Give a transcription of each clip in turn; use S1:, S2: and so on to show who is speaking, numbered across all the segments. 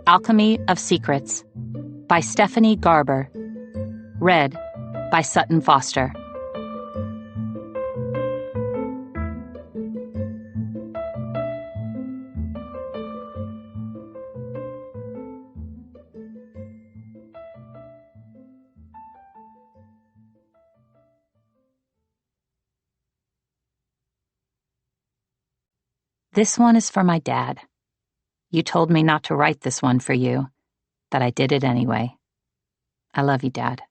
S1: Alchemy of Secrets by Stephanie Garber. Read by Sutton Foster. This one is for my dad. You told me not to write this one for you, but I did it anyway. I love you, Dad.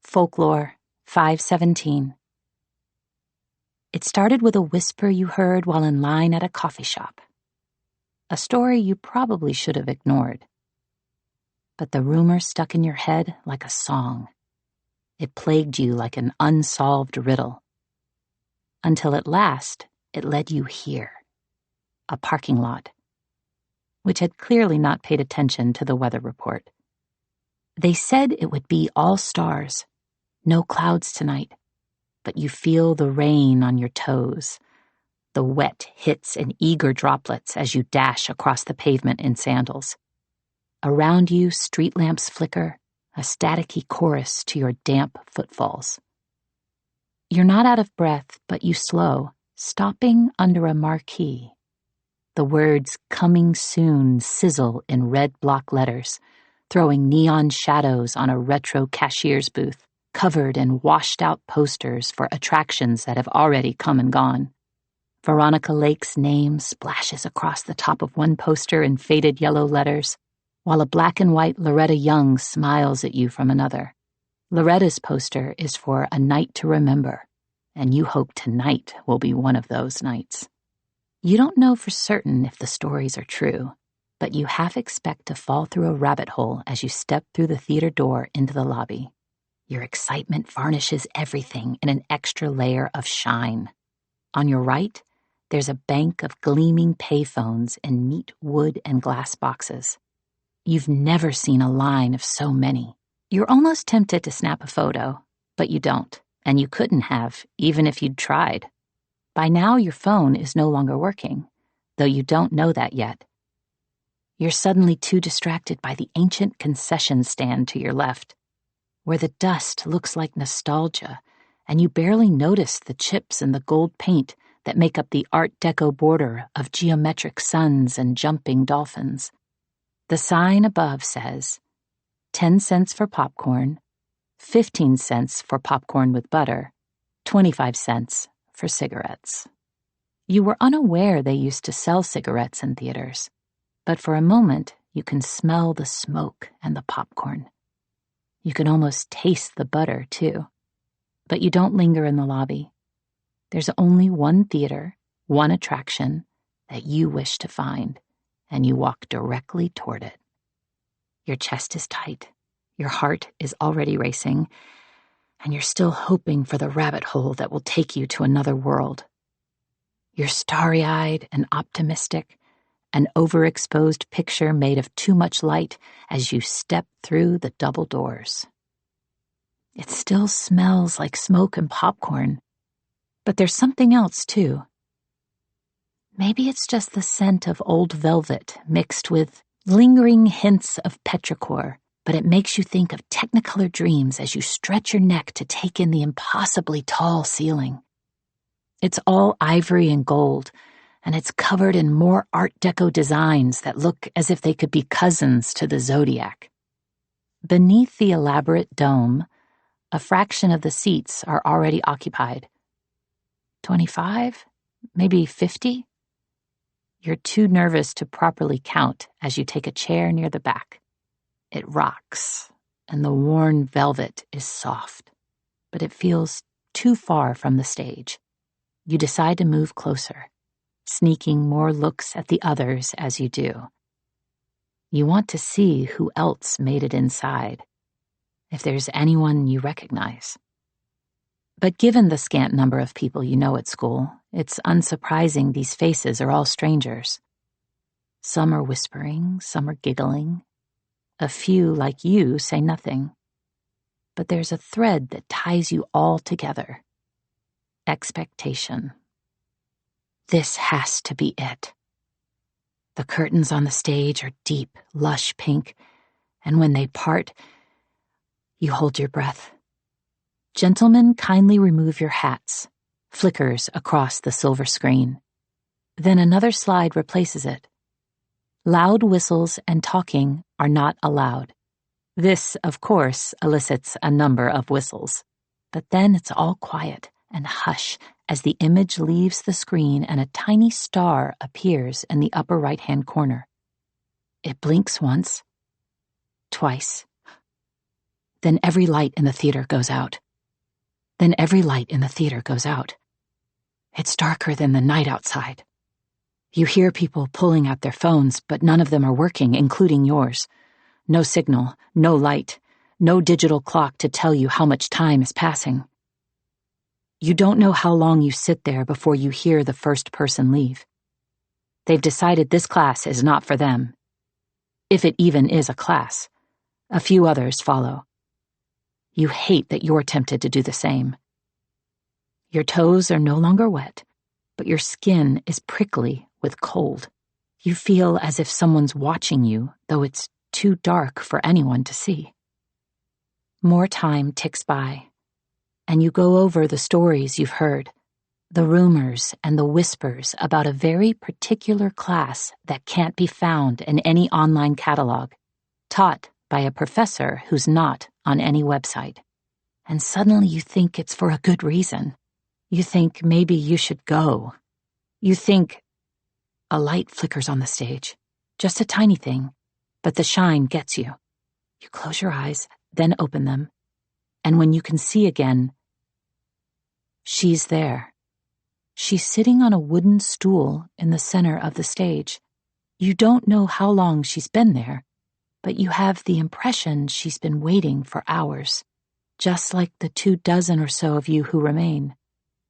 S1: Folklore, 517. It started with a whisper you heard while in line at a coffee shop. A story you probably should have ignored. But the rumor stuck in your head like a song. It plagued you like an unsolved riddle. Until at last, it led you here. A parking lot, which had clearly not paid attention to the weather report. They said it would be all stars, no clouds tonight, but you feel the rain on your toes. The wet hits in eager droplets as you dash across the pavement in sandals. Around you, street lamps flicker, a staticky chorus to your damp footfalls. You're not out of breath, but you slow, stopping under a marquee. The words "coming soon" sizzle in red block letters, throwing neon shadows on a retro cashier's booth, covered in washed-out posters for attractions that have already come and gone. Veronica Lake's name splashes across the top of one poster in faded yellow letters, while a black and white Loretta Young smiles at you from another. Loretta's poster is for a night to remember, and you hope tonight will be one of those nights. You don't know for certain if the stories are true, but you half expect to fall through a rabbit hole as you step through the theater door into the lobby. Your excitement varnishes everything in an extra layer of shine. On your right, there's a bank of gleaming payphones in neat wood and glass boxes. You've never seen a line of so many. You're almost tempted to snap a photo, but you don't, and you couldn't have, even if you'd tried. By now, your phone is no longer working, though you don't know that yet. You're suddenly too distracted by the ancient concession stand to your left, where the dust looks like nostalgia, and you barely notice the chips and the gold paint that make up the Art Deco border of geometric suns and jumping dolphins. The sign above says, 10 cents for popcorn, 15 cents for popcorn with butter, 25 cents for cigarettes. You were unaware they used to sell cigarettes in theaters, but for a moment you can smell the smoke and the popcorn. You can almost taste the butter, too. But you don't linger in the lobby. There's only one theater, one attraction that you wish to find, and you walk directly toward it. Your chest is tight, your heart is already racing, and you're still hoping for the rabbit hole that will take you to another world. You're starry-eyed and optimistic, an overexposed picture made of too much light as you step through the double doors. It still smells like smoke and popcorn, but there's something else, too. Maybe it's just the scent of old velvet mixed with lingering hints of petrichor, but it makes you think of Technicolor dreams as you stretch your neck to take in the impossibly tall ceiling. It's all ivory and gold, and it's covered in more Art Deco designs that look as if they could be cousins to the zodiac. Beneath the elaborate dome, a fraction of the seats are already occupied. 25? Maybe 50? You're too nervous to properly count as you take a chair near the back. It rocks, and the worn velvet is soft, but it feels too far from the stage. You decide to move closer, sneaking more looks at the others as you do. You want to see who else made it inside, if there's anyone you recognize. But given the scant number of people you know at school, it's unsurprising these faces are all strangers. Some are whispering, some are giggling. A few, like you, say nothing. But there's a thread that ties you all together. Expectation. This has to be it. The curtains on the stage are deep, lush pink, and when they part, you hold your breath. Gentlemen, kindly remove your hats, flickers across the silver screen. Then another slide replaces it. Loud whistles and talking are not allowed. This, of course, elicits a number of whistles. But then it's all quiet and hush as the image leaves the screen and a tiny star appears in the upper right-hand corner. It blinks once, twice. Then every light in the theater goes out. Then every light in the theater goes out. It's darker than the night outside. You hear people pulling out their phones, but none of them are working, including yours. No signal, no light, no digital clock to tell you how much time is passing. You don't know how long you sit there before you hear the first person leave. They've decided this class is not for them. If it even is a class, a few others follow. You hate that you're tempted to do the same. Your toes are no longer wet, but your skin is prickly with cold. You feel as if someone's watching you, though it's too dark for anyone to see. More time ticks by, and you go over the stories you've heard, the rumors and the whispers about a very particular class that can't be found in any online catalog, taught by a professor who's not on any website. And suddenly you think it's for a good reason. You think maybe you should go. You think a light flickers on the stage, just a tiny thing, but the shine gets you. You close your eyes, then open them, and when you can see again, she's there. She's sitting on a wooden stool in the center of the stage. You don't know how long she's been there, but you have the impression she's been waiting for hours, just like the 24 or so of you who remain.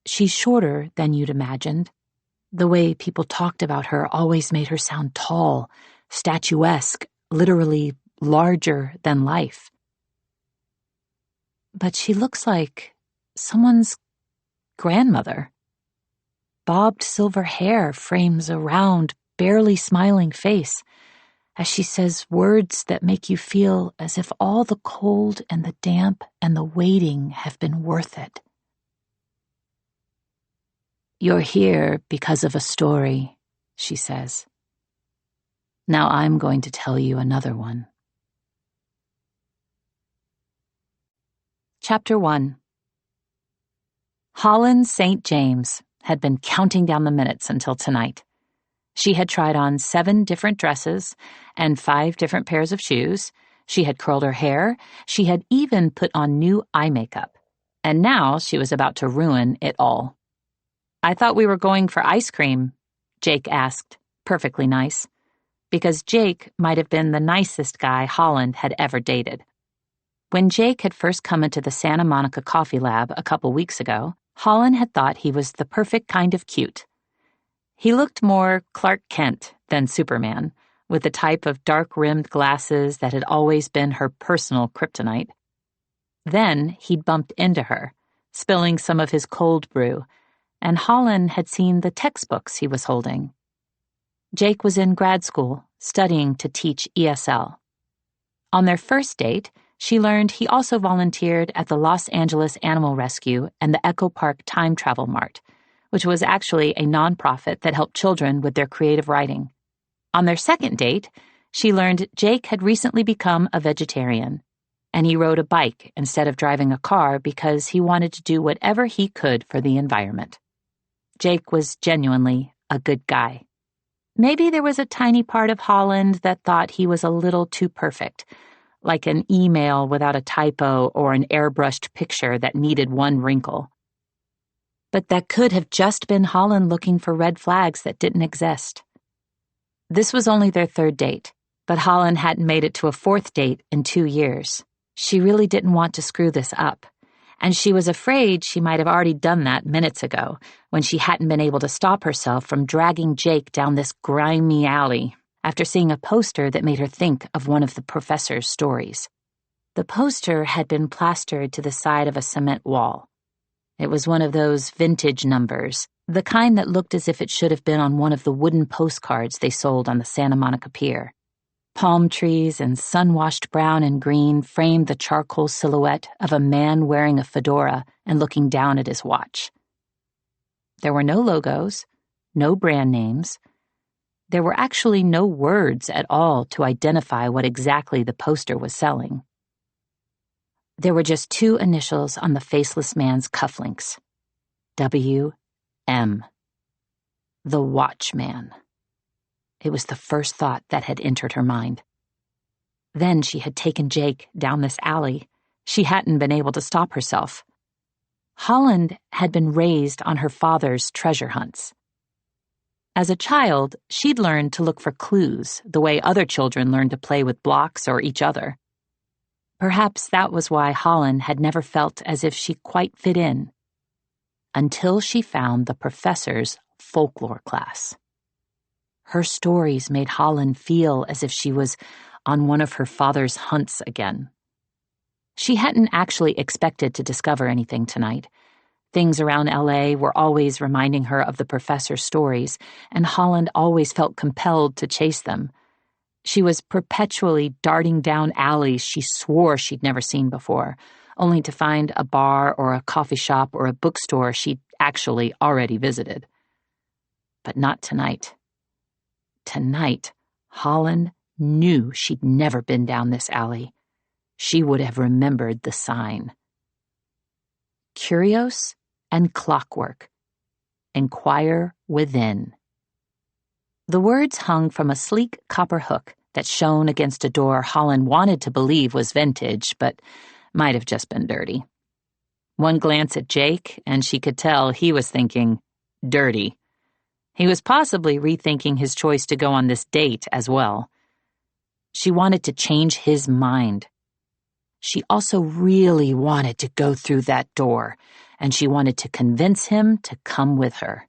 S1: She's shorter than you'd imagined. The way people talked about her always made her sound tall, statuesque, literally larger than life. But she looks like someone's grandmother. Bobbed silver hair frames a round, barely smiling face as she says words that make you feel as if all the cold and the damp and the waiting have been worth it. "You're here because of a story," she says. "Now I'm going to tell you another one." Chapter 1. Holland St. James had been counting down the minutes until tonight. She had tried on 7 different dresses and 5 different pairs of shoes. She had curled her hair. She had even put on new eye makeup. And now she was about to ruin it all. "I thought we were going for ice cream," Jake asked, perfectly nice, because Jake might have been the nicest guy Holland had ever dated. When Jake had first come into the Santa Monica Coffee Lab a couple weeks ago, Holland had thought he was the perfect kind of cute. He looked more Clark Kent than Superman, with the type of dark-rimmed glasses that had always been her personal kryptonite. Then he'd bumped into her, spilling some of his cold brew, and Holland had seen the textbooks he was holding. Jake was in grad school, studying to teach ESL. On their first date, she learned he also volunteered at the Los Angeles Animal Rescue and the Echo Park Time Travel Mart, which was actually a nonprofit that helped children with their creative writing. On their second date, she learned Jake had recently become a vegetarian, and he rode a bike instead of driving a car because he wanted to do whatever he could for the environment. Jake was genuinely a good guy. Maybe there was a tiny part of Holland that thought he was a little too perfect, like an email without a typo or an airbrushed picture that needed one wrinkle. But that could have just been Holland looking for red flags that didn't exist. This was only their 3rd date, but Holland hadn't made it to a 4th date in 2 years. She really didn't want to screw this up, and she was afraid she might have already done that minutes ago when she hadn't been able to stop herself from dragging Jake down this grimy alley after seeing a poster that made her think of one of the professor's stories. The poster had been plastered to the side of a cement wall. It was one of those vintage numbers, The kind that looked as if it should have been on one of the wooden postcards they sold on the Santa Monica Pier. Palm trees and sun-washed brown and green framed the charcoal silhouette of a man wearing a fedora and looking down at his watch. There were no logos, no brand names. There were actually no words at all to identify what exactly the poster was selling. There were just two initials on the faceless man's cufflinks. W.M. The Watchman. It was the first thought that had entered her mind. Then she had taken Jake down this alley. She hadn't been able to stop herself. Holland had been raised on her father's treasure hunts. As a child, she'd learned to look for clues the way other children learned to play with blocks or each other. Perhaps that was why Holland had never felt as if she quite fit in, until she found the professor's folklore class. Her stories made Holland feel as if she was on one of her father's hunts again. She hadn't actually expected to discover anything tonight. Things around L.A. were always reminding her of the professor's stories, and Holland always felt compelled to chase them. She was perpetually darting down alleys she swore she'd never seen before, only to find a bar or a coffee shop or a bookstore she'd actually already visited. But not tonight. Tonight, Holland knew she'd never been down this alley. She would have remembered the sign. Curios and Clockwork. Inquire within. The words hung from a sleek copper hook that shone against a door Holland wanted to believe was vintage, but might have just been dirty. One glance at Jake, and she could tell he was thinking, dirty. He was possibly rethinking his choice to go on this date as well. She wanted to change his mind. She also really wanted to go through that door, and she wanted to convince him to come with her.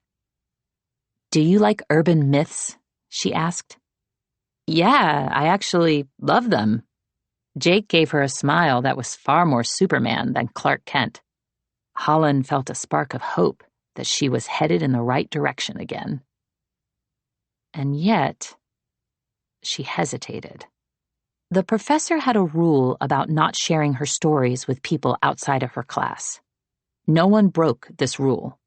S1: "Do you like urban myths?" she asked. "Yeah, I actually love them." Jake gave her a smile that was far more Superman than Clark Kent. Holland felt a spark of hope that she was headed in the right direction again. And yet, she hesitated. The professor had a rule about not sharing her stories with people outside of her class. No one broke this rule.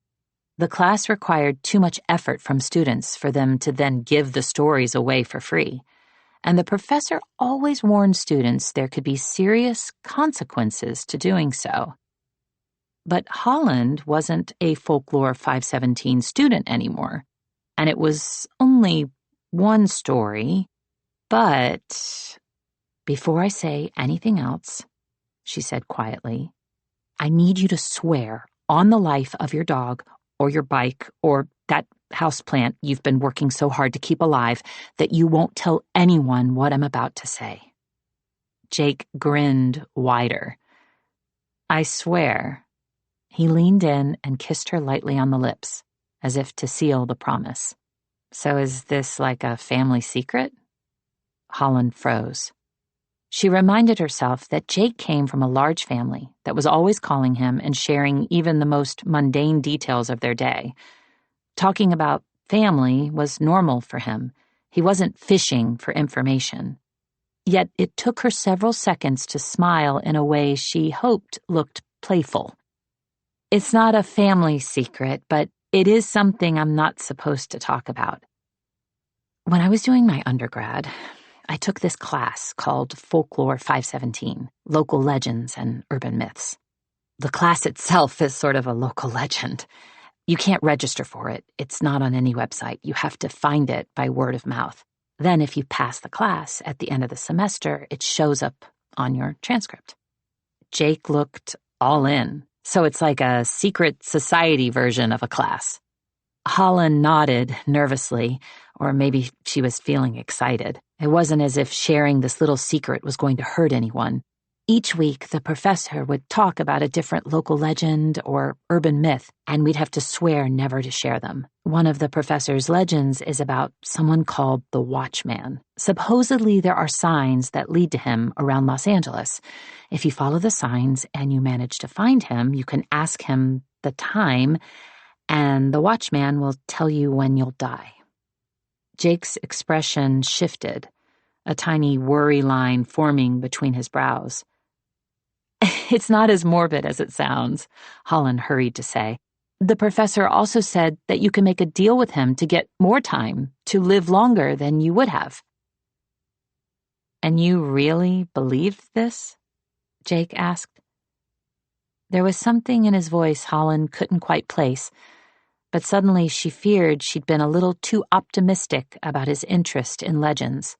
S1: The class required too much effort from students for them to then give the stories away for free, and the professor always warned students there could be serious consequences to doing so. But Holland wasn't a Folklore 517 student anymore, and it was only one story, but... "Before I say anything else," she said quietly, "I need you to swear on the life of your dog or your bike or that houseplant you've been working so hard to keep alive that you won't tell anyone what I'm about to say." Jake grinned wider. "I swear." He leaned in and kissed her lightly on the lips, as if to seal the promise. "So is this like a family secret?" Holland froze. She reminded herself that Jake came from a large family that was always calling him and sharing even the most mundane details of their day. Talking about family was normal for him. He wasn't fishing for information. Yet it took her several seconds to smile in a way she hoped looked playful. "It's not a family secret, but it is something I'm not supposed to talk about. When I was doing my undergrad, I took this class called Folklore 517, Local Legends and Urban Myths. The class itself is sort of a local legend. You can't register for it. It's not on any website. You have to find it by word of mouth. Then if you pass the class at the end of the semester, it shows up on your transcript." Jake looked all in. "So it's like a secret society version of a class." Holland nodded nervously, or maybe she was feeling excited. It wasn't as if sharing this little secret was going to hurt anyone. Each week, the professor would talk about a different local legend or urban myth, and we'd have to swear never to share them. One of the professor's legends is about someone called the Watchman. Supposedly, there are signs that lead to him around Los Angeles. If you follow the signs and you manage to find him, you can ask him the time, and the watchman will tell you when you'll die." Jake's expression shifted, a tiny worry line forming between his brows. "It's not as morbid as it sounds," Holland hurried to say. "The professor also said that you can make a deal with him to get more time, to live longer than you would have." "And you really believed this?" Jake asked. There was something in his voice Holland couldn't quite place, but suddenly she feared she'd been a little too optimistic about his interest in legends.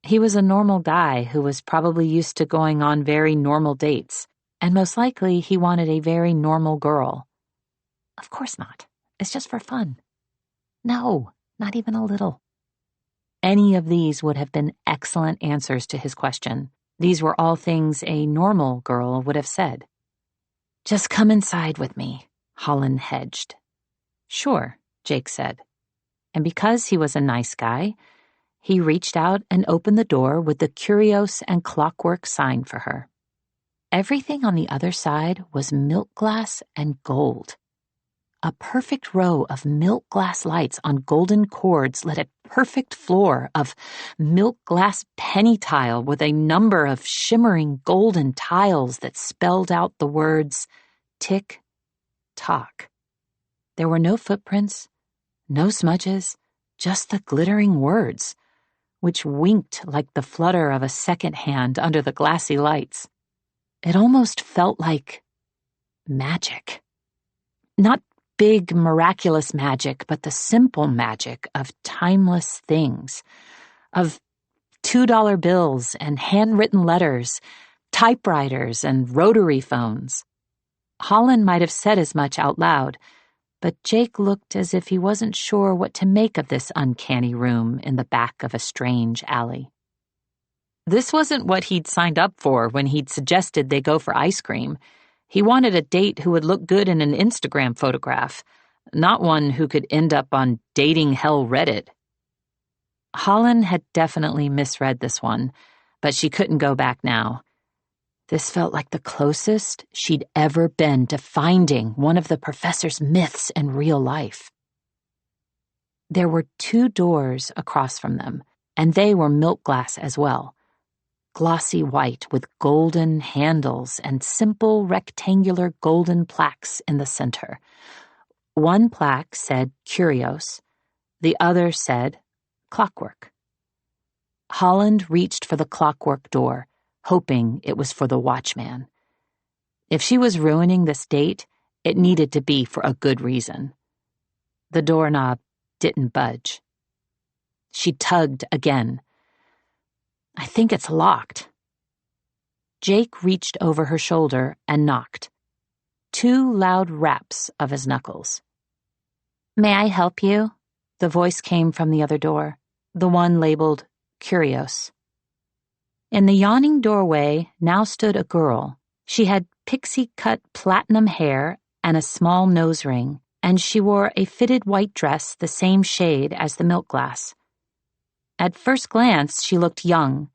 S1: He was a normal guy who was probably used to going on very normal dates, and most likely he wanted a very normal girl. "Of course not. It's just for fun." "No, not even a little." Any of these would have been excellent answers to his question. These were all things a normal girl would have said. "Just come inside with me," Holland hedged. "Sure," Jake said. And because he was a nice guy, he reached out and opened the door with the curios and clockwork sign for her. Everything on the other side was milk glass and gold. A perfect row of milk glass lights on golden cords lit a perfect floor of milk glass penny tile with a number of shimmering golden tiles that spelled out the words tick tock. There were no footprints, no smudges, just the glittering words, which winked like the flutter of a second hand under the glassy lights. It almost felt like magic. Not big, miraculous magic, but the simple magic of timeless things, of $2 bills and handwritten letters, typewriters and rotary phones. Holland might have said as much out loud, but Jake looked as if he wasn't sure what to make of this uncanny room in the back of a strange alley. This wasn't what he'd signed up for when he'd suggested they go for ice cream. He wanted a date who would look good in an Instagram photograph, not one who could end up on Dating Hell Reddit. Holland had definitely misread this one, but she couldn't go back now. This felt like the closest she'd ever been to finding one of the professor's myths in real life. There were 2 doors across from them, and they were milk glass as well, glossy white with golden handles and simple rectangular golden plaques in the center. One plaque said Curios, the other said Clockwork. Holland reached for the clockwork door, hoping it was for the watchman. If she was ruining this date, it needed to be for a good reason. The doorknob didn't budge. She tugged again. "I think it's locked." Jake reached over her shoulder and knocked. 2 loud raps of his knuckles. "May I help you?" The voice came from the other door, the one labeled Curios. In the yawning doorway now stood a girl. She had pixie-cut platinum hair and a small nose ring, and she wore a fitted white dress the same shade as the milk glass. At first glance, she looked young,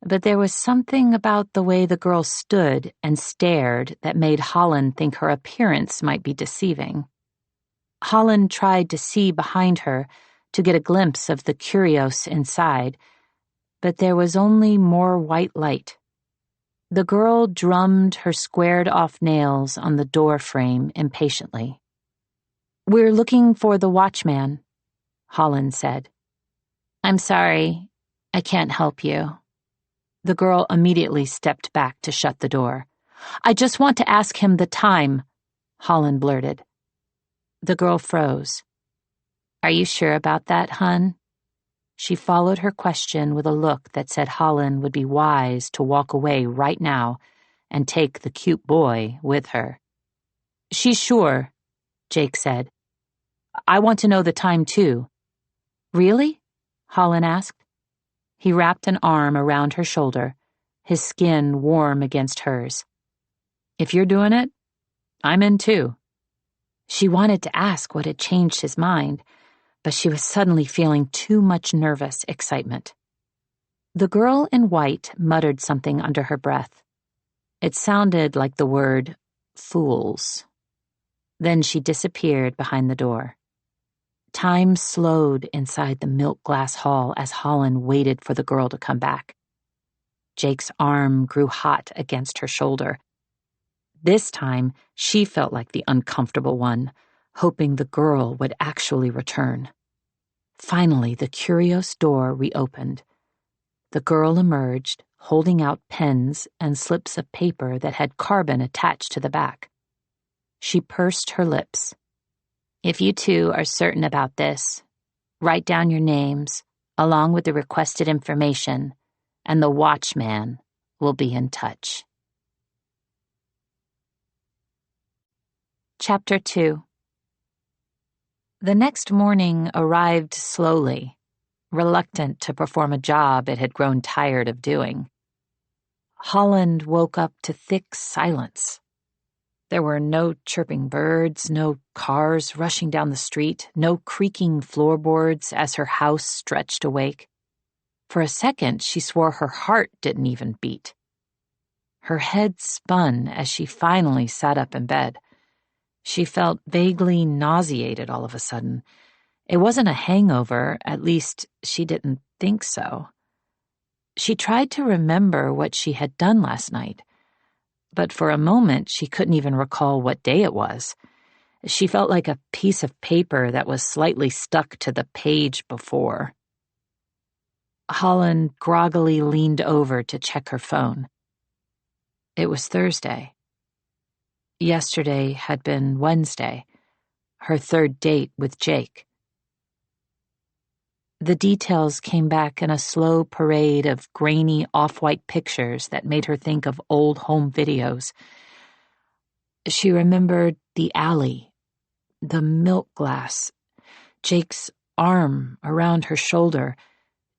S1: but there was something about the way the girl stood and stared that made Holland think her appearance might be deceiving. Holland tried to see behind her to get a glimpse of the curios inside, but there was only more white light. The girl drummed her squared-off nails on the door frame impatiently. "We're looking for the watchman," Holland said. "I'm sorry, I can't help you." The girl immediately stepped back to shut the door. "I just want to ask him the time," Holland blurted. The girl froze. "Are you sure about that, hun?" She followed her question with a look that said Holland would be wise to walk away right now and take the cute boy with her. "She's sure," Jake said. "I want to know the time, too." "Really?" Holland asked. He wrapped an arm around her shoulder, his skin warm against hers. "If you're doing it, I'm in too." She wanted to ask what had changed his mind, but she was suddenly feeling too much nervous excitement. The girl in white muttered something under her breath. It sounded like the word fools. Then she disappeared behind the door. Time slowed inside the milk glass hall as Holland waited for the girl to come back. Jake's arm grew hot against her shoulder. This time, she felt like the uncomfortable one, hoping the girl would actually return. Finally, the curious door reopened. The girl emerged, holding out pens and slips of paper that had carbon attached to the back. She pursed her lips. "If you two are certain about this, write down your names, along with the requested information, and the watchman will be in touch." Chapter 2. The next morning arrived slowly, reluctant to perform a job it had grown tired of doing. Holland woke up to thick silence. There were no chirping birds, no cars rushing down the street, no creaking floorboards as her house stretched awake. For a second, she swore her heart didn't even beat. Her head spun as she finally sat up in bed. She felt vaguely nauseated all of a sudden. It wasn't a hangover, at least she didn't think so. She tried to remember what she had done last night, but for a moment she couldn't even recall what day it was. She felt like a piece of paper that was slightly stuck to the page before. Holland groggily leaned over to check her phone. It was Thursday. Yesterday had been Wednesday, her third date with Jake. The details came back in a slow parade of grainy off-white pictures that made her think of old home videos. She remembered the alley, the milk glass, Jake's arm around her shoulder,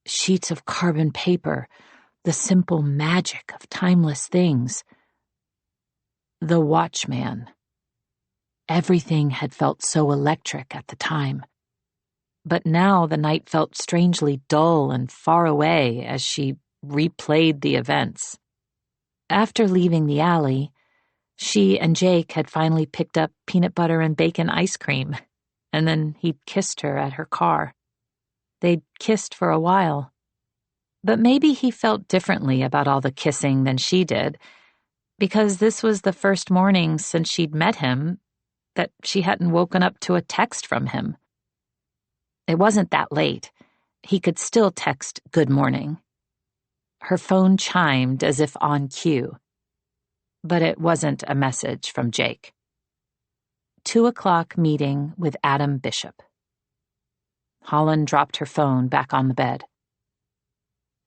S1: sheets of carbon paper, the simple magic of timeless things. The watchman. Everything had felt so electric at the time. But now the night felt strangely dull and far away as she replayed the events. After leaving the alley, she and Jake had finally picked up peanut butter and bacon ice cream, and then he'd kissed her at her car. They'd kissed for a while. But maybe he felt differently about all the kissing than she did, because this was the first morning since she'd met him that she hadn't woken up to a text from him. It wasn't that late. He could still text good morning. Her phone chimed as if on cue. But it wasn't a message from Jake. 2:00 meeting with Adam Bishop. Holland dropped her phone back on the bed.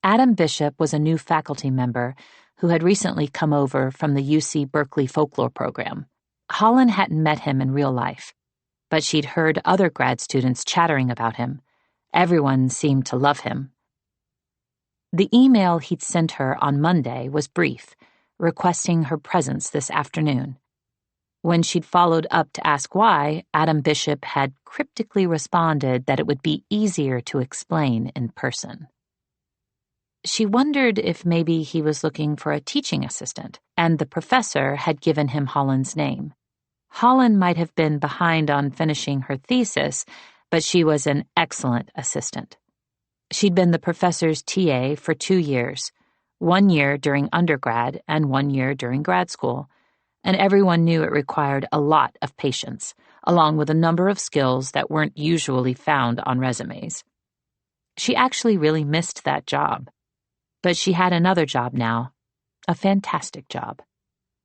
S1: Adam Bishop was a new faculty member who had recently come over from the UC Berkeley folklore program. Holland hadn't met him in real life, but she'd heard other grad students chattering about him. Everyone seemed to love him. The email he'd sent her on Monday was brief, requesting her presence this afternoon. When she'd followed up to ask why, Adam Bishop had cryptically responded that it would be easier to explain in person. She wondered if maybe he was looking for a teaching assistant, and the professor had given him Holland's name. Holland might have been behind on finishing her thesis, but she was an excellent assistant. She'd been the professor's TA for 2 years, 1 year during undergrad and 1 year during grad school, and everyone knew it required a lot of patience, along with a number of skills that weren't usually found on resumes. She actually really missed that job. But she had another job now, a fantastic job.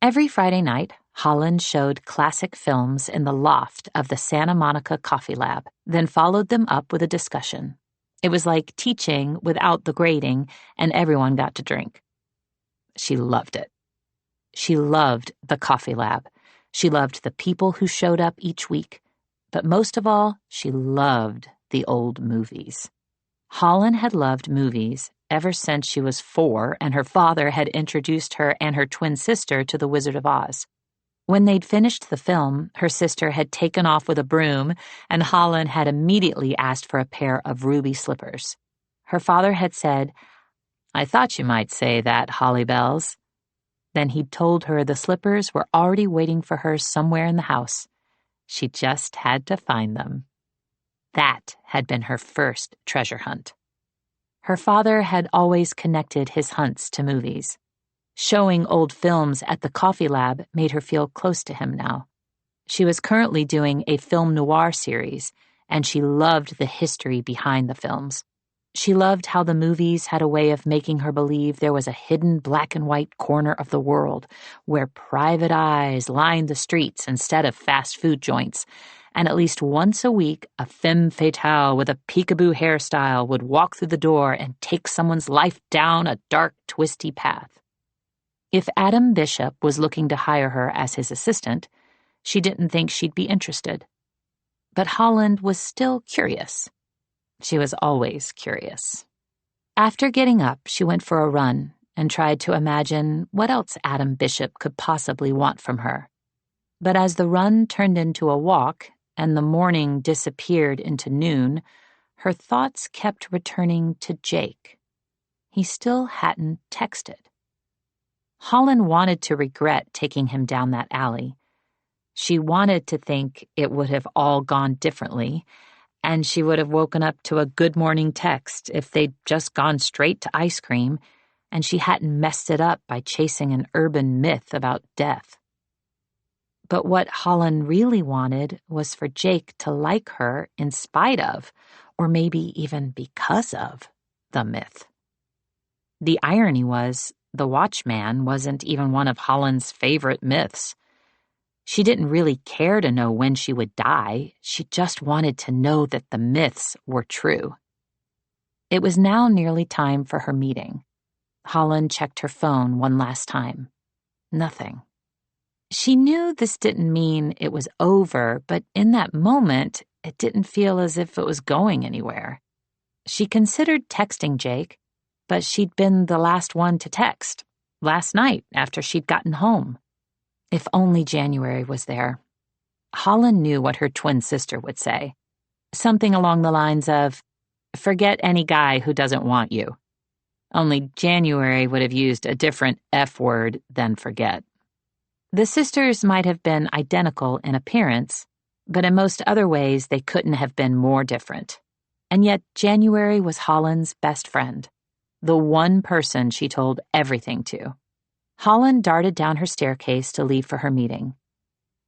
S1: Every Friday night, Holland showed classic films in the loft of the Santa Monica Coffee Lab, then followed them up with a discussion. It was like teaching without the grading, and everyone got to drink. She loved it. She loved the Coffee Lab. She loved the people who showed up each week. But most of all, she loved the old movies. Holland had loved movies ever since she was 4 and her father had introduced her and her twin sister to The Wizard of Oz. When they'd finished the film, her sister had taken off with a broom, and Holland had immediately asked for a pair of ruby slippers. Her father had said, "I thought you might say that, Holly Bells." Then he'd told her the slippers were already waiting for her somewhere in the house. She just had to find them. That had been her first treasure hunt. Her father had always connected his hunts to movies. Showing old films at the coffee lab made her feel close to him now. She was currently doing a film noir series, and she loved the history behind the films. She loved how the movies had a way of making her believe there was a hidden black and white corner of the world where private eyes lined the streets instead of fast food joints, and at least once a week a femme fatale with a peekaboo hairstyle would walk through the door and take someone's life down a dark, twisty path. If Adam Bishop was looking to hire her as his assistant, she didn't think she'd be interested. But Holland was still curious. She was always curious. After getting up, she went for a run and tried to imagine what else Adam Bishop could possibly want from her. But as the run turned into a walk and the morning disappeared into noon, her thoughts kept returning to Jake. He still hadn't texted. Holland wanted to regret taking him down that alley. She wanted to think it would have all gone differently, and she would have woken up to a good morning text if they'd just gone straight to ice cream, and she hadn't messed it up by chasing an urban myth about death. But what Holland really wanted was for Jake to like her in spite of, or maybe even because of, the myth. The irony was, the Watchman wasn't even one of Holland's favorite myths. She didn't really care to know when she would die. She just wanted to know that the myths were true. It was now nearly time for her meeting. Holland checked her phone one last time. Nothing. She knew this didn't mean it was over, but in that moment, it didn't feel as if it was going anywhere. She considered texting Jake, but she'd been the last one to text, last night after she'd gotten home. If only January was there. Holland knew what her twin sister would say. Something along the lines of, "Forget any guy who doesn't want you." Only January would have used a different F word than forget. The sisters might have been identical in appearance, but in most other ways they couldn't have been more different. And yet January was Holland's best friend, the one person she told everything to. Holland darted down her staircase to leave for her meeting.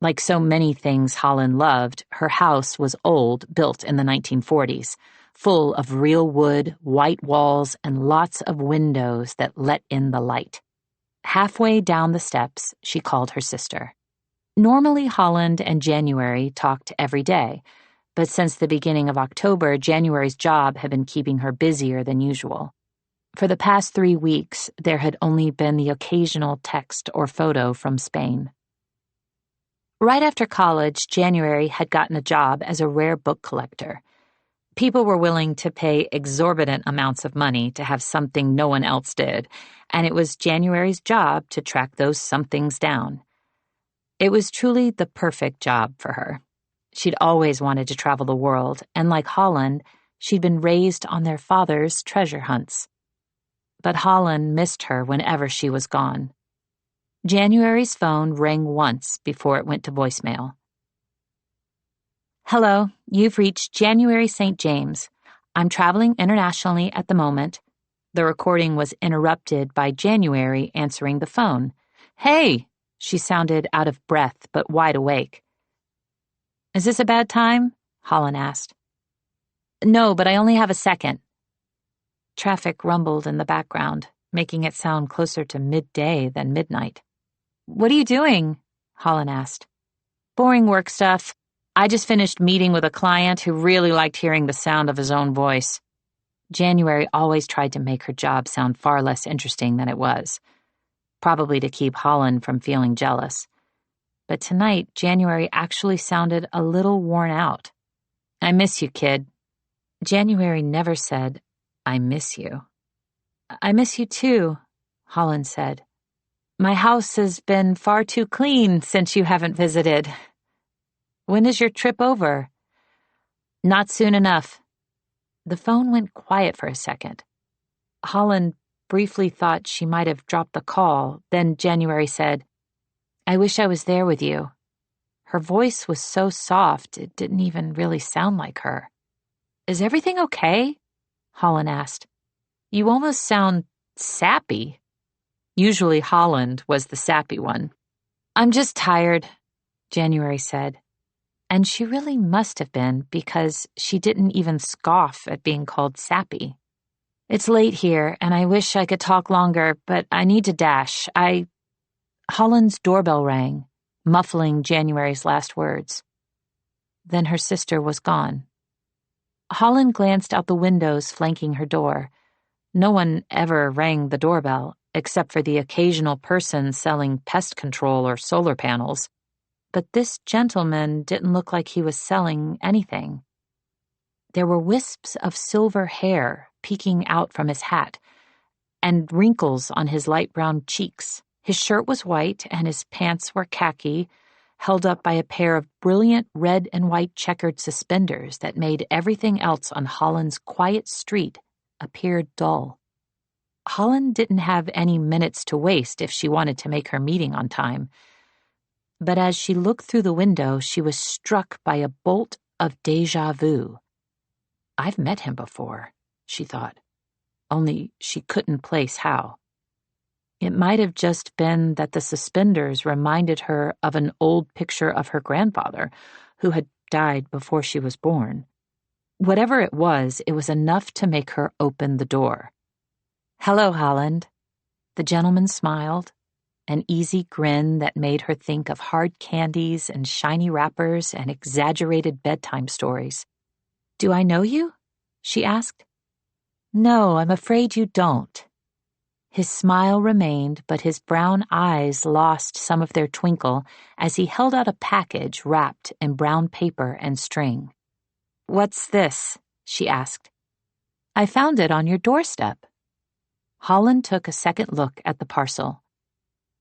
S1: Like so many things Holland loved, her house was old, built in the 1940s, full of real wood, white walls, and lots of windows that let in the light. Halfway down the steps, she called her sister. Normally, Holland and January talked every day, but since the beginning of October, January's job had been keeping her busier than usual. For the past 3 weeks, there had only been the occasional text or photo from Spain. Right after college, January had gotten a job as a rare book collector. People were willing to pay exorbitant amounts of money to have something no one else did, and it was January's job to track those somethings down. It was truly the perfect job for her. She'd always wanted to travel the world, and like Holland, she'd been raised on their father's treasure hunts. But Holland missed her whenever she was gone. January's phone rang once before it went to voicemail. "Hello, you've reached January St. James. I'm traveling internationally at the moment." The recording was interrupted by January answering the phone. "Hey!" She sounded out of breath but wide awake. "Is this a bad time?" Holland asked. "No, but I only have a second." Traffic rumbled in the background, making it sound closer to midday than midnight. "What are you doing?" Holland asked. "Boring work stuff. I just finished meeting with a client who really liked hearing the sound of his own voice." January always tried to make her job sound far less interesting than it was, probably to keep Holland from feeling jealous. But tonight, January actually sounded a little worn out. "I miss you, kid." January never said, "I miss you." "I miss you too," Holland said. "My house has been far too clean since you haven't visited." "When is your trip over?" "Not soon enough." The phone went quiet for a second. Holland briefly thought she might have dropped the call, then January said, "I wish I was there with you." Her voice was so soft it didn't even really sound like her. "Is everything okay?" Holland asked. "You almost sound sappy." Usually Holland was the sappy one. "I'm just tired," January said. And she really must have been, because she didn't even scoff at being called sappy. "It's late here, and I wish I could talk longer, but I need to dash. Holland's doorbell rang, muffling January's last words. Then her sister was gone. Holland glanced out the windows flanking her door. No one ever rang the doorbell, except for the occasional person selling pest control or solar panels. But this gentleman didn't look like he was selling anything. There were wisps of silver hair peeking out from his hat, and wrinkles on his light brown cheeks. His shirt was white and his pants were khaki, held up by a pair of brilliant red and white checkered suspenders that made everything else on Holland's quiet street appear dull. Holland didn't have any minutes to waste if she wanted to make her meeting on time. But as she looked through the window, she was struck by a bolt of déjà vu. "I've met him before," she thought, only she couldn't place how. It might have just been that the suspenders reminded her of an old picture of her grandfather, who had died before she was born. Whatever it was enough to make her open the door. "Hello, Holland." The gentleman smiled, an easy grin that made her think of hard candies and shiny wrappers and exaggerated bedtime stories. "Do I know you?" she asked. "No, I'm afraid you don't." His smile remained, but his brown eyes lost some of their twinkle as he held out a package wrapped in brown paper and string. "What's this?" she asked. "I found it on your doorstep." Holland took a second look at the parcel.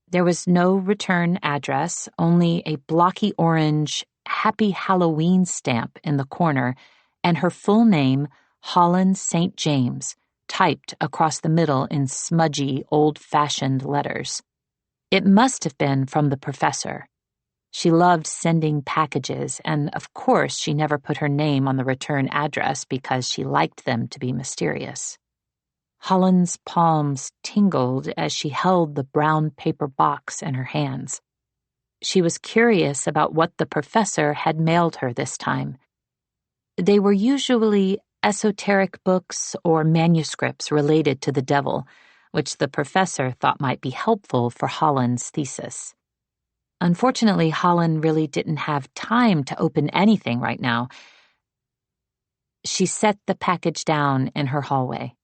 S1: There was no return address, only a blocky orange Happy Halloween stamp in the corner, and her full name, Holland St. James, typed across the middle in smudgy, old-fashioned letters. It must have been from the professor. She loved sending packages, and of course she never put her name on the return address because she liked them to be mysterious. Holland's palms tingled as she held the brown paper box in her hands. She was curious about what the professor had mailed her this time. They were usually esoteric books or manuscripts related to the devil, which the professor thought might be helpful for Holland's thesis. Unfortunately, Holland really didn't have time to open anything right now. She set the package down in her hallway.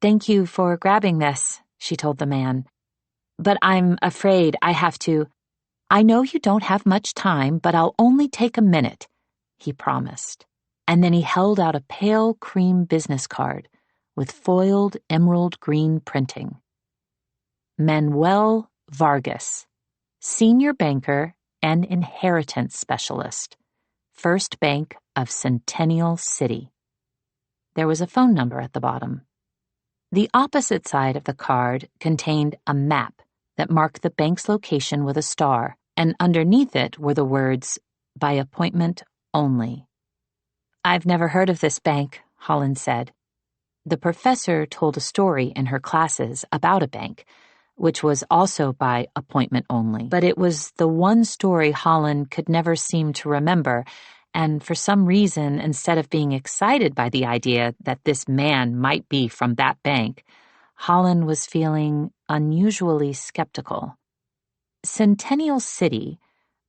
S1: "Thank you for grabbing this," she told the man. "But I'm afraid I have to—" "I know you don't have much time, but I'll only take a minute," he promised. And then he held out a pale cream business card with foiled emerald green printing. "Manuel Vargas, Senior Banker and Inheritance Specialist, First Bank of Centennial City." There was a phone number at the bottom. The opposite side of the card contained a map that marked the bank's location with a star, and underneath it were the words, "By appointment only." "I've never heard of this bank," Holland said. The professor told a story in her classes about a bank, which was also by appointment only, but it was the one story Holland could never seem to remember, and for some reason, instead of being excited by the idea that this man might be from that bank, Holland was feeling unusually skeptical. Centennial City,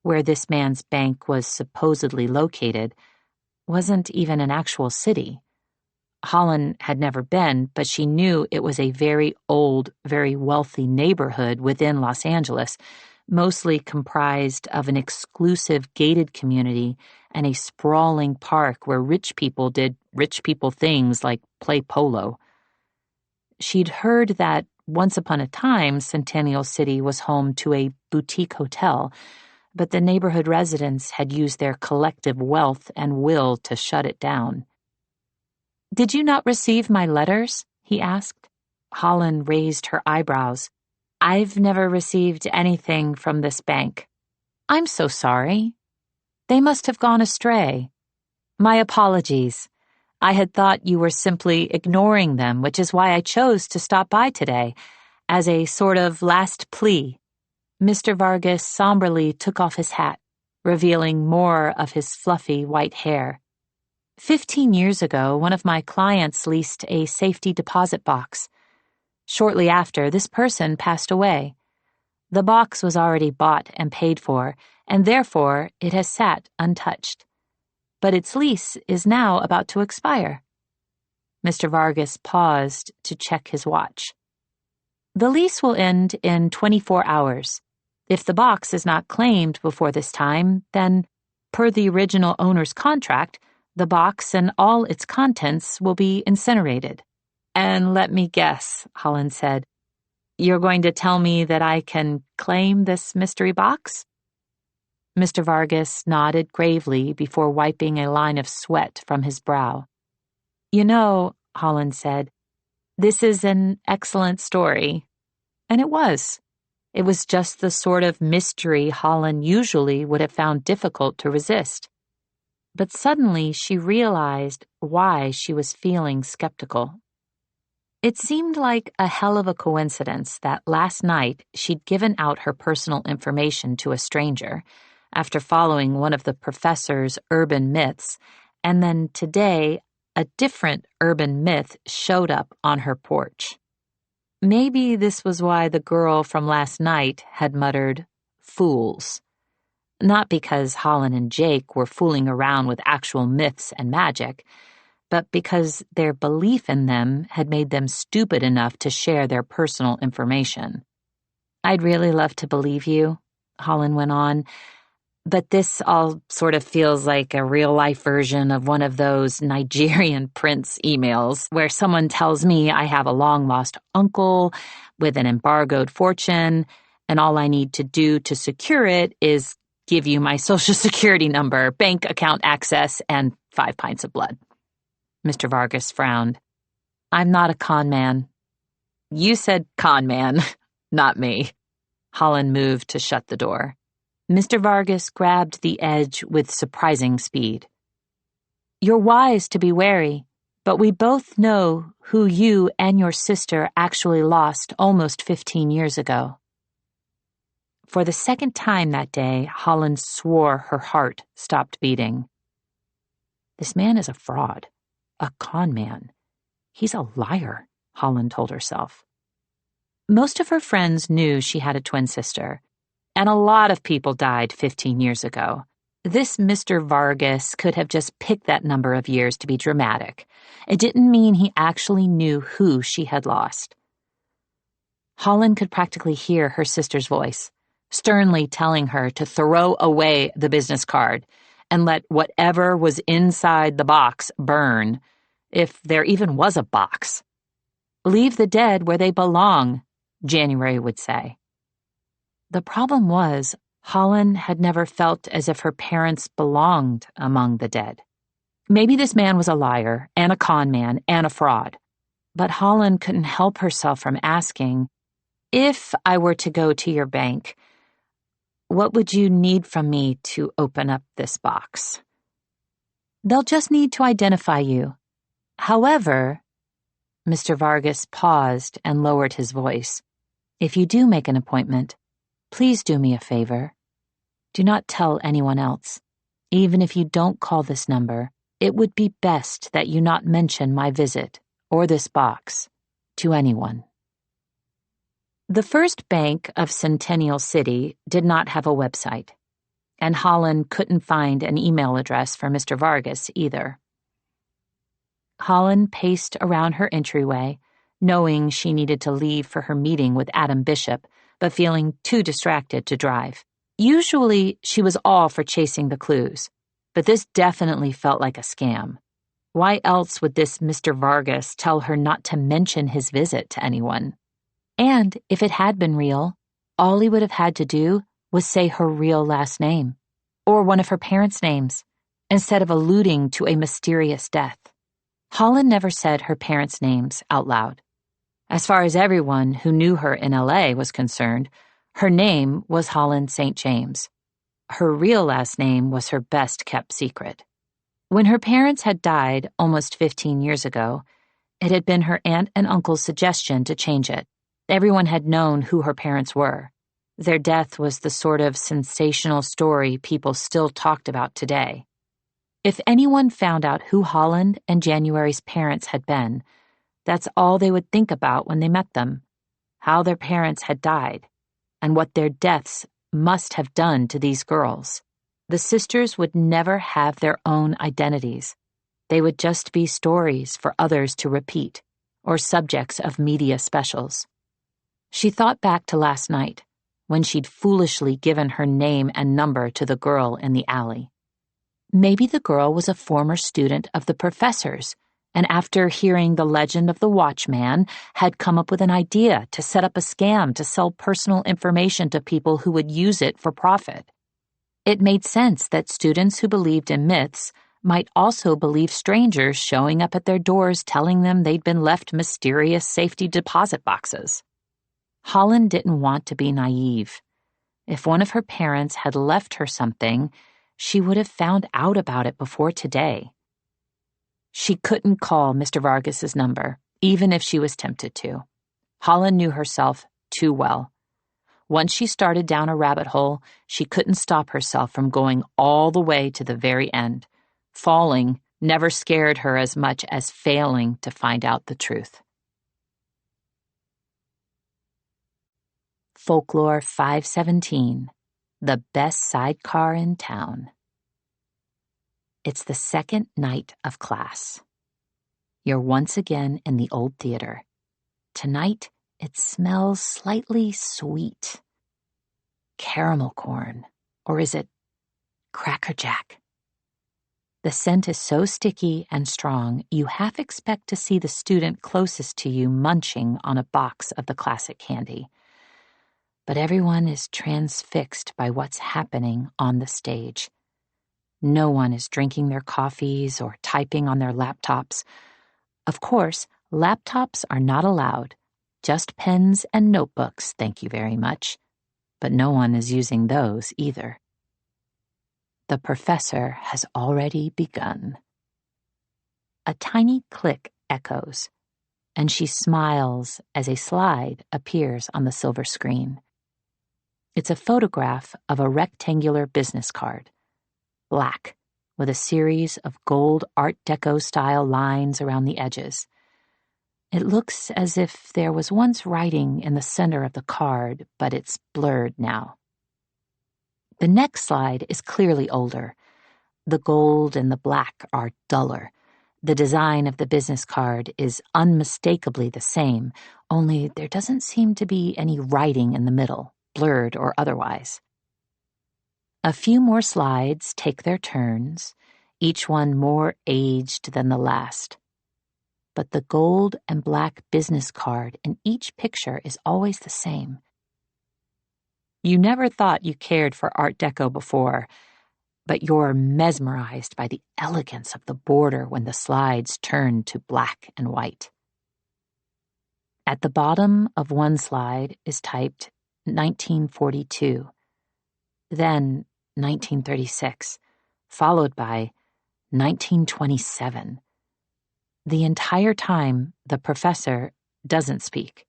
S1: where this man's bank was supposedly located, wasn't even an actual city. Holland had never been, but she knew it was a very old, very wealthy neighborhood within Los Angeles, mostly comprised of an exclusive gated community and a sprawling park where rich people did rich people things like play polo. She'd heard that once upon a time Centennial City was home to a boutique hotel, but the neighborhood residents had used their collective wealth and will to shut it down. "Did you not receive my letters?" he asked. Holland raised her eyebrows. "I've never received anything from this bank." "I'm so sorry." They must have gone astray. My apologies. I had thought you were simply ignoring them, which is why I chose to stop by today, as a sort of last plea. Mr. Vargas somberly took off his hat, revealing more of his fluffy white hair. 15 years ago, one of my clients leased a safety deposit box. Shortly after, this person passed away. The box was already bought and paid for, and therefore it has sat untouched. But its lease is now about to expire. Mr. Vargas paused to check his watch. The lease will end in 24 hours. If the box is not claimed before this time, then, per the original owner's contract, the box and all its contents will be incinerated. And let me guess, Holland said, you're going to tell me that I can claim this mystery box? Mr. Vargas nodded gravely before wiping a line of sweat from his brow. You know, Holland said, this is an excellent story. And it was. It was just the sort of mystery Holland usually would have found difficult to resist. But suddenly she realized why she was feeling skeptical. It seemed like a hell of a coincidence that last night she'd given out her personal information to a stranger, after following one of the professor's urban myths, and then today a different urban myth showed up on her porch. Maybe this was why the girl from last night had muttered, "Fools." Not because Holland and Jake were fooling around with actual myths and magic, but because their belief in them had made them stupid enough to share their personal information. I'd really love to believe you, Holland went on, but this all sort of feels like a real-life version of one of those Nigerian prince emails where someone tells me I have a long-lost uncle with an embargoed fortune, and all I need to do to secure it is give you my social security number, bank account access, and 5 pints of blood. Mr. Vargas frowned. I'm not a con man. You said con man, not me. Holland moved to shut the door. Mr. Vargas grabbed the edge with surprising speed. You're wise to be wary, but we both know who you and your sister actually lost almost 15 years ago. For the second time that day, Holland swore her heart stopped beating. This man is a fraud, a con man. He's a liar, Holland told herself. Most of her friends knew she had a twin sister, and a lot of people died 15 years ago. This Mr. Vargas could have just picked that number of years to be dramatic. It didn't mean he actually knew who she had lost. Holland could practically hear her sister's voice, sternly telling her to throw away the business card and let whatever was inside the box burn, if there even was a box. Leave the dead where they belong, January would say. The problem was, Holland had never felt as if her parents belonged among the dead. Maybe this man was a liar and a con man and a fraud, but Holland couldn't help herself from asking, if I were to go to your bank, what would you need from me to open up this box? They'll just need to identify you. However, Mr. Vargas paused and lowered his voice. If you do make an appointment, please do me a favor. Do not tell anyone else. Even if you don't call this number, it would be best that you not mention my visit or this box to anyone. The First Bank of Centennial City did not have a website, and Holland couldn't find an email address for Mr. Vargas either. Holland paced around her entryway, knowing she needed to leave for her meeting with Adam Bishop, but feeling too distracted to drive. Usually, she was all for chasing the clues, but this definitely felt like a scam. Why else would this Mr. Vargas tell her not to mention his visit to anyone? And if it had been real, all he would have had to do was say her real last name, or one of her parents' names, instead of alluding to a mysterious death. Holland never said her parents' names out loud. As far as everyone who knew her in LA was concerned, her name was Holland St. James. Her real last name was her best-kept secret. When her parents had died almost 15 years ago, it had been her aunt and uncle's suggestion to change it. Everyone had known who her parents were. Their death was the sort of sensational story people still talked about today. If anyone found out who Holland and January's parents had been, that's all they would think about when they met them, how their parents had died, and what their deaths must have done to these girls. The sisters would never have their own identities. They would just be stories for others to repeat, or subjects of media specials. She thought back to last night, when she'd foolishly given her name and number to the girl in the alley. Maybe the girl was a former student of the professor's, and after hearing the legend of the watchman, had come up with an idea to set up a scam to sell personal information to people who would use it for profit. It made sense that students who believed in myths might also believe strangers showing up at their doors telling them they'd been left mysterious safety deposit boxes. Holland didn't want to be naive. If one of her parents had left her something, she would have found out about it before today. She couldn't call Mr. Vargas's number, even if she was tempted to. Holland knew herself too well. Once she started down a rabbit hole, she couldn't stop herself from going all the way to the very end. Falling never scared her as much as failing to find out the truth. Folklore 517, the best sidecar in town. It's the second night of class. You're once again in the old theater. Tonight, it smells slightly sweet. Caramel corn, or is it Cracker Jack? The scent is so sticky and strong, you half expect to see the student closest to you munching on a box of the classic candy. But everyone is transfixed by what's happening on the stage. No one is drinking their coffees or typing on their laptops. Of course, laptops are not allowed. Just pens and notebooks, thank you very much. But no one is using those either. The professor has already begun. A tiny click echoes, and she smiles as a slide appears on the silver screen. It's a photograph of a rectangular business card, black, with a series of gold Art Deco-style lines around the edges. It looks as if there was once writing in the center of the card, but it's blurred now. The next slide is clearly older. The gold and the black are duller. The design of the business card is unmistakably the same, only there doesn't seem to be any writing in the middle, blurred or otherwise. A few more slides take their turns, each one more aged than the last. But the gold and black business card in each picture is always the same. You never thought you cared for Art Deco before, but you're mesmerized by the elegance of the border when the slides turn to black and white. At the bottom of one slide is typed 1942, then 1936, followed by 1927. The entire time, the professor doesn't speak.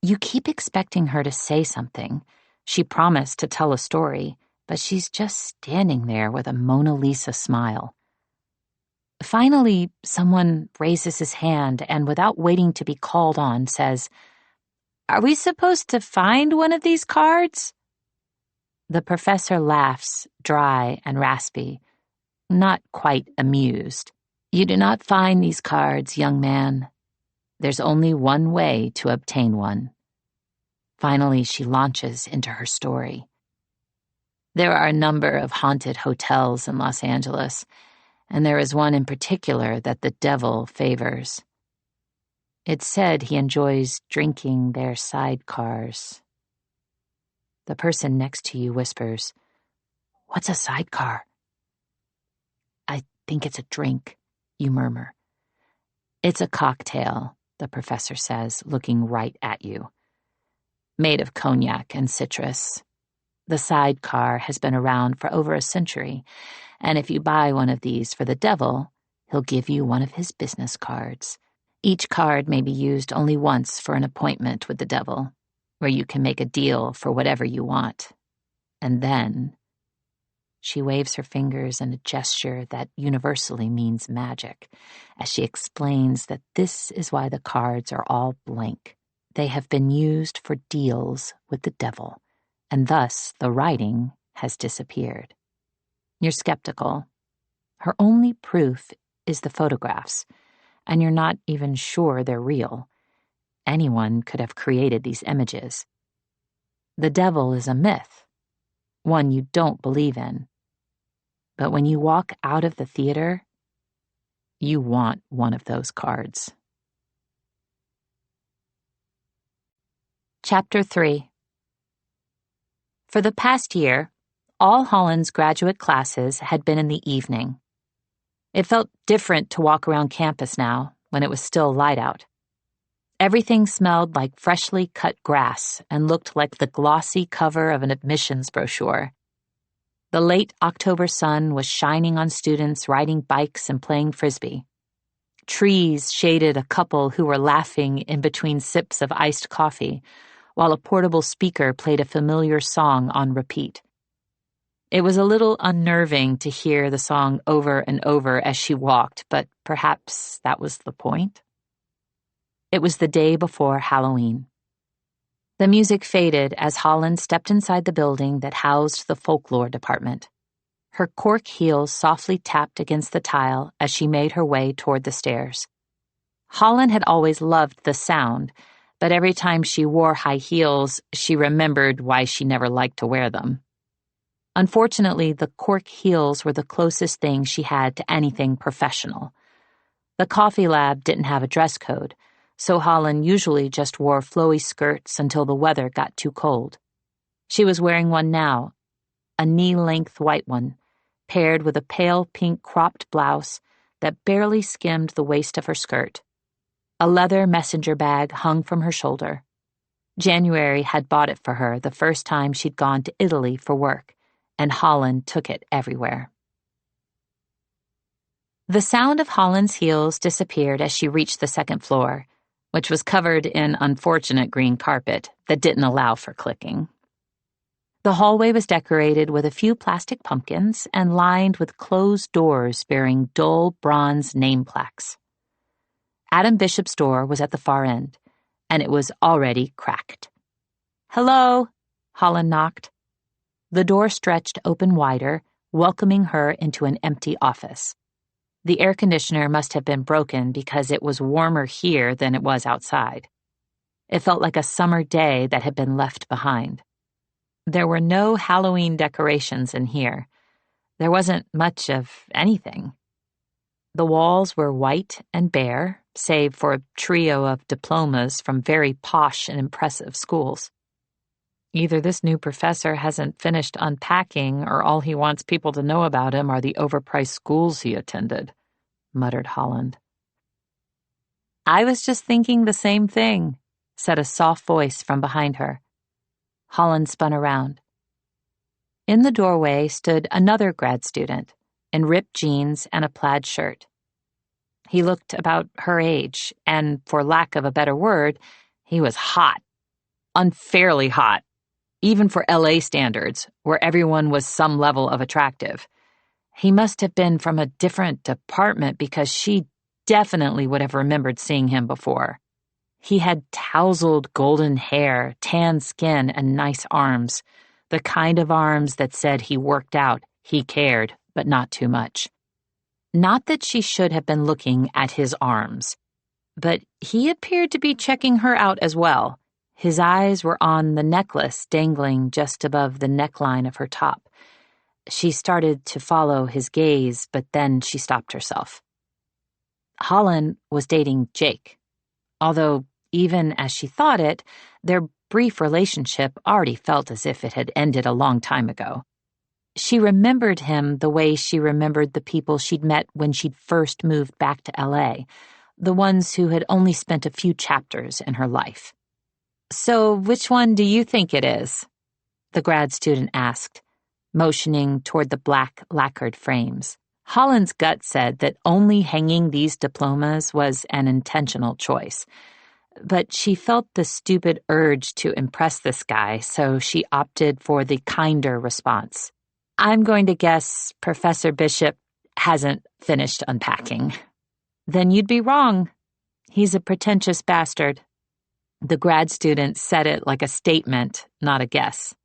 S1: You keep expecting her to say something. She promised to tell a story, but she's just standing there with a Mona Lisa smile. Finally, someone raises his hand and, without waiting to be called on, says, "Are we supposed to find one of these cards?" The professor laughs, dry and raspy, not quite amused. "You do not find these cards, young man. There's only one way to obtain one." Finally, she launches into her story. There are a number of haunted hotels in Los Angeles, and there is one in particular that the devil favors. It's said he enjoys drinking their sidecars. The person next to you whispers, "What's a sidecar?" "I think it's a drink," you murmur. "It's a cocktail," the professor says, looking right at you. "Made of cognac and citrus. The sidecar has been around for over a century, and if you buy one of these for the devil, he'll give you one of his business cards. Each card may be used only once for an appointment with the devil, where you can make a deal for whatever you want. And then, she waves her fingers in a gesture that universally means magic, as she explains that this is why the cards are all blank. They have been used for deals with the devil, and thus the writing has disappeared. You're skeptical. Her only proof is the photographs, and you're not even sure they're real. Anyone could have created these images. The devil is a myth, one you don't believe in. But when you walk out of the theater, you want one of those cards. Chapter 3. For the past year, all Holland's graduate classes had been in the evening. It felt different to walk around campus now, when it was still light out. Everything smelled like freshly cut grass and looked like the glossy cover of an admissions brochure. The late October sun was shining on students riding bikes and playing frisbee. Trees shaded a couple who were laughing in between sips of iced coffee, while a portable speaker played a familiar song on repeat. It was a little unnerving to hear the song over and over as she walked, but perhaps that was the point. It was the day before Halloween. The music faded as Holland stepped inside the building that housed the folklore department. Her cork heels softly tapped against the tile as she made her way toward the stairs. Holland had always loved the sound, but every time she wore high heels, she remembered why she never liked to wear them. Unfortunately, the cork heels were the closest thing she had to anything professional. The coffee lab didn't have a dress code, so Holland usually just wore flowy skirts until the weather got too cold. She was wearing one now, a knee-length white one, paired with a pale pink cropped blouse that barely skimmed the waist of her skirt. A leather messenger bag hung from her shoulder. January had bought it for her the first time she'd gone to Italy for work, and Holland took it everywhere. The sound of Holland's heels disappeared as she reached the second floor, which was covered in unfortunate green carpet that didn't allow for clicking. The hallway was decorated with a few plastic pumpkins and lined with closed doors bearing dull bronze name plaques. Adam Bishop's door was at the far end, and it was already cracked. "Hello," Holland knocked. The door stretched open wider, welcoming her into an empty office. The air conditioner must have been broken because it was warmer here than it was outside. It felt like a summer day that had been left behind. There were no Halloween decorations in here. There wasn't much of anything. The walls were white and bare, save for a trio of diplomas from very posh and impressive schools. Either this new professor hasn't finished unpacking, or all he wants people to know about him are the overpriced schools he attended, muttered Holland. "I was just thinking the same thing," said a soft voice from behind her. Holland spun around. In the doorway stood another grad student, in ripped jeans and a plaid shirt. He looked about her age, and, for lack of a better word, he was hot. Unfairly hot. Even for LA standards, where everyone was some level of attractive. He must have been from a different department because she definitely would have remembered seeing him before. He had tousled golden hair, tan skin, and nice arms, the kind of arms that said he worked out, he cared, but not too much. Not that she should have been looking at his arms, but he appeared to be checking her out as well. His eyes were on the necklace dangling just above the neckline of her top. She started to follow his gaze, but then she stopped herself. Holland was dating Jake, although, even as she thought it, their brief relationship already felt as if it had ended a long time ago. She remembered him the way she remembered the people she'd met when she'd first moved back to LA, the ones who had only spent a few chapters in her life. "So which one do you think it is?" the grad student asked, motioning toward the black lacquered frames. Holland's gut said that only hanging these diplomas was an intentional choice. But she felt the stupid urge to impress this guy, so she opted for the kinder response. I'm going to guess Professor Bishop hasn't finished unpacking. Then you'd be wrong. He's a pretentious bastard. The grad student said it like a statement, not a guess.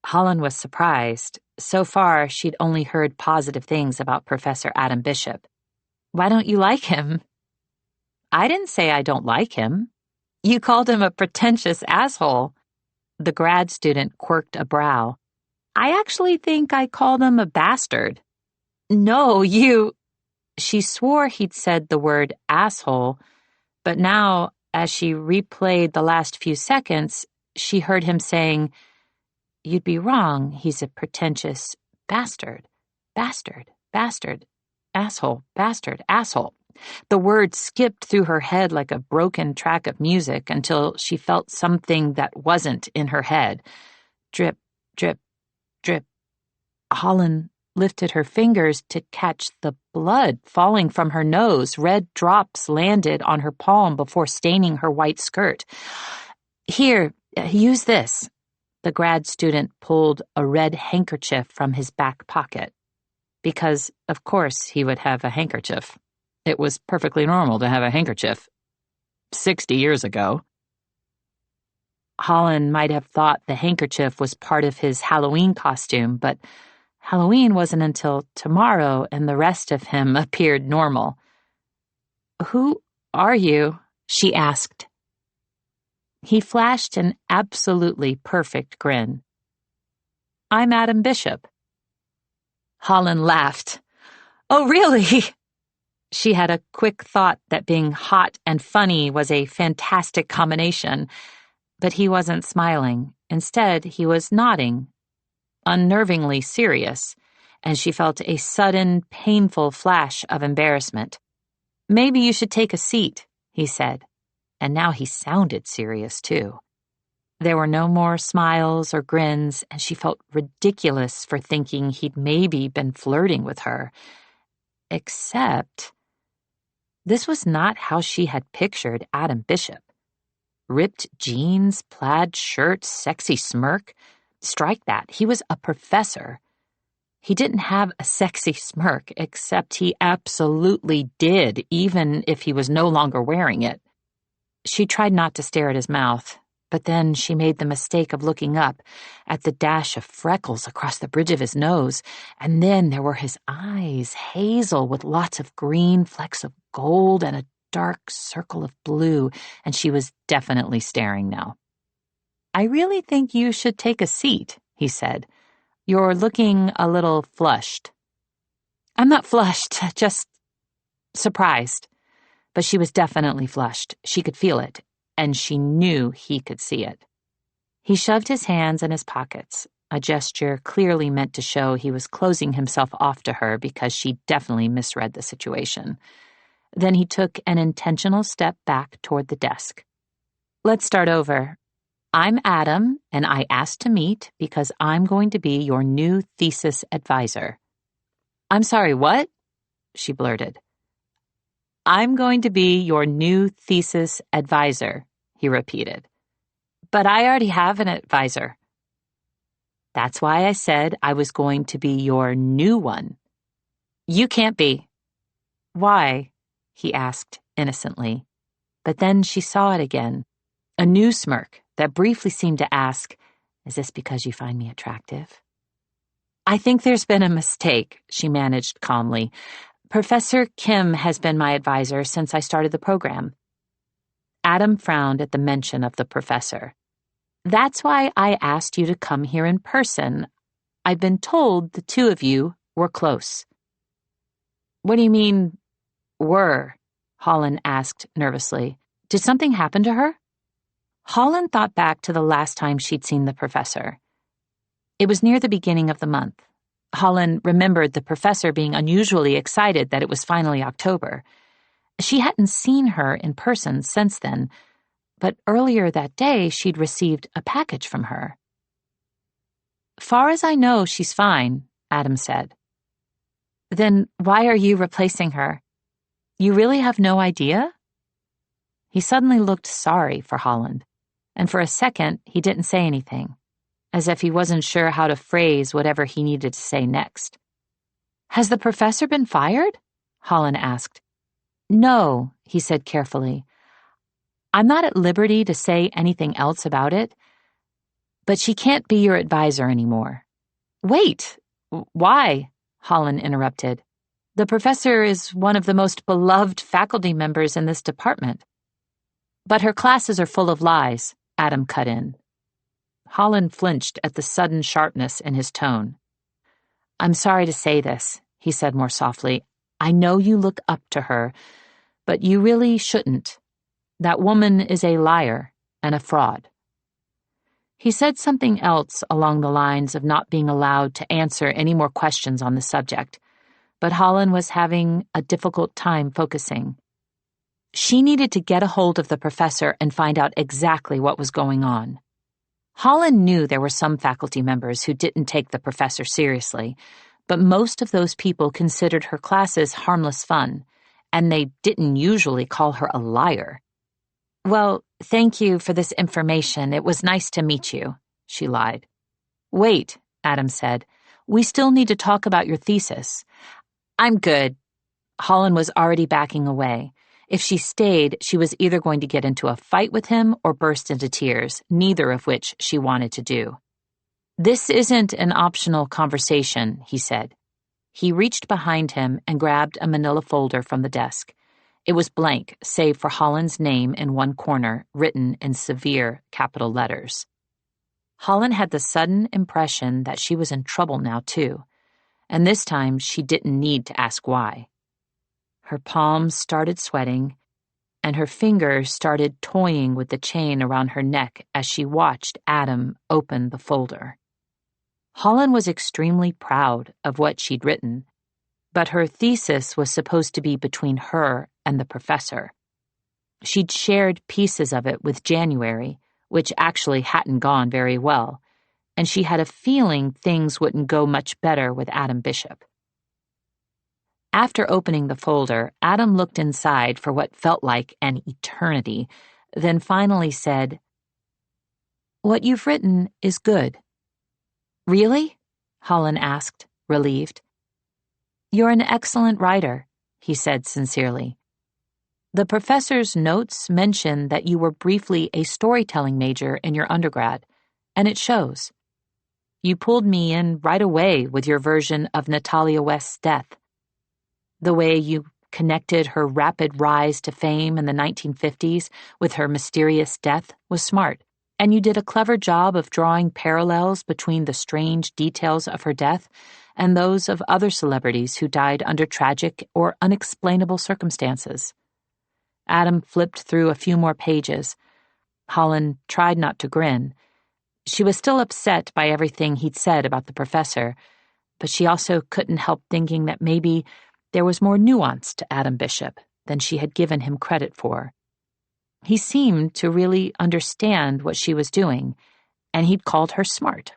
S1: Holland was surprised. So far, she'd only heard positive things about Professor Adam Bishop. Why don't you like him? I didn't say I don't like him. You called him a pretentious asshole. The grad student quirked a brow. I actually think I called him a bastard. No, you... She swore he'd said the word asshole, but now, as she replayed the last few seconds, she heard him saying, You'd be wrong, he's a pretentious bastard, bastard, bastard, asshole, bastard, asshole. The word skipped through her head like a broken track of music until she felt something that wasn't in her head. Drip, drip, drip. Holland lifted her fingers to catch the blood falling from her nose. Red drops landed on her palm before staining her white skirt. Here, use this. The grad student pulled a red handkerchief from his back pocket. Because, of course, he would have a handkerchief. It was perfectly normal to have a handkerchief. 60 years ago. Holland might have thought the handkerchief was part of his Halloween costume, but Halloween wasn't until tomorrow, and the rest of him appeared normal. Who are you? She asked. He flashed an absolutely perfect grin. I'm Adam Bishop. Holland laughed. Oh, really? She had a quick thought that being hot and funny was a fantastic combination, but he wasn't smiling. Instead, he was nodding, unnervingly serious, and she felt a sudden, painful flash of embarrassment. Maybe you should take a seat, he said, and now he sounded serious, too. There were no more smiles or grins, and she felt ridiculous for thinking he'd maybe been flirting with her. Except... this was not how she had pictured Adam Bishop. Ripped jeans, plaid shirt, sexy smirk. Strike that. He was a professor. He didn't have a sexy smirk, except he absolutely did, even if he was no longer wearing it. She tried not to stare at his mouth, but then she made the mistake of looking up at the dash of freckles across the bridge of his nose, and then there were his eyes, hazel with lots of green flecks of gold and a dark circle of blue, and she was definitely staring now. I really think you should take a seat, he said. You're looking a little flushed. I'm not flushed, just surprised. But she was definitely flushed. She could feel it, and she knew he could see it. He shoved his hands in his pockets, a gesture clearly meant to show he was closing himself off to her because she definitely misread the situation. Then he took an intentional step back toward the desk. Let's start over. I'm Adam, and I asked to meet because I'm going to be your new thesis advisor. I'm sorry, what? She blurted. I'm going to be your new thesis advisor, he repeated. But I already have an advisor. That's why I said I was going to be your new one. You can't be. Why? He asked innocently. But then she saw it again, a new smirk that briefly seemed to ask, Is this because you find me attractive? I think there's been a mistake, she managed calmly. Professor Kim has been my advisor since I started the program. Adam frowned at the mention of the professor. That's why I asked you to come here in person. I've been told the two of you were close. What do you mean, were? Holland asked nervously. Did something happen to her? Holland thought back to the last time she'd seen the professor. It was near the beginning of the month. Holland remembered the professor being unusually excited that it was finally October. She hadn't seen her in person since then, but earlier that day she'd received a package from her. Far as I know, she's fine, Adam said. Then why are you replacing her? You really have no idea? He suddenly looked sorry for Holland, and for a second he didn't say anything, as if he wasn't sure how to phrase whatever he needed to say next. Has the professor been fired? Holland asked. No, he said carefully. I'm not at liberty to say anything else about it, but she can't be your advisor anymore. Wait, why? Holland interrupted. The professor is one of the most beloved faculty members in this department. But her classes are full of lies, Adam cut in. Holland flinched at the sudden sharpness in his tone. I'm sorry to say this, he said more softly. I know you look up to her, but you really shouldn't. That woman is a liar and a fraud. He said something else along the lines of not being allowed to answer any more questions on the subject, but Holland was having a difficult time focusing. She needed to get a hold of the professor and find out exactly what was going on. Holland knew there were some faculty members who didn't take the professor seriously, but most of those people considered her classes harmless fun, and they didn't usually call her a liar. Well, thank you for this information. It was nice to meet you, she lied. Wait, Adam said. We still need to talk about your thesis. I'm good. Holland was already backing away. If she stayed, she was either going to get into a fight with him or burst into tears, neither of which she wanted to do. This isn't an optional conversation, he said. He reached behind him and grabbed a manila folder from the desk. It was blank, save for Holland's name in one corner, written in severe capital letters. Holland had the sudden impression that she was in trouble now, too, and this time she didn't need to ask why. Her palms started sweating, and her fingers started toying with the chain around her neck as she watched Adam open the folder. Holland was extremely proud of what she'd written, but her thesis was supposed to be between her and the professor. She'd shared pieces of it with January, which actually hadn't gone very well, and she had a feeling things wouldn't go much better with Adam Bishop. After opening the folder, Adam looked inside for what felt like an eternity, then finally said, What you've written is good. Really? Holland asked, relieved. You're an excellent writer, he said sincerely. The professor's notes mention that you were briefly a storytelling major in your undergrad, and it shows. You pulled me in right away with your version of Natalia West's death. The way you connected her rapid rise to fame in the 1950s with her mysterious death was smart, and you did a clever job of drawing parallels between the strange details of her death and those of other celebrities who died under tragic or unexplainable circumstances. Adam flipped through a few more pages. Holland tried not to grin. She was still upset by everything he'd said about the professor, but she also couldn't help thinking that maybe there was more nuance to Adam Bishop than she had given him credit for. He seemed to really understand what she was doing, and he'd called her smart.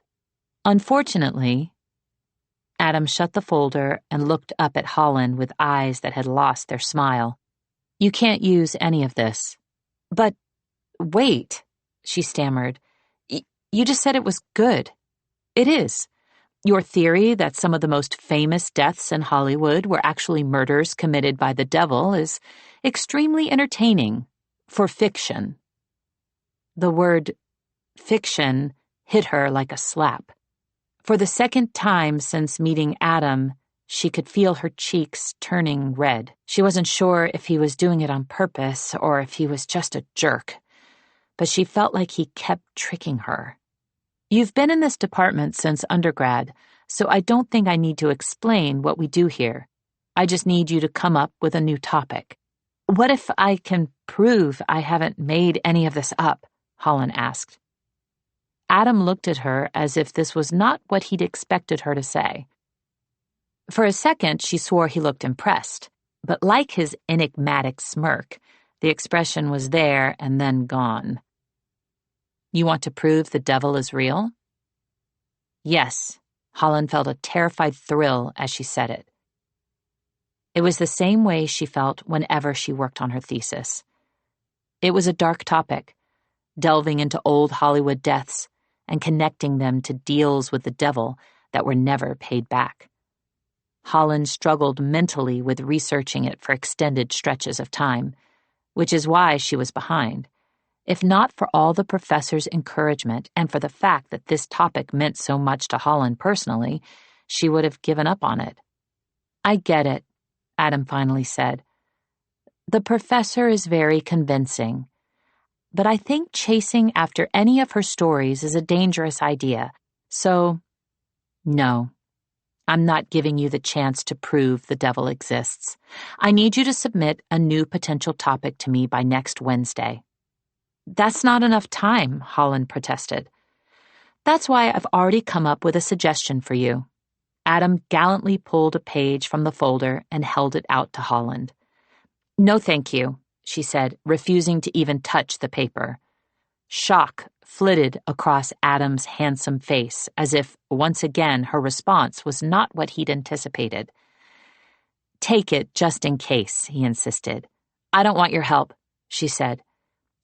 S1: Unfortunately, Adam shut the folder and looked up at Holland with eyes that had lost their smile. You can't use any of this. But wait, she stammered. You just said it was good. It is. Your theory that some of the most famous deaths in Hollywood were actually murders committed by the devil is extremely entertaining for fiction. The word fiction hit her like a slap. For the second time since meeting Adam, she could feel her cheeks turning red. She wasn't sure if he was doing it on purpose or if he was just a jerk, but she felt like he kept tricking her. You've been in this department since undergrad, so I don't think I need to explain what we do here. I just need you to come up with a new topic. What if I can prove I haven't made any of this up? Holland asked. Adam looked at her as if this was not what he'd expected her to say. For a second, she swore he looked impressed, but like his enigmatic smirk, the expression was there and then gone. You want to prove the devil is real? Yes, Holland felt a terrified thrill as she said it. It was the same way she felt whenever she worked on her thesis. It was a dark topic, delving into old Hollywood deaths and connecting them to deals with the devil that were never paid back. Holland struggled mentally with researching it for extended stretches of time, which is why she was behind. If not for all the professor's encouragement and for the fact that this topic meant so much to Holland personally, she would have given up on it. I get it, Adam finally said. The professor is very convincing, but I think chasing after any of her stories is a dangerous idea, so no. I'm not giving you the chance to prove the devil exists. I need you to submit a new potential topic to me by next Wednesday. That's not enough time, Holland protested. That's why I've already come up with a suggestion for you. Adam gallantly pulled a page from the folder and held it out to Holland. No, thank you, she said, refusing to even touch the paper. Shock flitted across Adam's handsome face, as if, once again, her response was not what he'd anticipated. Take it just in case, he insisted. I don't want your help, she said.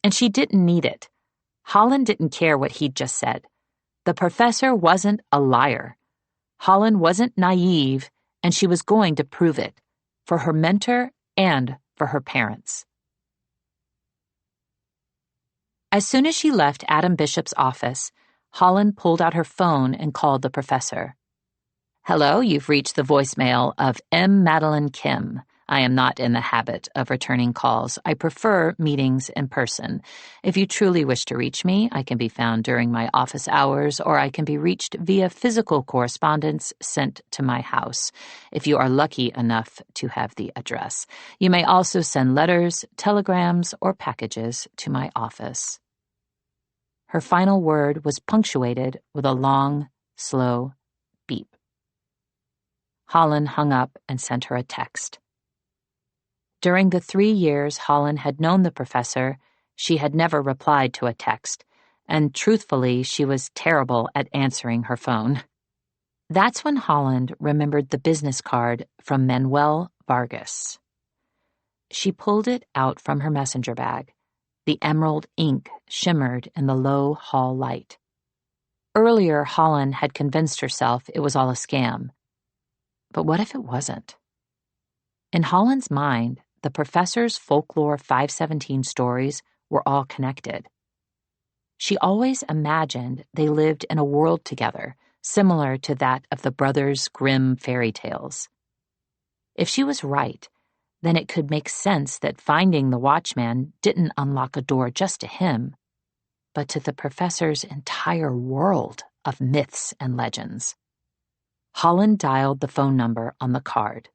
S1: And she didn't need it. Holland didn't care what he'd just said. The professor wasn't a liar. Holland wasn't naive, and she was going to prove it, for her mentor and for her parents. As soon as she left Adam Bishop's office, Holland pulled out her phone and called the professor. Hello, you've reached the voicemail of M. Madeline Kim. I am not in the habit of returning calls. I prefer meetings in person. If you truly wish to reach me, I can be found during my office hours, or I can be reached via physical correspondence sent to my house, if you are lucky enough to have the address. You may also send letters, telegrams, or packages to my office. Her final word was punctuated with a long, slow beep. Holland hung up and sent her a text. During the 3 years Holland had known the professor, she had never replied to a text, and truthfully, she was terrible at answering her phone. That's when Holland remembered the business card from Manuel Vargas. She pulled it out from her messenger bag. The emerald ink shimmered in the low hall light. Earlier, Holland had convinced herself it was all a scam. But what if it wasn't? In Holland's mind, the professor's Folklore 517 stories were all connected. She always imagined they lived in a world together, similar to that of the Brothers Grimm fairy tales. If she was right, then it could make sense that finding the watchman didn't unlock a door just to him, but to the professor's entire world of myths and legends. Holland dialed the phone number on the card.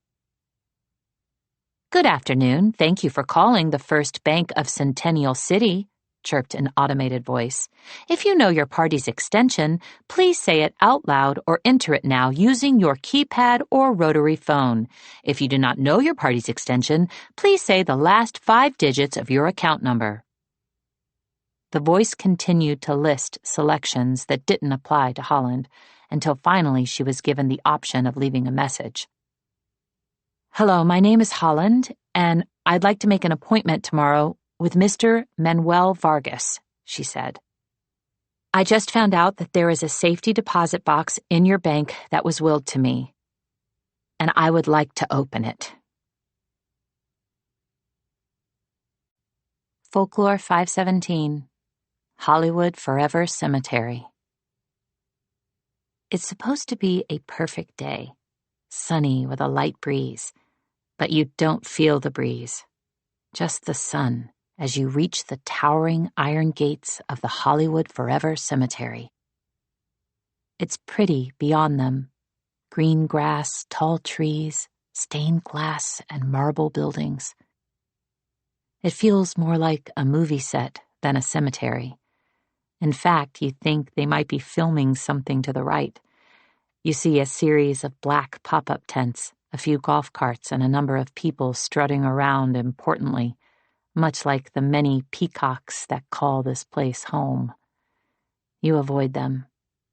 S1: Good afternoon. Thank you for calling the First Bank of Centennial City, chirped an automated voice. If you know your party's extension, please say it out loud or enter it now using your keypad or rotary phone. If you do not know your party's extension, please say the last 5 digits of your account number. The voice continued to list selections that didn't apply to Holland, until finally she was given the option of leaving a message. Hello, my name is Holland, and I'd like to make an appointment tomorrow with Mr. Manuel Vargas, she said. I just found out that there is a safety deposit box in your bank that was willed to me, and I would like to open it. Folklore 517, Hollywood Forever Cemetery. It's supposed to be a perfect day, sunny with a light breeze, but you don't feel the breeze, just the sun as you reach the towering iron gates of the Hollywood Forever Cemetery. It's pretty beyond them, green grass, tall trees, stained glass, and marble buildings. It feels more like a movie set than a cemetery. In fact, you think they might be filming something to the right. You see a series of black pop-up tents, a few golf carts, and a number of people strutting around importantly, much like the many peacocks that call this place home. You avoid them,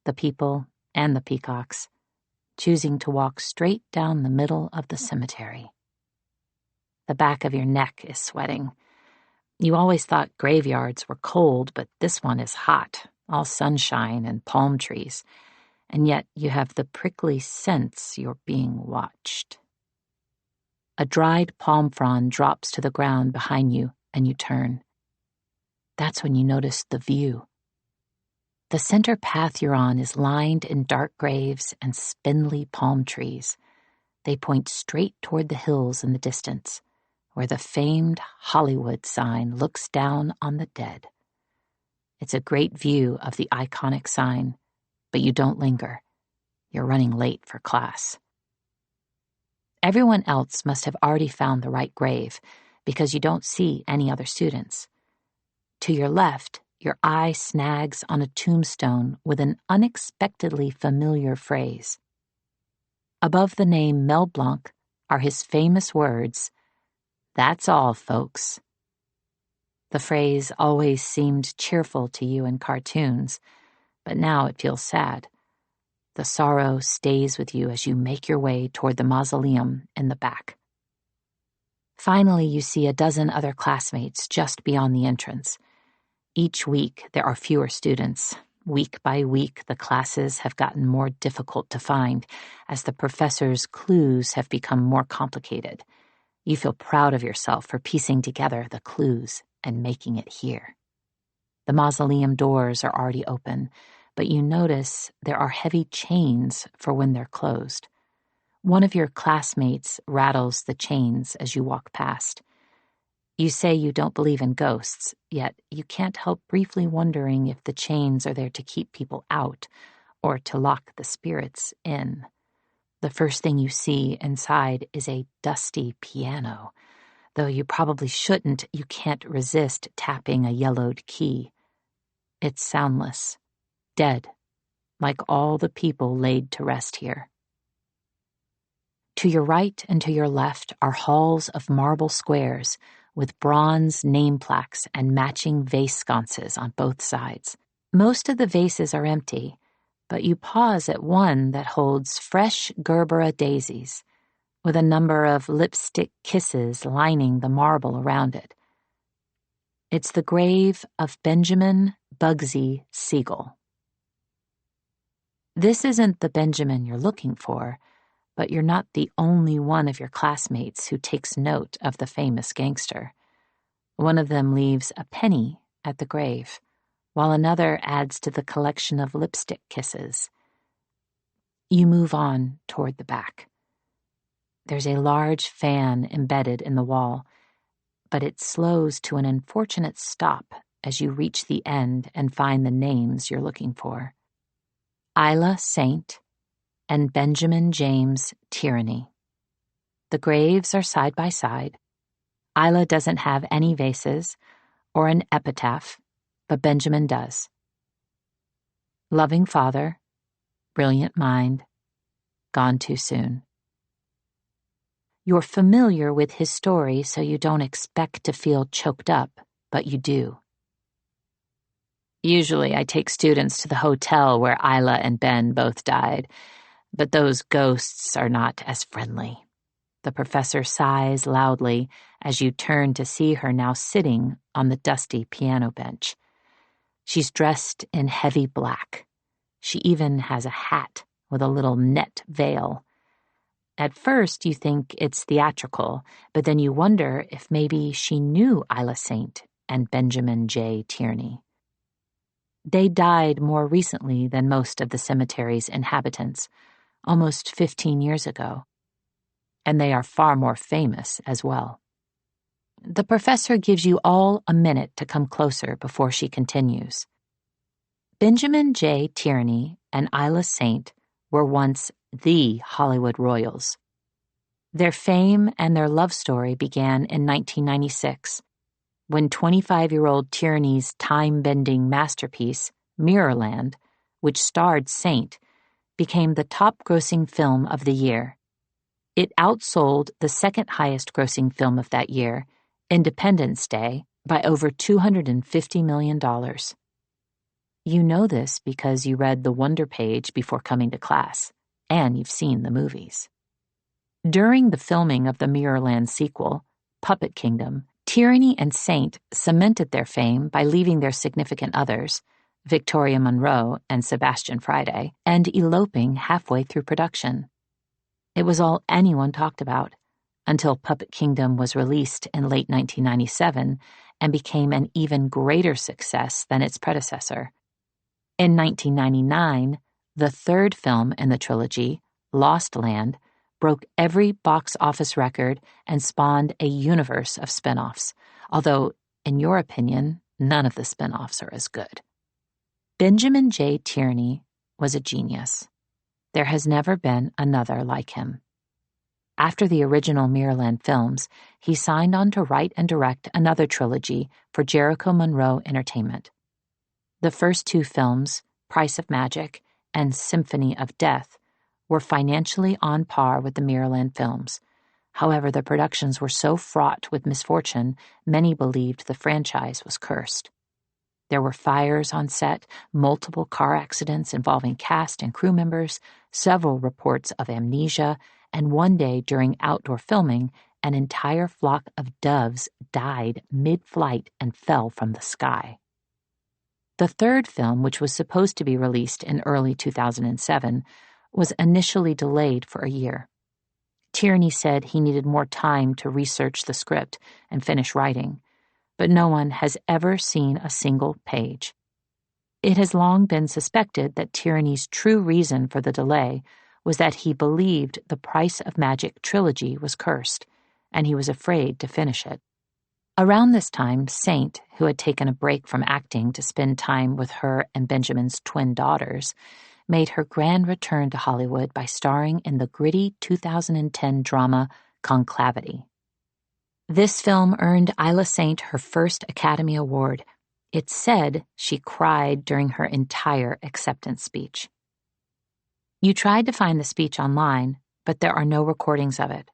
S1: the people and the peacocks, choosing to walk straight down the middle of the cemetery. The back of your neck is sweating. You always thought graveyards were cold, but this one is hot, all sunshine and palm trees, and yet you have the prickly sense you're being watched. A dried palm frond drops to the ground behind you, and you turn. That's when you notice the view. The center path you're on is lined in dark graves and spindly palm trees. They point straight toward the hills in the distance, where the famed Hollywood sign looks down on the dead. It's a great view of the iconic sign, but you don't linger. You're running late for class. Everyone else must have already found the right grave, because you don't see any other students. To your left, your eye snags on a tombstone with an unexpectedly familiar phrase. Above the name Mel Blanc are his famous words, "That's all, folks." The phrase always seemed cheerful to you in cartoons, but now it feels sad. The sorrow stays with you as you make your way toward the mausoleum in the back. Finally, you see a dozen other classmates just beyond the entrance. Each week, there are fewer students. Week by week, the classes have gotten more difficult to find as the professor's clues have become more complicated. You feel proud of yourself for piecing together the clues and making it here. The mausoleum doors are already open, but you notice there are heavy chains for when they're closed. One of your classmates rattles the chains as you walk past. You say you don't believe in ghosts, yet you can't help briefly wondering if the chains are there to keep people out or to lock the spirits in. The first thing you see inside is a dusty piano. Though you probably shouldn't, you can't resist tapping a yellowed key. It's soundless, dead, like all the people laid to rest here. To your right and to your left are halls of marble squares with bronze name plaques and matching vase sconces on both sides. Most of the vases are empty, but you pause at one that holds fresh gerbera daisies, with a number of lipstick kisses lining the marble around it. It's the grave of Benjamin Bugsy Siegel. This isn't the Benjamin you're looking for, but you're not the only one of your classmates who takes note of the famous gangster. One of them leaves a penny at the grave, while another adds to the collection of lipstick kisses. You move on toward the back. There's a large fan embedded in the wall, but it slows to an unfortunate stop as you reach the end and find the names you're looking for. Isla Saint and Benjamin James Tierney. The graves are side by side. Isla doesn't have any vases or an epitaph, but Benjamin does. Loving father, brilliant mind, gone too soon. You're familiar with his story, so you don't expect to feel choked up, but you do. Usually I take students to the hotel where Isla and Ben both died, but those ghosts are not as friendly. The professor sighs loudly as you turn to see her now sitting on the dusty piano bench. She's dressed in heavy black. She even has a hat with a little net veil. At first you think it's theatrical, but then you wonder if maybe she knew Isla Saint and Benjamin J. Tierney. They died more recently than most of the cemetery's inhabitants, almost 15 years ago. And they are far more famous as well. The professor gives you all a minute to come closer before she continues. Benjamin J. Tierney and Isla Saint were once the Hollywood royals. Their fame and their love story began in 1996, when 25-year-old Tierney's time-bending masterpiece, Mirrorland, which starred Saint, became the top-grossing film of the year. It outsold the second highest-grossing film of that year, Independence Day, by over $250 million. You know this because you read the Wonder Page before coming to class, and you've seen the movies. During the filming of the Mirrorland sequel, Puppet Kingdom, Tyranny and Saint cemented their fame by leaving their significant others, Victoria Monroe and Sebastian Friday, and eloping halfway through production. It was all anyone talked about, until Puppet Kingdom was released in late 1997 and became an even greater success than its predecessor. In 1999, the third film in the trilogy, Lost Land, broke every box office record and spawned a universe of spin-offs, although, in your opinion, none of the spin-offs are as good. Benjamin J. Tierney was a genius. There has never been another like him. After the original Mirrorland films, he signed on to write and direct another trilogy for Jericho Monroe Entertainment. The first two films, Price of Magic and Symphony of Death, were financially on par with the Mirrorland films. However, the productions were so fraught with misfortune, many believed the franchise was cursed. There were fires on set, multiple car accidents involving cast and crew members, several reports of amnesia, and one day during outdoor filming, an entire flock of doves died mid-flight and fell from the sky. The third film, which was supposed to be released in early 2007, was initially delayed for a year. Tierney said he needed more time to research the script and finish writing, but no one has ever seen a single page. It has long been suspected that Tierney's true reason for the delay was that he believed the Price of Magic trilogy was cursed, and he was afraid to finish it. Around this time, Saint, who had taken a break from acting to spend time with her and Benjamin's twin daughters, made her grand return to Hollywood by starring in the gritty 2010 drama Conclavity. This film earned Isla Saint her first Academy Award. It's said she cried during her entire acceptance speech. You tried to find the speech online, but there are no recordings of it.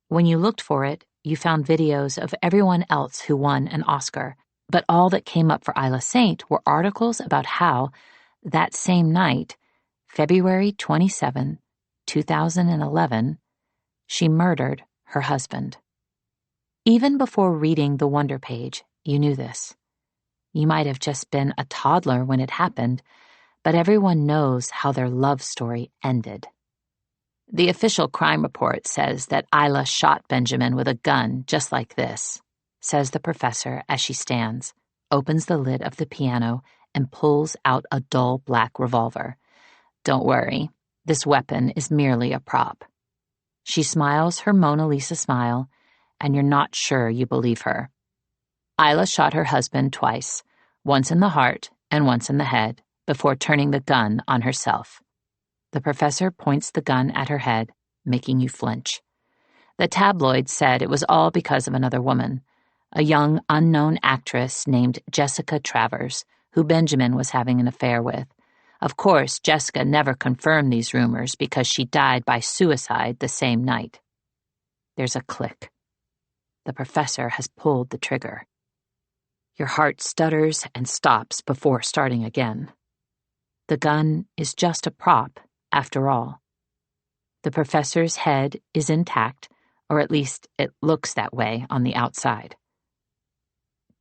S1: When you looked for it, you found videos of everyone else who won an Oscar, but all that came up for Isla Saint were articles about how, that same night, February 27, 2011, she murdered her husband. Even before reading the Wonder Page, you knew this. You might have just been a toddler when it happened, but everyone knows how their love story ended. The official crime report says that Isla shot Benjamin with a gun just like this, says the professor as she stands, opens the lid of the piano, and pulls out a dull black revolver. Don't worry, this weapon is merely a prop. She smiles her Mona Lisa smile, and you're not sure you believe her. Isla shot her husband twice, once in the heart and once in the head, before turning the gun on herself. The professor points the gun at her head, making you flinch. The tabloids said it was all because of another woman, a young unknown actress named Jessica Travers, who Benjamin was having an affair with. Of course, Jessica never confirmed these rumors because she died by suicide the same night. There's a click. The professor has pulled the trigger. Your heart stutters and stops before starting again. The gun is just a prop, after all. The professor's head is intact, or at least it looks that way on the outside.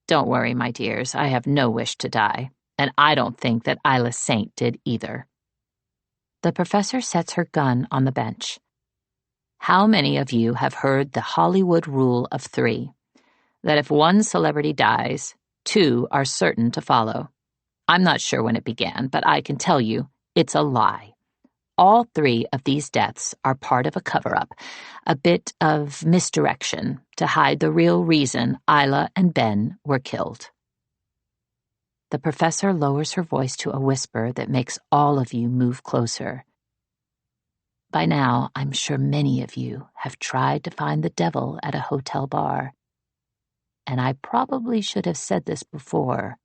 S1: Don't worry, my dears, I have no wish to die, and I don't think that Isla Saint did either. The professor sets her gun on the bench. How many of you have heard the Hollywood rule of 3, that if one celebrity dies, 2 are certain to follow? I'm not sure when it began, but I can tell you it's a lie. All 3 of these deaths are part of a cover-up, a bit of misdirection to hide the real reason Isla and Ben were killed. The professor lowers her voice to a whisper that makes all of you move closer. By now, I'm sure many of you have tried to find the devil at a hotel bar. And I probably should have said this before.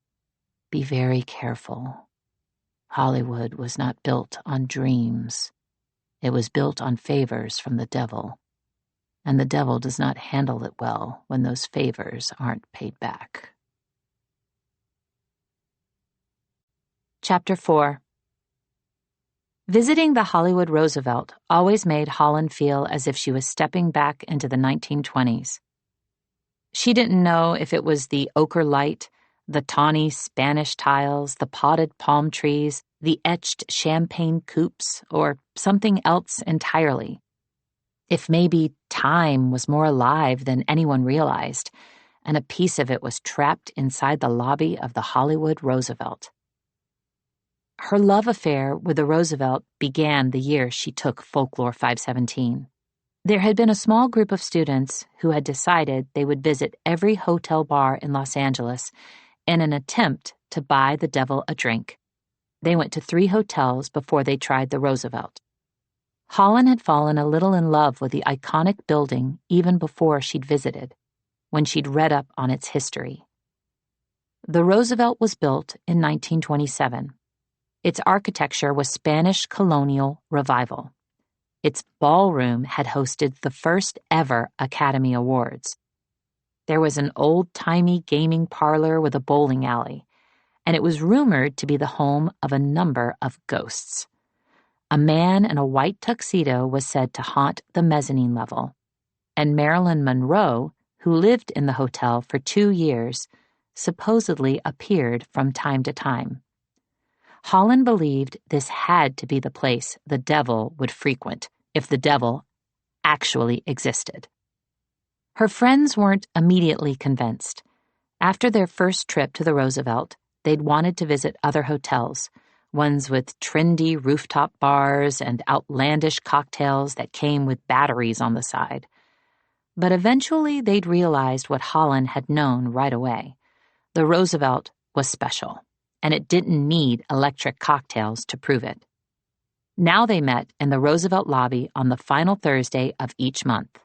S1: Be very careful. Hollywood was not built on dreams. It was built on favors from the devil. And the devil does not handle it well when those favors aren't paid back. Chapter 4. Visiting the Hollywood Roosevelt always made Holland feel as if she was stepping back into the 1920s. She didn't know if it was the ochre light, the tawny Spanish tiles, the potted palm trees, the etched champagne coupes, or something else entirely. If maybe time was more alive than anyone realized, and a piece of it was trapped inside the lobby of the Hollywood Roosevelt. Her love affair with the Roosevelt began the year she took Folklore 517. There had been a small group of students who had decided they would visit every hotel bar in Los Angeles in an attempt to buy the devil a drink. They went to 3 hotels before they tried the Roosevelt. Holland had fallen a little in love with the iconic building even before she'd visited, when she'd read up on its history. The Roosevelt was built in 1927. Its architecture was Spanish colonial revival. Its ballroom had hosted the first ever Academy Awards. There was an old-timey gaming parlor with a bowling alley, and it was rumored to be the home of a number of ghosts. A man in a white tuxedo was said to haunt the mezzanine level, and Marilyn Monroe, who lived in the hotel for 2 years, supposedly appeared from time to time. Holland believed this had to be the place the devil would frequent, if the devil actually existed. Her friends weren't immediately convinced. After their first trip to the Roosevelt, they'd wanted to visit other hotels, ones with trendy rooftop bars and outlandish cocktails that came with batteries on the side. But eventually they'd realized what Holland had known right away. The Roosevelt was special, and it didn't need electric cocktails to prove it. Now they met in the Roosevelt lobby on the final Thursday of each month.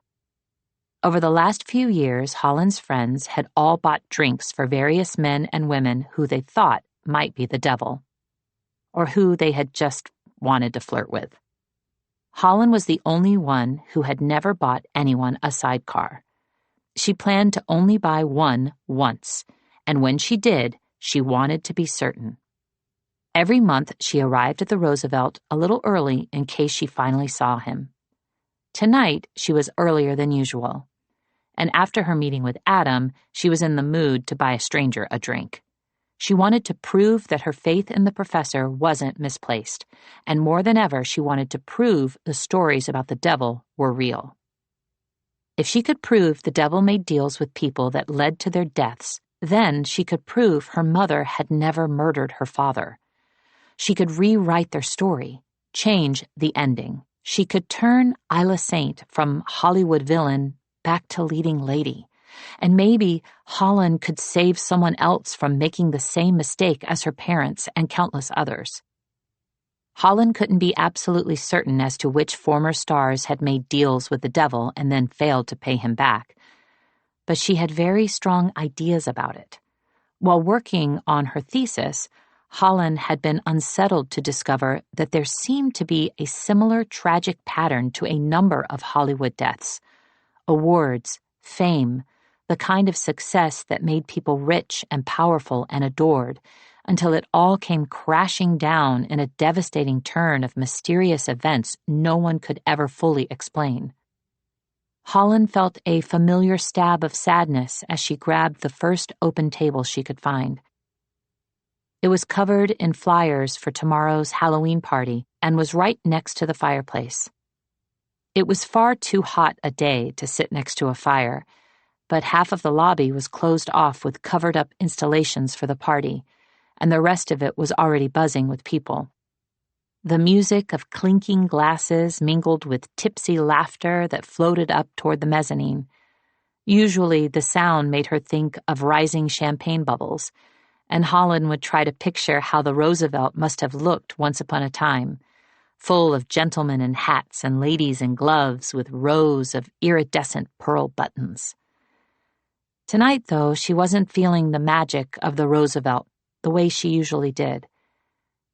S1: Over the last few years, Holland's friends had all bought drinks for various men and women who they thought might be the devil, or who they had just wanted to flirt with. Holland was the only one who had never bought anyone a sidecar. She planned to only buy one once, and when she did, she wanted to be certain. Every month she arrived at the Roosevelt a little early in case she finally saw him. Tonight she was earlier than usual, and after her meeting with Adam, she was in the mood to buy a stranger a drink. She wanted to prove that her faith in the professor wasn't misplaced, and more than ever she wanted to prove the stories about the devil were real. If she could prove the devil made deals with people that led to their deaths, then she could prove her mother had never murdered her father. She could rewrite their story, change the ending. She could turn Isla Saint from Hollywood villain back to leading lady. And maybe Holland could save someone else from making the same mistake as her parents and countless others. Holland couldn't be absolutely certain as to which former stars had made deals with the devil and then failed to pay him back, but she had very strong ideas about it. While working on her thesis, Holland had been unsettled to discover that there seemed to be a similar tragic pattern to a number of Hollywood deaths. Awards, fame, the kind of success that made people rich and powerful and adored, until it all came crashing down in a devastating turn of mysterious events no one could ever fully explain. Holland felt a familiar stab of sadness as she grabbed the first open table she could find. It was covered in flyers for tomorrow's Halloween party and was right next to the fireplace. It was far too hot a day to sit next to a fire, but half of the lobby was closed off with covered-up installations for the party, and the rest of it was already buzzing with people. The music of clinking glasses mingled with tipsy laughter that floated up toward the mezzanine. Usually the sound made her think of rising champagne bubbles, and Holland would try to picture how the Roosevelt must have looked once upon a time, full of gentlemen in hats and ladies in gloves with rows of iridescent pearl buttons. Tonight, though, she wasn't feeling the magic of the Roosevelt the way she usually did.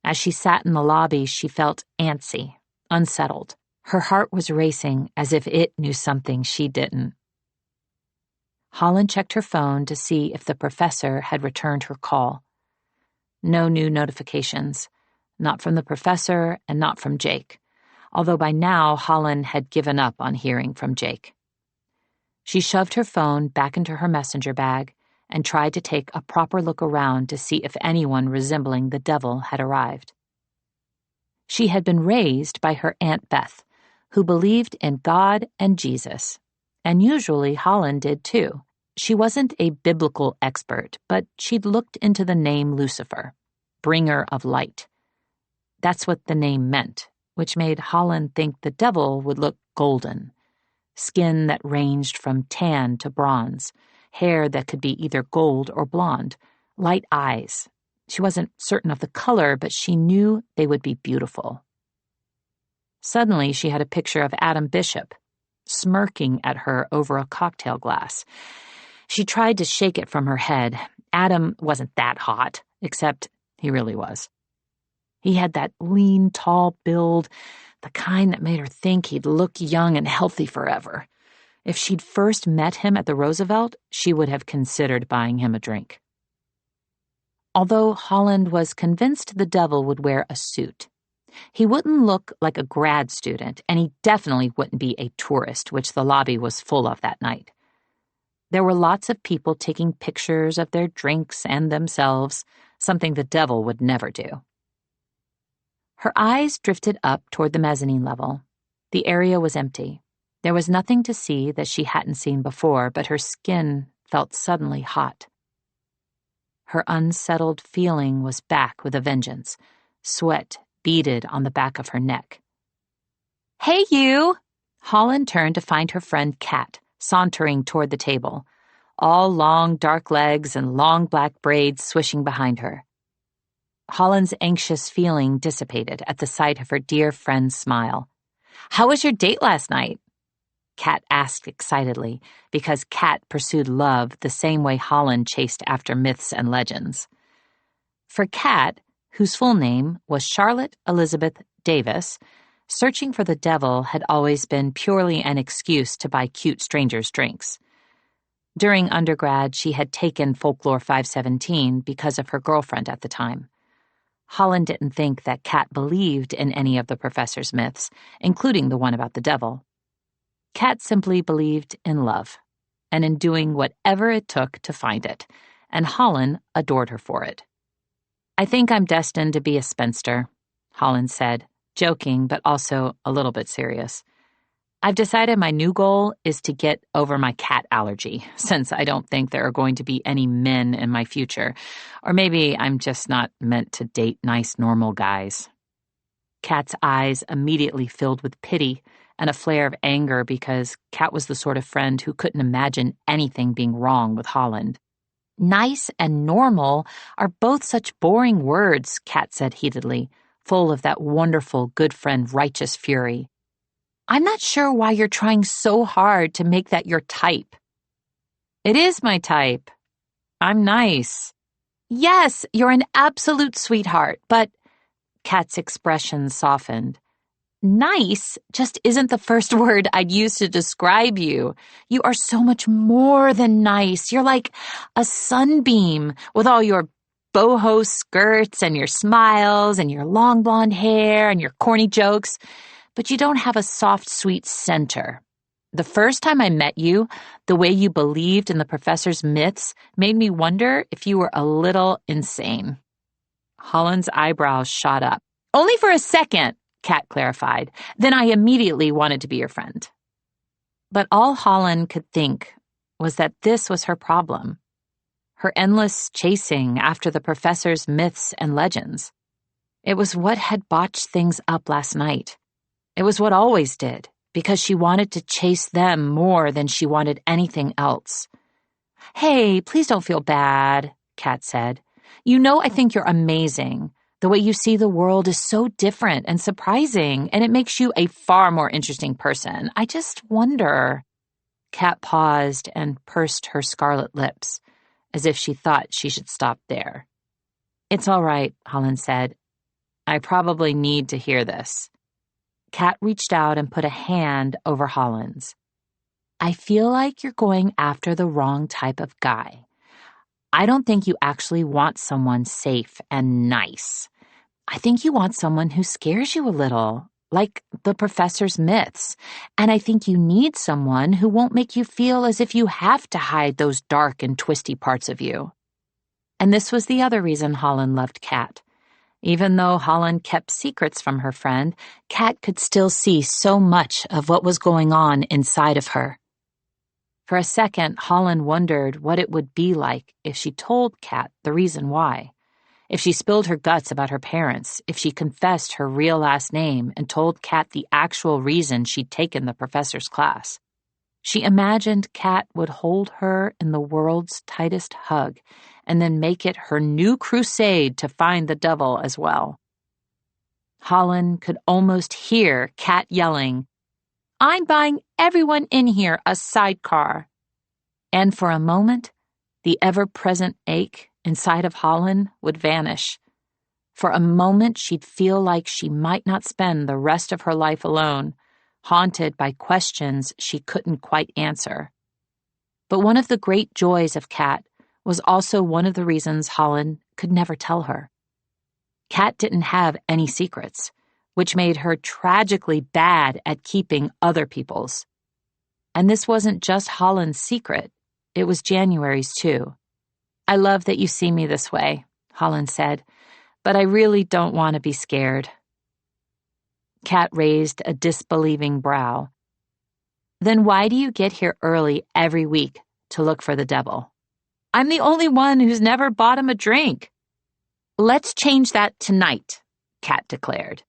S1: As she sat in the lobby, she felt antsy, unsettled. Her heart was racing as if it knew something she didn't. Holland checked her phone to see if the professor had returned her call. No new notifications. Not from the professor and not from Jake, although by now Holland had given up on hearing from Jake. She shoved her phone back into her messenger bag and tried to take a proper look around to see if anyone resembling the devil had arrived. She had been raised by her Aunt Beth, who believed in God and Jesus, and usually Holland did too. She wasn't a biblical expert, but she'd looked into the name Lucifer, bringer of light. That's what the name meant, which made Holland think the devil would look golden. Skin that ranged from tan to bronze, hair that could be either gold or blonde, light eyes. She wasn't certain of the color, but she knew they would be beautiful. Suddenly, she had a picture of Adam Bishop, smirking at her over a cocktail glass. She tried to shake it from her head. Adam wasn't that hot, except he really was. He had that lean, tall build, the kind that made her think he'd look young and healthy forever. If she'd first met him at the Roosevelt, she would have considered buying him a drink. Although Holland was convinced the devil would wear a suit, he wouldn't look like a grad student, and he definitely wouldn't be a tourist, which the lobby was full of that night. There were lots of people taking pictures of their drinks and themselves, something the devil would never do. Her eyes drifted up toward the mezzanine level. The area was empty. There was nothing to see that she hadn't seen before, but her skin felt suddenly hot. Her unsettled feeling was back with a vengeance. Sweat beaded on the back of her neck. "Hey, you!" Holland turned to find her friend Kat sauntering toward the table, all long dark legs and long black braids swishing behind her. Holland's anxious feeling dissipated at the sight of her dear friend's smile. "How was your date last night?" Kat asked excitedly, because Kat pursued love the same way Holland chased after myths and legends. For Kat, whose full name was Charlotte Elizabeth Davis, searching for the devil had always been purely an excuse to buy cute strangers drinks. During undergrad, she had taken Folklore 517 because of her girlfriend at the time. Holland didn't think that Kat believed in any of the professor's myths, including the one about the devil. Kat simply believed in love, and in doing whatever it took to find it, and Holland adored her for it. "I think I'm destined to be a spinster," Holland said, joking but also a little bit serious. "I've decided my new goal is to get over my cat allergy, since I don't think there are going to be any men in my future, or maybe I'm just not meant to date nice, normal guys." Kat's eyes immediately filled with pity and a flare of anger because Kat was the sort of friend who couldn't imagine anything being wrong with Holland. "Nice and normal are both such boring words," Kat said heatedly, full of that wonderful good friend righteous fury. "I'm not sure why you're trying so hard to make that your type." "It is my type. I'm nice." "Yes, you're an absolute sweetheart, but—" Kat's expression softened. "Nice just isn't the first word I'd use to describe you. You are so much more than nice. You're like a sunbeam with all your boho skirts and your smiles and your long blonde hair and your corny jokes, but you don't have a soft, sweet center. The first time I met you, the way you believed in the professor's myths made me wonder if you were a little insane." Holland's eyebrows shot up. "Only for a second," Kat clarified. "Then I immediately wanted to be your friend." But all Holland could think was that this was her problem. Her endless chasing after the professor's myths and legends. It was what had botched things up last night. It was what always did, because she wanted to chase them more than she wanted anything else. "Hey, please don't feel bad," Kat said. "You know I think you're amazing. The way you see the world is so different and surprising, and it makes you a far more interesting person. I just wonder—" Kat paused and pursed her scarlet lips, as if she thought she should stop there. "It's all right," Holland said. "I probably need to hear this." Kat reached out and put a hand over Holland's. "I feel like you're going after the wrong type of guy. I don't think you actually want someone safe and nice. I think you want someone who scares you a little, like the professor's myths. And I think you need someone who won't make you feel as if you have to hide those dark and twisty parts of you. And this was the other reason Holland loved Kat. Even though Holland kept secrets from her friend, Kat could still see so much of what was going on inside of her. For a second, Holland wondered what it would be like if she told Kat the reason why. If she spilled her guts about her parents, if she confessed her real last name and told Kat the actual reason she'd taken the professor's class. She imagined Kat would hold her in the world's tightest hug and then make it her new crusade to find the devil as well. Holland could almost hear Kat yelling, "I'm buying everyone in here a sidecar." And for a moment, the ever-present ache inside of Holland would vanish. For a moment, she'd feel like she might not spend the rest of her life alone, haunted by questions she couldn't quite answer. But one of the great joys of Kat was also one of the reasons Holland could never tell her. Kat didn't have any secrets, which made her tragically bad at keeping other people's. And this wasn't just Holland's secret, it was January's too. "I love that you see me this way," Holland said, "but I really don't want to be scared." Kat raised a disbelieving brow. "Then why do you get here early every week to look for the devil?" "I'm the only one who's never bought him a drink." "Let's change that tonight," Kat declared.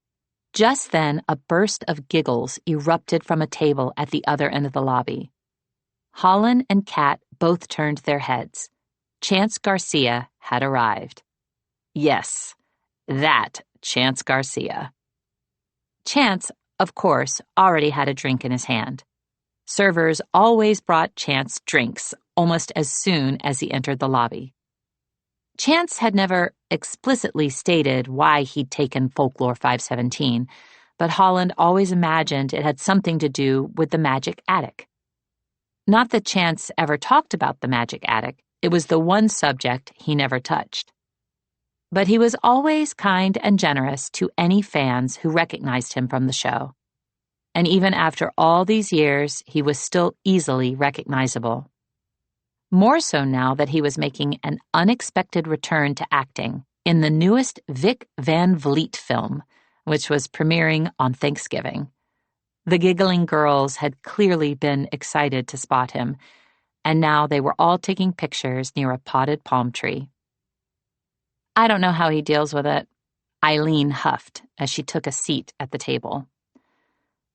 S1: Just then, a burst of giggles erupted from a table at the other end of the lobby. Holland and Kat both turned their heads. Chance Garcia had arrived. Yes, that Chance Garcia. Chance, of course, already had a drink in his hand. Servers always brought Chance drinks almost as soon as he entered the lobby. Chance had never explicitly stated why he'd taken Folklore 517, but Holland always imagined it had something to do with the magic attic. Not that Chance ever talked about the magic attic, it was the one subject he never touched. But he was always kind and generous to any fans who recognized him from the show. And even after all these years, he was still easily recognizable. More so now that he was making an unexpected return to acting in the newest Vic Van Vliet film, which was premiering on Thanksgiving. The giggling girls had clearly been excited to spot him, and now they were all taking pictures near a potted palm tree. "I don't know how he deals with it," Eileen huffed as she took a seat at the table.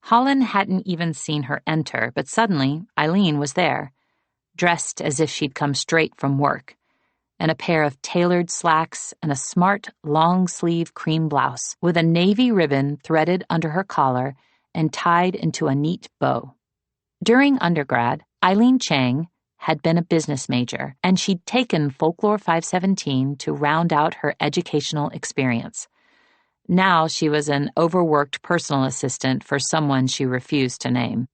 S1: Holland hadn't even seen her enter, but suddenly Eileen was there, dressed as if she'd come straight from work, in a pair of tailored slacks and a smart, long-sleeve cream blouse with a navy ribbon threaded under her collar and tied into a neat bow. During undergrad, Eileen Chang had been a business major, and she'd taken Folklore 517 to round out her educational experience. Now she was an overworked personal assistant for someone she refused to name.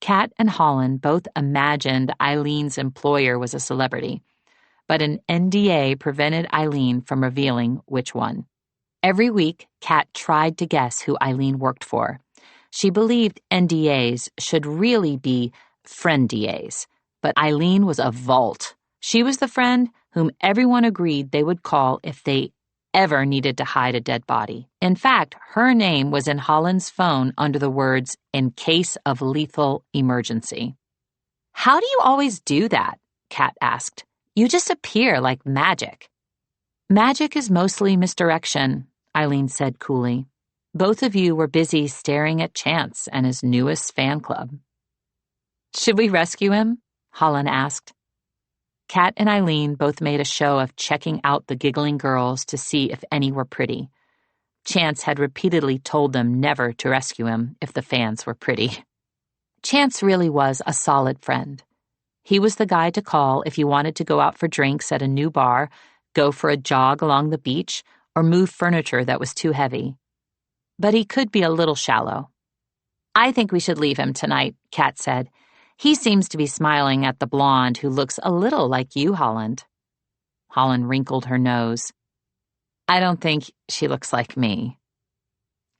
S1: Kat and Holland both imagined Eileen's employer was a celebrity, but an NDA prevented Eileen from revealing which one. Every week, Kat tried to guess who Eileen worked for. She believed NDAs should really be friend-DAs, but Eileen was a vault. She was the friend whom everyone agreed they would call if they ever needed to hide a dead body. In fact, her name was in Holland's phone under the words, "in case of lethal emergency." "How do you always do that?" Kat asked. "You just appear like magic." "Magic is mostly misdirection," Eileen said coolly. "Both of you were busy staring at Chance and his newest fan club." "Should we rescue him?" Holland asked. Kat and Eileen both made a show of checking out the giggling girls to see if any were pretty. Chance had repeatedly told them never to rescue him if the fans were pretty. Chance really was a solid friend. He was the guy to call if you wanted to go out for drinks at a new bar, go for a jog along the beach, or move furniture that was too heavy. But he could be a little shallow. "I think we should leave him tonight," Kat said. "He seems to be smiling at the blonde who looks a little like you, Holland." Holland wrinkled her nose. I don't think she looks like me.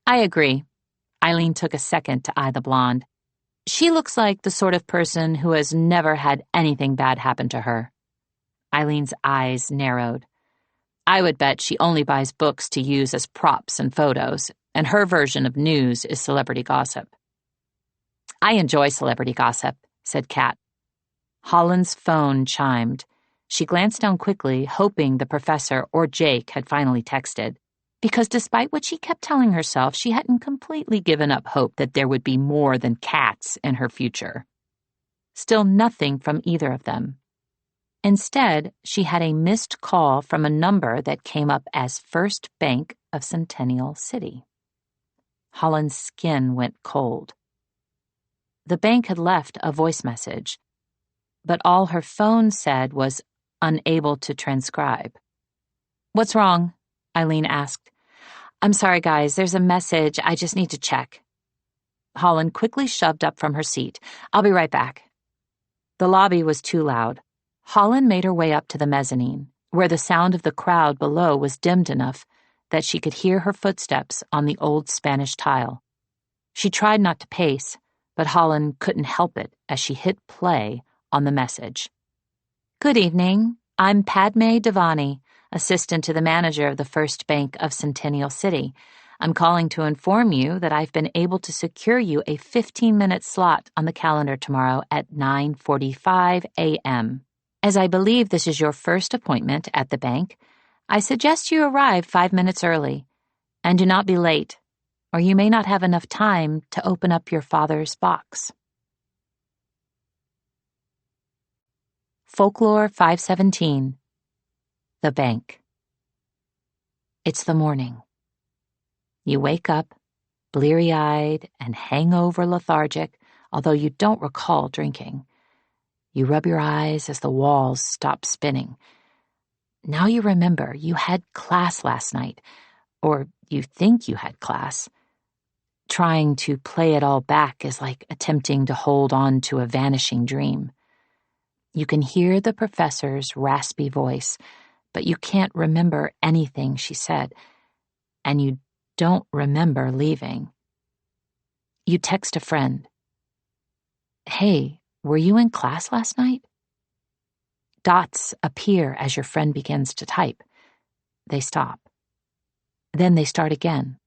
S1: I agree. Eileen took a second to eye the blonde. She looks like the sort of person who has never had anything bad happen to her. Eileen's eyes narrowed. I would bet she only buys books to use as props and photos, and her version of news is celebrity gossip. I enjoy celebrity gossip, said Kat. Holland's phone chimed. She glanced down quickly, hoping the professor or Jake had finally texted, because despite what she kept telling herself, she hadn't completely given up hope that there would be more than cats in her future. Still nothing from either of them. Instead, she had a missed call from a number that came up as First Bank of Centennial City. Holland's skin went cold. The bank had left a voice message, but all her phone said was unable to transcribe. What's wrong? Eileen asked. I'm sorry, guys, there's a message. I just need to check. Holland quickly shoved up from her seat. I'll be right back. The lobby was too loud. Holland made her way up to the mezzanine, where the sound of the crowd below was dimmed enough that she could hear her footsteps on the old Spanish tile. She tried not to pace, but Holland couldn't help it as she hit play on the message. Good evening. I'm Padme Devani, assistant to the manager of the First Bank of Centennial City. I'm calling to inform you that I've been able to secure you a 15-minute slot on the calendar tomorrow at 9:45 a.m. As I believe this is your first appointment at the bank, I suggest you arrive 5 minutes early, and do not be late, or you may not have enough time to open up your father's box. Folklore 517. The Bank. It's the morning. You wake up, bleary-eyed and hangover lethargic, although you don't recall drinking. You rub your eyes as the walls stop spinning. Now you remember you had class last night, or you think you had class. Trying to play it all back is like attempting to hold on to a vanishing dream. You can hear the professor's raspy voice, but you can't remember anything she said, and you don't remember leaving. You text a friend. Hey, were you in class last night? Dots appear as your friend begins to type. They stop. Then they start again.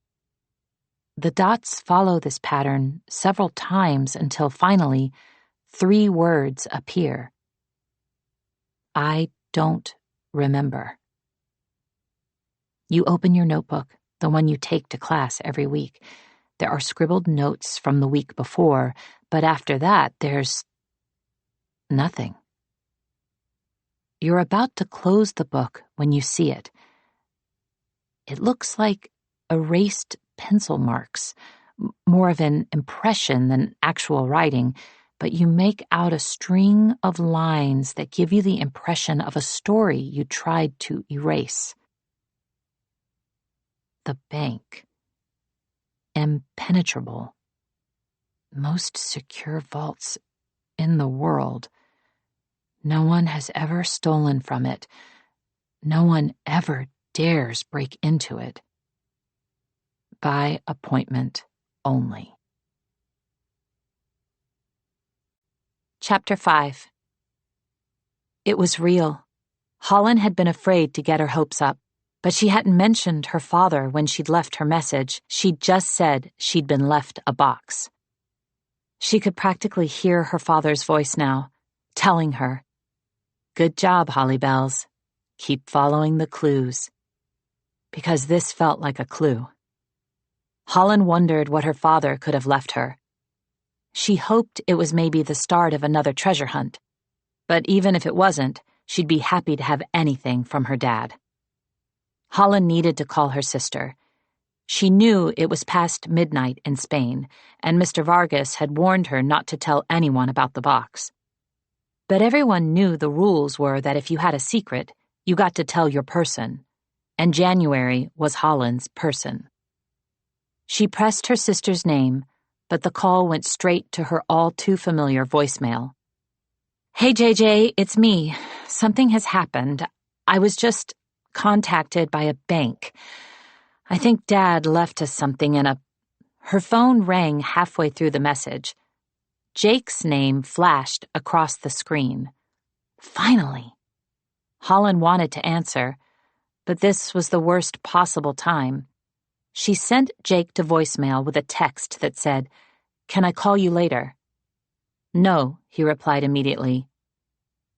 S1: The dots follow this pattern several times until finally 3 words appear. I don't remember. You open your notebook, the one you take to class every week. There are scribbled notes from the week before, but after that, there's nothing. You're about to close the book when you see it. It looks like erased pencil marks, more of an impression than actual writing, but you make out a string of lines that give you the impression of a story you tried to erase. The bank. Impenetrable. Most secure vaults in the world. No one has ever stolen from it. No one ever dares break into it. By appointment only. Chapter 5. It was real. Holland had been afraid to get her hopes up, but she hadn't mentioned her father when she'd left her message. She'd just said she'd been left a box. She could practically hear her father's voice now, telling her, "Good job, Holly Bells. Keep following the clues." Because this felt like a clue. Holland wondered what her father could have left her. She hoped it was maybe the start of another treasure hunt, but even if it wasn't, she'd be happy to have anything from her dad. Holland needed to call her sister. She knew it was past midnight in Spain, and Mr. Vargas had warned her not to tell anyone about the box. But everyone knew the rules were that if you had a secret, you got to tell your person, and January was Holland's person. She pressed her sister's name, but the call went straight to her all-too-familiar voicemail. "Hey, JJ, it's me. Something has happened. I was just contacted by a bank. I think Dad left us something in a... Her phone rang halfway through the message. Jake's name flashed across the screen. Finally! Holland wanted to answer, but this was the worst possible time. She sent Jake to voicemail with a text that said, "Can I call you later?" "No," he replied immediately.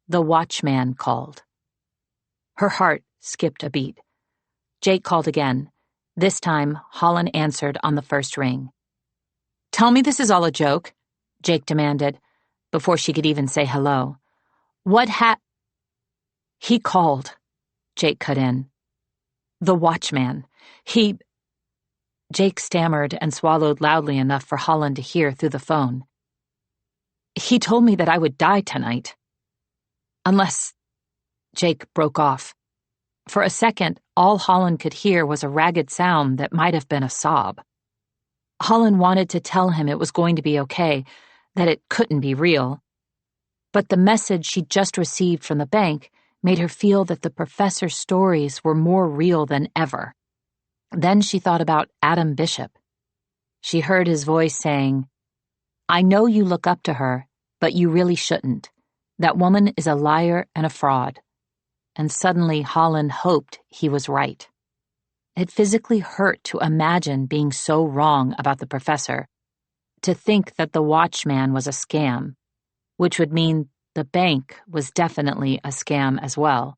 S1: The watchman called. Her heart skipped a beat. Jake called again. This time, Holland answered on the first ring. "Tell me this is all a joke," Jake demanded, before she could even say hello. He called," Jake cut in. "The watchman. Jake stammered and swallowed loudly enough for Holland to hear through the phone. "He told me that I would die tonight. Unless..." Jake broke off. For a second, all Holland could hear was a ragged sound that might have been a sob. Holland wanted to tell him it was going to be okay, that it couldn't be real. But the message she'd just received from the bank made her feel that the professor's stories were more real than ever. Then she thought about Adam Bishop. She heard his voice saying, "I know you look up to her, but you really shouldn't. That woman is a liar and a fraud." And suddenly Holland hoped he was right. It physically hurt to imagine being so wrong about the professor, to think that the watchman was a scam, which would mean the bank was definitely a scam as well,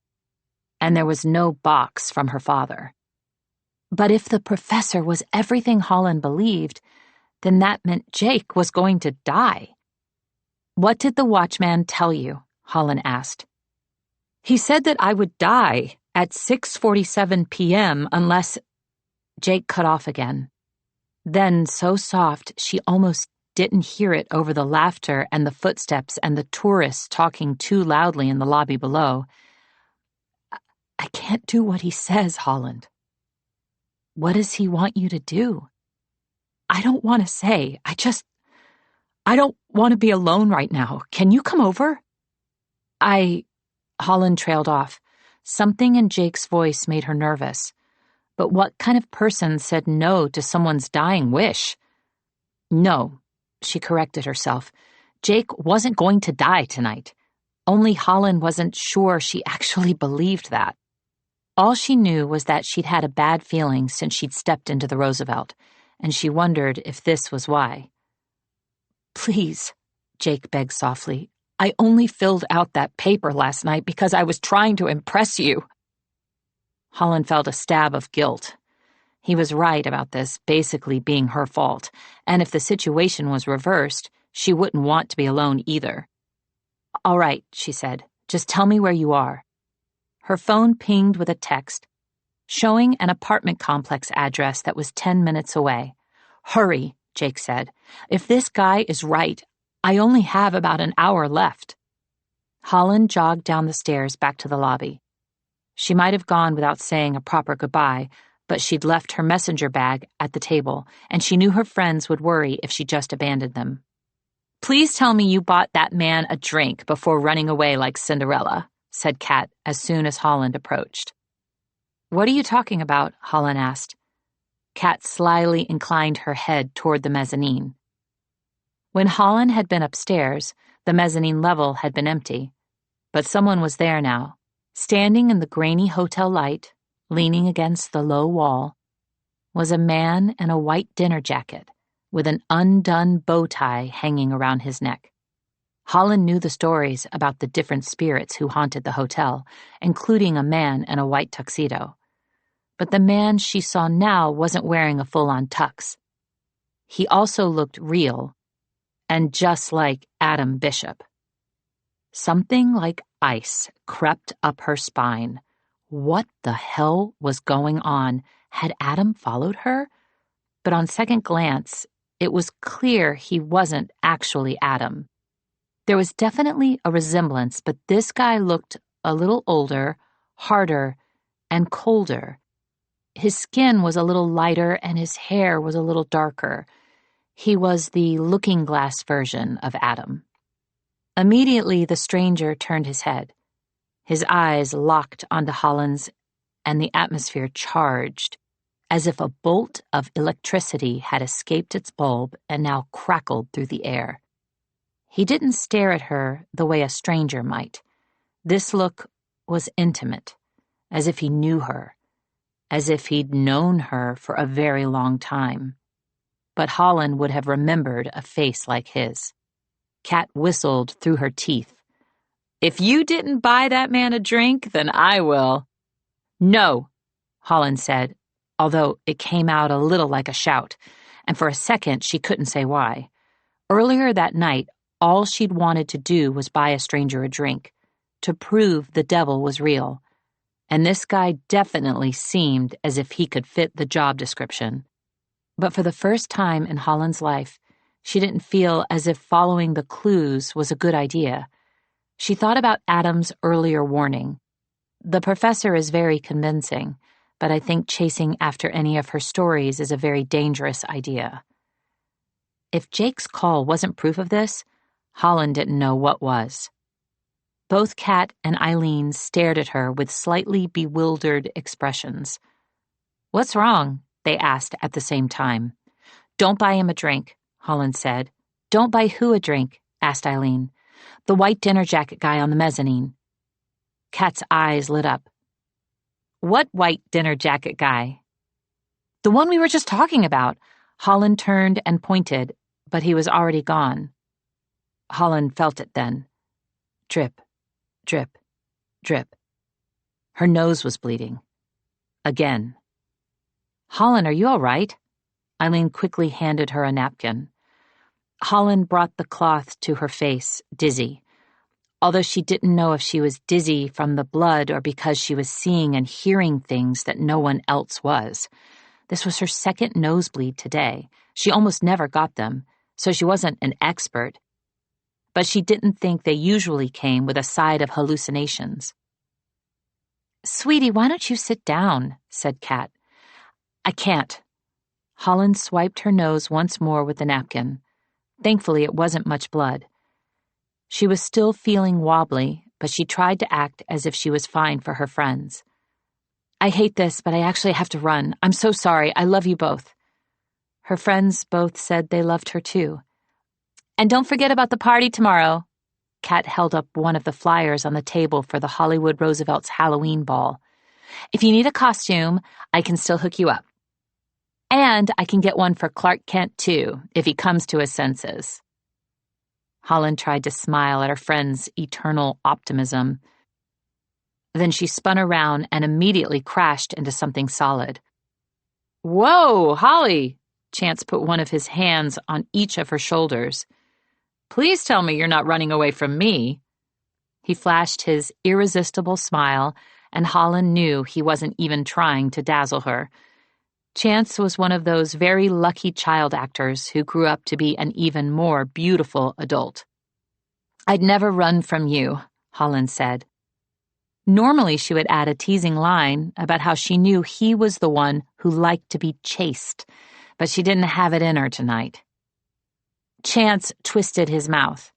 S1: and there was no box from her father. But if the professor was everything Holland believed, then that meant Jake was going to die. "What did the watchman tell you?" Holland asked. "He said that I would die at 6:47 p.m. unless..." Jake cut off again. Then, so soft, she almost didn't hear it over the laughter and the footsteps and the tourists talking too loudly in the lobby below. "I can't do what he says, Holland." "What does he want you to do?" "I don't want to say. I don't want to be alone right now. Can you come over?" Holland trailed off. Something in Jake's voice made her nervous. But what kind of person said no to someone's dying wish? No, she corrected herself. Jake wasn't going to die tonight. Only Holland wasn't sure she actually believed that. All she knew was that she'd had a bad feeling since she'd stepped into the Roosevelt, and she wondered if this was why. "Please," Jake begged softly, "I only filled out that paper last night because I was trying to impress you." Holland felt a stab of guilt. He was right about this basically being her fault, and if the situation was reversed, she wouldn't want to be alone either. "All right," she said, "just tell me where you are." Her phone pinged with a text, showing an apartment complex address that was 10 minutes away. "Hurry," Jake said. "If this guy is right, I only have about an hour left." Holland jogged down the stairs back to the lobby. She might have gone without saying a proper goodbye, but she'd left her messenger bag at the table, and she knew her friends would worry if she just abandoned them. "Please tell me you bought that man a drink before running away like Cinderella," said Kat as soon as Holland approached. "What are you talking about?" Holland asked. Kat slyly inclined her head toward the mezzanine. When Holland had been upstairs, the mezzanine level had been empty. But someone was there now, standing in the grainy hotel light, leaning against the low wall, was a man in a white dinner jacket with an undone bow tie hanging around his neck. Holland knew the stories about the different spirits who haunted the hotel, including a man in a white tuxedo. But the man she saw now wasn't wearing a full-on tux. He also looked real, and just like Adam Bishop. Something like ice crept up her spine. What the hell was going on? Had Adam followed her? But on second glance, it was clear he wasn't actually Adam. There was definitely a resemblance, but this guy looked a little older, harder, and colder. His skin was a little lighter and his hair was a little darker. He was the looking-glass version of Adam. Immediately, the stranger turned his head. His eyes locked onto Holland's, and the atmosphere charged, as if a bolt of electricity had escaped its bulb and now crackled through the air. He didn't stare at her the way a stranger might. This look was intimate, as if he knew her, as if he'd known her for a very long time. But Holland would have remembered a face like his. Kat whistled through her teeth. "If you didn't buy that man a drink, then I will." "No," Holland said, although it came out a little like a shout, and for a second she couldn't say why. Earlier that night, all she'd wanted to do was buy a stranger a drink, to prove the devil was real. And this guy definitely seemed as if he could fit the job description. But for the first time in Holland's life, she didn't feel as if following the clues was a good idea. She thought about Adam's earlier warning. The professor is very convincing, but I think chasing after any of her stories is a very dangerous idea. If Jake's call wasn't proof of this, Holland didn't know what was. Both Kat and Eileen stared at her with slightly bewildered expressions. "What's wrong?" they asked at the same time. "Don't buy him a drink," Holland said. "Don't buy who a drink?" asked Eileen. "The white dinner jacket guy on the mezzanine." Kat's eyes lit up. "What white dinner jacket guy?" "The one we were just talking about." Holland turned and pointed, but he was already gone. Holland felt it then. Drip, drip, drip. Her nose was bleeding. Again. "Holland, are you all right?" Eileen quickly handed her a napkin. Holland brought the cloth to her face, dizzy. Although she didn't know if she was dizzy from the blood or because she was seeing and hearing things that no one else was. This was her second nosebleed today. She almost never got them, so she wasn't an expert. But she didn't think they usually came with a side of hallucinations. "Sweetie, why don't you sit down?" said Kat. "I can't." Holland swiped her nose once more with the napkin. Thankfully, it wasn't much blood. She was still feeling wobbly, but she tried to act as if she was fine for her friends. "I hate this, but I actually have to run. I'm so sorry. I love you both." Her friends both said they loved her too. "And don't forget about the party tomorrow." Kat held up one of the flyers on the table for the Hollywood Roosevelt's Halloween ball. "If you need a costume, I can still hook you up. And I can get one for Clark Kent, too, if he comes to his senses." Holland tried to smile at her friend's eternal optimism. Then she spun around and immediately crashed into something solid. "Whoa, Holly!" Chance put one of his hands on each of her shoulders. "Please tell me you're not running away from me." He flashed his irresistible smile, and Holland knew he wasn't even trying to dazzle her. Chance was one of those very lucky child actors who grew up to be an even more beautiful adult. "I'd never run from you," Holland said. Normally she would add a teasing line about how she knew he was the one who liked to be chased, but she didn't have it in her tonight. Chance twisted his mouth.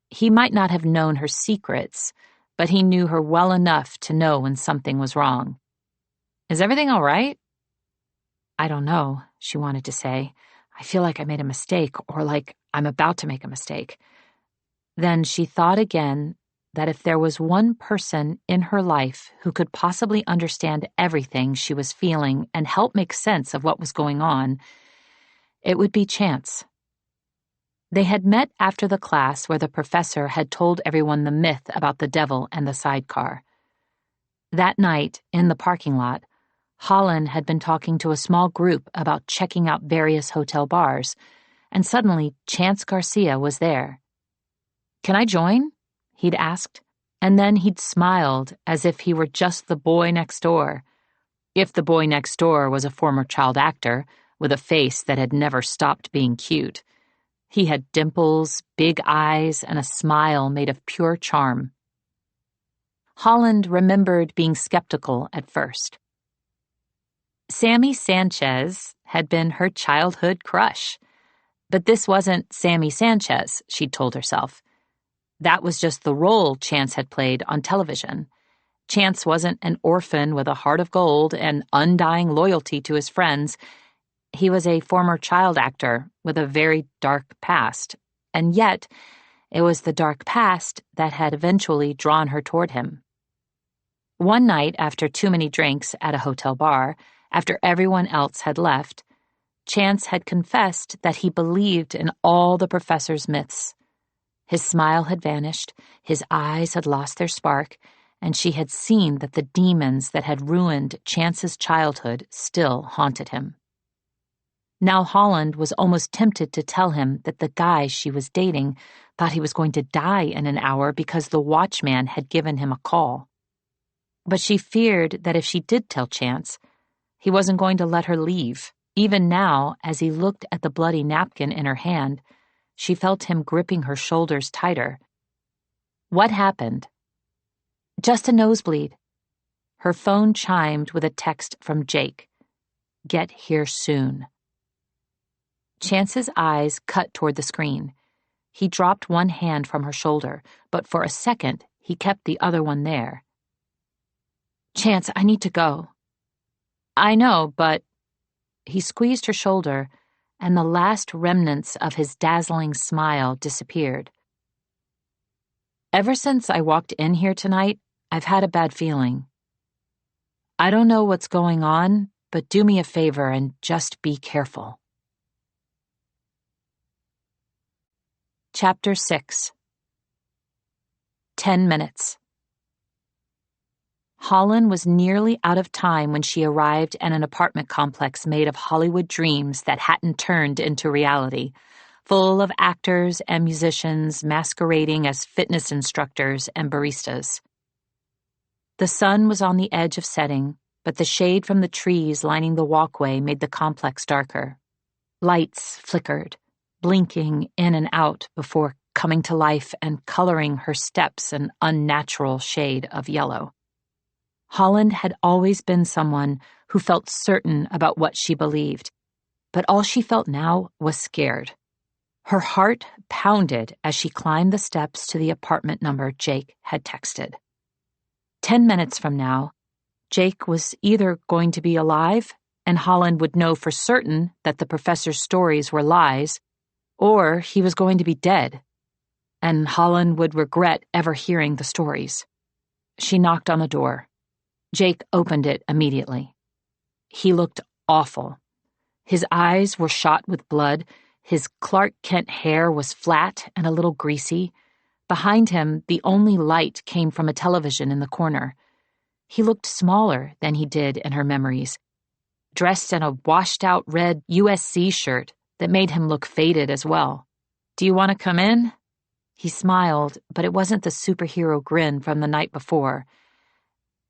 S1: He might not have known her secrets, but he knew her well enough to know when something was wrong. "Is everything all right?" "I don't know," she wanted to say. "I feel like I made a mistake, or like I'm about to make a mistake." Then she thought again that if there was one person in her life who could possibly understand everything she was feeling and help make sense of what was going on, it would be Chance. They had met after the class where the professor had told everyone the myth about the devil and the sidecar. That night, in the parking lot, Holland had been talking to a small group about checking out various hotel bars, and suddenly Chance Garcia was there. "Can I join?" he'd asked, and then he'd smiled as if he were just the boy next door. If the boy next door was a former child actor with a face that had never stopped being cute. He had dimples, big eyes, and a smile made of pure charm. Holland remembered being skeptical at first. Sammy Sanchez had been her childhood crush. But this wasn't Sammy Sanchez, she'd told herself. That was just the role Chance had played on television. Chance wasn't an orphan with a heart of gold and undying loyalty to his friends. He was a former child actor with a very dark past, and yet it was the dark past that had eventually drawn her toward him. One night, after too many drinks at a hotel bar, after everyone else had left, Chance had confessed that he believed in all the professor's myths. His smile had vanished, his eyes had lost their spark, and she had seen that the demons that had ruined Chance's childhood still haunted him. Now Holland was almost tempted to tell him that the guy she was dating thought he was going to die in an hour because the watchman had given him a call. But she feared that if she did tell Chance, he wasn't going to let her leave. Even now, as he looked at the bloody napkin in her hand, she felt him gripping her shoulders tighter. What happened? Just a nosebleed. Her phone chimed with a text from Jake. Get here soon. Chance's eyes cut toward the screen. He dropped one hand from her shoulder, but for a second he kept the other one there. Chance, I need to go. I know, but... He squeezed her shoulder, and the last remnants of his dazzling smile disappeared. Ever since I walked in here tonight, I've had a bad feeling. I don't know what's going on, but do me a favor and just be careful. Chapter 6. 10 minutes. Holland was nearly out of time when she arrived at an apartment complex made of Hollywood dreams that hadn't turned into reality, full of actors and musicians masquerading as fitness instructors and baristas. The sun was on the edge of setting, but the shade from the trees lining the walkway made the complex darker. Lights flickered, blinking in and out before coming to life and coloring her steps an unnatural shade of yellow. Holland had always been someone who felt certain about what she believed, but all she felt now was scared. Her heart pounded as she climbed the steps to the apartment number Jake had texted. 10 minutes from now, Jake was either going to be alive, and Holland would know for certain that the professor's stories were lies, or he was going to be dead, and Holland would regret ever hearing the stories. She knocked on the door. Jake opened it immediately. He looked awful. His eyes were shot with blood, his Clark Kent hair was flat and a little greasy. Behind him, the only light came from a television in the corner. He looked smaller than he did in her memories, dressed in a washed-out red USC shirt that made him look faded as well. "Do you want to come in?" He smiled, but it wasn't the superhero grin from the night before.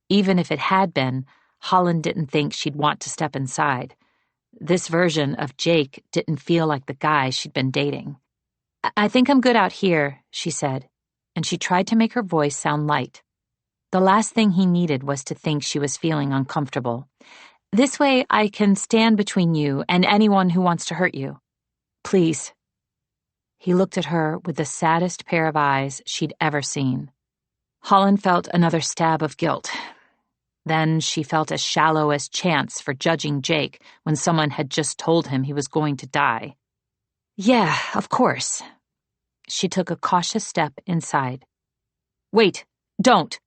S1: Even if it had been, Holland didn't think she'd want to step inside. This version of Jake didn't feel like the guy she'd been dating. I think I'm good out here," she said, and she tried to make her voice sound light. The last thing he needed was to think she was feeling uncomfortable. "This way I can stand between you and anyone who wants to hurt you. Please." He looked at her with the saddest pair of eyes she'd ever seen. Holland felt another stab of guilt. Then she felt as shallow as Chance for judging Jake when someone had just told him he was going to die. "Yeah, of course." She took a cautious step inside. "Wait, don't."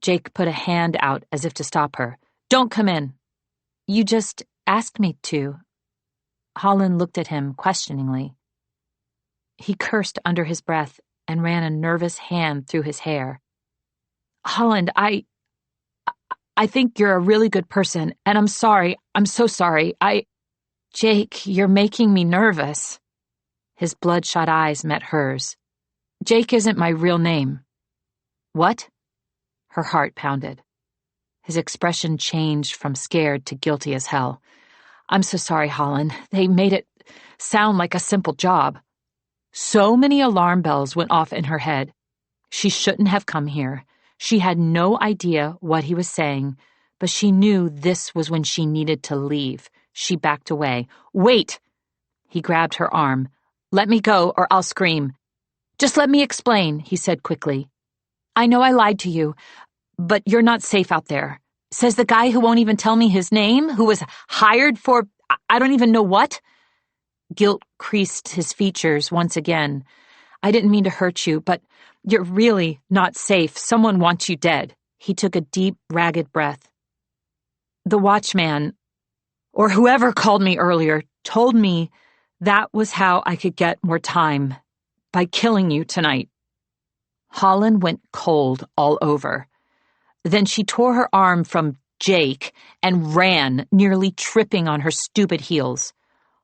S1: Jake put a hand out as if to stop her. "Don't come in." "You just asked me to." Holland looked at him questioningly. He cursed under his breath and ran a nervous hand through his hair. "Holland, I think you're a really good person, and I'm sorry. I'm so sorry. Jake, you're making me nervous." His bloodshot eyes met hers. "Jake isn't my real name." "What?" Her heart pounded. His expression changed from scared to guilty as hell. "I'm so sorry, Holland. They made it sound like a simple job." So many alarm bells went off in her head. She shouldn't have come here. She had no idea what he was saying, but she knew this was when she needed to leave. She backed away. "Wait!" He grabbed her arm. "Let me go or I'll scream." Just let me explain, he said quickly. I know I lied to you, but you're not safe out there. Says the guy who won't even tell me his name, who was hired for I don't even know what. Guilt creased his features once again. I didn't mean to hurt you, but you're really not safe. Someone wants you dead. He took a deep, ragged breath. The watchman, or whoever called me earlier, told me that was how I could get more time, by killing you tonight. Holland went cold all over. Then she tore her arm from Jake and ran, nearly tripping on her stupid heels.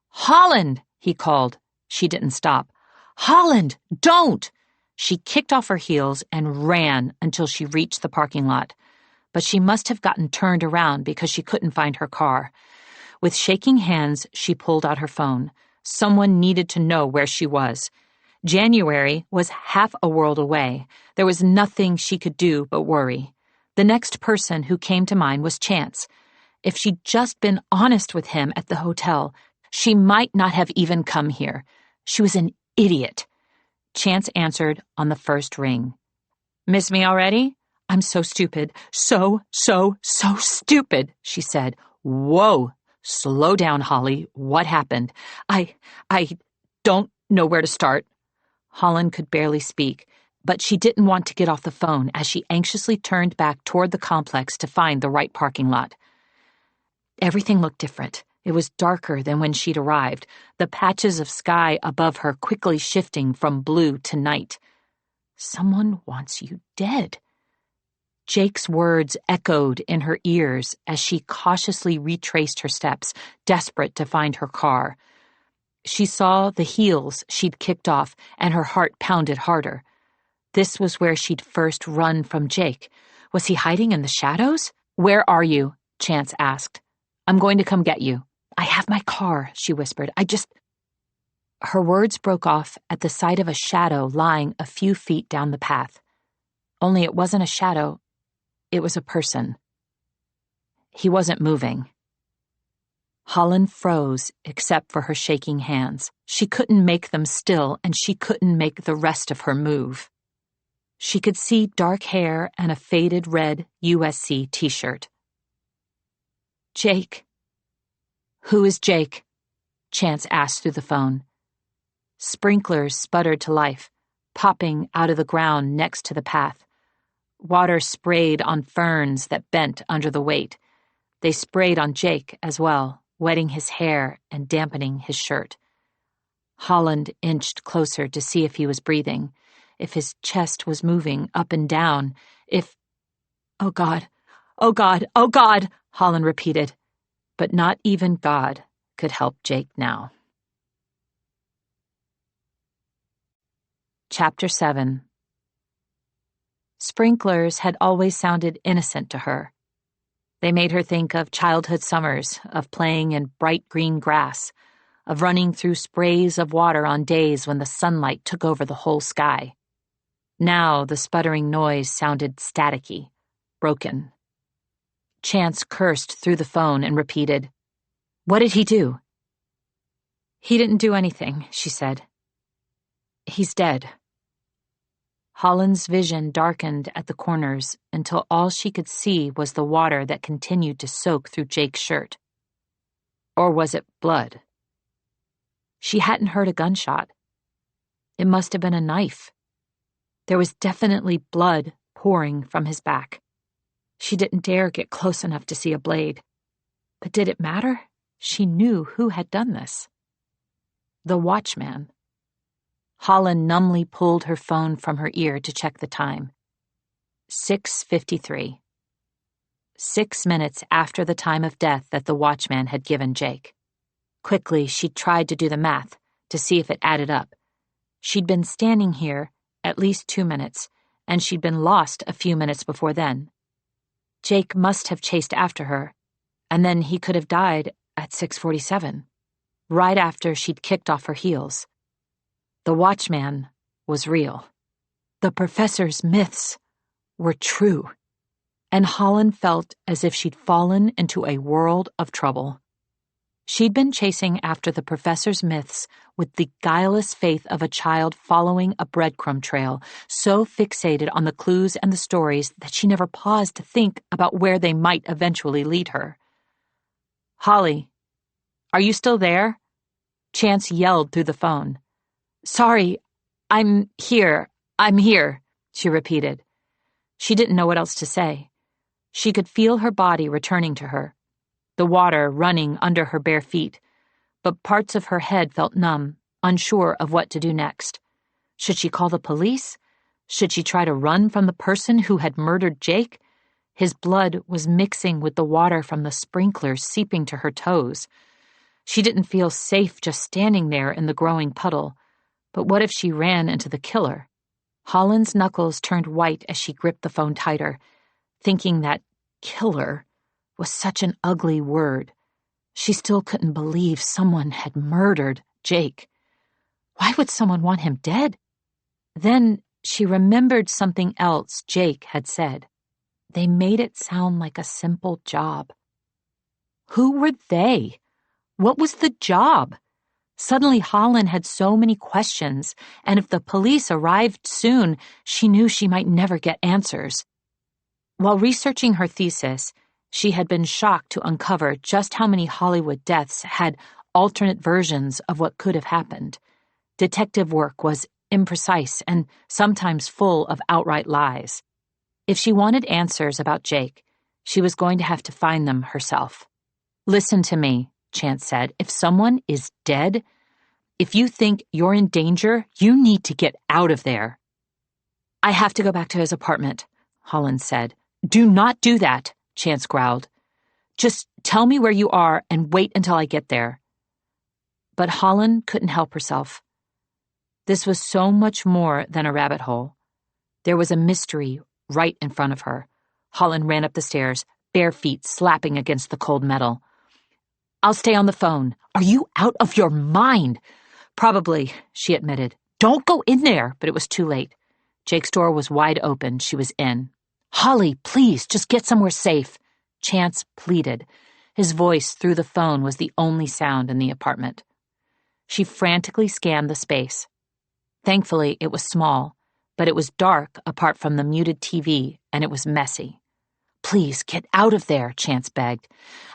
S1: Holland, he called. She didn't stop. Holland, don't! She kicked off her heels and ran until she reached the parking lot. But she must have gotten turned around because she couldn't find her car. With shaking hands, she pulled out her phone. Someone needed to know where she was. January was half a world away. There was nothing she could do but worry. The next person who came to mind was Chance. If she'd just been honest with him at the hotel, she might not have even come here. She was an idiot. Chance answered on the first ring. Miss me already? I'm so stupid. So stupid, she said. Whoa, slow down, Holly. What happened? I don't know where to start. Holland could barely speak, but she didn't want to get off the phone as she anxiously turned back toward the complex to find the right parking lot. Everything looked different. It was darker than when she'd arrived, the patches of sky above her quickly shifting from blue to night. Someone wants you dead. Jake's words echoed in her ears as she cautiously retraced her steps, desperate to find her car. She saw the heels she'd kicked off, and her heart pounded harder. This was where she'd first run from Jake. Was he hiding in the shadows? Where are you? Chance asked. I'm going to come get you. I have my car, she whispered. Her words broke off at the sight of a shadow lying a few feet down the path. Only it wasn't a shadow. It was a person. He wasn't moving. Holland froze, except for her shaking hands. She couldn't make them still, and she couldn't make the rest of her move. She could see dark hair and a faded red USC t-shirt. Jake. Who is Jake? Chance asked through the phone. Sprinklers sputtered to life, popping out of the ground next to the path. Water sprayed on ferns that bent under the weight. They sprayed on Jake as well, wetting his hair and dampening his shirt. Holland inched closer to see if he was breathing, if his chest was moving up and down, if... Oh, God, oh, God, oh, God, Holland repeated. But not even God could help Jake now. Chapter 7. Sprinklers had always sounded innocent to her. They made her think of childhood summers, of playing in bright green grass, of running through sprays of water on days when the sunlight took over the whole sky. Now the sputtering noise sounded staticky, broken. Chance cursed through the phone and repeated, What did he do? He didn't do anything, she said. He's dead. Holland's vision darkened at the corners until all she could see was the water that continued to soak through Jake's shirt. Or was it blood? She hadn't heard a gunshot. It must have been a knife. There was definitely blood pouring from his back. She didn't dare get close enough to see a blade. But did it matter? She knew who had done this. The watchman. Holland numbly pulled her phone from her ear to check the time. 6:53. 6 minutes after the time of death that the watchman had given Jake. Quickly, she tried to do the math to see if it added up. She'd been standing here at least 2 minutes, and she'd been lost a few minutes before then. Jake must have chased after her, and then he could have died at 6:47, right after she'd kicked off her heels. The watchman was real. The professor's myths were true, and Holland felt as if she'd fallen into a world of trouble. She'd been chasing after the professor's myths with the guileless faith of a child following a breadcrumb trail, so fixated on the clues and the stories that she never paused to think about where they might eventually lead her. "Holly, are you still there?" Chance yelled through the phone. "Sorry, I'm here, she repeated. She didn't know what else to say. She could feel her body returning to her, the water running under her bare feet, but parts of her head felt numb, unsure of what to do next. Should she call the police? Should she try to run from the person who had murdered Jake? His blood was mixing with the water from the sprinklers seeping to her toes. She didn't feel safe just standing there in the growing puddle, but what if she ran into the killer? Holland's knuckles turned white as she gripped the phone tighter, thinking that killer was such an ugly word. She still couldn't believe someone had murdered Jake. Why would someone want him dead? Then she remembered something else Jake had said. They made it sound like a simple job. Who were they? What was the job? Suddenly Holland had so many questions, and if the police arrived soon, she knew she might never get answers. While researching her thesis, she had been shocked to uncover just how many Hollywood deaths had alternate versions of what could have happened. Detective work was imprecise and sometimes full of outright lies. If she wanted answers about Jake, she was going to have to find them herself. "Listen to me," Chance said. "If someone is dead, if you think you're in danger, you need to get out of there." "I have to go back to his apartment," Holland said. "Do not do that," Chance growled. "Just tell me where you are and wait until I get there." But Holland couldn't help herself. This was so much more than a rabbit hole. There was a mystery right in front of her. Holland ran up the stairs, bare feet slapping against the cold metal. "I'll stay on the phone." "Are you out of your mind?" "Probably," she admitted. "Don't go in there," but it was too late. Jake's door was wide open. She was in. "Holly, please, just get somewhere safe," Chance pleaded. His voice through the phone was the only sound in the apartment. She frantically scanned the space. Thankfully, it was small, but it was dark apart from the muted TV, and it was messy. "Please, get out of there," Chance begged.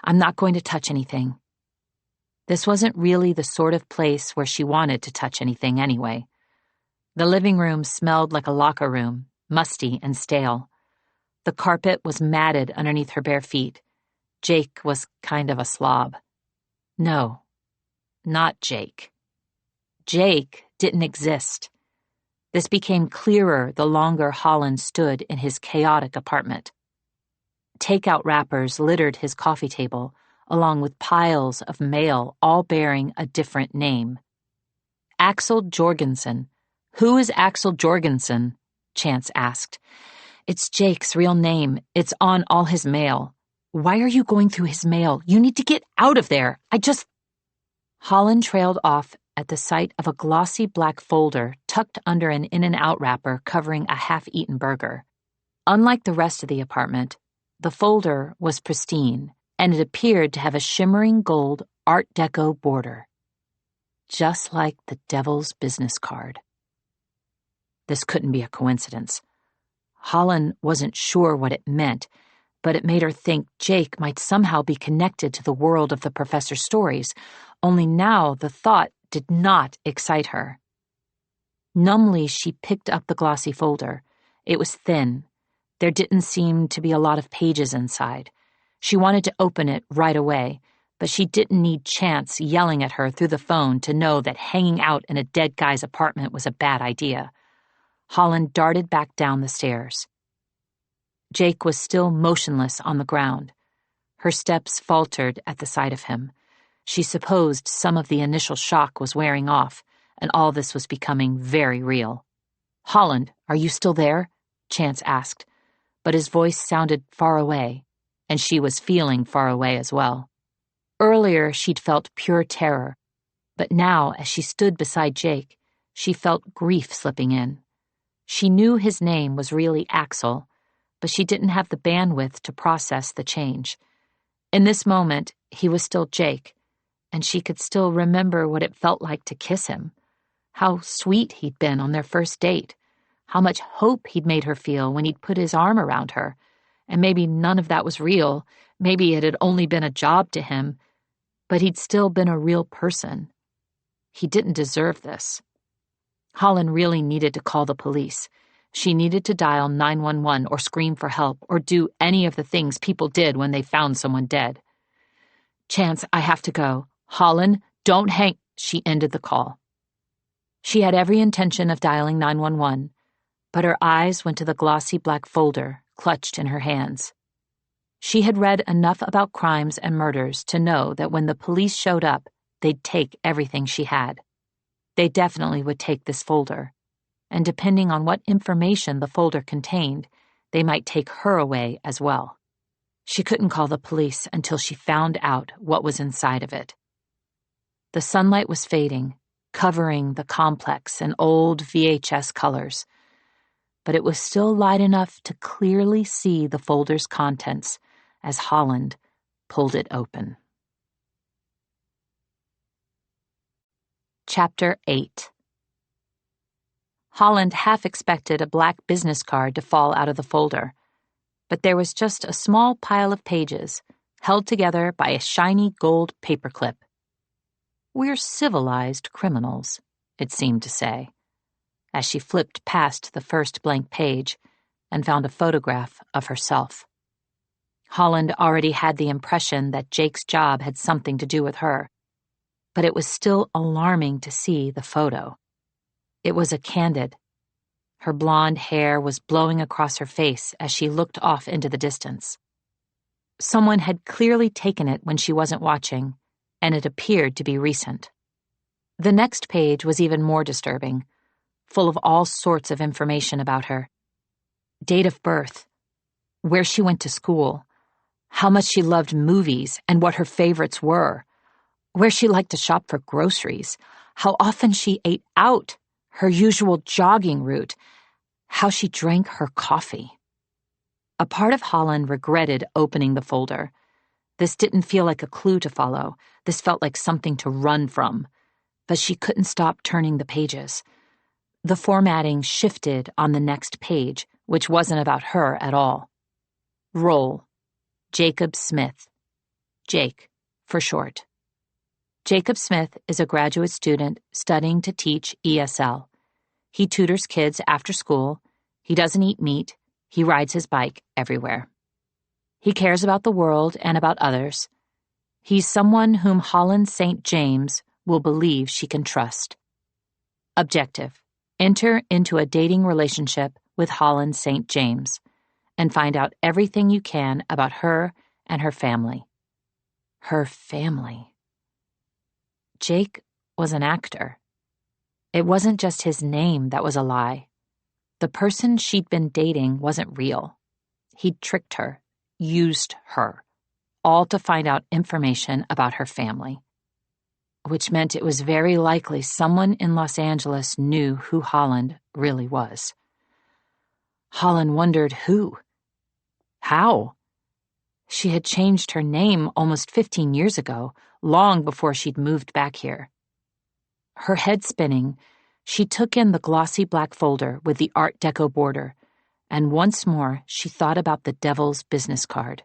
S1: "I'm not going to touch anything." This wasn't really the sort of place where she wanted to touch anything anyway. The living room smelled like a locker room, musty and stale. The carpet was matted underneath her bare feet. Jake was kind of a slob. No, not Jake. Jake didn't exist. This became clearer the longer Holland stood in his chaotic apartment. Takeout wrappers littered his coffee table, along with piles of mail all bearing a different name. Axel Jorgensen. "Who is Axel Jorgensen?" Chance asked. "It's Jake's real name. It's on all his mail." "Why are you going through his mail? You need to get out of there. Holland trailed off at the sight of a glossy black folder tucked under an In-N-Out wrapper covering a half-eaten burger. Unlike the rest of the apartment, the folder was pristine, and it appeared to have a shimmering gold Art Deco border. Just like the devil's business card. This couldn't be a coincidence. Holland wasn't sure what it meant, but it made her think Jake might somehow be connected to the world of the professor's stories, only now the thought did not excite her. Numbly, she picked up the glossy folder. It was thin. There didn't seem to be a lot of pages inside. She wanted to open it right away, but she didn't need Chance yelling at her through the phone to know that hanging out in a dead guy's apartment was a bad idea. Holland darted back down the stairs. Jake was still motionless on the ground. Her steps faltered at the sight of him. She supposed some of the initial shock was wearing off, and all this was becoming very real. "Holland, are you still there?" Chance asked, but his voice sounded far away, and she was feeling far away as well. Earlier, she'd felt pure terror, but now, as she stood beside Jake, she felt grief slipping in. She knew his name was really Axel, but she didn't have the bandwidth to process the change. In this moment, he was still Jake, and she could still remember what it felt like to kiss him, how sweet he'd been on their first date, how much hope he'd made her feel when he'd put his arm around her. And maybe none of that was real, maybe it had only been a job to him, but he'd still been a real person. He didn't deserve this. Holland really needed to call the police. She needed to dial 911 or scream for help or do any of the things people did when they found someone dead. Chance, I have to go. Holland, don't hang. She ended the call. She had every intention of dialing 911, but her eyes went to the glossy black folder clutched in her hands. She had read enough about crimes and murders to know that when the police showed up, they'd take everything she had. They definitely would take this folder, and depending on what information the folder contained, they might take her away as well. She couldn't call the police until she found out what was inside of it. The sunlight was fading, covering the complex in old VHS colors, but it was still light enough to clearly see the folder's contents as Holland pulled it open. Chapter 8. Holland half expected a black business card to fall out of the folder, but there was just a small pile of pages held together by a shiny gold paperclip. "We're civilized criminals," it seemed to say, as she flipped past the first blank page and found a photograph of herself. Holland already had the impression that Jake's job had something to do with her, but it was still alarming to see the photo. It was a candid. Her blonde hair was blowing across her face as she looked off into the distance. Someone had clearly taken it when she wasn't watching, and it appeared to be recent. The next page was even more disturbing, full of all sorts of information about her. Date of birth, where she went to school, how much she loved movies and what her favorites were, where she liked to shop for groceries, how often she ate out, her usual jogging route, how she drank her coffee. A part of Holland regretted opening the folder. This didn't feel like a clue to follow. This felt like something to run from. But she couldn't stop turning the pages. The formatting shifted on the next page, which wasn't about her at all. Role: Jacob Smith. Jake, for short. Jacob Smith is a graduate student studying to teach ESL. He tutors kids after school. He doesn't eat meat. He rides his bike everywhere. He cares about the world and about others. He's someone whom Holland St. James will believe she can trust. Objective: enter into a dating relationship with Holland St. James and find out everything you can about her and her family. Her family. Jake was an actor. It wasn't just his name that was a lie. The person she'd been dating wasn't real. He'd tricked her, used her, all to find out information about her family. Which meant it was very likely someone in Los Angeles knew who Holland really was. Holland wondered who. How? She had changed her name almost 15 years ago, long before she'd moved back here. Her head spinning, she took in the glossy black folder with the Art Deco border, and once more she thought about the devil's business card.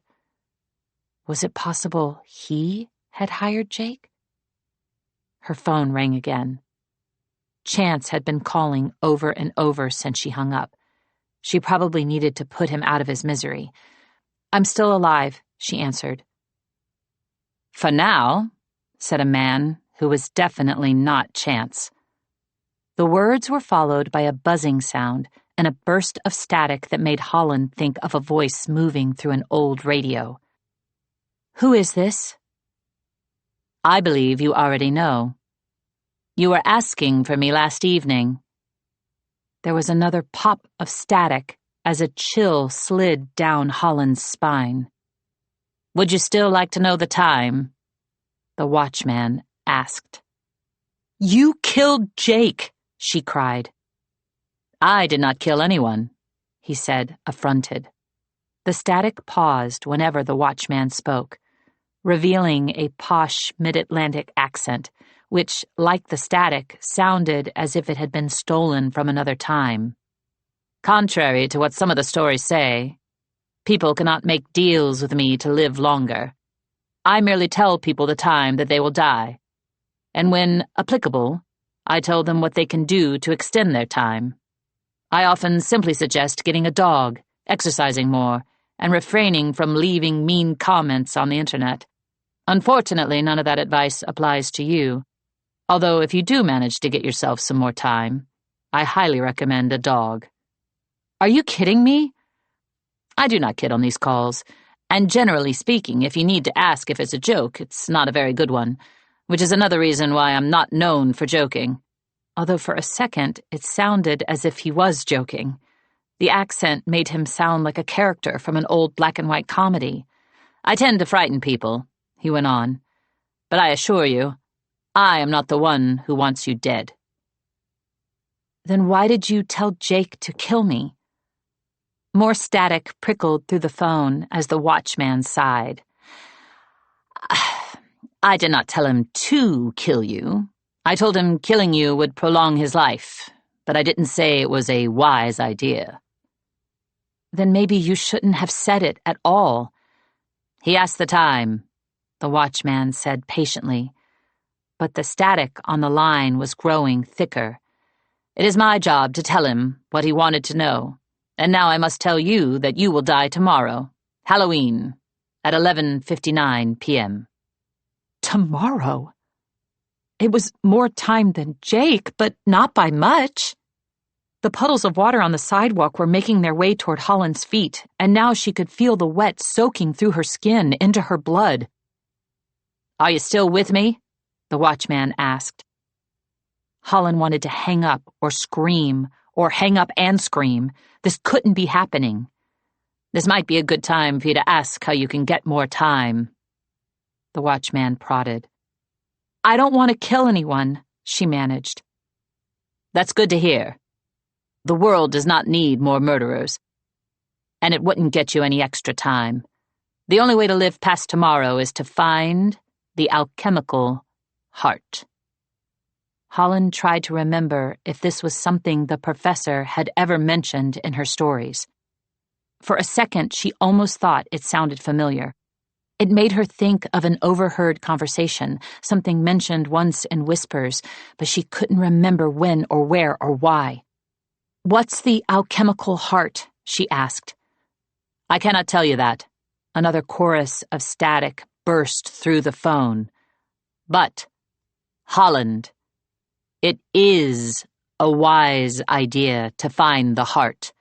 S1: Was it possible he had hired Jake? Her phone rang again. Chance had been calling over and over since she hung up. She probably needed to put him out of his misery. "I'm still alive," she answered. "For now," said a man who was definitely not Chance. The words were followed by a buzzing sound and a burst of static that made Holland think of a voice moving through an old radio. "Who is this?" "I believe you already know. You were asking for me last evening." There was another pop of static as a chill slid down Holland's spine. "Would you still like to know the time?" the watchman asked. "You killed Jake!" she cried. "I did not kill anyone," he said, affronted. The static paused whenever the watchman spoke, revealing a posh mid-Atlantic accent, which, like the static, sounded as if it had been stolen from another time. "Contrary to what some of the stories say, people cannot make deals with me to live longer. I merely tell people the time that they will die, and when applicable, I tell them what they can do to extend their time. I often simply suggest getting a dog, exercising more, and refraining from leaving mean comments on the internet. Unfortunately, none of that advice applies to you, although if you do manage to get yourself some more time, I highly recommend a dog." "Are you kidding me?" "I do not kid on these calls, and generally speaking, if you need to ask if it's a joke, it's not a very good one, which is another reason why I'm not known for joking." Although for a second it sounded as if he was joking. The accent made him sound like a character from an old black-and-white comedy. "I tend to frighten people," he went on, "but I assure you, I am not the one who wants you dead." "Then why did you tell Jake to kill me?" More static prickled through the phone as the watchman sighed. "I did not tell him to kill you. I told him killing you would prolong his life, but I didn't say it was a wise idea." "Then maybe you shouldn't have said it at all." "He asked the time," the watchman said patiently, but the static on the line was growing thicker. "It is my job to tell him what he wanted to know, and now I must tell you that you will die tomorrow, Halloween, at 11:59 p.m. Tomorrow? It was more time than Jake, but not by much. The puddles of water on the sidewalk were making their way toward Holland's feet, and now she could feel the wet soaking through her skin into her blood. "Are you still with me?" the watchman asked. Holland wanted to hang up or scream, or hang up and scream. This couldn't be happening. "This might be a good time for you to ask how you can get more time." The watchman prodded. "I don't want to kill anyone," she managed. "That's good to hear. The world does not need more murderers, and it wouldn't get you any extra time. The only way to live past tomorrow is to find the alchemical heart." Holland tried to remember if this was something the professor had ever mentioned in her stories. For a second, she almost thought it sounded familiar. It made her think of an overheard conversation, something mentioned once in whispers, but she couldn't remember when or where or why. "What's the alchemical heart?" she asked. "I cannot tell you that." Another chorus of static burst through the phone. "But, Holland, it is a wise idea to find the heart."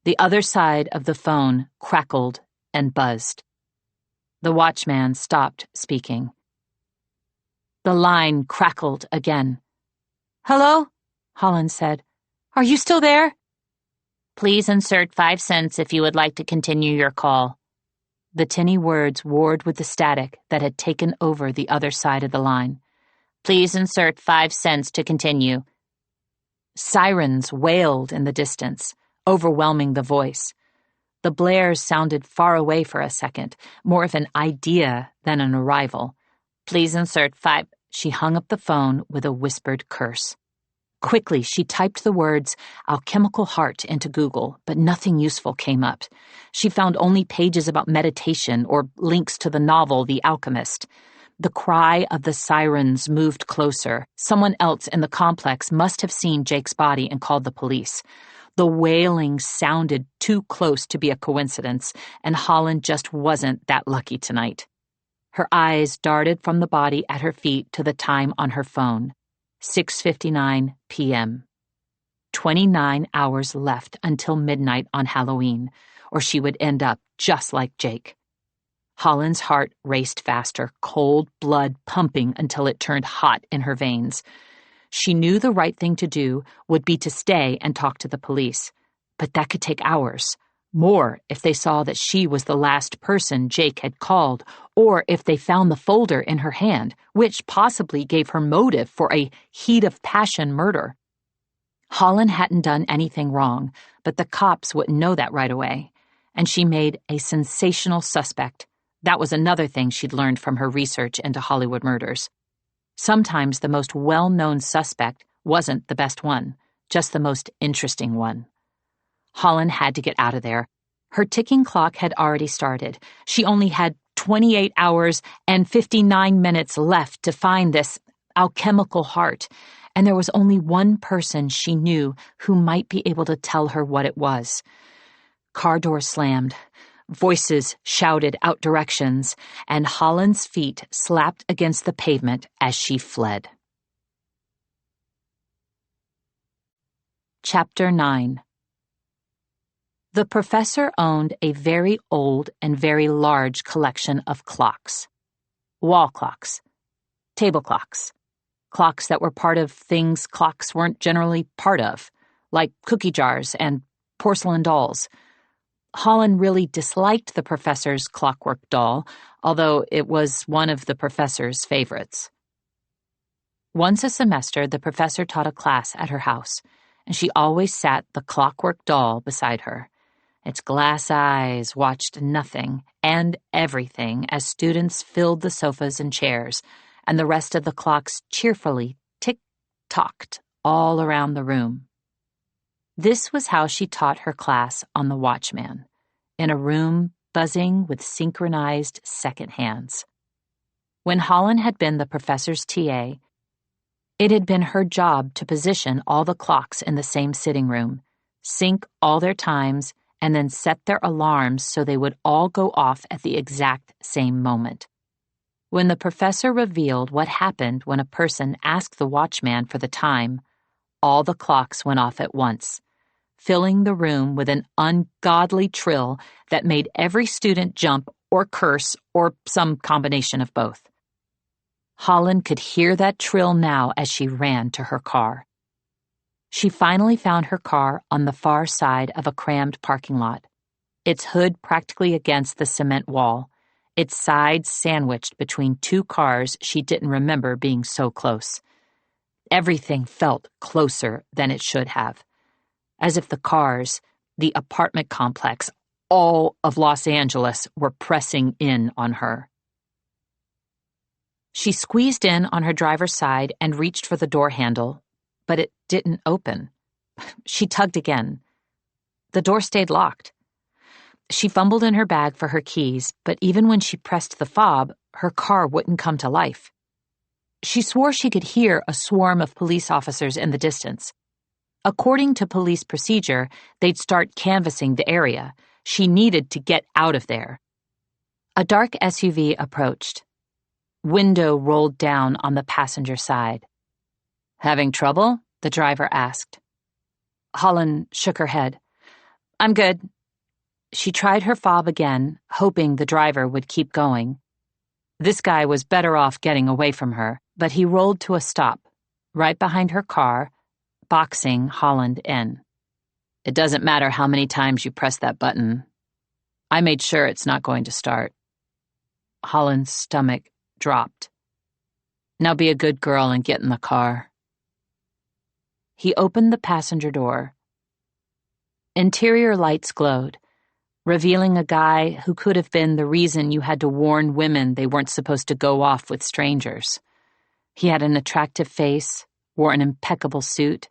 S1: The other side of the phone crackled and buzzed. The watchman stopped speaking. The line crackled again. "Hello?" Holland said. "Are you still there?" "Please insert 5 cents if you would like to continue your call." The tinny words warred with the static that had taken over the other side of the line. "Please insert 5 cents to continue." Sirens wailed in the distance, overwhelming the voice. The blares sounded far away for a second, more of an idea than an arrival. "Please insert 5..." She hung up the phone with a whispered curse. Quickly, she typed the words alchemical heart into Google, but nothing useful came up. She found only pages about meditation or links to the novel The Alchemist. The cry of the sirens moved closer. Someone else in the complex must have seen Jake's body and called the police. The wailing sounded too close to be a coincidence, and Holland just wasn't that lucky tonight. Her eyes darted from the body at her feet to the time on her phone. 6:59 p.m. 29 hours left until midnight on Halloween, or she would end up just like Jake. Holland's heart raced faster, cold blood pumping until it turned hot in her veins. She knew the right thing to do would be to stay and talk to the police, but that could take hours. More if they saw that she was the last person Jake had called, or if they found the folder in her hand, which possibly gave her motive for a heat of passion murder. Holland hadn't done anything wrong, but the cops wouldn't know that right away, and she made a sensational suspect, That was another thing she'd learned from her research into Hollywood murders. Sometimes the most well-known suspect wasn't the best one, just the most interesting one. Holland had to get out of there. Her ticking clock had already started. She only had 28 hours and 59 minutes left to find this alchemical heart, and there was only one person she knew who might be able to tell her what it was. Car doors slammed. Voices shouted out directions, and Holland's feet slapped against the pavement as she fled. Chapter 9. The professor owned a very old and very large collection of clocks. Wall clocks, table clocks, clocks that were part of things clocks weren't generally part of, like cookie jars and porcelain dolls. Holland really disliked the professor's clockwork doll, although it was one of the professor's favorites. Once a semester, the professor taught a class at her house, and she always sat the clockwork doll beside her. Its glass eyes watched nothing and everything as students filled the sofas and chairs, and the rest of the clocks cheerfully tick-tocked all around the room. This was how she taught her class on the Watchman, in a room buzzing with synchronized second hands. When Holland had been the professor's TA, it had been her job to position all the clocks in the same sitting room, sync all their times, and then set their alarms so they would all go off at the exact same moment. When the professor revealed what happened when a person asked the watchman for the time, all the clocks went off at once, filling the room with an ungodly trill that made every student jump or curse or some combination of both. Holland could hear that trill now as she ran to her car. She finally found her car on the far side of a crammed parking lot, its hood practically against the cement wall, its sides sandwiched between two cars she didn't remember being so close. Everything felt closer than it should have, as if the cars, the apartment complex, all of Los Angeles were pressing in on her. She squeezed in on her driver's side and reached for the door handle, but it didn't open. She tugged again. The door stayed locked. She fumbled in her bag for her keys, but even when she pressed the fob, her car wouldn't come to life. She swore she could hear a swarm of police officers in the distance. According to police procedure, they'd start canvassing the area. She needed to get out of there. A dark SUV approached. Window rolled down on the passenger side. "Having trouble?" the driver asked. Holland shook her head. "I'm good." She tried her fob again, hoping the driver would keep going. This guy was better off getting away from her, but he rolled to a stop, right behind her car, boxing Holland in. "It doesn't matter how many times you press that button. I made sure it's not going to start." Holland's stomach dropped. "Now be a good girl and get in the car." He opened the passenger door. Interior lights glowed, revealing a guy who could have been the reason you had to warn women they weren't supposed to go off with strangers. He had an attractive face, wore an impeccable suit,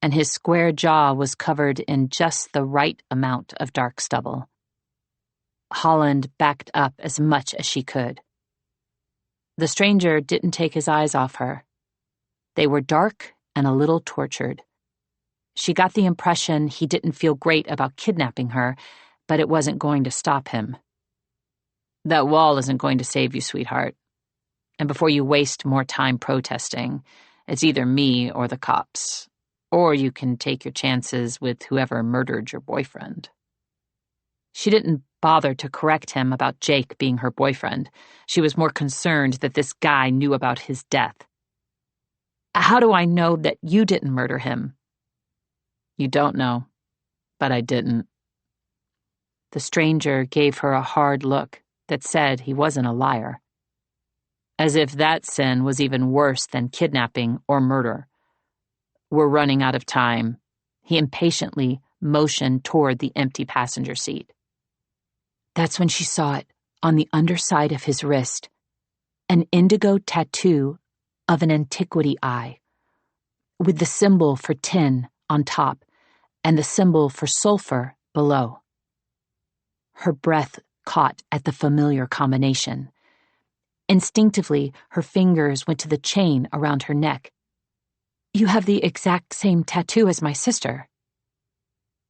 S1: and his square jaw was covered in just the right amount of dark stubble. Holland backed up as much as she could. The stranger didn't take his eyes off her. They were dark and a little tortured. She got the impression he didn't feel great about kidnapping her, but it wasn't going to stop him. "That wall isn't going to save you, sweetheart. And before you waste more time protesting, it's either me or the cops. Or you can take your chances with whoever murdered your boyfriend." She didn't bother to correct him about Jake being her boyfriend. She was more concerned that this guy knew about his death. "How do I know that you didn't murder him?" "You don't know, but I didn't." The stranger gave her a hard look that said he wasn't a liar. As if that sin was even worse than kidnapping or murder. "We're running out of time." He impatiently motioned toward the empty passenger seat. That's when she saw it, on the underside of his wrist, an indigo tattoo of an antiquity eye, with the symbol for tin on top and the symbol for sulfur below. Her breath caught at the familiar combination. Instinctively, her fingers went to the chain around her neck. "You have the exact same tattoo as my sister."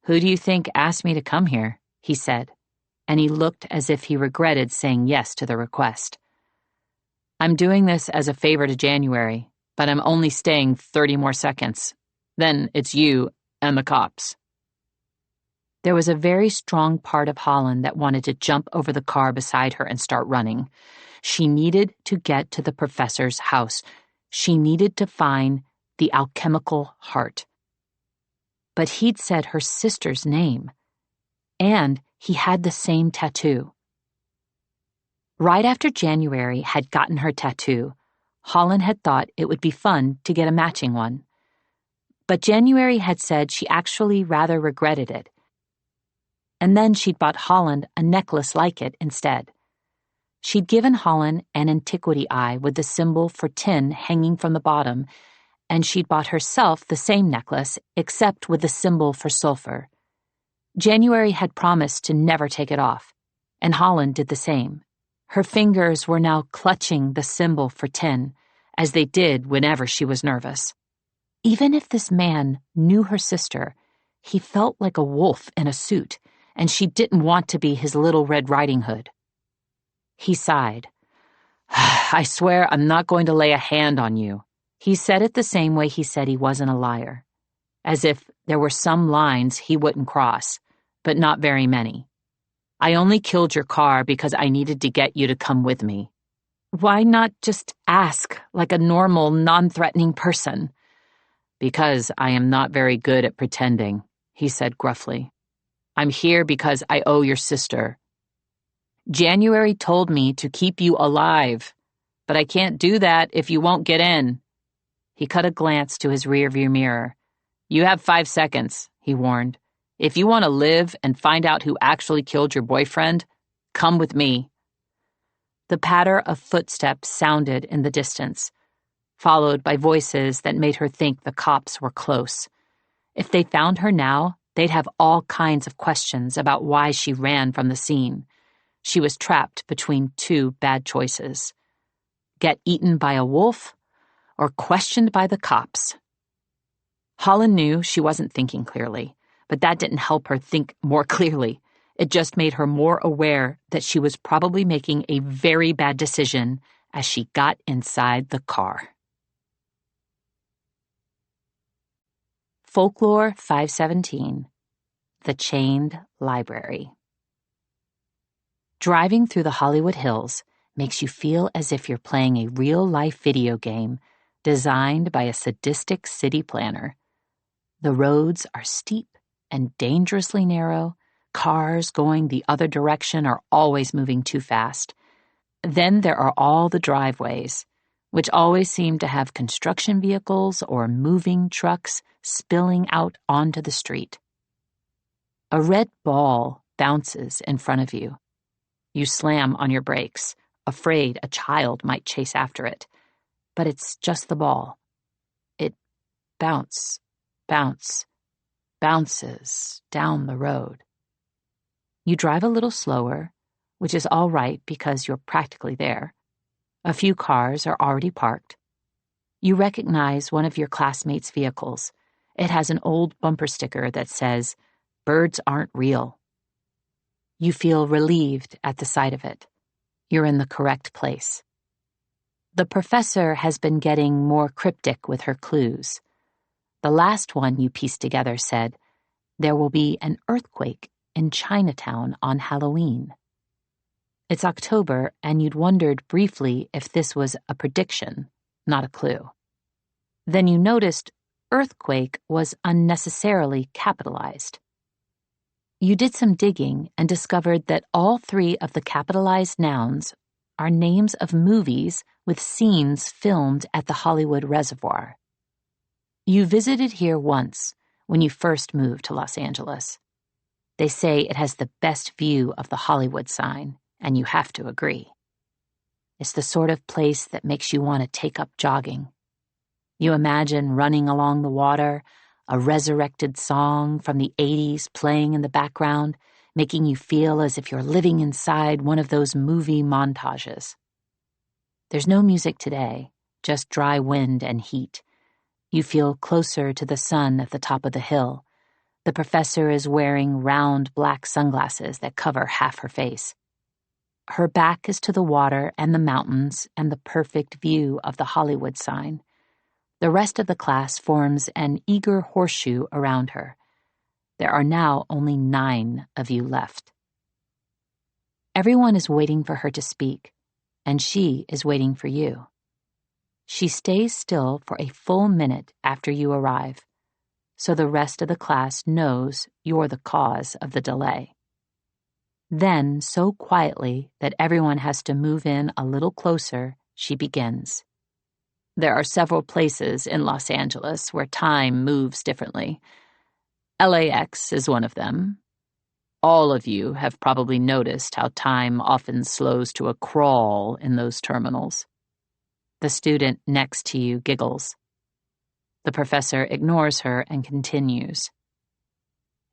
S1: "Who do you think asked me to come here?" he said, and he looked as if he regretted saying yes to the request. "I'm doing this as a favor to January, but I'm only staying 30 more seconds. Then it's you and the cops." There was a very strong part of Holland that wanted to jump over the car beside her and start running. She needed to get to the professor's house. She needed to find the alchemical heart. But he'd said her sister's name, and he had the same tattoo. Right after January had gotten her tattoo, Holland had thought it would be fun to get a matching one. But January had said she actually rather regretted it. And then she'd bought Holland a necklace like it instead. She'd given Holland an antiquity eye with the symbol for tin hanging from the bottom, and she'd bought herself the same necklace except with the symbol for sulfur. January had promised to never take it off, and Holland did the same. Her fingers were now clutching the symbol for tin, as they did whenever she was nervous. Even if this man knew her sister, he felt like a wolf in a suit, and she didn't want to be his little Red Riding Hood. He sighed. "I swear I'm not going to lay a hand on you." He said it the same way he said he wasn't a liar, as if there were some lines he wouldn't cross, but not very many. "I only killed your car because I needed to get you to come with me." Why not just ask like a normal, non-threatening person? "Because I am not very good at pretending," he said gruffly. "I'm here because I owe your sister. January told me to keep you alive, but I can't do that if you won't get in." He cut a glance to his rearview mirror. "You have 5 seconds, he warned. "If you want to live and find out who actually killed your boyfriend, come with me." The patter of footsteps sounded in the distance, followed by voices that made her think the cops were close. If they found her now, they'd have all kinds of questions about why she ran from the scene. She was trapped between two bad choices: get eaten by a wolf or questioned by the cops. Holland knew she wasn't thinking clearly, but that didn't help her think more clearly. It just made her more aware that she was probably making a very bad decision as she got inside the car. Folklore 517, The Chained Library. Driving through the Hollywood Hills makes you feel as if you're playing a real-life video game designed by a sadistic city planner. The roads are steep and dangerously narrow. Cars going the other direction are always moving too fast. Then there are all the driveways, which always seem to have construction vehicles or moving trucks spilling out onto the street. A red ball bounces in front of you. You slam on your brakes, afraid a child might chase after it. But it's just the ball. It bounces down the road. You drive a little slower, which is all right because you're practically there. A few cars are already parked. You recognize one of your classmates' vehicles. It has an old bumper sticker that says, "Birds aren't real." You feel relieved at the sight of it. You're in the correct place. The professor has been getting more cryptic with her clues. The last one you pieced together said, "There will be an earthquake in Chinatown on Halloween." It's October, and you'd wondered briefly if this was a prediction, not a clue. Then you noticed earthquake was unnecessarily capitalized. You did some digging and discovered that all 3 of the capitalized nouns are names of movies with scenes filmed at the Hollywood Reservoir. You visited here once when you first moved to Los Angeles. They say it has the best view of the Hollywood sign, and you have to agree. It's the sort of place that makes you want to take up jogging. You imagine running along the water, a resurrected song from the 80s playing in the background, making you feel as if you're living inside one of those movie montages. There's no music today, just dry wind and heat. You feel closer to the sun at the top of the hill. The professor is wearing round black sunglasses that cover half her face. Her back is to the water and the mountains and the perfect view of the Hollywood sign. The rest of the class forms an eager horseshoe around her. There are now only 9 of you left. Everyone is waiting for her to speak, and she is waiting for you. She stays still for a full minute after you arrive, so the rest of the class knows you're the cause of the delay. Then, so quietly that everyone has to move in a little closer, she begins. There are several places in Los Angeles where time moves differently. LAX is one of them. All of you have probably noticed how time often slows to a crawl in those terminals. The student next to you giggles. The professor ignores her and continues.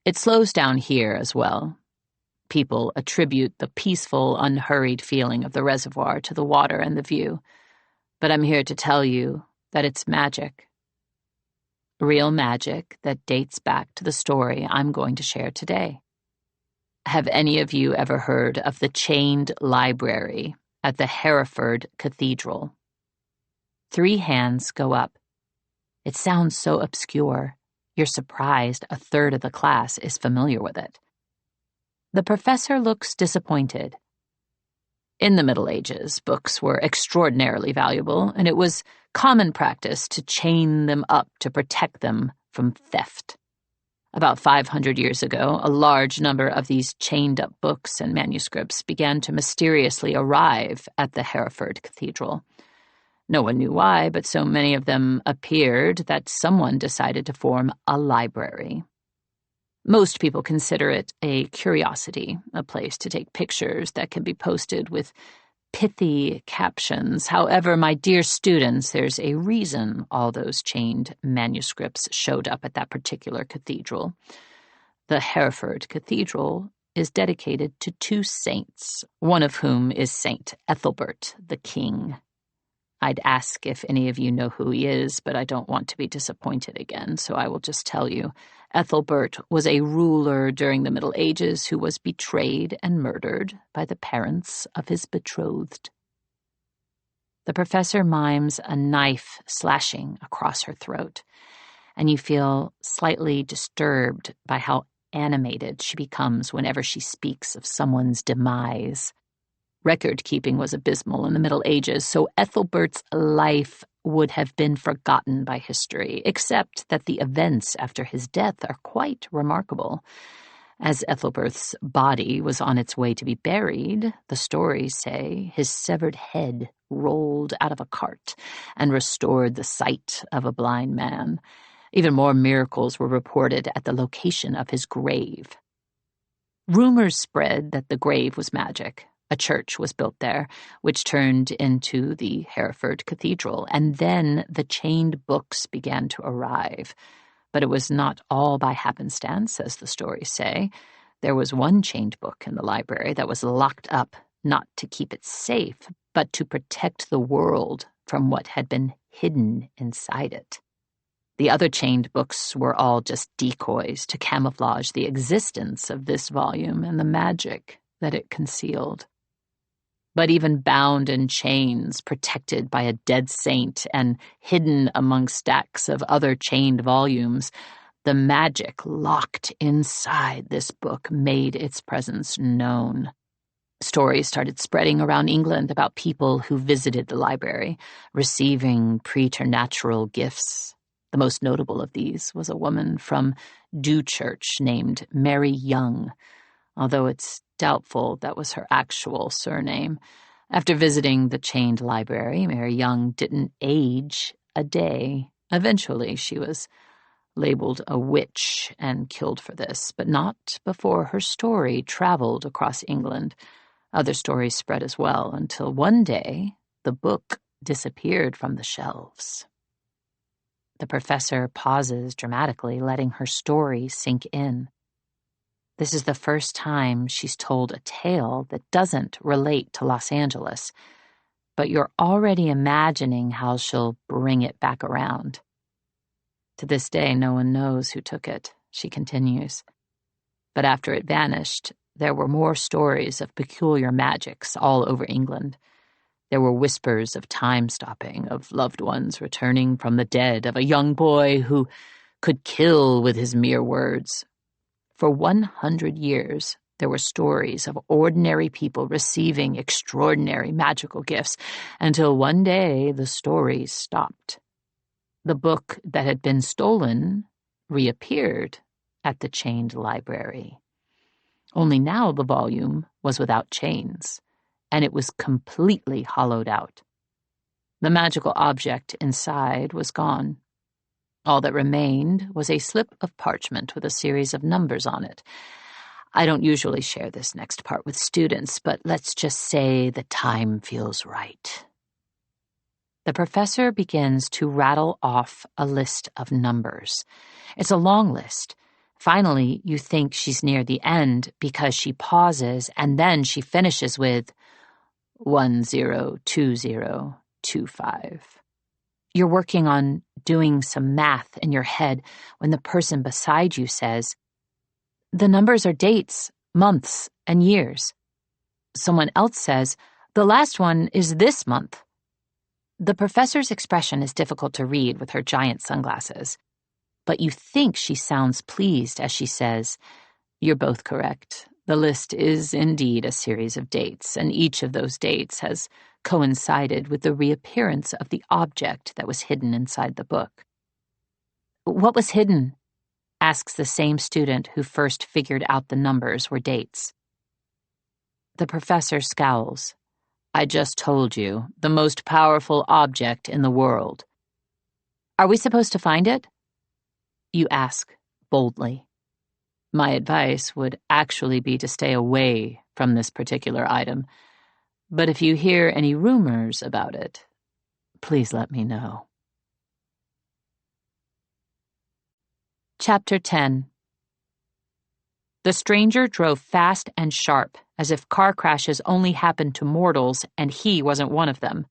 S1: It slows down here as well. People attribute the peaceful, unhurried feeling of the reservoir to the water and the view. But I'm here to tell you that it's magic. Real magic that dates back to the story I'm going to share today. Have any of you ever heard of the chained library at the Hereford Cathedral? 3 hands go up. It sounds so obscure, you're surprised a third of the class is familiar with it. The professor looks disappointed. In the Middle Ages, books were extraordinarily valuable, and it was common practice to chain them up to protect them from theft. About 500 years ago, a large number of these chained-up books and manuscripts began to mysteriously arrive at the Hereford Cathedral. No one knew why, but so many of them appeared that someone decided to form a library. Most people consider it a curiosity, a place to take pictures that can be posted with pithy captions. However, my dear students, there's a reason all those chained manuscripts showed up at that particular cathedral. The Hereford Cathedral is dedicated to 2 saints, one of whom is Saint Ethelbert the King. I'd ask if any of you know who he is, but I don't want to be disappointed again, so I will just tell you. Ethelbert was a ruler during the Middle Ages who was betrayed and murdered by the parents of his betrothed. The professor mimes a knife slashing across her throat, and you feel slightly disturbed by how animated she becomes whenever she speaks of someone's demise. Record-keeping was abysmal in the Middle Ages, so Ethelbert's life would have been forgotten by history, except that the events after his death are quite remarkable. As Ethelbert's body was on its way to be buried, the stories say his severed head rolled out of a cart and restored the sight of a blind man. Even more miracles were reported at the location of his grave. Rumors spread that the grave was magic. A church was built there, which turned into the Hereford Cathedral, and then the chained books began to arrive. But it was not all by happenstance, as the stories say. There was one chained book in the library that was locked up, not to keep it safe, but to protect the world from what had been hidden inside it. The other chained books were all just decoys to camouflage the existence of this volume and the magic that it concealed. But even bound in chains, protected by a dead saint, and hidden among stacks of other chained volumes, the magic locked inside this book made its presence known. Stories started spreading around England about people who visited the library, receiving preternatural gifts. The most notable of these was a woman from Dewchurch named Mary Young, although it's doubtful that was her actual surname. After visiting the chained library, Mary Young didn't age a day. Eventually, she was labeled a witch and killed for this, but not before her story traveled across England. Other stories spread as well, until one day the book disappeared from the shelves. The professor pauses dramatically, letting her story sink in. This is the first time she's told a tale that doesn't relate to Los Angeles, but you're already imagining how she'll bring it back around. To this day, no one knows who took it, she continues. But after it vanished, there were more stories of peculiar magics all over England. There were whispers of time stopping, of loved ones returning from the dead, of a young boy who could kill with his mere words. For 100 years, there were stories of ordinary people receiving extraordinary magical gifts, until one day the stories stopped. The book that had been stolen reappeared at the chained library. Only now the volume was without chains, and it was completely hollowed out. The magical object inside was gone. All that remained was a slip of parchment with a series of numbers on it. I don't usually share this next part with students, but let's just say the time feels right. The professor begins to rattle off a list of numbers. It's a long list. Finally, you think she's near the end because she pauses and then she finishes with 102025. You're working on doing some math in your head when the person beside you says, "The numbers are dates, months, and years." Someone else says, "The last one is this month." The professor's expression is difficult to read with her giant sunglasses, but you think she sounds pleased as she says, "You're both correct. The list is indeed a series of dates, and each of those dates has coincided with the reappearance of the object that was hidden inside the book." "What was hidden?" asks the same student who first figured out the numbers were dates. The professor scowls. "I just told you, the most powerful object in the world." "Are we supposed to find it?" You ask boldly. My advice would actually be to stay away from this particular item, but if you hear any rumors about it, please let me know. Chapter 10. The stranger drove fast and sharp, as if car crashes only happened to mortals and he wasn't one of them.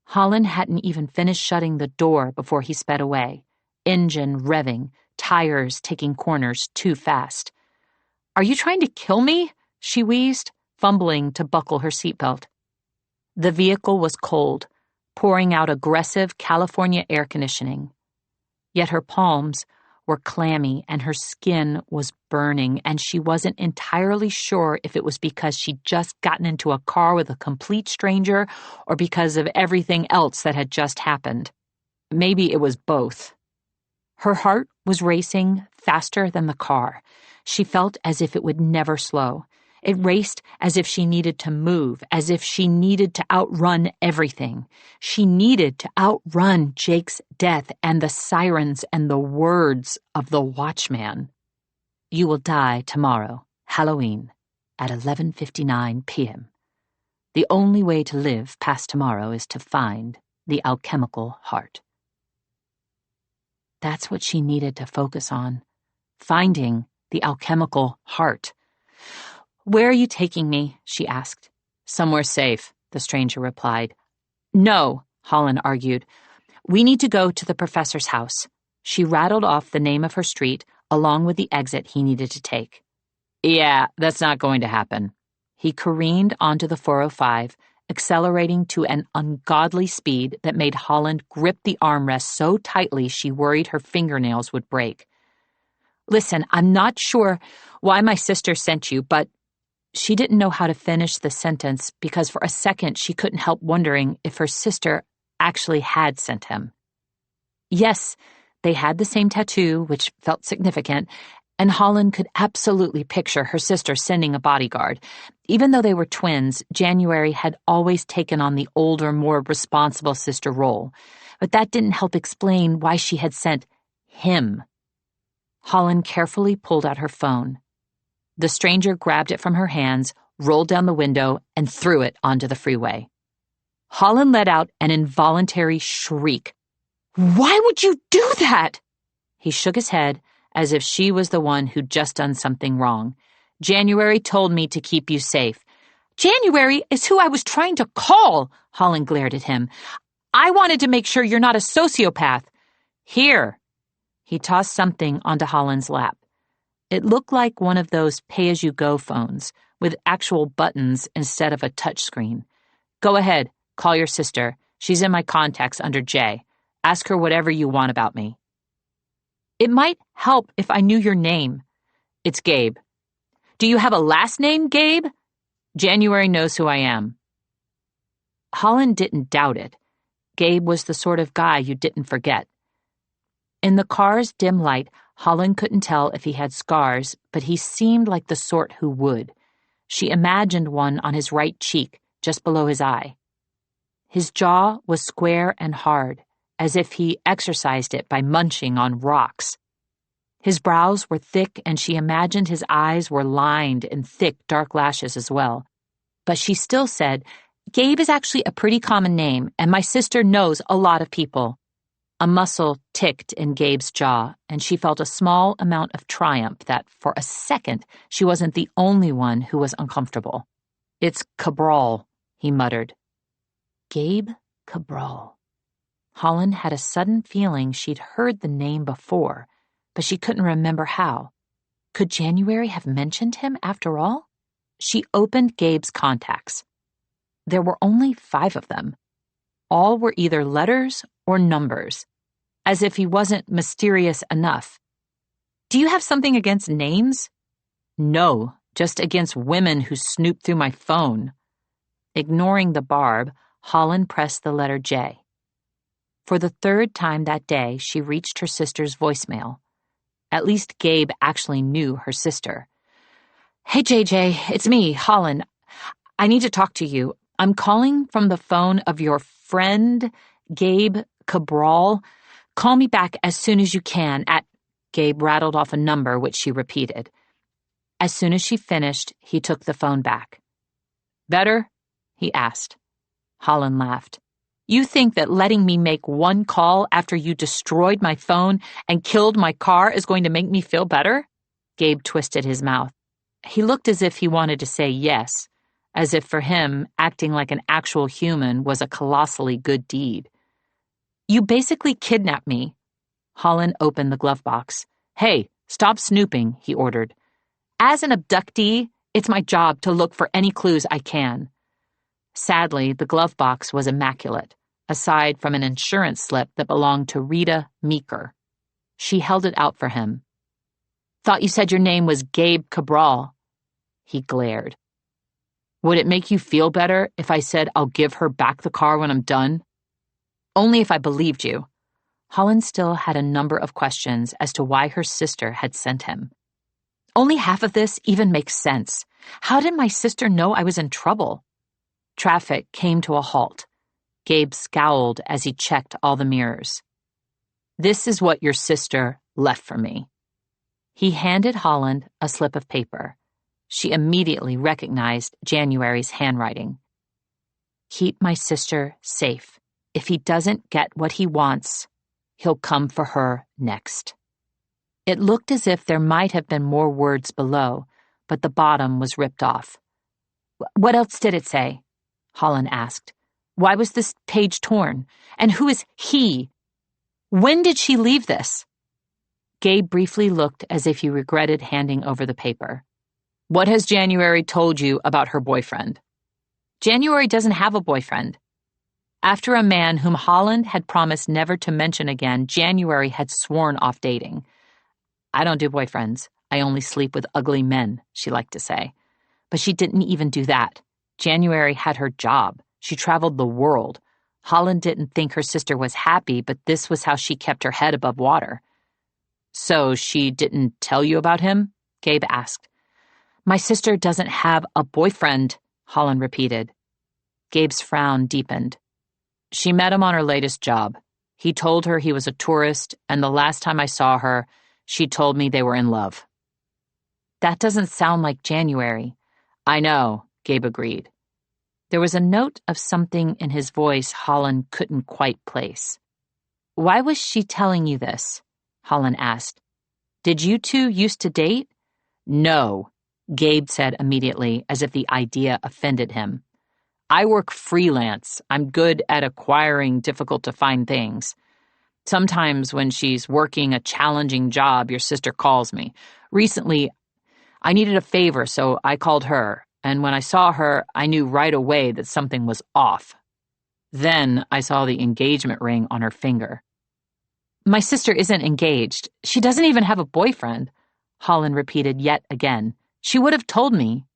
S1: Holland hadn't even finished shutting the door before he sped away, engine revving, tires taking corners too fast. "Are you trying to kill me?" she wheezed, fumbling to buckle her seatbelt. The vehicle was cold, pouring out aggressive California air conditioning. Yet her palms were clammy and her skin was burning, and she wasn't entirely sure if it was because she'd just gotten into a car with a complete stranger or because of everything else that had just happened. Maybe it was both. Her heart was racing faster than the car. She felt as if it would never slow. It raced as if she needed to move, as if she needed to outrun everything. She needed to outrun Jake's death and the sirens and the words of the watchman. "You will die tomorrow, Halloween, at 11:59 p.m. The only way to live past tomorrow is to find the alchemical heart." That's what she needed to focus on, finding the alchemical heart. "Where are you taking me?" she asked. "Somewhere safe," the stranger replied. "No," Holland argued. "We need to go to the professor's house." She rattled off the name of her street, along with the exit he needed to take. "Yeah, that's not going to happen." He careened onto the 405, accelerating to an ungodly speed that made Holland grip the armrest so tightly she worried her fingernails would break. "Listen, I'm not sure why my sister sent you, but..." She didn't know how to finish the sentence because for a second she couldn't help wondering if her sister actually had sent him. Yes, they had the same tattoo, which felt significant, and Holland could absolutely picture her sister sending a bodyguard. Even though they were twins, January had always taken on the older, more responsible sister role, but that didn't help explain why she had sent him. Holland carefully pulled out her phone. The stranger grabbed it from her hands, rolled down the window, and threw it onto the freeway. Holland let out an involuntary shriek. "Why would you do that?" He shook his head as if she was the one who'd just done something wrong. "January told me to keep you safe." "January is who I was trying to call," Holland glared at him. "I wanted to make sure you're not a sociopath." "Here." He tossed something onto Holland's lap. It looked like one of those pay-as-you-go phones with actual buttons instead of a touchscreen. "Go ahead, call your sister. She's in my contacts under J. Ask her whatever you want about me." "It might help if I knew your name." "It's Gabe." "Do you have a last name, Gabe?" "January knows who I am." Holland didn't doubt it. Gabe was the sort of guy you didn't forget. In the car's dim light, Holland couldn't tell if he had scars, but he seemed like the sort who would. She imagined one on his right cheek, just below his eye. His jaw was square and hard, as if he exercised it by munching on rocks. His brows were thick, and she imagined his eyes were lined in thick, dark lashes as well. But she still said, "Gabe is actually a pretty common name, and my sister knows a lot of people." A muscle ticked in Gabe's jaw, and she felt a small amount of triumph that, for a second, she wasn't the only one who was uncomfortable. "It's Cabral," he muttered. Gabe Cabral. Holland had a sudden feeling she'd heard the name before, but she couldn't remember how. Could January have mentioned him after all? She opened Gabe's contacts. There were only 5 of them. All were either letters or numbers, as if he wasn't mysterious enough. "Do you have something against names?" "No, just against women who snoop through my phone." Ignoring the barb, Holland pressed the letter J. For the 3rd time that day, she reached her sister's voicemail. At least Gabe actually knew her sister. "Hey, JJ, it's me, Holland. I need to talk to you. I'm calling from the phone of your friend, Gabe Cabral. Call me back as soon as you can at—" Gabe rattled off a number which she repeated. As soon as she finished, he took the phone back. "Better?" he asked. Holland laughed. "You think that letting me make one call after you destroyed my phone and killed my car is going to make me feel better?" Gabe twisted his mouth. He looked as if he wanted to say yes, as if for him, acting like an actual human was a colossally good deed. "You basically kidnapped me." Holland opened the glove box. "Hey, stop snooping," he ordered. "As an abductee, it's my job to look for any clues I can." Sadly, the glove box was immaculate, aside from an insurance slip that belonged to Rita Meeker. She held it out for him. "Thought you said your name was Gabe Cabral." He glared. "Would it make you feel better if I said I'll give her back the car when I'm done?" "Only if I believed you." Holland still had a number of questions as to why her sister had sent him. "Only half of this even makes sense. How did my sister know I was in trouble?" Traffic came to a halt. Gabe scowled as he checked all the mirrors. "This is what your sister left for me." He handed Holland a slip of paper. She immediately recognized January's handwriting. "Keep my sister safe. If he doesn't get what he wants, he'll come for her next." It looked as if there might have been more words below, but the bottom was ripped off. "What else did it say?" Holland asked. "Why was this page torn? And who is he? When did she leave this?" Gabe briefly looked as if he regretted handing over the paper. "What has January told you about her boyfriend?" "January doesn't have a boyfriend." After a man whom Holland had promised never to mention again, January had sworn off dating. "I don't do boyfriends. I only sleep with ugly men," she liked to say. But she didn't even do that. January had her job. She traveled the world. Holland didn't think her sister was happy, but this was how she kept her head above water. "So she didn't tell you about him?" Gabe asked. "My sister doesn't have a boyfriend," Holland repeated. Gabe's frown deepened. "She met him on her latest job. He told her he was a tourist, and the last time I saw her, she told me they were in love." "That doesn't sound like January." "I know. Gabe agreed. There was a note of something in his voice Holland couldn't quite place. Why was she telling you this? Holland asked. Did you two used to date? No, Gabe said immediately, as if the idea offended him. I work freelance. I'm good at acquiring difficult-to-find things. Sometimes when she's working a challenging job, your sister calls me. Recently, I needed a favor, so I called her, and when I saw her, I knew right away that something was off. Then I saw the engagement ring on her finger. My sister isn't engaged. She doesn't even have a boyfriend, Holland repeated yet again. She would have told me.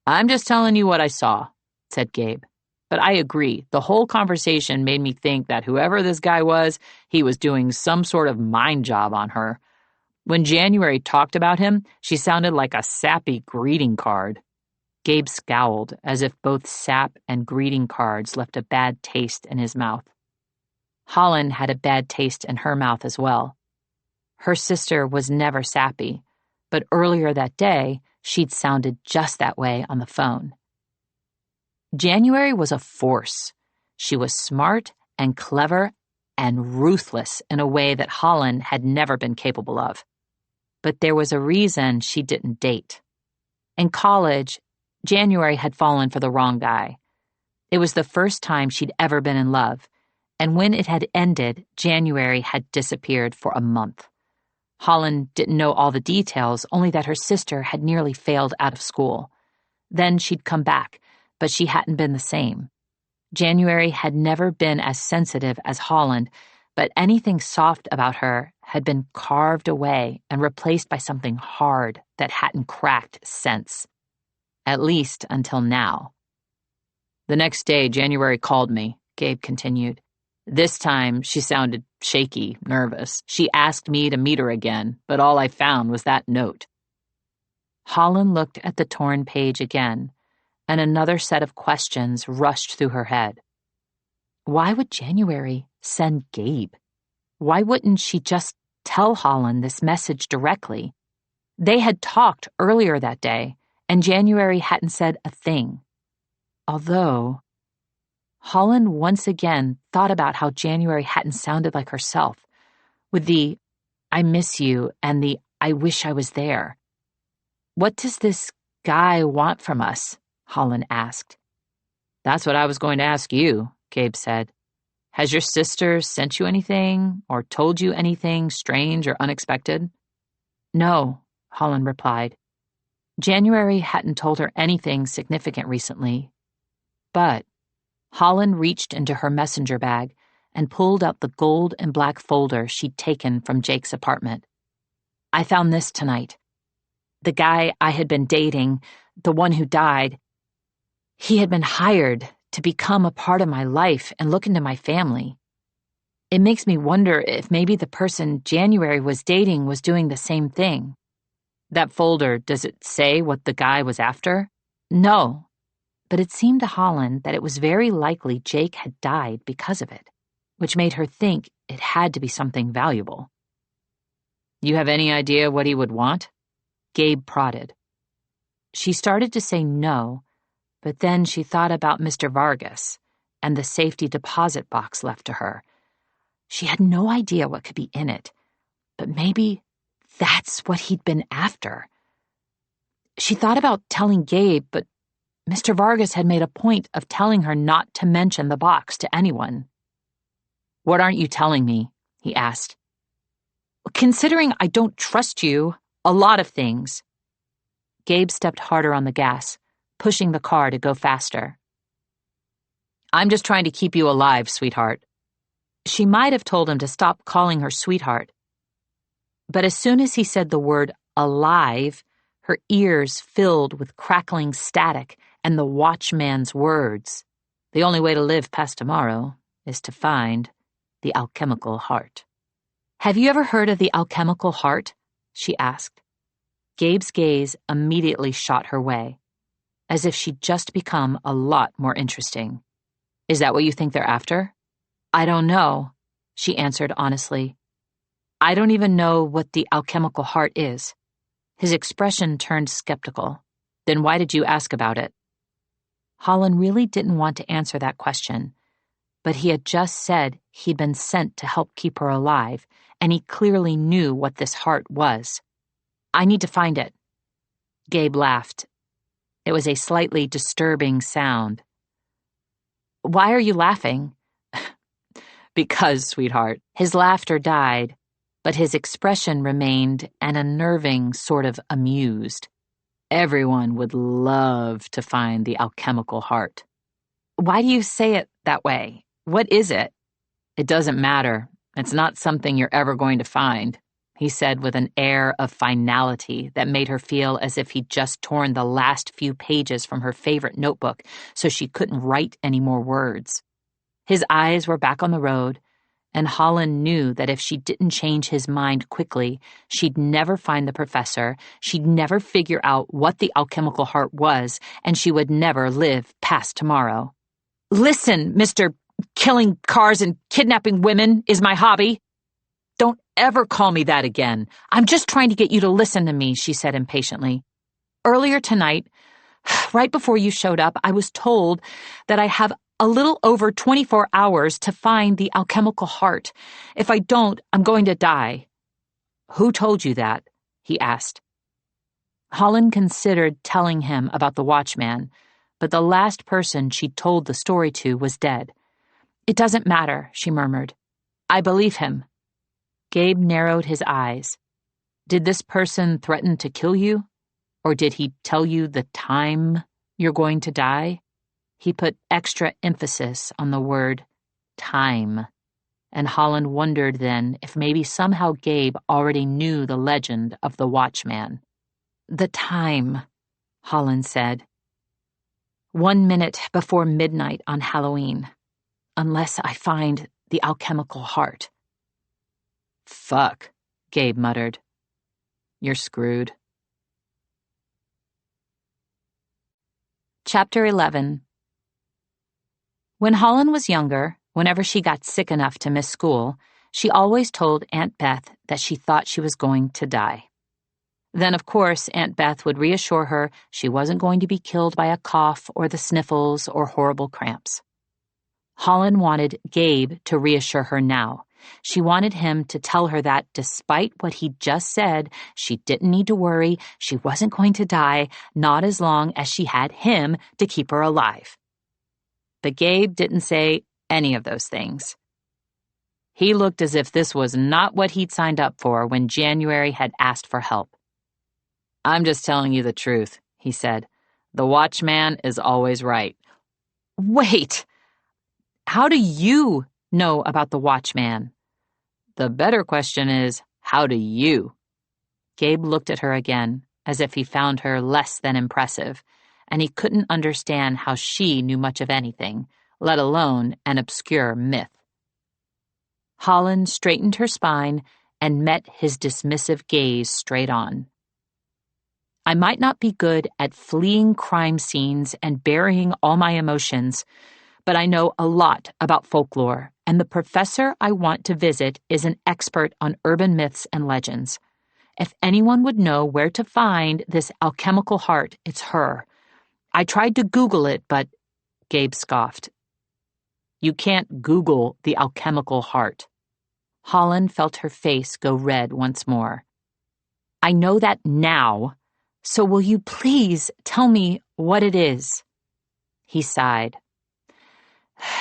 S1: I'm just telling you what I saw, said Gabe. But I agree, the whole conversation made me think that whoever this guy was, he was doing some sort of mind job on her. When January talked about him, she sounded like a sappy greeting card. Gabe scowled, as if both sap and greeting cards left a bad taste in his mouth. Holland had a bad taste in her mouth as well. Her sister was never sappy, but earlier that day, she'd sounded just that way on the phone. January was a force. She was smart and clever and ruthless in a way that Holland had never been capable of. But there was a reason she didn't date. In college, January had fallen for the wrong guy. It was the first time she'd ever been in love, and when it had ended, January had disappeared for a month. Holland didn't know all the details, only that her sister had nearly failed out of school. Then she'd come back, but she hadn't been the same. January had never been as sensitive as Holland, but anything soft about her had been carved away and replaced by something hard that hadn't cracked since. At least until now. The next day, January called me, Gabe continued. This time, she sounded shaky, nervous. She asked me to meet her again, but all I found was that note. Holland looked at the torn page again, and another set of questions rushed through her head. Why would January send Gabe? Why wouldn't she just tell Holland this message directly? They had talked earlier that day, and January hadn't said a thing. Although, Holland once again thought about how January hadn't sounded like herself, with the I miss you and the I wish I was there. What does this guy want from us? Holland asked. That's what I was going to ask you, Gabe said. Has your sister sent you anything or told you anything strange or unexpected? No, Holland replied. January hadn't told her anything significant recently. But Holland reached into her messenger bag and pulled out the gold and black folder she'd taken from Jake's apartment. I found this tonight. The guy I had been dating, the one who died, he had been hired to become a part of my life and look into my family. It makes me wonder if maybe the person January was dating was doing the same thing. That folder, does it say what the guy was after? No, but it seemed to Holland that it was very likely Jake had died because of it, which made her think it had to be something valuable. You have any idea what he would want? Gabe prodded. She started to say no, but then she thought about Mr. Vargas and the safety deposit box left to her. She had no idea what could be in it, but maybe that's what he'd been after. She thought about telling Gabe, but Mr. Vargas had made a point of telling her not to mention the box to anyone. What aren't you telling me? He asked. Considering I don't trust you, a lot of things. Gabe stepped harder on the gas, pushing the car to go faster. I'm just trying to keep you alive, sweetheart. She might have told him to stop calling her sweetheart. But as soon as he said the word alive, her ears filled with crackling static and the watchman's words. The only way to live past tomorrow is to find the alchemical heart. Have you ever heard of the alchemical heart? She asked. Gabe's gaze immediately shot her way, as if she'd just become a lot more interesting. Is that what you think they're after? I don't know, she answered honestly. I don't even know what the alchemical heart is. His expression turned skeptical. Then why did you ask about it? Holland really didn't want to answer that question, but he had just said he'd been sent to help keep her alive, and he clearly knew what this heart was. "I need to find it." Gabe laughed. It was a slightly disturbing sound. "Why are you laughing?" "Because, sweetheart." His laughter died, but his expression remained an unnerving sort of amused. "Everyone would love to find the alchemical heart." "Why do you say it that way? What is it?" "It doesn't matter. It's not something you're ever going to find," he said with an air of finality that made her feel as if he'd just torn the last few pages from her favorite notebook so she couldn't write any more words. His eyes were back on the road, and Holland knew that if she didn't change his mind quickly, she'd never find the professor, she'd never figure out what the alchemical heart was, and she would never live past tomorrow. "Listen, Mr. Killing cars and kidnapping women is my hobby." "Don't ever call me that again. I'm just trying to get you to listen to me," she said impatiently. "Earlier tonight, right before you showed up, I was told that I have a little over 24 hours to find the alchemical heart. If I don't, I'm going to die." "Who told you that?" he asked. Holland considered telling him about the watchman, but the last person she'd told the story to was dead. "It doesn't matter," she murmured. "I believe him." Gabe narrowed his eyes. "Did this person threaten to kill you? Or did he tell you the time you're going to die?" He put extra emphasis on the word time, and Holland wondered then if maybe somehow Gabe already knew the legend of the watchman. "The time," Holland said. 1 minute before midnight on Halloween, unless I find the alchemical heart." "Fuck," Gabe muttered. "You're screwed." Chapter 11. When Holland was younger, whenever she got sick enough to miss school, she always told Aunt Beth that she thought she was going to die. Then, of course, Aunt Beth would reassure her she wasn't going to be killed by a cough or the sniffles or horrible cramps. Holland wanted Gabe to reassure her now. She wanted him to tell her that despite what he'd just said, she didn't need to worry, she wasn't going to die, not as long as she had him to keep her alive. But Gabe didn't say any of those things. He looked as if this was not what he'd signed up for when January had asked for help. "I'm just telling you the truth," he said. "The watchman is always right." "Wait! How do you know about the watchman?" "The better question is, how do you?" Gabe looked at her again, as if he found her less than impressive, and he couldn't understand how she knew much of anything, let alone an obscure myth. Holland straightened her spine and met his dismissive gaze straight on. "I might not be good at fleeing crime scenes and burying all my emotions, but I know a lot about folklore, and the professor I want to visit is an expert on urban myths and legends. If anyone would know where to find this alchemical heart, it's her. I tried to Google it, but..." Gabe scoffed. "You can't Google the alchemical heart." Holland felt her face go red once more. "I know that now, so will you please tell me what it is?" He sighed.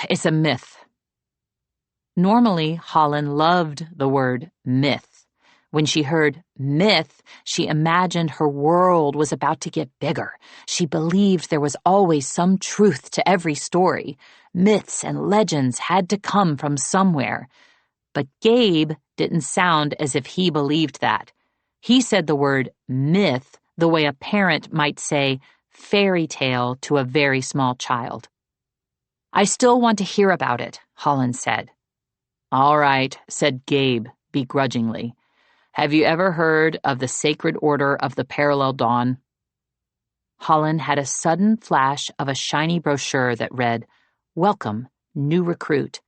S1: "It's a myth." Normally, Holland loved the word myth. When she heard myth, she imagined her world was about to get bigger. She believed there was always some truth to every story. Myths and legends had to come from somewhere. But Gabe didn't sound as if he believed that. He said the word myth the way a parent might say fairy tale to a very small child. "I still want to hear about it," Holland said. "All right," said Gabe begrudgingly. "Have you ever heard of the Sacred Order of the Parallel Dawn?" Holland had a sudden flash of a shiny brochure that read, "Welcome, new recruit."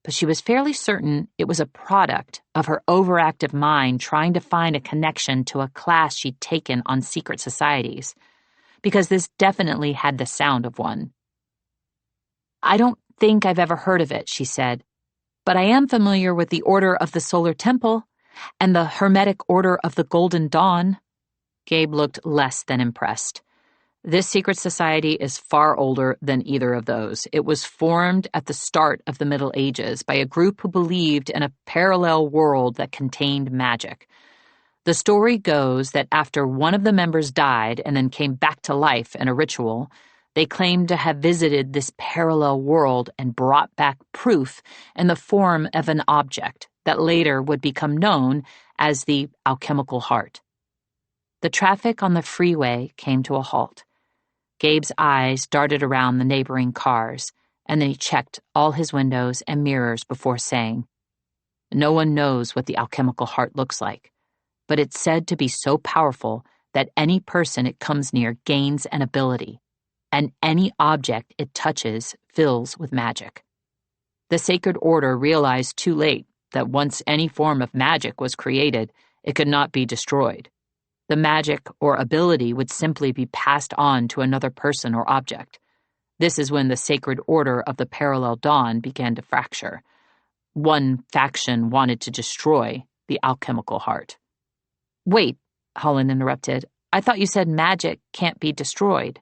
S1: But she was fairly certain it was a product of her overactive mind trying to find a connection to a class she'd taken on secret societies. because this definitely had the sound of one. "I don't think I've ever heard of it," she said, "but I am familiar with the Order of the Solar Temple and the Hermetic Order of the Golden Dawn." Gabe looked less than impressed. This secret society is far older than either of those. It was formed at the start of the Middle Ages by a group who believed in a parallel world that contained magic. The story goes that after one of the members died and then came back to life in a ritual, they claimed to have visited this parallel world and brought back proof in the form of an object that later would become known as the alchemical heart. The traffic on the freeway came to a halt. Gabe's eyes darted around the neighboring cars, and then he checked all his windows and mirrors before saying, "No one knows what the alchemical heart looks like, but it's said to be so powerful that any person it comes near gains an ability, and any object it touches fills with magic." The Sacred Order realized too late that once any form of magic was created, it could not be destroyed. The magic or ability would simply be passed on to another person or object. This is when the Sacred Order of the Parallel Dawn began to fracture. One faction wanted to destroy the alchemical heart. "Wait," Holland interrupted. "I thought you said magic can't be destroyed."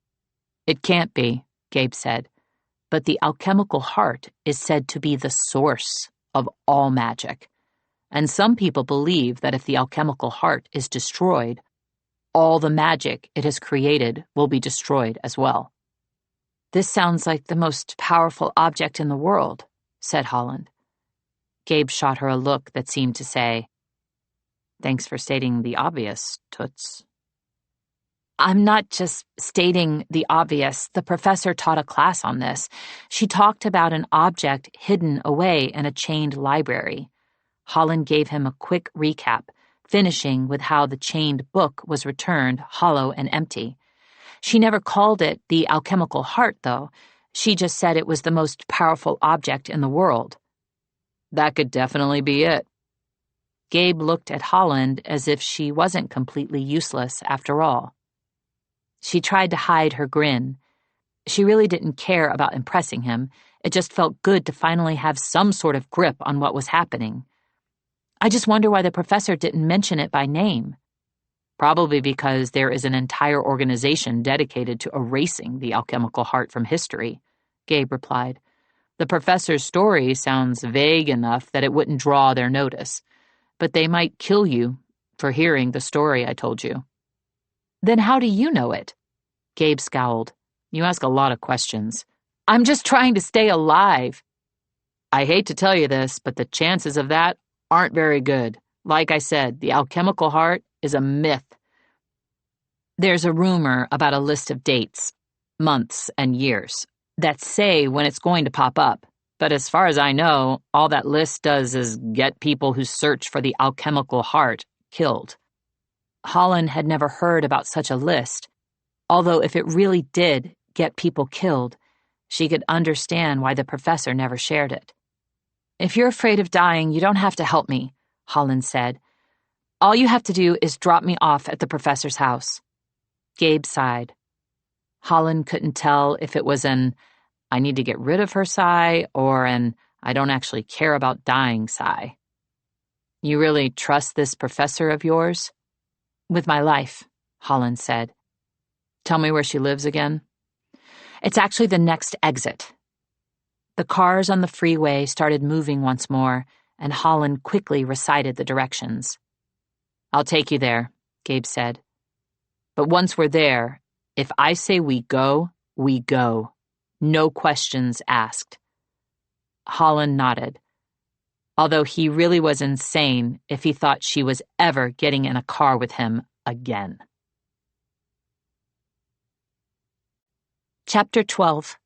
S1: "It can't be," Gabe said, "but the alchemical heart is said to be the source of all magic. And some people believe that if the alchemical heart is destroyed, all the magic it has created will be destroyed as well." "This sounds like the most powerful object in the world," said Holland. Gabe shot her a look that seemed to say, "Thanks for stating the obvious, Toots." "I'm not just stating the obvious. The professor taught a class on this. She talked about an object hidden away in a chained library." Holland gave him a quick recap, finishing with how the chained book was returned hollow and empty. She never called it the alchemical heart, though. She just said it was the most powerful object in the world. "That could definitely be it." Gabe looked at Holland as if she wasn't completely useless after all. She tried to hide her grin. She really didn't care about impressing him. It just felt good to finally have some sort of grip on what was happening. "I just wonder why the professor didn't mention it by name." "Probably because there is an entire organization dedicated to erasing the alchemical heart from history," Gabe replied. "The professor's story sounds vague enough that it wouldn't draw their notice, but they might kill you for hearing the story I told you." "Then how do you know it?" Gabe scowled. "You ask a lot of questions." "I'm just trying to stay alive." "I hate to tell you this, but the chances of that aren't very good. Like I said, the alchemical heart is a myth. There's a rumor about a list of dates, months and years, that say when it's going to pop up. But as far as I know, all that list does is get people who search for the alchemical heart killed." Holland had never heard about such a list, although if it really did get people killed, she could understand why the professor never shared it. "If you're afraid of dying, you don't have to help me," Holland said. "All you have to do is drop me off at the professor's house." Gabe sighed. Holland couldn't tell if it was an "I need to get rid of her" sigh or an "I don't actually care about dying" sigh. "You really trust this professor of yours?" "With my life," Holland said. "Tell me where she lives again." "It's actually the next exit." The cars on the freeway started moving once more, and Holland quickly recited the directions. "I'll take you there," Gabe said. "But once we're there, if I say we go, we go. No questions asked." Holland nodded, although he really was insane if he thought she was ever getting in a car with him again. Chapter 12.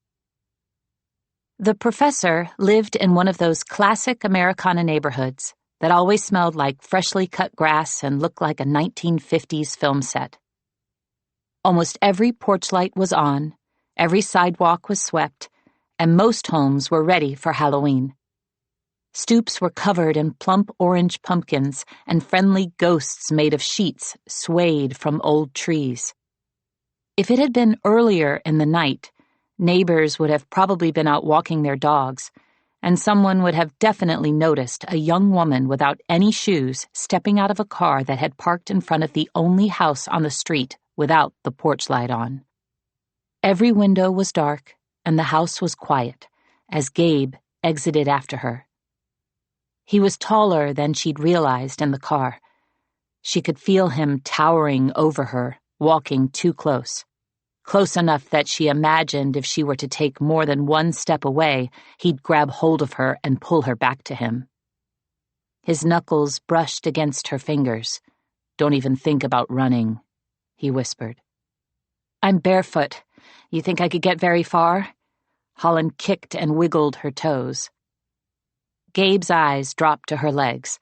S1: The professor lived in one of those classic Americana neighborhoods that always smelled like freshly cut grass and looked like a 1950s film set. Almost every porch light was on, every sidewalk was swept, and most homes were ready for Halloween. Stoops were covered in plump orange pumpkins, and friendly ghosts made of sheets swayed from old trees. If it had been earlier in the night, neighbors would have probably been out walking their dogs, and someone would have definitely noticed a young woman without any shoes stepping out of a car that had parked in front of the only house on the street without the porch light on. Every window was dark, and the house was quiet, as Gabe exited after her. He was taller than she'd realized in the car. She could feel him towering over her, walking too close. Close enough that she imagined if she were to take more than one step away, he'd grab hold of her and pull her back to him. His knuckles brushed against her fingers. "Don't even think about running," he whispered. "I'm barefoot. You think I could get very far?" Holland kicked and wiggled her toes. Gabe's eyes dropped to her legs.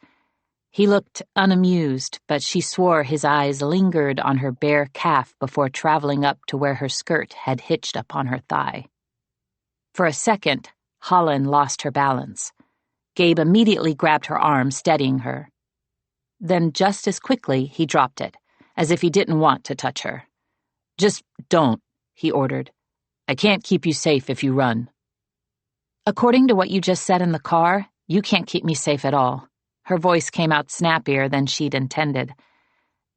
S1: He looked unamused, but she swore his eyes lingered on her bare calf before traveling up to where her skirt had hitched upon her thigh. For a second, Holland lost her balance. Gabe immediately grabbed her arm, steadying her. Then just as quickly, he dropped it, as if he didn't want to touch her. "Just don't," he ordered. "I can't keep you safe if you run." "According to what you just said in the car, you can't keep me safe at all." Her voice came out snappier than she'd intended.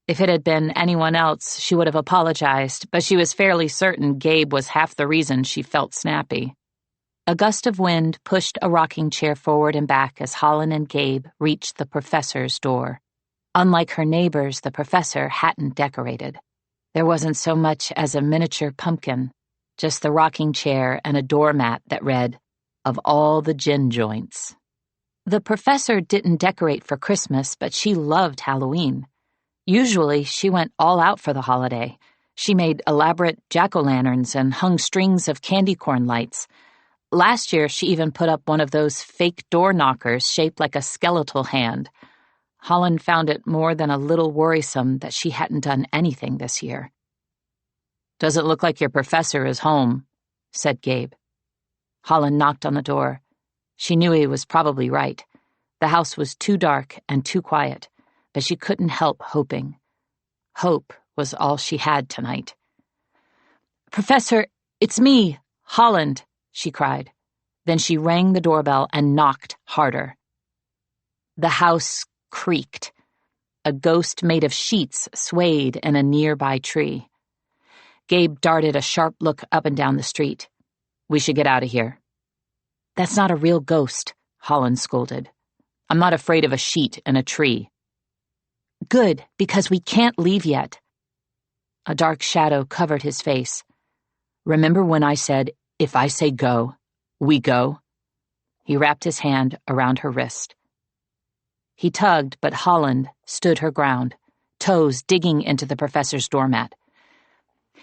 S1: If it had been anyone else, she would have apologized, but she was fairly certain Gabe was half the reason she felt snappy. A gust of wind pushed a rocking chair forward and back as Holland and Gabe reached the professor's door. Unlike her neighbors, the professor hadn't decorated. There wasn't so much as a miniature pumpkin, just the rocking chair and a doormat that read, "Of all the gin joints." The professor didn't decorate for Christmas, but she loved Halloween. Usually, she went all out for the holiday. She made elaborate jack-o'-lanterns and hung strings of candy corn lights. Last year, she even put up one of those fake door knockers shaped like a skeletal hand. Holland found it more than a little worrisome that she hadn't done anything this year. "Doesn't look like your professor is home," said Gabe. Holland knocked on the door. She knew he was probably right. The house was too dark and too quiet, but she couldn't help hoping. Hope was all she had tonight. "Professor, it's me, Holland," she cried. Then she rang the doorbell and knocked harder. The house creaked. A ghost made of sheets swayed in a nearby tree. Gabe darted a sharp look up and down the street. "We should get out of here." "That's not a real ghost," Holland scolded. "I'm not afraid of a sheet in a tree." "Good, because we can't leave yet." A dark shadow covered his face. "Remember when I said, if I say go, we go?" He wrapped his hand around her wrist. He tugged, but Holland stood her ground, toes digging into the professor's doormat.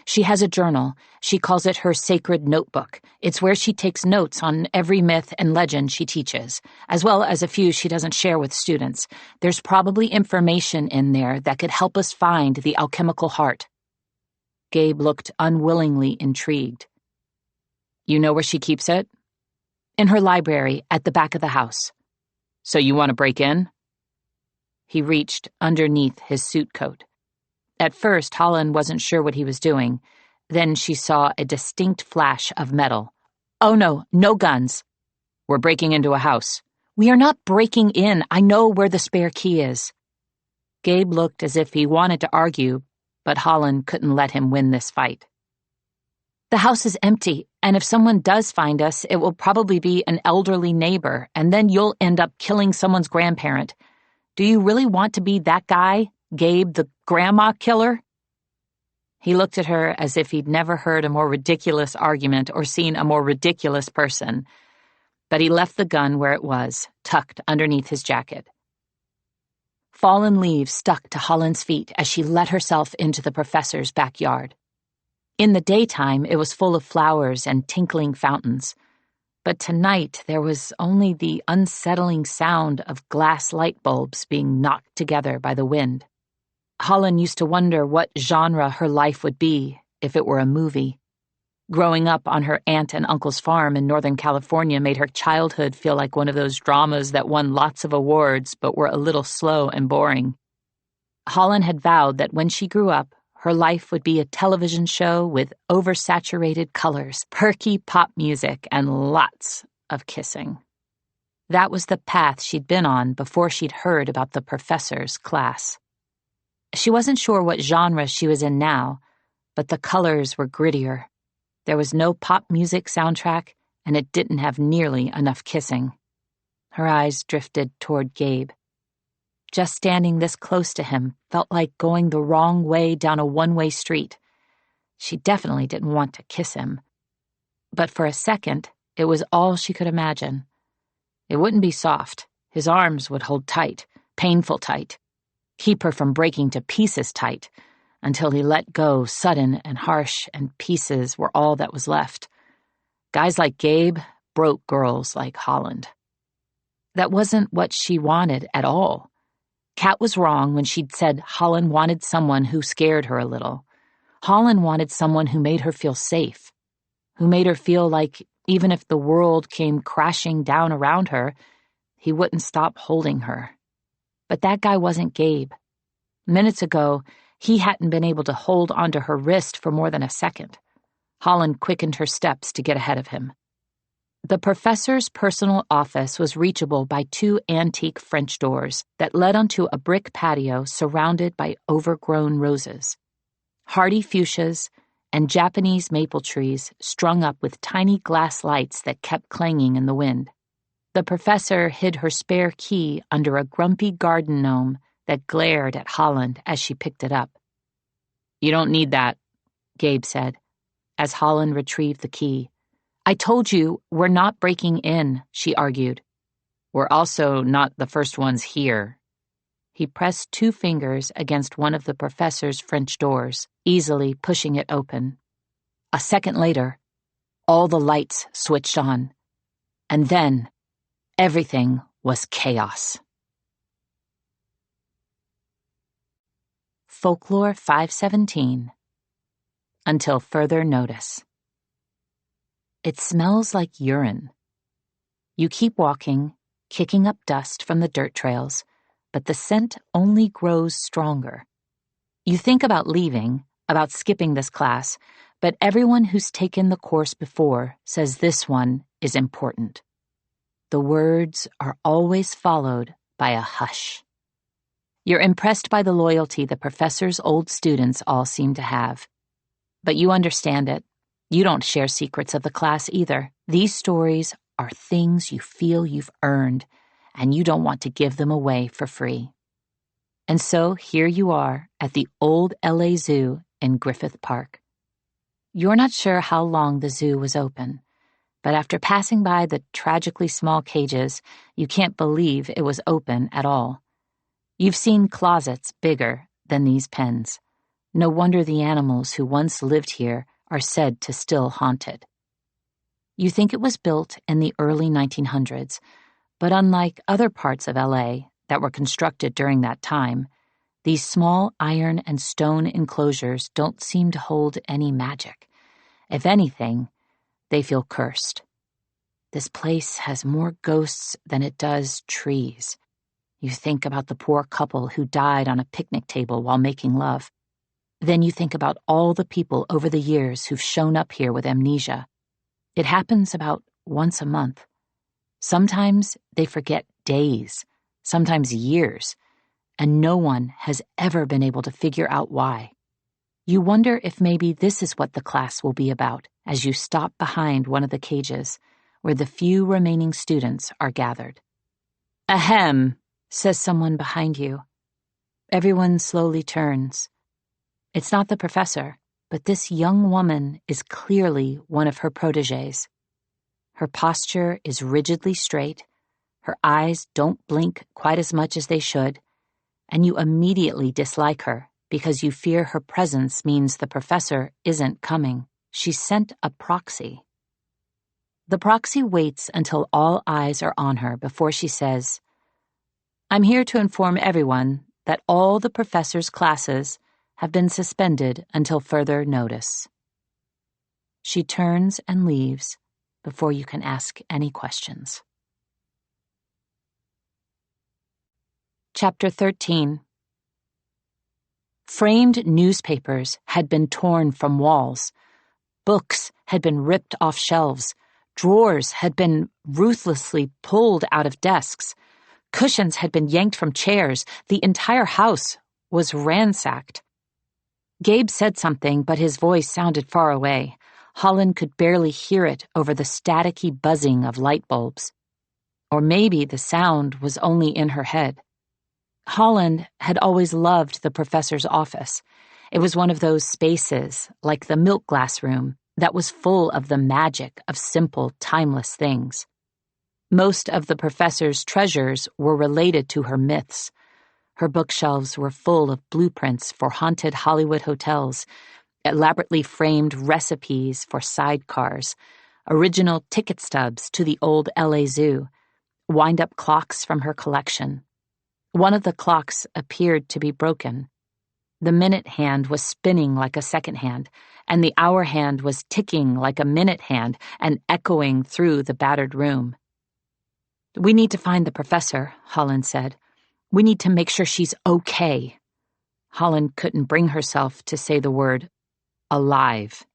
S1: "She has a journal. She calls it her sacred notebook. It's where she takes notes on every myth and legend she teaches, as well as a few she doesn't share with students. There's probably information in there that could help us find the alchemical heart." Gabe looked unwillingly intrigued. "You know where she keeps it?" "In her library, at the back of the house." "So you want to break in?" He reached underneath his suit coat. At first, Holland wasn't sure what he was doing. Then she saw a distinct flash of metal. "Oh no, no guns." "We're breaking into a house." "We are not breaking in. I know where the spare key is." Gabe looked as if he wanted to argue, but Holland couldn't let him win this fight. "The house is empty, and if someone does find us, it will probably be an elderly neighbor, and then you'll end up killing someone's grandparent. Do you really want to be that guy, Gabe, the grandma killer?" He looked at her as if he'd never heard a more ridiculous argument or seen a more ridiculous person, but he left the gun where it was, tucked underneath his jacket. Fallen leaves stuck to Holland's feet as she let herself into the professor's backyard. In the daytime, it was full of flowers and tinkling fountains. But tonight, there was only the unsettling sound of glass light bulbs being knocked together by the wind. Holland used to wonder what genre her life would be if it were a movie. Growing up on her aunt and uncle's farm in Northern California made her childhood feel like one of those dramas that won lots of awards but were a little slow and boring. Holland had vowed that when she grew up, her life would be a television show with oversaturated colors, perky pop music, and lots of kissing. That was the path she'd been on before she'd heard about the professor's class. She wasn't sure what genre she was in now, but the colors were grittier. There was no pop music soundtrack, and it didn't have nearly enough kissing. Her eyes drifted toward Gabe. Just standing this close to him felt like going the wrong way down a one-way street. She definitely didn't want to kiss him. But for a second, it was all she could imagine. It wouldn't be soft. His arms would hold tight, painful tight, keep her from breaking to pieces tight, until he let go sudden and harsh, and pieces were all that was left. Guys like Gabe broke girls like Holland. That wasn't what she wanted at all. Kat was wrong when she'd said Holland wanted someone who scared her a little. Holland wanted someone who made her feel safe, who made her feel like even if the world came crashing down around her, he wouldn't stop holding her. But that guy wasn't Gabe. Minutes ago, he hadn't been able to hold onto her wrist for more than a second. Holland quickened her steps to get ahead of him. The professor's personal office was reachable by two antique French doors that led onto a brick patio surrounded by overgrown roses. Hardy fuchsias and Japanese maple trees strung up with tiny glass lights that kept clanging in the wind. The professor hid her spare key under a grumpy garden gnome that glared at Holland as she picked it up. "You don't need that," Gabe said, as Holland retrieved the key. "I told you we're not breaking in," she argued. "We're also not the first ones here." He pressed two fingers against one of the professor's French doors, easily pushing it open. A second later, all the lights switched on. And then, everything was chaos. Folklore 517. Until further notice. It smells like urine. You keep walking, kicking up dust from the dirt trails, but the scent only grows stronger. You think about leaving, about skipping this class, but everyone who's taken the course before says this one is important. The words are always followed by a hush. You're impressed by the loyalty the professor's old students all seem to have. But you understand it. You don't share secrets of the class either. These stories are things you feel you've earned, and you don't want to give them away for free. And so here you are at the old LA Zoo in Griffith Park. You're not sure how long the zoo was open, but after passing by the tragically small cages, you can't believe it was open at all. You've seen closets bigger than these pens. No wonder the animals who once lived here are said to still haunt it. You think it was built in the early 1900s, but unlike other parts of LA that were constructed during that time, these small iron and stone enclosures don't seem to hold any magic. If anything, they feel cursed. This place has more ghosts than it does trees. You think about the poor couple who died on a picnic table while making love. Then you think about all the people over the years who've shown up here with amnesia. It happens about once a month. Sometimes they forget days, sometimes years, and no one has ever been able to figure out why. You wonder if maybe this is what the class will be about as you stop behind one of the cages where the few remaining students are gathered. "Ahem," says someone behind you. Everyone slowly turns. It's not the professor, but this young woman is clearly one of her protégés. Her posture is rigidly straight, her eyes don't blink quite as much as they should, and you immediately dislike her because you fear her presence means the professor isn't coming. She sent a proxy. The proxy waits until all eyes are on her before she says, "I'm here to inform everyone that all the professor's classes have been suspended until further notice." She turns and leaves before you can ask any questions. Chapter 13. Framed newspapers had been torn from walls. Books had been ripped off shelves. Drawers had been ruthlessly pulled out of desks. Cushions had been yanked from chairs. The entire house was ransacked. Gabe said something, but his voice sounded far away. Holland could barely hear it over the staticky buzzing of light bulbs. Or maybe the sound was only in her head. Holland had always loved the professor's office. It was one of those spaces, like the milk glass room, that was full of the magic of simple, timeless things. Most of the professor's treasures were related to her myths. Her bookshelves were full of blueprints for haunted Hollywood hotels, elaborately framed recipes for sidecars, original ticket stubs to the old LA Zoo, wind-up clocks from her collection. One of the clocks appeared to be broken. The minute hand was spinning like a second hand, and the hour hand was ticking like a minute hand and echoing through the battered room. "We need to find the professor," Holland said. "We need to make sure she's okay." Holland couldn't bring herself to say the word alive.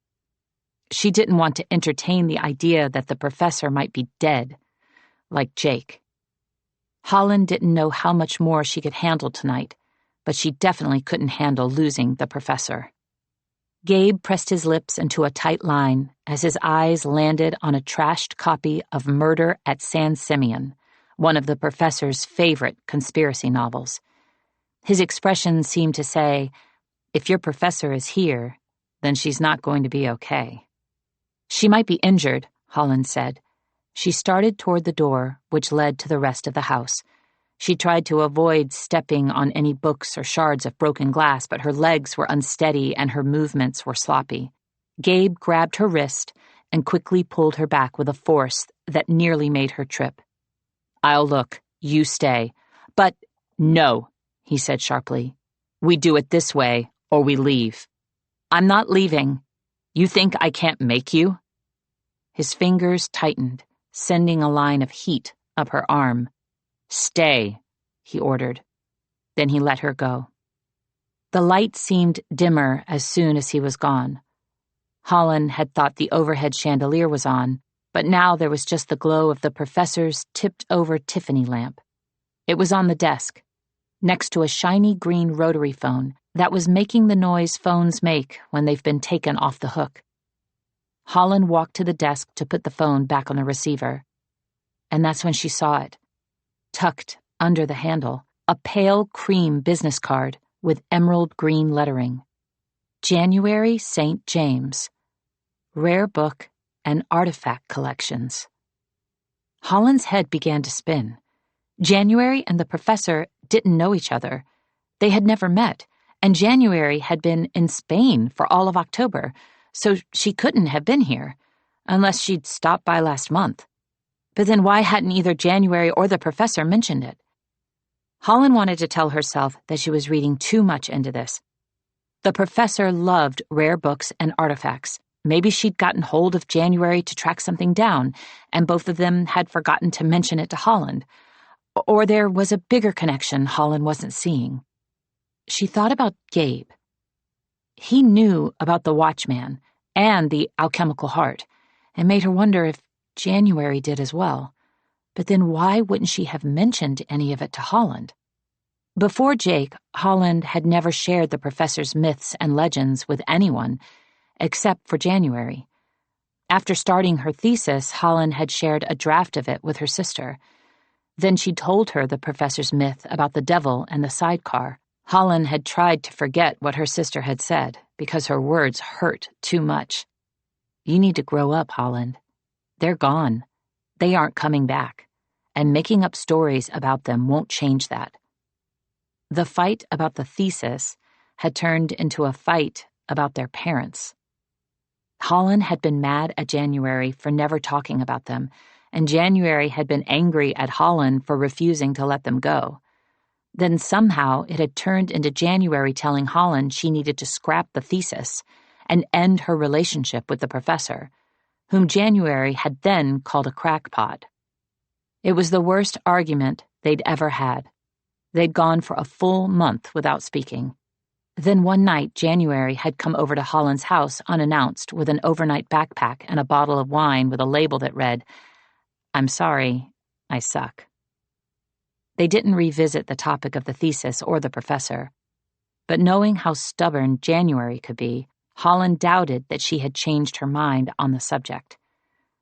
S1: She didn't want to entertain the idea that the professor might be dead, like Jake. Holland didn't know how much more she could handle tonight, but she definitely couldn't handle losing the professor. Gabe pressed his lips into a tight line as his eyes landed on a trashed copy of Murder at San Simeon, one of the professor's favorite conspiracy novels. His expression seemed to say, "If your professor is here, then she's not going to be okay." "She might be injured," Holland said. She started toward the door, which led to the rest of the house. She tried to avoid stepping on any books or shards of broken glass, but her legs were unsteady and her movements were sloppy. Gabe grabbed her wrist and quickly pulled her back with a force that nearly made her trip. "I'll look. You stay." "But no," he said sharply. "We do it this way, or we leave." "I'm not leaving. You think I can't make you?" His fingers tightened, sending a line of heat up her arm. "Stay," he ordered. Then he let her go. The light seemed dimmer as soon as he was gone. Holland had thought the overhead chandelier was on, but now there was just the glow of the professor's tipped-over Tiffany lamp. It was on the desk, next to a shiny green rotary phone that was making the noise phones make when they've been taken off the hook. Holland walked to the desk to put the phone back on the receiver, and that's when she saw it. Tucked under the handle, a pale cream business card with emerald green lettering. January St. James. Rare Book and Artifact Collections. Holland's head began to spin. January and the professor didn't know each other. They had never met, and January had been in Spain for all of October, so she couldn't have been here, unless she'd stopped by last month. But then why hadn't either January or the professor mentioned it? Holland wanted to tell herself that she was reading too much into this. The professor loved rare books and artifacts. Maybe she'd gotten hold of January to track something down, and both of them had forgotten to mention it to Holland. Or there was a bigger connection Holland wasn't seeing. She thought about Gabe. He knew about the Watchman and the alchemical heart, and made her wonder if January did as well. But then why wouldn't she have mentioned any of it to Holland? Before Jake, Holland had never shared the professor's myths and legends with anyone, except for January. After starting her thesis, Holland had shared a draft of it with her sister. Then she told her the professor's myth about the devil and the sidecar. Holland had tried to forget what her sister had said, because her words hurt too much. "You need to grow up, Holland. They're gone. They aren't coming back, and making up stories about them won't change that." The fight about the thesis had turned into a fight about their parents. Holland had been mad at January for never talking about them, and January had been angry at Holland for refusing to let them go. Then somehow it had turned into January telling Holland she needed to scrap the thesis and end her relationship with the professor, whom January had then called a crackpot. It was the worst argument they'd ever had. They'd gone for a full month without speaking. Then one night, January had come over to Holland's house unannounced with an overnight backpack and a bottle of wine with a label that read, "I'm sorry, I suck." They didn't revisit the topic of the thesis or the professor, but knowing how stubborn January could be, Holland doubted that she had changed her mind on the subject,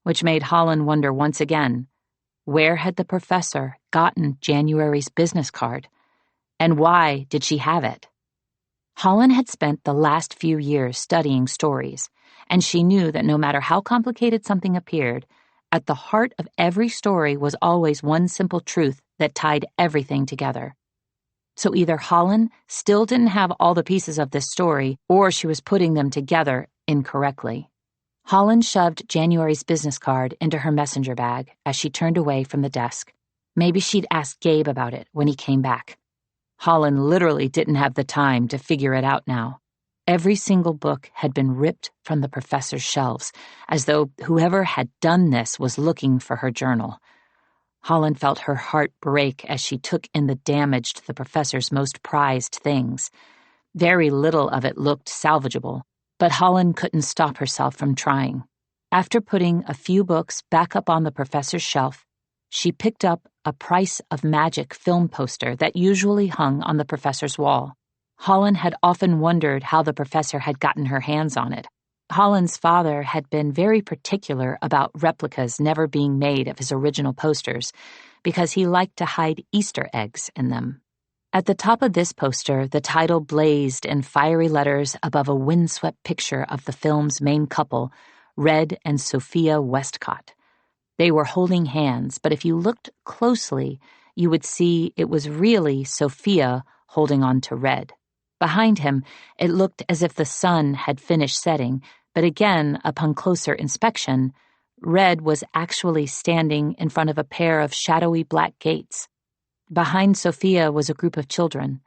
S1: which made Holland wonder once again, where had the professor gotten January's business card, and why did she have it? Holland had spent the last few years studying stories, and she knew that no matter how complicated something appeared, at the heart of every story was always one simple truth that tied everything together. So either Holland still didn't have all the pieces of this story, or she was putting them together incorrectly. Holland shoved January's business card into her messenger bag as she turned away from the desk. Maybe she'd ask Gabe about it when he came back. Holland literally didn't have the time to figure it out now. Every single book had been ripped from the professor's shelves, as though whoever had done this was looking for her journal. Holland felt her heart break as she took in the damage to the professor's most prized things. Very little of it looked salvageable, but Holland couldn't stop herself from trying. After putting a few books back up on the professor's shelf, she picked up a Price of Magic film poster that usually hung on the professor's wall. Holland had often wondered how the professor had gotten her hands on it. Holland's father had been very particular about replicas never being made of his original posters because he liked to hide Easter eggs in them. At the top of this poster, the title blazed in fiery letters above a windswept picture of the film's main couple, Red and Sophia Westcott. They were holding hands, but if you looked closely, you would see it was really Sophia holding on to Red. Behind him, it looked as if the sun had finished setting, but again, upon closer inspection, Red was actually standing in front of a pair of shadowy black gates. Behind Sophia was a group of children.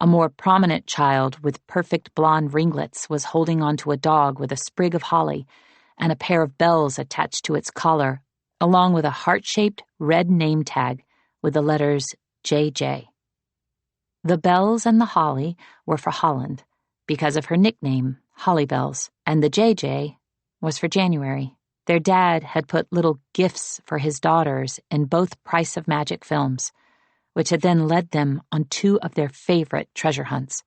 S1: A more prominent child with perfect blonde ringlets was holding onto a dog with a sprig of holly and a pair of bells attached to its collar, along with a heart-shaped red name tag with the letters JJ. The bells and the holly were for Holland, because of her nickname, Holly Bells, and the JJ was for January. Their dad had put little gifts for his daughters in both Price of Magic films, which had then led them on two of their favorite treasure hunts.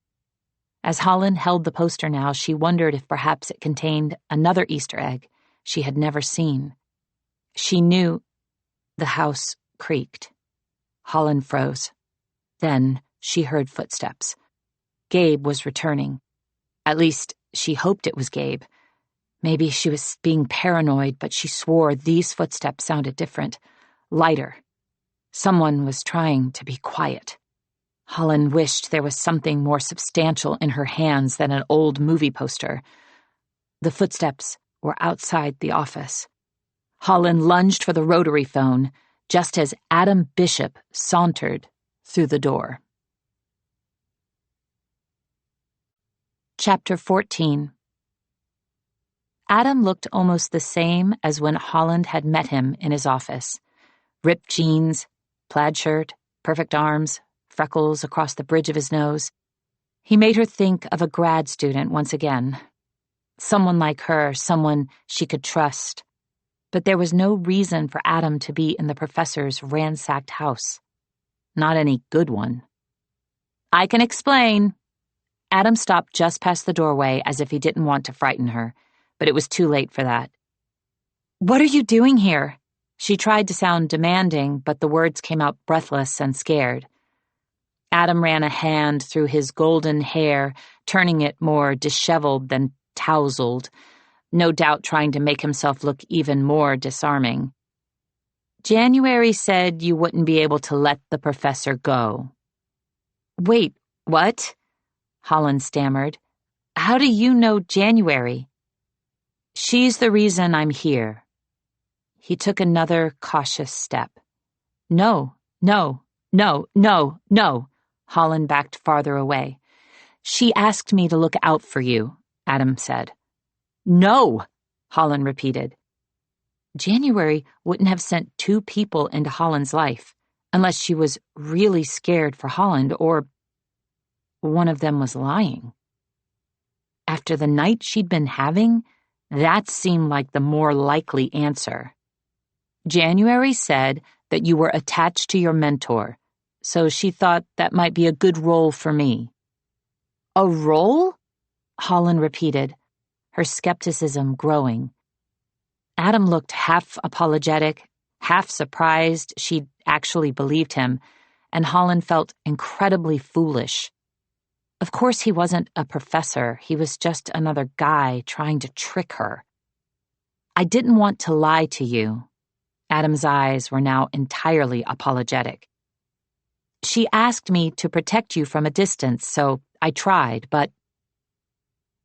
S1: As Holland held the poster now, she wondered if perhaps it contained another Easter egg she had never seen. She knew the house creaked. Holland froze. Then she heard footsteps. Gabe was returning. At least, she hoped it was Gabe. Maybe she was being paranoid, but she swore these footsteps sounded different, lighter. Someone was trying to be quiet. Holland wished there was something more substantial in her hands than an old movie poster. The footsteps were outside the office. Holland lunged for the rotary phone, just as Adam Bishop sauntered through the door. Chapter 14. Adam looked almost the same as when Holland had met him in his office. Ripped jeans, plaid shirt, perfect arms, freckles across the bridge of his nose. He made her think of a grad student once again. Someone like her, someone she could trust. But there was no reason for Adam to be in the professor's ransacked house. Not any good one. "I can explain." Adam stopped just past the doorway as if he didn't want to frighten her, but it was too late for that. "What are you doing here?" She tried to sound demanding, but the words came out breathless and scared. Adam ran a hand through his golden hair, turning it more disheveled than tousled, no doubt trying to make himself look even more disarming. "January said you wouldn't be able to let the professor go." "Wait, what?" Holland stammered. "How do you know January?" "She's the reason I'm here." He took another cautious step. No. Holland backed farther away. "She asked me to look out for you," Adam said. "No," Holland repeated. January wouldn't have sent two people into Holland's life, unless she was really scared for Holland or... one of them was lying. After the night she'd been having, that seemed like the more likely answer. January said that you were attached to your mentor, so she thought that might be a good role for me. A role? Holland repeated, her skepticism growing. Adam looked half apologetic, half surprised she'd actually believed him, and Holland felt incredibly foolish. Of course he wasn't a professor, he was just another guy trying to trick her. I didn't want to lie to you. Adam's eyes were now entirely apologetic. She asked me to protect you from a distance, so I tried, but...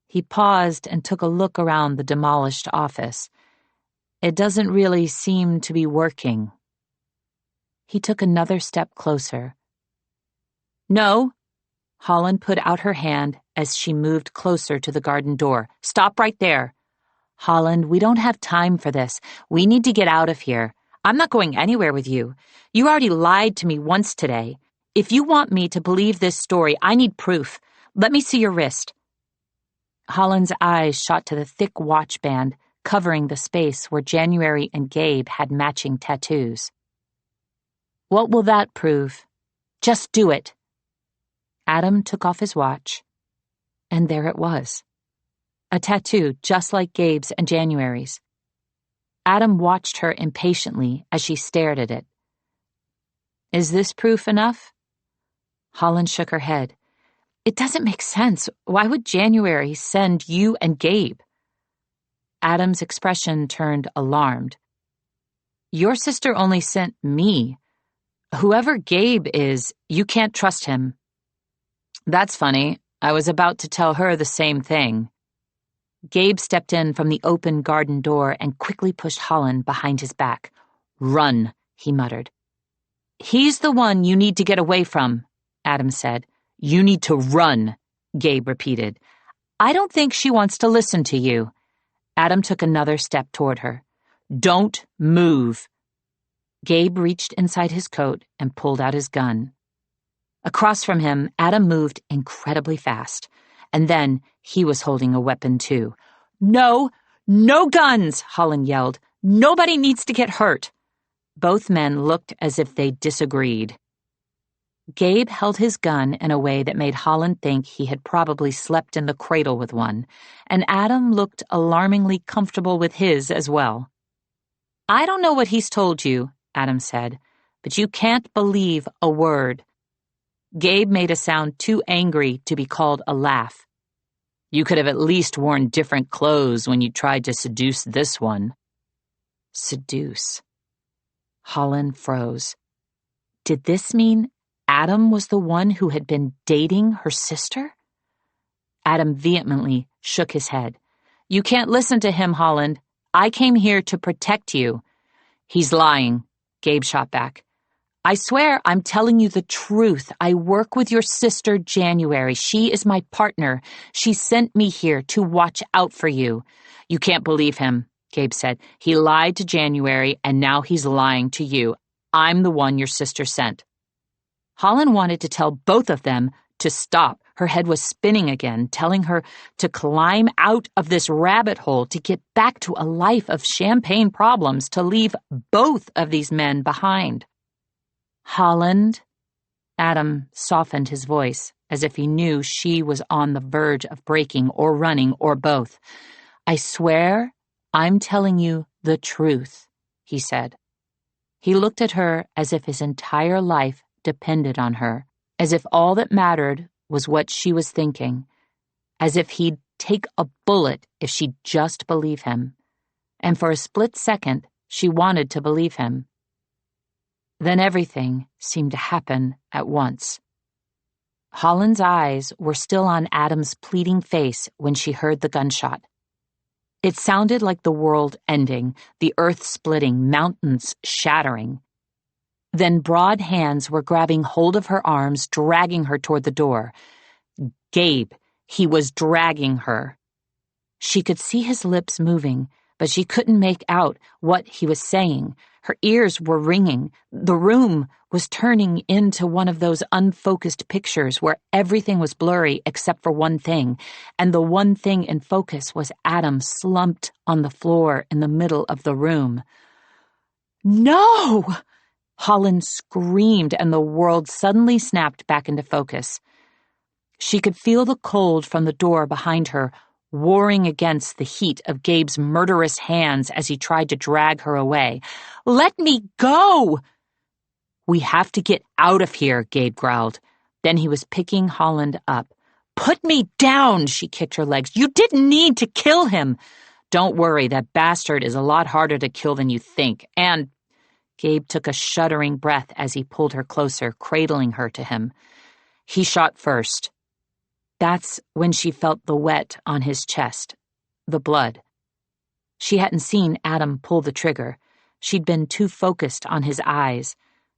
S1: He paused and took a look around the demolished office. It doesn't really seem to be working. He took another step closer. No. Holland put out her hand as she moved closer to the garden door. Stop right there. Holland, we don't have time for this. We need to get out of here. I'm not going anywhere with you. You already lied to me once today. If you want me to believe this story, I need proof. Let me see your wrist. Holland's eyes shot to the thick watch band covering the space where January and Gabe had matching tattoos. What will that prove? Just do it. Adam took off his watch, and there it was. A tattoo just like Gabe's and January's. Adam watched her impatiently as she stared at it. Is this proof enough? Holland shook her head. It doesn't make sense. Why would January send you and Gabe? Adam's expression turned alarmed. Your sister only sent me. Whoever Gabe is, you can't trust him. That's funny. I was about to tell her the same thing. Gabe stepped in from the open garden door and quickly pushed Holland behind his back. Run, he muttered. He's the one you need to get away from, Adam said. You need to run, Gabe repeated. I don't think she wants to listen to you. Adam took another step toward her. Don't move. Gabe reached inside his coat and pulled out his gun. Across from him, Adam moved incredibly fast, and then he was holding a weapon too. No, no guns, Holland yelled. Nobody needs to get hurt. Both men looked as if they disagreed. Gabe held his gun in a way that made Holland think he had probably slept in the cradle with one, and Adam looked alarmingly comfortable with his as well. I don't know what he's told you, Adam said, but you can't believe a word. Gabe made a sound too angry to be called a laugh. You could have at least worn different clothes when you tried to seduce this one. Seduce. Holland froze. Did this mean Adam was the one who had been dating her sister? Adam vehemently shook his head. You can't listen to him, Holland. I came here to protect you. He's lying, Gabe shot back. I swear I'm telling you the truth. I work with your sister, January. She is my partner. She sent me here to watch out for you. You can't believe him, Gabe said. He lied to January, and now he's lying to you. I'm the one your sister sent. Holland wanted to tell both of them to stop. Her head was spinning again, telling her to climb out of this rabbit hole, to get back to a life of champagne problems, to leave both of these men behind. Holland? Adam softened his voice, as if he knew she was on the verge of breaking or running or both. I swear I'm telling you the truth, he said. He looked at her as if his entire life depended on her, as if all that mattered was what she was thinking, as if he'd take a bullet if she'd just believe him. And for a split second, she wanted to believe him. Then everything seemed to happen at once. Holland's eyes were still on Adam's pleading face when she heard the gunshot. It sounded like the world ending, the earth splitting, mountains shattering. Then broad hands were grabbing hold of her arms, dragging her toward the door. Gabe, he was dragging her. She could see his lips moving, but she couldn't make out what he was saying. Her ears were ringing. The room was turning into one of those unfocused pictures where everything was blurry except for one thing, and the one thing in focus was Adam slumped on the floor in the middle of the room. "No!" Holland screamed, and the world suddenly snapped back into focus. She could feel the cold from the door behind her, warring against the heat of Gabe's murderous hands as he tried to drag her away. "Let me go!" "We have to get out of here," Gabe growled. Then he was picking Holland up. "Put me down!" She kicked her legs. "You didn't need to kill him!" "Don't worry, that bastard is a lot harder to kill than you think, and—" Gabe took a shuddering breath as he pulled her closer, cradling her to him. "He shot first." That's when she felt the wet on his chest, the blood. She hadn't seen Adam pull the trigger. She'd been too focused on his eyes,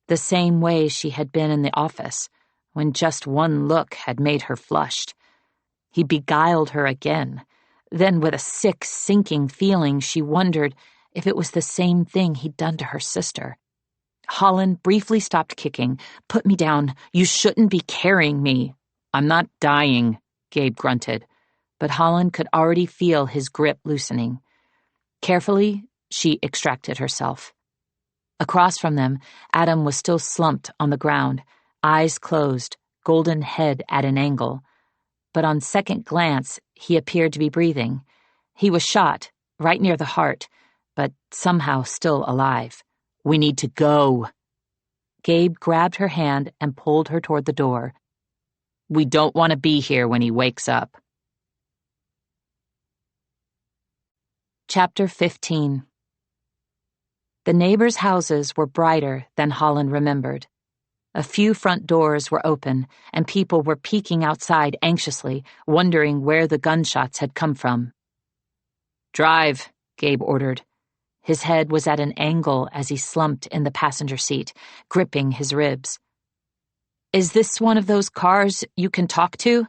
S1: the same way she had been in the office, when just one look had made her flushed. He beguiled her again. Then, with a sick, sinking feeling, she wondered if it was the same thing he'd done to her sister. Holland briefly stopped kicking. "Put me down. You shouldn't be carrying me." "I'm not dying," Gabe grunted, but Holland could already feel his grip loosening. Carefully, she extracted herself. Across from them, Adam was still slumped on the ground, eyes closed, golden head at an angle. But on second glance, he appeared to be breathing. He was shot, right near the heart, but somehow still alive. "We need to go." Gabe grabbed her hand and pulled her toward the door. "We don't want to be here when he wakes up." Chapter 15. The neighbors' houses were brighter than Holland remembered. A few front doors were open, and people were peeking outside anxiously, wondering where the gunshots had come from. "Drive," Gabe ordered. His head was at an angle as he slumped in the passenger seat, gripping his ribs. "Is this one of those cars you can talk to?"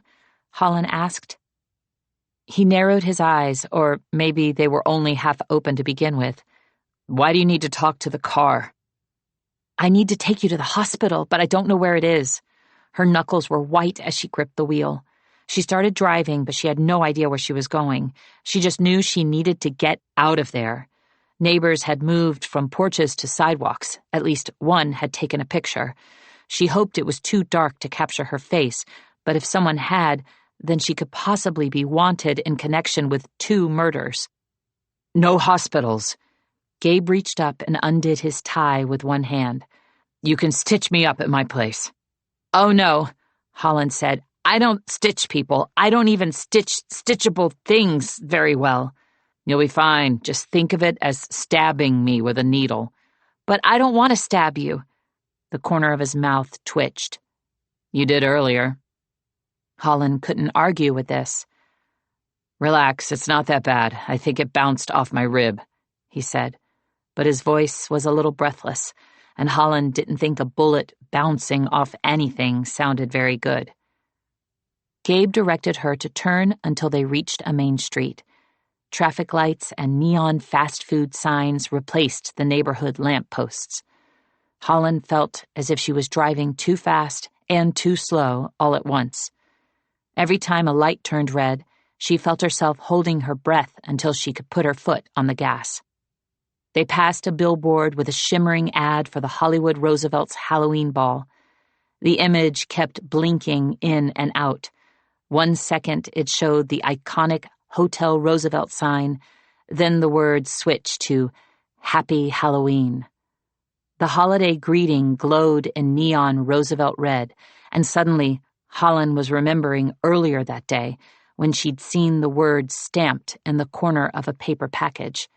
S1: Holland asked. He narrowed his eyes, or maybe they were only half open to begin with. "Why do you need to talk to the car?" "I need to take you to the hospital, but I don't know where it is." Her knuckles were white as she gripped the wheel. She started driving, but she had no idea where she was going. She just knew she needed to get out of there. Neighbors had moved from porches to sidewalks. At least one had taken a picture. She hoped it was too dark to capture her face, but if someone had, then she could possibly be wanted in connection with 2 murders. "No hospitals." Gabe reached up and undid his tie with one hand. "You can stitch me up at my place." "Oh, no," Holland said. "I don't stitch people. I don't even stitch stitchable things very well." "You'll be fine. Just think of it as stabbing me with a needle." "But I don't want to stab you." The corner of his mouth twitched. "You did earlier." Holland couldn't argue with this. "Relax, it's not that bad. I think it bounced off my rib," he said. But his voice was a little breathless, and Holland didn't think a bullet bouncing off anything sounded very good. Gabe directed her to turn until they reached a main street. Traffic lights and neon fast food signs replaced the neighborhood lamp posts. Holland felt as if she was driving too fast and too slow all at once. Every time a light turned red, she felt herself holding her breath until she could put her foot on the gas. They passed a billboard with a shimmering ad for the Hollywood Roosevelt's Halloween ball. The image kept blinking in and out. 1 second it showed the iconic Hotel Roosevelt sign, then the words switched to Happy Halloween. The holiday greeting glowed in neon Roosevelt red, and suddenly Holland was remembering earlier that day when she'd seen the words stamped in the corner of a paper package.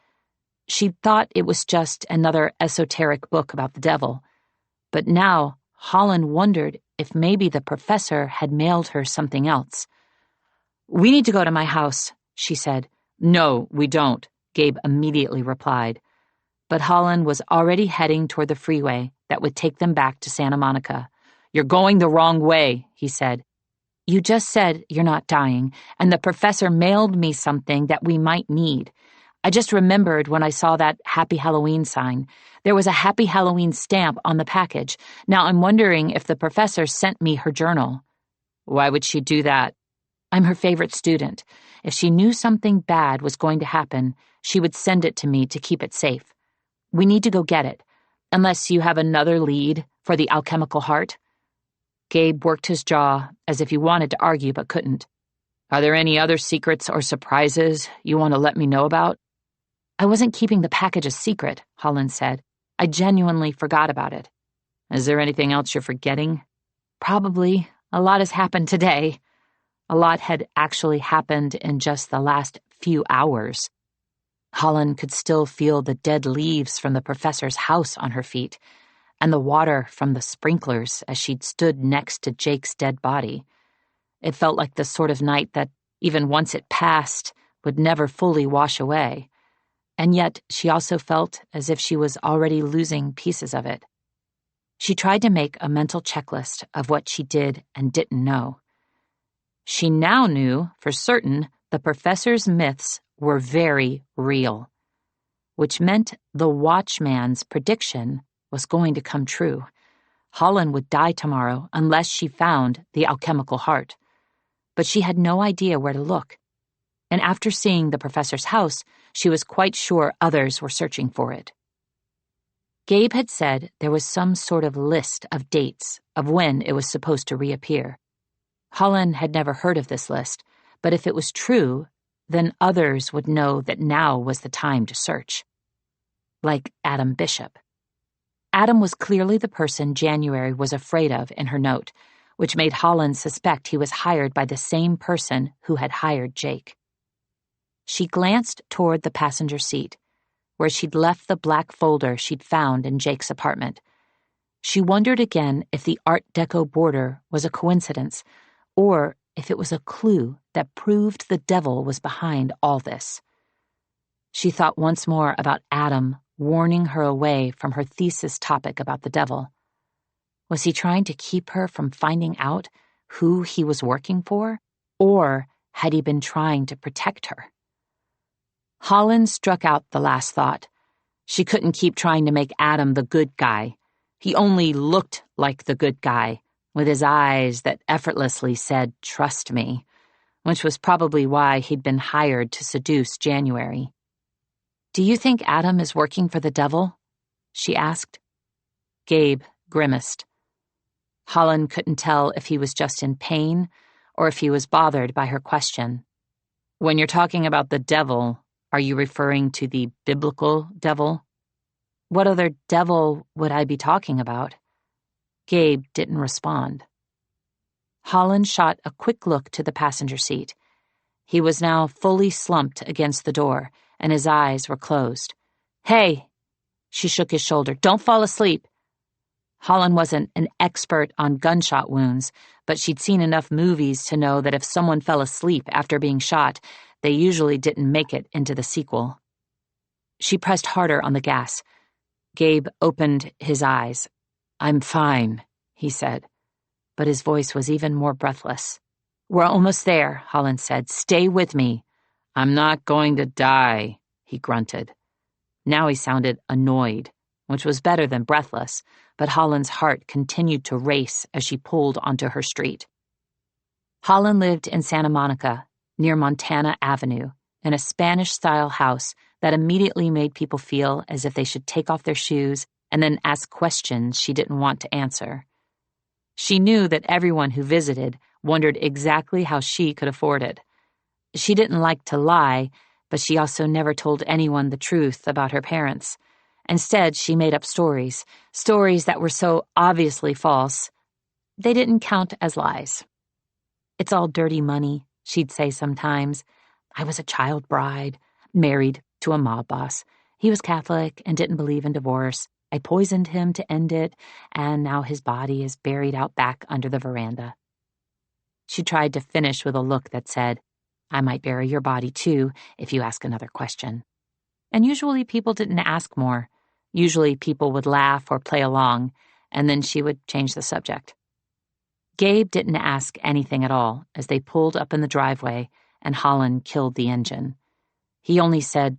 S1: She'd thought it was just another esoteric book about the devil, but now Holland wondered if maybe the professor had mailed her something else. "We need to go to my house," she said. "No, we don't," Gabe immediately replied. But Holland was already heading toward the freeway that would take them back to Santa Monica. "You're going the wrong way," he said. "You just said you're not dying, and the professor mailed me something that we might need. I just remembered when I saw that Happy Halloween sign. There was a Happy Halloween stamp on the package. Now I'm wondering if the professor sent me her journal. Why would she do that? I'm her favorite student. If she knew something bad was going to happen, she would send it to me to keep it safe. We need to go get it, unless you have another lead for the alchemical heart. Gabe worked his jaw as if he wanted to argue but couldn't. Are there any other secrets or surprises you want to let me know about? I wasn't keeping the package a secret, Holland said. I genuinely forgot about it. Is there anything else you're forgetting? Probably. A lot has happened today. A lot had actually happened in just the last few hours. Holland could still feel the dead leaves from the professor's house on her feet, and the water from the sprinklers as she'd stood next to Jake's dead body. It felt like the sort of night that, even once it passed, would never fully wash away. And yet she also felt as if she was already losing pieces of it. She tried to make a mental checklist of what she did and didn't know. She now knew, for certain, the professor's myths were very real, which meant the Watchman's prediction was going to come true. Holland would die tomorrow unless she found the alchemical heart. But she had no idea where to look. And after seeing the professor's house, she was quite sure others were searching for it. Gabe had said there was some sort of list of dates of when it was supposed to reappear. Holland had never heard of this list, but if it was true, then others would know that now was the time to search. Like Adam Bishop. Adam was clearly the person January was afraid of in her note, which made Holland suspect he was hired by the same person who had hired Jake. She glanced toward the passenger seat, where she'd left the black folder she'd found in Jake's apartment. She wondered again if the Art Deco border was a coincidence, or if it was a clue that proved the devil was behind all this. She thought once more about Adam warning her away from her thesis topic about the devil. Was he trying to keep her from finding out who he was working for, or had he been trying to protect her? Holland struck out the last thought. She couldn't keep trying to make Adam the good guy. He only looked like the good guy, with his eyes that effortlessly said, "Trust me," which was probably why he'd been hired to seduce January. "Do you think Adam is working for the devil?" she asked. Gabe grimaced. Holland couldn't tell if he was just in pain or if he was bothered by her question. "When you're talking about the devil, are you referring to the biblical devil?" "What other devil would I be talking about?" Gabe didn't respond. Holland shot a quick look to the passenger seat. He was now fully slumped against the door, and his eyes were closed. "Hey!" She shook his shoulder. "Don't fall asleep." Holland wasn't an expert on gunshot wounds, but she'd seen enough movies to know that if someone fell asleep after being shot, they usually didn't make it into the sequel. She pressed harder on the gas. Gabe opened his eyes. "I'm fine," he said, but his voice was even more breathless. "We're almost there," Holland said. "Stay with me." "I'm not going to die," he grunted. Now he sounded annoyed, which was better than breathless, but Holland's heart continued to race as she pulled onto her street. Holland lived in Santa Monica, near Montana Avenue, in a Spanish-style house that immediately made people feel as if they should take off their shoes and then ask questions she didn't want to answer. She knew that everyone who visited wondered exactly how she could afford it. She didn't like to lie, but she also never told anyone the truth about her parents. Instead, she made up stories that were so obviously false, they didn't count as lies. "It's all dirty money," she'd say sometimes. "I was a child bride, married to a mob boss. He was Catholic and didn't believe in divorce. I poisoned him to end it, and now his body is buried out back under the veranda." She tried to finish with a look that said, "I might bury your body too if you ask another question." And usually people didn't ask more. Usually people would laugh or play along, and then she would change the subject. Gabe didn't ask anything at all as they pulled up in the driveway and Holland killed the engine. He only said,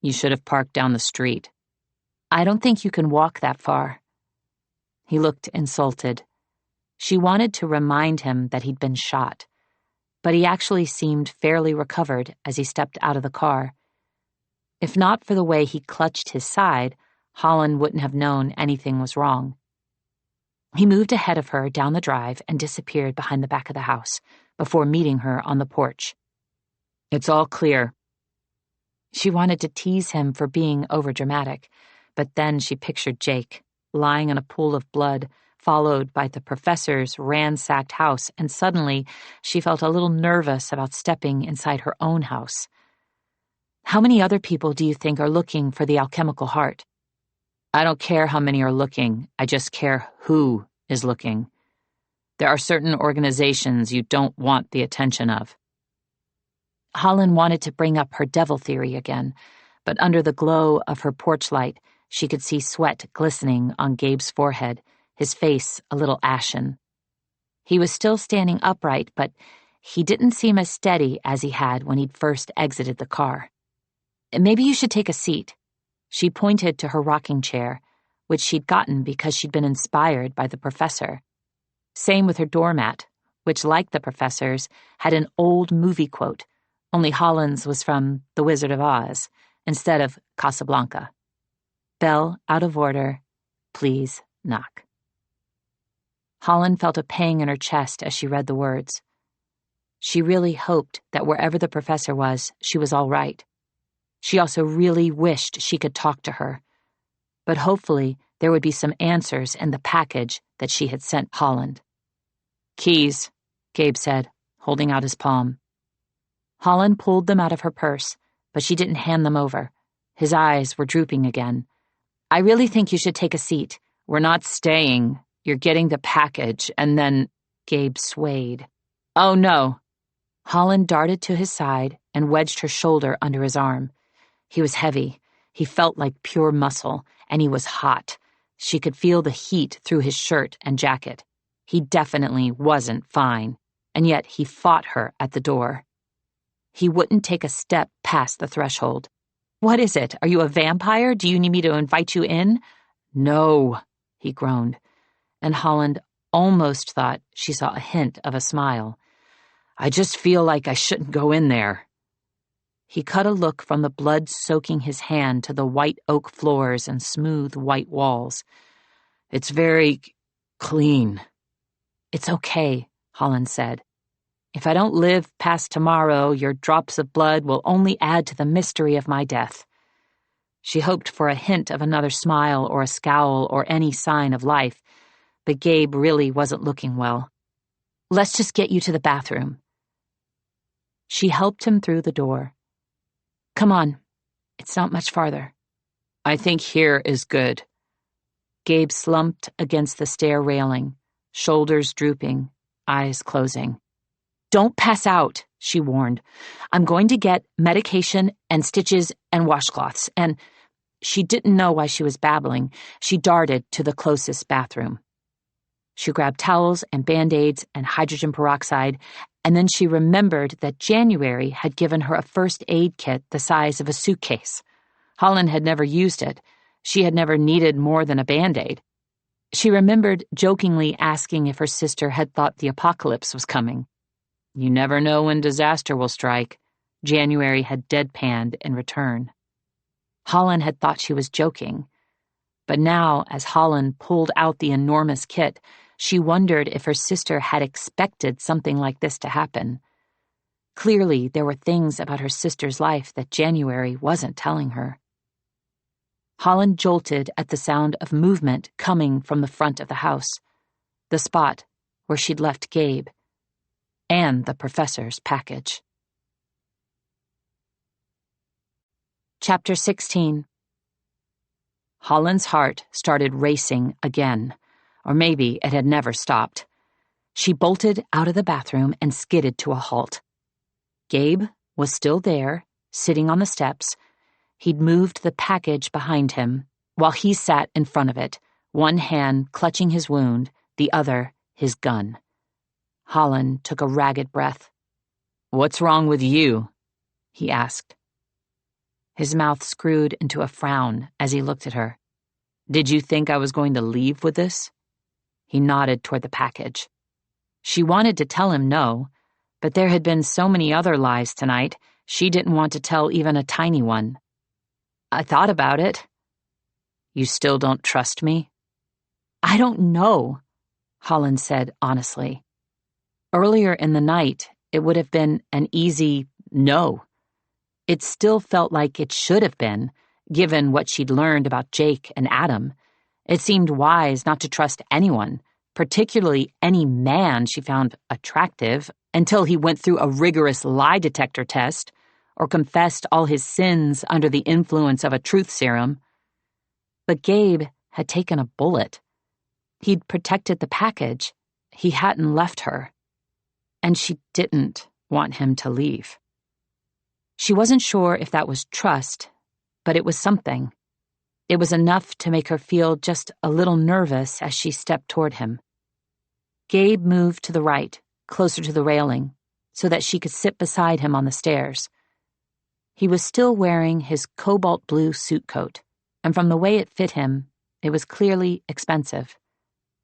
S1: You should have parked down the street. I don't think you can walk that far. He looked insulted. She wanted to remind him that he'd been shot, but he actually seemed fairly recovered as he stepped out of the car. If not for the way he clutched his side, Holland wouldn't have known anything was wrong. He moved ahead of her down the drive and disappeared behind the back of the house before meeting her on the porch. It's all clear. She wanted to tease him for being overdramatic, but then she pictured Jake, lying in a pool of blood, followed by the professor's ransacked house, and suddenly she felt a little nervous about stepping inside her own house. How many other people do you think are looking for the alchemical heart? I don't care how many are looking, I just care who is looking. There are certain organizations you don't want the attention of. Holland wanted to bring up her devil theory again, but under the glow of her porch light, she could see sweat glistening on Gabe's forehead, his face a little ashen. He was still standing upright, but he didn't seem as steady as he had when he'd first exited the car. Maybe you should take a seat. She pointed to her rocking chair, which she'd gotten because she'd been inspired by the professor. Same with her doormat, which, like the professor's, had an old movie quote, only Holland's was from The Wizard of Oz instead of Casablanca. Bell out of order. Please knock. Holland felt a pang in her chest as she read the words. She really hoped that wherever the professor was, she was all right. She also really wished she could talk to her. But hopefully there would be some answers in the package that she had sent Holland. Keys, Gabe said, holding out his palm. Holland pulled them out of her purse, but she didn't hand them over. His eyes were drooping again. I really think you should take a seat. We're not staying. You're getting the package, and then... Gabe swayed. Oh, no. Holland darted to his side and wedged her shoulder under his arm. He was heavy. He felt like pure muscle, and he was hot. She could feel the heat through his shirt and jacket. He definitely wasn't fine, and yet he fought her at the door. He wouldn't take a step past the threshold. What is it? Are you a vampire? Do you need me to invite you in? No, he groaned, and Holland almost thought she saw a hint of a smile. I just feel like I shouldn't go in there. He cut a look from the blood soaking his hand to the white oak floors and smooth white walls. It's very clean. It's okay, Holland said. If I don't live past tomorrow, your drops of blood will only add to the mystery of my death. She hoped for a hint of another smile or a scowl or any sign of life, but Gabe really wasn't looking well. Let's just get you to the bathroom. She helped him through the door. Come on, it's not much farther. I think here is good. Gabe slumped against the stair railing, shoulders drooping, eyes closing. Don't pass out, she warned. I'm going to get medication and stitches and washcloths, and she didn't know why she was babbling. She darted to the closest bathroom. She grabbed towels and Band-Aids and hydrogen peroxide, and then she remembered that January had given her a first aid kit the size of a suitcase. Holland had never used it. She had never needed more than a Band-Aid. She remembered jokingly asking if her sister had thought the apocalypse was coming. You never know when disaster will strike, January had deadpanned in return. Holland had thought she was joking. But now, as Holland pulled out the enormous kit, she wondered if her sister had expected something like this to happen. Clearly, there were things about her sister's life that January wasn't telling her. Holland jolted at the sound of movement coming from the front of the house, the spot where she'd left Gabe, and the professor's package. Chapter 16. Holland's heart started racing again, or maybe it had never stopped. She bolted out of the bathroom and skidded to a halt. Gabe was still there, sitting on the steps. He'd moved the package behind him, while he sat in front of it, one hand clutching his wound, the other his gun. Holland took a ragged breath. "What's wrong with you?" he asked. His mouth screwed into a frown as he looked at her. "Did you think I was going to leave with this?" He nodded toward the package. She wanted to tell him no, but there had been so many other lies tonight, she didn't want to tell even a tiny one. "I thought about it." "You still don't trust me?" "I don't know," Holland said honestly. Earlier in the night, it would have been an easy no. It still felt like it should have been, given what she'd learned about Jake and Adam. It seemed wise not to trust anyone, particularly any man she found attractive, until he went through a rigorous lie detector test or confessed all his sins under the influence of a truth serum. But Gabe had taken a bullet. He'd protected the package. He hadn't left her. And she didn't want him to leave. She wasn't sure if that was trust, but it was something. It was enough to make her feel just a little nervous as she stepped toward him. Gabe moved to the right, closer to the railing, so that she could sit beside him on the stairs. He was still wearing his cobalt blue suit coat, and from the way it fit him, it was clearly expensive.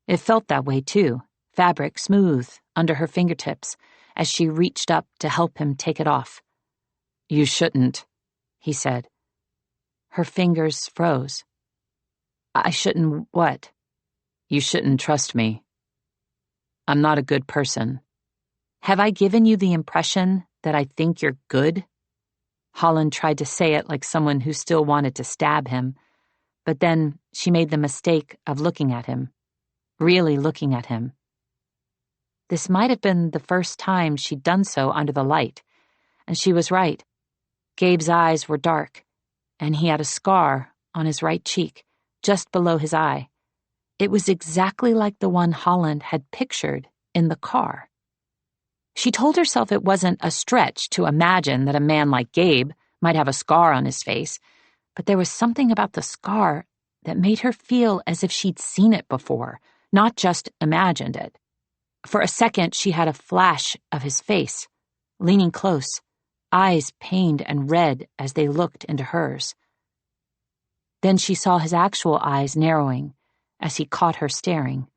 S1: It felt that way, too, fabric smooth under her fingertips, as she reached up to help him take it off. "You shouldn't," he said. Her fingers froze. "I shouldn't what?" "You shouldn't trust me. I'm not a good person." "Have I given you the impression that I think you're good?" Holland tried to say it like someone who still wanted to stab him, but then she made the mistake of looking at him, really looking at him. This might have been the first time she'd done so under the light, and she was right. Gabe's eyes were dark, and he had a scar on his right cheek, just below his eye. It was exactly like the one Holland had pictured in the car. She told herself it wasn't a stretch to imagine that a man like Gabe might have a scar on his face, but there was something about the scar that made her feel as if she'd seen it before, not just imagined it. For a second, she had a flash of his face, leaning close, eyes pained and red as they looked into hers. Then she saw his actual eyes narrowing as he caught her staring.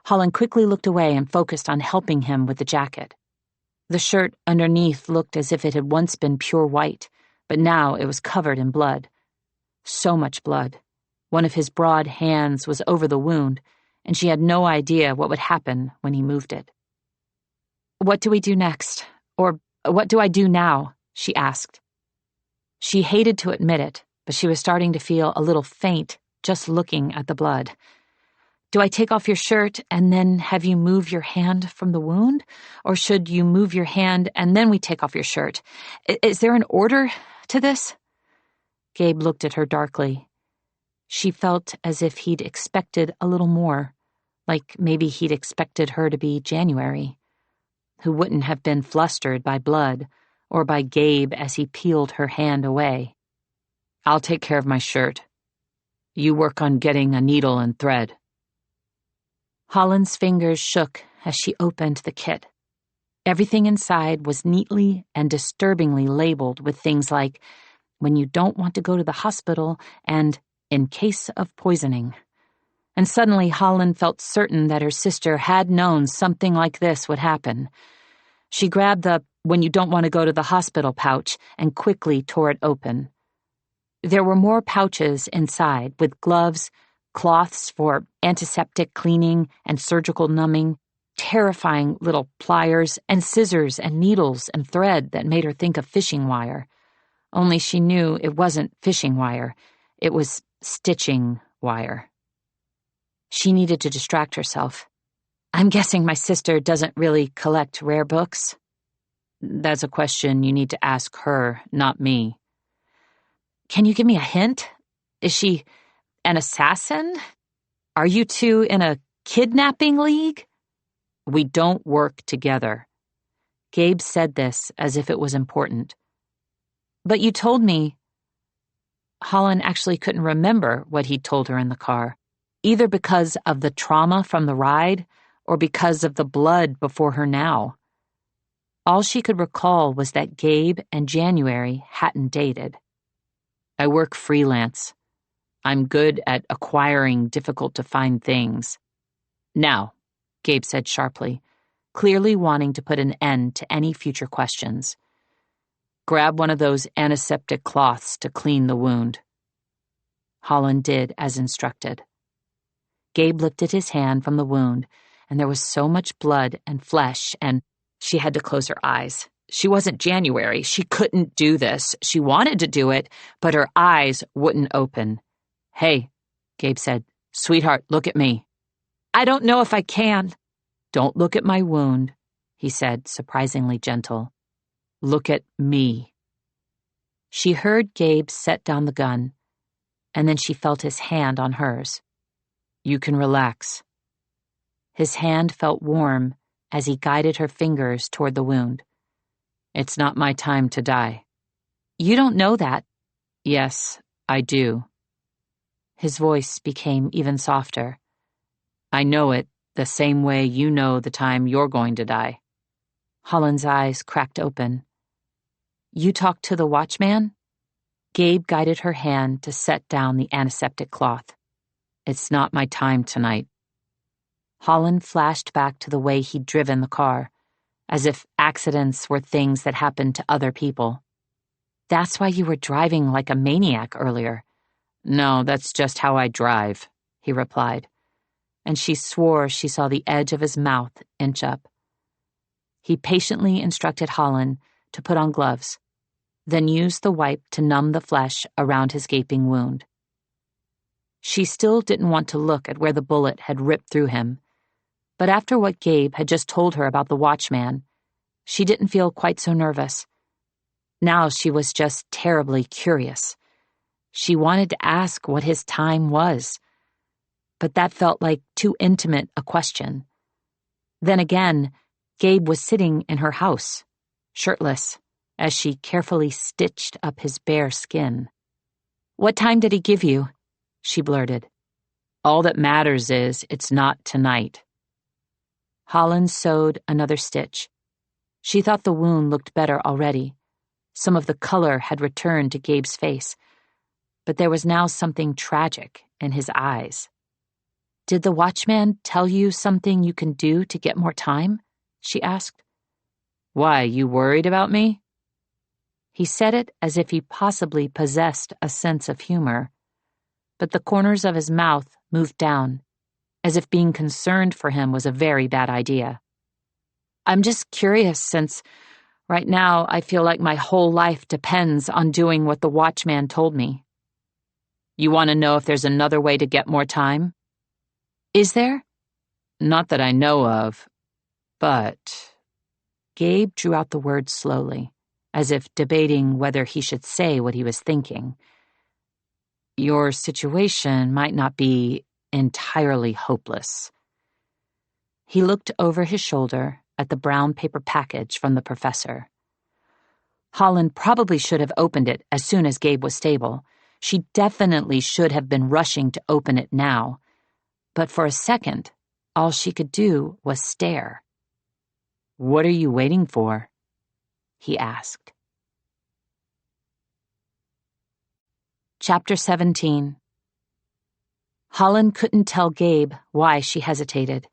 S1: Holland quickly looked away and focused on helping him with the jacket. The shirt underneath looked as if it had once been pure white, but now it was covered in blood. So much blood. One of his broad hands was over the wound, and she had no idea what would happen when he moved it. "What do we do next? Or what do I do now?" she asked. She hated to admit it, but she was starting to feel a little faint just looking at the blood. "Do I take off your shirt and then have you move your hand from the wound? Or should you move your hand and then we take off your shirt? Is there an order to this?" Gabe looked at her darkly. She felt as if he'd expected a little more, like maybe he'd expected her to be January, who wouldn't have been flustered by blood or by Gabe as he peeled her hand away. "I'll take care of my shirt. You work on getting a needle and thread." Holland's fingers shook as she opened the kit. Everything inside was neatly and disturbingly labeled with things like, "When you don't want to go to the hospital," and "In case of poisoning." And suddenly Holland felt certain that her sister had known something like this would happen. She grabbed the "When you don't want to go to the hospital" pouch and quickly tore it open. There were more pouches inside, with gloves, cloths for antiseptic cleaning and surgical numbing, terrifying little pliers, and scissors and needles and thread that made her think of fishing wire. Only she knew it wasn't fishing wire. It was stitching wire. She needed to distract herself. "I'm guessing my sister doesn't really collect rare books?" "That's a question you need to ask her, not me." "Can you give me a hint? Is she an assassin? Are you two in a kidnapping league?" "We don't work together." Gabe said this as if it was important. "But you told me..." Holland actually couldn't remember what he'd told her in the car, either because of the trauma from the ride or because of the blood before her now. All she could recall was that Gabe and January hadn't dated. I work freelance. I'm good at acquiring difficult-to-find things. Now, Gabe said sharply, clearly wanting to put an end to any future questions. Grab one of those antiseptic cloths to clean the wound. Holland did as instructed. Gabe lifted his hand from the wound, and there was so much blood and flesh, and she had to close her eyes. She wasn't January. She couldn't do this. She wanted to do it, but her eyes wouldn't open. Hey, Gabe said, sweetheart, look at me. I don't know if I can. Don't look at my wound, he said, surprisingly gentle. Look at me. She heard Gabe set down the gun, and then she felt his hand on hers. You can relax. His hand felt warm as he guided her fingers toward the wound. It's not my time to die. You don't know that. Yes, I do. His voice became even softer. I know it the same way you know the time you're going to die. Holland's eyes cracked open. You talked to the watchman? Gabe guided her hand to set down the antiseptic cloth. It's not my time tonight. Holland flashed back to the way he'd driven the car, as if accidents were things that happened to other people. That's why you were driving like a maniac earlier. No, that's just how I drive, he replied, and she swore she saw the edge of his mouth inch up. He patiently instructed Holland to put on gloves, then used the wipe to numb the flesh around his gaping wound. She still didn't want to look at where the bullet had ripped through him, but after what Gabe had just told her about the watchman, she didn't feel quite so nervous. Now she was just terribly curious. She wanted to ask what his time was, but that felt like too intimate a question. Then again, Gabe was sitting in her house, shirtless, as she carefully stitched up his bare skin. What time did he give you? She blurted. All that matters is it's not tonight. Holland sewed another stitch. She thought the wound looked better already. Some of the color had returned to Gabe's face, but there was now something tragic in his eyes. Did the watchman tell you something you can do to get more time? She asked. Why, you worried about me? He said it as if he possibly possessed a sense of humor, but the corners of his mouth moved down, as if being concerned for him was a very bad idea. I'm just curious since right now I feel like my whole life depends on doing what the watchman told me. You want to know if there's another way to get more time? Is there? Not that I know of, but... Gabe drew out the words slowly, as if debating whether he should say what he was thinking. Your situation might not be entirely hopeless. He looked over his shoulder at the brown paper package from the professor. Holland probably should have opened it as soon as Gabe was stable. She definitely should have been rushing to open it now. But for a second, all she could do was stare. What are you waiting for? He asked. Chapter 17. Holland couldn't tell Gabe why she hesitated.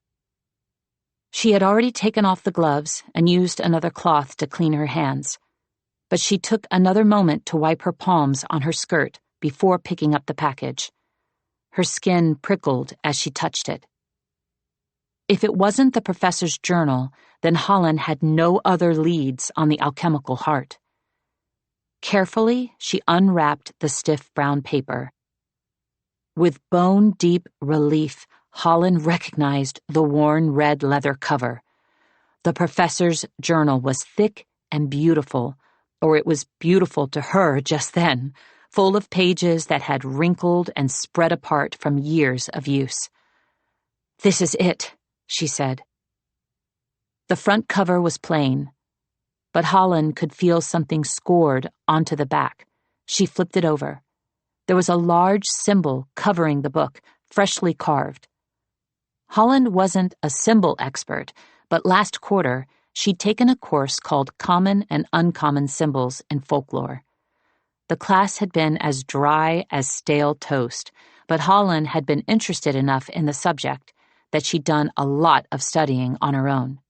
S1: She had already taken off the gloves and used another cloth to clean her hands, but she took another moment to wipe her palms on her skirt before picking up the package. Her skin prickled as she touched it. If it wasn't the professor's journal, then Holland had no other leads on the alchemical heart. Carefully, she unwrapped the stiff brown paper. With bone-deep relief, Holland recognized the worn red leather cover. The professor's journal was thick and beautiful, or it was beautiful to her just then, full of pages that had wrinkled and spread apart from years of use. This is it, she said. The front cover was plain, but Holland could feel something scored onto the back. She flipped it over. There was a large symbol covering the book, freshly carved. Holland wasn't a symbol expert, but last quarter she'd taken a course called Common and Uncommon Symbols in Folklore. The class had been as dry as stale toast, but Holland had been interested enough in the subject that she'd done a lot of studying on her own.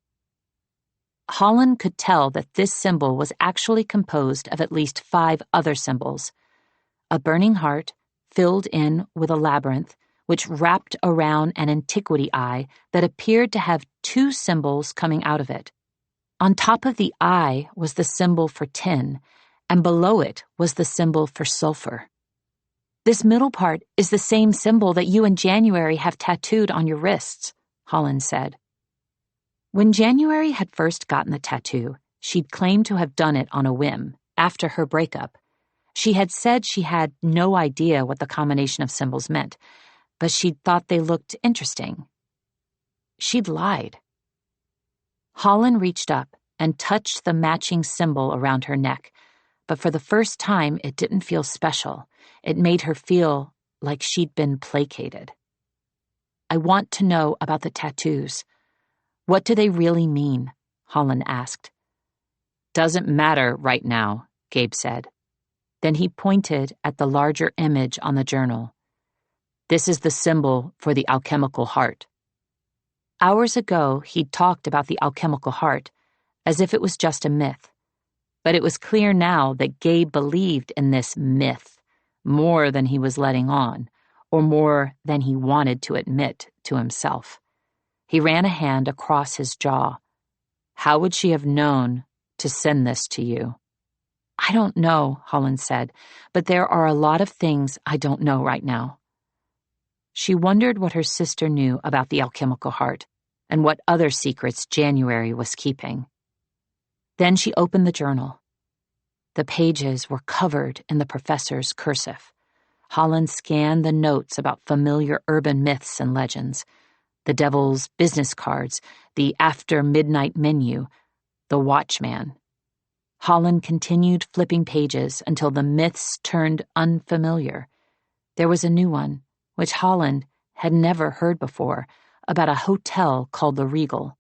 S1: Holland could tell that this symbol was actually composed of at least 5 other symbols: a burning heart filled in with a labyrinth which wrapped around an antiquity eye that appeared to have 2 symbols coming out of it. On top of the eye was the symbol for tin, and below it was the symbol for sulfur. "This middle part is the same symbol that you and January have tattooed on your wrists," Holland said. When January had first gotten the tattoo, she'd claimed to have done it on a whim, after her breakup. She had said she had no idea what the combination of symbols meant, but she'd thought they looked interesting. She'd lied. Holland reached up and touched the matching symbol around her neck, but for the first time it didn't feel special. It made her feel like she'd been placated. "I want to know about the tattoos. What do they really mean?" Holland asked. "Doesn't matter right now," Gabe said. Then he pointed at the larger image on the journal. "This is the symbol for the alchemical heart." Hours ago, he'd talked about the alchemical heart, as if it was just a myth. But it was clear now that Gabe believed in this myth more than he was letting on, or more than he wanted to admit to himself. He ran a hand across his jaw. "How would she have known to send this to you?" "I don't know," Holland said, "but there are a lot of things I don't know right now." She wondered what her sister knew about the alchemical heart and what other secrets January was keeping. Then she opened the journal. The pages were covered in the professor's cursive. Holland scanned the notes about familiar urban myths and legends: the devil's business cards, the after-midnight menu, the watchman. Holland continued flipping pages until the myths turned unfamiliar. There was a new one, which Holland had never heard before, about a hotel called the Regal.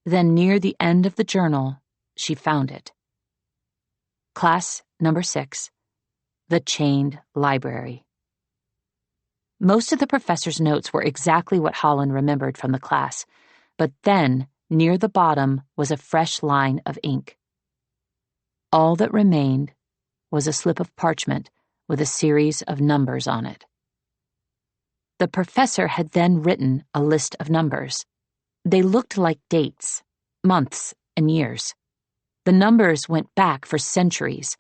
S1: Then near the end of the journal, she found it. Class number 6, The Chained Library. Most of the professor's notes were exactly what Holland remembered from the class, but then, near the bottom, was a fresh line of ink. All that remained was a slip of parchment with a series of numbers on it. The professor had then written a list of numbers. They looked like dates, months, and years. The numbers went back for centuries.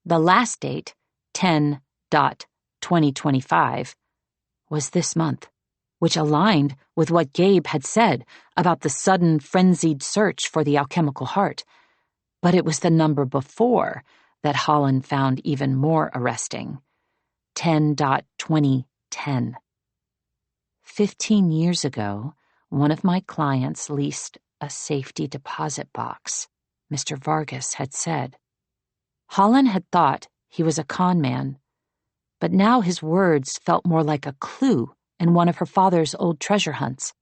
S1: The last date, 10.2025, was this month, which aligned with what Gabe had said about the sudden frenzied search for the alchemical heart. But it was the number before that Holland found even more arresting: 10.2010. 15 years ago, one of my clients leased a safety deposit box, Mr. Vargas had said. Holland had thought he was a con man, but now his words felt more like a clue in one of her father's old treasure hunts.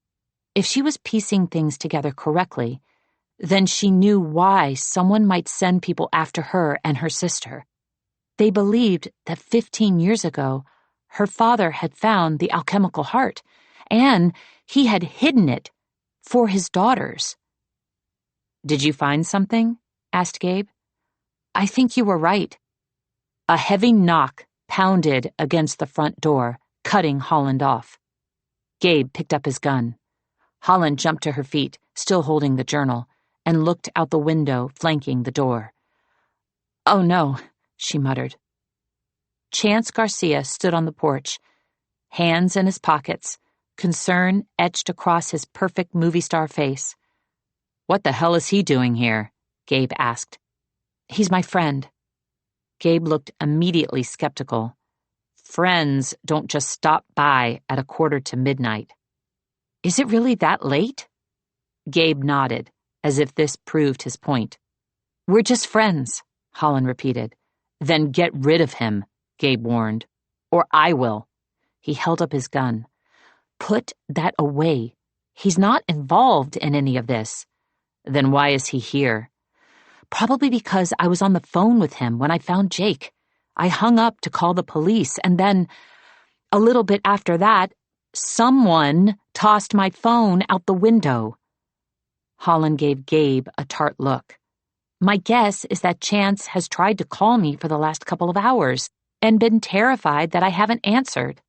S1: If she was piecing things together correctly, then she knew why someone might send people after her and her sister. They believed that 15 years ago, her father had found the alchemical heart, and he had hidden it for his daughters. "Did you find something?" asked Gabe. "I think you were right." A heavy knock pounded against the front door, cutting Holland off. Gabe picked up his gun. Holland jumped to her feet, still holding the journal, and looked out the window flanking the door. "Oh no," she muttered. Chance Garcia stood on the porch, hands in his pockets, concern etched across his perfect movie star face. "What the hell is he doing here?" Gabe asked. "He's my friend." Gabe looked immediately skeptical. Friends don't just stop by at 1:45. "Is it really that late?" Gabe nodded, as if this proved his point. "We're just friends," Holland repeated. "Then get rid of him," Gabe warned. "Or I will." He held up his gun. "Put that away. He's not involved in any of this." "Then why is he here?" "Probably because I was on the phone with him when I found Jake. I hung up to call the police, and then, a little bit after that, someone tossed my phone out the window. Holland gave Gabe a tart look. My guess is that Chance has tried to call me for the last couple of hours and been terrified that I haven't answered.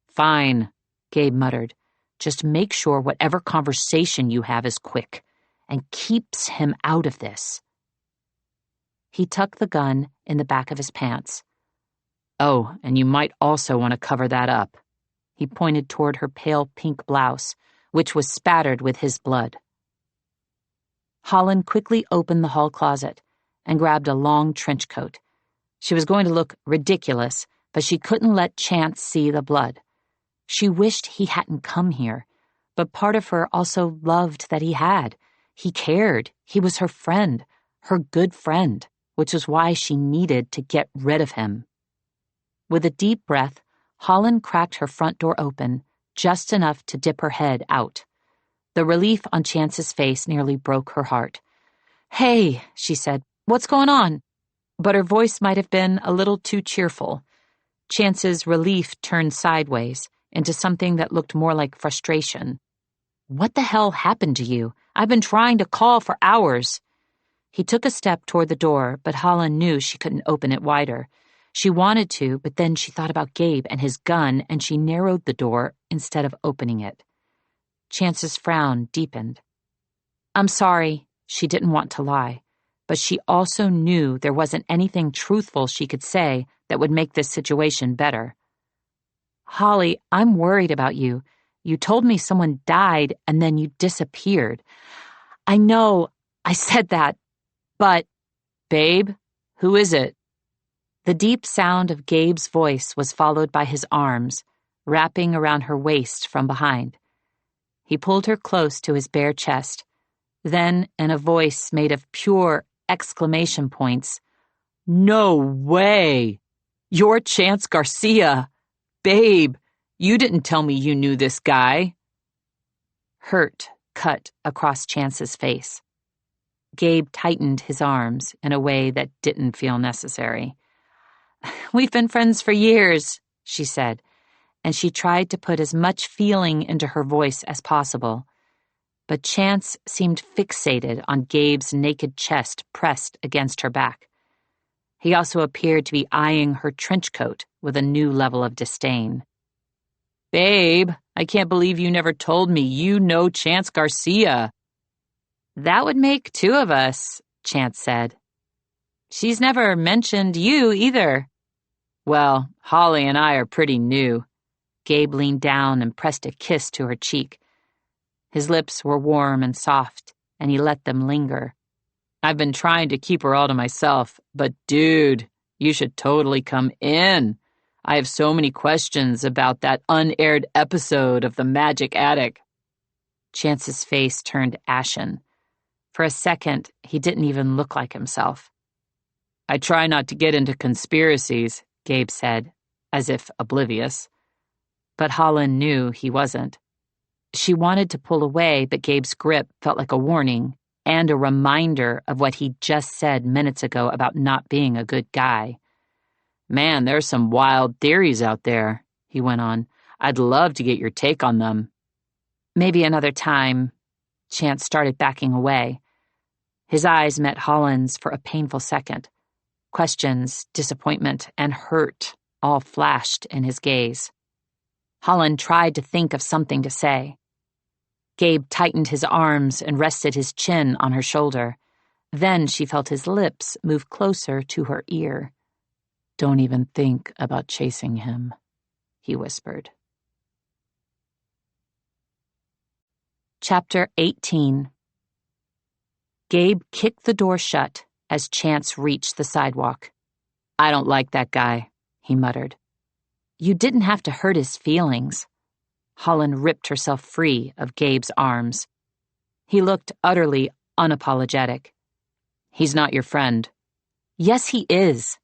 S1: Fine, Gabe muttered. Just make sure whatever conversation you have is quick and keeps him out of this. He tucked the gun in the back of his pants. Oh, and you might also want to cover that up. He pointed toward her pale pink blouse, which was spattered with his blood. Holland quickly opened the hall closet and grabbed a long trench coat. She was going to look ridiculous, but she couldn't let Chance see the blood. She wished he hadn't come here, but part of her also loved that he had. He cared. He was her friend, her good friend, which was why she needed to get rid of him. With a deep breath, Holland cracked her front door open, just enough to dip her head out. The relief on Chance's face nearly broke her heart. Hey, she said, what's going on? But her voice might have been a little too cheerful. Chance's relief turned sideways into something that looked more like frustration. What the hell happened to you? I've been trying to call for hours. He took a step toward the door, but Holland knew she couldn't open it wider. She wanted to, but then she thought about Gabe and his gun, and she narrowed the door instead of opening it. Chance's frown deepened. I'm sorry, she didn't want to lie, but she also knew there wasn't anything truthful she could say that would make this situation better. Holly, I'm worried about you. You told me someone died and then you disappeared. I know, I said that, but... Babe, who is it? The deep sound of Gabe's voice was followed by his arms, wrapping around her waist from behind. He pulled her close to his bare chest. Then, in a voice made of pure exclamation points, No way! You're Chance Garcia! Babe, you didn't tell me you knew this guy. Hurt cut across Chance's face. Gabe tightened his arms in a way that didn't feel necessary. We've been friends for years, she said, and she tried to put as much feeling into her voice as possible. But Chance seemed fixated on Gabe's naked chest pressed against her back. He also appeared to be eyeing her trench coat with a new level of disdain. Babe, I can't believe you never told me you know Chance Garcia. That would make two of us, Chance said. She's never mentioned you either. Well, Holly and I are pretty new. Gabe leaned down and pressed a kiss to her cheek. His lips were warm and soft, and he let them linger. I've been trying to keep her all to myself, but dude, you should totally come in. I have so many questions about that unaired episode of The Magic Attic. Chance's face turned ashen. For a second, he didn't even look like himself. I try not to get into conspiracies, Gabe said, as if oblivious. But Holland knew he wasn't. She wanted to pull away, but Gabe's grip felt like a warning and a reminder of what he'd just said minutes ago about not being a good guy. Man, there's some wild theories out there, he went on. I'd love to get your take on them. Maybe another time. Chance started backing away. His eyes met Holland's for a painful second. Questions, disappointment, and hurt all flashed in his gaze. Holland tried to think of something to say. Gabe tightened his arms and rested his chin on her shoulder. Then she felt his lips move closer to her ear. Don't even think about chasing him, he whispered. Chapter 18. Gabe kicked the door shut as Chance reached the sidewalk. I don't like that guy, he muttered. You didn't have to hurt his feelings. Holland ripped herself free of Gabe's arms. He looked utterly unapologetic. He's not your friend. Yes, he is.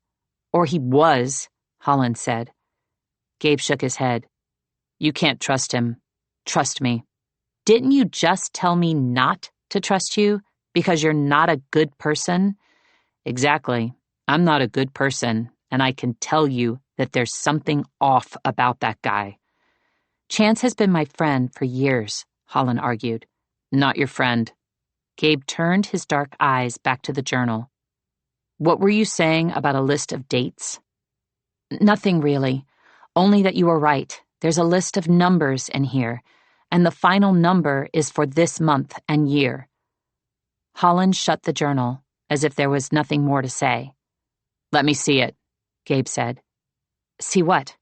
S1: Or he was, Holland said. Gabe shook his head. You can't trust him. Trust me. Didn't you just tell me not to trust you because you're not a good person? Exactly. I'm not a good person, and I can tell you that there's something off about that guy. Chance has been my friend for years, Holland argued. Not your friend. Gabe turned his dark eyes back to the journal. What were you saying about a list of dates? Nothing really, only that you were right. There's a list of numbers in here, and the final number is for this month and year. Holland shut the journal, as if there was nothing more to say. Let me see it, Gabe said. See what?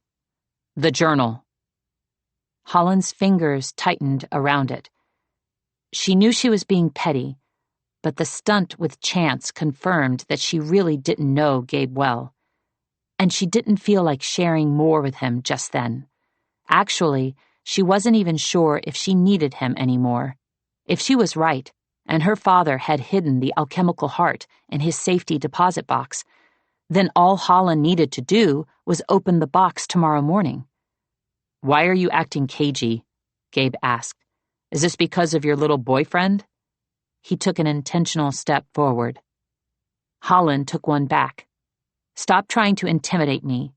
S1: The journal. Holland's fingers tightened around it. She knew she was being petty, but the stunt with Chance confirmed that she really didn't know Gabe well. And she didn't feel like sharing more with him just then. Actually, she wasn't even sure if she needed him anymore. If she was right, and her father had hidden the alchemical heart in his safety deposit box, then all Holland needed to do was open the box tomorrow morning. Why are you acting cagey? Gabe asked. Is this because of your little boyfriend? He took an intentional step forward. Holland took one back. Stop trying to intimidate me.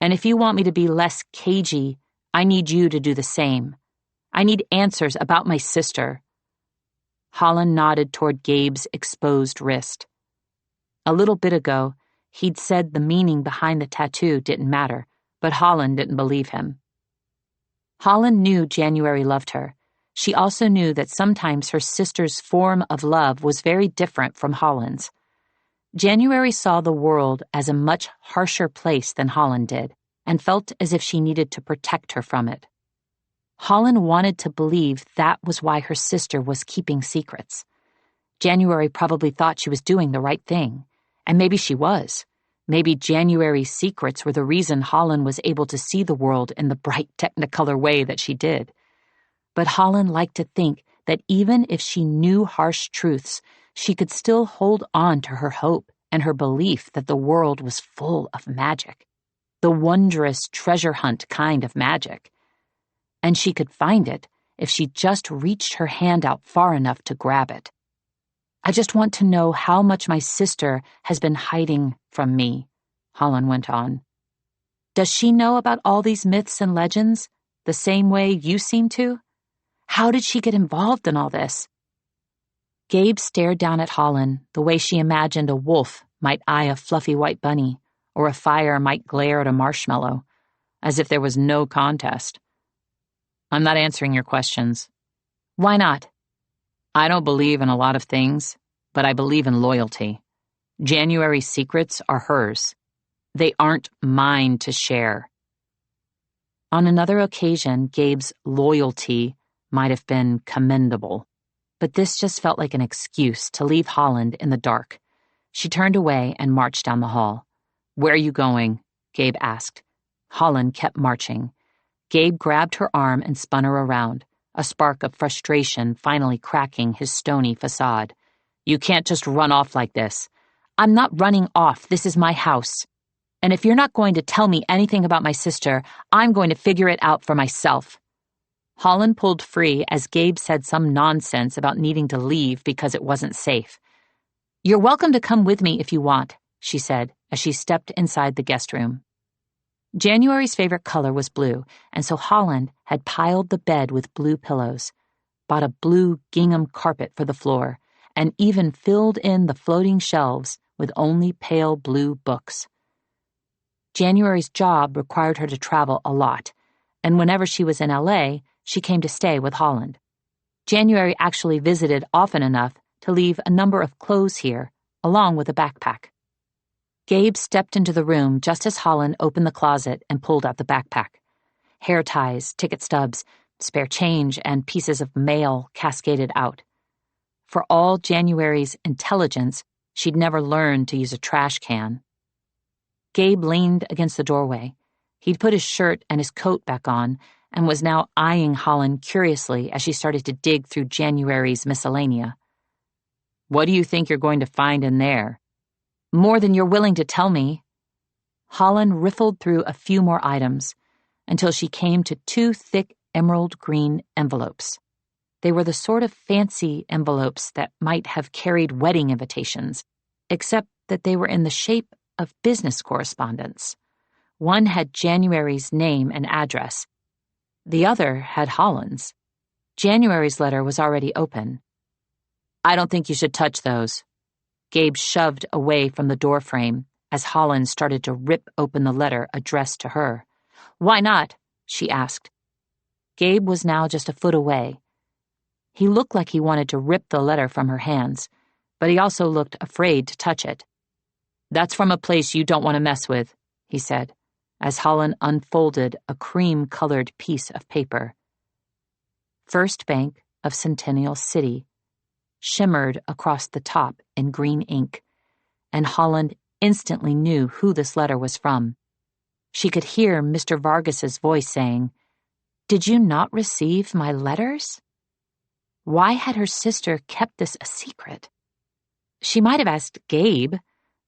S1: And if you want me to be less cagey, I need you to do the same. I need answers about my sister. Holland nodded toward Gabe's exposed wrist. A little bit ago, he'd said the meaning behind the tattoo didn't matter, but Holland didn't believe him. Holland knew January loved her. She also knew that sometimes her sister's form of love was very different from Holland's. January saw the world as a much harsher place than Holland did, and felt as if she needed to protect her from it. Holland wanted to believe that was why her sister was keeping secrets. January probably thought she was doing the right thing, and maybe she was. Maybe January's secrets were the reason Holland was able to see the world in the bright Technicolor way that she did. But Holland liked to think that even if she knew harsh truths, she could still hold on to her hope and her belief that the world was full of magic, the wondrous treasure hunt kind of magic. And she could find it if she just reached her hand out far enough to grab it. I just want to know how much my sister has been hiding from me, Holland went on. Does she know about all these myths and legends, the same way you seem to? How did she get involved in all this? Gabe stared down at Holland the way she imagined a wolf might eye a fluffy white bunny, or a fire might glare at a marshmallow, as if there was no contest. I'm not answering your questions. Why not? I don't believe in a lot of things, but I believe in loyalty. January's secrets are hers. They aren't mine to share. On another occasion, Gabe's loyalty might have been commendable, but this just felt like an excuse to leave Holland in the dark. She turned away and marched down the hall. Where are you going? Gabe asked. Holland kept marching. Gabe grabbed her arm and spun her around, a spark of frustration finally cracking his stony facade. You can't just run off like this. I'm not running off. This is my house. And if you're not going to tell me anything about my sister, I'm going to figure it out for myself. Holland pulled free as Gabe said some nonsense about needing to leave because it wasn't safe. You're welcome to come with me if you want, she said as she stepped inside the guest room. January's favorite color was blue, and so Holland had piled the bed with blue pillows, bought a blue gingham carpet for the floor, and even filled in the floating shelves with only pale blue books. January's job required her to travel a lot, and whenever she was in LA, she came to stay with Holland. January actually visited often enough to leave a number of clothes here, along with a backpack. Gabe stepped into the room just as Holland opened the closet and pulled out the backpack. Hair ties, ticket stubs, spare change, and pieces of mail cascaded out. For all January's intelligence, she'd never learned to use a trash can. Gabe leaned against the doorway. He'd put his shirt and his coat back on and was now eyeing Holland curiously as she started to dig through January's miscellanea. What do you think you're going to find in there? More than you're willing to tell me. Holland riffled through a few more items until she came to 2 thick emerald green envelopes. They were the sort of fancy envelopes that might have carried wedding invitations, except that they were in the shape of business correspondence. One had January's name and address. The other had Holland's. January's letter was already open. "I don't think you should touch those." Gabe shoved away from the doorframe as Holland started to rip open the letter addressed to her. "Why not?" she asked. Gabe was now just a foot away. He looked like he wanted to rip the letter from her hands, but he also looked afraid to touch it. "That's from a place you don't want to mess with," he said, as Holland unfolded a cream-colored piece of paper. First Bank of Centennial City shimmered across the top in green ink, and Holland instantly knew who this letter was from. She could hear Mr. Vargas's voice saying, "Did you not receive my letters?" Why had her sister kept this a secret? She might have asked Gabe,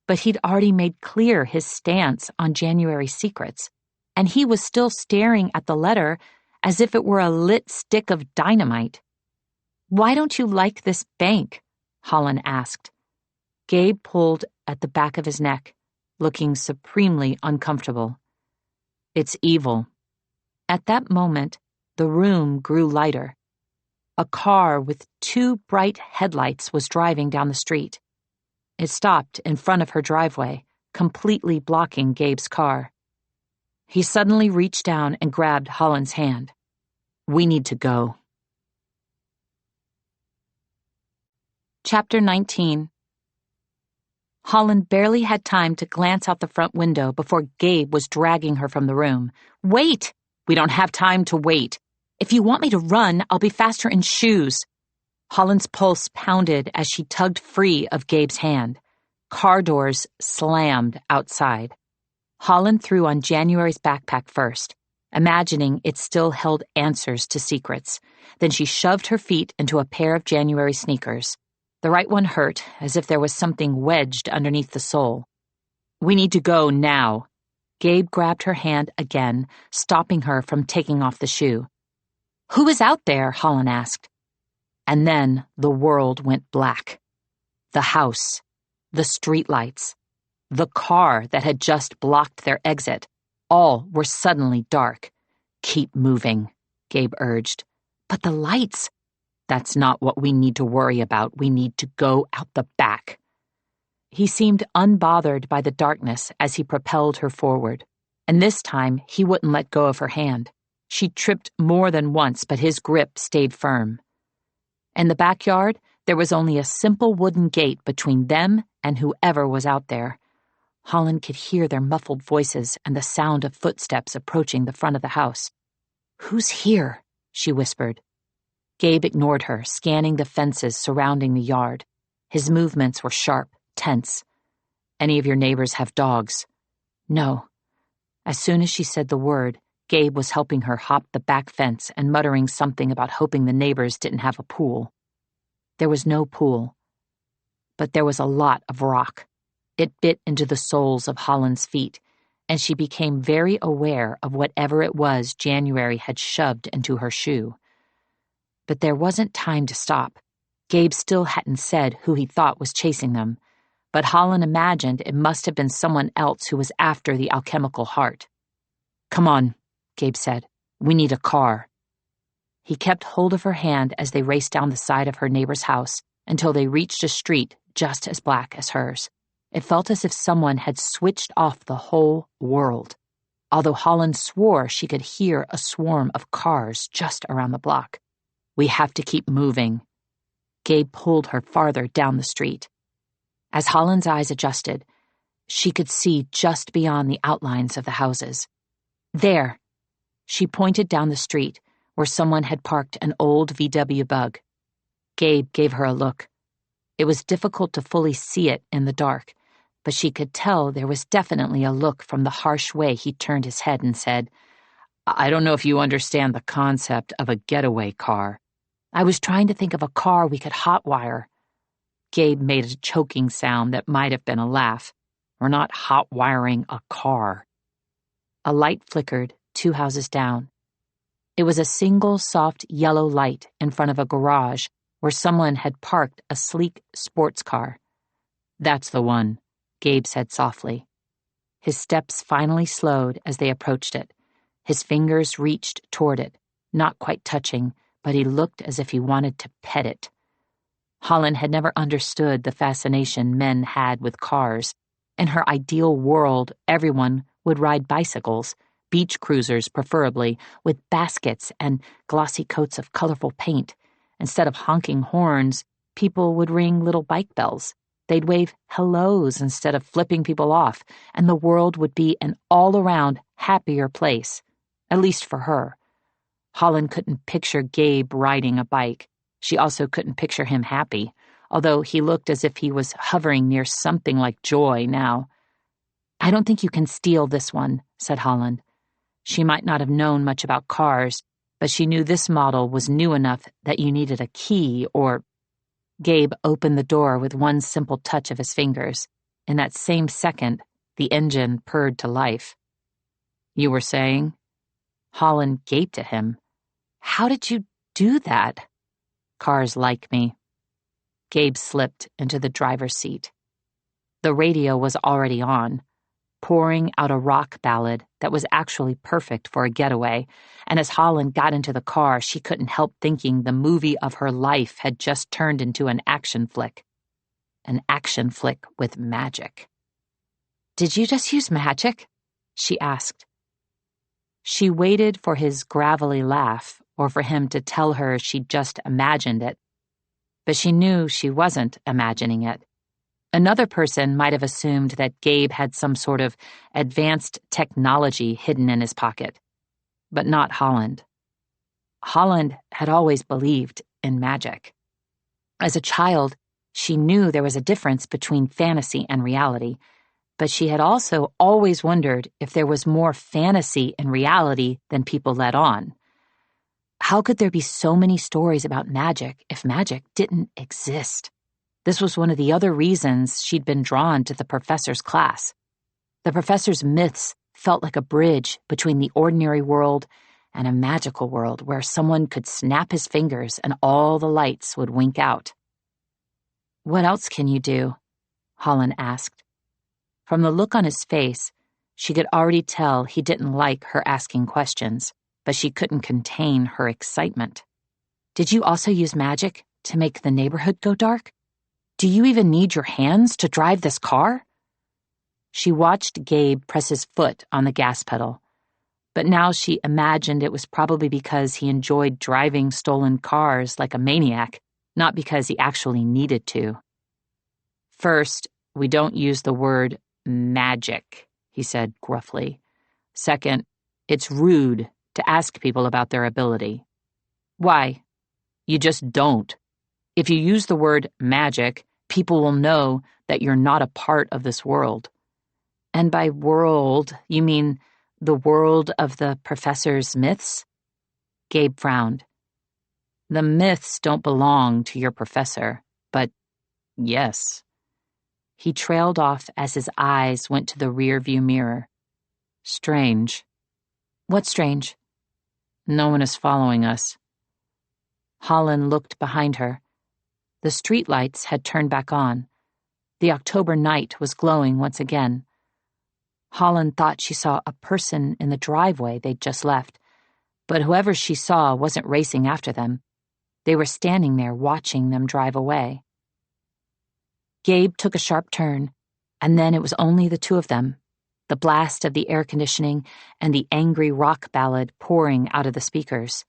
S1: but he'd already made clear his stance on January's secrets, and he was still staring at the letter as if it were a lit stick of dynamite. "Why don't you like this bank?" Holland asked. Gabe pulled at the back of his neck, looking supremely uncomfortable. "It's evil." At that moment, the room grew lighter. A car with two bright headlights was driving down the street. It stopped in front of her driveway, completely blocking Gabe's car. He suddenly reached down and grabbed Holland's hand. "We need to go." Chapter 19. Holland barely had time to glance out the front window before Gabe was dragging her from the room. "Wait! We don't have time to wait. If you want me to run, I'll be faster in shoes." Holland's pulse pounded as she tugged free of Gabe's hand. Car doors slammed outside. Holland threw on January's backpack first, imagining it still held answers to secrets. Then she shoved her feet into a pair of January sneakers. The right one hurt, as if there was something wedged underneath the sole. "We need to go now." Gabe grabbed her hand again, stopping her from taking off the shoe. "Who is out there?" Holland asked. And then the world went black. The house, the streetlights, the car that had just blocked their exit, all were suddenly dark. "Keep moving," Gabe urged. "But the lights—" "That's not what we need to worry about. We need to go out the back." He seemed unbothered by the darkness as he propelled her forward, and this time he wouldn't let go of her hand. She tripped more than once, but his grip stayed firm. In the backyard, there was only a simple wooden gate between them and whoever was out there. Holland could hear their muffled voices and the sound of footsteps approaching the front of the house. "Who's here?" she whispered. Gabe ignored her, scanning the fences surrounding the yard. His movements were sharp, tense. "Any of your neighbors have dogs?" "No." As soon as she said the word, Gabe was helping her hop the back fence and muttering something about hoping the neighbors didn't have a pool. There was no pool, but there was a lot of rock. It bit into the soles of Holland's feet, and she became very aware of whatever it was January had shoved into her shoe. But there wasn't time to stop. Gabe still hadn't said who he thought was chasing them, but Holland imagined it must have been someone else who was after the alchemical heart. "Come on," Gabe said. "We need a car." He kept hold of her hand as they raced down the side of her neighbor's house until they reached a street just as black as hers. It felt as if someone had switched off the whole world, although Holland swore she could hear a swarm of cars just around the block. "We have to keep moving." Gabe pulled her farther down the street. As Holland's eyes adjusted, she could see just beyond the outlines of the houses. "There." She pointed down the street, where someone had parked an old VW Bug. Gabe gave her a look. It was difficult to fully see it in the dark, but she could tell there was definitely a look from the harsh way he turned his head and said, "I don't know if you understand the concept of a getaway car. I was trying to think of a car we could hotwire." Gabe made a choking sound that might have been a laugh. "We're not hotwiring a car." A light flickered 2 houses down. It was a single soft yellow light in front of a garage where someone had parked a sleek sports car. "That's the one," Gabe said softly. His steps finally slowed as they approached it. His fingers reached toward it, not quite touching, but he looked as if he wanted to pet it. Holland had never understood the fascination men had with cars. In her ideal world, everyone would ride bicycles, beach cruisers preferably, with baskets and glossy coats of colorful paint. Instead of honking horns, people would ring little bike bells. They'd wave hellos instead of flipping people off, and the world would be an all-around happier place, at least for her. Holland couldn't picture Gabe riding a bike. She also couldn't picture him happy, although he looked as if he was hovering near something like joy now. "I don't think you can steal this one," said Holland. She might not have known much about cars, but she knew this model was new enough that you needed a key or... Gabe opened the door with one simple touch of his fingers. In that same second, the engine purred to life. "You were saying?" Holland gaped at him. "How did you do that?" "Cars like me." Gabe slipped into the driver's seat. The radio was already on, pouring out a rock ballad that was actually perfect for a getaway, and as Holland got into the car, she couldn't help thinking the movie of her life had just turned into an action flick. An action flick with magic. "Did you just use magic?" she asked. She waited for his gravelly laugh or for him to tell her she'd just imagined it. But she knew she wasn't imagining it. Another person might have assumed that Gabe had some sort of advanced technology hidden in his pocket. But not Holland. Holland had always believed in magic. As a child, she knew there was a difference between fantasy and reality, but she had also always wondered if there was more fantasy in reality than people let on. How could there be so many stories about magic if magic didn't exist? This was one of the other reasons she'd been drawn to the professor's class. The professor's myths felt like a bridge between the ordinary world and a magical world where someone could snap his fingers and all the lights would wink out. "What else can you do?" Holland asked. From the look on his face, she could already tell he didn't like her asking questions, but she couldn't contain her excitement. "Did you also use magic to make the neighborhood go dark? Do you even need your hands to drive this car?" She watched Gabe press his foot on the gas pedal, but now she imagined it was probably because he enjoyed driving stolen cars like a maniac, not because he actually needed to. "First, we don't use the word magic," he said gruffly. "Second, it's rude to ask people about their ability." "Why?" "You just don't. If you use the word magic, people will know that you're not a part of this world." "And by world, you mean the world of the professor's myths?" Gabe frowned. "The myths don't belong to your professor, but yes." He trailed off as his eyes went to the rear-view mirror. "Strange." "What's strange?" "No one is following us." Holland looked behind her. The streetlights had turned back on. The October night was glowing once again. Holland thought she saw a person in the driveway they'd just left, but whoever she saw wasn't racing after them. They were standing there watching them drive away. Gabe took a sharp turn, and then it was only the two of them, the blast of the air conditioning and the angry rock ballad pouring out of the speakers.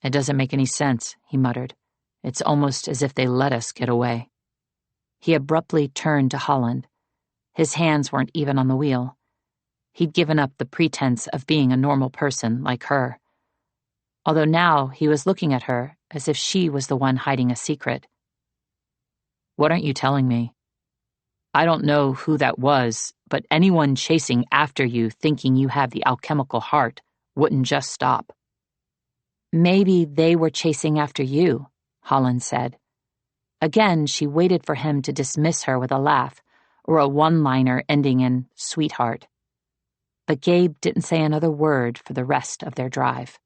S1: "It doesn't make any sense," he muttered. "It's almost as if they let us get away." He abruptly turned to Holland. His hands weren't even on the wheel. He'd given up the pretense of being a normal person like her. Although now he was looking at her as if she was the one hiding a secret. "What aren't you telling me?" "I don't know who that was, but anyone chasing after you thinking you have the alchemical heart wouldn't just stop." "Maybe they were chasing after you," Holland said. Again, she waited for him to dismiss her with a laugh, or a one-liner ending in "sweetheart." But Gabe didn't say another word for the rest of their drive.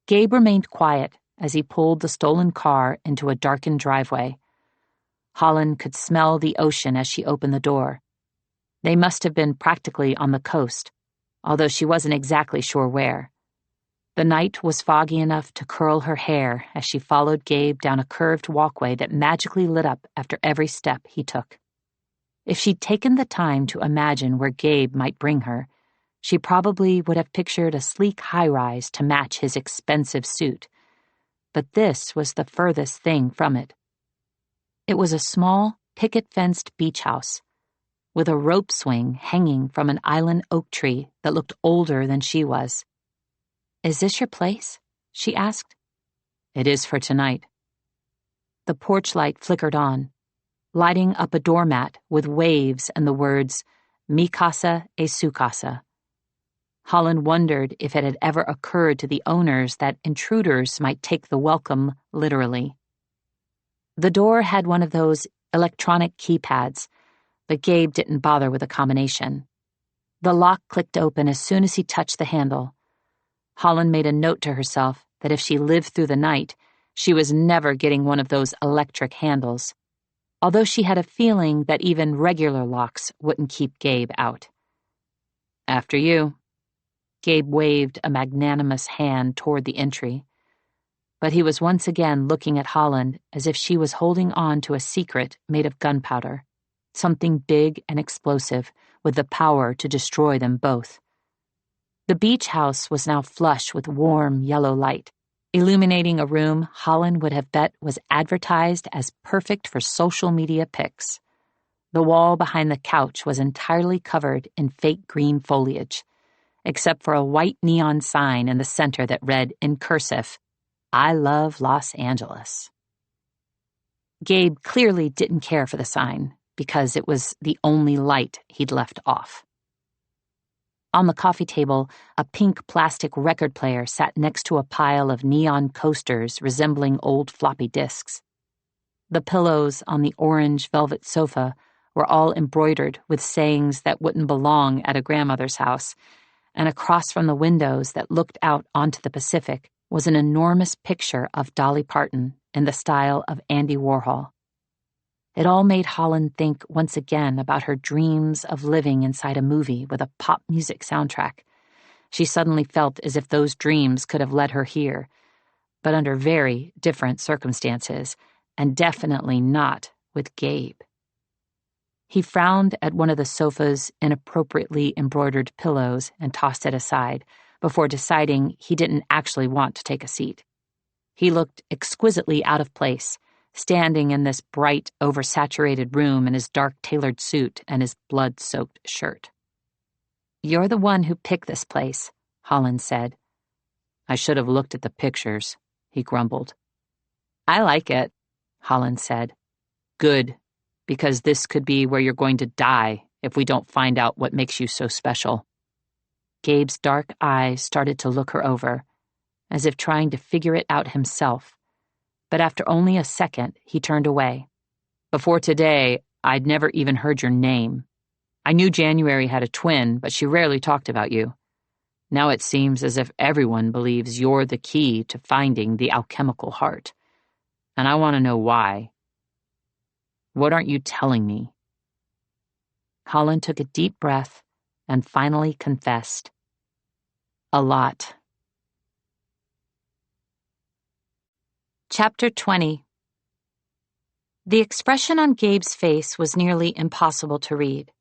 S1: Gabe remained quiet as he pulled the stolen car into a darkened driveway. Holland could smell the ocean as she opened the door, They must have been practically on the coast, although she wasn't exactly sure where. The night was foggy enough to curl her hair as she followed Gabe down a curved walkway that magically lit up after every step he took. If she'd taken the time to imagine where Gabe might bring her, she probably would have pictured a sleek high-rise to match his expensive suit. But this was the furthest thing from it. It was a small, picket-fenced beach house, with a rope swing hanging from an island oak tree that looked older than she was. "Is this your place?" she asked. "It is for tonight." The porch light flickered on, lighting up a doormat with waves and the words, "Mi casa e su casa." Holland wondered if it had ever occurred to the owners that intruders might take the welcome literally. The door had one of those electronic keypads, but Gabe didn't bother with a combination. The lock clicked open as soon as he touched the handle. Holland made a note to herself that if she lived through the night, she was never getting one of those electric handles, although she had a feeling that even regular locks wouldn't keep Gabe out. "After you." Gabe waved a magnanimous hand toward the entry, but he was once again looking at Holland as if she was holding on to a secret made of gunpowder, something big and explosive with the power to destroy them both. The beach house was now flush with warm yellow light, illuminating a room Holland would have bet was advertised as perfect for social media pics. The wall behind the couch was entirely covered in fake green foliage, except for a white neon sign in the center that read in cursive, "I love Los Angeles." Gabe clearly didn't care for the sign because it was the only light he'd left off. On the coffee table, a pink plastic record player sat next to a pile of neon coasters resembling old floppy disks. The pillows on the orange velvet sofa were all embroidered with sayings that wouldn't belong at a grandmother's house, and across from the windows that looked out onto the Pacific was an enormous picture of Dolly Parton in the style of Andy Warhol. It all made Holland think once again about her dreams of living inside a movie with a pop music soundtrack. She suddenly felt as if those dreams could have led her here, but under very different circumstances, and definitely not with Gabe. He frowned at one of the sofa's inappropriately embroidered pillows and tossed it aside before deciding he didn't actually want to take a seat. He looked exquisitely out of place, standing in this bright, oversaturated room in his dark tailored suit and his blood-soaked shirt. "You're the one who picked this place," Holland said. "I should have looked at the pictures," he grumbled. "I like it," Holland said. "Good, because this could be where you're going to die if we don't find out what makes you so special." Gabe's dark eyes started to look her over, as if trying to figure it out himself. But after only a second, he turned away. "Before today, I'd never even heard your name. I knew January had a twin, but she rarely talked about you. Now it seems as if everyone believes you're the key to finding the alchemical heart. And I want to know why. What aren't you telling me?" Holland took a deep breath and finally confessed. "A lot." Chapter 20. The expression on Gabe's face was nearly impossible to read.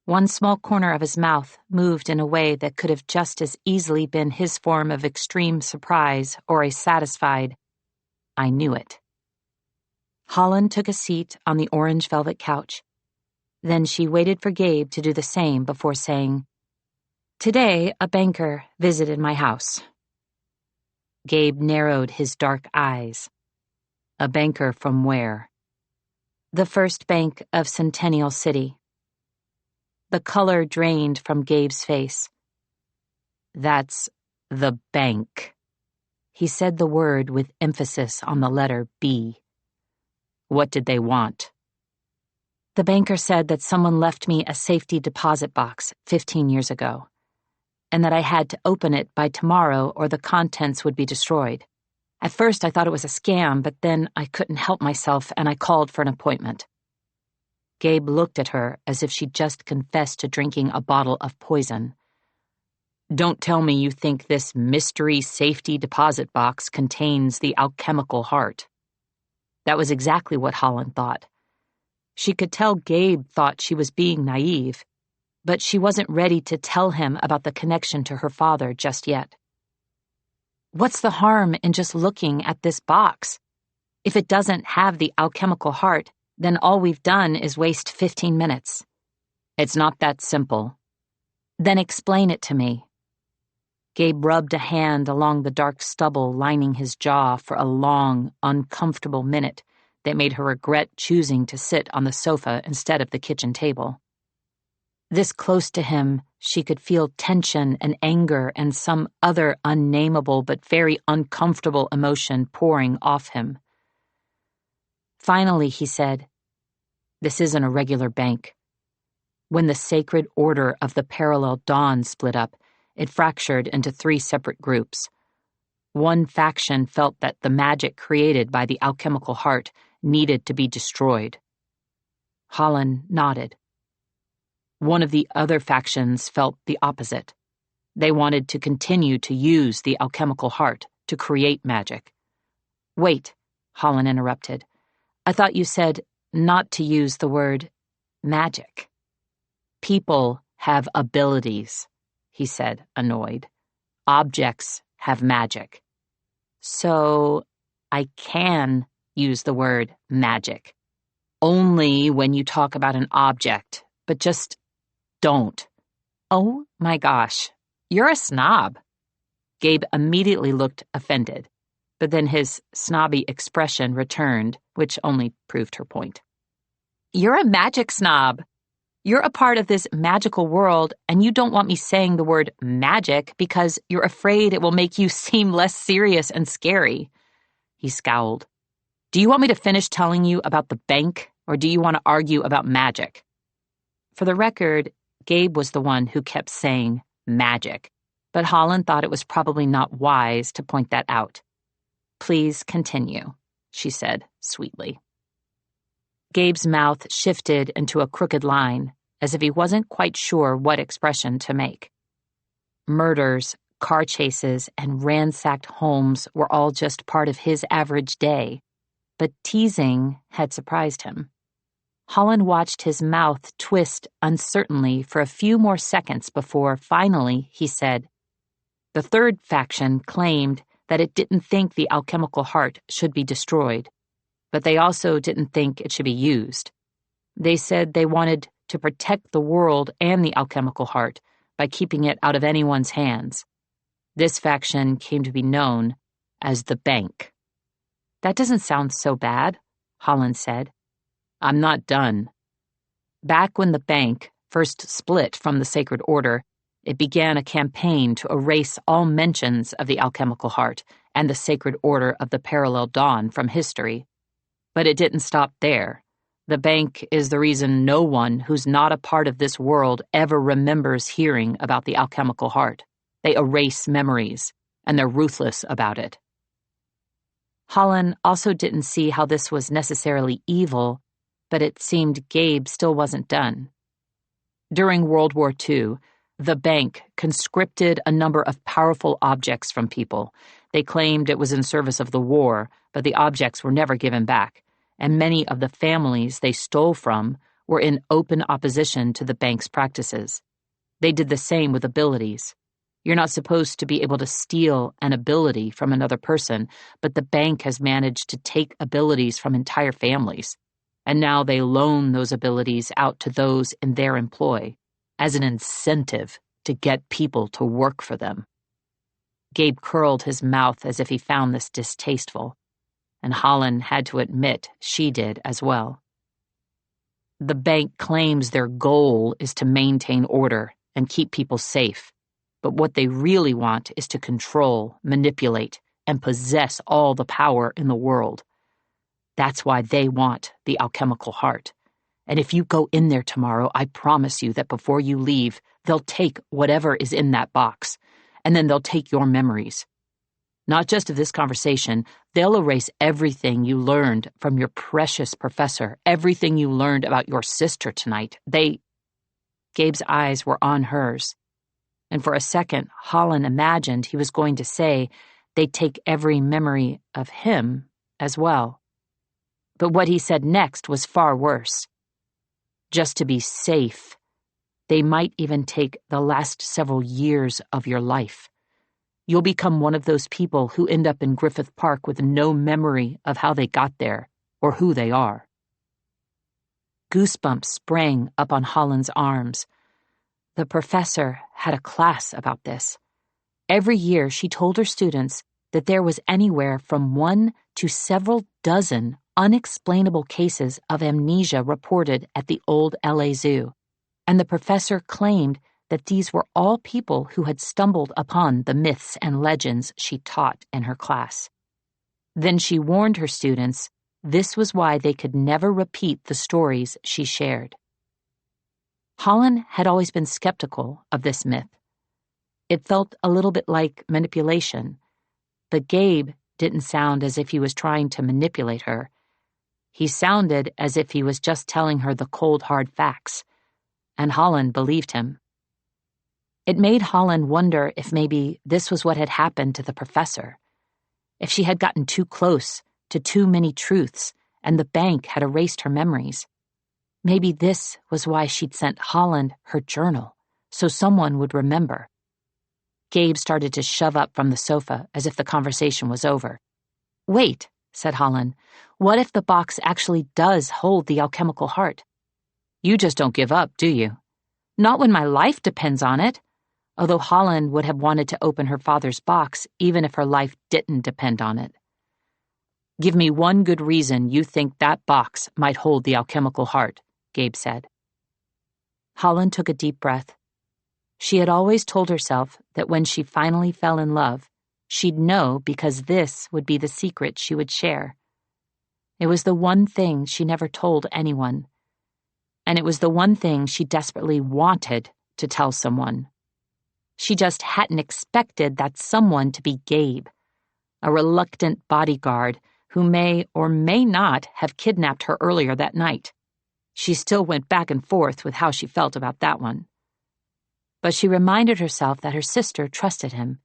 S1: One small corner of his mouth moved in a way that could have just as easily been his form of extreme surprise or a satisfied, "I knew it." Holland took a seat on the orange velvet couch. Then she waited for Gabe to do the same before saying, "Today, a banker visited my house." Gabe narrowed his dark eyes. "A banker from where?" "The First Bank of Centennial City." The color drained from Gabe's face. "That's the bank." He said the word with emphasis on the letter B. "What did they want?" "The banker said that someone left me a safety deposit box 15 years ago, and that I had to open it by tomorrow or the contents would be destroyed. At first I thought it was a scam, but then I couldn't help myself and I called for an appointment." Gabe looked at her as if she'd just confessed to drinking a bottle of poison. Don't tell me you think this mystery safety deposit box contains the alchemical heart. That was exactly what Holland thought. She could tell Gabe thought she was being naive, but she wasn't ready to tell him about the connection to her father just yet. What's the harm in just looking at this box? If it doesn't have the alchemical heart, then all we've done is waste 15 minutes. It's not that simple. Then explain it to me. Gabe rubbed a hand along the dark stubble lining his jaw for a long, uncomfortable minute that made her regret choosing to sit on the sofa instead of the kitchen table. This close to him, she could feel tension and anger and some other unnameable but very uncomfortable emotion pouring off him. Finally, he said, "This isn't a regular bank. When the Sacred Order of the Parallel Dawn split up, it fractured into 3 separate groups. One faction felt that the magic created by the alchemical heart needed to be destroyed." Holland nodded. One of the other factions felt the opposite. They wanted to continue to use the alchemical heart to create magic. "Wait," Holland interrupted. "I thought you said not to use the word magic." "People have abilities," he said, annoyed. "Objects have magic. So I can use the word magic. Only when you talk about an object, but just don't." "Oh my gosh, you're a snob." Gabe immediately looked offended, but then his snobby expression returned, which only proved her point. "You're a magic snob. You're a part of this magical world, and you don't want me saying the word magic because you're afraid it will make you seem less serious and scary." He scowled. "Do you want me to finish telling you about the bank, or do you want to argue about magic?" For the record, Gabe was the one who kept saying magic, but Holland thought it was probably not wise to point that out. "Please continue," she said sweetly. Gabe's mouth shifted into a crooked line, as if he wasn't quite sure what expression to make. Murders, car chases, and ransacked homes were all just part of his average day, but teasing had surprised him. Holland watched his mouth twist uncertainly for a few more seconds before, finally, he said, "The third faction claimed that it didn't think the alchemical heart should be destroyed, but they also didn't think it should be used. They said they wanted to protect the world and the alchemical heart by keeping it out of anyone's hands. This faction came to be known as the Bank." "That doesn't sound so bad," Holland said. "I'm not done. Back when the Bank first split from the Sacred Order, it began a campaign to erase all mentions of the alchemical heart and the Sacred Order of the Parallel Dawn from history. But it didn't stop there. The Bank is the reason no one who's not a part of this world ever remembers hearing about the alchemical heart. They erase memories, and they're ruthless about it." Holland also didn't see how this was necessarily evil, but it seemed Gabe still wasn't done. During World War II, the Bank conscripted a number of powerful objects from people. They claimed it was in service of the war, but the objects were never given back, and many of the families they stole from were in open opposition to the Bank's practices. They did the same with abilities. You're not supposed to be able to steal an ability from another person, but the Bank has managed to take abilities from entire families, and now they loan those abilities out to those in their employ as an incentive to get people to work for them. Gabe curled his mouth as if he found this distasteful, and Holland had to admit she did as well. The Bank claims their goal is to maintain order and keep people safe, but what they really want is to control, manipulate, and possess all the power in the world. That's why they want the alchemical heart. And if you go in there tomorrow, I promise you that before you leave, they'll take whatever is in that box, and then they'll take your memories. Not just of this conversation. They'll erase everything you learned from your precious professor, everything you learned about your sister tonight. Gabe's eyes were on hers, and for a second, Holland imagined he was going to say they'd take every memory of him as well. But what he said next was far worse. Just to be safe, they might even take the last several years of your life. You'll become one of those people who end up in Griffith Park with no memory of how they got there or who they are. Goosebumps sprang up on Holland's arms. The professor had a class about this. Every year she told her students that there was anywhere from 1 to several dozen unexplainable cases of amnesia reported at the old LA Zoo, and the professor claimed that these were all people who had stumbled upon the myths and legends she taught in her class. Then she warned her students this was why they could never repeat the stories she shared. Holland had always been skeptical of this myth. It felt a little bit like manipulation, but Gabe didn't sound as if he was trying to manipulate her. He sounded as if he was just telling her the cold, hard facts, and Holland believed him. It made Holland wonder if maybe this was what had happened to the professor, if she had gotten too close to too many truths and the bank had erased her memories. Maybe this was why she'd sent Holland her journal, so someone would remember. Gabe started to shove up from the sofa as if the conversation was over. "Wait," said Holland. "What if the box actually does hold the alchemical heart? You just don't give up, do you? Not when my life depends on it." Although Holland would have wanted to open her father's box even if her life didn't depend on it. "Give me one good reason you think that box might hold the alchemical heart," Gabe said. Holland took a deep breath. She had always told herself that when she finally fell in love, she'd know because this would be the secret she would share. It was the one thing she never told anyone. And it was the one thing she desperately wanted to tell someone. She just hadn't expected that someone to be Gabe, a reluctant bodyguard who may or may not have kidnapped her earlier that night. She still went back and forth with how she felt about that one. But she reminded herself that her sister trusted him,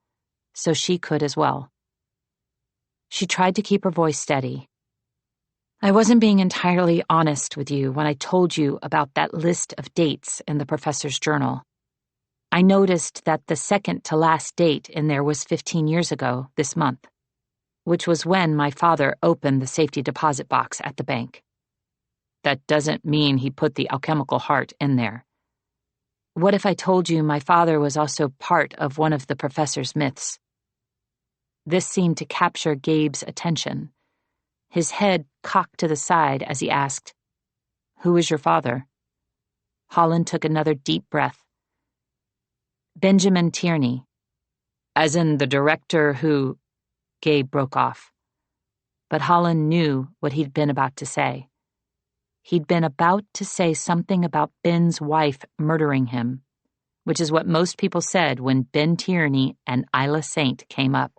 S1: so she could as well. She tried to keep her voice steady. "I wasn't being entirely honest with you when I told you about that list of dates in the professor's journal. I noticed that the second to last date in there was 15 years ago this month, which was when my father opened the safety deposit box at the bank. That doesn't mean he put the alchemical heart in there. What if I told you my father was also part of one of the professor's myths?" This seemed to capture Gabe's attention. His head cocked to the side as he asked, "Who is your father?" Holland took another deep breath. "Benjamin Tierney." "As in the director who—" Gabe broke off. But Holland knew what he'd been about to say. He'd been about to say something about Ben's wife murdering him, which is what most people said when Ben Tierney and Isla Saint came up.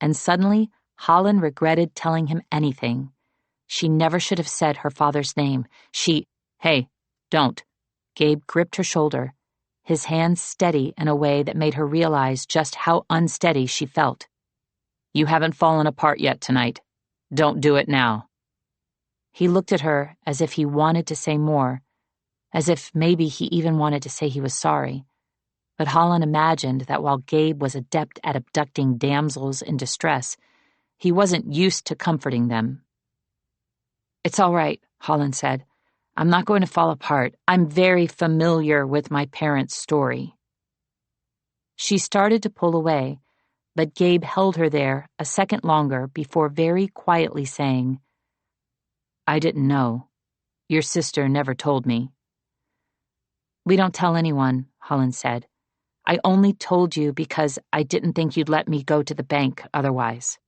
S1: And suddenly, Holland regretted telling him anything. She never should have said her father's name. "Hey, don't." Gabe gripped her shoulder, his hands steady in a way that made her realize just how unsteady she felt. "You haven't fallen apart yet tonight. Don't do it now." He looked at her as if he wanted to say more, as if maybe he even wanted to say he was sorry. But Holland imagined that while Gabe was adept at abducting damsels in distress, he wasn't used to comforting them. "It's all right," Holland said. "I'm not going to fall apart. I'm very familiar with my parents' story." She started to pull away, but Gabe held her there a second longer before very quietly saying, "I didn't know. Your sister never told me." "We don't tell anyone," Holland said. "I only told you because I didn't think you'd let me go to the bank otherwise."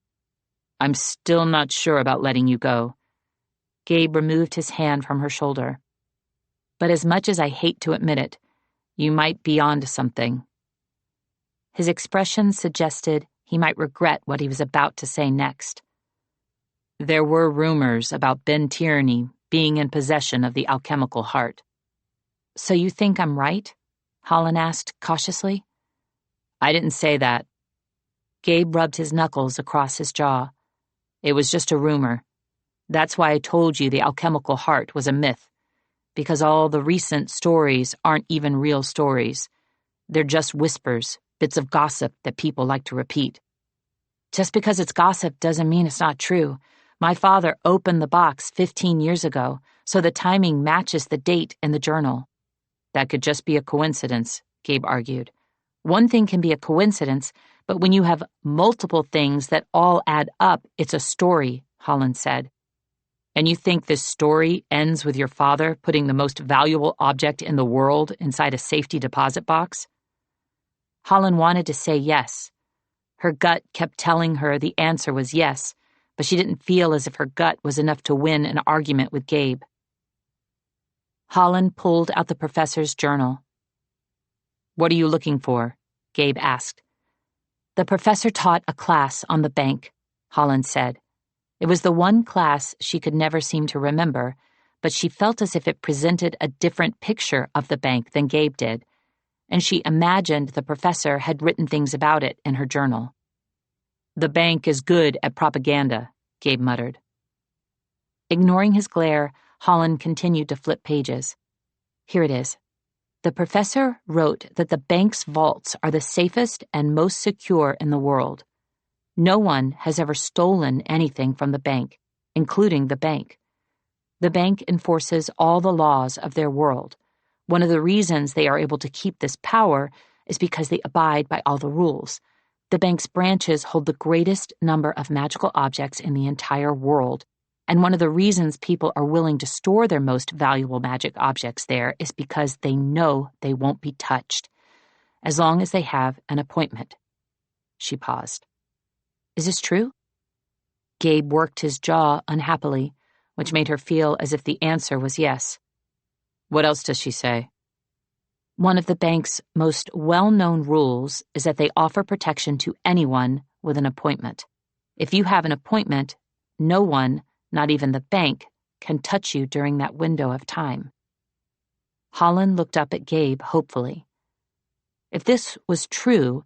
S1: "I'm still not sure about letting you go." Gabe removed his hand from her shoulder. "But as much as I hate to admit it, you might be onto something." His expression suggested He might regret what he was about to say next. There were rumors about Ben Tierney being in possession of the alchemical heart. So you think I'm right? Holland asked cautiously. I didn't say that. Gabe rubbed his knuckles across his jaw. It was just a rumor. That's why I told you the alchemical heart was a myth, because all the recent stories aren't even real stories. They're just whispers, bits of gossip that people like to repeat. Just because it's gossip doesn't mean it's not true. My father opened the box 15 years ago, so the timing matches the date in the journal. That could just be a coincidence, Gabe argued. One thing can be a coincidence, but when you have multiple things that all add up, it's a story, Holland said. And you think this story ends with your father putting the most valuable object in the world inside a safety deposit box? Holland wanted to say yes. Her gut kept telling her the answer was yes, but she didn't feel as if her gut was enough to win an argument with Gabe. Holland pulled out the professor's journal. What are you looking for? Gabe asked. The professor taught a class on the bank, Holland said. It was the one class she could never seem to remember, but she felt as if it presented a different picture of the bank than Gabe did, and she imagined the professor had written things about it in her journal. The bank is good at propaganda, Gabe muttered. Ignoring his glare, Holland continued to flip pages. Here it is. The professor wrote that the bank's vaults are the safest and most secure in the world. No one has ever stolen anything from the bank, including the bank. The bank enforces all the laws of their world. One of the reasons they are able to keep this power is because they abide by all the rules. The bank's branches hold the greatest number of magical objects in the entire world, and one of the reasons people are willing to store their most valuable magic objects there is because they know they won't be touched, as long as they have an appointment. She paused. Is this true? Gabe worked his jaw unhappily, which made her feel as if the answer was yes. What else does she say? One of the bank's most well-known rules is that they offer protection to anyone with an appointment. If you have an appointment, no one, not even the bank, can touch you during that window of time. Holland looked up at Gabe hopefully. If this was true,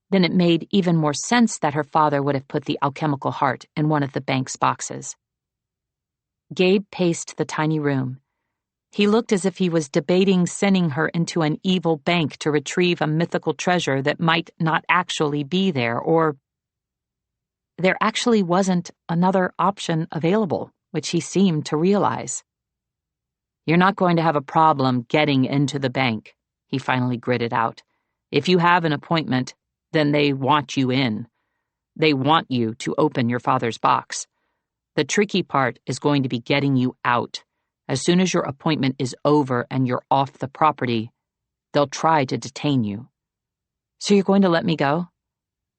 S1: then it made even more sense that her father would have put the alchemical heart in one of the bank's boxes. Gabe paced the tiny room. He looked as if he was debating sending her into an evil bank to retrieve a mythical treasure that might not actually be there, or there actually wasn't another option available, which he seemed to realize. You're not going to have a problem getting into the bank, he finally gritted out. If you have an appointment, then they want you in. They want you to open your father's box. The tricky part is going to be getting you out. As soon as your appointment is over and you're off the property, they'll try to detain you. So you're going to let me go?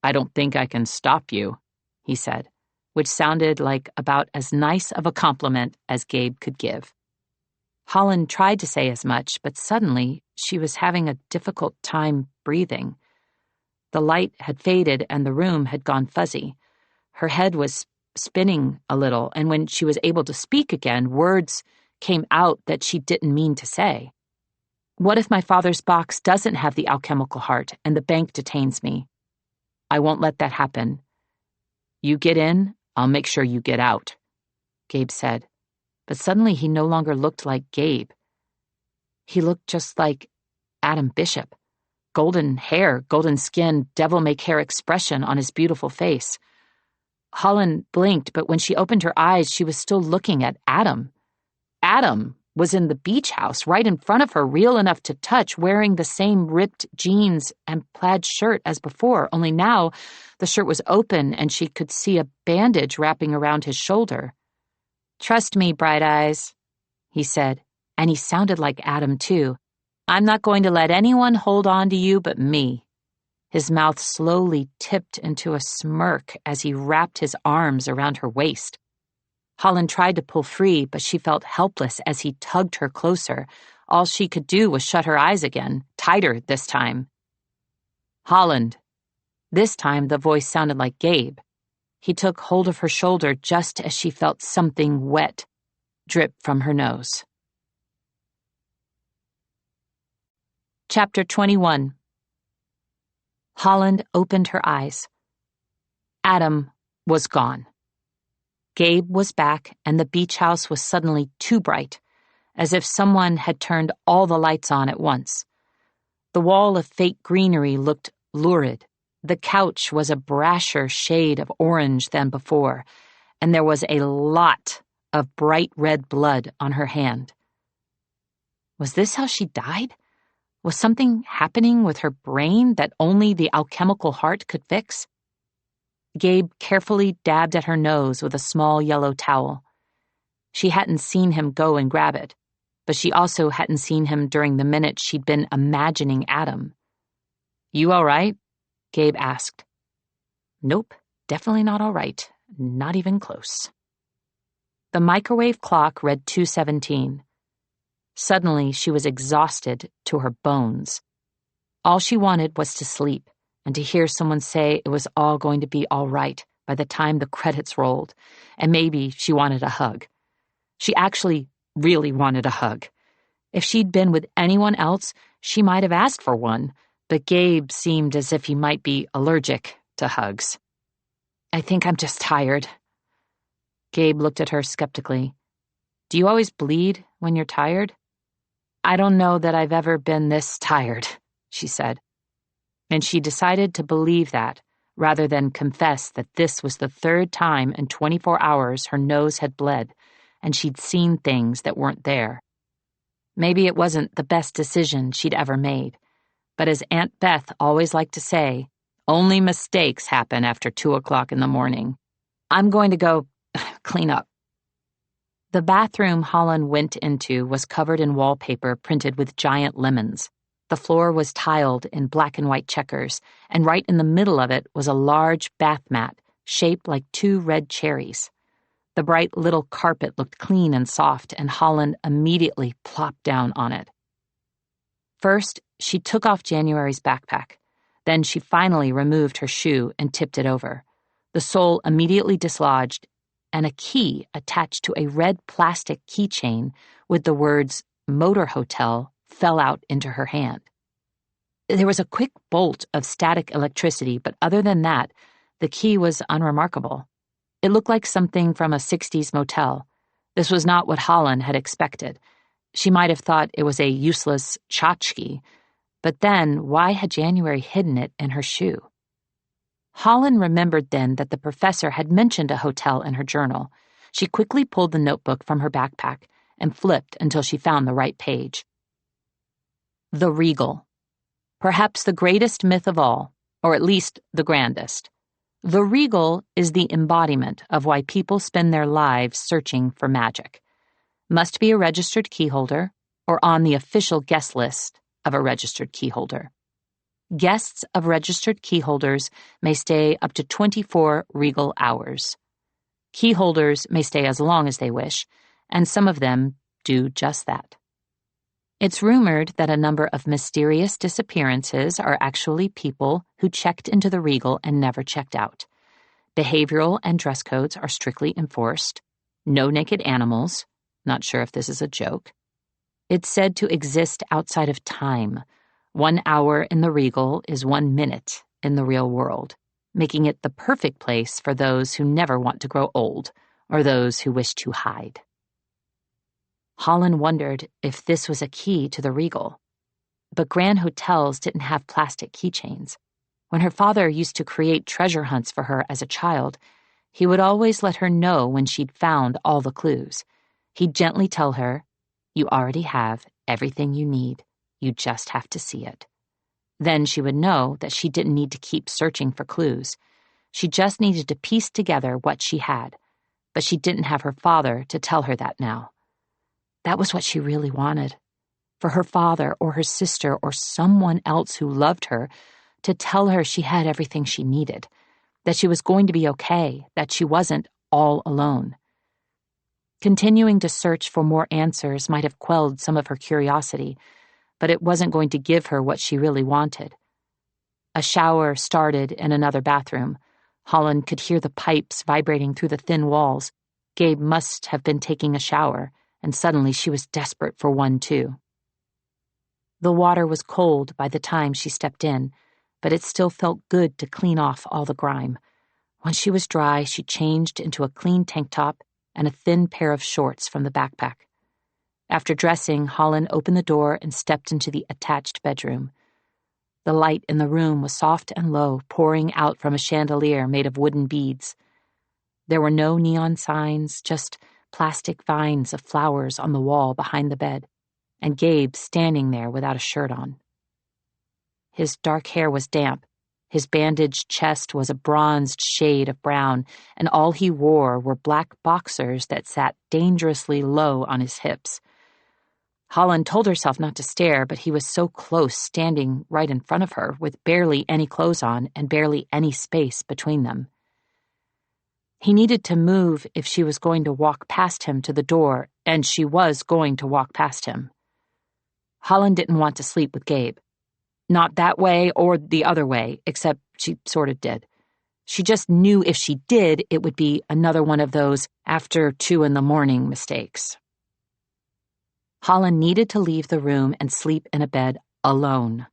S1: I don't think I can stop you, he said, which sounded like about as nice of a compliment as Gabe could give. Holland tried to say as much, but suddenly she was having a difficult time breathing. The light had faded and the room had gone fuzzy. Her head was spinning a little, and when she was able to speak again, words came out that she didn't mean to say. What if my father's box doesn't have the alchemical heart and the bank detains me? I won't let that happen. You get in, I'll make sure you get out, Gabe said. But suddenly he no longer looked like Gabe. He looked just like Adam Bishop. Golden hair, golden skin, devil-may-care expression on his beautiful face. Holland blinked, but when she opened her eyes, she was still looking at Adam. Adam was in the beach house, right in front of her, real enough to touch, wearing the same ripped jeans and plaid shirt as before, only now the shirt was open and she could see a bandage wrapping around his shoulder. Trust me, Bright Eyes, he said, and he sounded like Adam, too. I'm not going to let anyone hold on to you but me. His mouth slowly tipped into a smirk as he wrapped his arms around her waist. Holland tried to pull free, but she felt helpless as he tugged her closer. All she could do was shut her eyes again, tighter this time. Holland, This time the voice sounded like Gabe. He took hold of her shoulder just as she felt something wet drip from her nose. Chapter 21. Holland opened her eyes. Adam was gone. Gabe was back, and the beach house was suddenly too bright, as if someone had turned all the lights on at once. The wall of fake greenery looked lurid. The couch was a brasher shade of orange than before, and there was a lot of bright red blood on her hand. Was this how she died? Was something happening with her brain that only the alchemical heart could fix? Gabe carefully dabbed at her nose with a small yellow towel. She hadn't seen him go and grab it, but she also hadn't seen him during the minute she'd been imagining Adam. "You all right?" Gabe asked. "Nope, definitely not all right. Not even close." The microwave clock read 2:17. Suddenly, she was exhausted to her bones. All she wanted was to sleep and to hear someone say it was all going to be all right by the time the credits rolled, and maybe she wanted a hug. She actually really wanted a hug. If she'd been with anyone else, she might have asked for one, but Gabe seemed as if he might be allergic to hugs. "I think I'm just tired." Gabe looked at her skeptically. "Do you always bleed when you're tired?" "I don't know that I've ever been this tired," she said. And she decided to believe that, rather than confess that this was the third time in 24 hours her nose had bled, and she'd seen things that weren't there. Maybe it wasn't the best decision she'd ever made, but as Aunt Beth always liked to say, only mistakes happen after 2 o'clock in the morning. "I'm going to go clean up." The bathroom Holland went into was covered in wallpaper printed with giant lemons. The floor was tiled in black and white checkers, and right in the middle of it was a large bath mat shaped like 2 red cherries. The bright little carpet looked clean and soft, and Holland immediately plopped down on it. First, she took off January's backpack. Then she finally removed her shoe and tipped it over. The sole immediately dislodged, and a key attached to a red plastic keychain with the words "Motor Hotel" fell out into her hand. There was a quick bolt of static electricity, but other than that, the key was unremarkable. It looked like something from a 60s motel. This was not what Holland had expected. She might have thought it was a useless tchotchke, but then why had January hidden it in her shoe? Holland remembered then that the professor had mentioned a hotel in her journal. She quickly pulled the notebook from her backpack and flipped until she found the right page. The Regal. Perhaps the greatest myth of all, or at least the grandest. The Regal is the embodiment of why people spend their lives searching for magic. Must be a registered keyholder or on the official guest list of a registered keyholder. Guests of registered keyholders may stay up to 24 Regal hours. Keyholders may stay as long as they wish, and some of them do just that. It's rumored that a number of mysterious disappearances are actually people who checked into the Regal and never checked out. Behavioral and dress codes are strictly enforced. No naked animals. Not sure if this is a joke. It's said to exist outside of time. 1 hour in the Regal is 1 minute in the real world, making it the perfect place for those who never want to grow old or those who wish to hide. Holland wondered if this was a key to the Regal. But grand hotels didn't have plastic keychains. When her father used to create treasure hunts for her as a child, he would always let her know when she'd found all the clues. He'd gently tell her, "You already have everything you need. You just have to see it." Then she would know that she didn't need to keep searching for clues. She just needed to piece together what she had. But she didn't have her father to tell her that now. That was what she really wanted. For her father or her sister or someone else who loved her to tell her she had everything she needed, that she was going to be okay, that she wasn't all alone. Continuing to search for more answers might have quelled some of her curiosity, but it wasn't going to give her what she really wanted. A shower started in another bathroom. Holland could hear the pipes vibrating through the thin walls. Gabe must have been taking a shower, and suddenly she was desperate for one too. The water was cold by the time she stepped in, but it still felt good to clean off all the grime. Once she was dry, she changed into a clean tank top and a thin pair of shorts from the backpack. After dressing, Holland opened the door and stepped into the attached bedroom. The light in the room was soft and low, pouring out from a chandelier made of wooden beads. There were no neon signs, just plastic vines of flowers on the wall behind the bed, and Gabe standing there without a shirt on. His dark hair was damp. His bandaged chest was a bronzed shade of brown, and all he wore were black boxers that sat dangerously low on his hips. Holland told herself not to stare, but he was so close, standing right in front of her, with barely any clothes on and barely any space between them. He needed to move if she was going to walk past him to the door, and she was going to walk past him. Holland didn't want to sleep with Gabe. Not that way or the other way, except she sort of did. She just knew if she did, it would be another one of those after 2 a.m. mistakes. Holland needed to leave the room and sleep in a bed alone,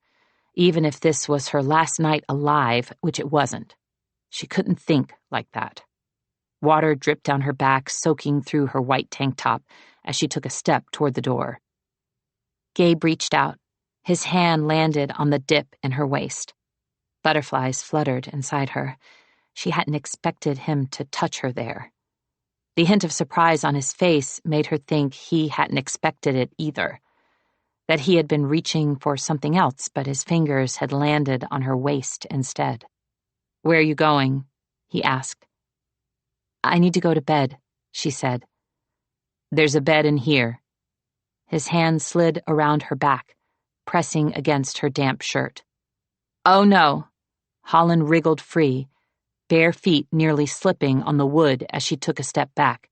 S1: even if this was her last night alive, which it wasn't. She couldn't think like that. Water dripped down her back, soaking through her white tank top as she took a step toward the door. Gabe reached out. His hand landed on the dip in her waist. Butterflies fluttered inside her. She hadn't expected him to touch her there. The hint of surprise on his face made her think he hadn't expected it either, that he had been reaching for something else, but his fingers had landed on her waist instead. "Where are you going?" he asked. "I need to go to bed," she said. "There's a bed in here." His hand slid around her back, pressing against her damp shirt. "Oh, no." Holland wriggled free, bare feet nearly slipping on the wood as she took a step back.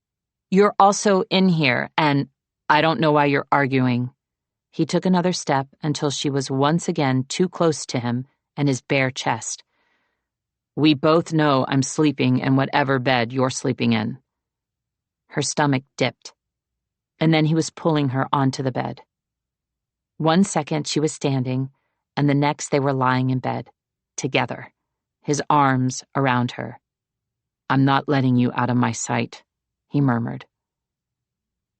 S1: "You're also in here, and I don't know why you're arguing." He took another step until she was once again too close to him and his bare chest. "We both know I'm sleeping in whatever bed you're sleeping in." Her stomach dipped, and then he was pulling her onto the bed. 1 second she was standing, and the next they were lying in bed, together, his arms around her. "I'm not letting you out of my sight," he murmured.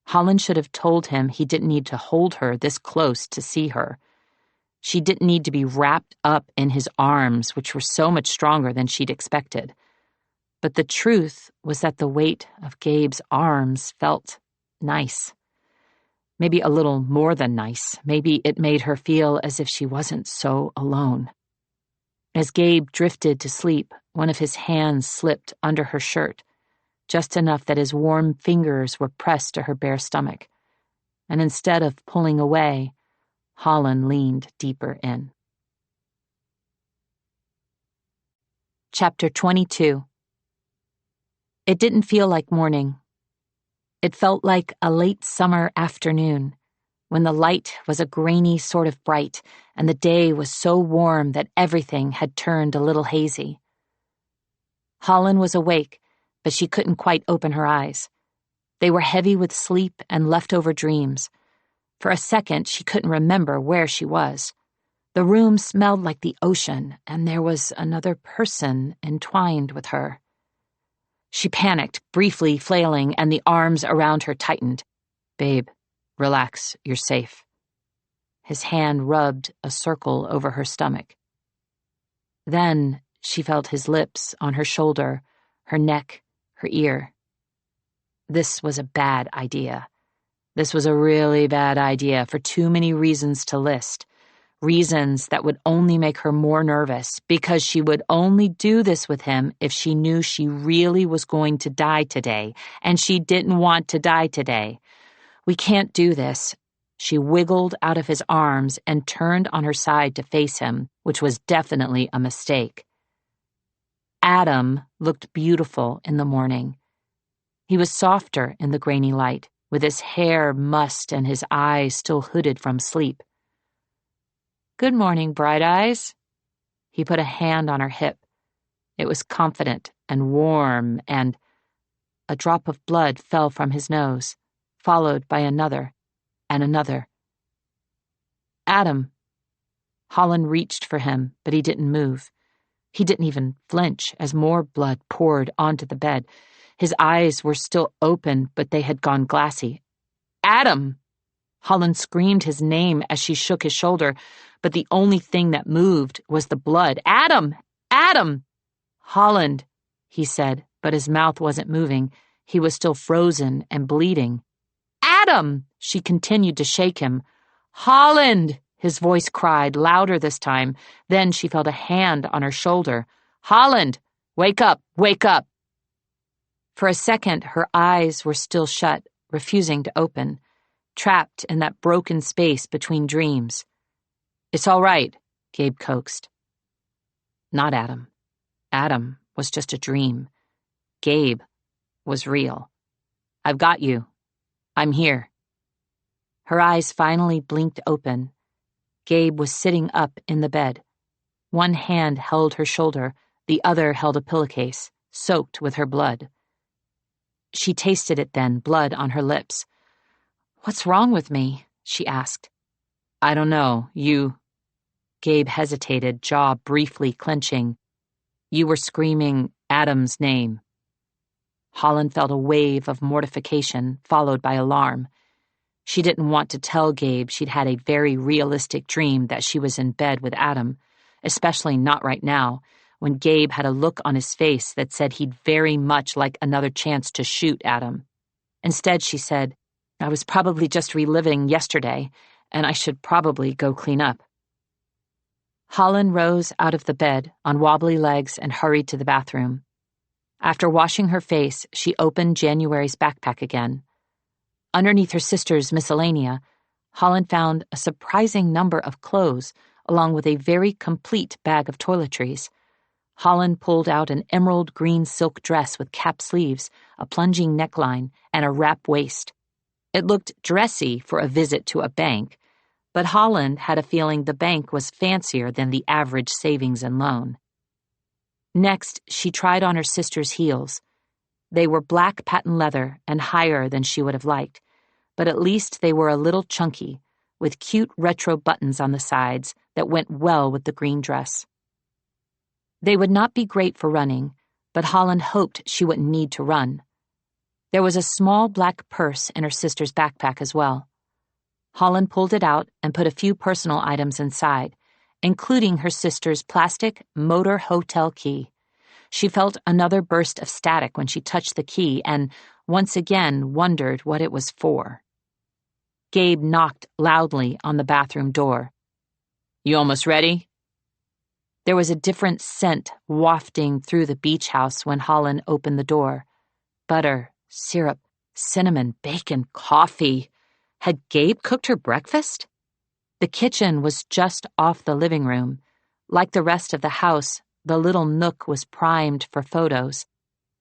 S1: Holland should have told him he didn't need to hold her this close to see her. She didn't need to be wrapped up in his arms, which were so much stronger than she'd expected. But the truth was that the weight of Gabe's arms felt nice. Maybe a little more than nice. Maybe it made her feel as if she wasn't so alone. As Gabe drifted to sleep, one of his hands slipped under her shirt, just enough that his warm fingers were pressed to her bare stomach. And instead of pulling away, Holland leaned deeper in. Chapter 22. It didn't feel like morning. It felt like a late summer afternoon, when the light was a grainy sort of bright, and the day was so warm that everything had turned a little hazy. Holland was awake, but she couldn't quite open her eyes. They were heavy with sleep and leftover dreams. For a second, she couldn't remember where she was. The room smelled like the ocean, and there was another person entwined with her. She panicked, briefly flailing, and the arms around her tightened. "Babe, relax, you're safe." His hand rubbed a circle over her stomach. Then she felt his lips on her shoulder, her neck, her ear. This was a bad idea. This was a really bad idea for too many reasons to list. Reasons that would only make her more nervous, because she would only do this with him if she knew she really was going to die today, and she didn't want to die today. "We can't do this." She wiggled out of his arms and turned on her side to face him, which was definitely a mistake. Adam looked beautiful in the morning. He was softer in the grainy light, with his hair mussed and his eyes still hooded from sleep. "Good morning, Bright Eyes." He put a hand on her hip. It was confident and warm, and a drop of blood fell from his nose, followed by another and another. Adam. Holland reached for him, but he didn't move. He didn't even flinch as more blood poured onto the bed. His eyes were still open, but they had gone glassy. Adam! Holland screamed his name as she shook his shoulder, but the only thing that moved was the blood. Adam! Adam! Holland, he said, but his mouth wasn't moving. He was still frozen and bleeding. Adam! She continued to shake him. Holland! His voice cried, louder this time. Then she felt a hand on her shoulder. Holland! Wake up! Wake up! For a second, her eyes were still shut, refusing to open, trapped in that broken space between dreams. It's all right, Gabe coaxed. Not Adam. Adam was just a dream. Gabe was real. I've got you. I'm here. Her eyes finally blinked open. Gabe was sitting up in the bed. One hand held her shoulder, the other held a pillowcase, soaked with her blood. She tasted it then, blood on her lips. What's wrong with me? She asked. I don't know. Gabe hesitated, jaw briefly clenching. You were screaming Adam's name. Holland felt a wave of mortification, followed by alarm. She didn't want to tell Gabe she'd had a very realistic dream that she was in bed with Adam, especially not right now, when Gabe had a look on his face that said he'd very much like another chance to shoot Adam. Instead, she said, I was probably just reliving yesterday, and I should probably go clean up. Holland rose out of the bed on wobbly legs and hurried to the bathroom. After washing her face, she opened January's backpack again. Underneath her sister's miscellanea, Holland found a surprising number of clothes, along with a very complete bag of toiletries. Holland pulled out an emerald green silk dress with cap sleeves, a plunging neckline, and a wrap waist. It looked dressy for a visit to a bank, but Holland had a feeling the bank was fancier than the average savings and loan. Next, she tried on her sister's heels. They were black patent leather and higher than she would have liked, but at least they were a little chunky, with cute retro buttons on the sides that went well with the green dress. They would not be great for running, but Holland hoped she wouldn't need to run. There was a small black purse in her sister's backpack as well. Holland pulled it out and put a few personal items inside, including her sister's plastic motor hotel key. She felt another burst of static when she touched the key and once again wondered what it was for. Gabe knocked loudly on the bathroom door. You almost ready? There was a different scent wafting through the beach house when Holland opened the door. Butter, syrup, cinnamon, bacon, coffee. Had Gabe cooked her breakfast? The kitchen was just off the living room. Like the rest of the house, the little nook was primed for photos.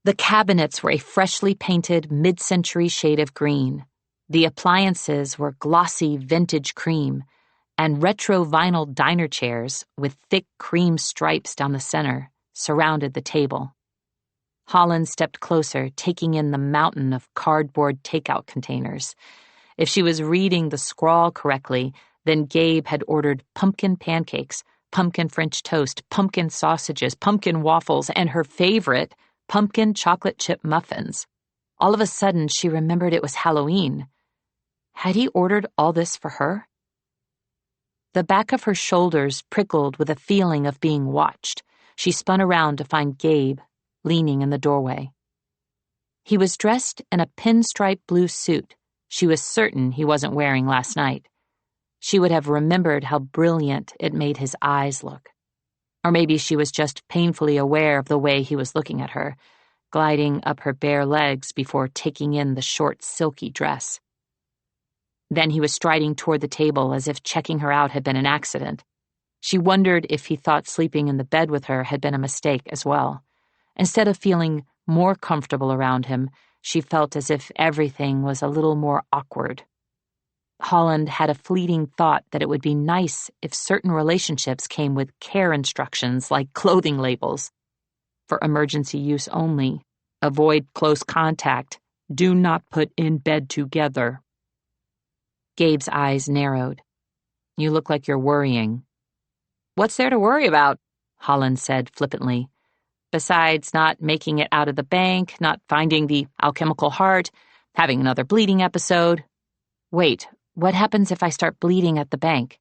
S1: The cabinets were a freshly painted mid-century shade of green. The appliances were glossy vintage cream, and retro vinyl diner chairs with thick cream stripes down the center surrounded the table. Holland stepped closer, taking in the mountain of cardboard takeout containers. If she was reading the scrawl correctly, then Gabe had ordered pumpkin pancakes, pumpkin French toast, pumpkin sausages, pumpkin waffles, and her favorite, pumpkin chocolate chip muffins. All of a sudden, she remembered it was Halloween. Had he ordered all this for her? The back of her shoulders prickled with a feeling of being watched. She spun around to find Gabe, leaning in the doorway. He was dressed in a pinstripe blue suit. She was certain he wasn't wearing last night. She would have remembered how brilliant it made his eyes look. Or maybe she was just painfully aware of the way he was looking at her, gliding up her bare legs before taking in the short, silky dress. Then he was striding toward the table as if checking her out had been an accident. She wondered if he thought sleeping in the bed with her had been a mistake as well. Instead of feeling more comfortable around him, she felt as if everything was a little more awkward. Holland had a fleeting thought that it would be nice if certain relationships came with care instructions like clothing labels. For emergency use only. Avoid close contact. Do not put in bed together. Gabe's eyes narrowed. You look like you're worrying. What's there to worry about? Holland said flippantly. Besides not making it out of the bank, not finding the alchemical heart, having another bleeding episode. Wait, what happens if I start bleeding at the bank?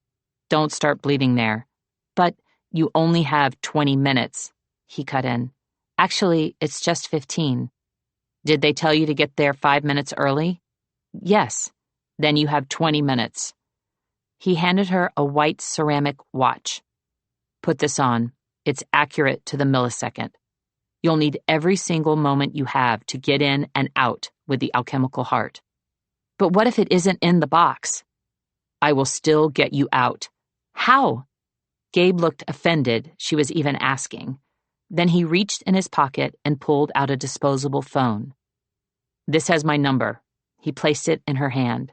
S1: Don't start bleeding there. But you only have 20 minutes, he cut in. Actually, it's just 15. Did they tell you to get there 5 minutes early? Yes. Then you have 20 minutes. He handed her a white ceramic watch. Put this on. It's accurate to the millisecond. You'll need every single moment you have to get in and out with the alchemical heart. But what if it isn't in the box? I will still get you out. How? Gabe looked offended she was even asking. Then he reached in his pocket and pulled out a disposable phone. This has my number. He placed it in her hand.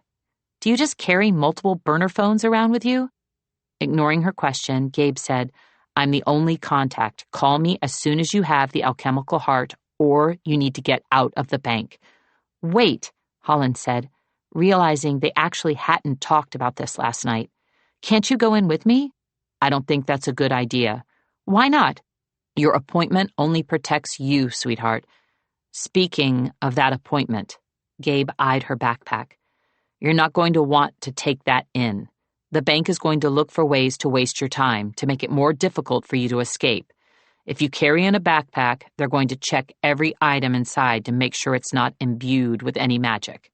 S1: Do you just carry multiple burner phones around with you? Ignoring her question, Gabe said, I'm the only contact. Call me as soon as you have the alchemical heart, or you need to get out of the bank. Wait, Holland said, realizing they actually hadn't talked about this last night. Can't you go in with me? I don't think that's a good idea. Why not? Your appointment only protects you, sweetheart. Speaking of that appointment, Gabe eyed her backpack. You're not going to want to take that in. The bank is going to look for ways to waste your time, to make it more difficult for you to escape. If you carry in a backpack, they're going to check every item inside to make sure it's not imbued with any magic.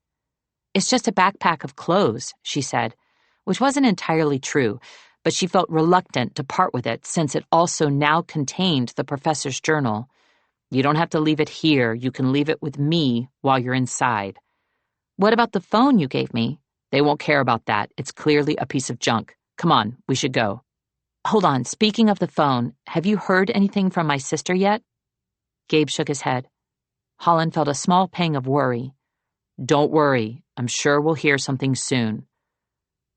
S1: It's just a backpack of clothes, she said, which wasn't entirely true, but she felt reluctant to part with it since it also now contained the professor's journal. You don't have to leave it here. You can leave it with me while you're inside. What about the phone you gave me? They won't care about that. It's clearly a piece of junk. Come on, we should go. Hold on, speaking of the phone, have you heard anything from my sister yet? Gabe shook his head. Holland felt a small pang of worry. Don't worry, I'm sure we'll hear something soon.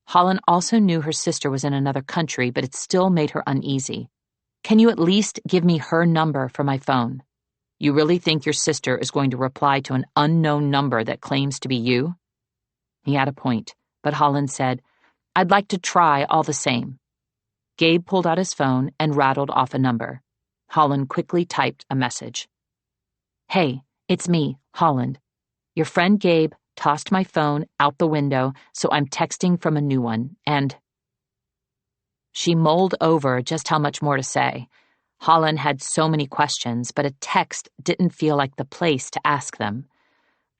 S1: Holland also knew her sister was in another country, but it still made her uneasy. Can you at least give me her number for my phone? You really think your sister is going to reply to an unknown number that claims to be you? He had a point, but Holland said, I'd like to try all the same. Gabe pulled out his phone and rattled off a number. Holland quickly typed a message. Hey, it's me, Holland. Your friend Gabe tossed my phone out the window, so I'm texting from a new one, and... She mulled over just how much more to say. Holland had so many questions, but a text didn't feel like the place to ask them.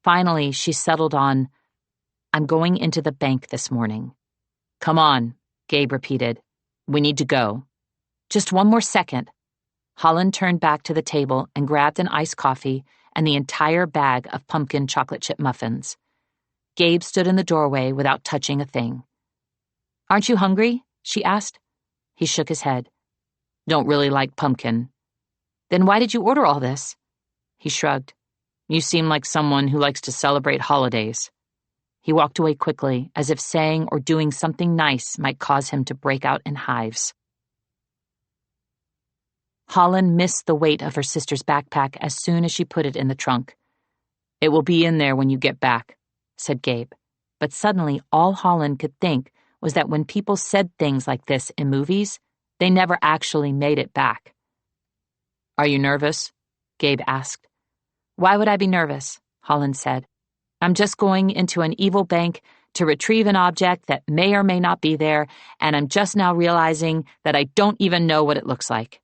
S1: Finally, she settled on, I'm going into the bank this morning. Come on, Gabe repeated. We need to go. Just one more second. Holland turned back to the table and grabbed an iced coffee and the entire bag of pumpkin chocolate chip muffins. Gabe stood in the doorway without touching a thing. Aren't you hungry? She asked. He shook his head. Don't really like pumpkin. Then why did you order all this? He shrugged. You seem like someone who likes to celebrate holidays. He walked away quickly, as if saying or doing something nice might cause him to break out in hives. Holland missed the weight of her sister's backpack as soon as she put it in the trunk. It will be in there when you get back, said Gabe. But suddenly all Holland could think was that when people said things like this in movies, they never actually made it back. Are you nervous? Gabe asked. Why would I be nervous? Holland said. I'm just going into an evil bank to retrieve an object that may or may not be there, and I'm just now realizing that I don't even know what it looks like.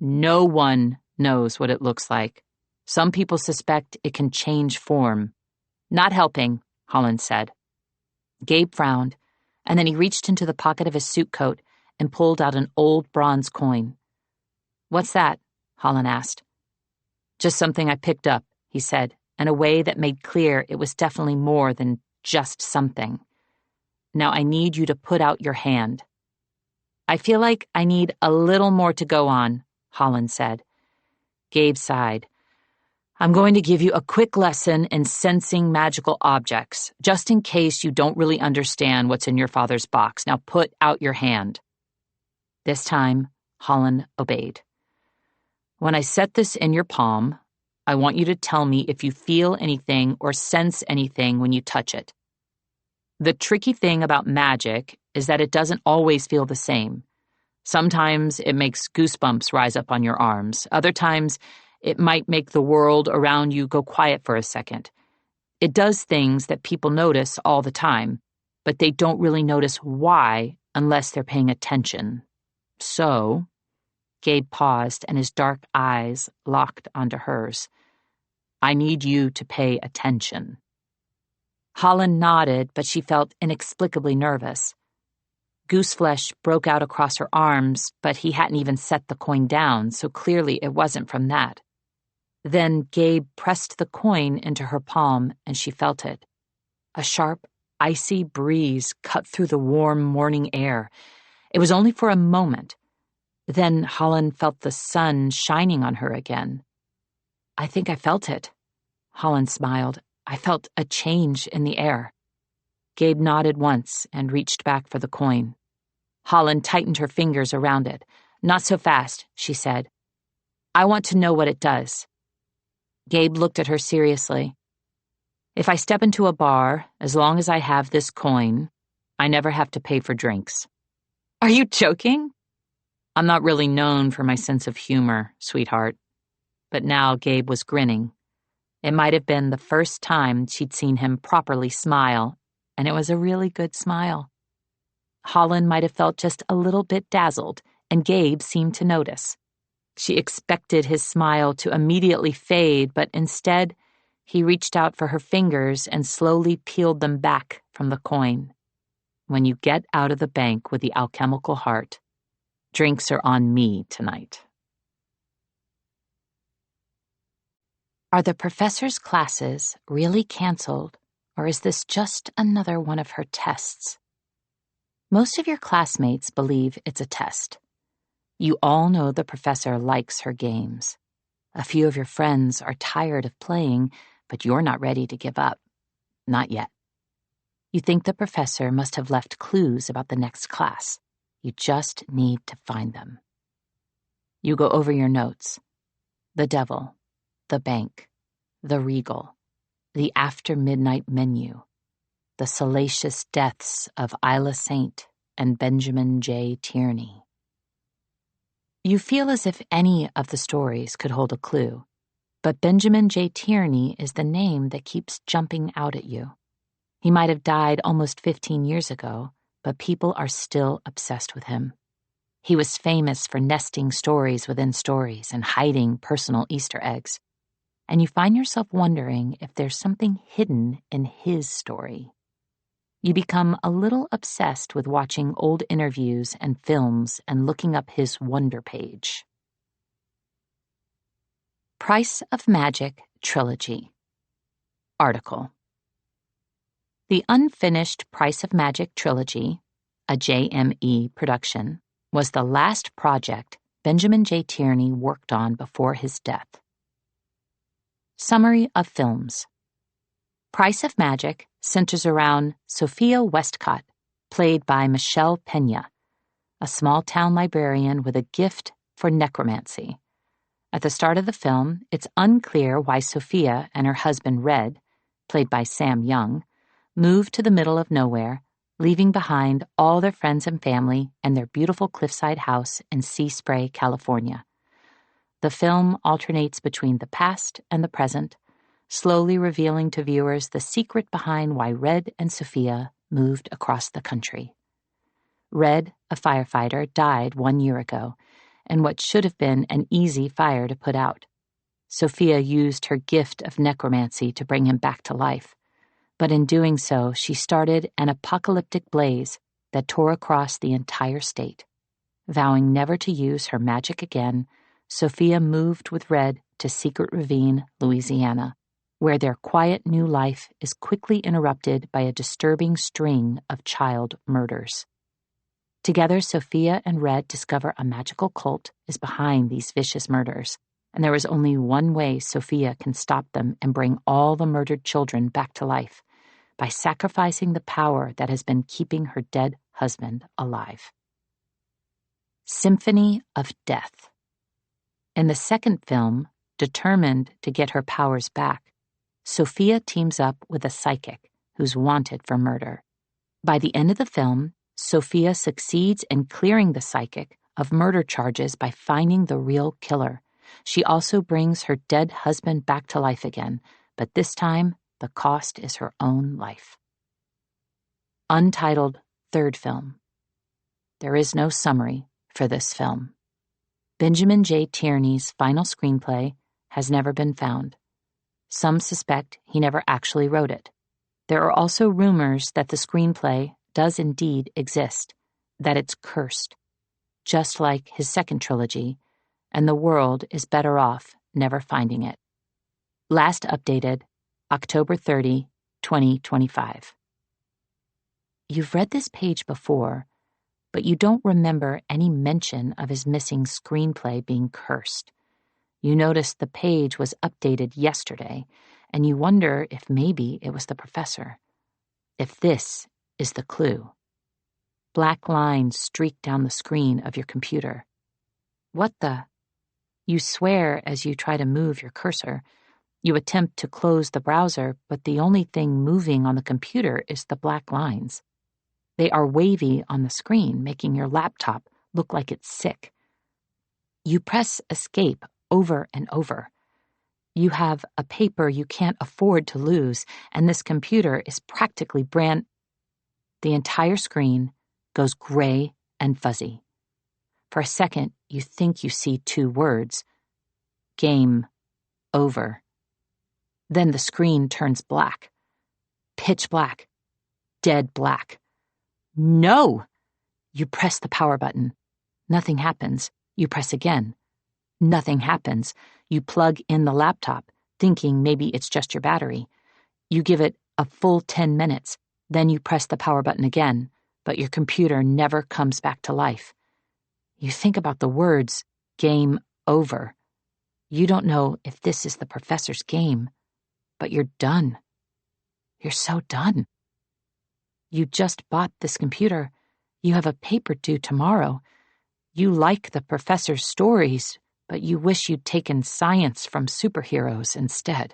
S1: No one knows what it looks like. Some people suspect it can change form. Not helping, Holland said. Gabe frowned, and then he reached into the pocket of his suit coat and pulled out an old bronze coin. What's that? Holland asked. Just something I picked up, he said, in a way that made clear it was definitely more than just something. Now I need you to put out your hand. I feel like I need a little more to go on, Holland said. Gabe sighed. I'm going to give you a quick lesson in sensing magical objects, just in case you don't really understand what's in your father's box. Now put out your hand. This time, Holland obeyed. When I set this in your palm, I want you to tell me if you feel anything or sense anything when you touch it. The tricky thing about magic is that it doesn't always feel the same. Sometimes it makes goosebumps rise up on your arms. Other times, it might make the world around you go quiet for a second. It does things that people notice all the time, but they don't really notice why unless they're paying attention. So, Gabe paused and his dark eyes locked onto hers. I need you to pay attention. Holland nodded, but she felt inexplicably nervous. Gooseflesh broke out across her arms, but he hadn't even set the coin down, so clearly it wasn't from that. Then Gabe pressed the coin into her palm, and she felt it. A sharp, icy breeze cut through the warm morning air. It was only for a moment. Then Holland felt the sun shining on her again. I think I felt it. Holland smiled. I felt a change in the air. Gabe nodded once and reached back for the coin. Holland tightened her fingers around it. Not so fast, she said. I want to know what it does. Gabe looked at her seriously. If I step into a bar, as long as I have this coin, I never have to pay for drinks. Are you joking? I'm not really known for my sense of humor, sweetheart. But now Gabe was grinning. It might have been the first time she'd seen him properly smile, and it was a really good smile. Holland might have felt just a little bit dazzled, and Gabe seemed to notice. She expected his smile to immediately fade, but instead, he reached out for her fingers and slowly peeled them back from the coin. When you get out of the bank with the alchemical heart, drinks are on me tonight. Are the professor's classes really canceled, or is this just another one of her tests? Most of your classmates believe it's a test. You all know the professor likes her games. A few of your friends are tired of playing, but you're not ready to give up. Not yet. You think the professor must have left clues about the next class. You just need to find them. You go over your notes. The devil, the bank, the regal, the after-midnight menu, the salacious deaths of Isla Saint and Benjamin J. Tierney. You feel as if any of the stories could hold a clue, but Benjamin J. Tierney is the name that keeps jumping out at you. He might have died almost 15 years ago, but people are still obsessed with him. He was famous for nesting stories within stories and hiding personal Easter eggs. And you find yourself wondering if there's something hidden in his story. You become a little obsessed with watching old interviews and films and looking up his wonder page. Price of Magic Trilogy. Article. The unfinished Price of Magic Trilogy, a JME production, was the last project Benjamin J. Tierney worked on before his death. Summary of films. Price of Magic centers around Sophia Westcott, played by Michelle Pena, a small-town librarian with a gift for necromancy. At the start of the film, it's unclear why Sophia and her husband Red, played by Sam Young, moved to the middle of nowhere, leaving behind all their friends and family and their beautiful cliffside house in Sea Spray, California. The film alternates between the past and the present, slowly revealing to viewers the secret behind why Red and Sophia moved across the country. Red, a firefighter, died 1 year ago, in what should have been an easy fire to put out. Sophia used her gift of necromancy to bring him back to life, but in doing so, she started an apocalyptic blaze that tore across the entire state. Vowing never to use her magic again, Sophia moved with Red to Secret Ravine, Louisiana, where their quiet new life is quickly interrupted by a disturbing string of child murders. Together, Sophia and Red discover a magical cult is behind these vicious murders, and there is only one way Sophia can stop them and bring all the murdered children back to life, by sacrificing the power that has been keeping her dead husband alive. Symphony of Death. In the second film, determined to get her powers back, Sophia teams up with a psychic who's wanted for murder. By the end of the film, Sophia succeeds in clearing the psychic of murder charges by finding the real killer. She also brings her dead husband back to life again, but this time the cost is her own life. Untitled third film. There is no summary for this film. Benjamin J. Tierney's final screenplay has never been found. Some suspect he never actually wrote it. There are also rumors that the screenplay does indeed exist, that it's cursed, just like his second trilogy, and the world is better off never finding it. Last updated October 30, 2025. You've read this page before, but you don't remember any mention of his missing screenplay being cursed. You noticed the page was updated yesterday, and you wonder if maybe it was the professor. If this is the clue. Black lines streak down the screen of your computer. What the? You swear as you try to move your cursor. You attempt to close the browser, but the only thing moving on the computer is the black lines. They are wavy on the screen, making your laptop look like it's sick. You press escape over and over. You have a paper you can't afford to lose, and this computer is practically brand... The entire screen goes gray and fuzzy. For a second, you think you see two words. Game over. Then the screen turns black. Pitch black. Dead black. No! You press the power button. Nothing happens. You press again. Nothing happens. You plug in the laptop, thinking maybe it's just your battery. You give it a full 10 minutes. Then you press the power button again, but your computer never comes back to life. You think about the words, game over. You don't know if this is the professor's game, but you're done. You're so done. You just bought this computer. You have a paper due tomorrow. You like the professor's stories, but you wish you'd taken science from superheroes instead.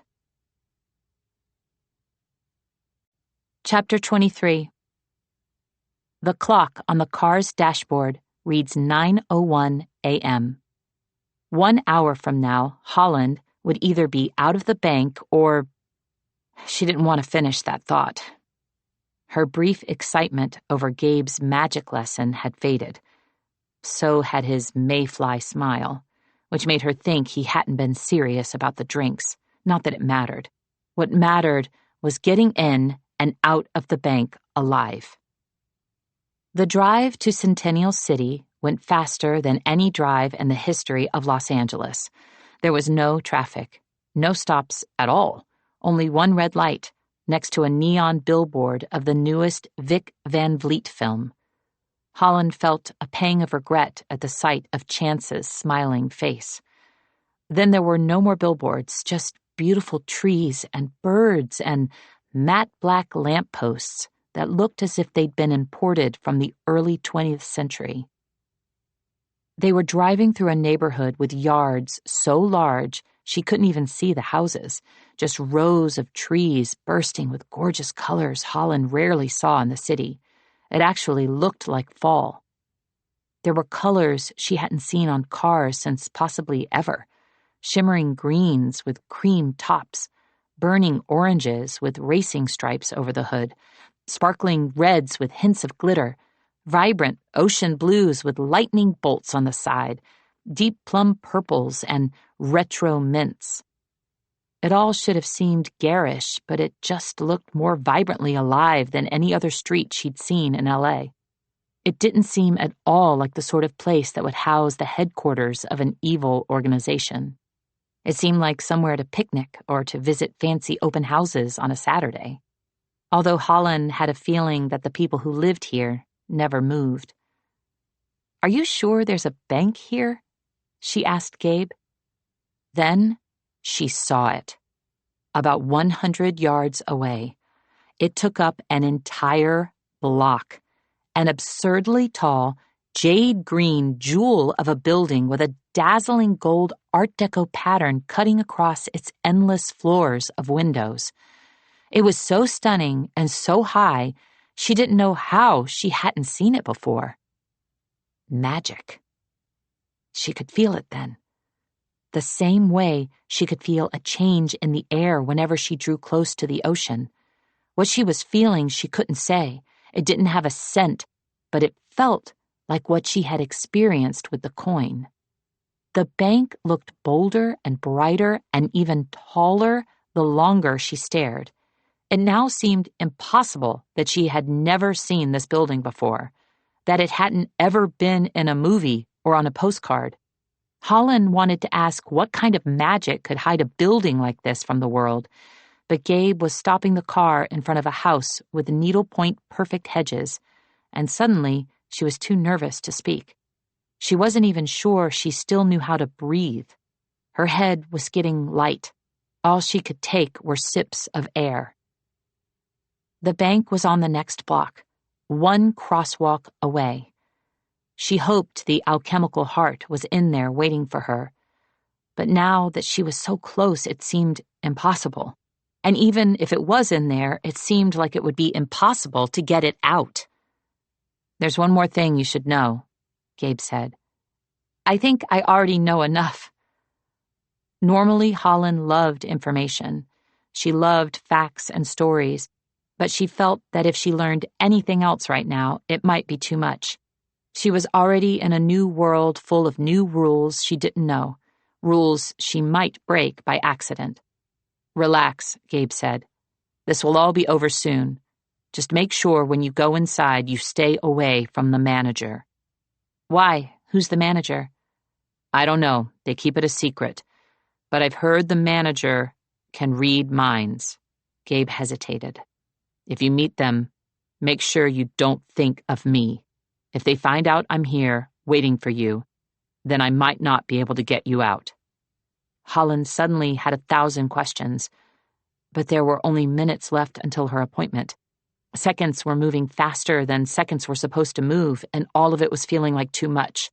S1: Chapter 23. The clock on the car's dashboard reads 9:01 a.m. 1 hour from now, Holland would either be out of the bank or... She didn't want to finish that thought. Her brief excitement over Gabe's magic lesson had faded. So had his mayfly smile, which made her think he hadn't been serious about the drinks. Not that it mattered. What mattered was getting in and out of the bank alive. The drive to Centennial City went faster than any drive in the history of Los Angeles. There was no traffic, no stops at all, only one red light next to a neon billboard of the newest Vic Van Vliet film. Holland felt a pang of regret at the sight of Chance's smiling face. Then there were no more billboards, just beautiful trees and birds and matte black lampposts that looked as if they'd been imported from the early 20th century. They were driving through a neighborhood with yards so large she couldn't even see the houses, just rows of trees bursting with gorgeous colors Holland rarely saw in the city. It actually looked like fall. There were colors she hadn't seen on cars since possibly ever. Shimmering greens with cream tops, burning oranges with racing stripes over the hood, sparkling reds with hints of glitter, vibrant ocean blues with lightning bolts on the side, deep plum purples, and retro mints. It all should have seemed garish, but it just looked more vibrantly alive than any other street she'd seen in L.A. It didn't seem at all like the sort of place that would house the headquarters of an evil organization. It seemed like somewhere to picnic or to visit fancy open houses on a Saturday. Although Holland had a feeling that the people who lived here never moved. "Are you sure there's a bank here?" she asked Gabe. Then she saw it. About 100 yards away. It took up an entire block. An absurdly tall, jade green jewel of a building with a dazzling gold Art Deco pattern cutting across its endless floors of windows. It was so stunning and so high, she didn't know how she hadn't seen it before. Magic. She could feel it then. The same way she could feel a change in the air whenever she drew close to the ocean. What she was feeling she couldn't say. It didn't have a scent, but it felt like what she had experienced with the coin. The bank looked bolder and brighter and even taller the longer she stared. It now seemed impossible that she had never seen this building before, that it hadn't ever been in a movie or on a postcard. Holland wanted to ask what kind of magic could hide a building like this from the world, but Gabe was stopping the car in front of a house with needlepoint perfect hedges, and suddenly she was too nervous to speak. She wasn't even sure she still knew how to breathe. Her head was getting light. All she could take were sips of air. The bank was on the next block, one crosswalk away. She hoped the alchemical heart was in there waiting for her. But now that she was so close, it seemed impossible. And even if it was in there, it seemed like it would be impossible to get it out. "There's one more thing you should know," Gabe said. "I think I already know enough." Normally, Holland loved information. She loved facts and stories, but she felt that if she learned anything else right now, it might be too much. She was already in a new world full of new rules she didn't know, rules she might break by accident. "Relax," Gabe said. "This will all be over soon. Just make sure when you go inside you stay away from the manager." "Why? Who's the manager?" "I don't know. They keep it a secret. But I've heard the manager can read minds." Gabe hesitated. "If you meet them, make sure you don't think of me. If they find out I'm here, waiting for you, then I might not be able to get you out." Holland suddenly had 1,000 questions, but there were only minutes left until her appointment. Seconds were moving faster than seconds were supposed to move, and all of it was feeling like too much.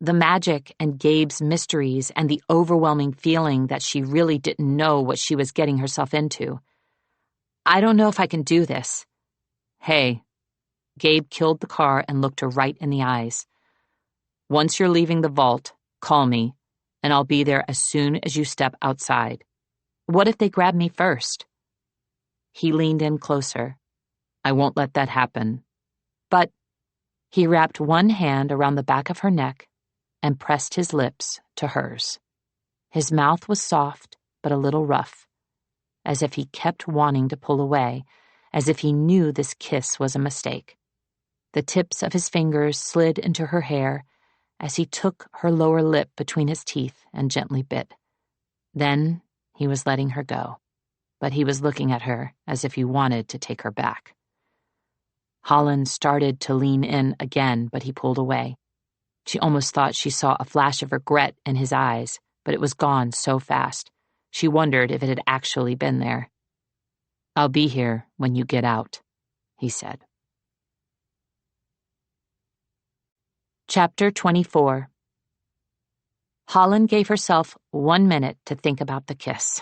S1: The magic and Gabe's mysteries and the overwhelming feeling that she really didn't know what she was getting herself into. "I don't know if I can do this." "Hey." Gabe killed the car and looked her right in the eyes. "Once you're leaving the vault, call me, and I'll be there as soon as you step outside." "What if they grab me first?" He leaned in closer. "I won't let that happen." "But—" He wrapped one hand around the back of her neck and pressed his lips to hers. His mouth was soft but a little rough, as if he kept wanting to pull away, as if he knew this kiss was a mistake. The tips of his fingers slid into her hair as he took her lower lip between his teeth and gently bit. Then he was letting her go, but he was looking at her as if he wanted to take her back. Holland started to lean in again, but he pulled away. She almost thought she saw a flash of regret in his eyes, but it was gone so fast. She wondered if it had actually been there. "I'll be here when you get out," he said. Chapter 24. Holland gave herself 1 minute to think about the kiss,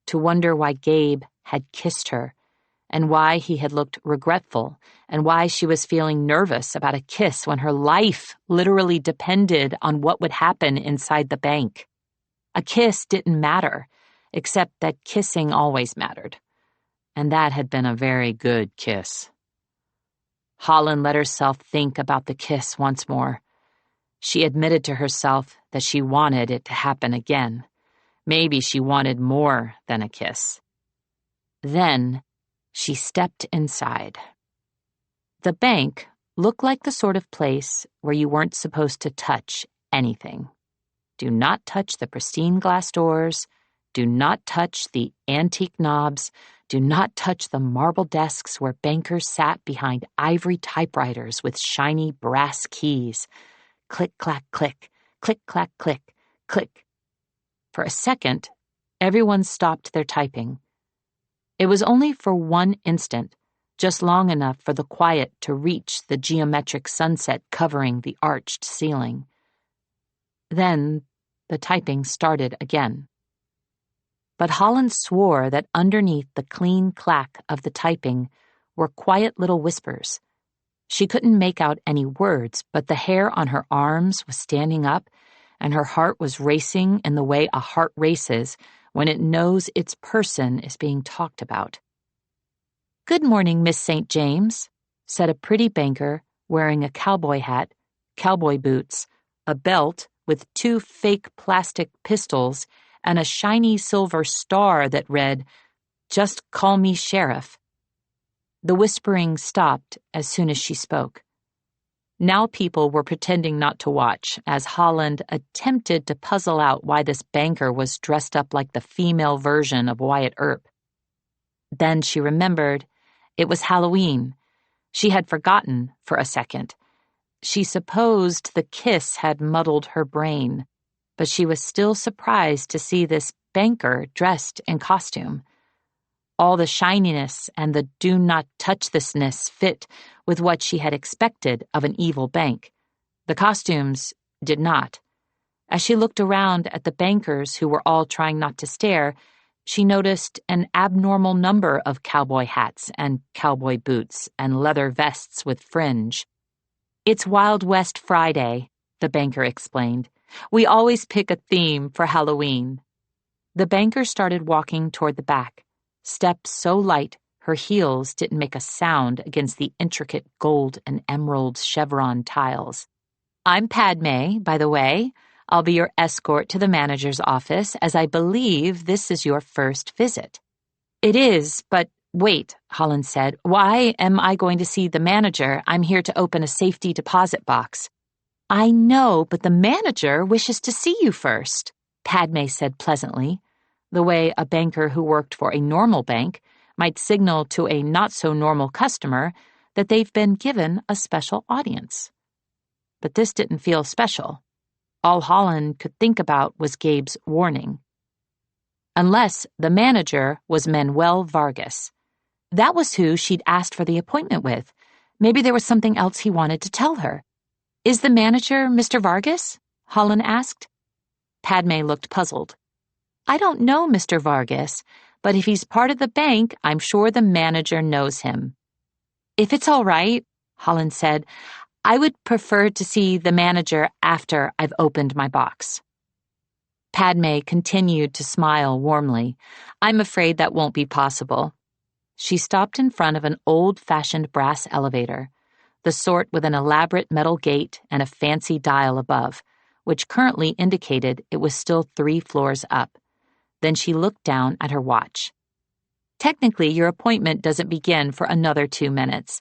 S1: to wonder why Gabe had kissed her, and why he had looked regretful, and why she was feeling nervous about a kiss when her life literally depended on what would happen inside the bank. A kiss didn't matter, except that kissing always mattered, and that had been a very good kiss. Holland let herself think about the kiss once more. She admitted to herself that she wanted it to happen again. Maybe she wanted more than a kiss. Then she stepped inside. The bank looked like the sort of place where you weren't supposed to touch anything. Do not touch the pristine glass doors. Do not touch the antique knobs. Do not touch the marble desks where bankers sat behind ivory typewriters with shiny brass keys. Click, clack, click, click, clack, click, click. For a second, everyone stopped their typing. It was only for one instant, just long enough for the quiet to reach the geometric sunset covering the arched ceiling. Then the typing started again. But Holland swore that underneath the clean clack of the typing were quiet little whispers. She couldn't make out any words, but the hair on her arms was standing up, and her heart was racing in the way a heart races when it knows its person is being talked about. "Good morning, Miss St. James," said a pretty banker wearing a cowboy hat, cowboy boots, a belt with 2 fake plastic pistols, and a shiny silver star that read, "Just call me Sheriff." The whispering stopped as soon as she spoke. Now people were pretending not to watch as Holland attempted to puzzle out why this banker was dressed up like the female version of Wyatt Earp. Then she remembered it was Halloween. She had forgotten for a second. She supposed the kiss had muddled her brain, but she was still surprised to see this banker dressed in costume. All the shininess and the do-not-touch-thisness fit with what she had expected of an evil bank. The costumes did not. As she looked around at the bankers who were all trying not to stare, she noticed an abnormal number of cowboy hats and cowboy boots and leather vests with fringe. "It's Wild West Friday," the banker explained. "We always pick a theme for Halloween." The banker started walking toward the back, steps so light her heels didn't make a sound against the intricate gold and emerald chevron tiles. "I'm Padme, by the way. I'll be your escort to the manager's office, as I believe this is your first visit." "It is, but wait," Holland said. "Why am I going to see the manager? I'm here to open a safety deposit box." "I know, but the manager wishes to see you first," Padme said pleasantly, the way a banker who worked for a normal bank might signal to a not-so-normal customer that they've been given a special audience. But this didn't feel special. All Holland could think about was Gabe's warning. Unless the manager was Manuel Vargas. That was who she'd asked for the appointment with. Maybe there was something else he wanted to tell her. "Is the manager Mr. Vargas?" Holland asked. Padme looked puzzled. "I don't know Mr. Vargas, but if he's part of the bank, I'm sure the manager knows him." "If it's all right," Holland said, "I would prefer to see the manager after I've opened my box." Padme continued to smile warmly. "I'm afraid that won't be possible." She stopped in front of an old-fashioned brass elevator, the sort with an elaborate metal gate and a fancy dial above, which currently indicated it was still 3 floors up. Then she looked down at her watch. "Technically, your appointment doesn't begin for another 2 minutes.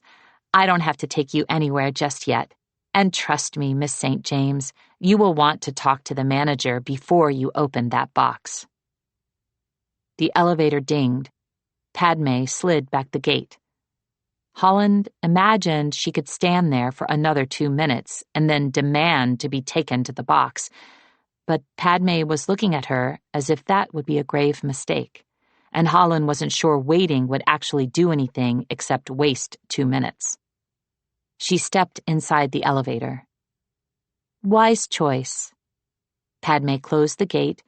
S1: I don't have to take you anywhere just yet. And trust me, Miss St. James, you will want to talk to the manager before you open that box." The elevator dinged. Padme slid back the gate. Holland imagined she could stand there for another 2 minutes and then demand to be taken to the box, but Padme was looking at her as if that would be a grave mistake, and Holland wasn't sure waiting would actually do anything except waste 2 minutes. She stepped inside the elevator. "Wise choice." Padme closed the gate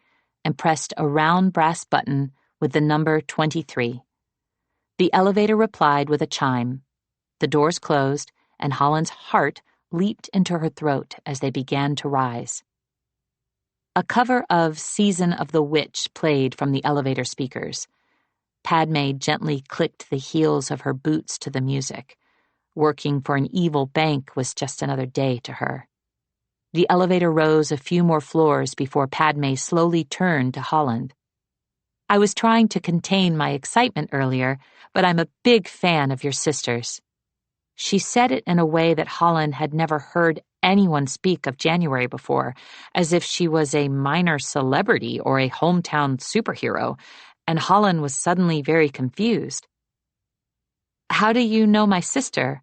S1: and pressed a round brass button with the number 23. The elevator replied with a chime. The doors closed, and Holland's heart leaped into her throat as they began to rise. A cover of Season of the Witch played from the elevator speakers. Padme gently clicked the heels of her boots to the music. Working for an evil bank was just another day to her. The elevator rose a few more floors before Padme slowly turned to Holland. "I was trying to contain my excitement earlier, but I'm a big fan of your sisters." She said it in a way that Holland had never heard anyone speak of January before, as if she was a minor celebrity or a hometown superhero, and Holland was suddenly very confused. "How do you know my sister?"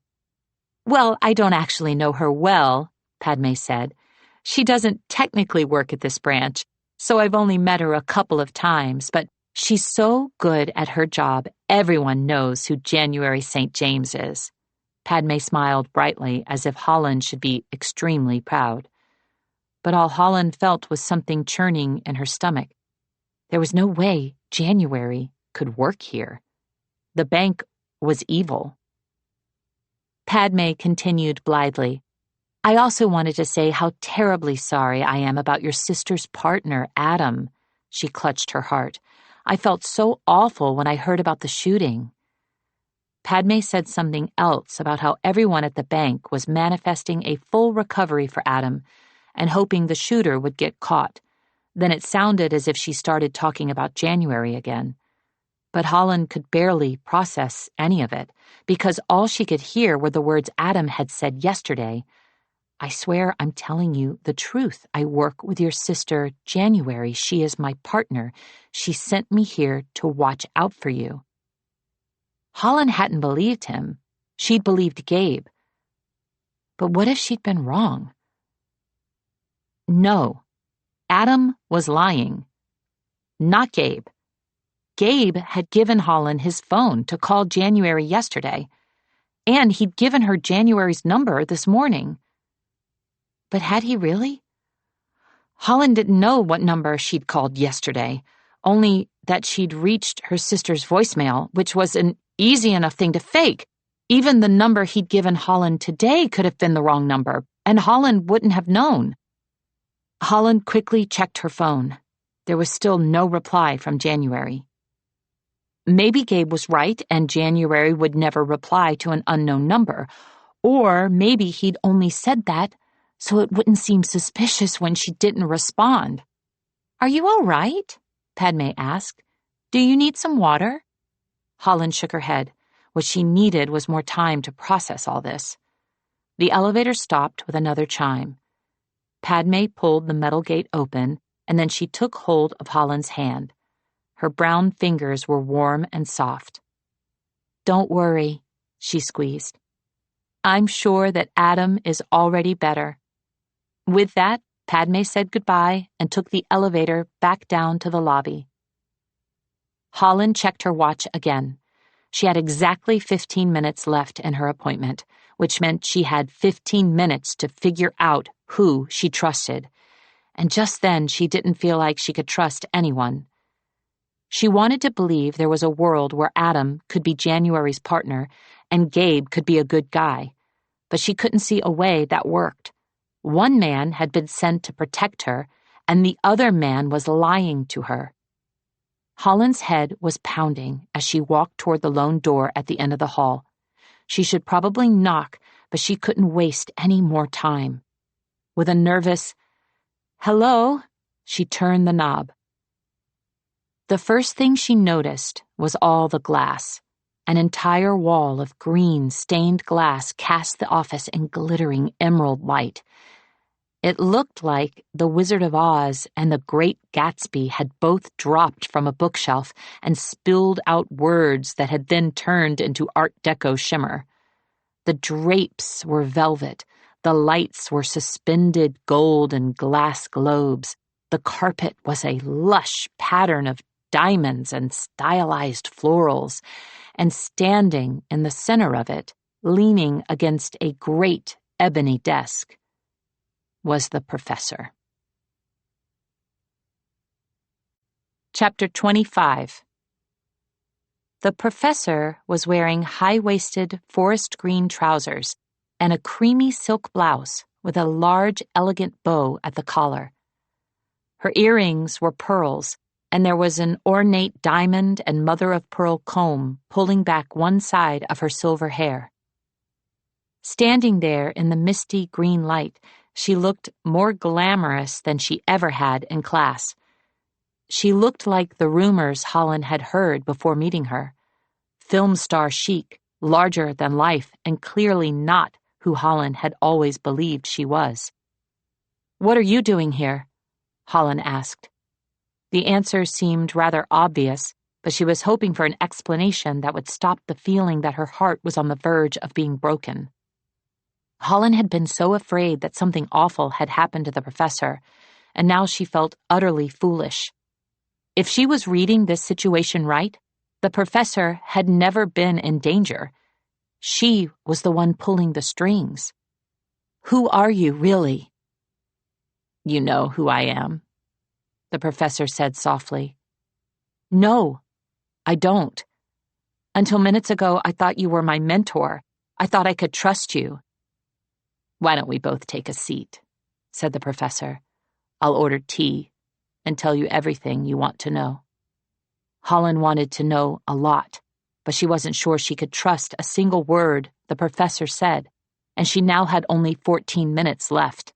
S1: "Well, I don't actually know her well," Padme said. "She doesn't technically work at this branch, So I've only met her a couple of times, but she's so good at her job, everyone knows who January St. James is. Padme smiled brightly, as if Holland should be extremely proud. But all Holland felt was something churning in her stomach. There was no way January could work here. The bank was evil. Padme continued blithely. I also wanted to say how terribly sorry I am about your sister's partner, Adam. She clutched her heart. I felt so awful when I heard about the shooting. Padme said something else about how everyone at the bank was manifesting a full recovery for Adam and hoping the shooter would get caught. Then it sounded as if she started talking about January again. But Holland could barely process any of it, because all she could hear were the words Adam had said yesterday. I swear I'm telling you the truth. I work with your sister, January. She is my partner. She sent me here to watch out for you. Holland hadn't believed him. She'd believed Gabe. But what if she'd been wrong? No, Adam was lying. Not Gabe. Gabe had given Holland his phone to call January yesterday, and he'd given her January's number this morning. But had he really? Holland didn't know what number she'd called yesterday, only that she'd reached her sister's voicemail, which was an easy enough thing to fake. Even the number he'd given Holland today could have been the wrong number, and Holland wouldn't have known. Holland quickly checked her phone. There was still no reply from January. Maybe Gabe was right and January would never reply to an unknown number, or maybe he'd only said that so it wouldn't seem suspicious when she didn't respond. Are you all right? Padme asked. Do you need some water? Holland shook her head. What she needed was more time to process all this. The elevator stopped with another chime. Padme pulled the metal gate open, and then she took hold of Holland's hand. Her brown fingers were warm and soft. Don't worry, she squeezed. I'm sure that Adam is already better. With that, Padme said goodbye and took the elevator back down to the lobby. Holland checked her watch again. She had exactly 15 minutes left in her appointment, which meant she had 15 minutes to figure out who she trusted. And just then, she didn't feel like she could trust anyone. She wanted to believe there was a world where Adam could be January's partner and Gabe could be a good guy, but she couldn't see a way that worked. One man had been sent to protect her, and the other man was lying to her. Holland's head was pounding as she walked toward the lone door at the end of the hall. She should probably knock, but she couldn't waste any more time. With a nervous, "Hello," she turned the knob. The first thing she noticed was all the glass. An entire wall of green, stained glass cast the office in glittering emerald light. It looked like The Wizard of Oz and The Great Gatsby had both dropped from a bookshelf and spilled out words that had then turned into Art Deco shimmer. The drapes were velvet. The lights were suspended gold and glass globes. The carpet was a lush pattern of diamonds and stylized florals, and standing in the center of it, leaning against a great ebony desk, was the professor. Chapter 25. The professor was wearing high-waisted forest green trousers and a creamy silk blouse with a large, elegant bow at the collar. Her earrings were pearls, and there was an ornate diamond and mother-of-pearl comb pulling back one side of her silver hair. Standing there in the misty green light, she looked more glamorous than she ever had in class. She looked like the rumors Holland had heard before meeting her. Film star chic, larger than life, and clearly not who Holland had always believed she was. "What are you doing here?" Holland asked. The answer seemed rather obvious, but she was hoping for an explanation that would stop the feeling that her heart was on the verge of being broken. Holland had been so afraid that something awful had happened to the professor, and now she felt utterly foolish. If she was reading this situation right, the professor had never been in danger. She was the one pulling the strings. Who are you, really? You know who I am, the professor said softly. No, I don't. Until minutes ago, I thought you were my mentor. I thought I could trust you. Why don't we both take a seat, said the professor. I'll order tea and tell you everything you want to know. Holland wanted to know a lot, but she wasn't sure she could trust a single word the professor said, and she now had only 14 minutes left.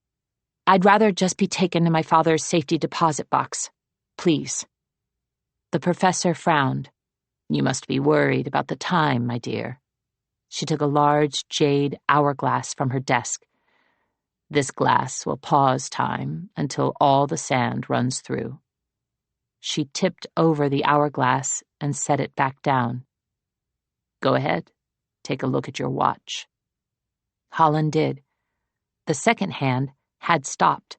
S1: I'd rather just be taken to my father's safety deposit box, please. The professor frowned. You must be worried about the time, my dear. She took a large jade hourglass from her desk. This glass will pause time until all the sand runs through. She tipped over the hourglass and set it back down. Go ahead, take a look at your watch. Holland did. The second hand had stopped,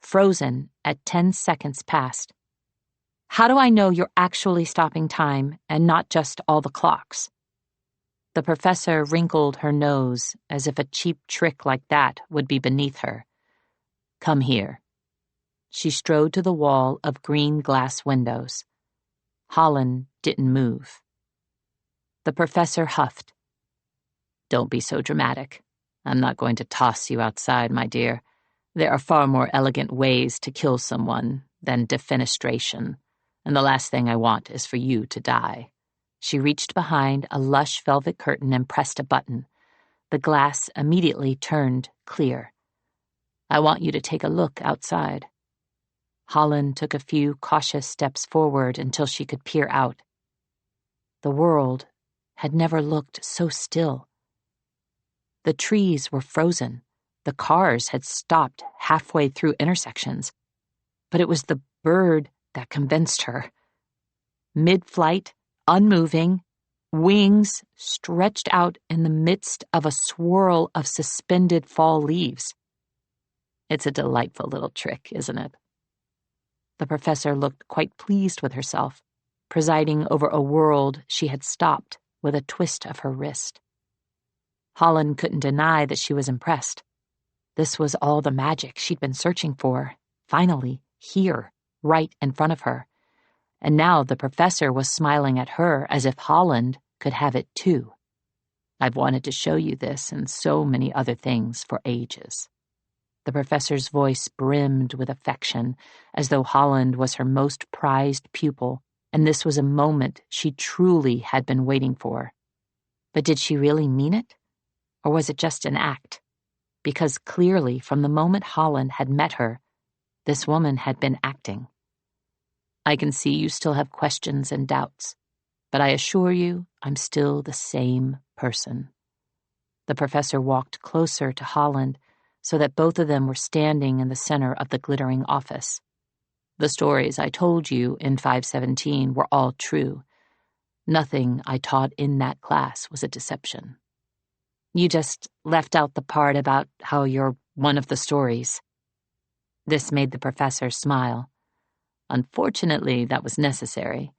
S1: frozen at 10 seconds past. How do I know you're actually stopping time and not just all the clocks? The professor wrinkled her nose as if a cheap trick like that would be beneath her. Come here. She strode to the wall of green glass windows. Holland didn't move. The professor huffed. Don't be so dramatic. I'm not going to toss you outside, my dear. There are far more elegant ways to kill someone than defenestration, and the last thing I want is for you to die. She reached behind a lush velvet curtain and pressed a button. The glass immediately turned clear. I want you to take a look outside. Holland took a few cautious steps forward until she could peer out. The world had never looked so still. The trees were frozen. The cars had stopped halfway through intersections. But it was the bird that convinced her. Mid-flight, unmoving, wings stretched out in the midst of a swirl of suspended fall leaves. It's a delightful little trick, isn't it? The professor looked quite pleased with herself, presiding over a world she had stopped with a twist of her wrist. Holland couldn't deny that she was impressed. This was all the magic she'd been searching for, finally, here, right in front of her. And now the professor was smiling at her as if Holland could have it too. I've wanted to show you this and so many other things for ages. The professor's voice brimmed with affection, as though Holland was her most prized pupil, and this was a moment she truly had been waiting for. But did she really mean it? Or was it just an act? Because clearly, from the moment Holland had met her, this woman had been acting. I can see you still have questions and doubts, but I assure you I'm still the same person. The professor walked closer to Holland so that both of them were standing in the center of the glittering office. The stories I told you in 517 were all true. Nothing I taught in that class was a deception. You just left out the part about how you're one of the stories. This made the professor smile. Unfortunately, that was necessary.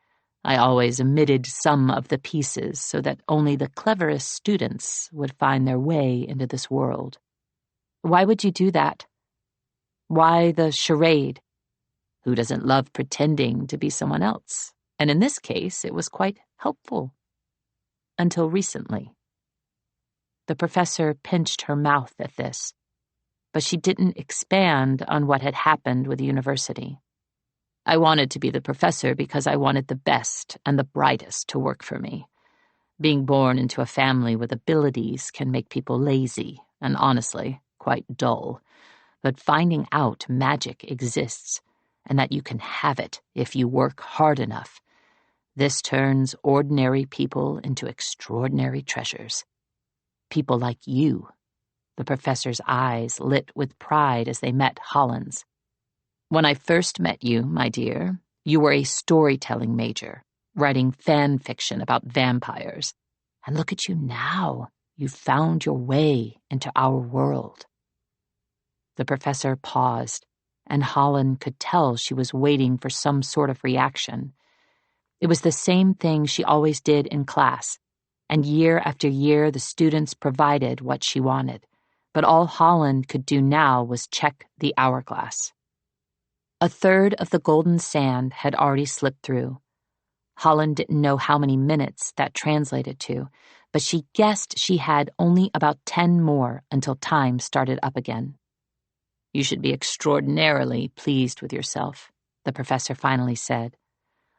S1: I always omitted some of the pieces so that only the cleverest students would find their way into this world. Why would you do that? Why the charade? Who doesn't love pretending to be someone else? And in this case, it was quite helpful. Until recently. The professor pinched her mouth at this, but she didn't expand on what had happened with the university. I wanted to be the professor because I wanted the best and the brightest to work for me. Being born into a family with abilities can make people lazy and, honestly, quite dull. But finding out magic exists and that you can have it if you work hard enough, this turns ordinary people into extraordinary treasures. People like you. The professor's eyes lit with pride as they met Holland's. When I first met you, my dear, you were a storytelling major, writing fan fiction about vampires. And look at you now. You've found your way into our world. The professor paused, and Holland could tell she was waiting for some sort of reaction. It was the same thing she always did in class, and year after year the students provided what she wanted, but all Holland could do now was check the hourglass. A third of the golden sand had already slipped through. Holland didn't know how many minutes that translated to, but she guessed she had only about 10 more until time started up again. "You should be extraordinarily pleased with yourself," the professor finally said.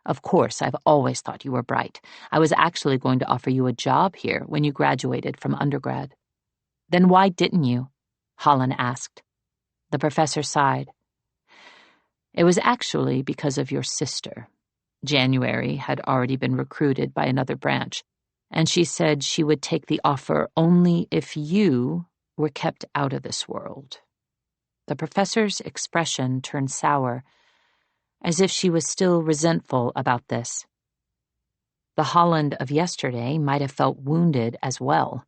S1: "Of course, I've always thought you were bright. I was actually going to offer you a job here when you graduated from undergrad." "Then why didn't you?" Holland asked. The professor sighed. "It was actually because of your sister. January had already been recruited by another branch, and she said she would take the offer only if you were kept out of this world." The professor's expression turned sour, as if she was still resentful about this. The Holland of yesterday might have felt wounded as well.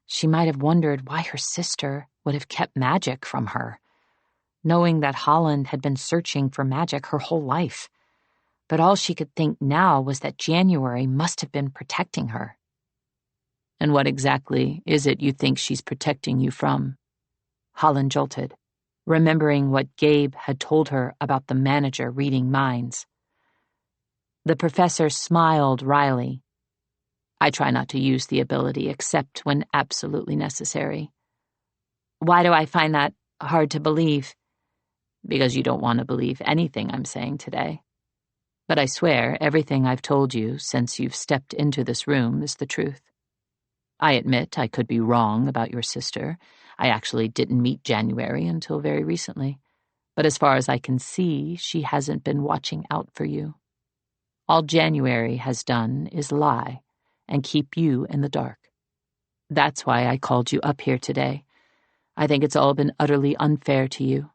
S1: She might have wondered why her sister would have kept magic from her, knowing that Holland had been searching for magic her whole life. But all she could think now was that January must have been protecting her. "And what exactly is it you think she's protecting you from?" Holland jolted, remembering what Gabe had told her about the manager reading minds. The professor smiled wryly. "I try not to use the ability except when absolutely necessary." "Why do I find that hard to believe?" "Because you don't want to believe anything I'm saying today. But I swear everything I've told you since you've stepped into this room is the truth. I admit I could be wrong about your sister. I actually didn't meet January until very recently. But as far as I can see, she hasn't been watching out for you. All January has done is lie and keep you in the dark. That's why I called you up here today. I think it's all been utterly unfair to you.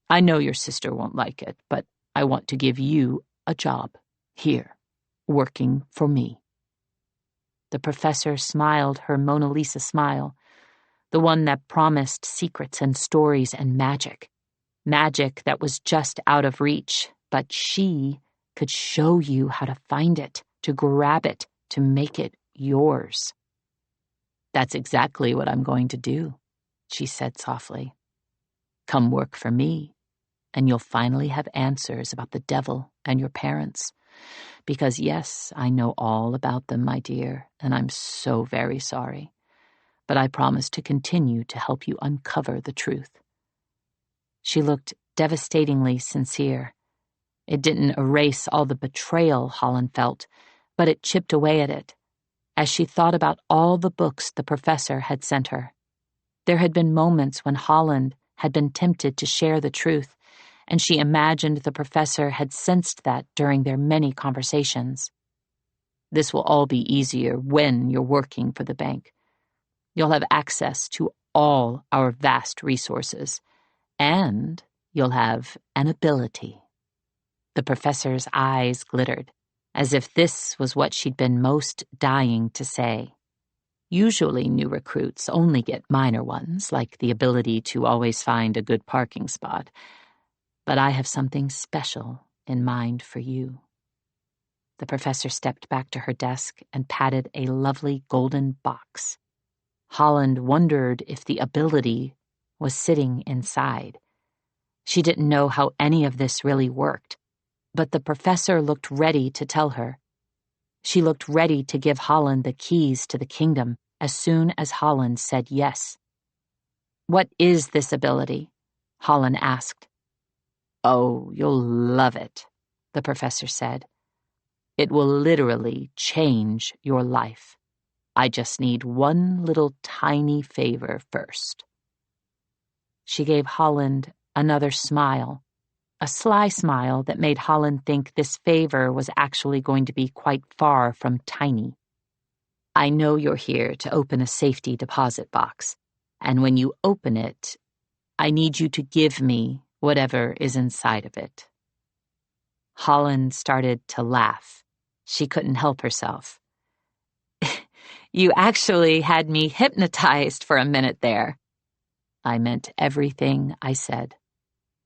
S1: I know your sister won't like it, but I want to give you a job here, working for me." The professor smiled her Mona Lisa smile, the one that promised secrets and stories and magic that was just out of reach, but she could show you how to find it, to grab it, to make it yours. "That's exactly what I'm going to do," she said softly. "Come work for me, and you'll finally have answers about the devil and your parents. Because yes, I know all about them, my dear, and I'm so very sorry. But I promise to continue to help you uncover the truth." She looked devastatingly sincere. It didn't erase all the betrayal Holland felt, but it chipped away at it, as she thought about all the books the professor had sent her. There had been moments when Holland had been tempted to share the truth, and she imagined the professor had sensed that during their many conversations. "This will all be easier when you're working for the bank. You'll have access to all our vast resources, and you'll have an ability." The professor's eyes glittered, as if this was what she'd been most dying to say. "Usually new recruits only get minor ones, like the ability to always find a good parking spot. But I have something special in mind for you." The professor stepped back to her desk and patted a lovely golden box. Holland wondered if the ability was sitting inside. She didn't know how any of this really worked, but the professor looked ready to tell her. She looked ready to give Holland the keys to the kingdom as soon as Holland said yes. "What is this ability?" Holland asked. "Oh, you'll love it," the professor said. "It will literally change your life. I just need one little tiny favor first." She gave Holland another smile, a sly smile that made Holland think this favor was actually going to be quite far from tiny. "I know you're here to open a safety deposit box, and when you open it, I need you to give me whatever is inside of it." Holland started to laugh. She couldn't help herself. "You actually had me hypnotized for a minute there." "I meant everything I said."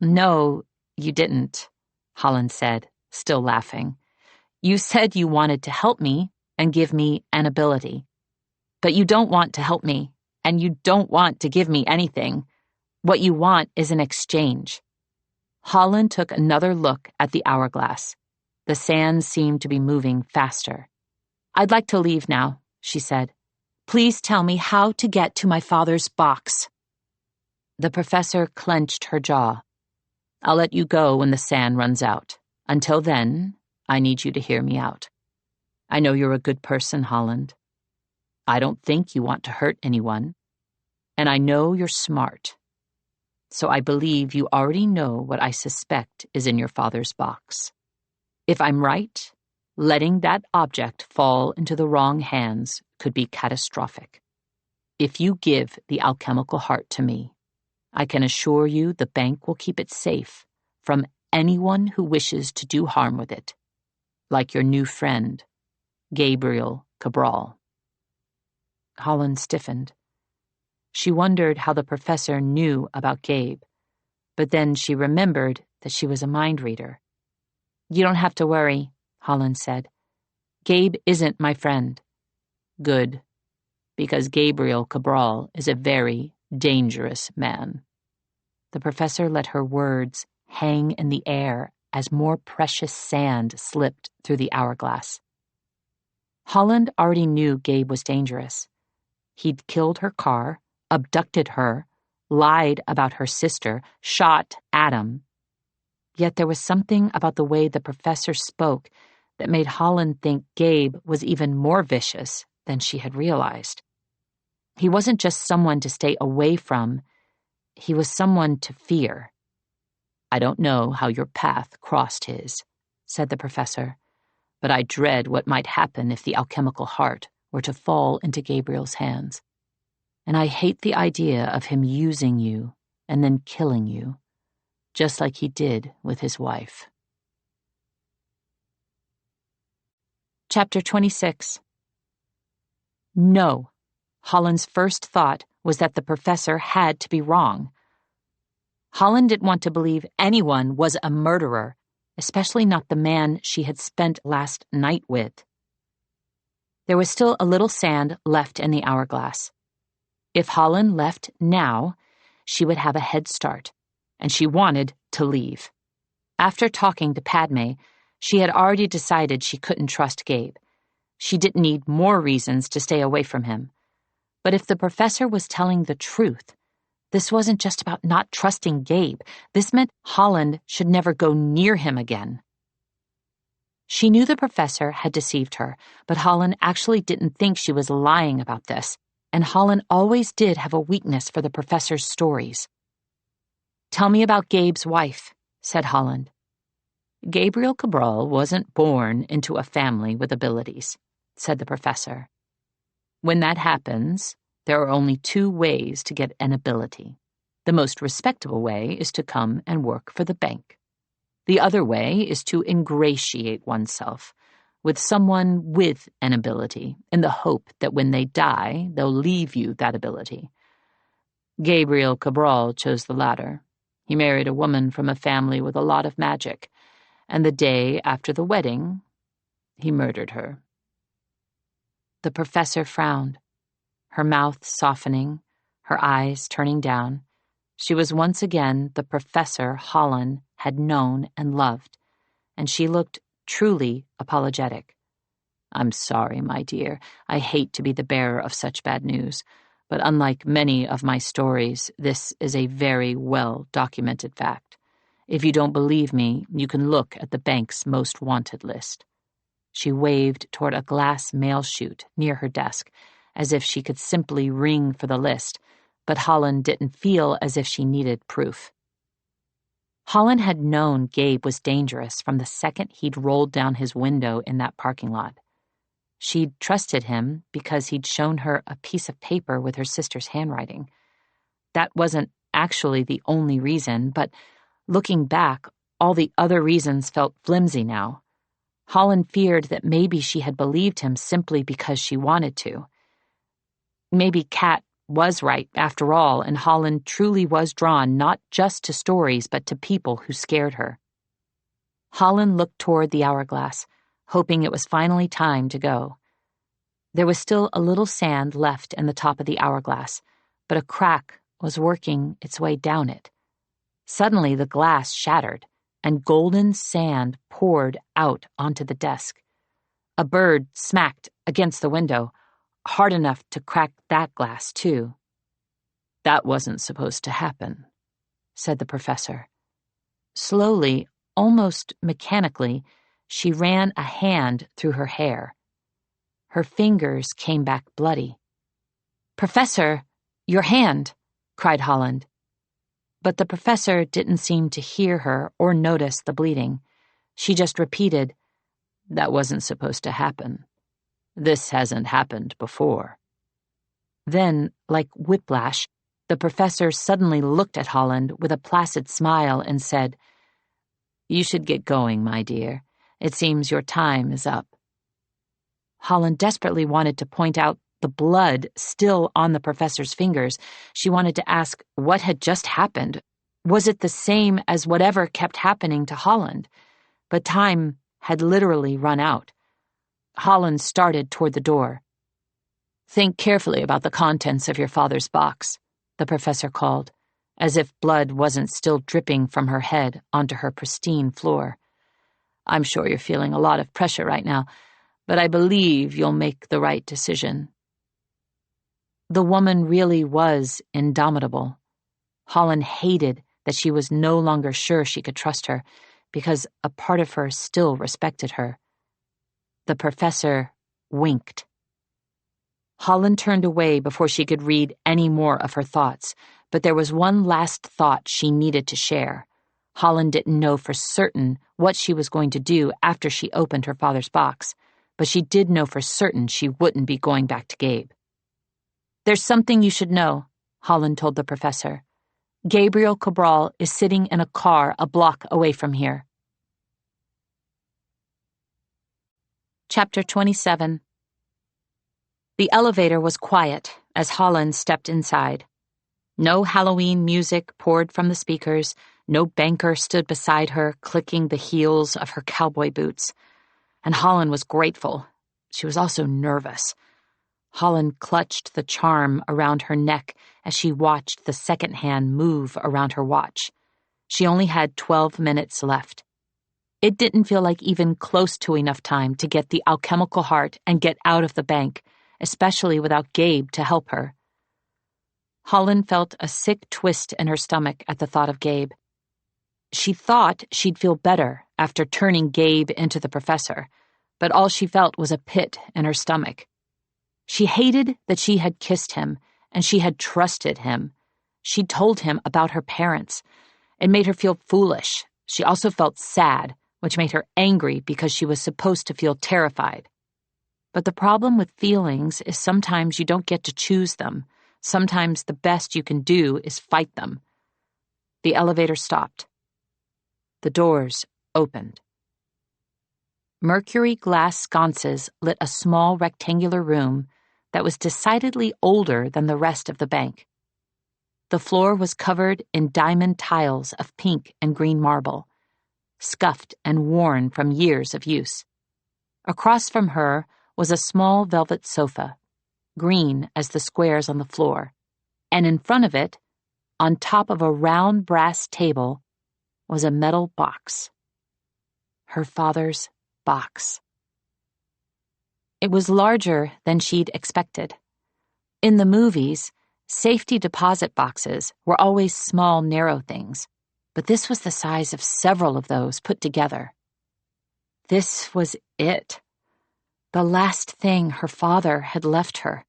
S1: No, you didn't, Holland said, still laughing. You said you wanted to help me and give me an ability. But you don't want to help me, and you don't want to give me anything. What you want is an exchange. Holland took another look at the hourglass. The sands seemed to be moving faster. I'd like to leave now, she said. Please tell me how to get to my father's box. The professor clenched her jaw. I'll let you go when the sand runs out. Until then, I need you to hear me out. I know you're a good person, Holland. I don't think you want to hurt anyone. And I know you're smart. So I believe you already know what I suspect is in your father's box. If I'm right, letting that object fall into the wrong hands could be catastrophic. If you give the alchemical heart to me, I can assure you the bank will keep it safe from anyone who wishes to do harm with it, like your new friend, Gabriel Cabral. Holland stiffened. She wondered how the professor knew about Gabe, but then she remembered that she was a mind reader. You don't have to worry, Holland said. Gabe isn't my friend. Good, because Gabriel Cabral is a very dangerous man. The professor let her words hang in the air as more precious sand slipped through the hourglass. Holland already knew Gabe was dangerous. He'd killed her car, abducted her, lied about her sister, shot Adam. Yet there was something about the way the professor spoke that made Holland think Gabe was even more vicious than she had realized. He wasn't just someone to stay away from, he was someone to fear. I don't know how your path crossed his, said the professor, but I dread what might happen if the alchemical heart were to fall into Gabriel's hands. And I hate the idea of him using you and then killing you, just like he did with his wife. Chapter 26. No. Holland's first thought was that the professor had to be wrong. Holland didn't want to believe anyone was a murderer, especially not the man she had spent last night with. There was still a little sand left in the hourglass. If Holland left now, she would have a head start, and she wanted to leave. After talking to Padme, she had already decided she couldn't trust Gabe. She didn't need more reasons to stay away from him. But if the professor was telling the truth, this wasn't just about not trusting Gabe. This meant Holland should never go near him again. She knew the professor had deceived her, but Holland actually didn't think she was lying about this, and Holland always did have a weakness for the professor's stories. Tell me about Gabe's wife, said Holland. Gabriel Cabral wasn't born into a family with abilities, said the professor. When that happens, there are only two ways to get an ability. The most respectable way is to come and work for the bank. The other way is to ingratiate oneself with someone with an ability in the hope that when they die, they'll leave you that ability. Gabriel Cabral chose the latter. He married a woman from a family with a lot of magic, and the day after the wedding, he murdered her. The professor frowned, her mouth softening, her eyes turning down. She was once again the professor Holland had known and loved, and she looked truly apologetic. I'm sorry, my dear. I hate to be the bearer of such bad news, but unlike many of my stories, this is a very well-documented fact. If you don't believe me, you can look at the bank's most wanted list. She waved toward a glass mail chute near her desk, as if she could simply ring for the list, but Holland didn't feel as if she needed proof. Holland had known Gabe was dangerous from the second he'd rolled down his window in that parking lot. She'd trusted him because he'd shown her a piece of paper with her sister's handwriting. That wasn't actually the only reason, but looking back, all the other reasons felt flimsy now. Holland feared that maybe she had believed him simply because she wanted to. Maybe Kat was right, after all, and Holland truly was drawn not just to stories but to people who scared her. Holland looked toward the hourglass, hoping it was finally time to go. There was still a little sand left in the top of the hourglass, but a crack was working its way down it. Suddenly the glass shattered, and golden sand poured out onto the desk. A bird smacked against the window, hard enough to crack that glass, too. "That wasn't supposed to happen," said the professor. Slowly, almost mechanically, she ran a hand through her hair. Her fingers came back bloody. "Professor, your hand!" cried Holland. But the professor didn't seem to hear her or notice the bleeding. She just repeated, "That wasn't supposed to happen. This hasn't happened before." Then, like whiplash, the professor suddenly looked at Holland with a placid smile and said, "You should get going, my dear. It seems your time is up." Holland desperately wanted to point out the blood still on the professor's fingers. She wanted to ask what had just happened. Was it the same as whatever kept happening to Holland? But time had literally run out. Holland started toward the door. "Think carefully about the contents of your father's box," the professor called, as if blood wasn't still dripping from her head onto her pristine floor. "I'm sure you're feeling a lot of pressure right now, but I believe you'll make the right decision." The woman really was indomitable. Holland hated that she was no longer sure she could trust her, because a part of her still respected her. The professor winked. Holland turned away before she could read any more of her thoughts, but there was one last thought she needed to share. Holland didn't know for certain what she was going to do after she opened her father's box, but she did know for certain she wouldn't be going back to Gabe. "There's something you should know," Holland told the professor. "Gabriel Cabral is sitting in a car a block away from here." Chapter 27. The elevator was quiet as Holland stepped inside. No Halloween music poured from the speakers, no banker stood beside her clicking the heels of her cowboy boots. And Holland was grateful. She was also nervous. Holland clutched the charm around her neck as she watched the second hand move around her watch. She only had 12 minutes left. It didn't feel like even close to enough time to get the alchemical heart and get out of the bank, especially without Gabe to help her. Holland felt a sick twist in her stomach at the thought of Gabe. She thought she'd feel better after turning Gabe into the professor, but all she felt was a pit in her stomach. She hated that she had kissed him, and she had trusted him. She'd told him about her parents. It made her feel foolish. She also felt sad, which made her angry because she was supposed to feel terrified. But the problem with feelings is sometimes you don't get to choose them. Sometimes the best you can do is fight them. The elevator stopped. The doors opened. Mercury glass sconces lit a small rectangular room that was decidedly older than the rest of the bank. The floor was covered in diamond tiles of pink and green marble, scuffed and worn from years of use. Across from her was a small velvet sofa, green as the squares on the floor, and in front of it, on top of a round brass table, was a metal box. Her father's box. It was larger than she'd expected. In the movies, safety deposit boxes were always small, narrow things, but this was the size of several of those put together. This was it. The last thing her father had left her.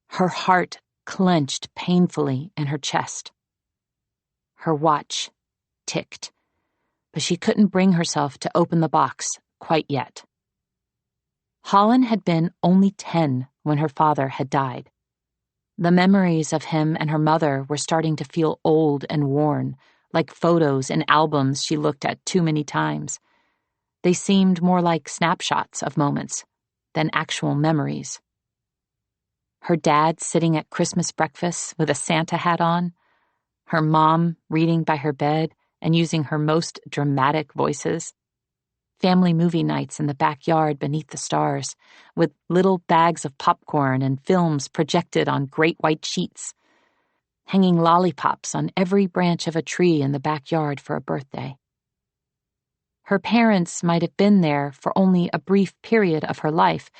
S1: Her heart clenched painfully in her chest. Her watch ticked, but she couldn't bring herself to open the box quite yet. Holland had been only 10 when her father had died. The memories of him and her mother were starting to feel old and worn, like photos and albums she looked at too many times. They seemed more like snapshots of moments than actual memories. Her dad sitting at Christmas breakfast with a Santa hat on. Her mom reading by her bed and using her most dramatic voices. Family movie nights in the backyard beneath the stars, with little bags of popcorn and films projected on great white sheets. Hanging lollipops on every branch of a tree in the backyard for a birthday. Her parents might have been there for only a brief period of her life,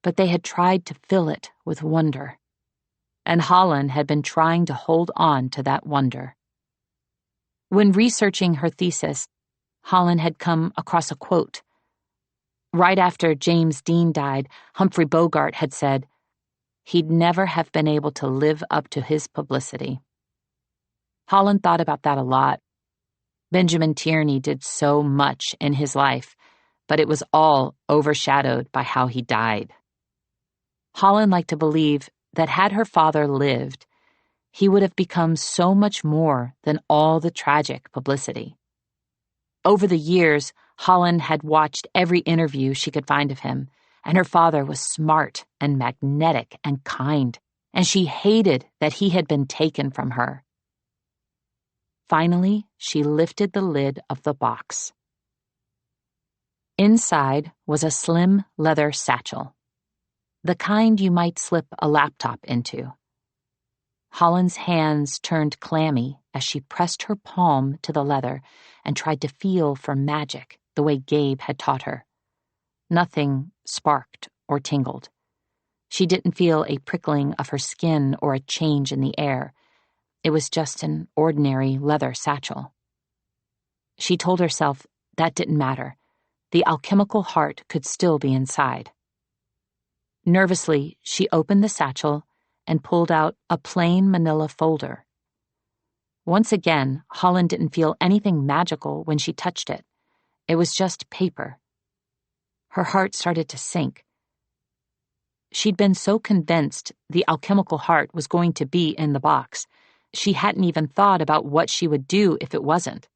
S1: but they had tried to fill it with wonder. And Holland had been trying to hold on to that wonder. When researching her thesis, Holland had come across a quote. Right after James Dean died, Humphrey Bogart had said, he'd never have been able to live up to his publicity. Holland thought about that a lot. Benjamin Tierney did so much in his life, but it was all overshadowed by how he died. Holland liked to believe that had her father lived, he would have become so much more than all the tragic publicity. Over the years, Holland had watched every interview she could find of him, and her father was smart and magnetic and kind, and she hated that he had been taken from her. Finally, she lifted the lid of the box. Inside was a slim leather satchel, the kind you might slip a laptop into. Holland's hands turned clammy as she pressed her palm to the leather and tried to feel for magic the way Gabe had taught her. Nothing sparked or tingled. She didn't feel a prickling of her skin or a change in the air. It was just an ordinary leather satchel. She told herself that didn't matter. The alchemical heart could still be inside. Nervously, she opened the satchel and pulled out a plain manila folder. Once again, Holland didn't feel anything magical when she touched it. It was just paper. Her heart started to sink. She'd been so convinced the alchemical heart was going to be in the box, she hadn't even thought about what she would do if it wasn't.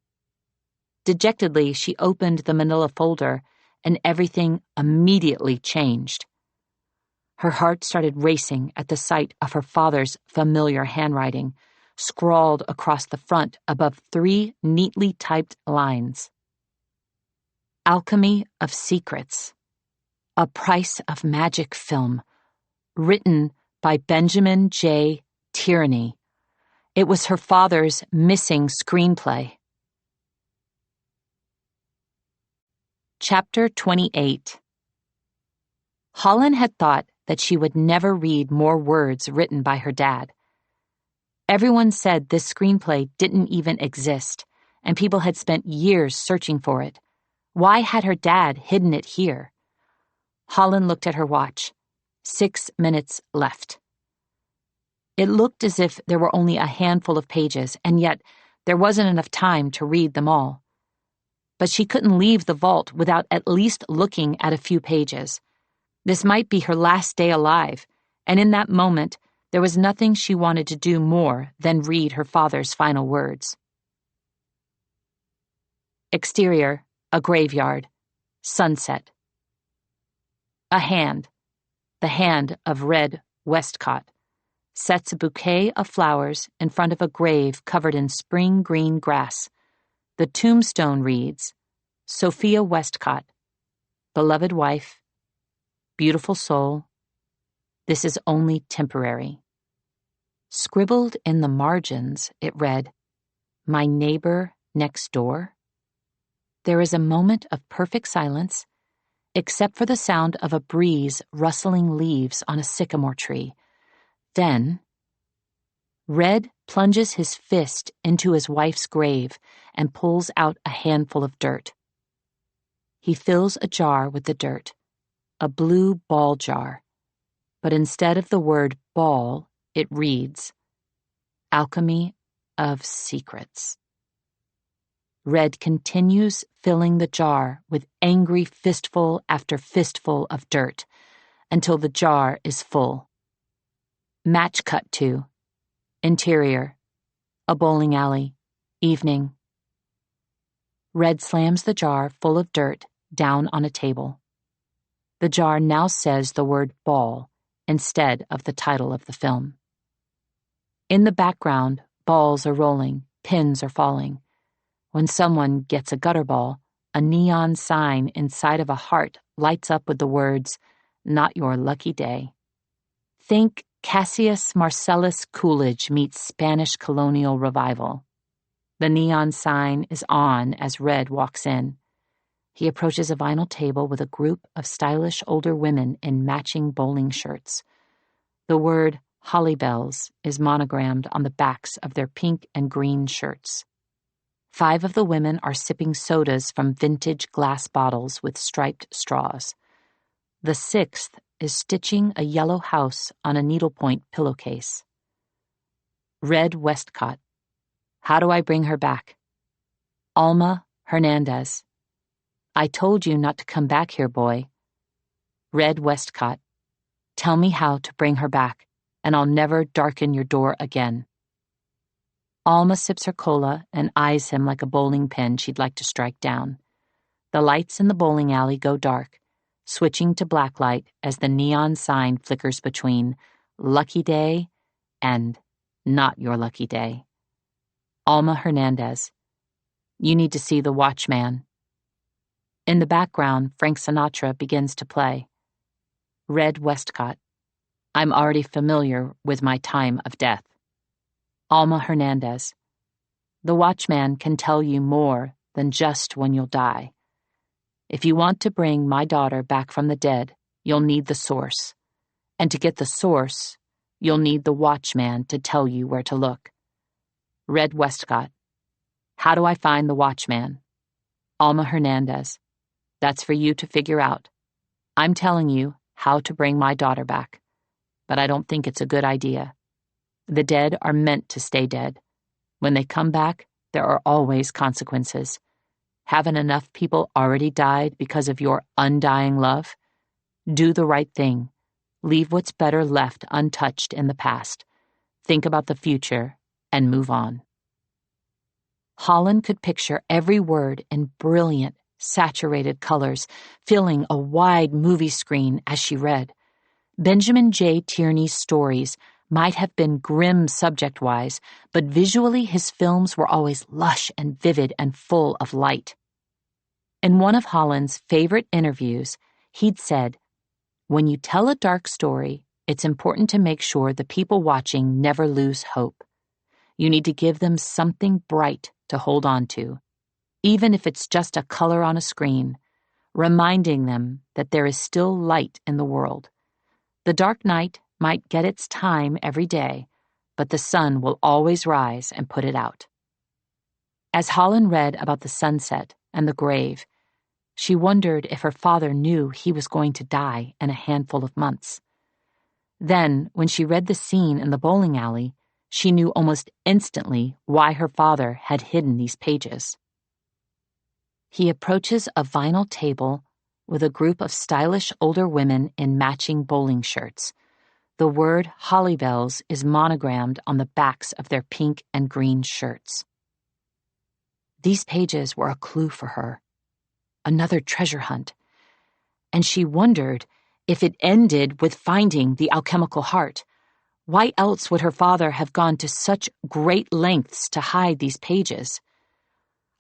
S1: Dejectedly, she opened the manila folder, and everything immediately changed. Her heart started racing at the sight of her father's familiar handwriting, scrawled across the front above 3 neatly typed lines. Alchemy of Secrets. A Price of Magic Film. Written by Benjamin J. Tierney. It was her father's missing screenplay. Chapter 28. Holland had thought that she would never read more words written by her dad. Everyone said this screenplay didn't even exist, and people had spent years searching for it. Why had her dad hidden it here? Holland looked at her watch. 6 minutes left. It looked as if there were only a handful of pages, and yet there wasn't enough time to read them all. But she couldn't leave the vault without at least looking at a few pages. This might be her last day alive, and in that moment, there was nothing she wanted to do more than read her father's final words. Exterior, a graveyard. Sunset. A hand, the hand of Red Westcott, sets a bouquet of flowers in front of a grave covered in spring green grass. The tombstone reads, Sophia Westcott, beloved wife, beautiful soul, this is only temporary. Scribbled in the margins, it read, my neighbor next door. There is a moment of perfect silence, except for the sound of a breeze rustling leaves on a sycamore tree. Then, Red plunges his fist into his wife's grave and pulls out a handful of dirt. He fills a jar with the dirt, a blue ball jar, but instead of the word ball, it reads, Alchemy of Secrets. Red continues filling the jar with angry fistful after fistful of dirt until the jar is full. Match cut to. Interior. A bowling alley. Evening. Red slams the jar full of dirt down on a table. The jar now says the word ball instead of the title of the film. In the background, balls are rolling, pins are falling. When someone gets a gutter ball, a neon sign inside of a heart lights up with the words, "Not your lucky day." Think Cassius Marcellus Coolidge meets Spanish colonial revival. The neon sign is on as Red walks in. He approaches a vinyl table with a group of stylish older women in matching bowling shirts. The word Holly Bells is monogrammed on the backs of their pink and green shirts. 5 of the women are sipping sodas from vintage glass bottles with striped straws. The 6th is stitching a yellow house on a needlepoint pillowcase. Red Westcott. How do I bring her back? Alma Hernandez. I told you not to come back here, boy. Red Westcott. Tell me how to bring her back, and I'll never darken your door again. Alma sips her cola and eyes him like a bowling pin she'd like to strike down. The lights in the bowling alley go dark, switching to blacklight as the neon sign flickers between Lucky Day and Not Your Lucky Day. Alma Hernandez. You need to see The Watchman. In the background, Frank Sinatra begins to play. Red Westcott. I'm already familiar with my time of death. Alma Hernandez. The Watchman can tell you more than just when you'll die. If you want to bring my daughter back from the dead, you'll need the source. And to get the source, you'll need the Watchman to tell you where to look. Red Westcott. How do I find the Watchman? Alma Hernandez. That's for you to figure out. I'm telling you how to bring my daughter back, but I don't think it's a good idea. The dead are meant to stay dead. When they come back, there are always consequences. Haven't enough people already died because of your undying love? Do the right thing. Leave what's better left untouched in the past. Think about the future and move on. Holland could picture every word in brilliant, saturated colors, filling a wide movie screen as she read. Benjamin J. Tierney's stories might have been grim subject-wise, but visually his films were always lush and vivid and full of light. In one of Holland's favorite interviews, he'd said, "When you tell a dark story, it's important to make sure the people watching never lose hope. You need to give them something bright to hold on to, even if it's just a color on a screen, reminding them that there is still light in the world. The dark night might get its time every day, but the sun will always rise and put it out." As Holland read about the sunset and the grave, she wondered if her father knew he was going to die in a handful of months. Then, when she read the scene in the bowling alley, she knew almost instantly why her father had hidden these pages. He approaches a vinyl table with a group of stylish older women in matching bowling shirts. The word Holly Bells is monogrammed on the backs of their pink and green shirts. These pages were a clue for her, another treasure hunt, and she wondered if it ended with finding the alchemical heart. Why else would her father have gone to such great lengths to hide these pages?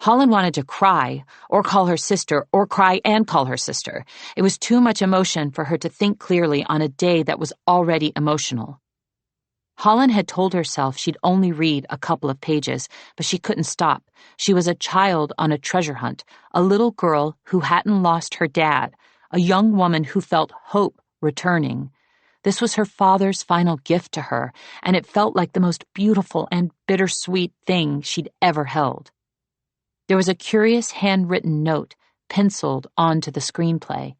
S1: Holland wanted to cry, or call her sister, or cry and call her sister. It was too much emotion for her to think clearly on a day that was already emotional. Holland had told herself she'd only read a couple of pages, but she couldn't stop. She was a child on a treasure hunt, a little girl who hadn't lost her dad, a young woman who felt hope returning. This was her father's final gift to her, and it felt like the most beautiful and bittersweet thing she'd ever held. There was a curious handwritten note penciled onto the screenplay.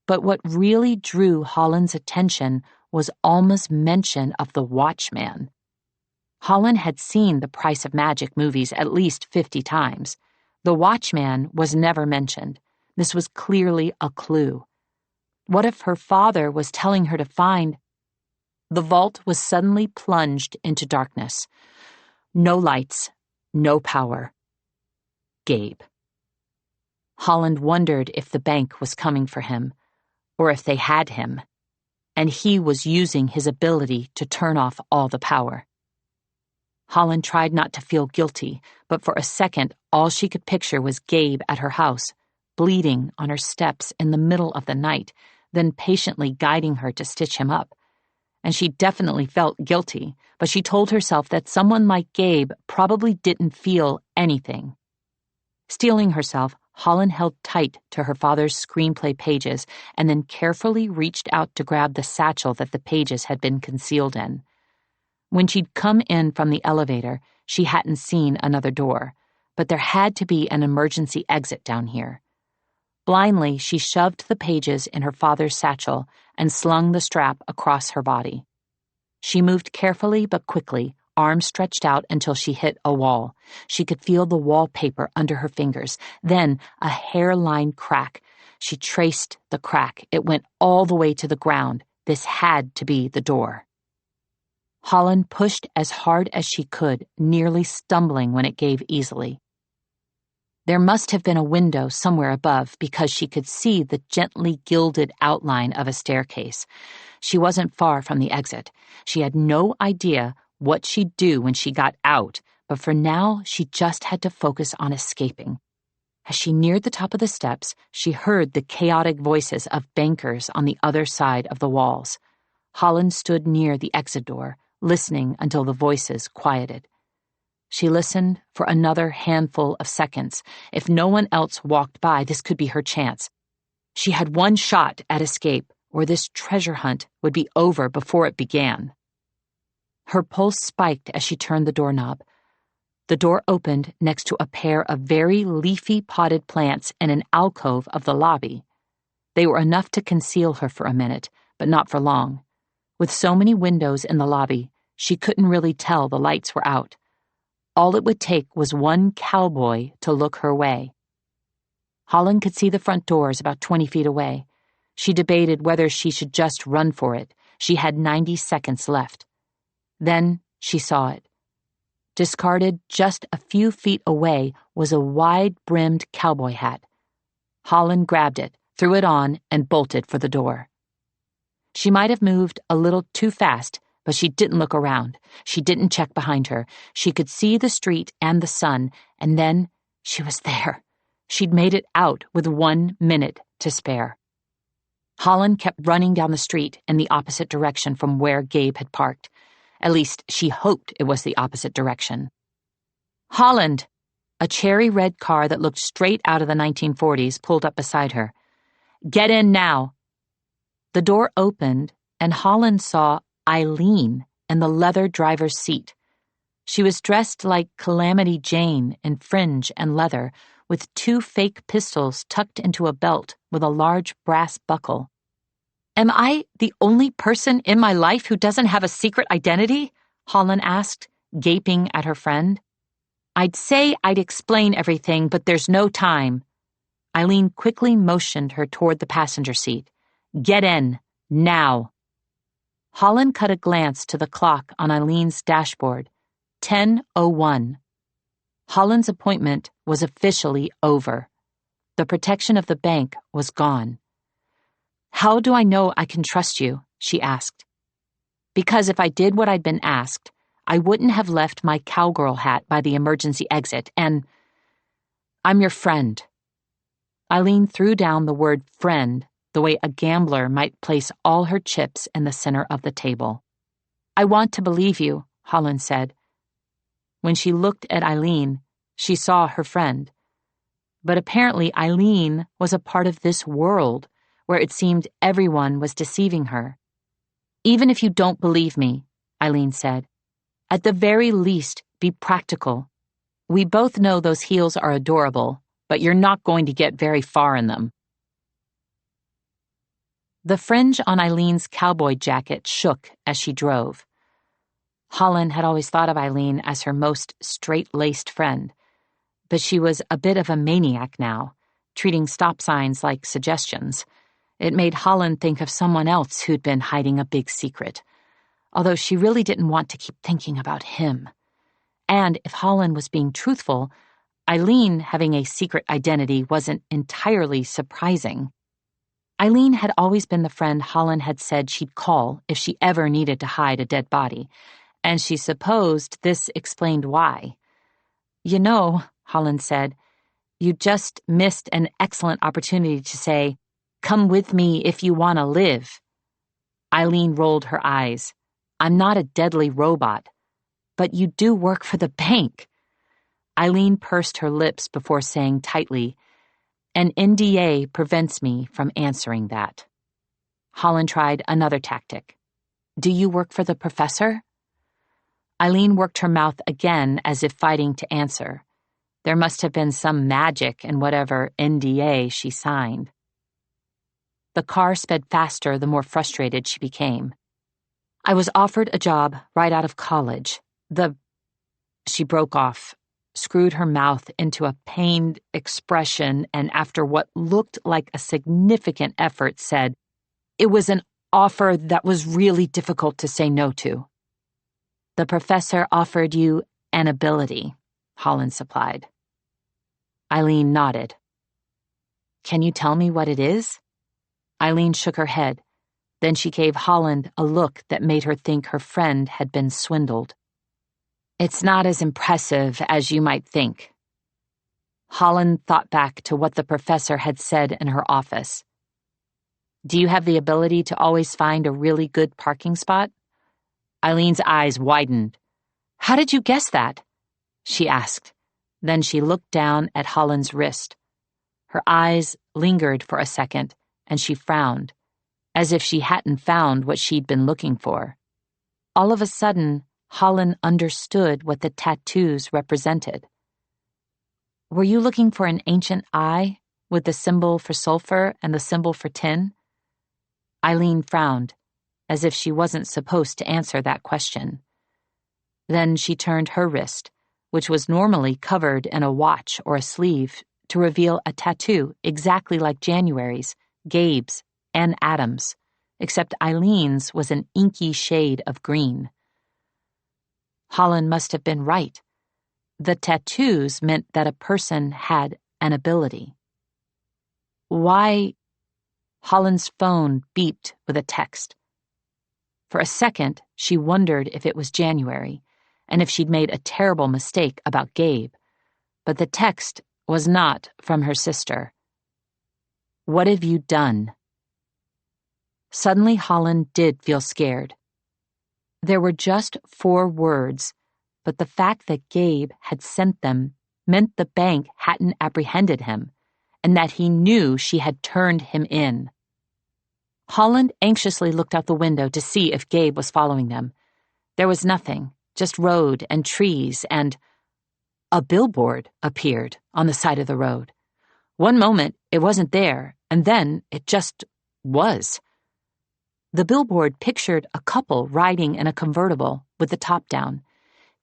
S1: But what really drew Holland's attention was Alma's mention of the Watchman. Holland had seen The Price of Magic movies at least 50 times. The Watchman was never mentioned. This was clearly a clue. What if her father was telling her to find? The vault was suddenly plunged into darkness. No lights, no power. Gabe. Holland wondered if the bank was coming for him, or if they had him. and he was using his ability to turn off all the power. Holland tried not to feel guilty, but for a second all she could picture was Gabe at her house, bleeding on her steps in the middle of the night, then patiently guiding her to stitch him up. And she definitely felt guilty, but she told herself that someone like Gabe probably didn't feel anything. Steeling herself, Holland held tight to her father's screenplay pages and then carefully reached out to grab the satchel that the pages had been concealed in. When she'd come in from the elevator, she hadn't seen another door, but there had to be an emergency exit down here. Blindly, she shoved the pages in her father's satchel and slung the strap across her body. She moved carefully but quickly, arms stretched out until she hit a wall. She could feel the wallpaper under her fingers, then a hairline crack. She traced the crack. It went all the way to the ground. This had to be the door. Holland pushed as hard as she could, nearly stumbling when it gave easily. There must have been a window somewhere above because she could see the gently gilded outline of a staircase. She wasn't far from the exit. She had no idea what she'd do when she got out, but for now she just had to focus on escaping. As she neared the top of the steps, she heard the chaotic voices of bankers on the other side of the walls. Holland stood near the exit door, listening until the voices quieted. She listened for another handful of seconds. If no one else walked by, this could be her chance. She had one shot at escape, or this treasure hunt would be over before it began. Her pulse spiked as she turned the doorknob. The door opened next to a pair of very leafy potted plants in an alcove of the lobby. They were enough to conceal her for a minute, but not for long. With so many windows in the lobby, she couldn't really tell the lights were out. All it would take was one cowboy to look her way. Holland could see the front doors about 20 feet away. She debated whether she should just run for it. She had 90 seconds left. Then she saw it. Discarded just a few feet away was a wide-brimmed cowboy hat. Holland grabbed it, threw it on, and bolted for the door. She might have moved a little too fast, but she didn't look around. She didn't check behind her. She could see the street and the sun, and then she was there. She'd made it out with 1 minute to spare. Holland kept running down the street in the opposite direction from where Gabe had parked. At least she hoped it was the opposite direction. Holland! A cherry-red car that looked straight out of the 1940s pulled up beside her. Get in now! The door opened, and Holland saw Eileen in the leather driver's seat. She was dressed like Calamity Jane in fringe and leather, with 2 fake pistols tucked into a belt with a large brass buckle. Am I the only person in my life who doesn't have a secret identity? Holland asked, gaping at her friend. I'd say I'd explain everything, but there's no time. Eileen quickly motioned her toward the passenger seat. Get in, now. Holland cut a glance to the clock on Eileen's dashboard. 10:01. Holland's appointment was officially over. The protection of the bank was gone. How do I know I can trust you? She asked. Because if I did what I'd been asked, I wouldn't have left my cowgirl hat by the emergency exit, and I'm your friend. Eileen threw down the word friend the way a gambler might place all her chips in the center of the table. I want to believe you, Holland said. When she looked at Eileen, she saw her friend. But apparently Eileen was a part of this world where it seemed everyone was deceiving her. Even if you don't believe me, Eileen said, at the very least, be practical. We both know those heels are adorable, but you're not going to get very far in them. The fringe on Eileen's cowboy jacket shook as she drove. Holland had always thought of Eileen as her most straight-laced friend, but she was a bit of a maniac now, treating stop signs like suggestions. It made Holland think of someone else who'd been hiding a big secret, although she really didn't want to keep thinking about him. And if Holland was being truthful, Eileen having a secret identity wasn't entirely surprising. Eileen had always been the friend Holland had said she'd call if she ever needed to hide a dead body, and she supposed this explained why. "You know," Holland said, "you just missed an excellent opportunity to say, 'Come with me if you want to live.'" Eileen rolled her eyes. "I'm not a deadly robot. But you do work for the bank." Eileen pursed her lips before saying tightly, "An NDA prevents me from answering that." Holland tried another tactic. "Do you work for the professor?" Eileen worked her mouth again as if fighting to answer. There must have been some magic in whatever NDA she signed. The car sped faster the more frustrated she became. "I was offered a job right out of college. She broke off, screwed her mouth into a pained expression, and after what looked like a significant effort said, "It was an offer that was really difficult to say no to." "The professor offered you an ability," Holland supplied. Eileen nodded. "Can you tell me what it is?" Eileen shook her head. Then she gave Holland a look that made her think her friend had been swindled. "It's not as impressive as you might think." Holland thought back to what the professor had said in her office. "Do you have the ability to always find a really good parking spot?" Eileen's eyes widened. "How did you guess that?" she asked. Then she looked down at Holland's wrist. Her eyes lingered for a second, and she frowned, as if she hadn't found what she'd been looking for. All of a sudden, Holland understood what the tattoos represented. "Were you looking for an ancient eye with the symbol for sulfur and the symbol for tin?" Eileen frowned, as if she wasn't supposed to answer that question. Then she turned her wrist, which was normally covered in a watch or a sleeve, to reveal a tattoo exactly like January's, Gabe's, and Adam's, except Eileen's was an inky shade of green. Holland must have been right. The tattoos meant that a person had an ability. "Why?" Holland's phone beeped with a text. For a second, she wondered if it was January, and if she'd made a terrible mistake about Gabe. But the text was not from her sister. "What have you done?" Suddenly, Holland did feel scared. There were just 4 words, but the fact that Gabe had sent them meant the bank hadn't apprehended him, and that he knew she had turned him in. Holland anxiously looked out the window to see if Gabe was following them. There was nothing, just road and trees, and a billboard appeared on the side of the road. One moment it wasn't there, and then it just was. The billboard pictured a couple riding in a convertible with the top down.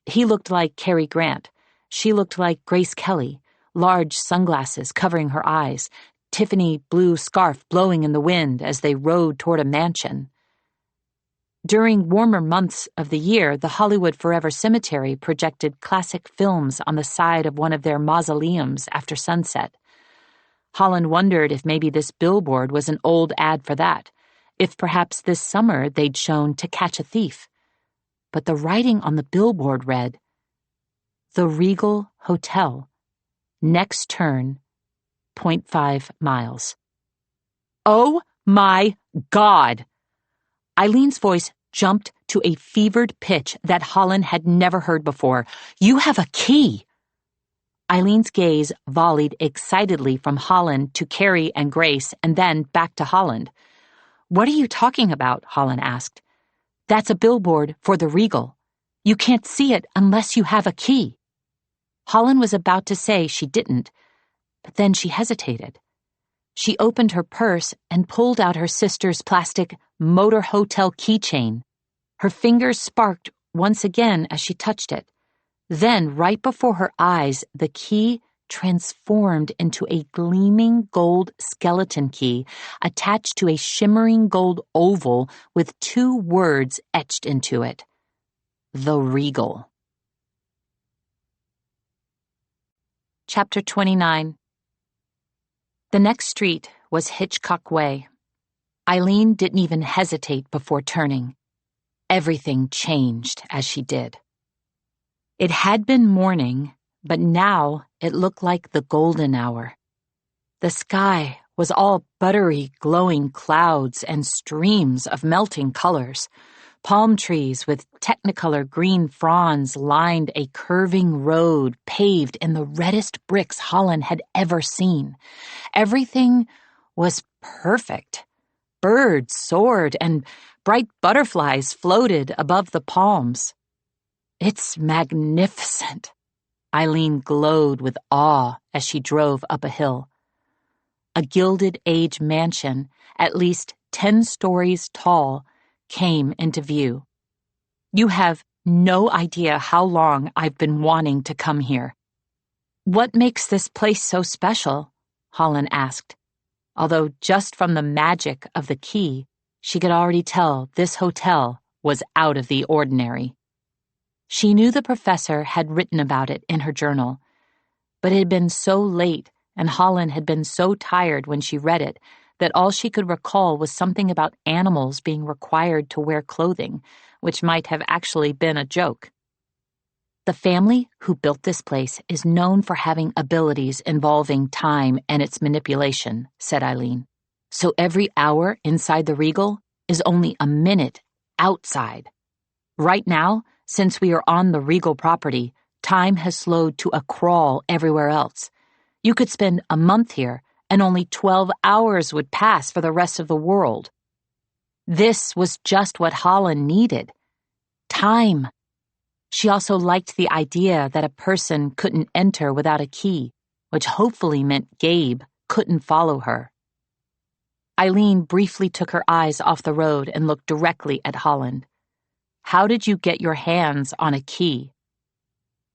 S1: He looked like Cary Grant. She looked like Grace Kelly, large sunglasses covering her eyes, Tiffany blue scarf blowing in the wind as they rode toward a mansion. During warmer months of the year, the Hollywood Forever Cemetery projected classic films on the side of one of their mausoleums after sunset. Holland wondered if maybe this billboard was an old ad for that, if perhaps this summer they'd shown To Catch a Thief. But the writing on the billboard read, "The Regal Hotel. Next turn, 0.5 miles. "Oh my God!" Eileen's voice jumped to a fevered pitch that Holland had never heard before. "You have a key!" Eileen's gaze volleyed excitedly from Holland to Carrie and Grace and then back to Holland. "What are you talking about?" Holland asked. "That's a billboard for the Regal. You can't see it unless you have a key." Holland was about to say she didn't, but then she hesitated. She opened her purse and pulled out her sister's plastic motor hotel keychain. Her fingers sparked once again as she touched it. Then, right before her eyes, the key transformed into a gleaming gold skeleton key attached to a shimmering gold oval with 2 words etched into it. The Regal. Chapter 29. The next street was Hitchcock Way, Eileen didn't even hesitate before turning. Everything changed as she did. It had been morning, but now it looked like the golden hour. The sky was all buttery, glowing clouds and streams of melting colors. Palm trees with technicolor green fronds lined a curving road paved in the reddest bricks Holland had ever seen. Everything was perfect. Birds soared and bright butterflies floated above the palms. It's magnificent. Eileen glowed with awe as she drove up a hill. A Gilded Age mansion, at least 10 stories tall, came into view. You have no idea how long I've been wanting to come here. What makes this place so special? Holland asked, although just from the magic of the key, she could already tell this hotel was out of the ordinary. She knew the professor had written about it in her journal, but it had been so late and Holland had been so tired when she read it that all she could recall was something about animals being required to wear clothing, which might have actually been a joke. The family who built this place is known for having abilities involving time and its manipulation, said Eileen. So every hour inside the Regal is only a minute outside. Right now, since we are on the Regal property, time has slowed to a crawl everywhere else. You could spend a month here, and only 12 hours would pass for the rest of the world. This was just what Holland needed. Time. She also liked the idea that a person couldn't enter without a key, which hopefully meant Gabe couldn't follow her. Eileen briefly took her eyes off the road and looked directly at Holland. How did you get your hands on a key?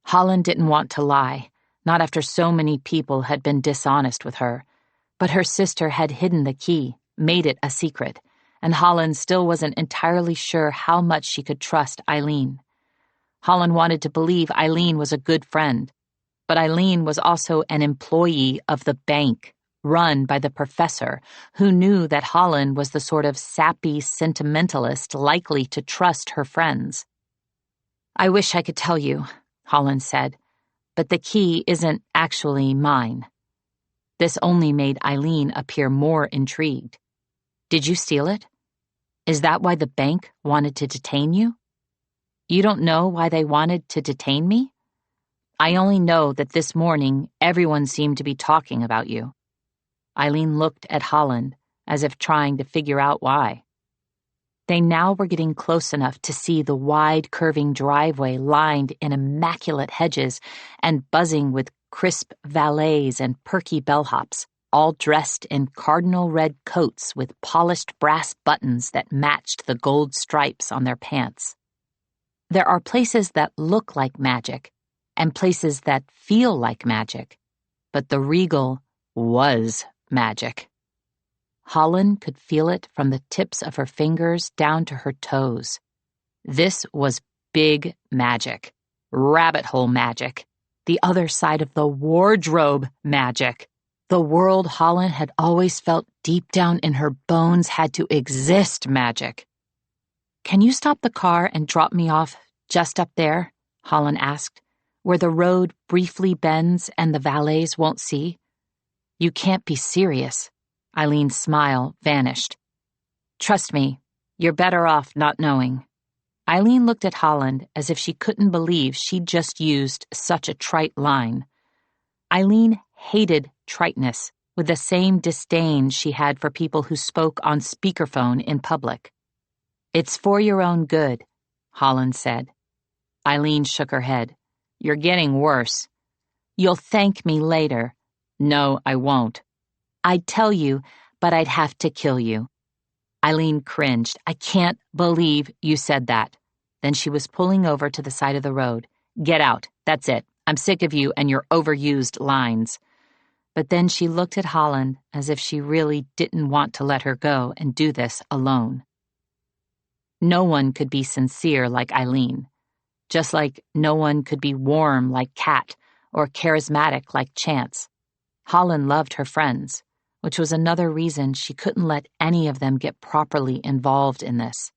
S1: Holland didn't want to lie, not after so many people had been dishonest with her. But her sister had hidden the key, made it a secret, and Holland still wasn't entirely sure how much she could trust Eileen. Holland wanted to believe Eileen was a good friend, but Eileen was also an employee of the bank, run by the professor, who knew that Holland was the sort of sappy sentimentalist likely to trust her friends. I wish I could tell you, Holland said, but the key isn't actually mine. This only made Eileen appear more intrigued. Did you steal it? Is that why the bank wanted to detain you? You don't know why they wanted to detain me? I only know that this morning everyone seemed to be talking about you. Eileen looked at Holland, as if trying to figure out why. They now were getting close enough to see the wide, curving driveway lined in immaculate hedges and buzzing with crisp valets and perky bellhops, all dressed in cardinal red coats with polished brass buttons that matched the gold stripes on their pants. There are places that look like magic and places that feel like magic, but the Regal was magic. Holland could feel it from the tips of her fingers down to her toes. This was big magic, rabbit hole magic, the other side of the wardrobe magic. The world Holland had always felt deep down in her bones had to exist magic. Can you stop the car and drop me off just up there? Holland asked, where the road briefly bends and the valets won't see. You can't be serious. Eileen's smile vanished. Trust me, you're better off not knowing. Eileen looked at Holland as if she couldn't believe she'd just used such a trite line. Eileen hated triteness with the same disdain she had for people who spoke on speakerphone in public. It's for your own good, Holland said. Eileen shook her head. You're getting worse. You'll thank me later. No, I won't. I'd tell you, but I'd have to kill you. Eileen cringed. I can't believe you said that. Then she was pulling over to the side of the road. Get out. That's it. I'm sick of you and your overused lines. But then she looked at Holland as if she really didn't want to let her go and do this alone. No one could be sincere like Eileen, just like no one could be warm like Kat or charismatic like Chance. Holland loved her friends, which was another reason she couldn't let any of them get properly involved in this.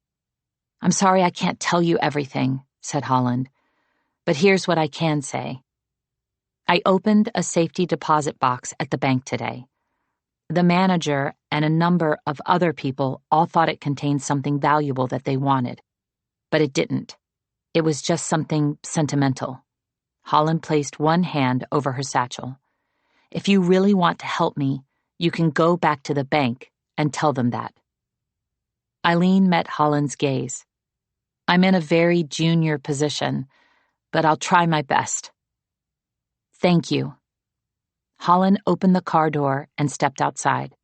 S1: "I'm sorry I can't tell you everything," said Holland, "but here's what I can say. I opened a safety deposit box at the bank today. The manager and a number of other people all thought it contained something valuable that they wanted, but it didn't. It was just something sentimental." Holland placed one hand over her satchel. "If you really want to help me, you can go back to the bank and tell them that." Eileen met Holland's gaze. "I'm in a very junior position, but I'll try my best." "Thank you." Holland opened the car door and stepped outside.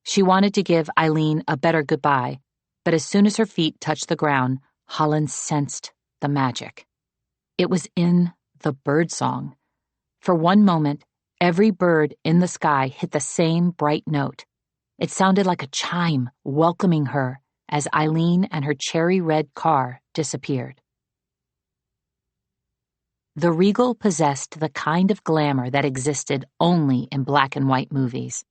S1: She wanted to give Eileen a better goodbye, but as soon as her feet touched the ground, Holland sensed the magic. It was in the birdsong. For one moment, every bird in the sky hit the same bright note. It sounded like a chime welcoming her as Eileen and her cherry-red car disappeared. The Regal possessed the kind of glamour that existed only in black and white movies.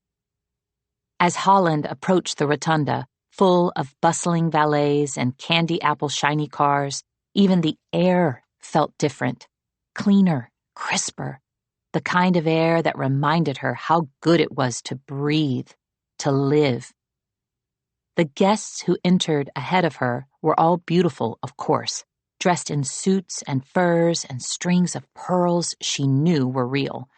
S1: As Holland approached the rotunda, full of bustling valets and candy apple shiny cars, even the air felt different, cleaner, crisper, the kind of air that reminded her how good it was to breathe, to live. The guests who entered ahead of her were all beautiful, of course, dressed in suits and furs and strings of pearls she knew were real.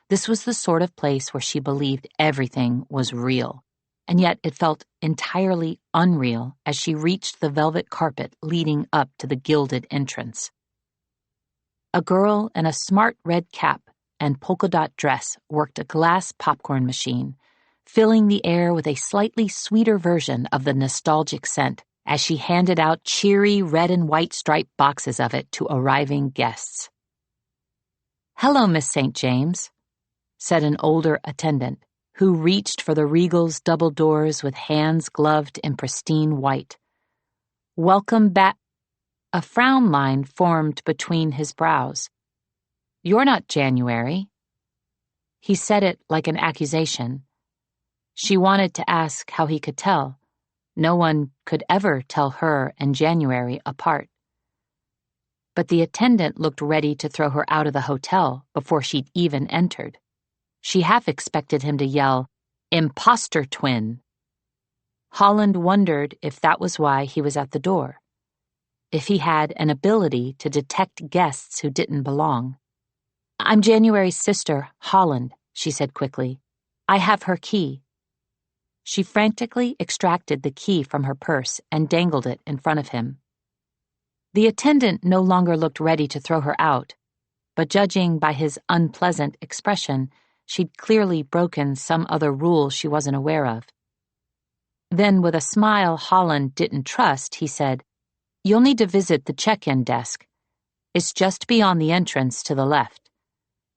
S1: This was the sort of place where she believed everything was real, and yet it felt entirely unreal as she reached the velvet carpet leading up to the gilded entrance. A girl in a smart red cap and polka-dot dress worked a glass popcorn machine, filling the air with a slightly sweeter version of the nostalgic scent as she handed out cheery red and white striped boxes of it to arriving guests. "Hello, Miss St. James," said an older attendant, who reached for the Regal's double doors with hands gloved in pristine white. "Welcome back." A frown line formed between his brows. "You're not January." He said it like an accusation. She wanted to ask how he could tell. No one could ever tell her and January apart. But the attendant looked ready to throw her out of the hotel before she'd even entered. She half expected him to yell, "Imposter twin!" Holland wondered if that was why he was at the door. If he had an ability to detect guests who didn't belong. "I'm January's sister, Holland," she said quickly. "I have her key." She frantically extracted the key from her purse and dangled it in front of him. The attendant no longer looked ready to throw her out, but judging by his unpleasant expression, she'd clearly broken some other rule she wasn't aware of. Then, with a smile Holland didn't trust, he said, "You'll need to visit the check-in desk. It's just beyond the entrance to the left."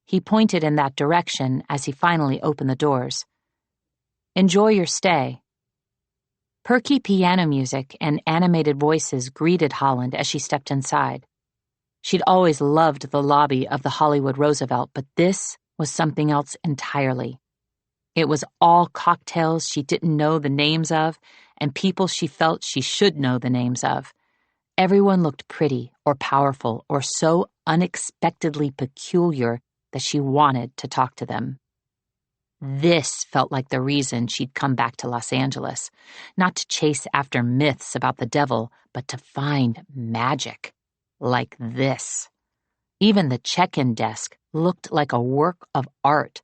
S1: He pointed in that direction as he finally opened the doors. "Enjoy your stay." Perky piano music and animated voices greeted Holland as she stepped inside. She'd always loved the lobby of the Hollywood Roosevelt, but this was something else entirely. It was all cocktails she didn't know the names of and people she felt she should know the names of. Everyone looked pretty or powerful or so unexpectedly peculiar that she wanted to talk to them. This felt like the reason she'd come back to Los Angeles, not to chase after myths about the devil, but to find magic, like this. Even the check-in desk looked like a work of art.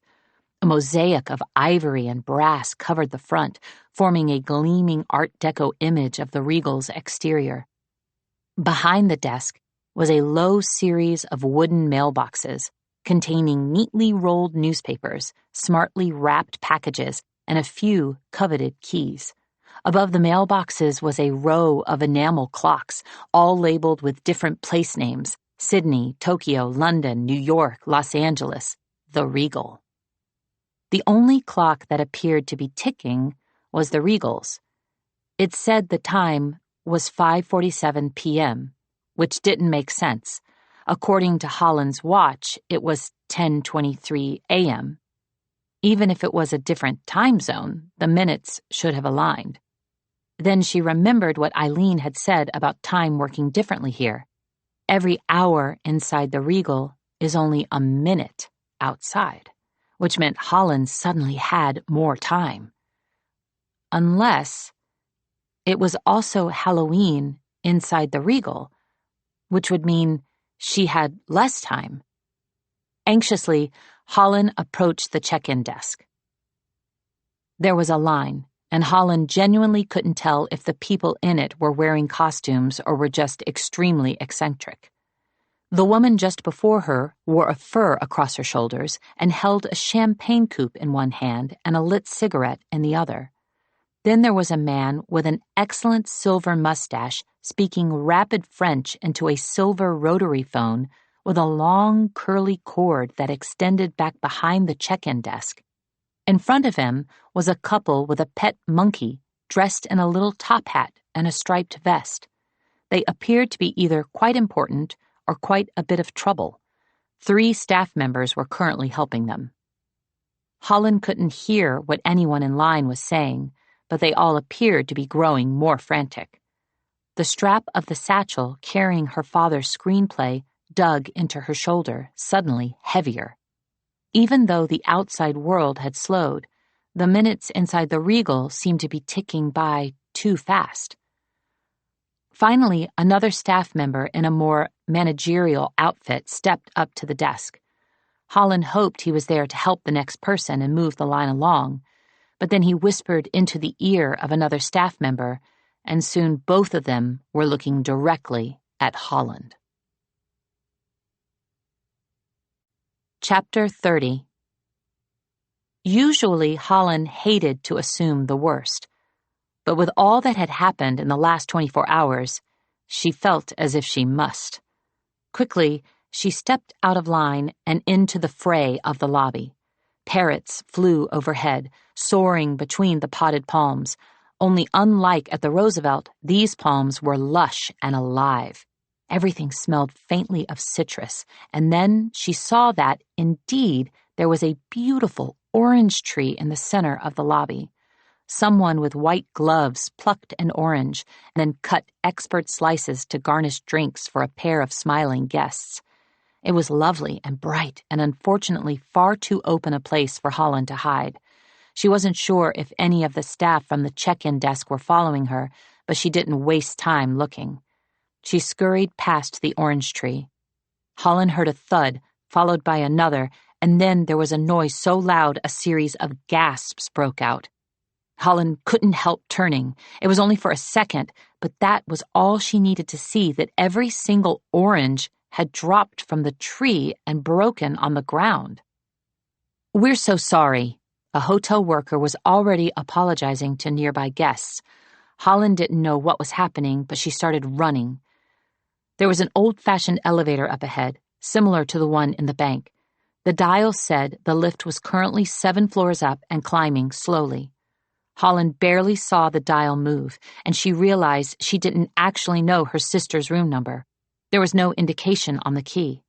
S1: A mosaic of ivory and brass covered the front, forming a gleaming Art Deco image of the Regal's exterior. Behind the desk was a low series of wooden mailboxes containing neatly rolled newspapers, smartly wrapped packages, and a few coveted keys. Above the mailboxes was a row of enamel clocks, all labeled with different place names: Sydney, Tokyo, London, New York, Los Angeles, the Regal. The only clock that appeared to be ticking was the Regal's. It said the time was 5:47 p.m., which didn't make sense. According to Holland's watch, it was 10:23 a.m. Even if it was a different time zone, the minutes should have aligned. Then she remembered what Eileen had said about time working differently here. Every hour inside the Regal is only a minute outside, which meant Holland suddenly had more time. Unless it was also Halloween inside the Regal, which would mean she had less time. Anxiously, Holland approached the check-in desk. There was a line, and Holland genuinely couldn't tell if the people in it were wearing costumes or were just extremely eccentric. The woman just before her wore a fur across her shoulders and held a champagne coupe in one hand and a lit cigarette in the other. Then there was a man with an excellent silver mustache speaking rapid French into a silver rotary phone with a long, curly cord that extended back behind the check-in desk. In front of him was a couple with a pet monkey dressed in a little top hat and a striped vest. They appeared to be either quite important or quite a bit of trouble. 3 staff members were currently helping them. Holland couldn't hear what anyone in line was saying, but they all appeared to be growing more frantic. The strap of the satchel carrying her father's screenplay dug into her shoulder, suddenly heavier. Even though the outside world had slowed, the minutes inside the Regal seemed to be ticking by too fast. Finally, another staff member in a more managerial outfit stepped up to the desk. Holland hoped he was there to help the next person and move the line along, but then he whispered into the ear of another staff member, and soon both of them were looking directly at Holland. Chapter 30. Usually, Holland hated to assume the worst, but with all that had happened in the last 24 hours, she felt as if she must. Quickly, she stepped out of line and into the fray of the lobby. Parrots flew overhead, soaring between the potted palms. Only unlike at the Roosevelt, these palms were lush and alive. Everything smelled faintly of citrus, and then she saw that, indeed, there was a beautiful orange tree in the center of the lobby. Someone with white gloves plucked an orange and then cut expert slices to garnish drinks for a pair of smiling guests. It was lovely and bright and unfortunately far too open a place for Holland to hide. She wasn't sure if any of the staff from the check-in desk were following her, but she didn't waste time looking. She scurried past the orange tree. Holland heard a thud, followed by another, and then there was a noise so loud a series of gasps broke out. Holland couldn't help turning. It was only for a second, but that was all she needed to see, that every single orange had dropped from the tree and broken on the ground. "We're so sorry." A hotel worker was already apologizing to nearby guests. Holland didn't know what was happening, but she started running. There was an old-fashioned elevator up ahead, similar to the one in the bank. The dial said the lift was currently 7 floors up and climbing slowly. Holland barely saw the dial move, and she realized she didn't actually know her sister's room number. There was no indication on the key.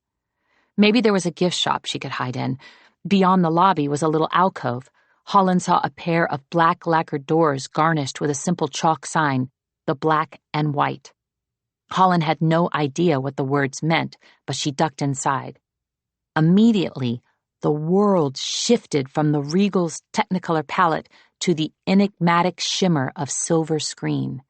S1: Maybe there was a gift shop she could hide in. Beyond the lobby was a little alcove. Holland saw a pair of black lacquered doors garnished with a simple chalk sign, the black and white. Holland had no idea what the words meant, but she ducked inside. Immediately, the world shifted from the Regal's Technicolor palette to the enigmatic shimmer of silver screen.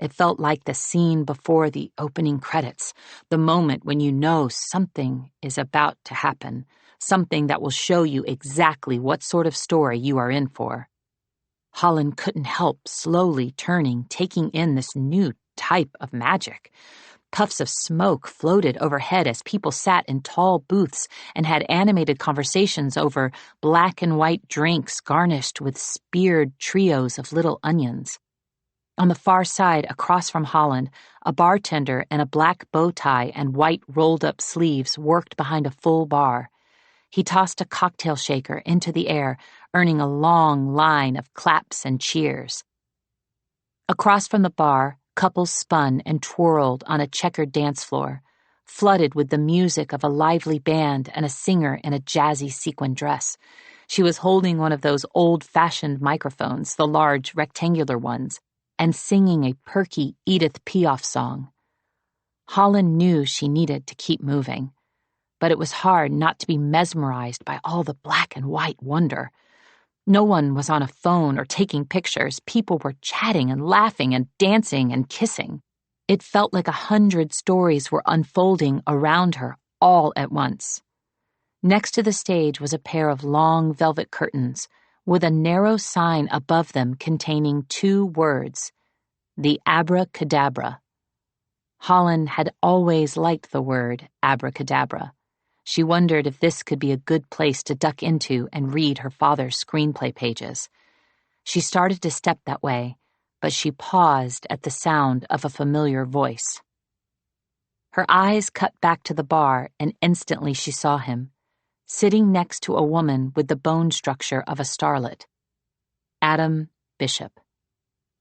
S1: It felt like the scene before the opening credits, the moment when you know something is about to happen, something that will show you exactly what sort of story you are in for. Holland couldn't help slowly turning, taking in this new type of magic. Puffs of smoke floated overhead as people sat in tall booths and had animated conversations over black and white drinks garnished with speared trios of little onions. On the far side, across from Holland, a bartender in a black bow tie and white rolled-up sleeves worked behind a full bar. He tossed a cocktail shaker into the air, earning a long line of claps and cheers. Across from the bar, couples spun and twirled on a checkered dance floor, flooded with the music of a lively band and a singer in a jazzy sequin dress. She was holding one of those old-fashioned microphones, the large, rectangular ones, and singing a perky Edith Piaf song. Holland knew she needed to keep moving, but it was hard not to be mesmerized by all the black and white wonder. No one was on a phone or taking pictures. People were chatting and laughing and dancing and kissing. It felt like 100 stories were unfolding around her all at once. Next to the stage was a pair of long velvet curtains with a narrow sign above them containing 2 words, the abracadabra. Holland had always liked the word abracadabra. She wondered if this could be a good place to duck into and read her father's screenplay pages. She started to step that way, but she paused at the sound of a familiar voice. Her eyes cut back to the bar, and instantly she saw him, sitting next to a woman with the bone structure of a starlet. Adam Bishop.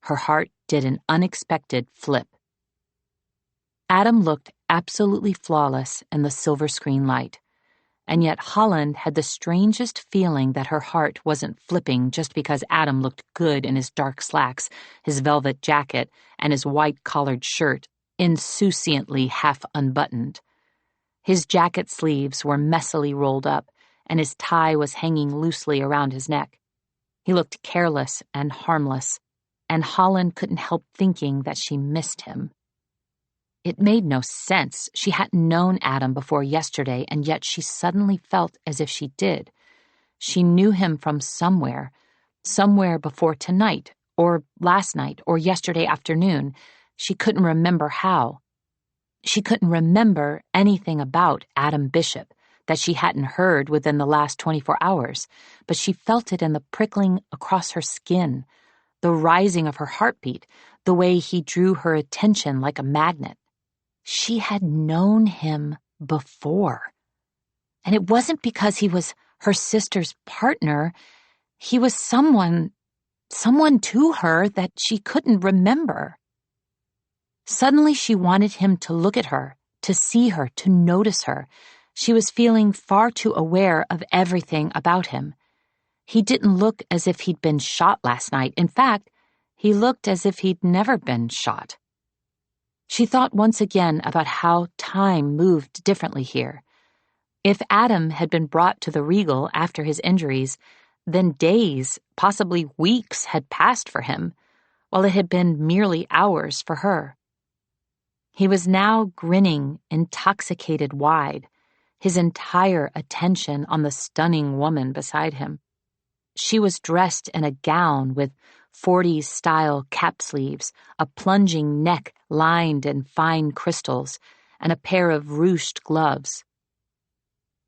S1: Her heart did an unexpected flip. Adam looked absolutely flawless in the silver screen light, and yet Holland had the strangest feeling that her heart wasn't flipping just because Adam looked good in his dark slacks, his velvet jacket, and his white-collared shirt, insouciantly half unbuttoned. His jacket sleeves were messily rolled up, and his tie was hanging loosely around his neck. He looked careless and harmless, and Holland couldn't help thinking that she missed him. It made no sense. She hadn't known Adam before yesterday, and yet she suddenly felt as if she did. She knew him from somewhere before tonight, or last night, or yesterday afternoon. She couldn't remember how. She couldn't remember anything about Adam Bishop that she hadn't heard within the last 24 hours, but she felt it in the prickling across her skin, the rising of her heartbeat, the way he drew her attention like a magnet. She had known him before. And it wasn't because he was her sister's partner. He was someone to her that she couldn't remember. Suddenly she wanted him to look at her, to see her, to notice her. She was feeling far too aware of everything about him. He didn't look as if he'd been shot last night. In fact, he looked as if he'd never been shot. She thought once again about how time moved differently here. If Adam had been brought to the Regal after his injuries, then days, possibly weeks, had passed for him, while it had been merely hours for her. He was now grinning, intoxicated wide, his entire attention on the stunning woman beside him. She was dressed in a gown with 40s-style cap sleeves, a plunging neck lined in fine crystals, and a pair of ruched gloves.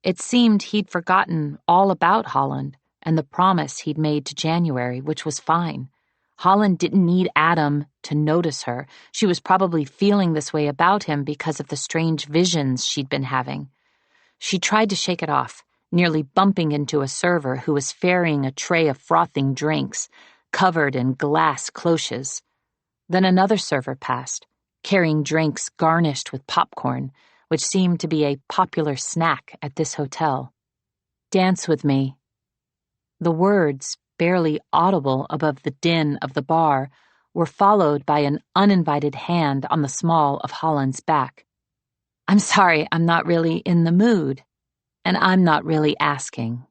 S1: It seemed he'd forgotten all about Holland and the promise he'd made to January, which was fine. Holland didn't need Adam to notice her. She was probably feeling this way about him because of the strange visions she'd been having. She tried to shake it off, nearly bumping into a server who was ferrying a tray of frothing drinks, covered in glass cloches. Then another server passed, carrying drinks garnished with popcorn, which seemed to be a popular snack at this hotel. "Dance with me." The words, barely audible above the din of the bar, were followed by an uninvited hand on the small of Holland's back. "I'm sorry, I'm not really in the mood, and I'm not really asking."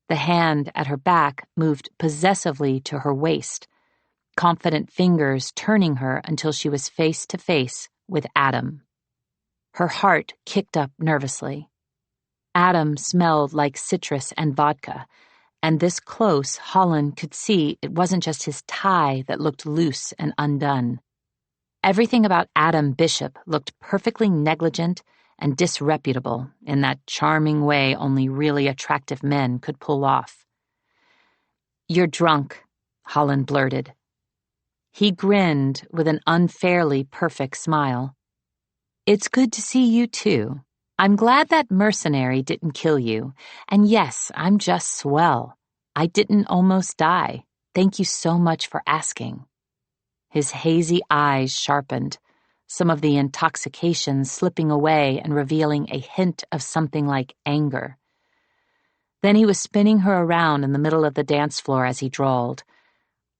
S1: The hand at her back moved possessively to her waist, confident fingers turning her until she was face to face with Adam. Her heart kicked up nervously. Adam smelled like citrus and vodka, and this close, Holland could see it wasn't just his tie that looked loose and undone. Everything about Adam Bishop looked perfectly negligent and disreputable in that charming way only really attractive men could pull off. "You're drunk," Holland blurted. He grinned with an unfairly perfect smile. "It's good to see you, too. I'm glad that mercenary didn't kill you. And yes, I'm just swell. I didn't almost die. Thank you so much for asking." His hazy eyes sharpened, some of the intoxication slipping away and revealing a hint of something like anger. Then he was spinning her around in the middle of the dance floor as he drawled,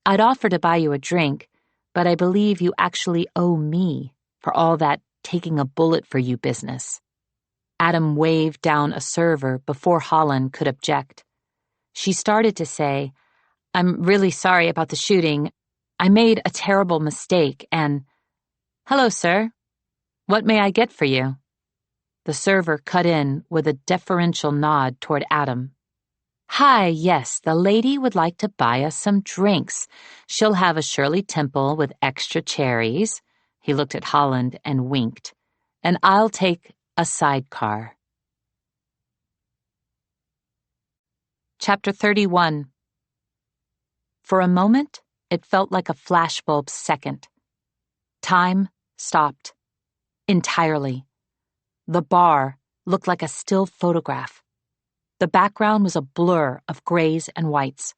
S1: "I'd offer to buy you a drink, but I believe you actually owe me for all that taking a bullet for you business." Adam waved down a server before Holland could object. She started to say, "I'm really sorry about the shooting. I made a terrible mistake and—" "Hello, sir. What may I get for you?" The server cut in with a deferential nod toward Adam. "Hi, yes, the lady would like to buy us some drinks. She'll have a Shirley Temple with extra cherries." He looked at Holland and winked. "And I'll take a sidecar." Chapter 31. For a moment, it felt like a flashbulb second. Time stopped. Entirely. The bar looked like a still photograph. The background was a blur of grays and whites.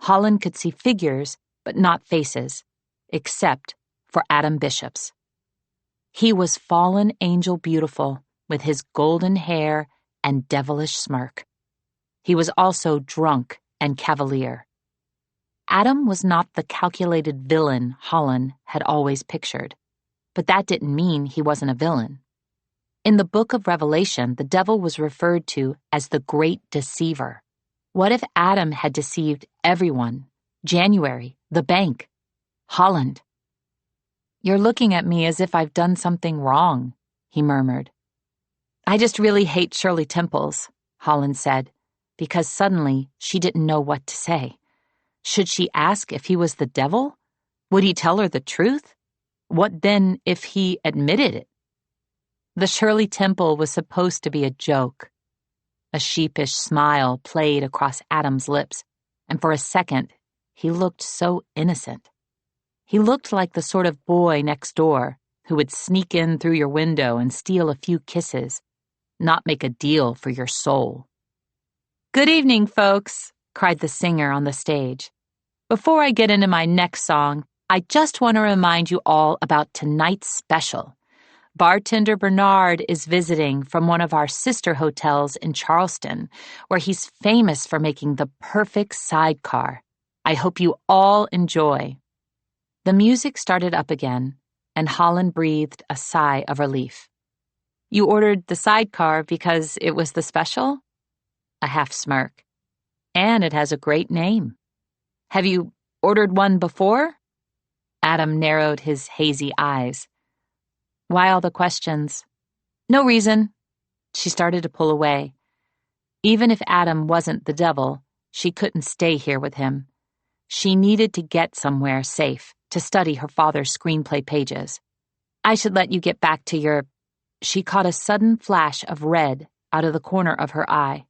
S1: Holland could see figures, but not faces, except for Adam Bishop's. He was fallen angel beautiful, with his golden hair and devilish smirk. He was also drunk and cavalier. Adam was not the calculated villain Holland had always pictured, but that didn't mean he wasn't a villain. In the book of Revelation, the devil was referred to as the great deceiver. What if Adam had deceived everyone? January, the bank, Holland. "You're looking at me as if I've done something wrong," he murmured. "I just really hate Shirley Temples," Holland said, because suddenly she didn't know what to say. Should she ask if he was the devil? Would he tell her the truth? What then if he admitted it? The Shirley Temple was supposed to be a joke. A sheepish smile played across Adam's lips, and for a second, he looked so innocent. He looked like the sort of boy next door who would sneak in through your window and steal a few kisses, not make a deal for your soul. "Good evening, folks," cried the singer on the stage. "Before I get into my next song, I just want to remind you all about tonight's special. Bartender Bernard is visiting from one of our sister hotels in Charleston, where he's famous for making the perfect sidecar. I hope you all enjoy." The music started up again, and Holland breathed a sigh of relief. "You ordered the sidecar because it was the special?" A half smirk. "And it has a great name. Have you ordered one before?" Adam narrowed his hazy eyes. "Why all the questions?" "No reason." She started to pull away. Even if Adam wasn't the devil, she couldn't stay here with him. She needed to get somewhere safe to study her father's screenplay pages. "I should let you get back to your—" She caught a sudden flash of red out of the corner of her eye.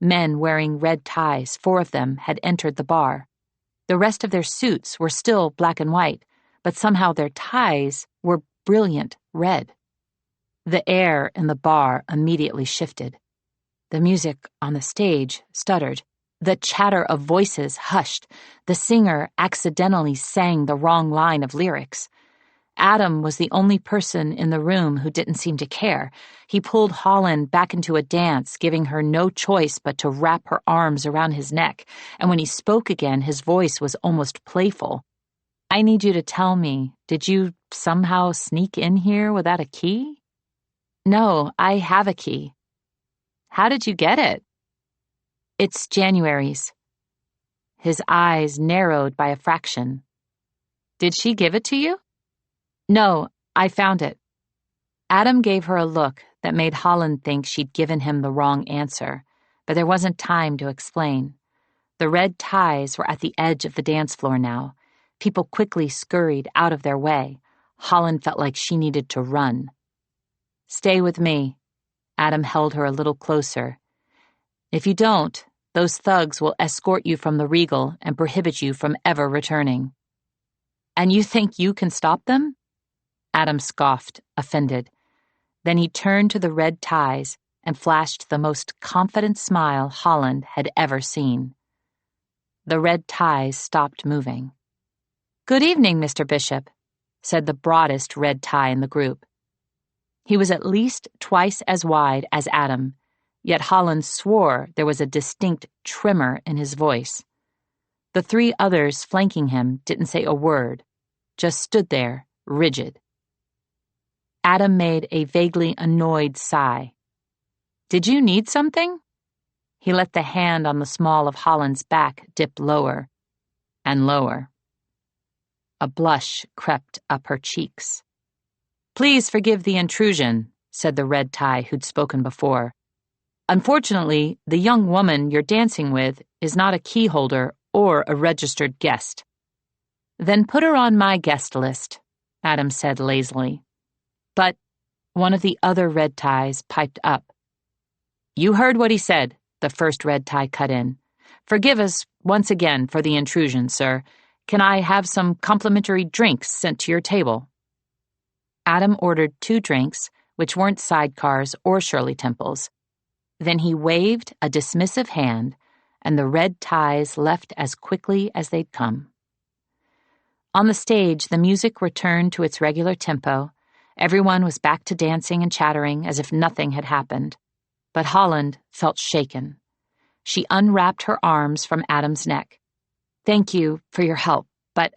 S1: Men wearing red ties, 4 of them, had entered the bar. The rest of their suits were still black and white, but somehow their ties were brilliant red. The air in the bar immediately shifted. The music on the stage stuttered. The chatter of voices hushed. The singer accidentally sang the wrong line of lyrics. Adam was the only person in the room who didn't seem to care. He pulled Holland back into a dance, giving her no choice but to wrap her arms around his neck, and when he spoke again, his voice was almost playful. "I need you to tell me, did you somehow sneak in here without a key?" "No, I have a key." "How did you get it?" "It's January's." His eyes narrowed by a fraction. "Did she give it to you?" "No, I found it." Adam gave her a look that made Holland think she'd given him the wrong answer, but there wasn't time to explain. The red ties were at the edge of the dance floor now. People quickly scurried out of their way. Holland felt like she needed to run. "Stay with me." Adam held her a little closer. "If you don't, those thugs will escort you from the Regal and prohibit you from ever returning." "And you think you can stop them?" Adam scoffed, offended. Then he turned to the red ties and flashed the most confident smile Holland had ever seen. The red ties stopped moving. "Good evening, Mr. Bishop," said the broadest red tie in the group. He was at least twice as wide as Adam, yet Holland swore there was a distinct tremor in his voice. The three others flanking him didn't say a word, just stood there, rigid. Adam made a vaguely annoyed sigh. "Did you need something?" He let the hand on the small of Holland's back dip lower and lower. A blush crept up her cheeks. "Please forgive the intrusion," said the red tie who'd spoken before. "Unfortunately, the young woman you're dancing with is not a key holder or a registered guest." "Then put her on my guest list," Adam said lazily. But one of the other red ties piped up. "You heard what he said," the first red tie cut in. "Forgive us once again for the intrusion, sir. Can I have some complimentary drinks sent to your table?" Adam ordered 2 drinks, which weren't sidecars or Shirley Temples. Then he waved a dismissive hand, and the red ties left as quickly as they'd come. On the stage, the music returned to its regular tempo. Everyone was back to dancing and chattering as if nothing had happened. But Holland felt shaken. She unwrapped her arms from Adam's neck. "Thank you for your help, but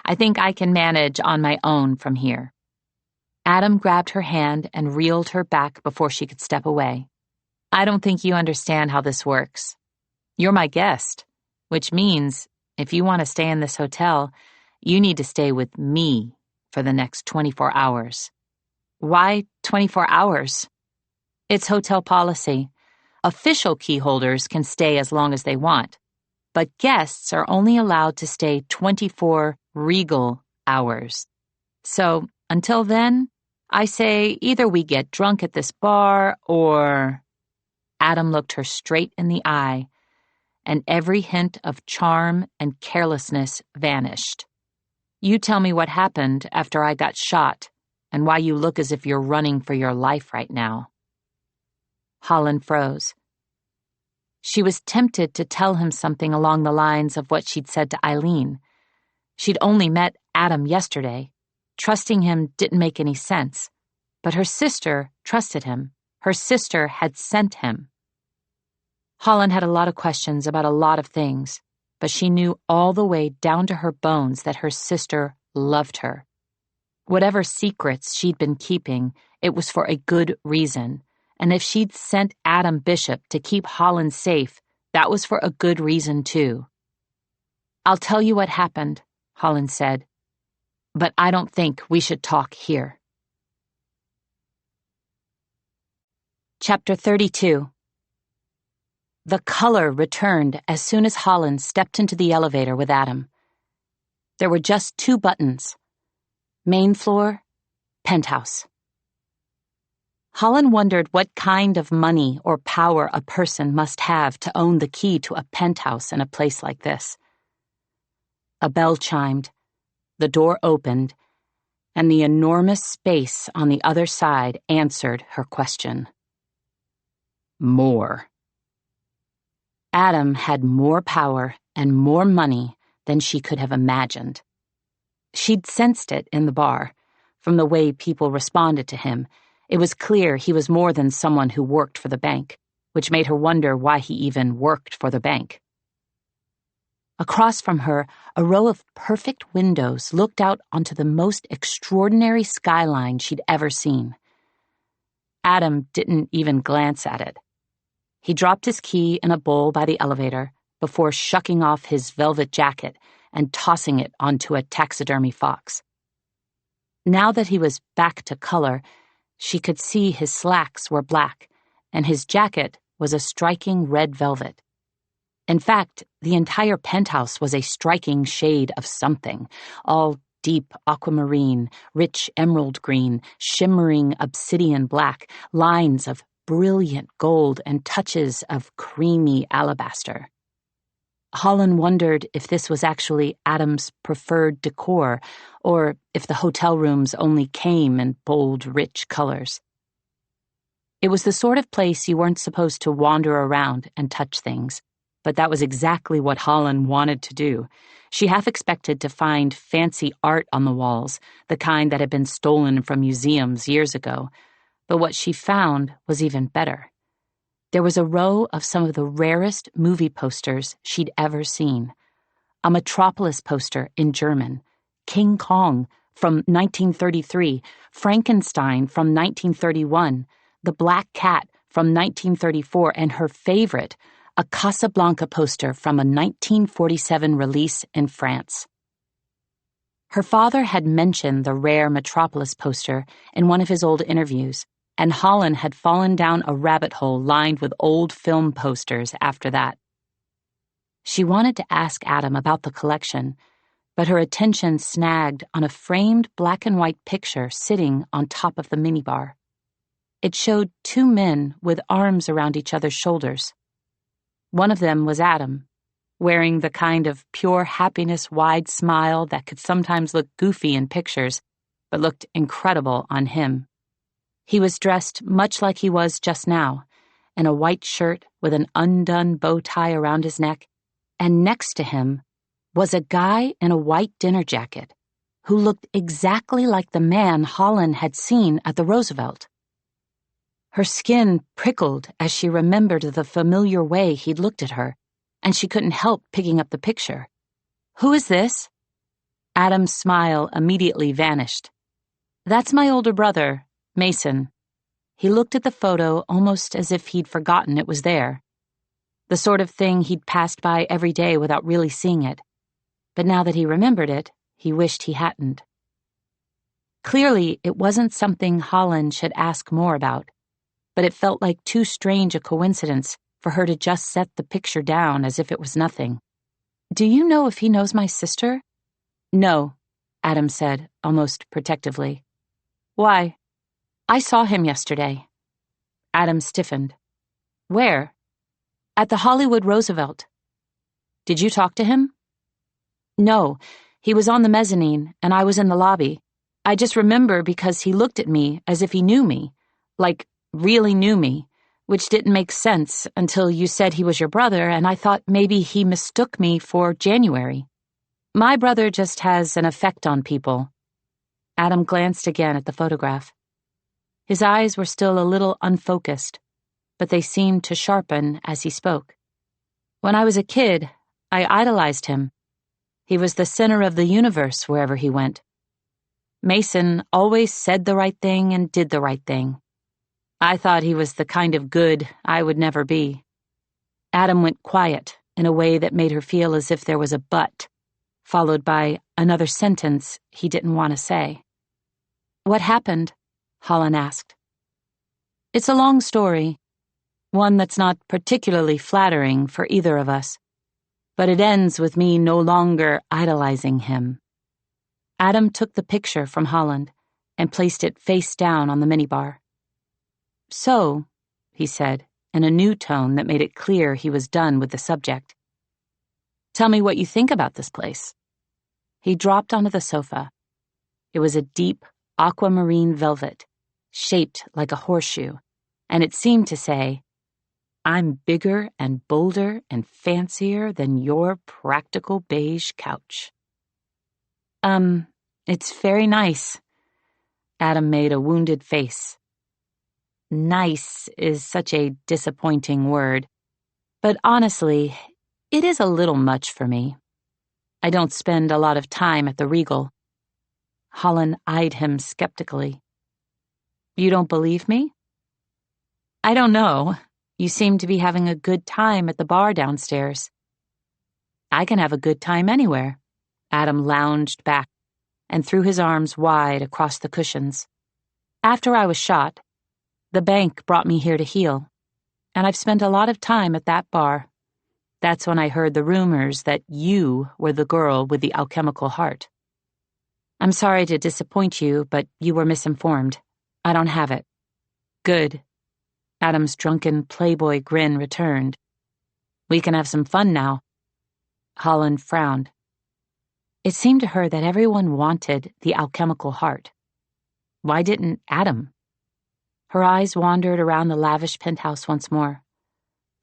S1: I think I can manage on my own from here." Adam grabbed her hand and reeled her back before she could step away. "I don't think you understand how this works. You're my guest, which means if you want to stay in this hotel, you need to stay with me for the next 24 hours. "Why 24 hours? "It's hotel policy. Official key holders can stay as long as they want, but guests are only allowed to stay 24 regal hours. So, until then, I say either we get drunk at this bar or—" Adam looked her straight in the eye, and every hint of charm and carelessness vanished. "You tell me what happened after I got shot and why you look as if you're running for your life right now." Holland froze. She was tempted to tell him something along the lines of what she'd said to Eileen. She'd only met Adam yesterday. Trusting him didn't make any sense. But her sister trusted him. Her sister had sent him. Holland had a lot of questions about a lot of things, but she knew all the way down to her bones that her sister loved her. Whatever secrets she'd been keeping, it was for a good reason. And if she'd sent Adam Bishop to keep Holland safe, that was for a good reason too. "I'll tell you what happened," Holland said, "but I don't think we should talk here." Chapter 32. The color returned as soon as Holland stepped into the elevator with Adam. There were just 2 buttons. Main floor, penthouse. Holland wondered what kind of money or power a person must have to own the key to a penthouse in a place like this. A bell chimed, the door opened, and the enormous space on the other side answered her question. More. Adam had more power and more money than she could have imagined. She'd sensed it in the bar, from the way people responded to him. It was clear he was more than someone who worked for the bank, which made her wonder why he even worked for the bank. Across from her, a row of perfect windows looked out onto the most extraordinary skyline she'd ever seen. Adam didn't even glance at it. He dropped his key in a bowl by the elevator before shucking off his velvet jacket and tossing it onto a taxidermy fox. Now that he was back to color, she could see his slacks were black, and his jacket was a striking red velvet. In fact, the entire penthouse was a striking shade of something, all deep aquamarine, rich emerald green, shimmering obsidian black, lines of brilliant gold and touches of creamy alabaster. Holland wondered if this was actually Adam's preferred decor, or if the hotel rooms only came in bold, rich colors. It was the sort of place you weren't supposed to wander around and touch things, but that was exactly what Holland wanted to do. She half expected to find fancy art on the walls, the kind that had been stolen from museums years ago, but what she found was even better. There was a row of some of the rarest movie posters she'd ever seen. A Metropolis poster in German, King Kong from 1933, Frankenstein from 1931, The Black Cat from 1934, and her favorite, a Casablanca poster from a 1947 release in France. Her father had mentioned the rare Metropolis poster in one of his old interviews, and Holland had fallen down a rabbit hole lined with old film posters after that. She wanted to ask Adam about the collection, but her attention snagged on a framed black and white picture sitting on top of the minibar. It showed two men with arms around each other's shoulders. One of them was Adam, wearing the kind of pure happiness wide smile that could sometimes look goofy in pictures, but looked incredible on him. He was dressed much like he was just now, in a white shirt with an undone bow tie around his neck, and next to him was a guy in a white dinner jacket who looked exactly like the man Holland had seen at the Roosevelt. Her skin prickled as she remembered the familiar way he'd looked at her, and she couldn't help picking up the picture. "Who is this?" Adam's smile immediately vanished. "That's my older brother, Mason." He looked at the photo almost as if he'd forgotten it was there. The sort of thing he'd passed by every day without really seeing it. But now that he remembered it, he wished he hadn't. Clearly, it wasn't something Holland should ask more about, but it felt like too strange a coincidence for her to just set the picture down as if it was nothing. "Do you know if he knows my sister?" "No," Adam said, almost protectively. "Why?" "I saw him yesterday." Adam stiffened. "Where?" "At the Hollywood Roosevelt." "Did you talk to him?" "No, he was on the mezzanine, and I was in the lobby. I just remember because he looked at me as if he knew me, like really knew me, which didn't make sense until you said he was your brother, and I thought maybe he mistook me for January. My brother just has an effect on people." Adam glanced again at the photograph. His eyes were still a little unfocused, but they seemed to sharpen as he spoke. "When I was a kid, I idolized him. He was the center of the universe wherever he went. Mason always said the right thing and did the right thing. I thought he was the kind of good I would never be." Adam went quiet in a way that made her feel as if there was a but, followed by another sentence he didn't want to say. "What happened?" Holland asked. "It's a long story, one that's not particularly flattering for either of us, but it ends with me no longer idolizing him." Adam took the picture from Holland and placed it face down on the minibar. "So," he said, in a new tone that made it clear he was done with the subject, "tell me what you think about this place." He dropped onto the sofa. It was a deep aquamarine velvet, shaped like a horseshoe, and it seemed to say, "I'm bigger and bolder and fancier than your practical beige couch." It's very nice." Adam made a wounded face. Nice is such a disappointing word, but honestly, it is a little much for me. I don't spend a lot of time at the Regal. Holland eyed him skeptically. "You don't believe me?" "I don't know. You seem to be having a good time at the bar downstairs." "I can have a good time anywhere." Adam lounged back and threw his arms wide across the cushions. "After I was shot, the bank brought me here to heal, and I've spent a lot of time at that bar. That's when I heard the rumors that you were the girl with the alchemical heart. I'm sorry to disappoint you, but you were misinformed. I don't have it." "Good." Adam's drunken playboy grin returned. "We can have some fun now." Holland frowned. It seemed to her that everyone wanted the alchemical heart. Why didn't Adam? Her eyes wandered around the lavish penthouse once more.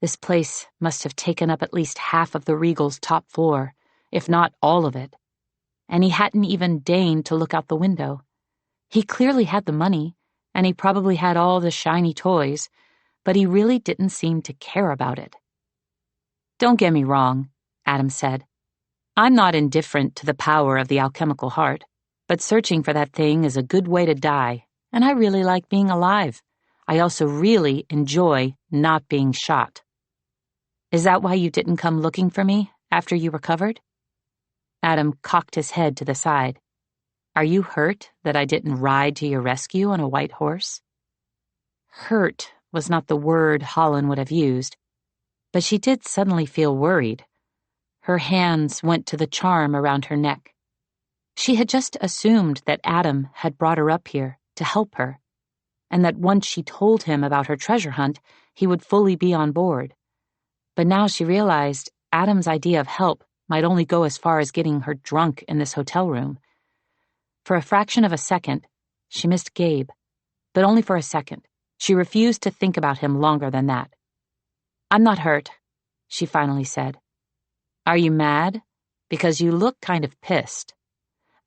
S1: This place must have taken up at least half of the Regal's top floor, if not all of it. And he hadn't even deigned to look out the window. He clearly had the money, and he probably had all the shiny toys, but he really didn't seem to care about it. "Don't get me wrong," Adam said. "I'm not indifferent to the power of the alchemical heart, but searching for that thing is a good way to die, and I really like being alive. I also really enjoy not being shot." "Is that why you didn't come looking for me after you recovered?" Adam cocked his head to the side. "Are you hurt that I didn't ride to your rescue on a white horse?" Hurt was not the word Holland would have used, but she did suddenly feel worried. Her hands went to the charm around her neck. She had just assumed that Adam had brought her up here to help her, and that once she told him about her treasure hunt, he would fully be on board. But now she realized Adam's idea of help might only go as far as getting her drunk in this hotel room. For a fraction of a second, she missed Gabe, but only for a second. She refused to think about him longer than that. "I'm not hurt," she finally said. "Are you mad? Because you look kind of pissed."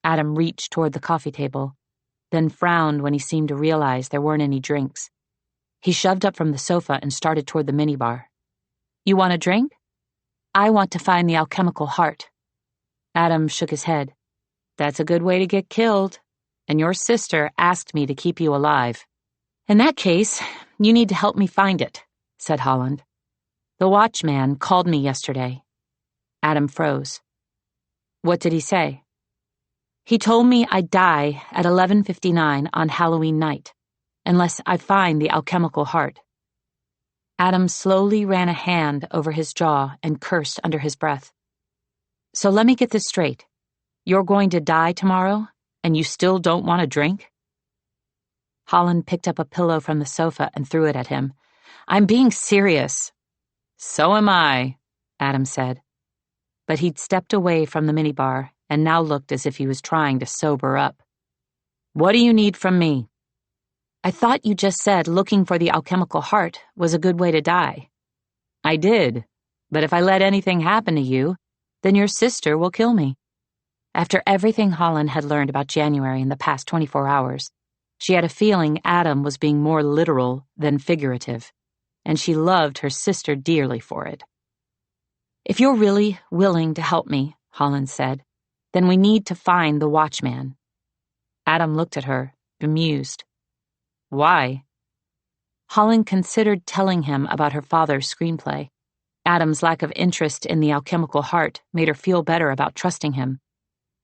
S1: Adam reached toward the coffee table, then frowned when he seemed to realize there weren't any drinks. He shoved up from the sofa and started toward the minibar. "You want a drink?" "I want to find the alchemical heart." Adam shook his head. "That's a good way to get killed, and your sister asked me to keep you alive." "In that case, you need to help me find it," said Holland. "The watchman called me yesterday." Adam froze. "What did he say?" "He told me I'd die at 11:59 on Halloween night, unless I find the alchemical heart." Adam slowly ran a hand over his jaw and cursed under his breath. "So let me get this straight. You're going to die tomorrow, and you still don't want a drink?" Holland picked up a pillow from the sofa and threw it at him. "I'm being serious." "So am I," Adam said. But he'd stepped away from the minibar and now looked as if he was trying to sober up. "What do you need from me?" "I thought you just said looking for the alchemical heart was a good way to die." "I did, but if I let anything happen to you, then your sister will kill me." After everything Holland had learned about January in the past 24 hours, she had a feeling Adam was being more literal than figurative, and she loved her sister dearly for it. "If you're really willing to help me," Holland said, "then we need to find the watchman." Adam looked at her, bemused. "Why?" Holland considered telling him about her father's screenplay. Adam's lack of interest in the alchemical heart made her feel better about trusting him,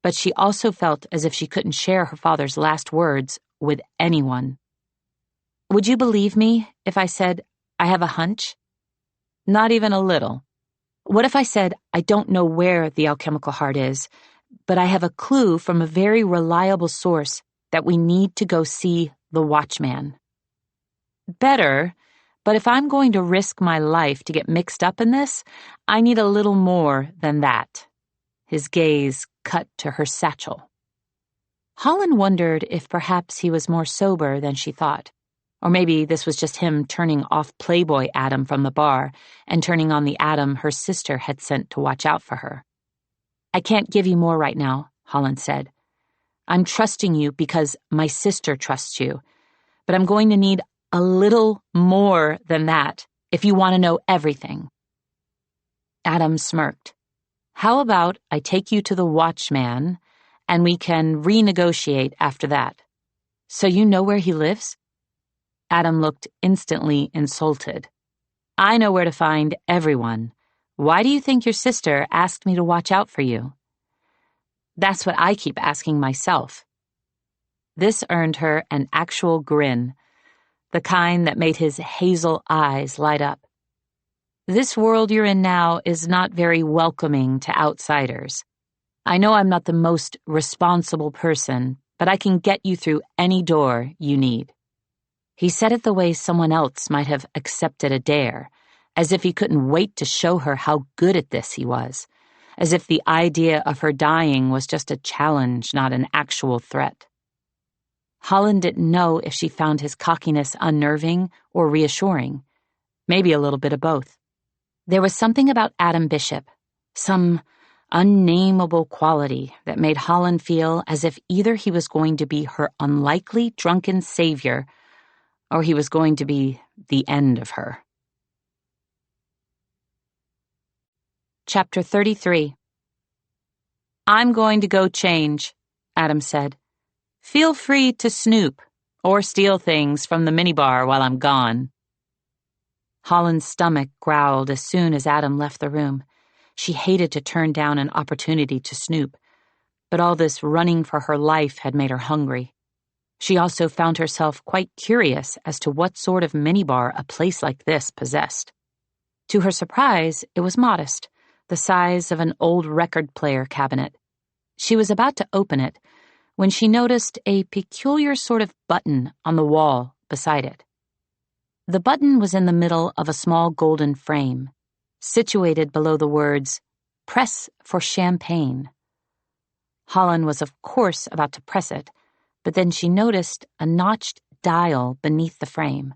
S1: but she also felt as if she couldn't share her father's last words with anyone. "Would you believe me if I said I have a hunch?" "Not even a little." "What if I said I don't know where the alchemical heart is, but I have a clue from a very reliable source that we need to go see the watchman?" "Better, but if I'm going to risk my life to get mixed up in this, I need a little more than that." His gaze cut to her satchel. Holland wondered if perhaps he was more sober than she thought, or maybe this was just him turning off Playboy Adam from the bar and turning on the Adam her sister had sent to watch out for her. "I can't give you more right now," Holland said. "I'm trusting you because my sister trusts you, but I'm going to need a little more than that if you want to know everything." Adam smirked. "How about I take you to the watchman and we can renegotiate after that? So you know where he lives?" Adam looked instantly insulted. "I know where to find everyone. Why do you think your sister asked me to watch out for you?" "That's what I keep asking myself." This earned her an actual grin, the kind that made his hazel eyes light up. "This world you're in now is not very welcoming to outsiders. I know I'm not the most responsible person, but I can get you through any door you need." He said it the way someone else might have accepted a dare, as if he couldn't wait to show her how good at this he was, as if the idea of her dying was just a challenge, not an actual threat. Holland didn't know if she found his cockiness unnerving or reassuring, maybe a little bit of both. There was something about Adam Bishop, some unnameable quality that made Holland feel as if either he was going to be her unlikely drunken savior or he was going to be the end of her. Chapter 33. "I'm going to go change," Adam said. "Feel free to snoop or steal things from the minibar while I'm gone." Holland's stomach growled as soon as Adam left the room. She hated to turn down an opportunity to snoop, but all this running for her life had made her hungry. She also found herself quite curious as to what sort of minibar a place like this possessed. To her surprise, it was modest, the size of an old record player cabinet. She was about to open it when she noticed a peculiar sort of button on the wall beside it. The button was in the middle of a small golden frame, situated below the words, "Press for Champagne." Holland was of course about to press it, but then she noticed a notched dial beneath the frame.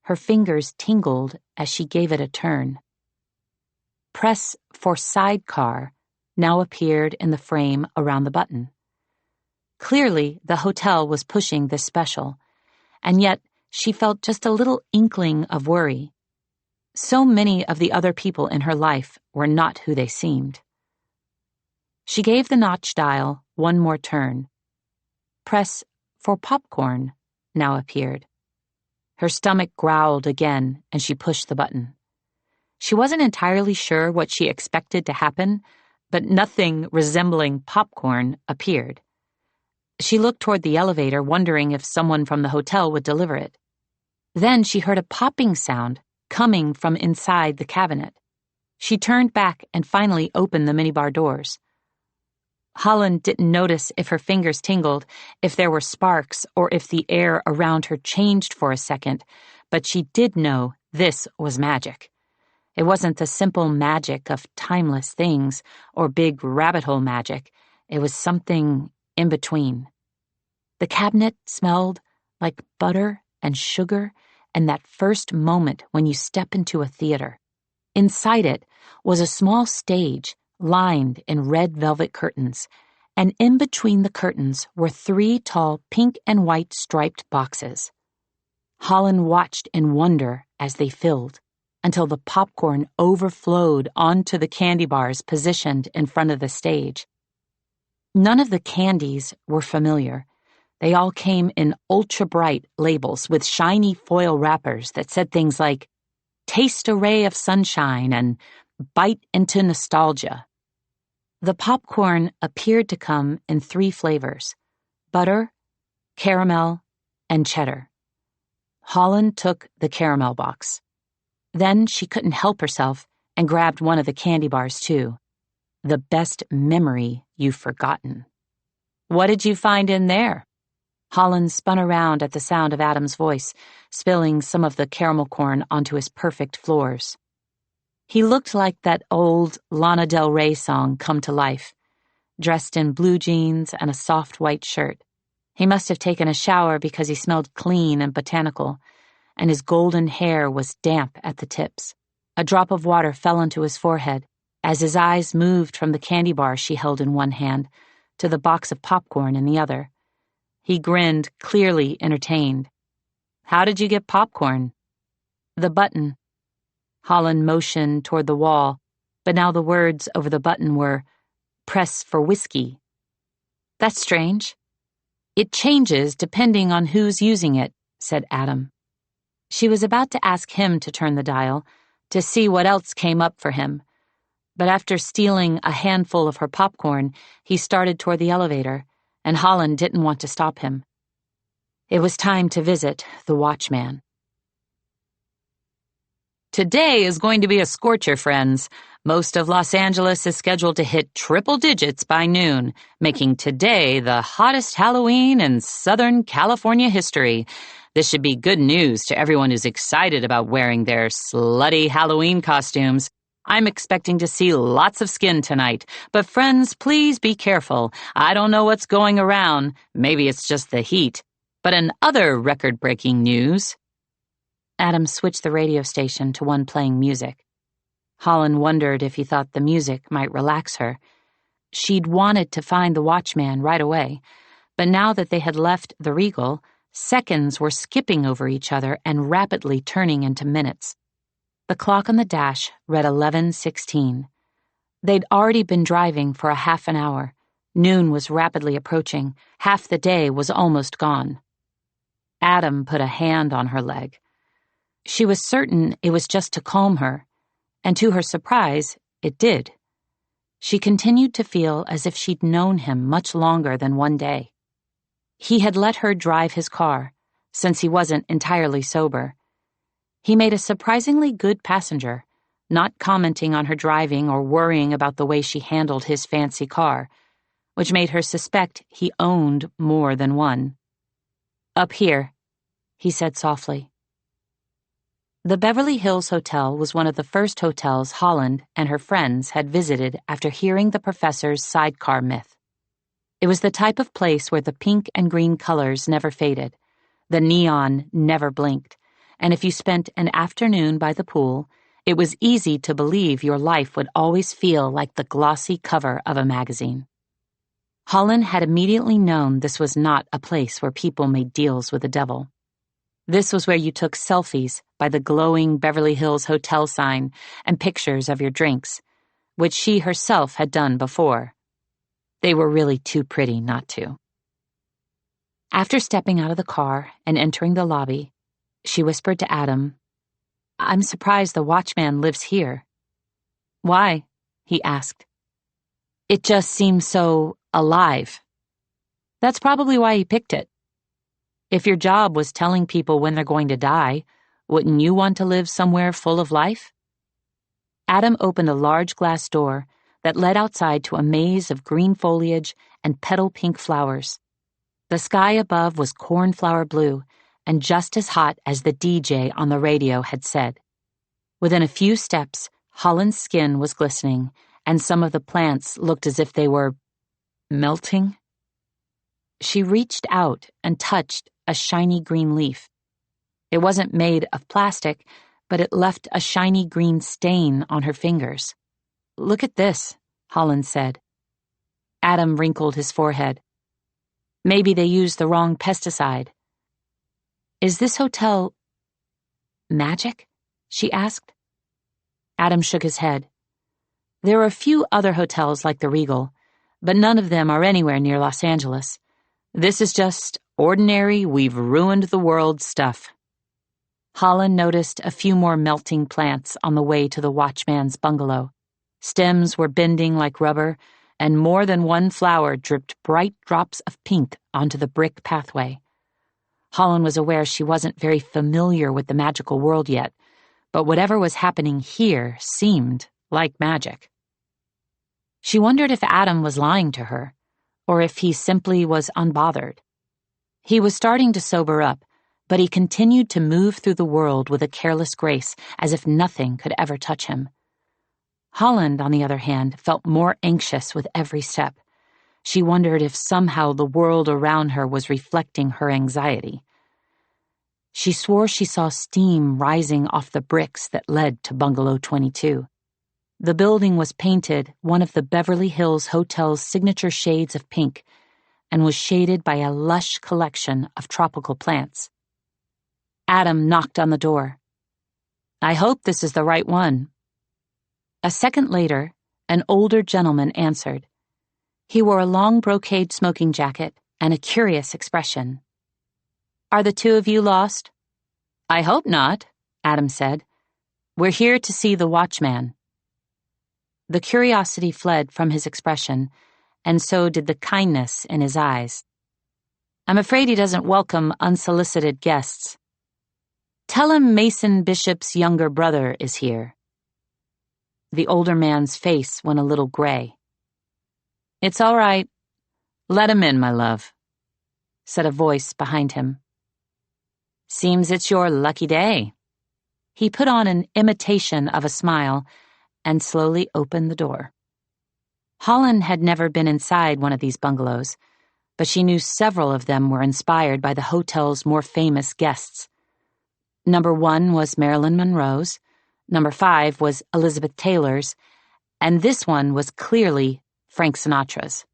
S1: Her fingers tingled as she gave it a turn. "Press for Sidecar" now appeared in the frame around the button. Clearly, the hotel was pushing this special, and yet she felt just a little inkling of worry. So many of the other people in her life were not who they seemed. She gave the notch dial one more turn. "Press for Popcorn" now appeared. Her stomach growled again, and she pushed the button. She wasn't entirely sure what she expected to happen, but nothing resembling popcorn appeared. She looked toward the elevator, wondering if someone from the hotel would deliver it. Then she heard a popping sound coming from inside the cabinet. She turned back and finally opened the minibar doors. Holland didn't notice if her fingers tingled, if there were sparks, or if the air around her changed for a second, but she did know this was magic. It wasn't the simple magic of timeless things or big rabbit hole magic. It was something in between. The cabinet smelled like butter and sugar and that first moment when you step into a theater. Inside it was a small stage lined in red velvet curtains, and in between the curtains were 3 tall pink and white striped boxes. Holland watched in wonder as they filled, until the popcorn overflowed onto the candy bars positioned in front of the stage. None of the candies were familiar. They all came in ultra-bright labels with shiny foil wrappers that said things like, "Taste a ray of sunshine" and "Bite into nostalgia." The popcorn appeared to come in 3 flavors: butter, caramel, and cheddar. Holland took the caramel box. Then she couldn't help herself and grabbed one of the candy bars too. The best memory you've forgotten. "What did you find in there?" Holland spun around at the sound of Adam's voice, spilling some of the caramel corn onto his perfect floors. He looked like that old Lana Del Rey song come to life, dressed in blue jeans and a soft white shirt. He must have taken a shower because he smelled clean and botanical, and his golden hair was damp at the tips. A drop of water fell onto his forehead as his eyes moved from the candy bar she held in one hand to the box of popcorn in the other. He grinned, clearly entertained. "How did you get popcorn?" "The button." Holland motioned toward the wall, but now the words over the button were, "Press for whiskey." "That's strange." "It changes depending on who's using it," said Adam. She was about to ask him to turn the dial, to see what else came up for him, but after stealing a handful of her popcorn, he started toward the elevator, and Holland didn't want to stop him. It was time to visit the watchman. Today is going to be a scorcher, friends. Most of Los Angeles is scheduled to hit triple digits by noon, making today the hottest Halloween in Southern California history. This should be good news to everyone who's excited about wearing their slutty Halloween costumes. I'm expecting to see lots of skin tonight, but friends, please be careful. I don't know what's going around. Maybe it's just the heat. But in other record-breaking news... Adam switched the radio station to one playing music. Holland wondered if he thought the music might relax her. She'd wanted to find the watchman right away, but now that they had left the Regal, Seconds were skipping over each other and rapidly turning into minutes. The clock on the dash read 11:16. They'd already been driving for a half an hour. Noon was rapidly approaching. Half the day was almost gone. Adam put a hand on her leg. She was certain it was just to calm her, and to her surprise, it did. She continued to feel as if she'd known him much longer than one day. He had let her drive his car, since he wasn't entirely sober. He made a surprisingly good passenger, not commenting on her driving or worrying about the way she handled his fancy car, which made her suspect he owned more than one. "Up here," he said softly. The Beverly Hills Hotel was one of the first hotels Holland and her friends had visited after hearing the professor's sidecar myth. It was the type of place where the pink and green colors never faded, the neon never blinked, and if you spent an afternoon by the pool, it was easy to believe your life would always feel like the glossy cover of a magazine. Holland had immediately known this was not a place where people made deals with the devil. This was where you took selfies by the glowing Beverly Hills Hotel sign and pictures of your drinks, which she herself had done before. They were really too pretty not to. After stepping out of the car and entering the lobby, she whispered to Adam, "I'm surprised the watchman lives here." "Why?" he asked. "It just seems so alive." "That's probably why he picked it. If your job was telling people when they're going to die, wouldn't you want to live somewhere full of life?" Adam opened a large glass door that led outside to a maze of green foliage and petal-pink flowers. The sky above was cornflower blue and just as hot as the DJ on the radio had said. Within a few steps, Holland's skin was glistening, and some of the plants looked as if they were melting. She reached out and touched a shiny green leaf. It wasn't made of plastic, but it left a shiny green stain on her fingers. "Look at this," Holland said. Adam wrinkled his forehead. "Maybe they used the wrong pesticide." "Is this hotel magic?" she asked. Adam shook his head. "There are a few other hotels like the Regal, but none of them are anywhere near Los Angeles. This is just ordinary, we've ruined the world stuff." Holland noticed a few more melting plants on the way to the watchman's bungalow. Stems were bending like rubber, and more than one flower dripped bright drops of pink onto the brick pathway. Holland was aware she wasn't very familiar with the magical world yet, but whatever was happening here seemed like magic. She wondered if Adam was lying to her, or if he simply was unbothered. He was starting to sober up, but he continued to move through the world with a careless grace, as if nothing could ever touch him. Holland, on the other hand, felt more anxious with every step. She wondered if somehow the world around her was reflecting her anxiety. She swore she saw steam rising off the bricks that led to Bungalow 22. The building was painted one of the Beverly Hills Hotel's signature shades of pink and was shaded by a lush collection of tropical plants. Adam knocked on the door. "I hope this is the right one." A second later, an older gentleman answered. He wore a long brocade smoking jacket and a curious expression. "Are the two of you lost?" "I hope not," Adam said. "We're here to see the watchman." The curiosity fled from his expression, and so did the kindness in his eyes. "I'm afraid he doesn't welcome unsolicited guests. Tell him Mason Bishop's younger brother is here." The older man's face went a little gray. "It's all right. Let him in, my love," said a voice behind him. "Seems it's your lucky day." He put on an imitation of a smile and slowly opened the door. Holland had never been inside one of these bungalows, but she knew several of them were inspired by the hotel's more famous guests. Number 1 was Marilyn Monroe's, number 5 was Elizabeth Taylor's, and this one was clearly Frank Sinatra's.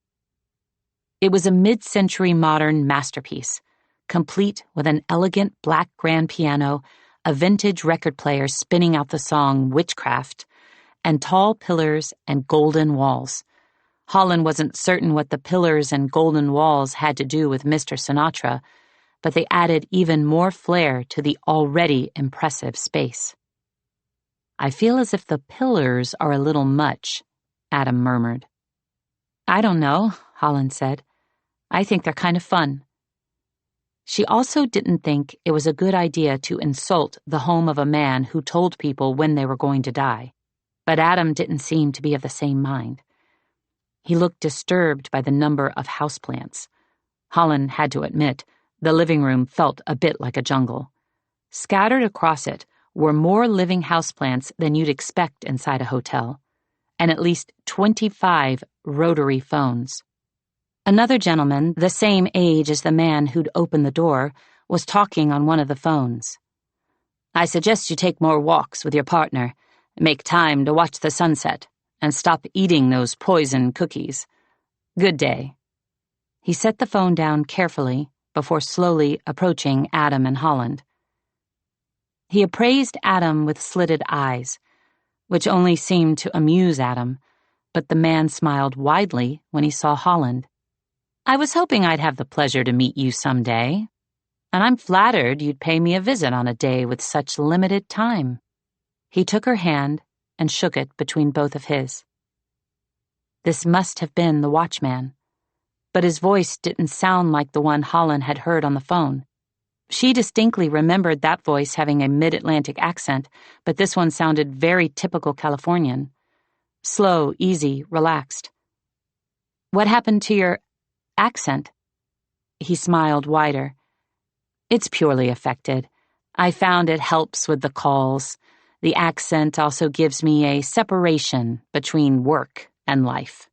S1: It was a mid-century modern masterpiece, complete with an elegant black grand piano, a vintage record player spinning out the song Witchcraft, and tall pillars and golden walls. Holland wasn't certain what the pillars and golden walls had to do with Mr. Sinatra, but they added even more flair to the already impressive space. "I feel as if the pillars are a little much," Adam murmured. "I don't know," Holland said. "I think they're kind of fun." She also didn't think it was a good idea to insult the home of a man who told people when they were going to die, but Adam didn't seem to be of the same mind. He looked disturbed by the number of houseplants. Holland had to admit, the living room felt a bit like a jungle. Scattered across it were more living houseplants than you'd expect inside a hotel, and at least 25 rotary phones. Another gentleman, the same age as the man who'd opened the door, was talking on one of the phones. "I suggest you take more walks with your partner, make time to watch the sunset, and stop eating those poison cookies. Good day." He set the phone down carefully before slowly approaching Adam and Holland. He appraised Adam with slitted eyes, which only seemed to amuse Adam, but the man smiled widely when he saw Holland. "I was hoping I'd have the pleasure to meet you someday, and I'm flattered you'd pay me a visit on a day with such limited time." He took her hand and shook it between both of his. This must have been the watchman, but his voice didn't sound like the one Holland had heard on the phone. She distinctly remembered that voice having a mid-Atlantic accent, but this one sounded very typical Californian. Slow, easy, relaxed. "What happened to your accent?" He smiled wider. "It's purely affected. I found it helps with the calls. The accent also gives me a separation between work and life."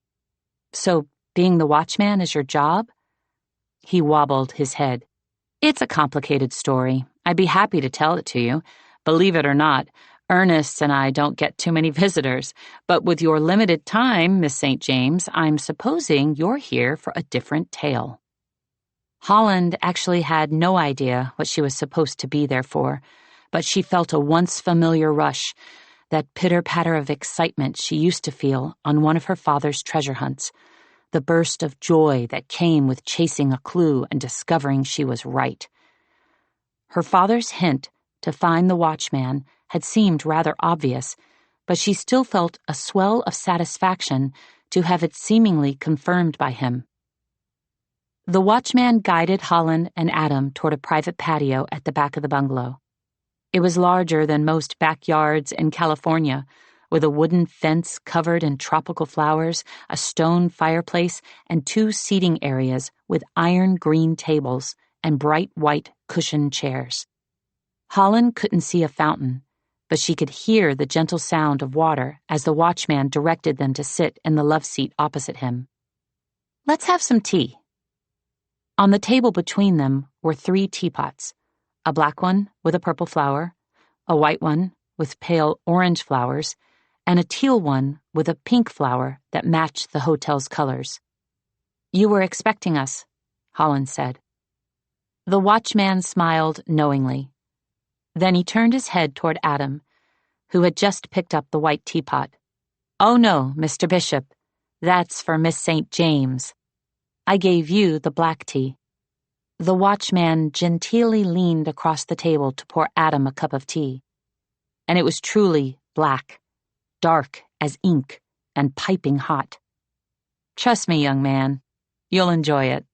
S1: "So, being the watchman is your job?" He wobbled his head. "It's a complicated story. I'd be happy to tell it to you. Believe it or not, Ernest and I don't get too many visitors, but with your limited time, Miss St. James, I'm supposing you're here for a different tale." Holland actually had no idea what she was supposed to be there for, but she felt a once-familiar rush, that pitter-patter of excitement she used to feel on one of her father's treasure hunts, the burst of joy that came with chasing a clue and discovering she was right. Her father's hint to find the watchman had seemed rather obvious, but she still felt a swell of satisfaction to have it seemingly confirmed by him. The watchman guided Holland and Adam toward a private patio at the back of the bungalow. It was larger than most backyards in California, with a wooden fence covered in tropical flowers, a stone fireplace, and 2 seating areas with iron green tables and bright white cushioned chairs. Holland couldn't see a fountain, but she could hear the gentle sound of water as the watchman directed them to sit in the love seat opposite him. "Let's have some tea." On the table between them were 3 teapots, a black one with a purple flower, a white one with pale orange flowers, and a teal one with a pink flower that matched the hotel's colors. "You were expecting us," Holland said. The watchman smiled knowingly. Then he turned his head toward Adam, who had just picked up the white teapot. "Oh no, Mr. Bishop, that's for Miss St. James. I gave you the black tea." The watchman genteelly leaned across the table to pour Adam a cup of tea, and it was truly black, dark as ink, and piping hot. "Trust me, young man, you'll enjoy it."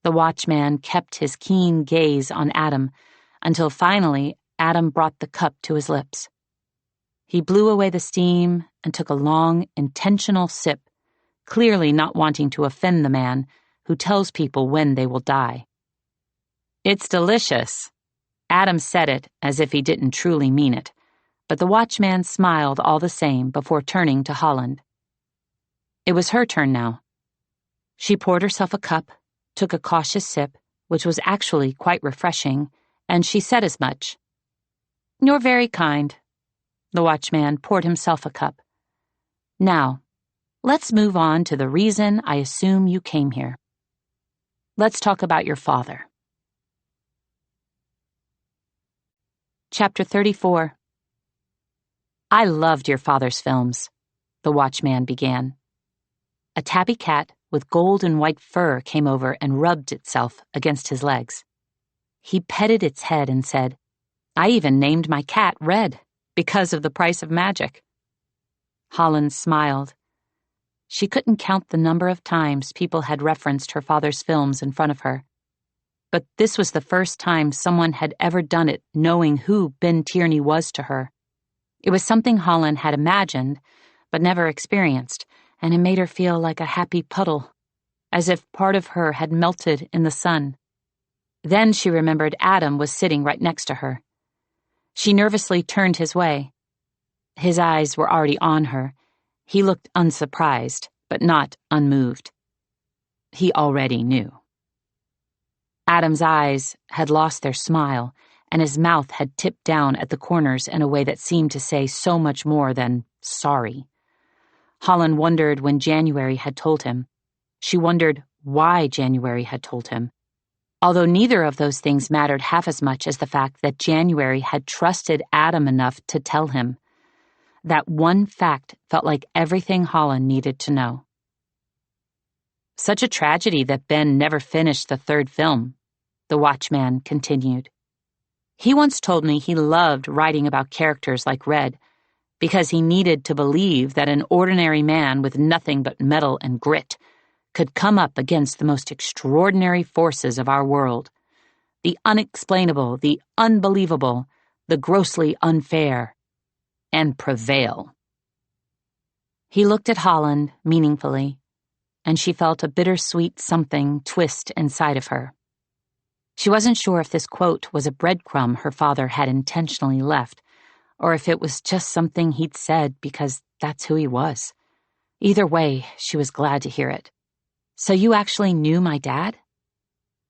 S1: The watchman kept his keen gaze on Adam until finally Adam brought the cup to his lips. He blew away the steam and took a long, intentional sip, clearly not wanting to offend the man who tells people when they will die. "It's delicious." Adam said it as if he didn't truly mean it, but the watchman smiled all the same before turning to Holland. It was her turn now. She poured herself a cup, took a cautious sip, which was actually quite refreshing, and she said as much. "You're very kind." The watchman poured himself a cup. "Now, let's move on to the reason I assume you came here." Let's talk about your father. Chapter 34. I loved your father's films, the watchman began. A tabby cat with gold and white fur came over and rubbed itself against his legs. He petted its head and said, I even named my cat Red because of the price of magic. Holland smiled. She couldn't count the number of times people had referenced her father's films in front of her. But this was the first time someone had ever done it knowing who Ben Tierney was to her. It was something Holland had imagined, but never experienced, and it made her feel like a happy puddle, as if part of her had melted in the sun. Then she remembered Adam was sitting right next to her. She nervously turned his way. His eyes were already on her. He looked unsurprised, but not unmoved. He already knew. Adam's eyes had lost their smile, and his mouth had tipped down at the corners in a way that seemed to say so much more than sorry. Holland wondered when January had told him. She wondered why January had told him, although neither of those things mattered half as much as the fact that January had trusted Adam enough to tell him. That one fact felt like everything Holland needed to know. Such a tragedy that Ben never finished the third film, the watchman continued. He once told me he loved writing about characters like Red because he needed to believe that an ordinary man with nothing but metal and grit could come up against the most extraordinary forces of our world, the unexplainable, the unbelievable, the grossly unfair, and prevail. He looked at Holland meaningfully, and she felt a bittersweet something twist inside of her. She wasn't sure if this quote was a breadcrumb her father had intentionally left, or if it was just something he'd said because that's who he was. Either way, she was glad to hear it. So you actually knew my dad?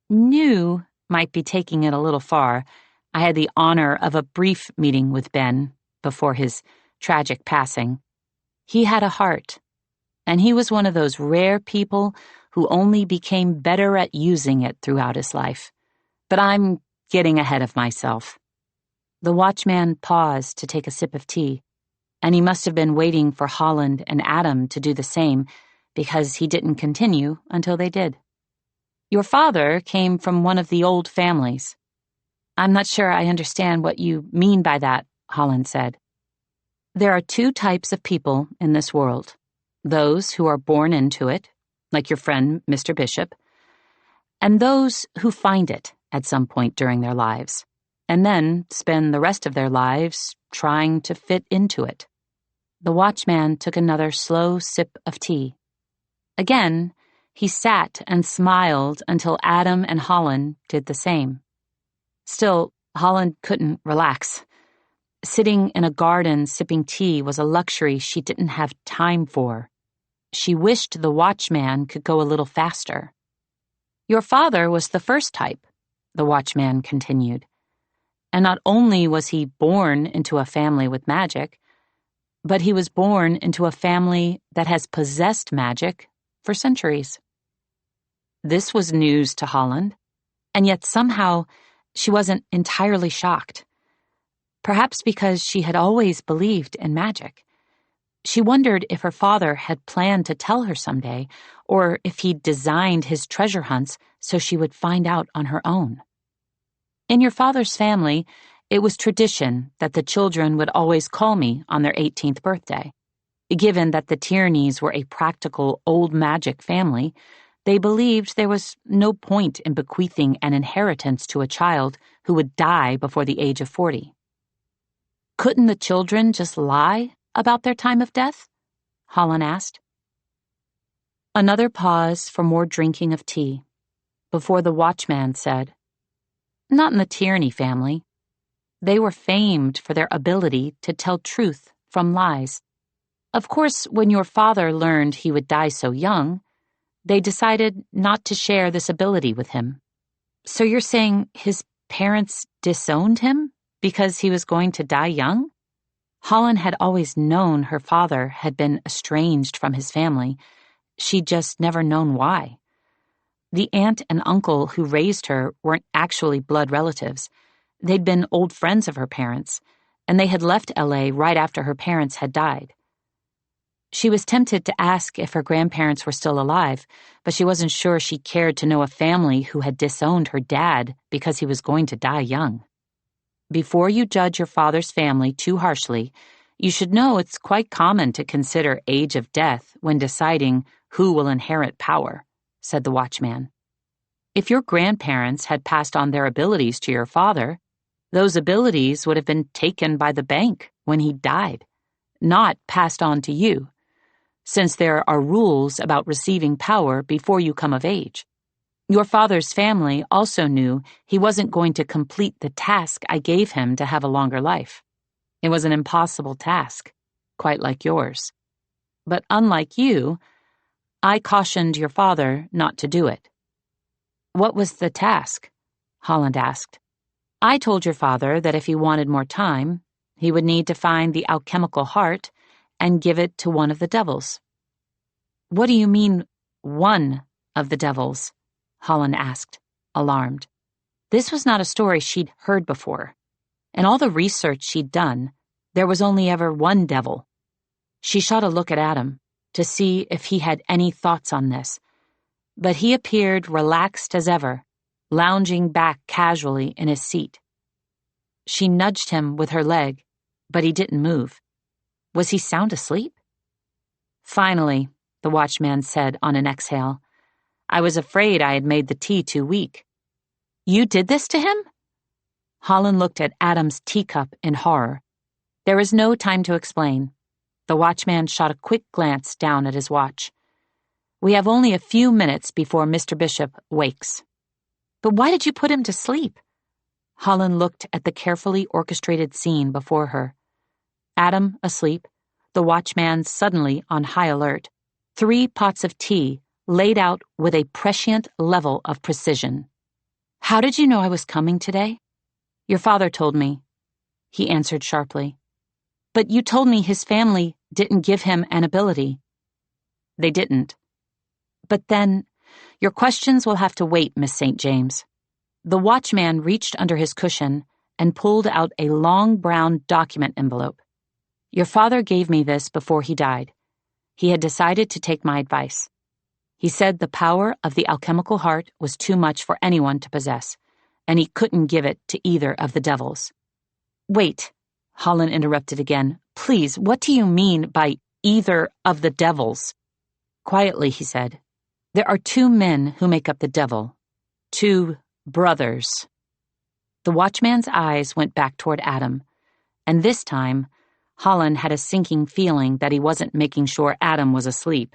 S1: Knew might be taking it a little far. I had the honor of a brief meeting with Ben before his tragic passing. He had a heart, and he was one of those rare people who only became better at using it throughout his life. But I'm getting ahead of myself. The watchman paused to take a sip of tea, and he must have been waiting for Holland and Adam to do the same, because he didn't continue until they did. Your father came from one of the old families. I'm not sure I understand what you mean by that, Holland said. There are two types of people in this world. Those who are born into it, like your friend, Mr. Bishop, and those who find it at some point during their lives, and then spend the rest of their lives trying to fit into it. The watchman took another slow sip of tea. Again, he sat and smiled until Adam and Holland did the same. Still, Holland couldn't relax. Sitting in a garden sipping tea was a luxury she didn't have time for. She wished the watchman could go a little faster. Your father was the first type, the watchman continued. And not only was he born into a family with magic, but he was born into a family that has possessed magic for centuries. This was news to Holland, and yet somehow she wasn't entirely shocked. Perhaps because she had always believed in magic. She wondered if her father had planned to tell her someday, or if he'd designed his treasure hunts so she would find out on her own. In your father's family, it was tradition that the children would always call me on their 18th birthday. Given that the Tierneys were a practical old magic family, they believed there was no point in bequeathing an inheritance to a child who would die before the age of 40. Couldn't the children just lie about their time of death? Holland asked. Another pause for more drinking of tea, before the watchman said, Not in the Tierney family. They were famed for their ability to tell truth from lies. Of course, when your father learned he would die so young, they decided not to share this ability with him. So you're saying his parents disowned him because he was going to die young? Holland had always known her father had been estranged from his family. She'd just never known why. The aunt and uncle who raised her weren't actually blood relatives. They'd been old friends of her parents, and they had left LA right after her parents had died. She was tempted to ask if her grandparents were still alive, but she wasn't sure she cared to know a family who had disowned her dad because he was going to die young. Before you judge your father's family too harshly, you should know it's quite common to consider age of death when deciding who will inherit power, said the watchman. If your grandparents had passed on their abilities to your father, those abilities would have been taken by the bank when he died, not passed on to you, since there are rules about receiving power before you come of age. Your father's family also knew he wasn't going to complete the task I gave him to have a longer life. It was an impossible task, quite like yours. But unlike you, I cautioned your father not to do it. What was the task? Holland asked. I told your father that if he wanted more time, he would need to find the alchemical heart and give it to one of the devils. What do you mean, one of the devils? Holland asked, alarmed. This was not a story she'd heard before. In all the research she'd done, there was only ever one devil. She shot a look at Adam to see if he had any thoughts on this, but he appeared relaxed as ever, lounging back casually in his seat. She nudged him with her leg, but he didn't move. Was he sound asleep? Finally, the watchman said on an exhale, I was afraid I had made the tea too weak. You did this to him? Holland looked at Adam's teacup in horror. There was no time to explain. The watchman shot a quick glance down at his watch. We have only a few minutes before Mr. Bishop wakes. But why did you put him to sleep? Holland looked at the carefully orchestrated scene before her. Adam asleep, the watchman suddenly on high alert, 3 pots of tea laid out with a prescient level of precision. How did you know I was coming today? Your father told me, he answered sharply. But you told me his family didn't give him an ability. They didn't. But then, your questions will have to wait, Miss St. James. The watchman reached under his cushion and pulled out a long brown document envelope. Your father gave me this before he died. He had decided to take my advice. He said the power of the alchemical heart was too much for anyone to possess, and he couldn't give it to either of the devils. Wait, Holland interrupted again. Please, what do you mean by either of the devils? Quietly, he said. There are 2 men who make up the devil. 2 brothers. The watchman's eyes went back toward Adam, and this time, Holland had a sinking feeling that he wasn't making sure Adam was asleep.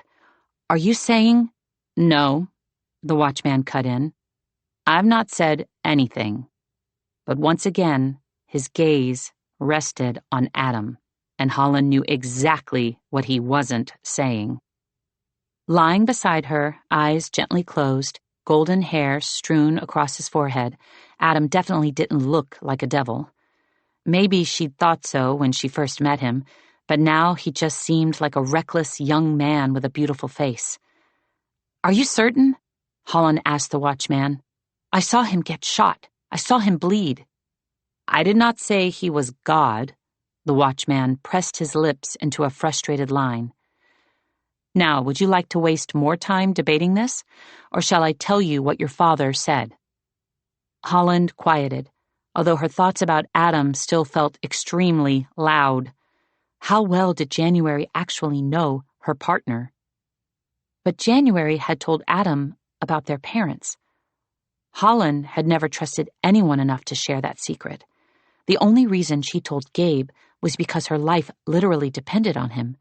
S1: Are you saying? No, the watchman cut in. I've not said anything. But once again, his gaze rested on Adam, and Holland knew exactly what he wasn't saying. Lying beside her, eyes gently closed, golden hair strewn across his forehead, Adam definitely didn't look like a devil. Maybe she'd thought so when she first met him, but now he just seemed like a reckless young man with a beautiful face. Are you certain? Holland asked the watchman. I saw him get shot. I saw him bleed. I did not say he was God. The watchman pressed his lips into a frustrated line. Now, would you like to waste more time debating this, or shall I tell you what your father said? Holland quieted, although her thoughts about Adam still felt extremely loud. How well did January actually know her partner? But January had told Adam about their parents. Holland had never trusted anyone enough to share that secret. The only reason she told Gabe was because her life literally depended on him.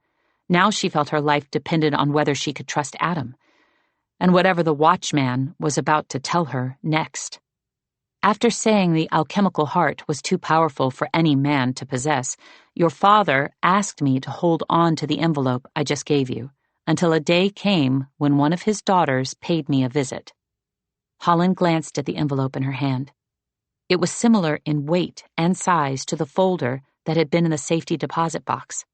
S1: Now she felt her life depended on whether she could trust Adam, and whatever the watchman was about to tell her next. After saying the alchemical heart was too powerful for any man to possess, your father asked me to hold on to the envelope I just gave you, until a day came when one of his daughters paid me a visit. Holland glanced at the envelope in her hand. It was similar in weight and size to the folder that had been in the safety deposit box.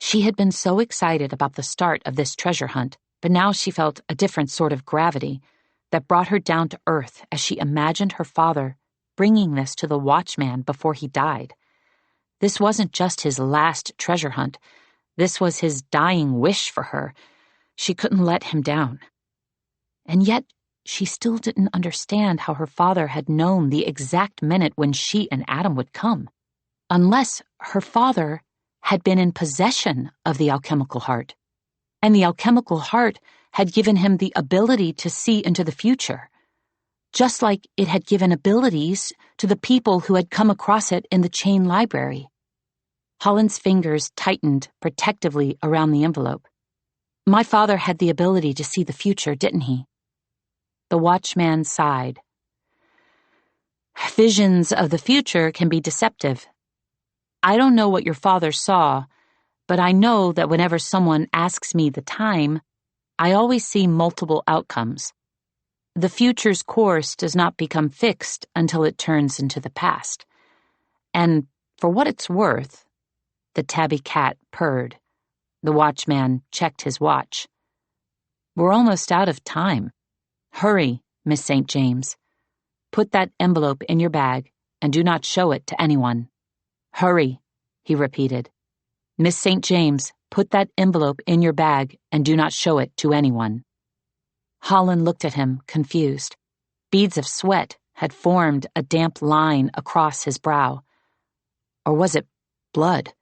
S1: She had been so excited about the start of this treasure hunt, but now she felt a different sort of gravity, that brought her down to earth as she imagined her father bringing this to the watchman before he died. This wasn't just his last treasure hunt. This was his dying wish for her. She couldn't let him down. And yet, she still didn't understand how her father had known the exact minute when she and Adam would come, unless her father had been in possession of the alchemical heart, and the alchemical heart had given him the ability to see into the future, just like it had given abilities to the people who had come across it in the chain library. Holland's fingers tightened protectively around the envelope. My father had the ability to see the future, didn't he? The watchman sighed. Visions of the future can be deceptive. I don't know what your father saw, but I know that whenever someone asks me the time, I always see multiple outcomes. The future's course does not become fixed until it turns into the past. And for what it's worth, the tabby cat purred. The watchman checked his watch. We're almost out of time. Hurry, Miss St. James. Put that envelope in your bag and do not show it to anyone. Hurry, he repeated. Miss St. James, put that envelope in your bag and do not show it to anyone. Holland looked at him, confused. Beads of sweat had formed a damp line across his brow. Or was it blood?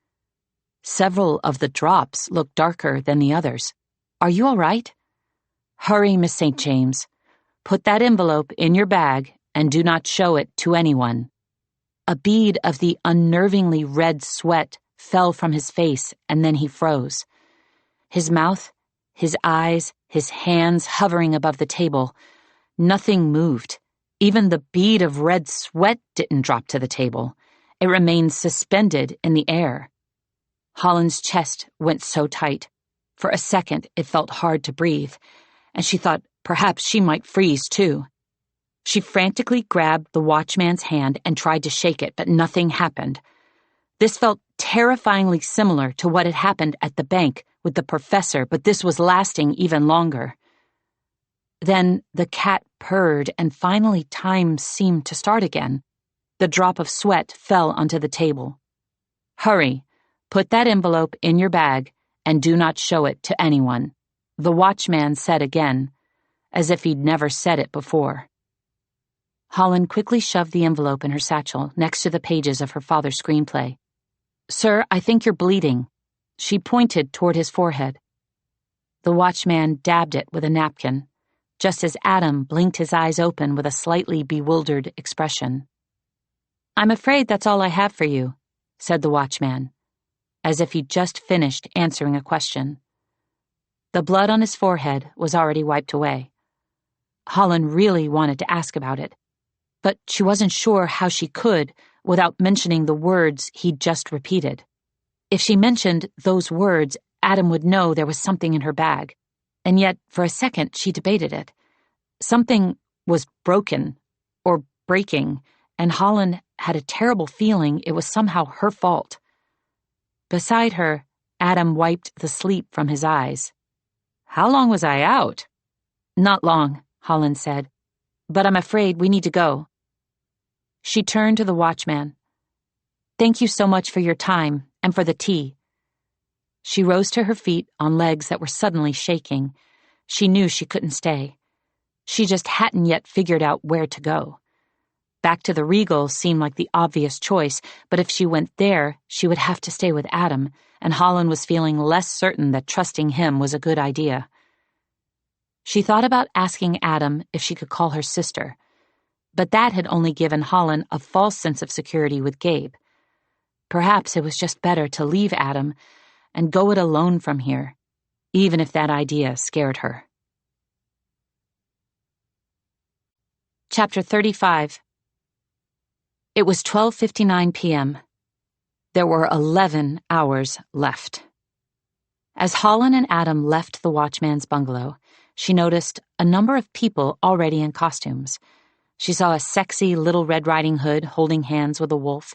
S1: Several of the drops looked darker than the others. Are you all right? Hurry, Miss St. James. Put that envelope in your bag and do not show it to anyone. A bead of the unnervingly red sweat fell from his face, and then he froze. His mouth, his eyes, his hands hovering above the table. Nothing moved. Even the bead of red sweat didn't drop to the table. It remained suspended in the air. Holland's chest went so tight. For a second, it felt hard to breathe, and she thought perhaps she might freeze too. She frantically grabbed the watchman's hand and tried to shake it, but nothing happened. This felt terrifyingly similar to what had happened at the bank with the professor, but this was lasting even longer. Then the cat purred, and finally time seemed to start again. The drop of sweat fell onto the table. Hurry, put that envelope in your bag and do not show it to anyone, the watchman said again, as if he'd never said it before. Holland quickly shoved the envelope in her satchel next to the pages of her father's screenplay. Sir, I think you're bleeding. She pointed toward his forehead. The watchman dabbed it with a napkin, just as Adam blinked his eyes open with a slightly bewildered expression. I'm afraid that's all I have for you, said the watchman, as if he'd just finished answering a question. The blood on his forehead was already wiped away. Holland really wanted to ask about it, but she wasn't sure how she could without mentioning the words he'd just repeated. If she mentioned those words, Adam would know there was something in her bag, and yet for a second she debated it. Something was broken or breaking, and Holland had a terrible feeling it was somehow her fault. Beside her, Adam wiped the sleep from his eyes. How long was I out? Not long, Holland said, but I'm afraid we need to go. She turned to the watchman. Thank you so much for your time and for the tea. She rose to her feet on legs that were suddenly shaking. She knew she couldn't stay. She just hadn't yet figured out where to go. Back to the Regal seemed like the obvious choice, but if she went there, she would have to stay with Adam, and Holland was feeling less certain that trusting him was a good idea. She thought about asking Adam if she could call her sister, but that had only given Holland a false sense of security with Gabe. Perhaps it was just better to leave Adam and go it alone from here, even if that idea scared her. Chapter 35. It was 12:59 p.m. There were 11 hours left. As Holland and Adam left the watchman's bungalow, she noticed a number of people already in costumes. She saw a sexy Little Red Riding Hood holding hands with a wolf,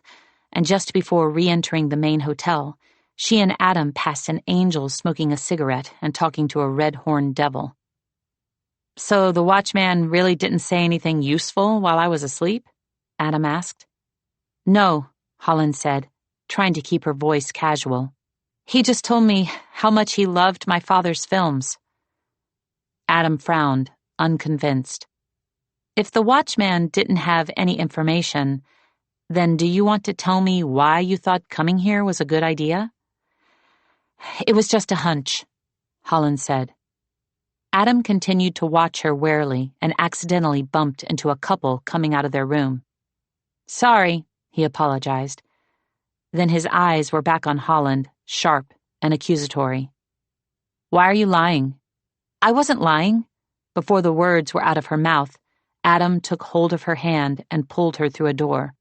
S1: and just before re-entering the main hotel, she and Adam passed an angel smoking a cigarette and talking to a red-horned devil. So the watchman really didn't say anything useful while I was asleep? Adam asked. No, Holland said, trying to keep her voice casual. He just told me how much he loved my father's films. Adam frowned, unconvinced. If the watchman didn't have any information, then do you want to tell me why you thought coming here was a good idea? It was just a hunch, Holland said. Adam continued to watch her warily and accidentally bumped into a couple coming out of their room. Sorry, he apologized. Then his eyes were back on Holland, sharp and accusatory. Why are you lying? I wasn't lying. Before the words were out of her mouth, Adam took hold of her hand and pulled her through a door.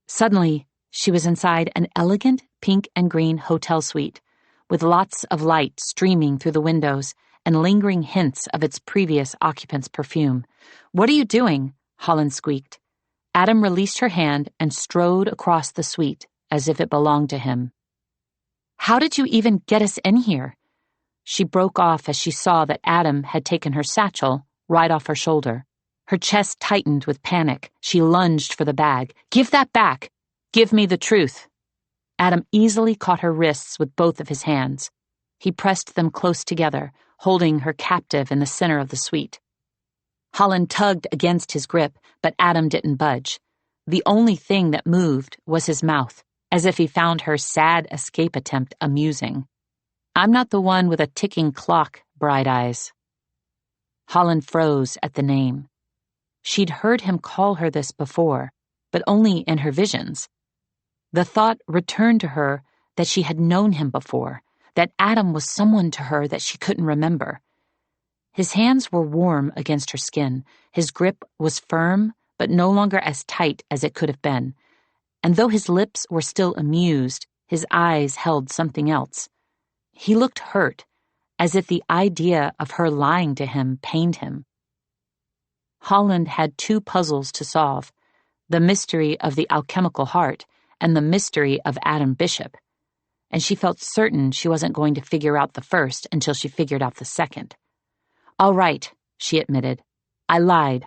S1: Suddenly, she was inside an elegant pink and green hotel suite, with lots of light streaming through the windows and lingering hints of its previous occupant's perfume. What are you doing? Holland squeaked. Adam released her hand and strode across the suite as if it belonged to him. How did you even get us in here? She broke off as she saw that Adam had taken her satchel right off her shoulder. Her chest tightened with panic. She lunged for the bag. Give that back! Give me the truth! Adam easily caught her wrists with both of his hands. He pressed them close together, holding her captive in the center of the suite. Holland tugged against his grip, but Adam didn't budge. The only thing that moved was his mouth, as if he found her sad escape attempt amusing. I'm not the one with a ticking clock, Bright Eyes. Holland froze at the name. She'd heard him call her this before, but only in her visions. The thought returned to her that she had known him before, that Adam was someone to her that she couldn't remember. His hands were warm against her skin. His grip was firm, but no longer as tight as it could have been. And though his lips were still amused, his eyes held something else. He looked hurt, as if the idea of her lying to him pained him. Holland had two puzzles to solve, the mystery of the alchemical heart and the mystery of Adam Bishop, and she felt certain she wasn't going to figure out the first until she figured out the second. All right, she admitted. I lied.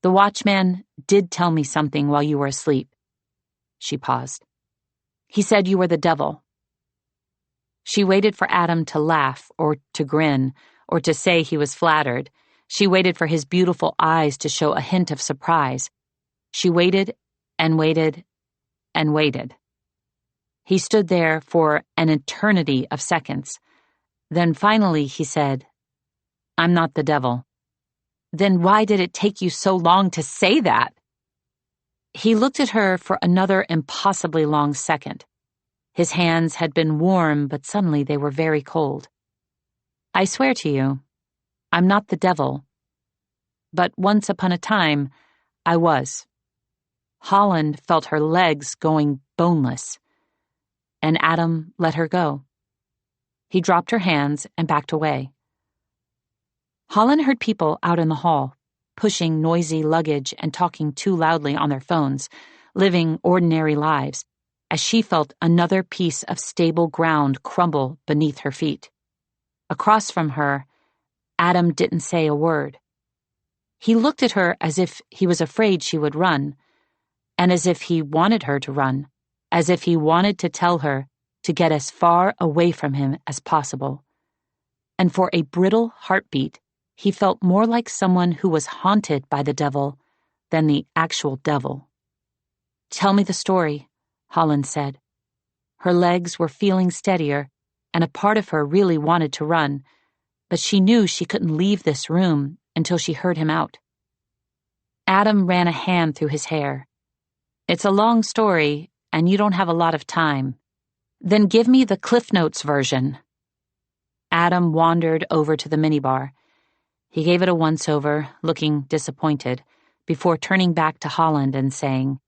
S1: The watchman did tell me something while you were asleep. She paused. He said you were the devil. She waited for Adam to laugh or to grin or to say he was flattered. She waited for his beautiful eyes to show a hint of surprise. She waited and waited and waited. He stood there for an eternity of seconds. Then finally he said, I'm not the devil. Then why did it take you so long to say that? He looked at her for another impossibly long second. His hands had been warm, but suddenly they were very cold. I swear to you, I'm not the devil. But once upon a time, I was. Holland felt her legs going boneless, and Adam let her go. He dropped her hands and backed away. Holland heard people out in the hall, pushing noisy luggage and talking too loudly on their phones, living ordinary lives, as she felt another piece of stable ground crumble beneath her feet. Across from her, Adam didn't say a word. He looked at her as if he was afraid she would run, and as if he wanted her to run, as if he wanted to tell her to get as far away from him as possible. And for a brittle heartbeat, he felt more like someone who was haunted by the devil than the actual devil. Tell me the story, Holland said. Her legs were feeling steadier, and a part of her really wanted to run, but she knew she couldn't leave this room until she heard him out. Adam ran a hand through his hair. It's a long story, and you don't have a lot of time. Then give me the Cliff Notes version. Adam wandered over to the minibar. He gave it a once-over, looking disappointed, before turning back to Holland and saying,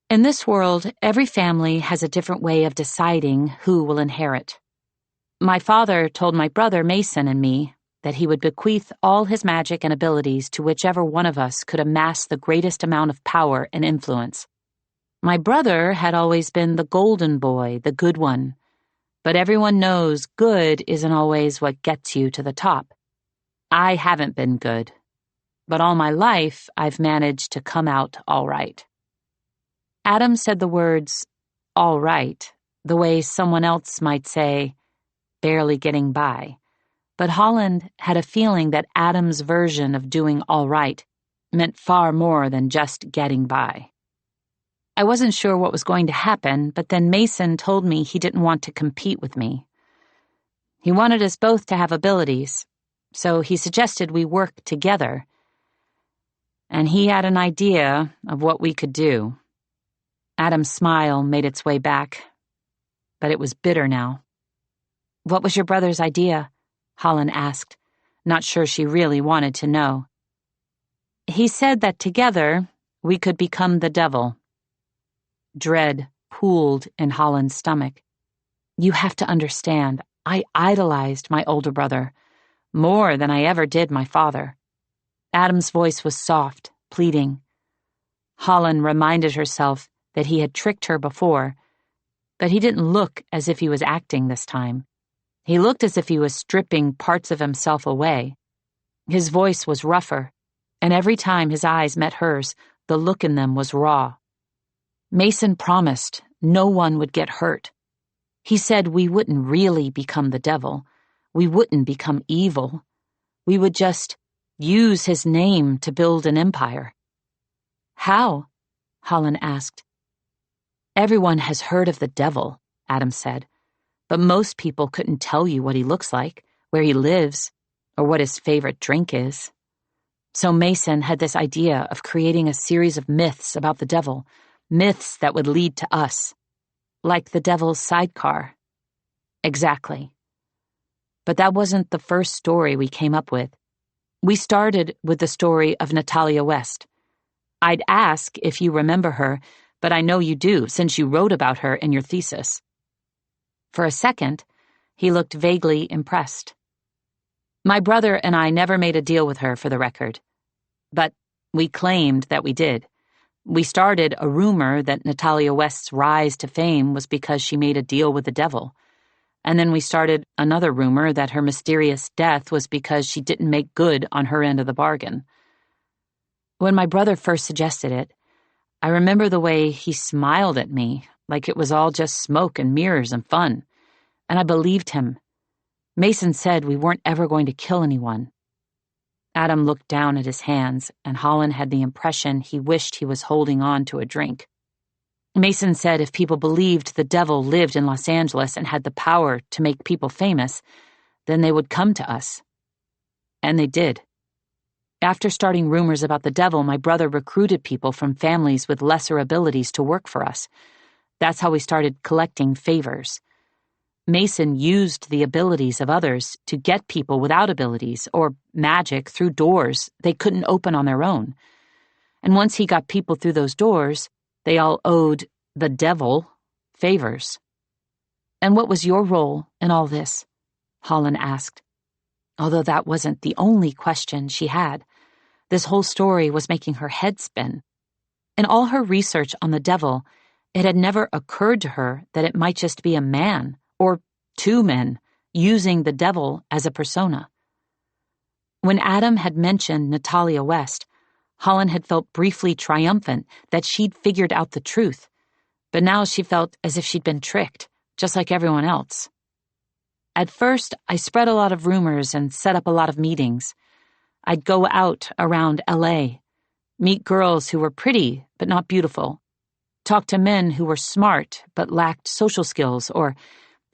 S1: In this world, every family has a different way of deciding who will inherit. My father told my brother Mason and me that he would bequeath all his magic and abilities to whichever one of us could amass the greatest amount of power and influence. My brother had always been the golden boy, the good one. But everyone knows good isn't always what gets you to the top. I haven't been good, but all my life I've managed to come out all right." Adam said the words, all right, the way someone else might say, barely getting by. But Holland had a feeling that Adam's version of doing all right meant far more than just getting by. I wasn't sure what was going to happen, but then Mason told me he didn't want to compete with me. He wanted us both to have abilities, so he suggested we work together. And he had an idea of what we could do. Adam's smile made its way back, but it was bitter now. "What was your brother's idea?" Holland asked, not sure she really wanted to know. "He said that together we could become the devil." Dread pooled in Holland's stomach. "You have to understand, I idolized my older brother, more than I ever did my father." Adam's voice was soft, pleading. Holland reminded herself that he had tricked her before, but he didn't look as if he was acting this time. He looked as if he was stripping parts of himself away. His voice was rougher, and every time his eyes met hers, the look in them was raw. Mason promised no one would get hurt. He said we wouldn't really become the devil. We wouldn't become evil. We would just use his name to build an empire. "How?" Holland asked. "Everyone has heard of the devil," Adam said, "but most people couldn't tell you what he looks like, where he lives, or what his favorite drink is." So Mason had this idea of creating a series of myths about the devil, myths that would lead to us. Like the devil's sidecar. Exactly. But that wasn't the first story we came up with. We started with the story of Natalia West. I'd ask if you remember her, but I know you do since you wrote about her in your thesis. For a second, he looked vaguely impressed. "My brother and I never made a deal with her, for the record. But we claimed that we did. We started a rumor that Natalia West's rise to fame was because she made a deal with the devil. And then we started another rumor that her mysterious death was because she didn't make good on her end of the bargain. When my brother first suggested it, I remember the way he smiled at me, like it was all just smoke and mirrors and fun. And I believed him. Mason said we weren't ever going to kill anyone." Adam looked down at his hands, and Holland had the impression he wished he was holding on to a drink. "Mason said if people believed the devil lived in Los Angeles and had the power to make people famous, then they would come to us. And they did. After starting rumors about the devil, my brother recruited people from families with lesser abilities to work for us. That's how we started collecting favors. Mason used the abilities of others to get people without abilities or magic through doors they couldn't open on their own. And once he got people through those doors, they all owed the devil favors." "And what was your role in all this?" Holland asked. Although that wasn't the only question she had. This whole story was making her head spin. In all her research on the devil, it had never occurred to her that it might just be a man, or two men, using the devil as a persona. When Adam had mentioned Natalia West, Holland had felt briefly triumphant that she'd figured out the truth, but now she felt as if she'd been tricked, just like everyone else. "At first, I spread a lot of rumors and set up a lot of meetings. I'd go out around LA, meet girls who were pretty but not beautiful, talk to men who were smart but lacked social skills, or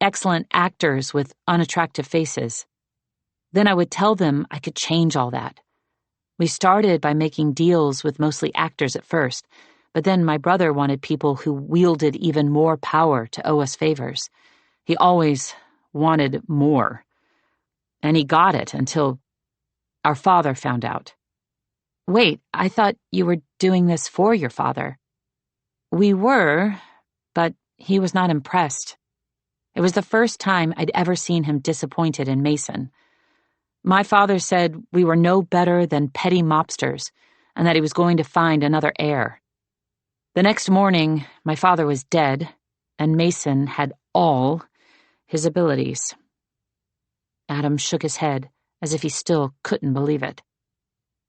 S1: excellent actors with unattractive faces. Then I would tell them I could change all that. We started by making deals with mostly actors at first, but then my brother wanted people who wielded even more power to owe us favors. He always wanted more. And he got it until our father found out." "Wait, I thought you were doing this for your father." "We were, but he was not impressed. It was the first time I'd ever seen him disappointed in Mason. My father said we were no better than petty mobsters and that he was going to find another heir. The next morning, my father was dead, and Mason had all his abilities." Adam shook his head, as if he still couldn't believe it.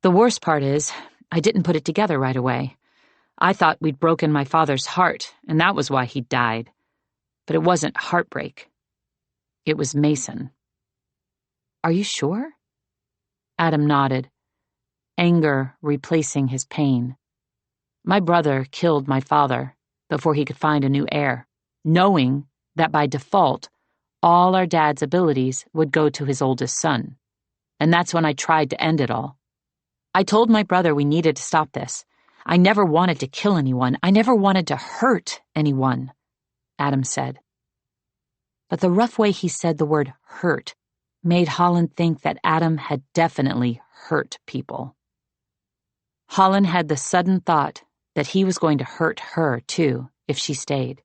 S1: The worst part is, I didn't put it together right away. I thought we'd broken my father's heart, and that was why he died. But it wasn't heartbreak. It was Mason. Are you sure? Adam nodded, anger replacing his pain. My brother killed my father before he could find a new heir, knowing that by default, all our dad's abilities would go to his oldest son. And that's when I tried to end it all. I told my brother we needed to stop this. I never wanted to kill anyone. I never wanted to hurt anyone, Adam said. But the rough way he said the word hurt made Holland think that Adam had definitely hurt people. Holland had the sudden thought that he was going to hurt her, too, if she stayed.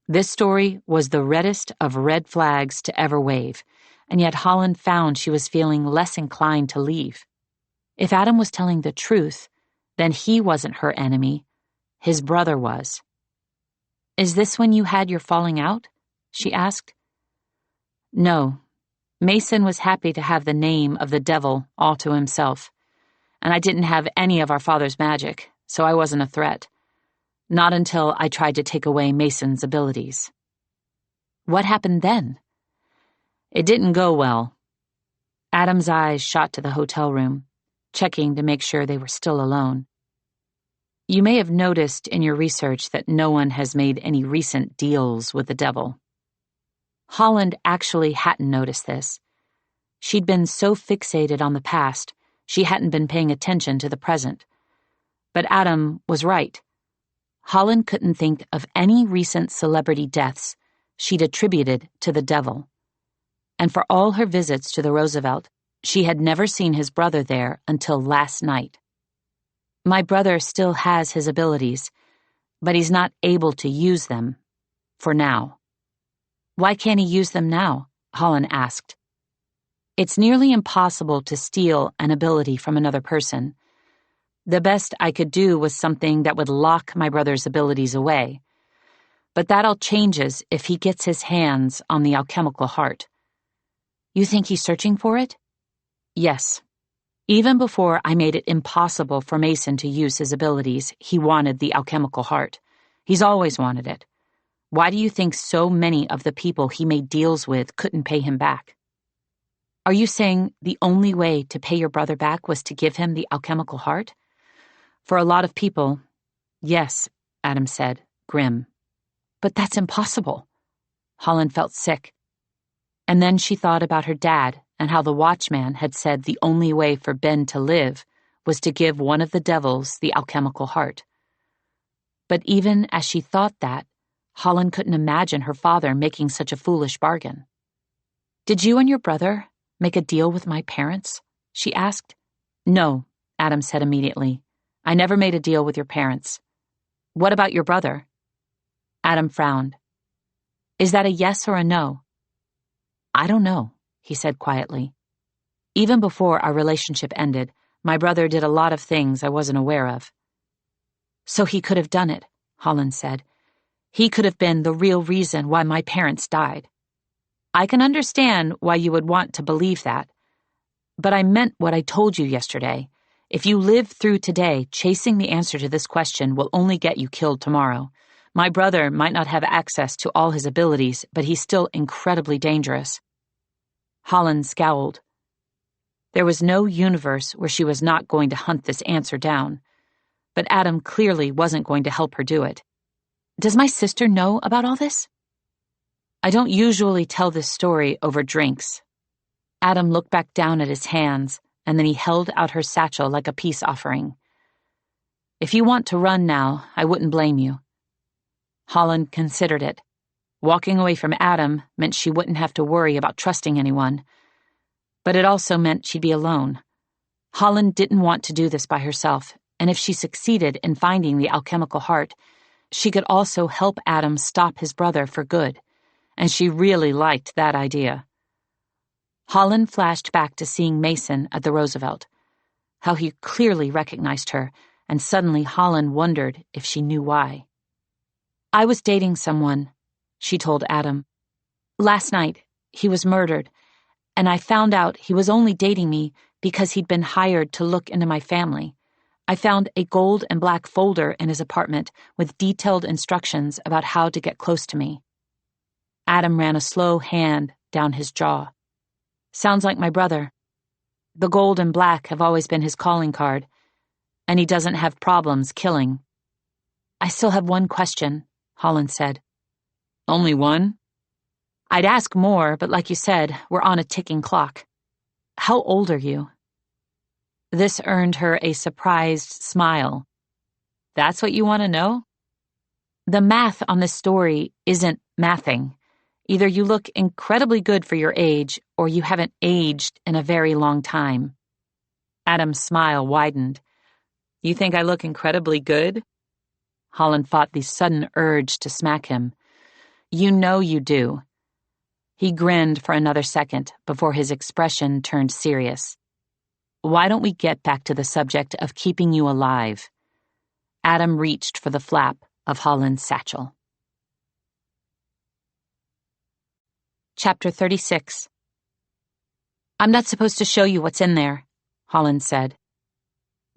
S1: This story was the reddest of red flags to ever wave, and yet Holland found she was feeling less inclined to leave. If Adam was telling the truth, then he wasn't her enemy. His brother was. Is this when you had your falling out? She asked. No. Mason was happy to have the name of the devil all to himself, and I didn't have any of our father's magic, so I wasn't a threat. Not until I tried to take away Mason's abilities. What happened then? It didn't go well. Adam's eyes shot to the hotel room, checking to make sure they were still alone. You may have noticed in your research that no one has made any recent deals with the devil. Holland actually hadn't noticed this. She'd been so fixated on the past, she hadn't been paying attention to the present. But Adam was right. Holland couldn't think of any recent celebrity deaths she'd attributed to the devil. And for all her visits to the Roosevelt, she had never seen his brother there until last night. My brother still has his abilities, but he's not able to use them, for now. Why can't he use them now? Holland asked. It's nearly impossible to steal an ability from another person. The best I could do was something that would lock my brother's abilities away. But that all changes if he gets his hands on the alchemical heart. You think he's searching for it? Yes. Even before I made it impossible for Mason to use his abilities, he wanted the alchemical heart. He's always wanted it. Why do you think so many of the people he made deals with couldn't pay him back? Are you saying the only way to pay your brother back was to give him the alchemical heart? For a lot of people, yes, Adam said, grim. But that's impossible. Holland felt sick. And then she thought about her dad and how the watchman had said the only way for Ben to live was to give one of the devils the alchemical heart. But even as she thought that, Holland couldn't imagine her father making such a foolish bargain. Did you and your brother make a deal with my parents? She asked. No, Adam said immediately. I never made a deal with your parents. What about your brother? Adam frowned. Is that a yes or a no? I don't know, he said quietly. Even before our relationship ended, my brother did a lot of things I wasn't aware of. So he could have done it, Holland said. He could have been the real reason why my parents died. I can understand why you would want to believe that. But I meant what I told you yesterday. If you live through today, chasing the answer to this question will only get you killed tomorrow. My brother might not have access to all his abilities, but he's still incredibly dangerous. Holland scowled. There was no universe where she was not going to hunt this answer down. But Adam clearly wasn't going to help her do it. Does my sister know about all this? I don't usually tell this story over drinks. Adam looked back down at his hands, and then he held out her satchel like a peace offering. If you want to run now, I wouldn't blame you. Holland considered it. Walking away from Adam meant she wouldn't have to worry about trusting anyone. But it also meant she'd be alone. Holland didn't want to do this by herself, and if she succeeded in finding the alchemical heart, she could also help Adam stop his brother for good, and she really liked that idea. Holland flashed back to seeing Mason at the Roosevelt, how he clearly recognized her, and suddenly Holland wondered if she knew why. I was dating someone, she told Adam. Last night, he was murdered, And I found out he was only dating me because he'd been hired to look into my family. I found a gold and black folder in his apartment with detailed instructions about how to get close to me. Adam ran a slow hand down his jaw. Sounds like my brother. The gold and black have always been his calling card, and he doesn't have problems killing. I still have one question, Holland said. Only one? I'd ask more, but like you said, we're on a ticking clock. How old are you? This earned her a surprised smile. That's what you want to know? The math on this story isn't mathing. Either you look incredibly good for your age, or you haven't aged in a very long time. Adam's smile widened. You think I look incredibly good? Holland fought the sudden urge to smack him. You know you do. He grinned for another second before his expression turned serious. Why don't we get back to the subject of keeping you alive? Adam reached for the flap of Holland's satchel. Chapter 36. I'm not supposed to show you what's in there, Holland said.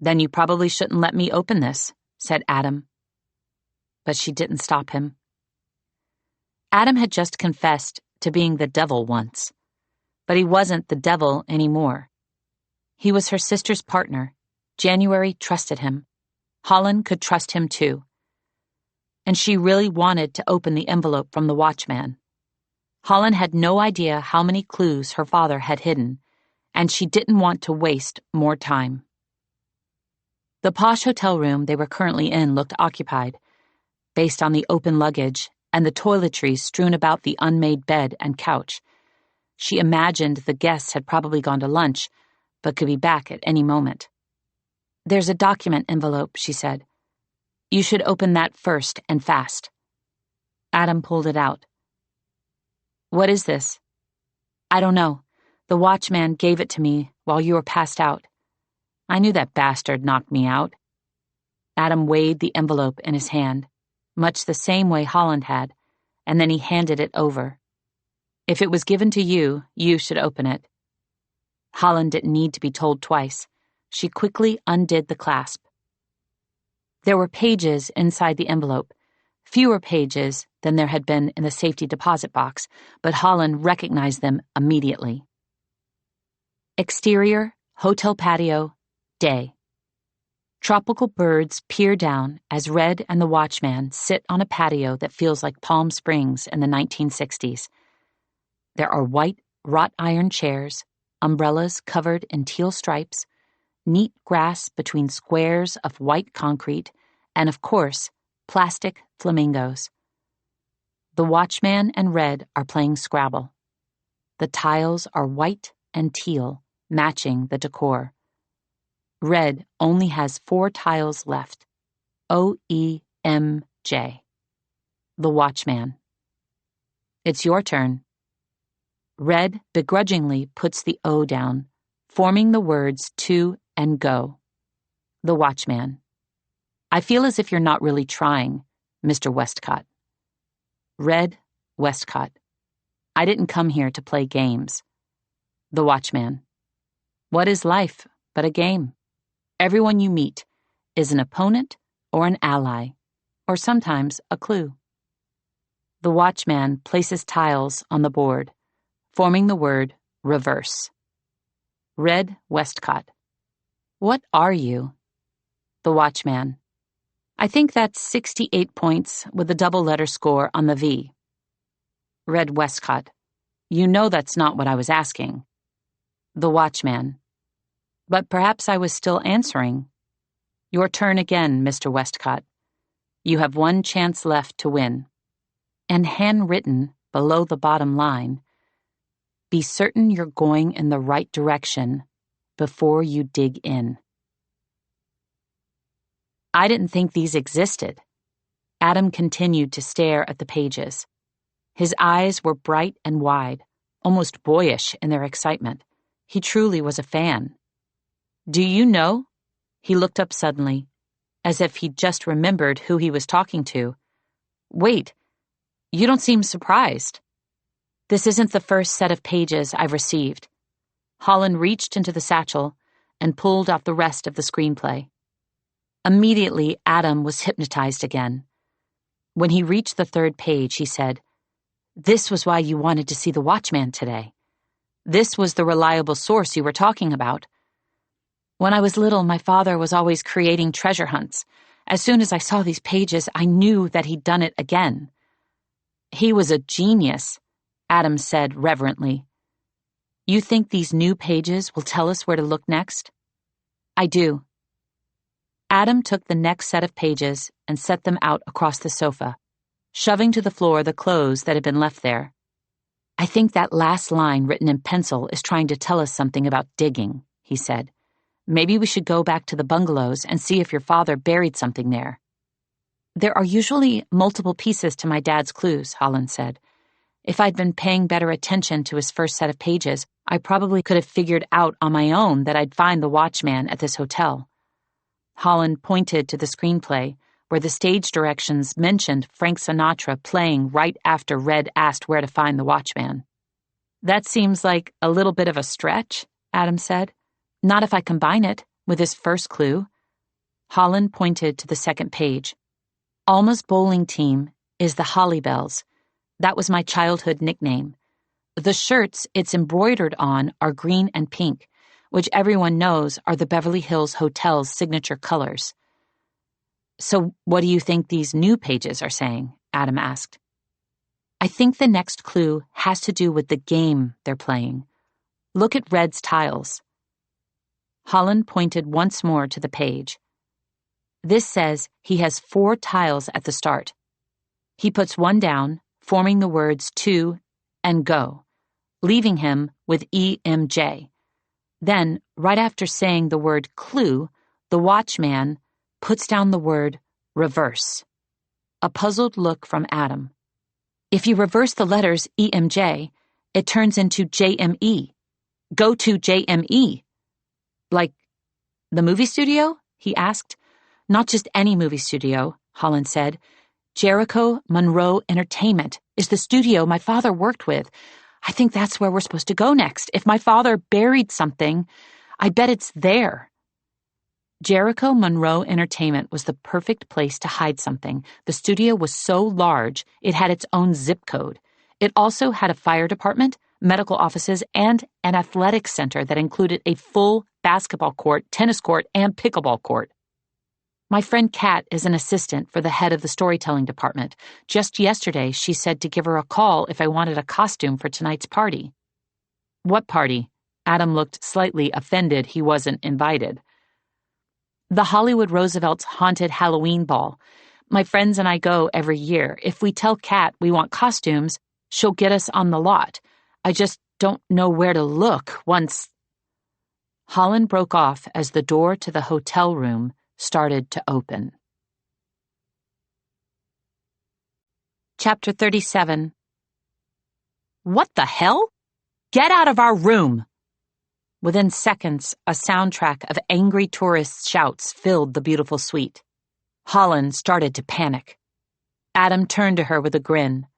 S1: Then you probably shouldn't let me open this, said Adam. But she didn't stop him. Adam had just confessed to being the devil once, but he wasn't the devil anymore. He was her sister's partner. January trusted him. Holland could trust him too. And she really wanted to open the envelope from the watchman. Holland had no idea how many clues her father had hidden, and she didn't want to waste more time. The posh hotel room they were currently in looked occupied, based on the open luggage and the toiletries strewn about the unmade bed and couch. She imagined the guests had probably gone to lunch, but could be back at any moment. There's a document envelope, she said. You should open that first and fast. Adam pulled it out. What is this? I don't know. The watchman gave it to me while you were passed out. I knew that bastard knocked me out. Adam weighed the envelope in his hand, much the same way Holland had, and then he handed it over. If it was given to you, you should open it. Holland didn't need to be told twice. She quickly undid the clasp. There were pages inside the envelope, fewer pages than there had been in the safety deposit box, but Holland recognized them immediately. Exterior, hotel patio, day. Tropical birds peer down as Red and the watchman sit on a patio that feels like Palm Springs in the 1960s. There are white, wrought iron chairs, umbrellas covered in teal stripes, neat grass between squares of white concrete, and, of course, plastic flamingos. The watchman and Red are playing Scrabble. The tiles are white and teal, matching the decor. Red only has 4 tiles left. O-E-M-J. The watchman. It's your turn. Red begrudgingly puts the O down, forming the words to and go. The watchman. I feel as if you're not really trying, Mr. Westcott. Red Westcott. I didn't come here to play games. The watchman. What is life but a game? Everyone you meet is an opponent or an ally, or sometimes a clue. The watchman places tiles on the board, forming the word reverse. Red Westcott. What are you? The watchman. I think that's 68 points with a double-letter score on the V. Red Westcott. You know that's not what I was asking. The watchman. But perhaps I was still answering. Your turn again, Mr. Westcott. You have 1 chance left to win. And handwritten below the bottom line, be certain you're going in the right direction before you dig in. I didn't think these existed. Adam continued to stare at the pages. His eyes were bright and wide, almost boyish in their excitement. He truly was a fan. Do you know? He looked up suddenly, as if he'd just remembered who he was talking to. Wait, you don't seem surprised. This isn't the first set of pages I've received. Holland reached into the satchel and pulled out the rest of the screenplay. Immediately, Adam was hypnotized again. When he reached the third page, he said, "This was why you wanted to see the Watchman today. This was the reliable source you were talking about. When I was little, my father was always creating treasure hunts. As soon as I saw these pages, I knew that he'd done it again." "He was a genius," Adam said reverently. "You think these new pages will tell us where to look next?" "I do." Adam took the next set of pages and set them out across the sofa, shoving to the floor the clothes that had been left there. "I think that last line written in pencil is trying to tell us something about digging," he said. "Maybe we should go back to the bungalows and see if your father buried something there." "There are usually multiple pieces to my dad's clues," Holland said. "If I'd been paying better attention to his first set of pages, I probably could have figured out on my own that I'd find the Watchman at this hotel." Holland pointed to the screenplay, where the stage directions mentioned Frank Sinatra playing right after Red asked where to find the Watchman. "That seems like a little bit of a stretch," Adam said. "Not if I combine it with his first clue." Holland pointed to the second page. "Alma's bowling team is the Holly Bells. That was my childhood nickname. The shirts it's embroidered on are green and pink, which everyone knows are the Beverly Hills Hotel's signature colors." "So what do you think these new pages are saying?" Adam asked. "I think the next clue has to do with the game they're playing. Look at Red's tiles." Holland pointed once more to the page. "This says he has 4 tiles at the start. He puts one down, forming the words to and go, leaving him with EMJ. Then, right after saying the word clue, the Watchman puts down the word reverse." A puzzled look from Adam. "If you reverse the letters EMJ, it turns into JME. Go to JME." "Like the movie studio?" he asked. "Not just any movie studio," Holland said. "Jericho Monroe Entertainment is the studio my father worked with. I think that's where we're supposed to go next. If my father buried something, I bet it's there." Jericho Monroe Entertainment was the perfect place to hide something. The studio was so large, it had its own zip code. It also had a fire department, medical offices, and an athletic center that included a full basketball court, tennis court, and pickleball court. "My friend Kat is an assistant for the head of the storytelling department. Just yesterday, she said to give her a call if I wanted a costume for tonight's party." "What party?" Adam looked slightly offended he wasn't invited. "The Hollywood Roosevelt's haunted Halloween ball. My friends and I go every year. If we tell Kat we want costumes, she'll get us on the lot. I just don't know where to look once—" Holland broke off as the door to the hotel room started to open. Chapter 37. "What the hell? Get out of our room!" Within seconds, a soundtrack of angry tourists' shouts filled the beautiful suite. Holland started to panic. Adam turned to her with a grin.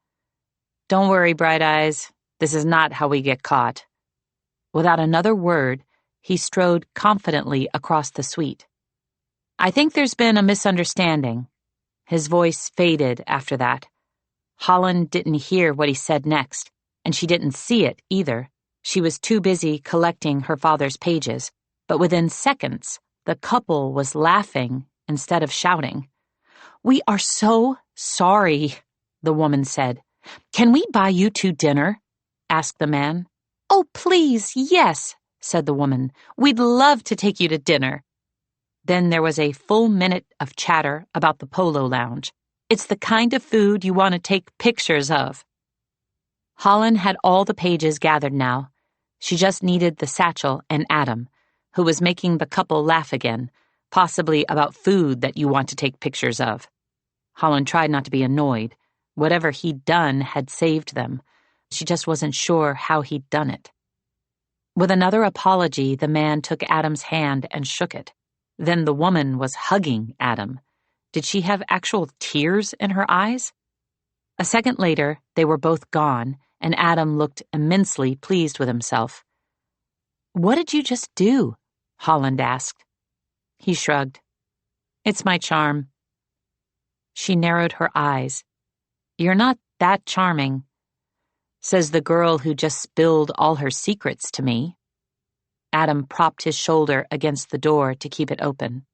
S1: "Don't worry, Bright Eyes. This is not how we get caught." Without another word, he strode confidently across the suite. "I think there's been a misunderstanding." His voice faded after that. Holland didn't hear what he said next, and she didn't see it either. She was too busy collecting her father's pages, but within seconds, the couple was laughing instead of shouting. "We are so sorry," the woman said. "Can we buy you 2 dinner?" asked the man. "Oh, please, yes," said the woman. "We'd love to take you to dinner." Then there was a full minute of chatter about the Polo Lounge. It's the kind of food you want to take pictures of. Holland had all the pages gathered now. She just needed the satchel and Adam, who was making the couple laugh again, possibly about food that you want to take pictures of. Holland tried not to be annoyed. Whatever he'd done had saved them. She just wasn't sure how he'd done it. With another apology, the man took Adam's hand and shook it. Then the woman was hugging Adam. Did she have actual tears in her eyes? A second later, they were both gone, and Adam looked immensely pleased with himself. "What did you just do?" Holland asked. He shrugged. "It's my charm." She narrowed her eyes. "You're not that charming," says the girl who just spilled all her secrets to me. Adam propped his shoulder against the door to keep it open.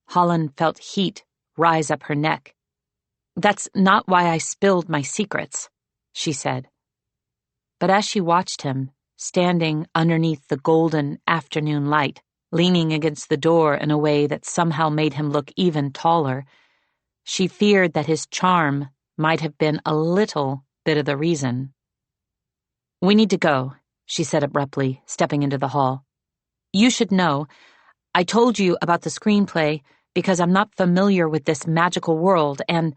S1: Holland felt heat rise up her neck. "That's not why I spilled my secrets," she said. But as she watched him, standing underneath the golden afternoon light, leaning against the door in a way that somehow made him look even taller, she feared that his charm might have been a little bit of the reason. "We need to go," she said abruptly, stepping into the hall. "You should know. I told you about the screenplay because I'm not familiar with this magical world, and—"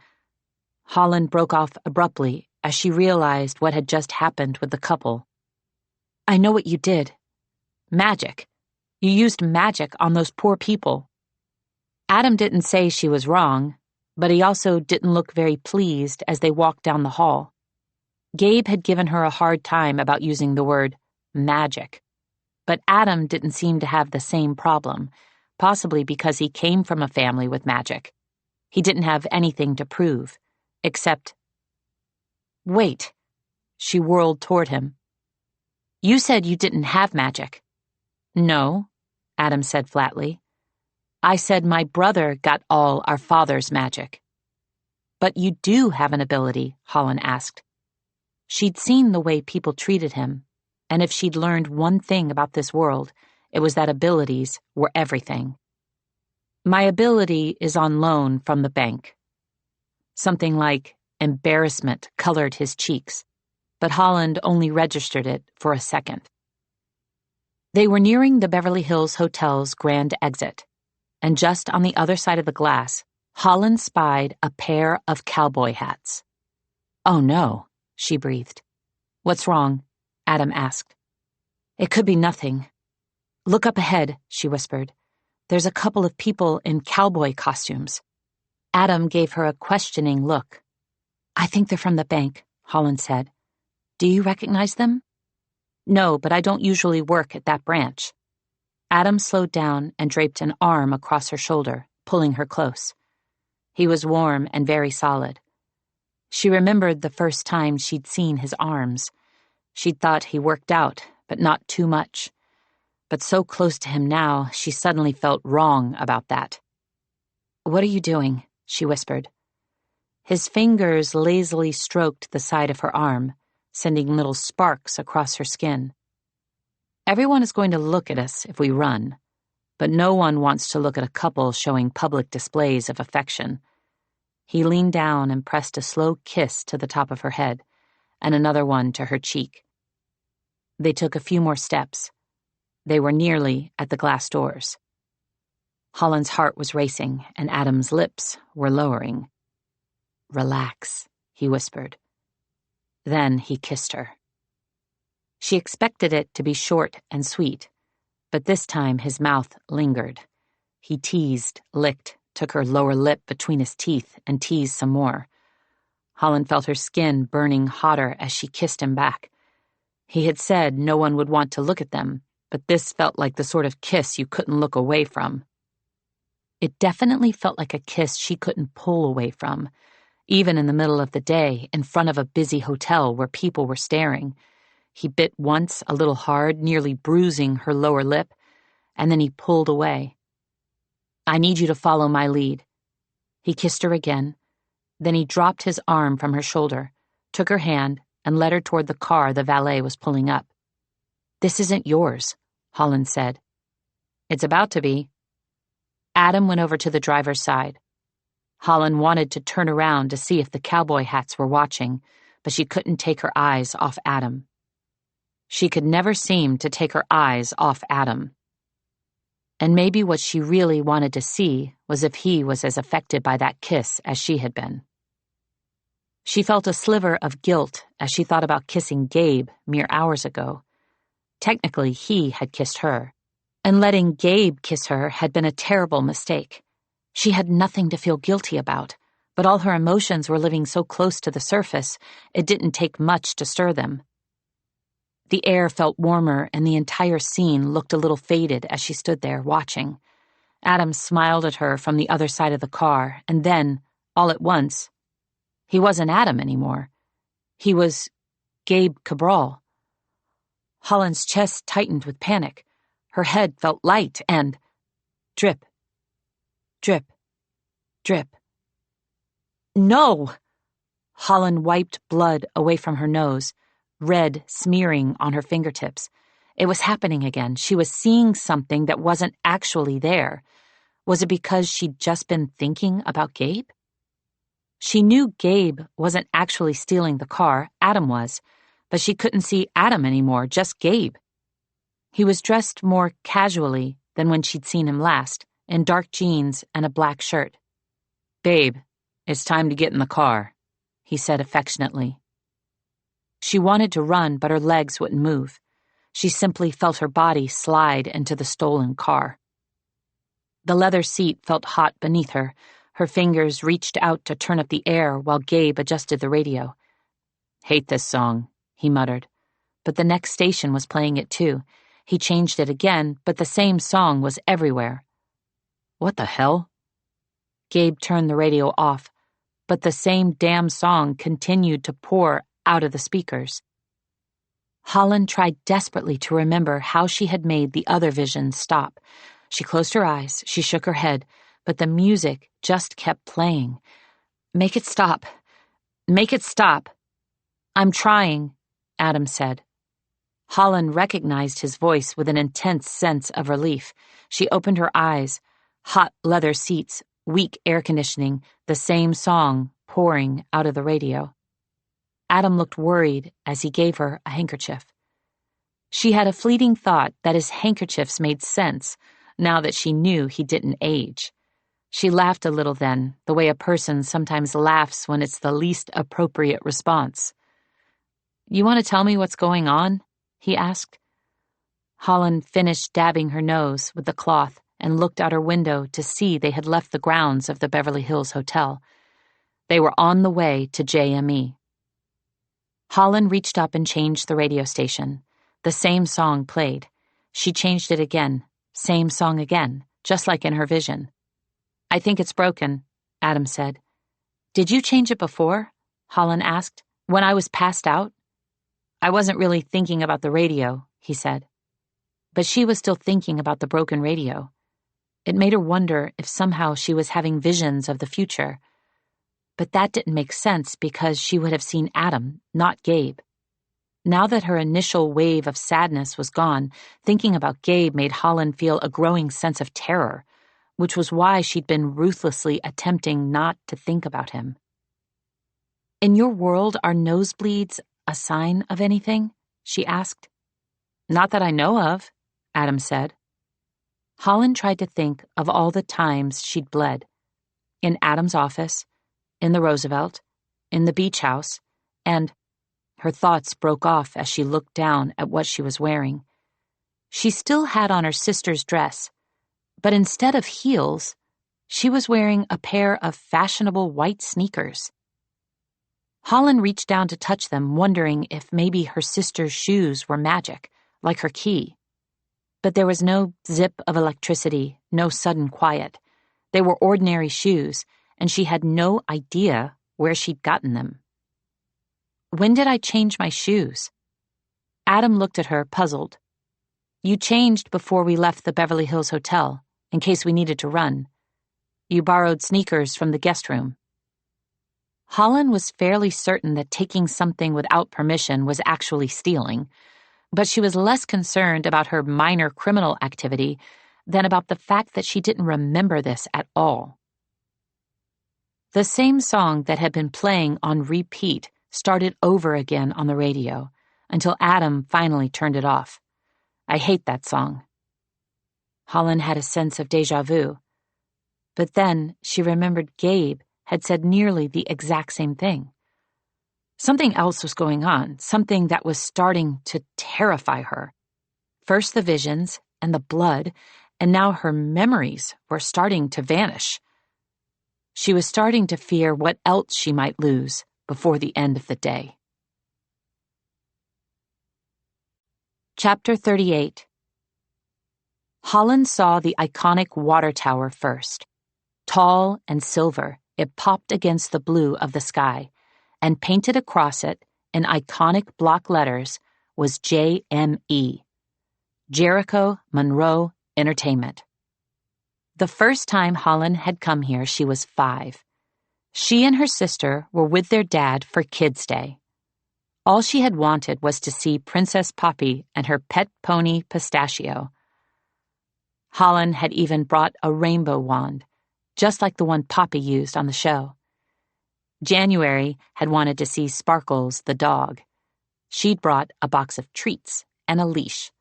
S1: Holland broke off abruptly as she realized what had just happened with the couple. "I know what you did. Magic. You used magic on those poor people." Adam didn't say she was wrong, but he also didn't look very pleased as they walked down the hall. Gabe had given her a hard time about using the word magic, but Adam didn't seem to have the same problem, possibly because he came from a family with magic. He didn't have anything to prove, except— "Wait." She whirled toward him. "You said you didn't have magic." "No," Adam said flatly. "I said my brother got all our father's magic." "But you do have an ability," Holland asked. She'd seen the way people treated him, and if she'd learned one thing about this world, it was that abilities were everything. "My ability is on loan from the bank." Something like embarrassment colored his cheeks, but Holland only registered it for a second. They were nearing the Beverly Hills Hotel's grand exit, and just on the other side of the glass, Holland spied a pair of cowboy hats. "Oh no," she breathed. "What's wrong?" Adam asked. "It could be nothing. Look up ahead," she whispered. "There's a couple of people in cowboy costumes." Adam gave her a questioning look. "I think they're from the bank," Holland said. "Do you recognize them?" "No, but I don't usually work at that branch." Adam slowed down and draped an arm across her shoulder, pulling her close. He was warm and very solid. She remembered the first time she'd seen his arms. She'd thought he worked out, but not too much. But so close to him now, she suddenly felt wrong about that. "What are you doing?" she whispered. His fingers lazily stroked the side of her arm, sending little sparks across her skin. "Everyone is going to look at us if we run, but no one wants to look at a couple showing public displays of affection." He leaned down and pressed a slow kiss to the top of her head, and another one to her cheek. They took a few more steps. They were nearly at the glass doors. Holland's heart was racing, and Adam's lips were lowering. "Relax," he whispered. Then he kissed her. She expected it to be short and sweet, but this time his mouth lingered. He teased, licked, took her lower lip between his teeth, and teased some more. Holland felt her skin burning hotter as she kissed him back. He had said no one would want to look at them, but this felt like the sort of kiss you couldn't look away from. It definitely felt like a kiss she couldn't pull away from, even in the middle of the day, in front of a busy hotel where people were staring. He bit once a little hard, nearly bruising her lower lip, and then he pulled away. "I need you to follow my lead." He kissed her again. Then he dropped his arm from her shoulder, took her hand, and led her toward the car the valet was pulling up. "This isn't yours," Holland said. "It's about to be." Adam went over to the driver's side. Holland wanted to turn around to see if the cowboy hats were watching, but she couldn't take her eyes off Adam. She could never seem to take her eyes off Adam. And maybe what she really wanted to see was if he was as affected by that kiss as she had been. She felt a sliver of guilt as she thought about kissing Gabe mere hours ago. Technically, he had kissed her, and letting Gabe kiss her had been a terrible mistake. She had nothing to feel guilty about, but all her emotions were living so close to the surface, it didn't take much to stir them. The air felt warmer, and the entire scene looked a little faded as she stood there, watching. Adam smiled at her from the other side of the car, and then, all at once, he wasn't Adam anymore. He was Gabe Cabral. Holland's chest tightened with panic. Her head felt light and drip, drip, drip. No! Holland wiped blood away from her nose, red smearing on her fingertips. It was happening again. She was seeing something that wasn't actually there. Was it because she'd just been thinking about Gabe? She knew Gabe wasn't actually stealing the car, Adam was, but she couldn't see Adam anymore, just Gabe. He was dressed more casually than when she'd seen him last, in dark jeans and a black shirt. "Babe, it's time to get in the car," he said affectionately. She wanted to run, but her legs wouldn't move. She simply felt her body slide into the stolen car. The leather seat felt hot beneath her. Her fingers reached out to turn up the air while Gabe adjusted the radio. "Hate this song," he muttered. But the next station was playing it too. He changed it again, but the same song was everywhere. "What the hell?" Gabe turned the radio off, but the same damn song continued to pour out of the speakers. Holland tried desperately to remember how she had made the other visions stop. She closed her eyes, she shook her head, but the music just kept playing. "Make it stop. Make it stop." "I'm trying," Adam said. Holland recognized his voice with an intense sense of relief. She opened her eyes. Hot leather seats, weak air conditioning, the same song pouring out of the radio. Adam looked worried as he gave her a handkerchief. She had a fleeting thought that his handkerchiefs made sense now that she knew he didn't age. She laughed a little then, the way a person sometimes laughs when it's the least appropriate response. "You want to tell me what's going on?" he asked. Holland finished dabbing her nose with the cloth and looked out her window to see they had left the grounds of the Beverly Hills Hotel. They were on the way to JME. Holland reached up and changed the radio station. The same song played. She changed it again. Same song again, just like in her vision. "I think it's broken," Adam said. "Did you change it before?" Holland asked. "When I was passed out?" "I wasn't really thinking about the radio," he said. But she was still thinking about the broken radio. It made her wonder if somehow she was having visions of the future. But that didn't make sense because she would have seen Adam, not Gabe. Now that her initial wave of sadness was gone, thinking about Gabe made Holland feel a growing sense of terror, which was why she'd been ruthlessly attempting not to think about him. "In your world, are nosebleeds a sign of anything?" she asked. "Not that I know of," Adam said. Holland tried to think of all the times she'd bled. In Adam's office, in the Roosevelt, in the beach house, and her thoughts broke off as she looked down at what she was wearing. She still had on her sister's dress, but instead of heels, she was wearing a pair of fashionable white sneakers. Holland reached down to touch them, wondering if maybe her sister's shoes were magic, like her key. But there was no zip of electricity, no sudden quiet. They were ordinary shoes, and she had no idea where she'd gotten them. "When did I change my shoes?" Adam looked at her, puzzled. "You changed before we left the Beverly Hills Hotel, in case we needed to run. You borrowed sneakers from the guest room." Holland was fairly certain that taking something without permission was actually stealing, but she was less concerned about her minor criminal activity than about the fact that she didn't remember this at all. The same song that had been playing on repeat started over again on the radio, until Adam finally turned it off. "I hate that song." Holland had a sense of déjà vu. But then she remembered Gabe had said nearly the exact same thing. Something else was going on, something that was starting to terrify her. First the visions and the blood, and now her memories were starting to vanish. She was starting to fear what else she might lose before the end of the day. Chapter 38. Holland saw the iconic water tower first. Tall and silver, it popped against the blue of the sky, and painted across it in iconic block letters was JME, Jericho Monroe Entertainment. The first time Holland had come here, she was 5. She and her sister were with their dad for Kids' Day. All she had wanted was to see Princess Poppy and her pet pony Pistachio. Holland had even brought a rainbow wand, just like the one Poppy used on the show. January had wanted to see Sparkles the dog. She'd brought a box of treats and a leash,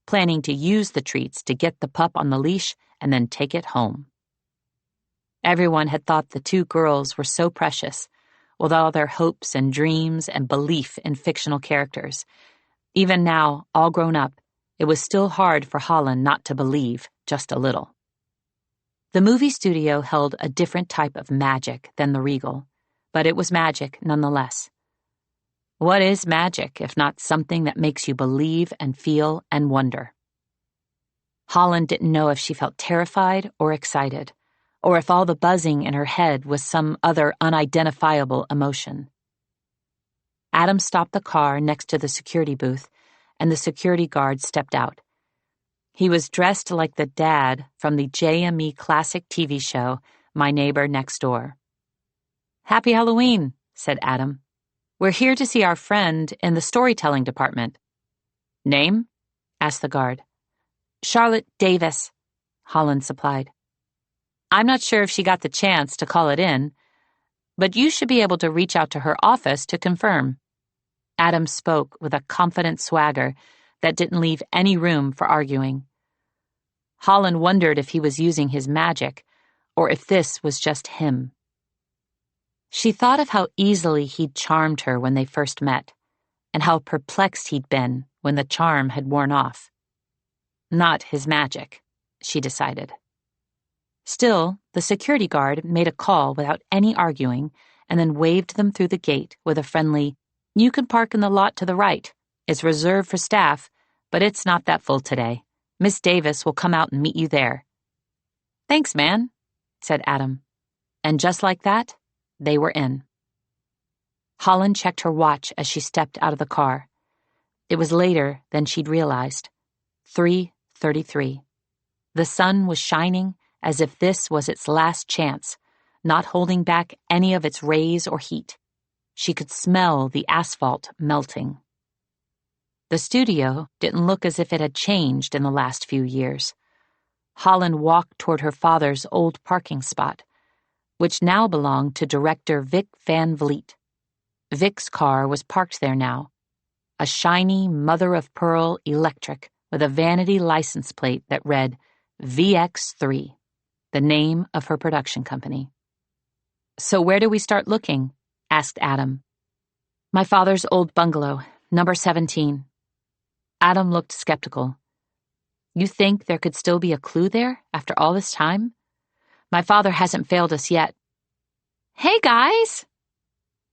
S1: planning to use the treats to get the pup on the leash and then take it home. Everyone had thought the 2 girls were so precious, with all their hopes and dreams and belief in fictional characters. Even now, all grown up, it was still hard for Holland not to believe just a little. The movie studio held a different type of magic than the Regal, but it was magic nonetheless. What is magic if not something that makes you believe and feel and wonder? Holland didn't know if she felt terrified or excited, or if all the buzzing in her head was some other unidentifiable emotion. Adam stopped the car next to the security booth, and the security guard stepped out. He was dressed like the dad from the JME classic TV show, My Neighbor Next Door. "Happy Halloween," said Adam. "We're here to see our friend in the storytelling department." "Name?" asked the guard. "Charlotte Davis," Holland supplied. "I'm not sure if she got the chance to call it in, but you should be able to reach out to her office to confirm." Adam spoke with a confident swagger that didn't leave any room for arguing. Holland wondered if he was using his magic, or if this was just him. She thought of how easily he'd charmed her when they first met, and how perplexed he'd been when the charm had worn off. Not his magic, she decided. Still, the security guard made a call without any arguing and then waved them through the gate with a friendly, "You can park in the lot to the right. It's reserved for staff, but it's not that full today. Miss Davis will come out and meet you there." "Thanks, man," said Adam. And just like that, they were in. Holland checked her watch as she stepped out of the car. It was later than she'd realized. 3:33. The sun was shining as if this was its last chance, not holding back any of its rays or heat. She could smell the asphalt melting. The studio didn't look as if it had changed in the last few years. Holland walked toward her father's old parking spot, which now belonged to director Vic Van Vliet. Vic's car was parked there now, a shiny mother-of-pearl electric with a vanity license plate that read VX3, the name of her production company. "So where do we start looking?" asked Adam. "My father's old bungalow, number 17. Adam looked skeptical. "You think there could still be a clue there after all this time? My father hasn't failed us yet." "Hey, guys!"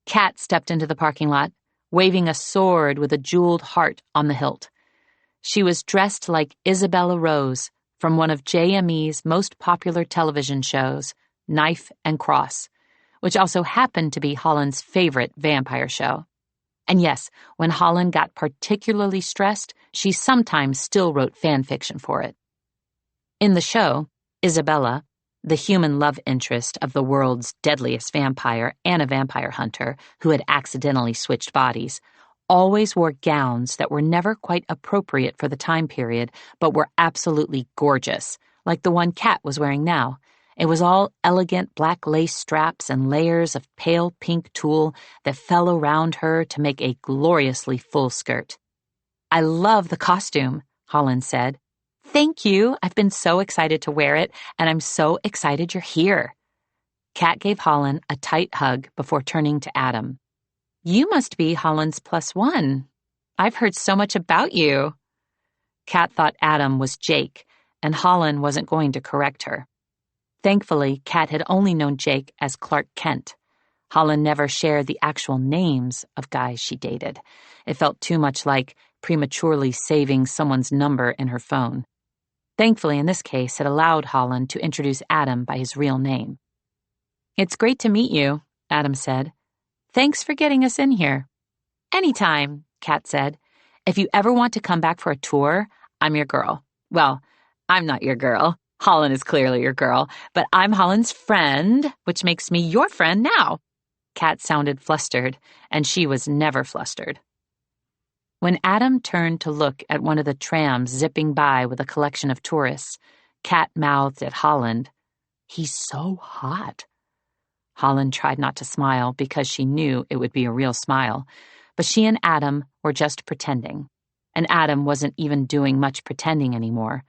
S1: Kat stepped into the parking lot, waving a sword with a jeweled heart on the hilt. She was dressed like Isabella Rose from one of JME's most popular television shows, Knife and Cross, which also happened to be Holland's favorite vampire show. And yes, when Holland got particularly stressed, she sometimes still wrote fan fiction for it. In the show, Isabella, the human love interest of the world's deadliest vampire and a vampire hunter who had accidentally switched bodies, always wore gowns that were never quite appropriate for the time period, but were absolutely gorgeous, like the one Kat was wearing now. It was all elegant black lace straps and layers of pale pink tulle that fell around her to make a gloriously full skirt. "I love the costume," Holland said. "Thank you. I've been so excited to wear it, and I'm so excited you're here." Kat gave Holland a tight hug before turning to Adam. "You must be Holland's +1. I've heard so much about you." Kat thought Adam was Jake, and Holland wasn't going to correct her. Thankfully, Kat had only known Jake as Clark Kent. Holland never shared the actual names of guys she dated. It felt too much like prematurely saving someone's number in her phone. Thankfully, in this case, it allowed Holland to introduce Adam by his real name. "It's great to meet you," Adam said. "Thanks for getting us in here." "Anytime," Kat said. "If you ever want to come back for a tour, I'm your girl. Well, I'm not your girl. Holland is clearly your girl, but I'm Holland's friend, which makes me your friend now." Kat sounded flustered, and she was never flustered. When Adam turned to look at one of the trams zipping by with a collection of tourists, Kat mouthed at Holland, "He's so hot." Holland tried not to smile because she knew it would be a real smile, but she and Adam were just pretending, and Adam wasn't even doing much pretending anymore.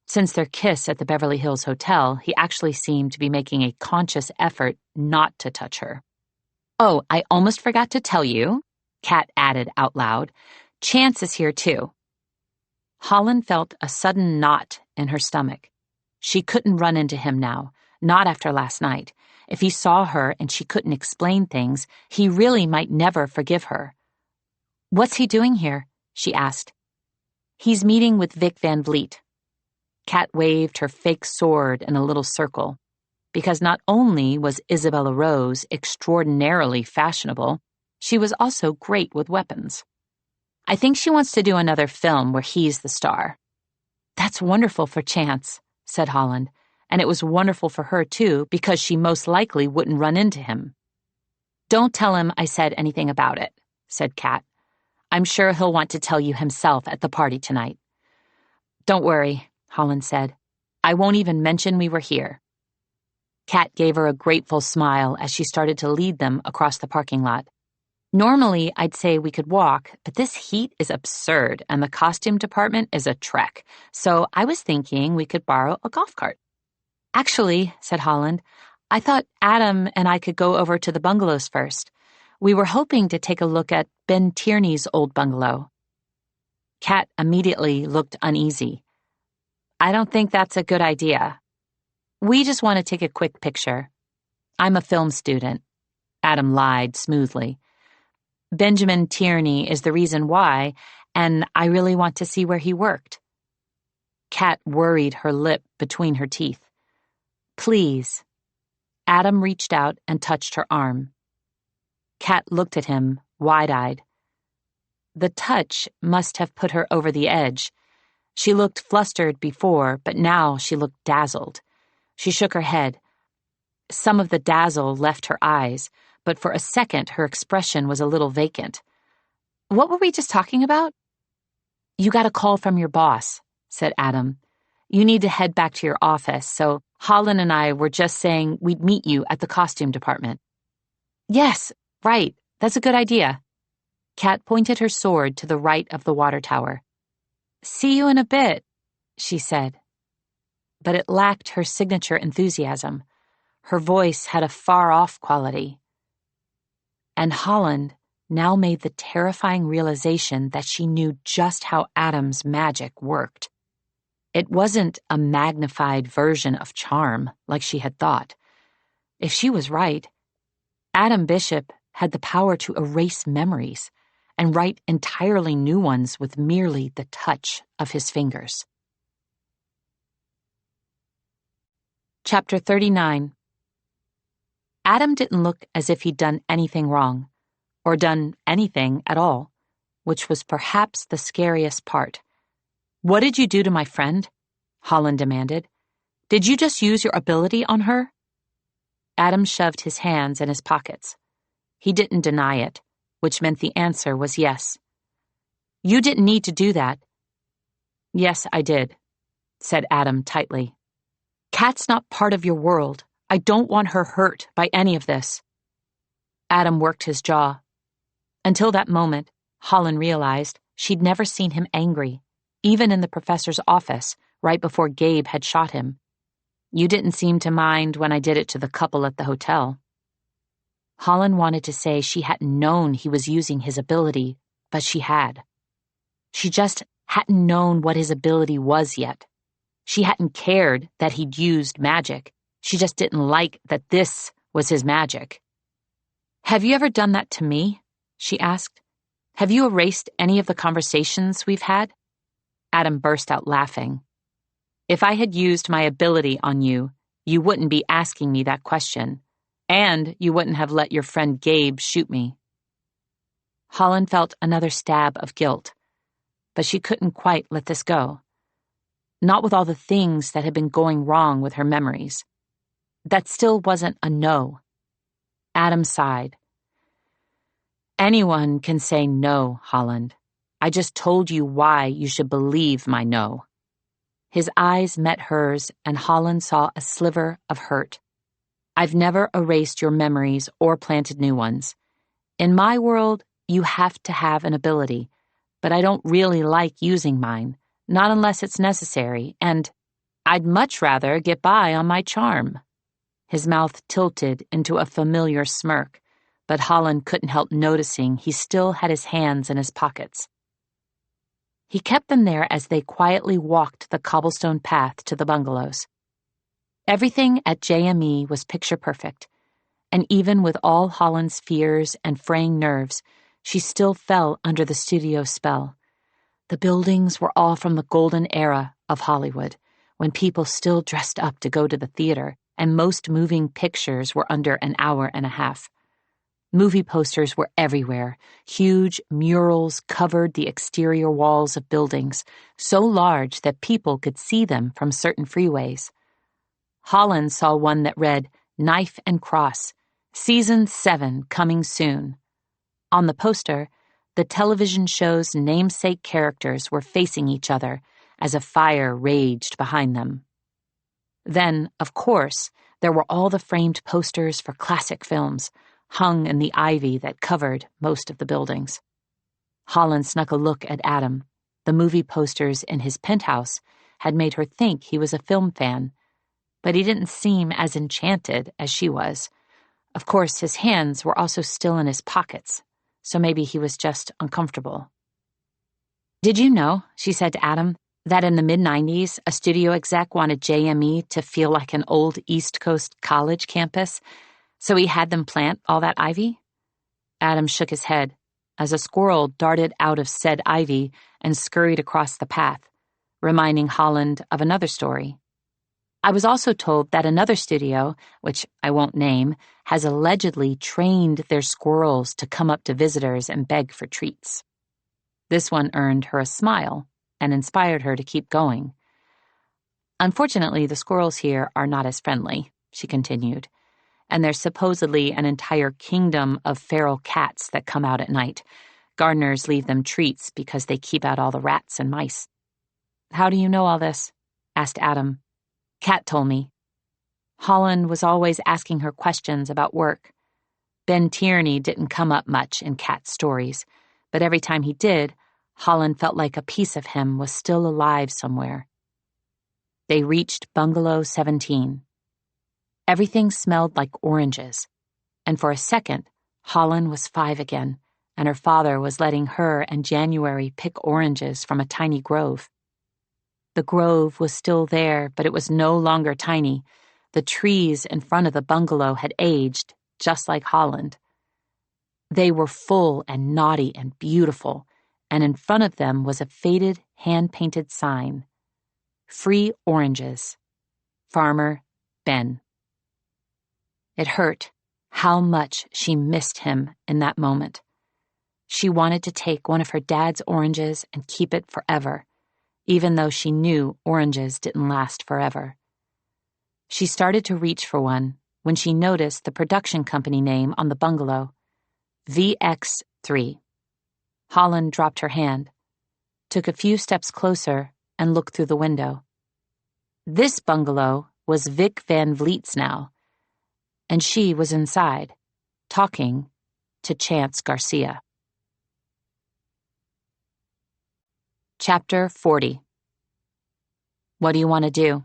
S1: Since their kiss at the Beverly Hills Hotel, he actually seemed to be making a conscious effort not to touch her. "Oh, I almost forgot to tell you," Kat added out loud, "Chance is here too." Holland felt a sudden knot in her stomach. She couldn't run into him now, not after last night. If he saw her and she couldn't explain things, he really might never forgive her. "What's he doing here?" she asked. "He's meeting with Vic Van Vliet." Kat waved her fake sword in a little circle, because not only was Isabella Rose extraordinarily fashionable, she was also great with weapons. "I think she wants to do another film where he's the star." "That's wonderful for Chance," said Holland, and it was wonderful for her too because she most likely wouldn't run into him. "Don't tell him I said anything about it," said Kat. "I'm sure he'll want to tell you himself at the party tonight." "Don't worry," Holland said. "I won't even mention we were here." Kat gave her a grateful smile as she started to lead them across the parking lot. "Normally, I'd say we could walk, but this heat is absurd and the costume department is a trek, so I was thinking we could borrow a golf cart." "Actually," said Holland, "I thought Adam and I could go over to the bungalows first. We were hoping to take a look at Ben Tierney's old bungalow." Kat immediately looked uneasy. "I don't think that's a good idea. We just want to take a quick picture. I'm a film student." Adam lied smoothly. "Benjamin Tierney is the reason why, and I really want to see where he worked." Kat worried her lip between her teeth. "Please." Adam reached out and touched her arm. Kat looked at him, wide-eyed. The touch must have put her over the edge. She looked flustered before, but now she looked dazzled. She shook her head. Some of the dazzle left her eyes, but for a second her expression was a little vacant. "What were we just talking about?" "You got a call from your boss," said Adam. "You need to head back to your office, so Holland and I were just saying we'd meet you at the costume department." "Yes, right, that's a good idea." Kat pointed her sword to the right of the water tower. "See you in a bit," she said. But it lacked her signature enthusiasm. Her voice had a far-off quality. And Holland now made the terrifying realization that she knew just how Adam's magic worked. It wasn't a magnified version of charm like she had thought. If she was right, Adam Bishop had the power to erase memories and write entirely new ones with merely the touch of his fingers. Chapter 39. Adam didn't look as if he'd done anything wrong, or done anything at all, which was perhaps the scariest part. "What did you do to my friend?" Holland demanded. "Did you just use your ability on her?" Adam shoved his hands in his pockets. He didn't deny it, which meant the answer was yes. "You didn't need to do that." "Yes, I did," said Adam tightly. "Kat's not part of your world. I don't want her hurt by any of this." Adam worked his jaw. Until that moment, Holland realized she'd never seen him angry, even in the professor's office, right before Gabe had shot him. "You didn't seem to mind when I did it to the couple at the hotel." Holland wanted to say she hadn't known he was using his ability, but she had. She just hadn't known what his ability was yet. She hadn't cared that he'd used magic. She just didn't like that this was his magic. "Have you ever done that to me?" she asked. "Have you erased any of the conversations we've had?" Adam burst out laughing. "If I had used my ability on you, you wouldn't be asking me that question, and you wouldn't have let your friend Gabe shoot me." Holland felt another stab of guilt, but she couldn't quite let this go. Not with all the things that had been going wrong with her memories. That still wasn't a no. Adam sighed. "Anyone can say no, Holland. I just told you why you should believe my no." His eyes met hers, and Holland saw a sliver of hurt. "I've never erased your memories or planted new ones. In my world, you have to have an ability, but I don't really like using mine, not unless it's necessary, and I'd much rather get by on my charm." His mouth tilted into a familiar smirk, but Holland couldn't help noticing he still had his hands in his pockets. He kept them there as they quietly walked the cobblestone path to the bungalows. Everything at JME was picture perfect, and even with all Holland's fears and fraying nerves, she still fell under the studio spell. The buildings were all from the golden era of Hollywood, when people still dressed up to go to the theater, and most moving pictures were under an hour and a half. Movie posters were everywhere. Huge murals covered the exterior walls of buildings, so large that people could see them from certain freeways. Holland saw one that read, "Knife and Cross, Season 7 coming soon." On the poster, the television show's namesake characters were facing each other as a fire raged behind them. Then, of course, there were all the framed posters for classic films, hung in the ivy that covered most of the buildings. Holland snuck a look at Adam. The movie posters in his penthouse had made her think he was a film fan, but he didn't seem as enchanted as she was. Of course, his hands were also still in his pockets, so maybe he was just uncomfortable. "Did you know," she said to Adam, "that in the mid-90s, a studio exec wanted JME to feel like an old East Coast college campus, so he had them plant all that ivy?" Adam shook his head as a squirrel darted out of said ivy and scurried across the path, reminding Holland of another story. "I was also told that another studio, which I won't name, has allegedly trained their squirrels to come up to visitors and beg for treats." This one earned her a smile and inspired her to keep going. "Unfortunately, the squirrels here are not as friendly," she continued, "and there's supposedly an entire kingdom of feral cats that come out at night. Gardeners leave them treats because they keep out all the rats and mice." "How do you know all this?" asked Adam. "Kat told me." Holland was always asking her questions about work. Ben Tierney didn't come up much in Kat's stories, but every time he did, Holland felt like a piece of him was still alive somewhere. They reached Bungalow 17. Everything smelled like oranges, and for a second, Holland was 5 again, and her father was letting her and January pick oranges from a tiny grove. The grove was still there, but it was no longer tiny. The trees in front of the bungalow had aged, just like Holland. They were full and naughty and beautiful, and in front of them was a faded, hand-painted sign. "Free oranges. Farmer Ben." It hurt how much she missed him in that moment. She wanted to take one of her dad's oranges and keep it forever, even though she knew oranges didn't last forever. She started to reach for one when she noticed the production company name on the bungalow, VX3. Holland dropped her hand, took a few steps closer, and looked through the window. This bungalow was Vic Van Vliet's now, and she was inside, talking to Chance Garcia. Chapter 40. "What do you want to do?"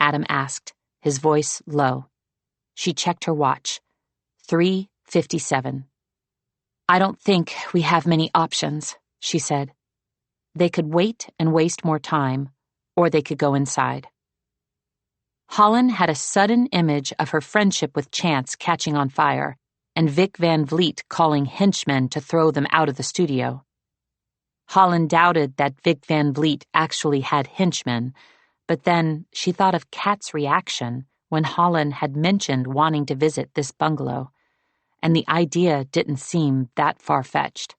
S1: Adam asked, his voice low. She checked her watch. 3:57. "I don't think we have many options," she said. They could wait and waste more time, or they could go inside. Holland had a sudden image of her friendship with Chance catching on fire, and Vic Van Vliet calling henchmen to throw them out of the studio. Holland doubted that Vic Van Vliet actually had henchmen, but then she thought of Kat's reaction when Holland had mentioned wanting to visit this bungalow, and the idea didn't seem that far-fetched.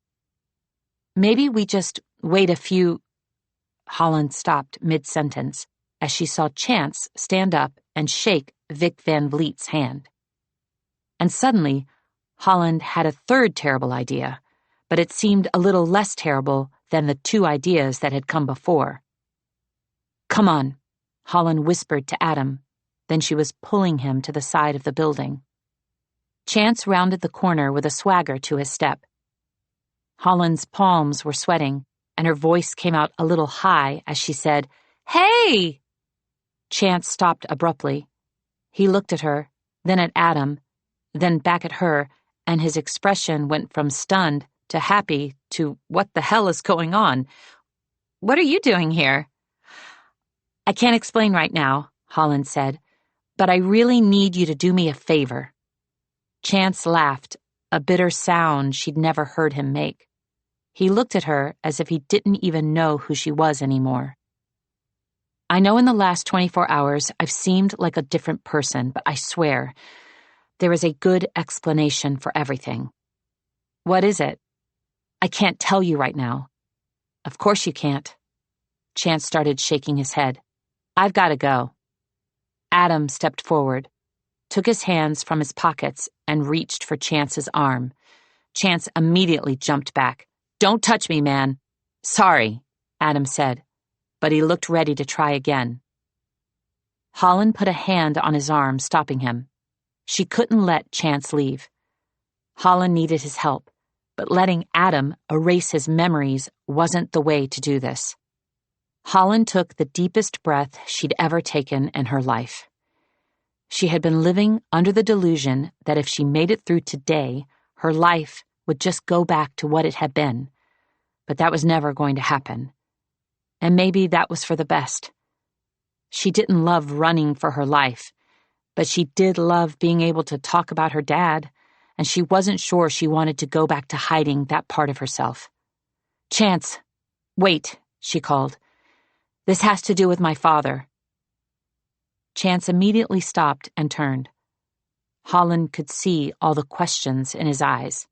S1: Maybe we just wait a few... Holland stopped mid-sentence as she saw Chance stand up and shake Vic Van Vliet's hand. And suddenly, Holland had a third terrible idea, but it seemed a little less terrible than the two ideas that had come before. "Come on," Holland whispered to Adam. Then she was pulling him to the side of the building. Chance rounded the corner with a swagger to his step. Holland's palms were sweating, and her voice came out a little high as she said, "Hey!" Chance stopped abruptly. He looked at her, then at Adam, then back at her, and his expression went from stunned to happy to "What the hell is going on? What are you doing here?" "I can't explain right now," Holland said, "but I really need you to do me a favor." Chance laughed, a bitter sound she'd never heard him make. He looked at her as if he didn't even know who she was anymore. "I know in the last 24 hours I've seemed like a different person, but I swear, there is a good explanation for everything." "What is it?" "I can't tell you right now." "Of course you can't." Chance started shaking his head. "I've got to go." Adam stepped forward, took his hands from his pockets, and reached for Chance's arm. Chance immediately jumped back. "Don't touch me, man." "Sorry," Adam said, but he looked ready to try again. Holland put a hand on his arm, stopping him. She couldn't let Chance leave. Holland needed his help, but letting Adam erase his memories wasn't the way to do this. Holland took the deepest breath she'd ever taken in her life. She had been living under the delusion that if she made it through today, her life would just go back to what it had been. But that was never going to happen. And maybe that was for the best. She didn't love running for her life, but she did love being able to talk about her dad, and she wasn't sure she wanted to go back to hiding that part of herself. "Chance, wait," she called. "This has to do with my father." Chance immediately stopped and turned. Holland could see all the questions in his eyes.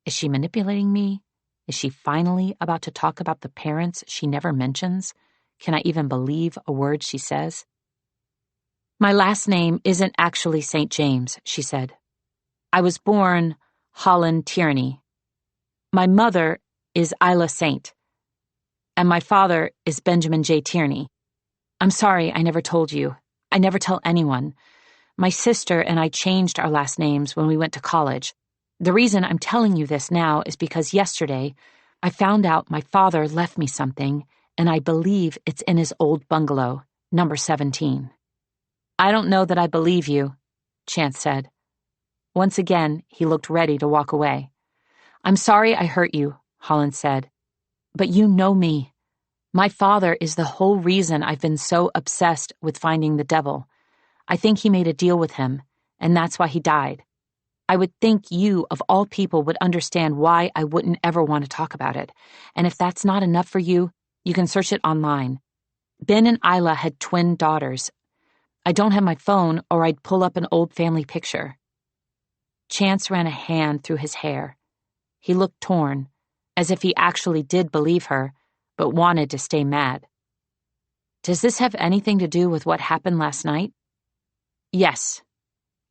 S1: Is she manipulating me? Is she finally about to talk about the parents she never mentions? Can I even believe a word she says? "My last name isn't actually St. James," she said. "I was born Holland Tierney. My mother is Isla Saint, and my father is Benjamin J. Tierney. I'm sorry I never told you. I never tell anyone. My sister and I changed our last names when we went to college. The reason I'm telling you this now is because yesterday I found out my father left me something, and I believe it's in his old bungalow, number 17. "I don't know that I believe you," Chance said. Once again, he looked ready to walk away. "I'm sorry I hurt you," Holland said. "But you know me. My father is the whole reason I've been so obsessed with finding the devil. I think he made a deal with him, and that's why he died. I would think you, of all people, would understand why I wouldn't ever want to talk about it. And if that's not enough for you, you can search it online. Ben and Isla had twin daughters. I don't have my phone, or I'd pull up an old family picture." Chance ran a hand through his hair. He looked torn, as if he actually did believe her, but wanted to stay mad. "Does this have anything to do with what happened last night?" "Yes."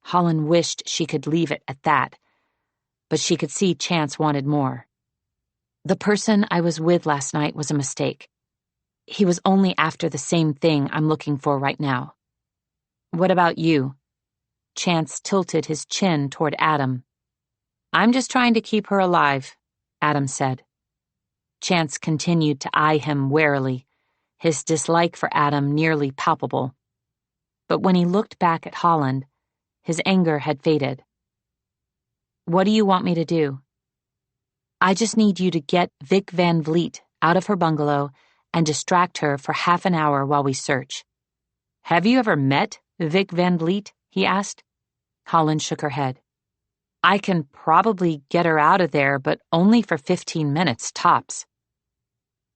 S1: Holland wished she could leave it at that, but she could see Chance wanted more. "The person I was with last night was a mistake. He was only after the same thing I'm looking for right now." "What about you?" Chance tilted his chin toward Adam. "I'm just trying to keep her alive," Adam said. Chance continued to eye him warily, his dislike for Adam nearly palpable. But when he looked back at Holland, his anger had faded. "What do you want me to do?" "I just need you to get Vic Van Vliet out of her bungalow and distract her for half an hour while we search. Have you ever met Vic Van Vliet? He asked. Holland shook her head. I can probably get her out of there, but only for 15 minutes, tops.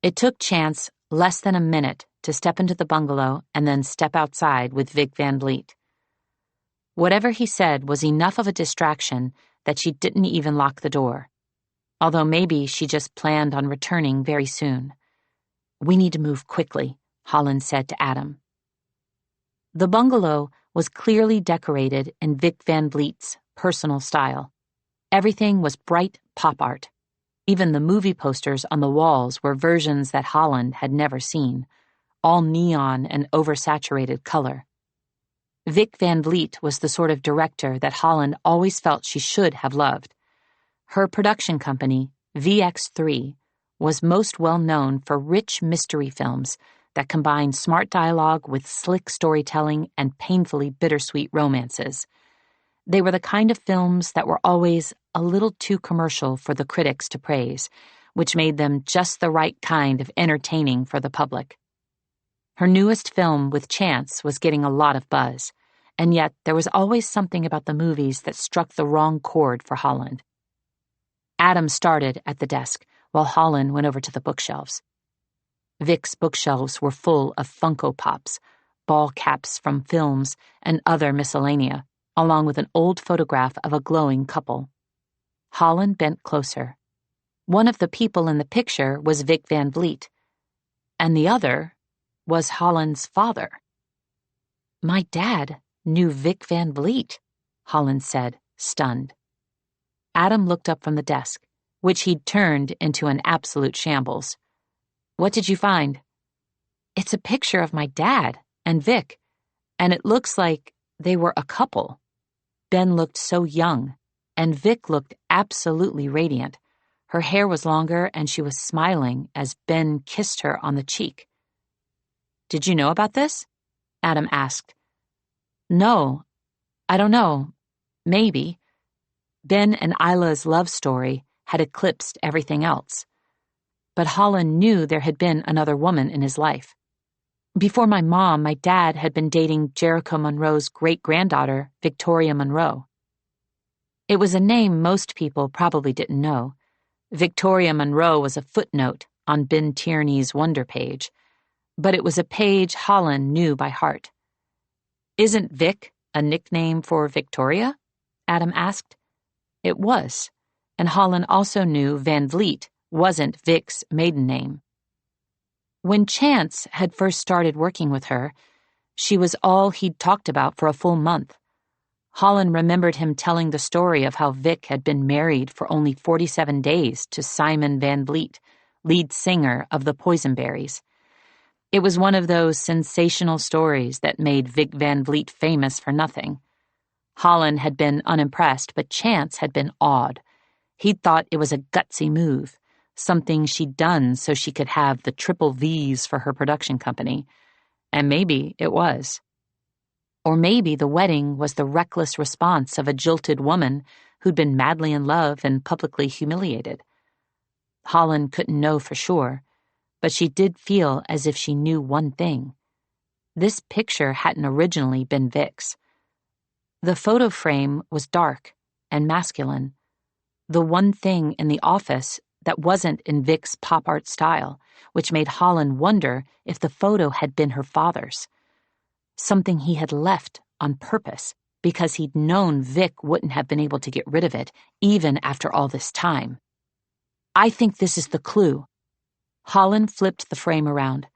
S1: It took Chance less than a minute to step into the bungalow and then step outside with Vic Van Vliet. Whatever he said was enough of a distraction that she didn't even lock the door, although maybe she just planned on returning very soon. We need to move quickly, Holland said to Adam. The bungalow was clearly decorated in Vic Van Vliet's personal style. Everything was bright pop art. Even the movie posters on the walls were versions that Holland had never seen, all neon and oversaturated color. Vic Van Vliet was the sort of director that Holland always felt she should have loved. Her production company, VX3, was most well known for rich mystery films that combined smart dialogue with slick storytelling and painfully bittersweet romances. They were the kind of films that were always a little too commercial for the critics to praise, which made them just the right kind of entertaining for the public. Her newest film with Chance was getting a lot of buzz, and yet there was always something about the movies that struck the wrong chord for Holland. Adam started at the desk, while Holland went over to the bookshelves. Vic's bookshelves were full of Funko Pops, ball caps from films, and other miscellanea, along with an old photograph of a glowing couple. Holland bent closer. One of the people in the picture was Vic Van Vliet, and the other was Holland's father. My dad knew Vic Van Vliet, Holland said, stunned. Adam looked up from the desk, which he'd turned into an absolute shambles. What did you find? It's a picture of my dad and Vic, and it looks like they were a couple. Ben looked so young, and Vic looked absolutely radiant. Her hair was longer, and she was smiling as Ben kissed her on the cheek. Did you know about this? Adam asked. No, I don't know. Maybe. Ben and Isla's love story had eclipsed everything else. But Holland knew there had been another woman in his life. Before my mom, my dad had been dating Jericho Monroe's great-granddaughter, Victoria Monroe. It was a name most people probably didn't know. Victoria Monroe was a footnote on Ben Tierney's Wonder page, but it was a page Holland knew by heart. Isn't Vic a nickname for Victoria? Adam asked. It was, and Holland also knew Van Vliet wasn't Vic's maiden name. When Chance had first started working with her, she was all he'd talked about for a full month. Holland remembered him telling the story of how Vic had been married for only 47 days to Simon Van Vliet, lead singer of the Poisonberries. It was one of those sensational stories that made Vic Van Vliet famous for nothing. Holland had been unimpressed, but Chance had been awed. He'd thought it was a gutsy move, something she'd done so she could have the triple V's for her production company. And maybe it was. Or maybe the wedding was the reckless response of a jilted woman who'd been madly in love and publicly humiliated. Holland couldn't know for sure, but she did feel as if she knew one thing. This picture hadn't originally been Vic's. The photo frame was dark and masculine, the one thing in the office that wasn't in Vic's pop art style, which made Holland wonder if the photo had been her father's. Something he had left on purpose because he'd known Vic wouldn't have been able to get rid of it, even after all this time. I think this is the clue. Holland flipped the frame around.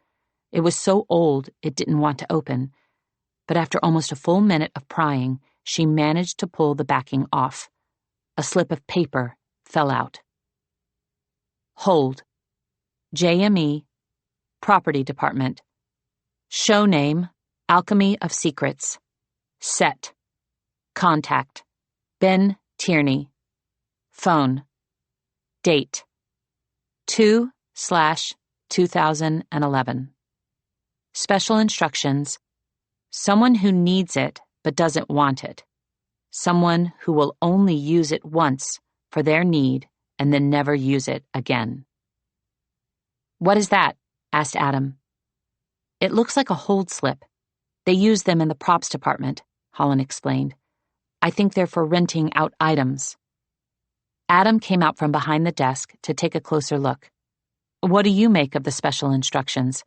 S1: It was so old it didn't want to open, but after almost a full minute of prying, she managed to pull the backing off. A slip of paper fell out. Hold. JME, Property Department. Show name, Alchemy of Secrets. Set. Contact. Ben Tierney. Phone. Date. 2/2011. Special instructions. Someone who needs it but doesn't want it. Someone who will only use it once for their need and then never use it again. What is that? Asked Adam. It looks like a hold slip. They use them in the props department, Holland explained. I think they're for renting out items. Adam came out from behind the desk to take a closer look. What do you make of the special instructions?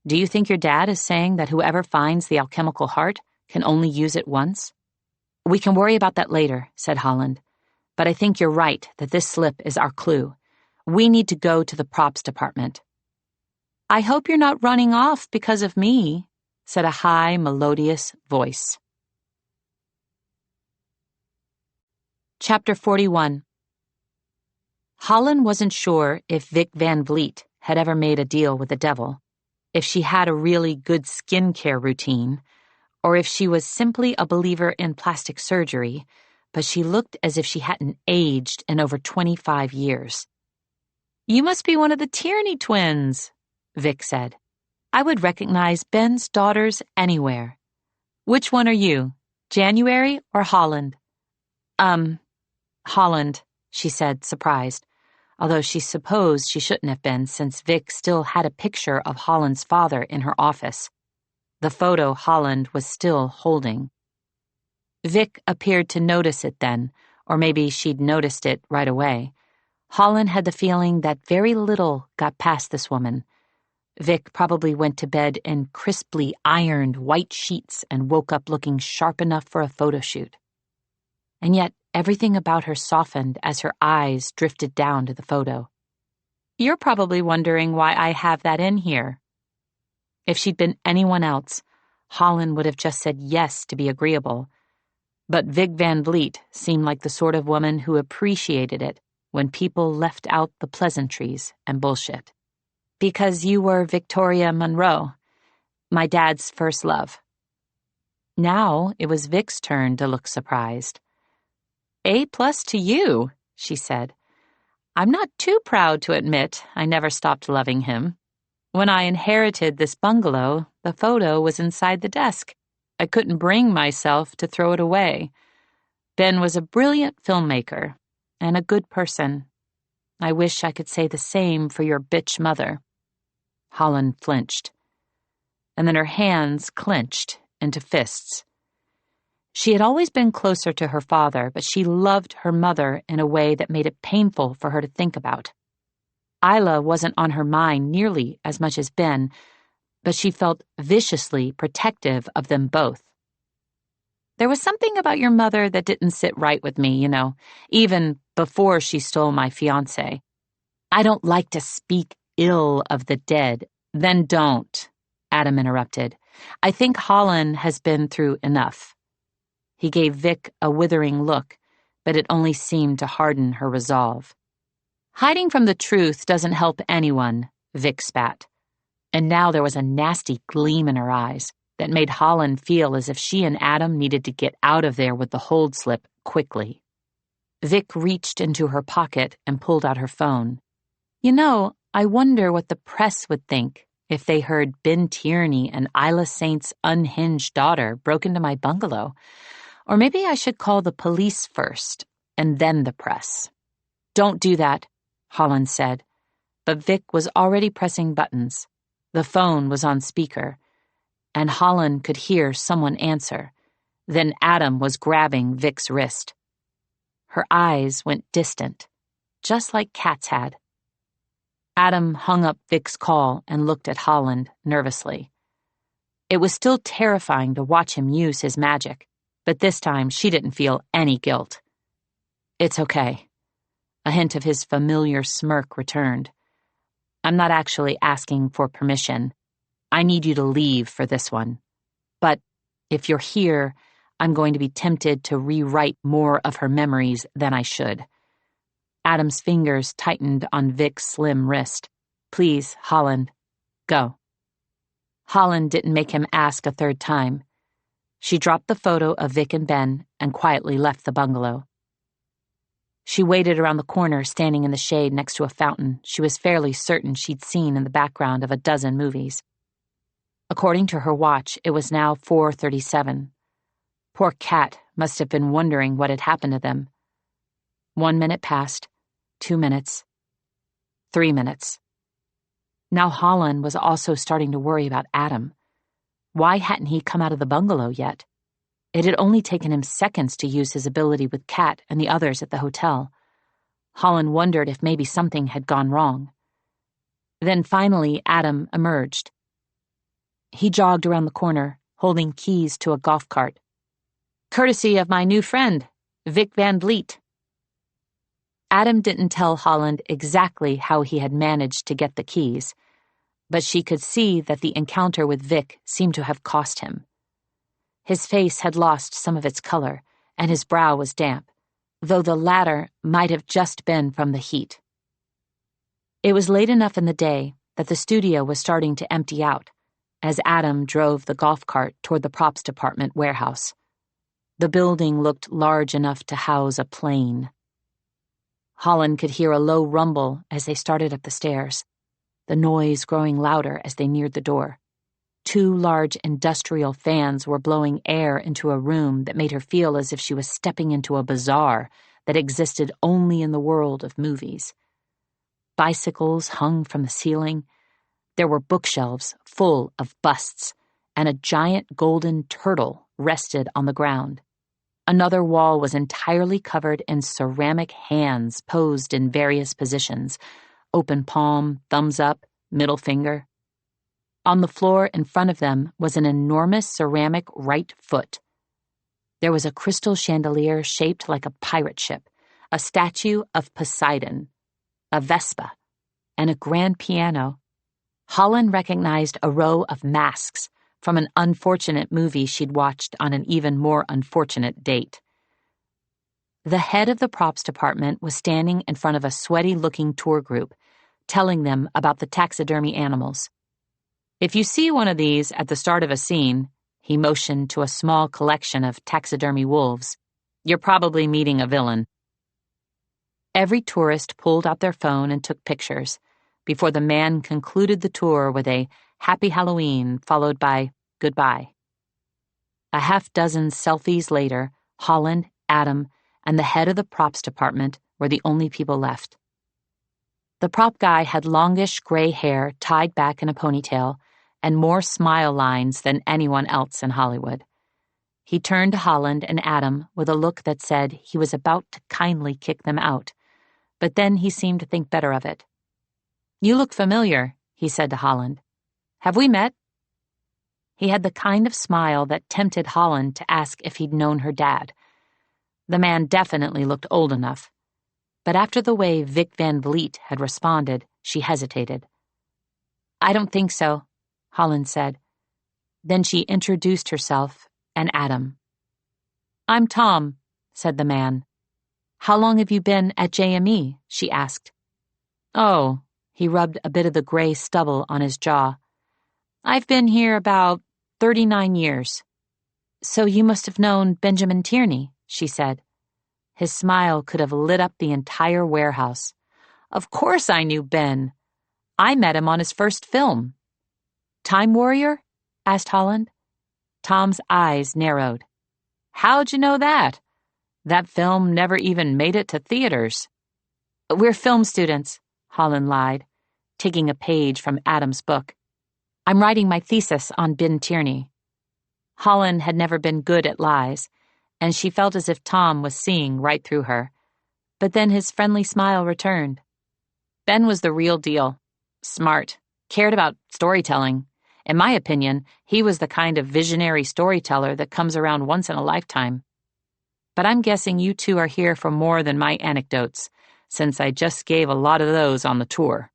S1: Do you think your dad is saying that whoever finds the alchemical heart can only use it once? We can worry about that later, said Holland. But I think you're right that this slip is our clue. We need to go to the props department. I hope you're not running off because of me, said a high, melodious voice. Chapter 41. Holland wasn't sure if Vic Van Vliet had ever made a deal with the devil, if she had a really good skincare routine, or if she was simply a believer in plastic surgery, but she looked as if she hadn't aged in over 25 years. You must be one of the Tierney twins, Vic said. I would recognize Ben's daughters anywhere. Which one are you, January or Holland? Holland, she said, surprised, although she supposed she shouldn't have been since Vic still had a picture of Holland's father in her office. The photo Holland was still holding. Vic appeared to notice it then, or maybe she'd noticed it right away. Holland had the feeling that very little got past this woman. Vic probably went to bed in crisply ironed white sheets and woke up looking sharp enough for a photo shoot. And yet, everything about her softened as her eyes drifted down to the photo. You're probably wondering why I have that in here. If she'd been anyone else, Holland would have just said yes to be agreeable. But Vic Van Vliet seemed like the sort of woman who appreciated it when people left out the pleasantries and bullshit. Because you were Victoria Monroe, my dad's first love. Now it was Vic's turn to look surprised. A+ to you, she said. I'm not too proud to admit I never stopped loving him. When I inherited this bungalow, the photo was inside the desk. I couldn't bring myself to throw it away. Ben was a brilliant filmmaker and a good person. I wish I could say the same for your bitch mother. Holland flinched, and then her hands clenched into fists. She had always been closer to her father, but she loved her mother in a way that made it painful for her to think about. Isla wasn't on her mind nearly as much as Ben, but she felt viciously protective of them both. There was something about your mother that didn't sit right with me, even before she stole my fiancé. I don't like to speak ill of the dead. Then don't, Adam interrupted. I think Holland has been through enough. He gave Vic a withering look, but it only seemed to harden her resolve. Hiding from the truth doesn't help anyone, Vic spat. And now there was a nasty gleam in her eyes that made Holland feel as if she and Adam needed to get out of there with the hold slip quickly. Vic reached into her pocket and pulled out her phone. I wonder what the press would think if they heard Ben Tierney and Isla Saint's unhinged daughter broke into my bungalow. Or maybe I should call the police first, and then the press. Don't do that, Holland said. But Vic was already pressing buttons. The phone was on speaker, and Holland could hear someone answer. Then Adam was grabbing Vic's wrist. Her eyes went distant, just like cats had. Adam hung up Vic's call and looked at Holland nervously. It was still terrifying to watch him use his magic, but this time she didn't feel any guilt. It's okay. A hint of his familiar smirk returned. I'm not actually asking for permission. I need you to leave for this one. But if you're here, I'm going to be tempted to rewrite more of her memories than I should. Adam's fingers tightened on Vic's slim wrist. Please, Holland, go. Holland didn't make him ask a third time. She dropped the photo of Vic and Ben and quietly left the bungalow. She waited around the corner, standing in the shade next to a fountain she was fairly certain she'd seen in the background of a dozen movies. According to her watch, it was now 4:37. Poor Cat must have been wondering what had happened to them. 1 minute passed, 2 minutes, 3 minutes. Now Holland was also starting to worry about Adam. Why hadn't he come out of the bungalow yet? It had only taken him seconds to use his ability with Kat and the others at the hotel. Holland wondered if maybe something had gone wrong. Then finally Adam emerged. He jogged around the corner, holding keys to a golf cart. "Courtesy of my new friend, Vic Van Vliet." Adam didn't tell Holland exactly how he had managed to get the keys, but she could see that the encounter with Vic seemed to have cost him. His face had lost some of its color, and his brow was damp, though the latter might have just been from the heat. It was late enough in the day that the studio was starting to empty out, as Adam drove the golf cart toward the props department warehouse. The building looked large enough to house a plane. Holland could hear a low rumble as they started up the stairs, the noise growing louder as they neared the door. 2 large industrial fans were blowing air into a room that made her feel as if she was stepping into a bazaar that existed only in the world of movies. Bicycles hung from the ceiling. There were bookshelves full of busts, and a giant golden turtle rested on the ground. Another wall was entirely covered in ceramic hands posed in various positions: open palm, thumbs up, middle finger. On the floor in front of them was an enormous ceramic right foot. There was a crystal chandelier shaped like a pirate ship, a statue of Poseidon, a Vespa, and a grand piano. Holland recognized a row of masks from an unfortunate movie she'd watched on an even more unfortunate date. The head of the props department was standing in front of a sweaty-looking tour group, telling them about the taxidermy animals. "If you see one of these at the start of a scene," he motioned to a small collection of taxidermy wolves, "you're probably meeting a villain." Every tourist pulled out their phone and took pictures, before the man concluded the tour with a "Happy Halloween" followed by "Goodbye." A half-dozen selfies later, Holland, Adam, and the head of the props department were the only people left. The prop guy had longish gray hair tied back in a ponytail and more smile lines than anyone else in Hollywood. He turned to Holland and Adam with a look that said he was about to kindly kick them out, but then he seemed to think better of it. "You look familiar," he said to Holland. "Have we met?" He had the kind of smile that tempted Holland to ask if he'd known her dad. The man definitely looked old enough, but after the way Vic Van Vliet had responded, she hesitated. "I don't think so," Holland said. Then she introduced herself and Adam. "I'm Tom," said the man. "How long have you been at JME?" she asked. "Oh," he rubbed a bit of the gray stubble on his jaw. "I've been here about 39 years. "So you must have known Benjamin Tierney," she said. His smile could have lit up the entire warehouse. "Of course I knew Ben. I met him on his first film." "Time Warrior?" asked Holland. Tom's eyes narrowed. "How'd you know that? That film never even made it to theaters." "We're film students," Holland lied, taking a page from Adam's book. "I'm writing my thesis on Ben Tierney." Holland had never been good at lies, and she felt as if Tom was seeing right through her. But then his friendly smile returned. Ben was the real deal. Smart. Cared about storytelling. In my opinion, he was the kind of visionary storyteller that comes around once in a lifetime. But I'm guessing you two are here for more than my anecdotes, since I just gave a lot of those on the tour.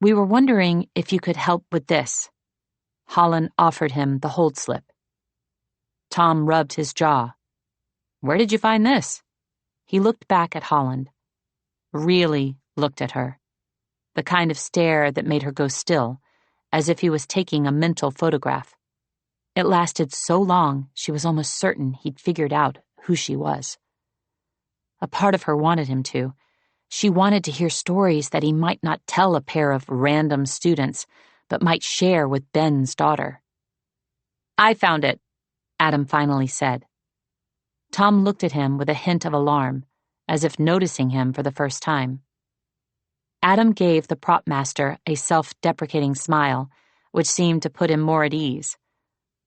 S1: "We were wondering if you could help with this." Holland offered him the hold slip. Tom rubbed his jaw. "Where did you find this?" He looked back at Holland. Really looked at her. The kind of stare that made her go still, as if he was taking a mental photograph. It lasted so long she was almost certain he'd figured out who she was. A part of her wanted him to. She wanted to hear stories that he might not tell a pair of random students, but might share with Ben's daughter. "I found it," Adam finally said. Tom looked at him with a hint of alarm, as if noticing him for the first time. Adam gave the prop master a self-deprecating smile, which seemed to put him more at ease.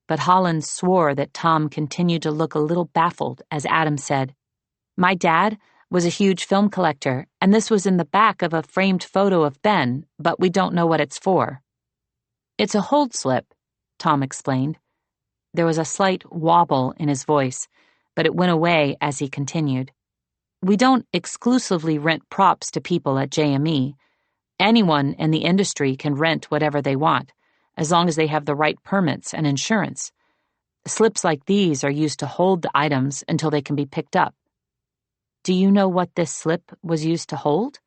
S1: but Holland swore that Tom continued to look a little baffled as Adam said, "My dad was a huge film collector, and this was in the back of a framed photo of Ben, but we don't know what it's for." "It's a hold slip," Tom explained. There was a slight wobble in his voice, but it went away as he continued. "We don't exclusively rent props to people at JME. Anyone in the industry can rent whatever they want, as long as they have the right permits and insurance. Slips like these are used to hold the items until they can be picked up." "Do you know what this slip was used to hold?"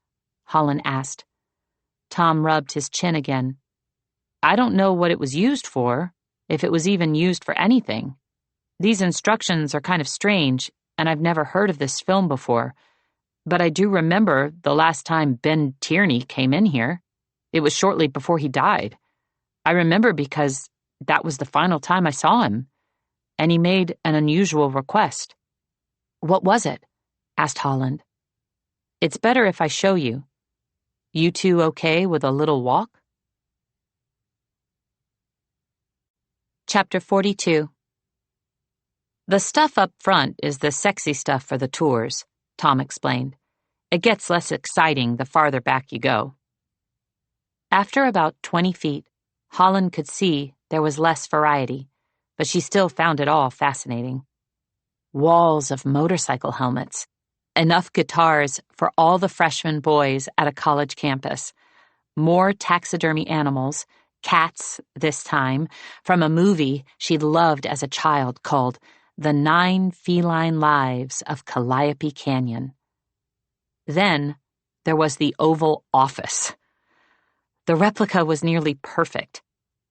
S1: Holland asked. Tom rubbed his chin again. "I don't know what it was used for, if it was even used for anything. These instructions are kind of strange, and I've never heard of this film before. But I do remember the last time Ben Tierney came in here. It was shortly before he died. I remember because that was the final time I saw him, and he made an unusual request." "What was it?" asked Holland. "It's better if I show you. You two okay with a little walk?" Chapter 42. "The stuff up front is the sexy stuff for the tours," Tom explained. "It gets less exciting the farther back you go." After about 20 feet, Holland could see there was less variety, but she still found it all fascinating. Walls of motorcycle helmets, enough guitars for all the freshman boys at a college campus, more taxidermy animals, cats this time, from a movie she'd loved as a child called The 9 Feline Lives of Calliope Canyon. Then there was the Oval Office. The replica was nearly perfect.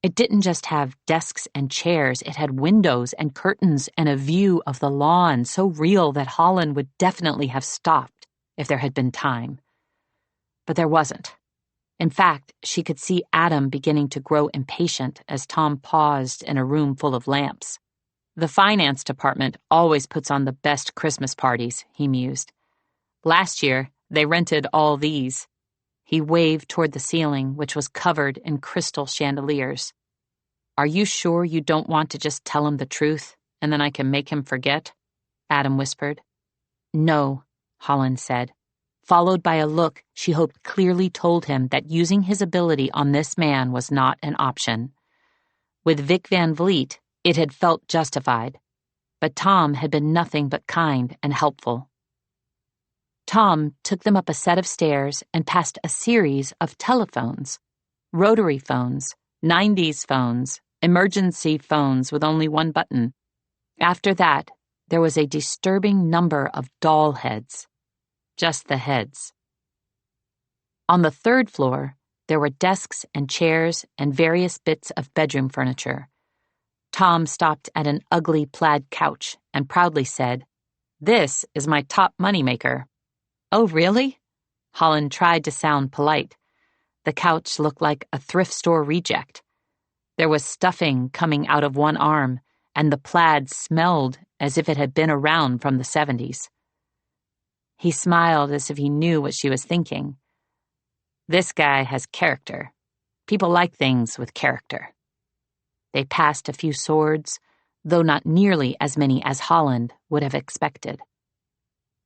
S1: It didn't just have desks and chairs, it had windows and curtains and a view of the lawn so real that Holland would definitely have stopped if there had been time. But there wasn't. In fact, she could see Adam beginning to grow impatient as Tom paused in a room full of lamps. "The finance department always puts on the best Christmas parties," he mused. "Last year, they rented all these." He waved toward the ceiling, which was covered in crystal chandeliers. "Are you sure you don't want to just tell him the truth, and then I can make him forget?" Adam whispered. "No," Holland said, followed by a look she hoped clearly told him that using his ability on this man was not an option. With Vic Van Vliet, it had felt justified, but Tom had been nothing but kind and helpful. Tom took them up a set of stairs and past a series of telephones, rotary phones, 90s phones, emergency phones with only one button. After that, there was a disturbing number of doll heads. Just the heads. On the 3rd floor, there were desks and chairs and various bits of bedroom furniture. Tom stopped at an ugly plaid couch and proudly said, "This is my top moneymaker." "Oh, really?" Holland tried to sound polite. The couch looked like a thrift store reject. There was stuffing coming out of one arm, and the plaid smelled as if it had been around from the 70s. He smiled as if he knew what she was thinking. "This guy has character. People like things with character." They passed a few swords, though not nearly as many as Holland would have expected.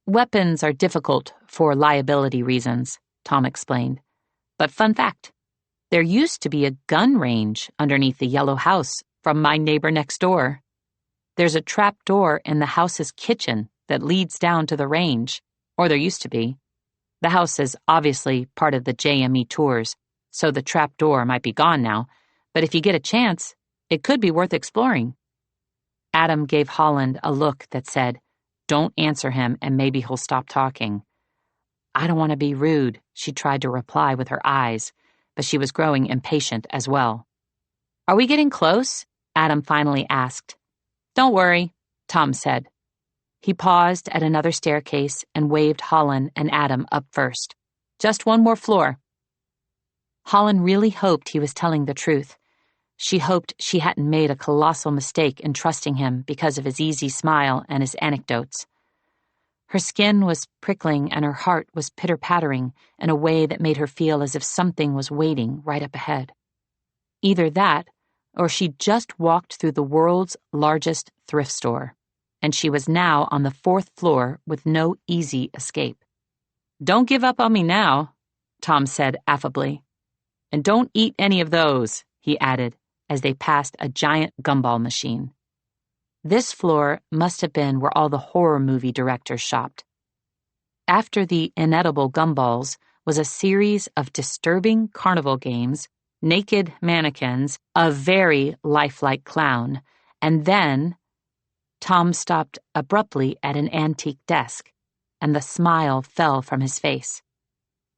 S1: "Weapons are difficult for liability reasons," Tom explained. "But fun fact, there used to be a gun range underneath the yellow house from my neighbor next door. There's a trap door in the house's kitchen that leads down to the range, or there used to be. The house is obviously part of the JME tours, so the trap door might be gone now, but if you get a chance, it could be worth exploring." Adam gave Holland a look that said, "Don't answer him and maybe he'll stop talking." "I don't want to be rude," she tried to reply with her eyes, but she was growing impatient as well. "Are we getting close?" Adam finally asked. "Don't worry," Tom said. He paused at another staircase and waved Holland and Adam up first. "Just one more floor." Holland really hoped he was telling the truth. She hoped she hadn't made a colossal mistake in trusting him because of his easy smile and his anecdotes. Her skin was prickling and her heart was pitter-pattering in a way that made her feel as if something was waiting right up ahead. Either that, or she'd just walked through the world's largest thrift store, and she was now on the 4th floor with no easy escape. "Don't give up on me now," Tom said affably. "And don't eat any of those," he added as they passed a giant gumball machine. This floor must have been where all the horror movie directors shopped. After the inedible gumballs was a series of disturbing carnival games, naked mannequins, a very lifelike clown, and then Tom stopped abruptly at an antique desk, and the smile fell from his face.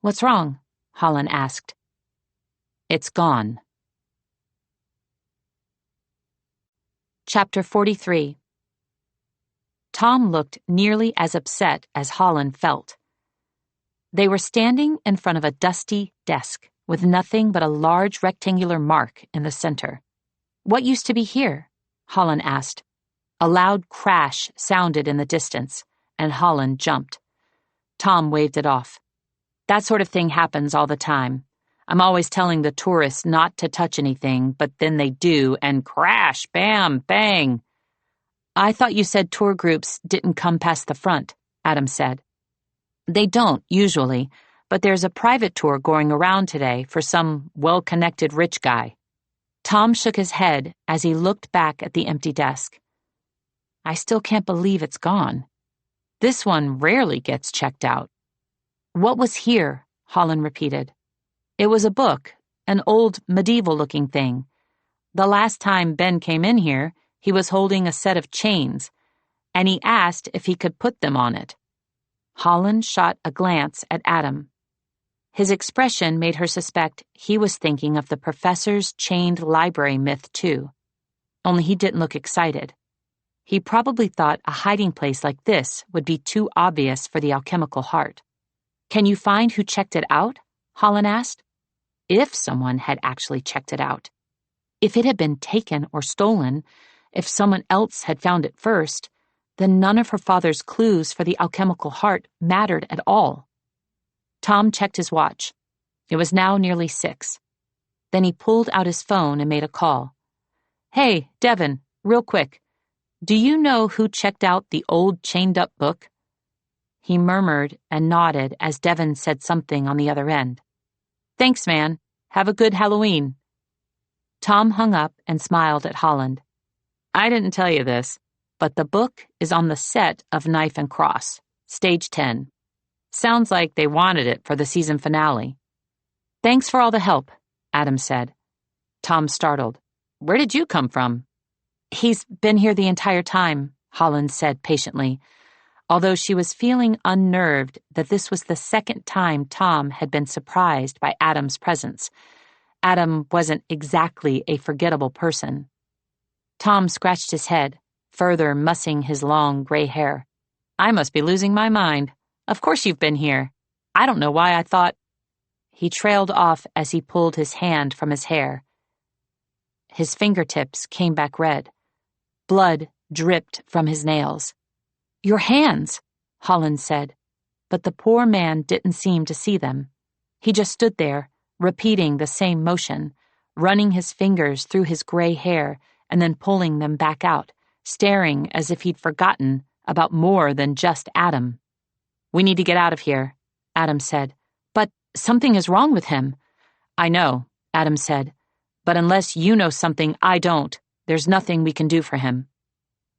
S1: "What's wrong?" Holland asked. "It's gone." Chapter 43. Tom looked nearly as upset as Holland felt. They were standing in front of a dusty desk with nothing but a large rectangular mark in the center. "What used to be here?" Holland asked. A loud crash sounded in the distance, and Holland jumped. Tom waved it off. "That sort of thing happens all the time. I'm always telling the tourists not to touch anything, but then they do, and crash, bam, bang." "I thought you said tour groups didn't come past the front," Adam said. "They don't, usually, but there's a private tour going around today for some well-connected rich guy." Tom shook his head as he looked back at the empty desk. "I still can't believe it's gone. This one rarely gets checked out." "What was here?" Holland repeated. "It was a book, an old medieval-looking thing. The last time Ben came in here, he was holding a set of chains, and he asked if he could put them on it." Holland shot a glance at Adam. His expression made her suspect he was thinking of the professor's chained library myth, too. Only he didn't look excited. He probably thought a hiding place like this would be too obvious for the alchemical heart. "Can you find who checked it out?" Holland asked. If someone had actually checked it out. If it had been taken or stolen, if someone else had found it first, then none of her father's clues for the alchemical heart mattered at all. Tom checked his watch. It was now nearly 6. Then he pulled out his phone and made a call. "Hey, Devin, real quick. Do you know who checked out the old chained-up book?" He murmured and nodded as Devin said something on the other end. "Thanks, man. Have a good Halloween." Tom hung up and smiled at Holland. "I didn't tell you this, but the book is on the set of Knife and Cross, stage 10. Sounds like they wanted it for the season finale." "Thanks for all the help," Adam said. Tom startled. "Where did you come from?" "He's been here the entire time," Holland said patiently, although she was feeling unnerved that this was the second time Tom had been surprised by Adam's presence. Adam wasn't exactly a forgettable person. Tom scratched his head, further mussing his long gray hair. "I must be losing my mind. Of course you've been here. I don't know why I thought—" He trailed off as he pulled his hand from his hair. His fingertips came back red. Blood dripped from his nails. "Your hands," Holland said, but the poor man didn't seem to see them. He just stood there, repeating the same motion, running his fingers through his gray hair and then pulling them back out, staring as if he'd forgotten about more than just Adam. "We need to get out of here," Adam said. "But something is wrong with him." "I know," Adam said, "but unless you know something I don't, there's nothing we can do for him."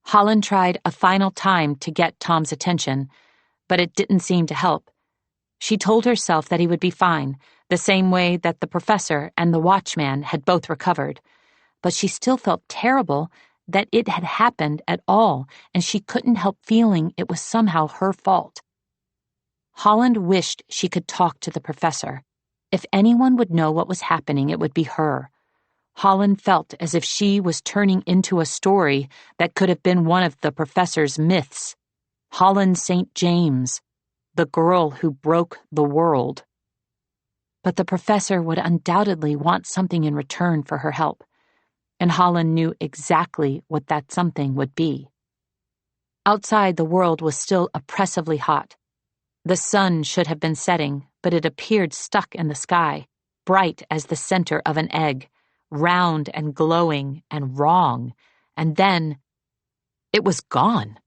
S1: Holland tried a final time to get Tom's attention, but it didn't seem to help. She told herself that he would be fine, the same way that the professor and the watchman had both recovered, but she still felt terrible that it had happened at all, and she couldn't help feeling it was somehow her fault. Holland wished she could talk to the professor. If anyone would know what was happening, it would be her. Holland felt as if she was turning into a story that could have been one of the professor's myths. Holland St. James, the girl who broke the world. But the professor would undoubtedly want something in return for her help, and Holland knew exactly what that something would be. Outside, the world was still oppressively hot. The sun should have been setting, but it appeared stuck in the sky, bright as the center of an egg, round and glowing and wrong, and then it was gone.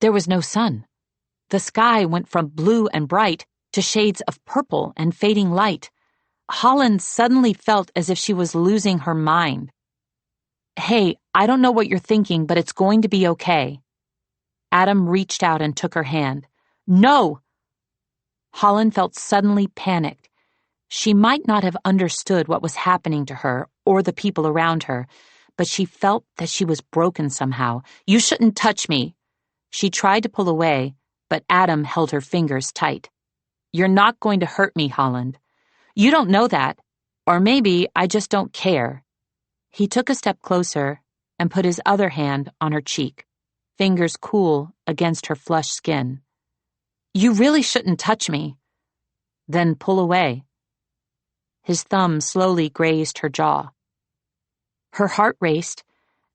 S1: There was no sun. The sky went from blue and bright to shades of purple and fading light. Holland suddenly felt as if she was losing her mind. "Hey, I don't know what you're thinking, but it's going to be okay." Adam reached out and took her hand. "No!" Holland felt suddenly panicked. She might not have understood what was happening to her or the people around her, but she felt that she was broken somehow. "You shouldn't touch me." She tried to pull away, but Adam held her fingers tight. "You're not going to hurt me, Holland. You don't know that. Or maybe I just don't care." He took a step closer and put his other hand on her cheek, fingers cool against her flushed skin. "You really shouldn't touch me." "Then pull away." His thumb slowly grazed her jaw. Her heart raced,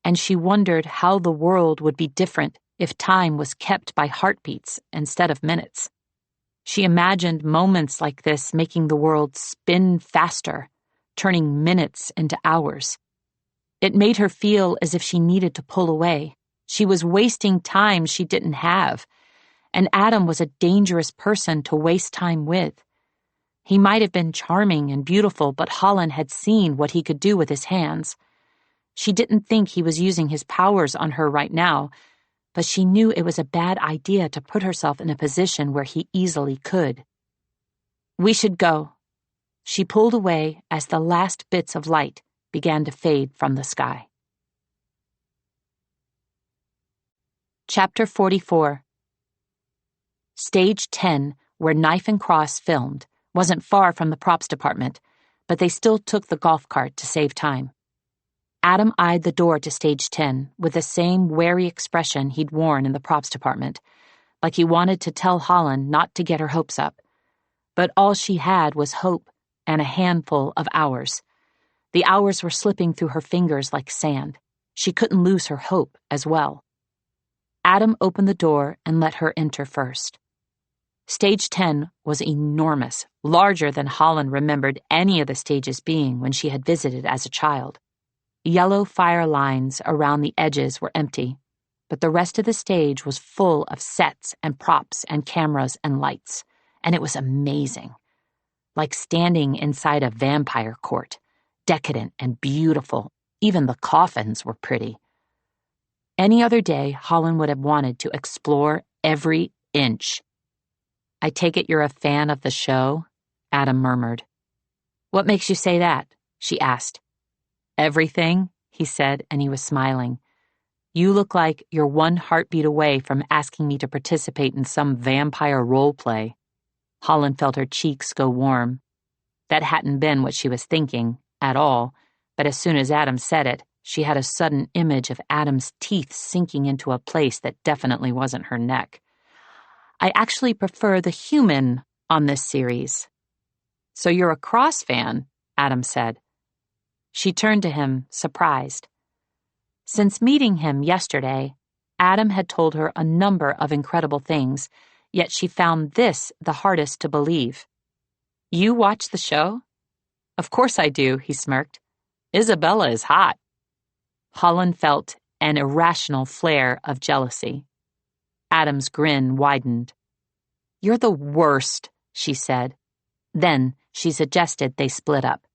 S1: and she wondered how the world would be different if time was kept by heartbeats instead of minutes. She imagined moments like this making the world spin faster, turning minutes into hours. It made her feel as if she needed to pull away. She was wasting time she didn't have, and Adam was a dangerous person to waste time with. He might have been charming and beautiful, but Holland had seen what he could do with his hands. She didn't think he was using his powers on her right now, but she knew it was a bad idea to put herself in a position where he easily could. "We should go." She pulled away as the last bits of light began to fade from the sky. Chapter 44. Stage 10, where Knife and Cross filmed, wasn't far from the props department, but they still took the golf cart to save time. Adam eyed the door to stage 10 with the same wary expression he'd worn in the props department, like he wanted to tell Holland not to get her hopes up. But all she had was hope and a handful of hours. The hours were slipping through her fingers like sand. She couldn't lose her hope as well. Adam opened the door and let her enter first. Stage 10 was enormous, larger than Holland remembered any of the stages being when she had visited as a child. Yellow fire lines around the edges were empty, but the rest of the stage was full of sets and props and cameras and lights, and it was amazing. Like standing inside a vampire court, decadent and beautiful. Even the coffins were pretty. Any other day, Holland would have wanted to explore every inch. "I take it you're a fan of the show?" Adam murmured. "What makes you say that?" she asked. "Everything," he said, and he was smiling. "You look like you're one heartbeat away from asking me to participate in some vampire role play." Holland felt her cheeks go warm. That hadn't been what she was thinking, at all, but as soon as Adam said it, she had a sudden image of Adam's teeth sinking into a place that definitely wasn't her neck. "I actually prefer the human on this series." "So you're a Cross fan," Adam said. She turned to him, surprised. Since meeting him yesterday, Adam had told her a number of incredible things, yet she found this the hardest to believe. "You watch the show?" "Of course I do," he smirked. "Isabella is hot." Holland felt an irrational flare of jealousy. Adam's grin widened. "You're the worst," she said. Then she suggested they split up.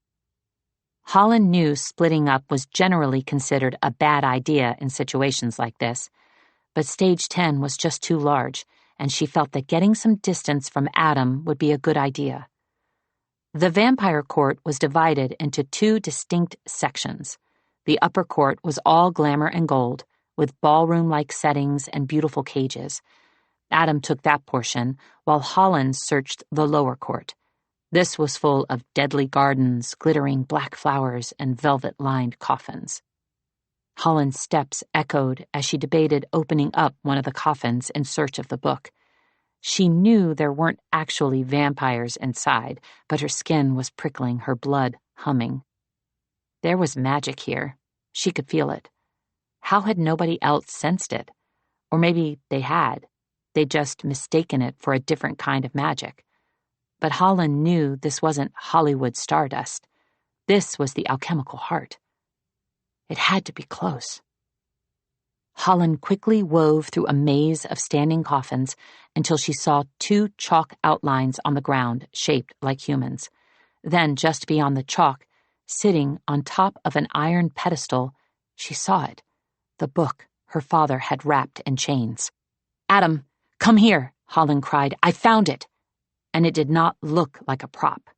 S1: Holland knew splitting up was generally considered a bad idea in situations like this, but stage 10 was just too large, and she felt that getting some distance from Adam would be a good idea. The vampire court was divided into two distinct sections. The upper court was all glamour and gold, with ballroom-like settings and beautiful cages. Adam took that portion, while Holland searched the lower court. This was full of deadly gardens, glittering black flowers, and velvet-lined coffins. Holland's steps echoed as she debated opening up one of the coffins in search of the book. She knew there weren't actually vampires inside, but her skin was prickling, her blood humming. There was magic here. She could feel it. How had nobody else sensed it? Or maybe they had. They'd just mistaken it for a different kind of magic. But Holland knew this wasn't Hollywood stardust. This was the alchemical heart. It had to be close. Holland quickly wove through a maze of standing coffins until she saw 2 chalk outlines on the ground shaped like humans. Then, just beyond the chalk, sitting on top of an iron pedestal, she saw it, the book her father had wrapped in chains. "Adam, come here," Holland cried. "I found it." And it did not look like a prop.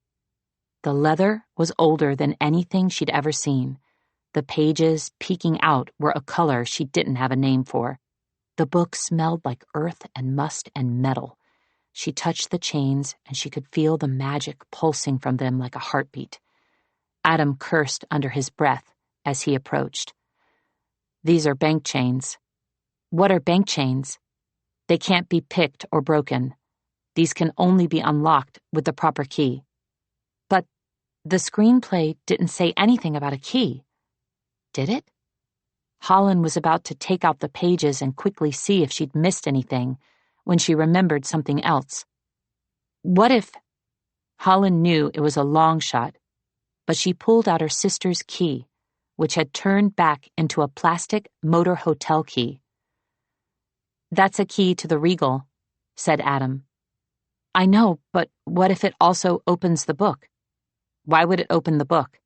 S1: The leather was older than anything she'd ever seen. The pages peeking out were a color she didn't have a name for. The book smelled like earth and must and metal. She touched the chains, and she could feel the magic pulsing from them like a heartbeat. Adam cursed under his breath as he approached. "These are bank chains." "What are bank chains?" "They can't be picked or broken. These can only be unlocked with the proper key." "But the screenplay didn't say anything about a key. Did it?" Holland was about to take out the pages and quickly see if she'd missed anything when she remembered something else. What if... Holland knew it was a long shot, but she pulled out her sister's key, which had turned back into a plastic motor hotel key. "That's a key to the Regal," said Adam. "I know, but what if it also opens the book?" "Why would it open the book?"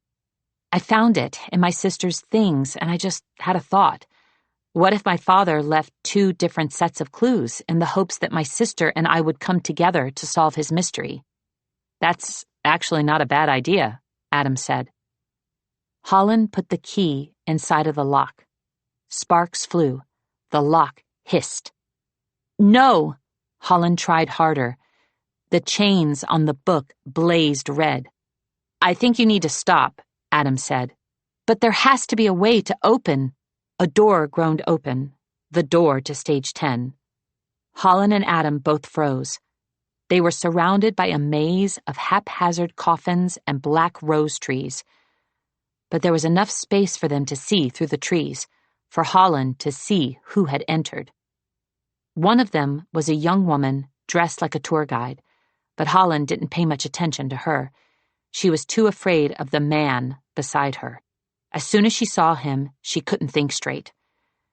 S1: "I found it in my sister's things, and I just had a thought. What if my father left 2 different sets of clues in the hopes that my sister and I would come together to solve his mystery?" "That's actually not a bad idea," Adam said. Holland put the key inside of the lock. Sparks flew. The lock hissed. "No!" Holland tried harder. The chains on the book blazed red. "I think you need to stop," Adam said. "But there has to be a way to open." A door groaned open, the door to stage 10. Holland and Adam both froze. They were surrounded by a maze of haphazard coffins and black rose trees. But there was enough space for them to see through the trees, for Holland to see who had entered. One of them was a young woman dressed like a tour guide, but Holland didn't pay much attention to her. She was too afraid of the man beside her. As soon as she saw him, she couldn't think straight.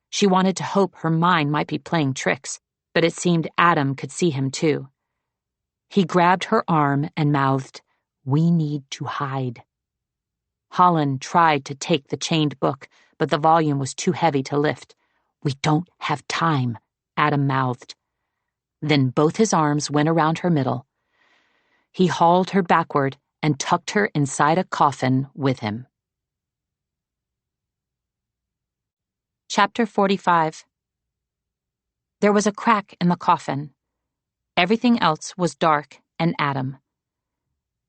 S1: She wanted to hope her mind might be playing tricks, but it seemed Adam could see him too. He grabbed her arm and mouthed, "We need to hide." Holland tried to take the chained book, but the volume was too heavy to lift. "We don't have time," Adam mouthed. Then both his arms went around her middle. He hauled her backward and tucked her inside a coffin with him. Chapter 45. There was a crack in the coffin. Everything else was dark and Adam.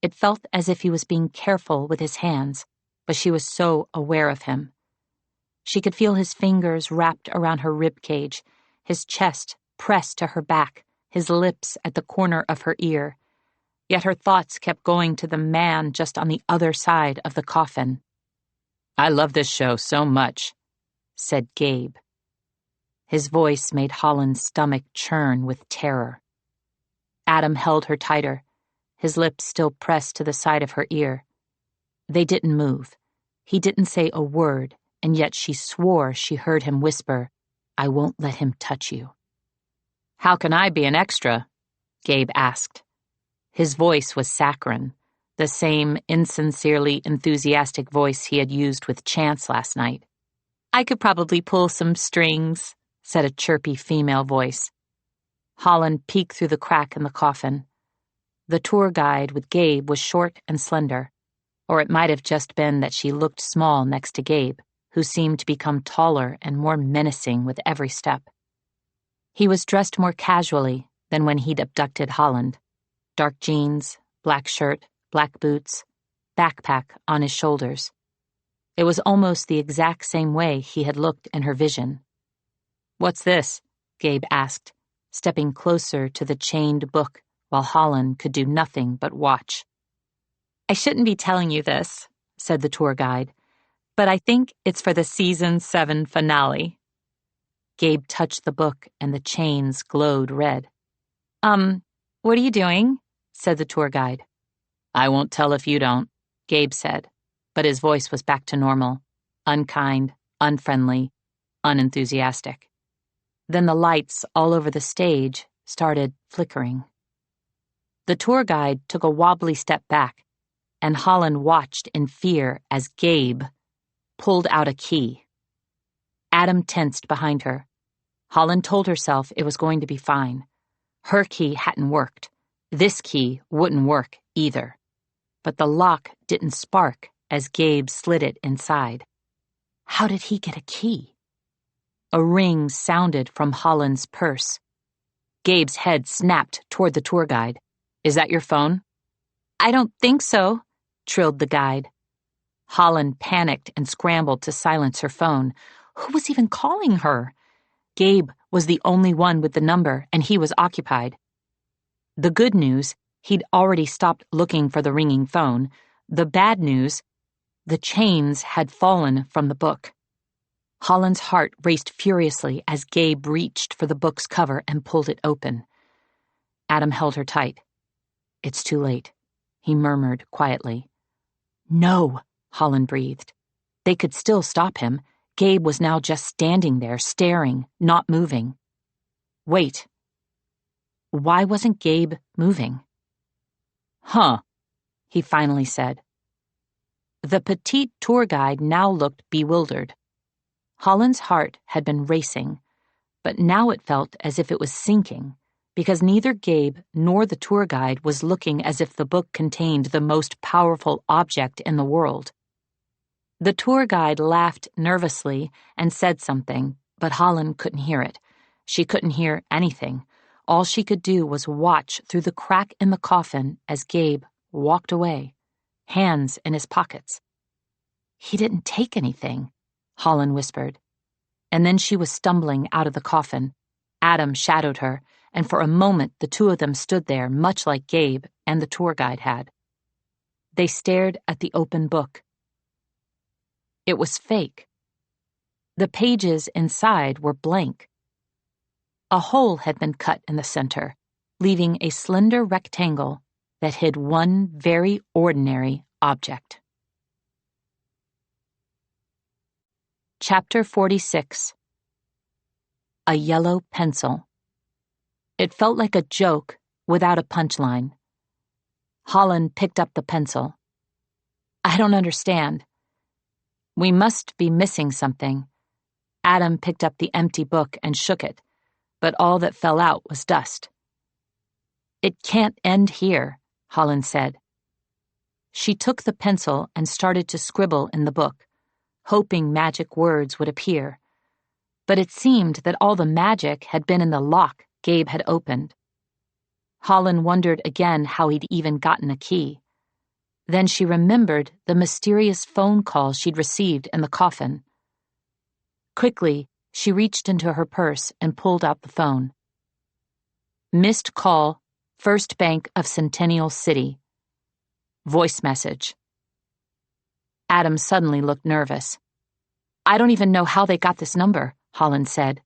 S1: It felt as if he was being careful with his hands, but she was so aware of him. She could feel his fingers wrapped around her rib cage, his chest pressed to her back, his lips at the corner of her ear. Yet her thoughts kept going to the man just on the other side of the coffin. "I love this show so much," said Gabe. His voice made Holland's stomach churn with terror. Adam held her tighter, his lips still pressed to the side of her ear. They didn't move. He didn't say a word, and yet she swore she heard him whisper, "I won't let him touch you." "How can I be an extra?" Gabe asked. His voice was saccharine, the same insincerely enthusiastic voice he had used with Chance last night. "I could probably pull some strings," said a chirpy female voice. Holland peeked through the crack in the coffin. The tour guide with Gabe was short and slender, or it might have just been that she looked small next to Gabe, who seemed to become taller and more menacing with every step. He was dressed more casually than when he'd abducted Holland. Dark jeans, black shirt, black boots, backpack on his shoulders. It was almost the exact same way he had looked in her vision. "What's this?" Gabe asked, stepping closer to the chained book while Holland could do nothing but watch. "I shouldn't be telling you this," said the tour guide, "but I think it's for the season 7 finale." Gabe touched the book and the chains glowed red. What are you doing?" said the tour guide. "I won't tell if you don't," Gabe said, but his voice was back to normal, unkind, unfriendly, unenthusiastic. Then the lights all over the stage started flickering. The tour guide took a wobbly step back, and Holland watched in fear as Gabe pulled out a key. Adam tensed behind her. Holland told herself it was going to be fine. Her key hadn't worked. This key wouldn't work either. But the lock didn't spark as Gabe slid it inside. How did he get a key? A ring sounded from Holland's purse. Gabe's head snapped toward the tour guide. "Is that your phone?" "I don't think so," trilled the guide. Holland panicked and scrambled to silence her phone. Who was even calling her? Gabe was the only one with the number, and he was occupied. The good news, he'd already stopped looking for the ringing phone. The bad news, the chains had fallen from the book. Holland's heart raced furiously as Gabe reached for the book's cover and pulled it open. Adam held her tight. "It's too late," he murmured quietly. "No," Holland breathed. They could still stop him. Gabe was now just standing there, staring, not moving. Wait. Why wasn't Gabe moving? "Huh," he finally said. The petite tour guide now looked bewildered. Holland's heart had been racing, but now it felt as if it was sinking, because neither Gabe nor the tour guide was looking as if the book contained the most powerful object in the world. The tour guide laughed nervously and said something, but Holland couldn't hear it. She couldn't hear anything. All she could do was watch through the crack in the coffin as Gabe walked away, hands in his pockets. "He didn't take anything," Holland whispered. And then she was stumbling out of the coffin. Adam shadowed her, and for a moment the two of them stood there, much like Gabe and the tour guide had. They stared at the open book. It was fake. The pages inside were blank. A hole had been cut in the center, leaving a slender rectangle that hid one very ordinary object. Chapter 46. A Yellow Pencil. It felt like a joke without a punchline. Holland picked up the pencil. "I don't understand." "We must be missing something." Adam picked up the empty book and shook it, but all that fell out was dust. "It can't end here," Holland said. She took the pencil and started to scribble in the book, hoping magic words would appear. But it seemed that all the magic had been in the lock Gabe had opened. Holland wondered again how he'd even gotten a key. Then she remembered the mysterious phone call she'd received in the coffin. Quickly, she reached into her purse and pulled out the phone. "Missed call, First Bank of Centennial City. Voice message." Adam suddenly looked nervous. "I don't even know how they got this number," Holland said.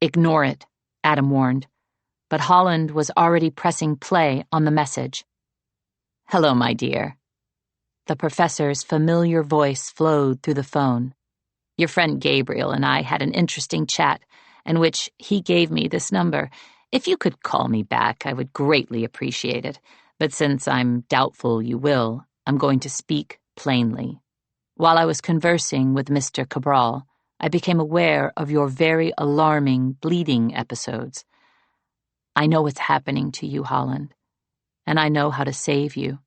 S1: "Ignore it," Adam warned. But Holland was already pressing play on the message. "Hello, my dear." The professor's familiar voice flowed through the phone. "Your friend Gabriel and I had an interesting chat, in which he gave me this number. If you could call me back, I would greatly appreciate it. But since I'm doubtful you will, I'm going to speak plainly. While I was conversing with Mr. Cabral, I became aware of your very alarming bleeding episodes. I know what's happening to you, Holland, and I know how to save you.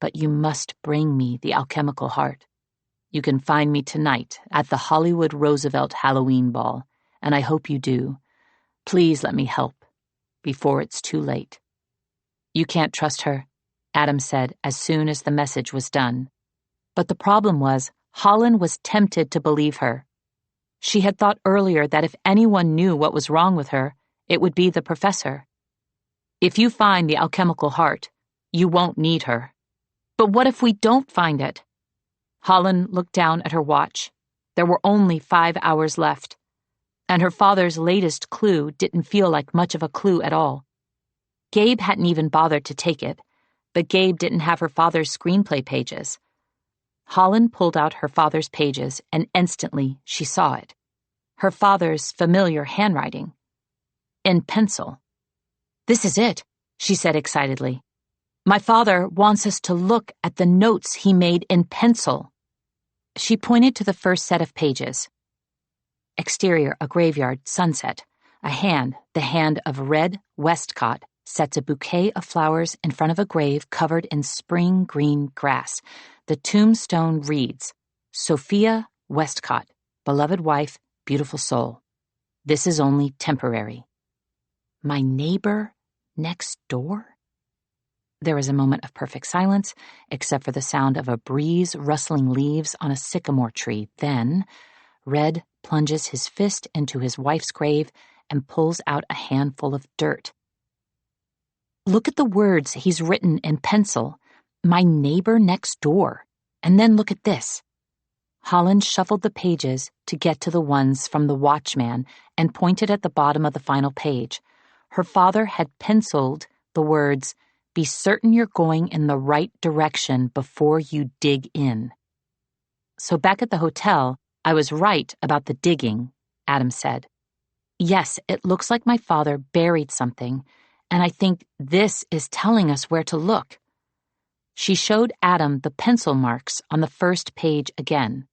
S1: But you must bring me the alchemical heart. You can find me tonight at the Hollywood Roosevelt Halloween Ball, and I hope you do. Please let me help, before it's too late." "You can't trust her," Adam said as soon as the message was done. But the problem was, Holland was tempted to believe her. She had thought earlier that if anyone knew what was wrong with her, it would be the professor. "If you find the alchemical heart, you won't need her." "But what if we don't find it?" Holland looked down at her watch. There were only 5 hours left, and her father's latest clue didn't feel like much of a clue at all. Gabe hadn't even bothered to take it, but Gabe didn't have her father's screenplay pages. Holland pulled out her father's pages, and instantly she saw it. Her father's familiar handwriting. In pencil. "This is it," she said excitedly. "My father wants us to look at the notes he made in pencil." She pointed to the first set of pages. Exterior, a graveyard, sunset. A hand, the hand of Red Westcott, sets a bouquet of flowers in front of a grave covered in spring green grass. The tombstone reads, "Sophia Westcott, beloved wife, beautiful soul. This is only temporary." My neighbor next door? There was a moment of perfect silence, except for the sound of a breeze rustling leaves on a sycamore tree. Then, Red plunges his fist into his wife's grave and pulls out a handful of dirt. "Look at the words he's written in pencil. My neighbor next door. And then look at this." Holland shuffled the pages to get to the ones from the watchman and pointed at the bottom of the final page. Her father had penciled the words, "Be certain you're going in the right direction before you dig in." "So back at the hotel, I was right about the digging," Adam said. "Yes, it looks like my father buried something, and I think this is telling us where to look." She showed Adam the pencil marks on the first page again.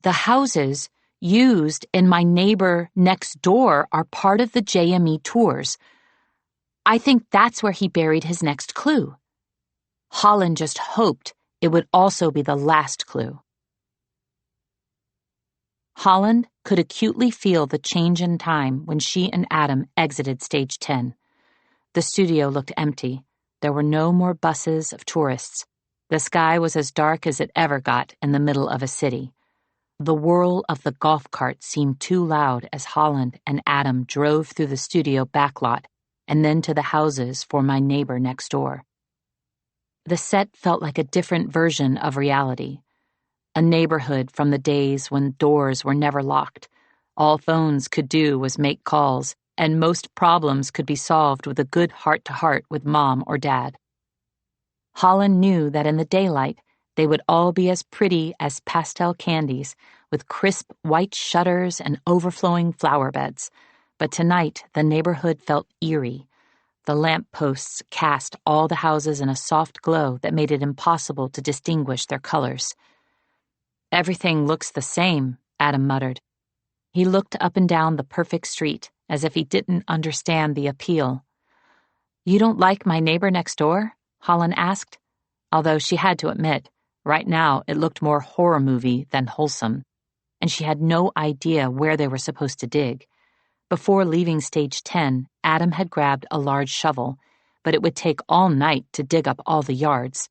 S1: "The houses used in my neighbor next door are part of the JME tours. I think that's where he buried his next clue." Holland just hoped it would also be the last clue. Holland could acutely feel the change in time when she and Adam exited stage 10. The studio looked empty. There were no more buses of tourists. The sky was as dark as it ever got in the middle of a city. The whirl of the golf cart seemed too loud as Holland and Adam drove through the studio backlot and then to the houses for my neighbor next door. The set felt like a different version of reality. A neighborhood from the days when doors were never locked. All phones could do was make calls, and most problems could be solved with a good heart-to-heart with mom or dad. Holland knew that in the daylight, they would all be as pretty as pastel candies, with crisp white shutters and overflowing flower beds. But tonight, the neighborhood felt eerie. The lamp posts cast all the houses in a soft glow that made it impossible to distinguish their colors. "Everything looks the same," Adam muttered. He looked up and down the perfect street, as if he didn't understand the appeal. "You don't like my neighbor next door?" Holland asked, although she had to admit, right now it looked more horror movie than wholesome, and she had no idea where they were supposed to dig. Before leaving stage 10, Adam had grabbed a large shovel, but it would take all night to dig up all the yards.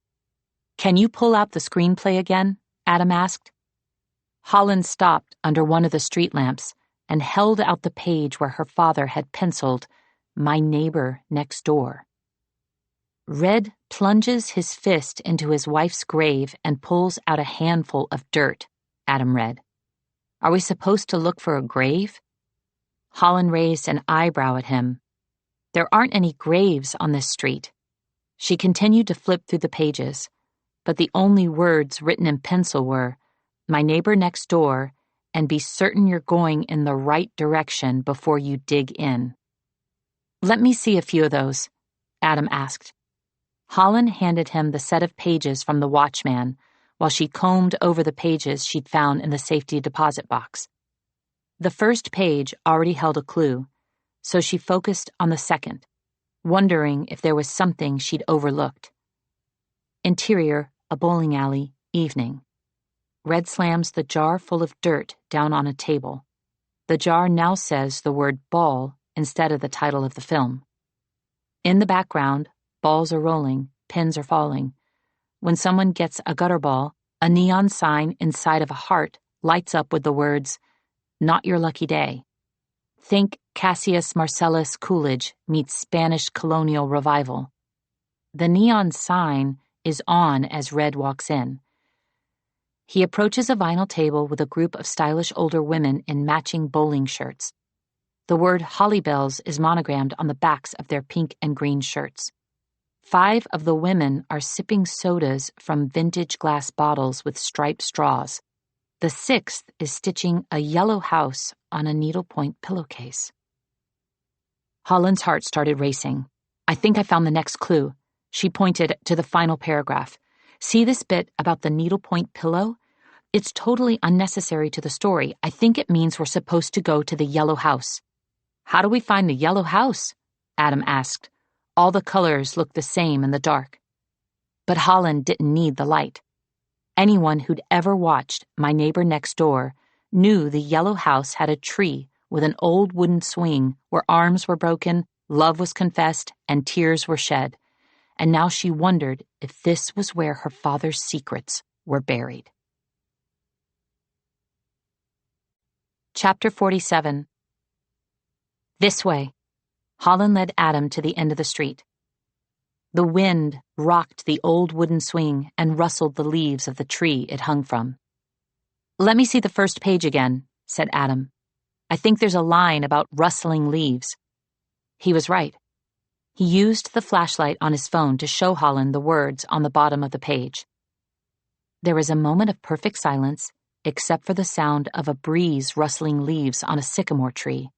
S1: "Can you pull out the screenplay again?" Adam asked. Holland stopped under one of the street lamps and held out the page where her father had penciled, "My neighbor next door." "Red plunges his fist into his wife's grave and pulls out a handful of dirt," Adam read. "Are we supposed to look for a grave?" Holland raised an eyebrow at him. "There aren't any graves on this street." She continued to flip through the pages, but the only words written in pencil were, "My neighbor next door, and be certain you're going in the right direction before you dig in." "Let me see a few of those," Adam asked. Holland handed him the set of pages from the watchman while she combed over the pages she'd found in the safety deposit box. The first page already held a clue, so she focused on the second, wondering if there was something she'd overlooked. Interior, a bowling alley, evening. Red slams the jar full of dirt down on a table. The jar now says the word ball instead of the title of the film. In the background, balls are rolling, pins are falling. When someone gets a gutter ball, a neon sign inside of a heart lights up with the words, "Not your lucky day." Think Cassius Marcellus Coolidge meets Spanish colonial revival. The neon sign is on as Red walks in. He approaches a vinyl table with a group of stylish older women in matching bowling shirts. The word Holly Bells is monogrammed on the backs of their pink and green shirts. 5 of the women are sipping sodas from vintage glass bottles with striped straws. The 6th is stitching a yellow house on a needlepoint pillowcase. Holland's heart started racing. I think I found the next clue. She pointed to the final paragraph. See this bit about the needlepoint pillow? It's totally unnecessary to the story. I think it means we're supposed to go to the yellow house. How do we find the yellow house? Adam asked. All the colors looked the same in the dark. But Holland didn't need the light. Anyone who'd ever watched My Neighbor Next Door knew the yellow house had a tree with an old wooden swing where arms were broken, love was confessed, and tears were shed. And now she wondered if this was where her father's secrets were buried. Chapter 47. This way. Holland led Adam to the end of the street. The wind rocked the old wooden swing and rustled the leaves of the tree it hung from. Let me see the first page again, said Adam. I think there's a line about rustling leaves. He was right. He used the flashlight on his phone to show Holland the words on the bottom of the page. There was a moment of perfect silence, except for the sound of a breeze rustling leaves on a sycamore tree.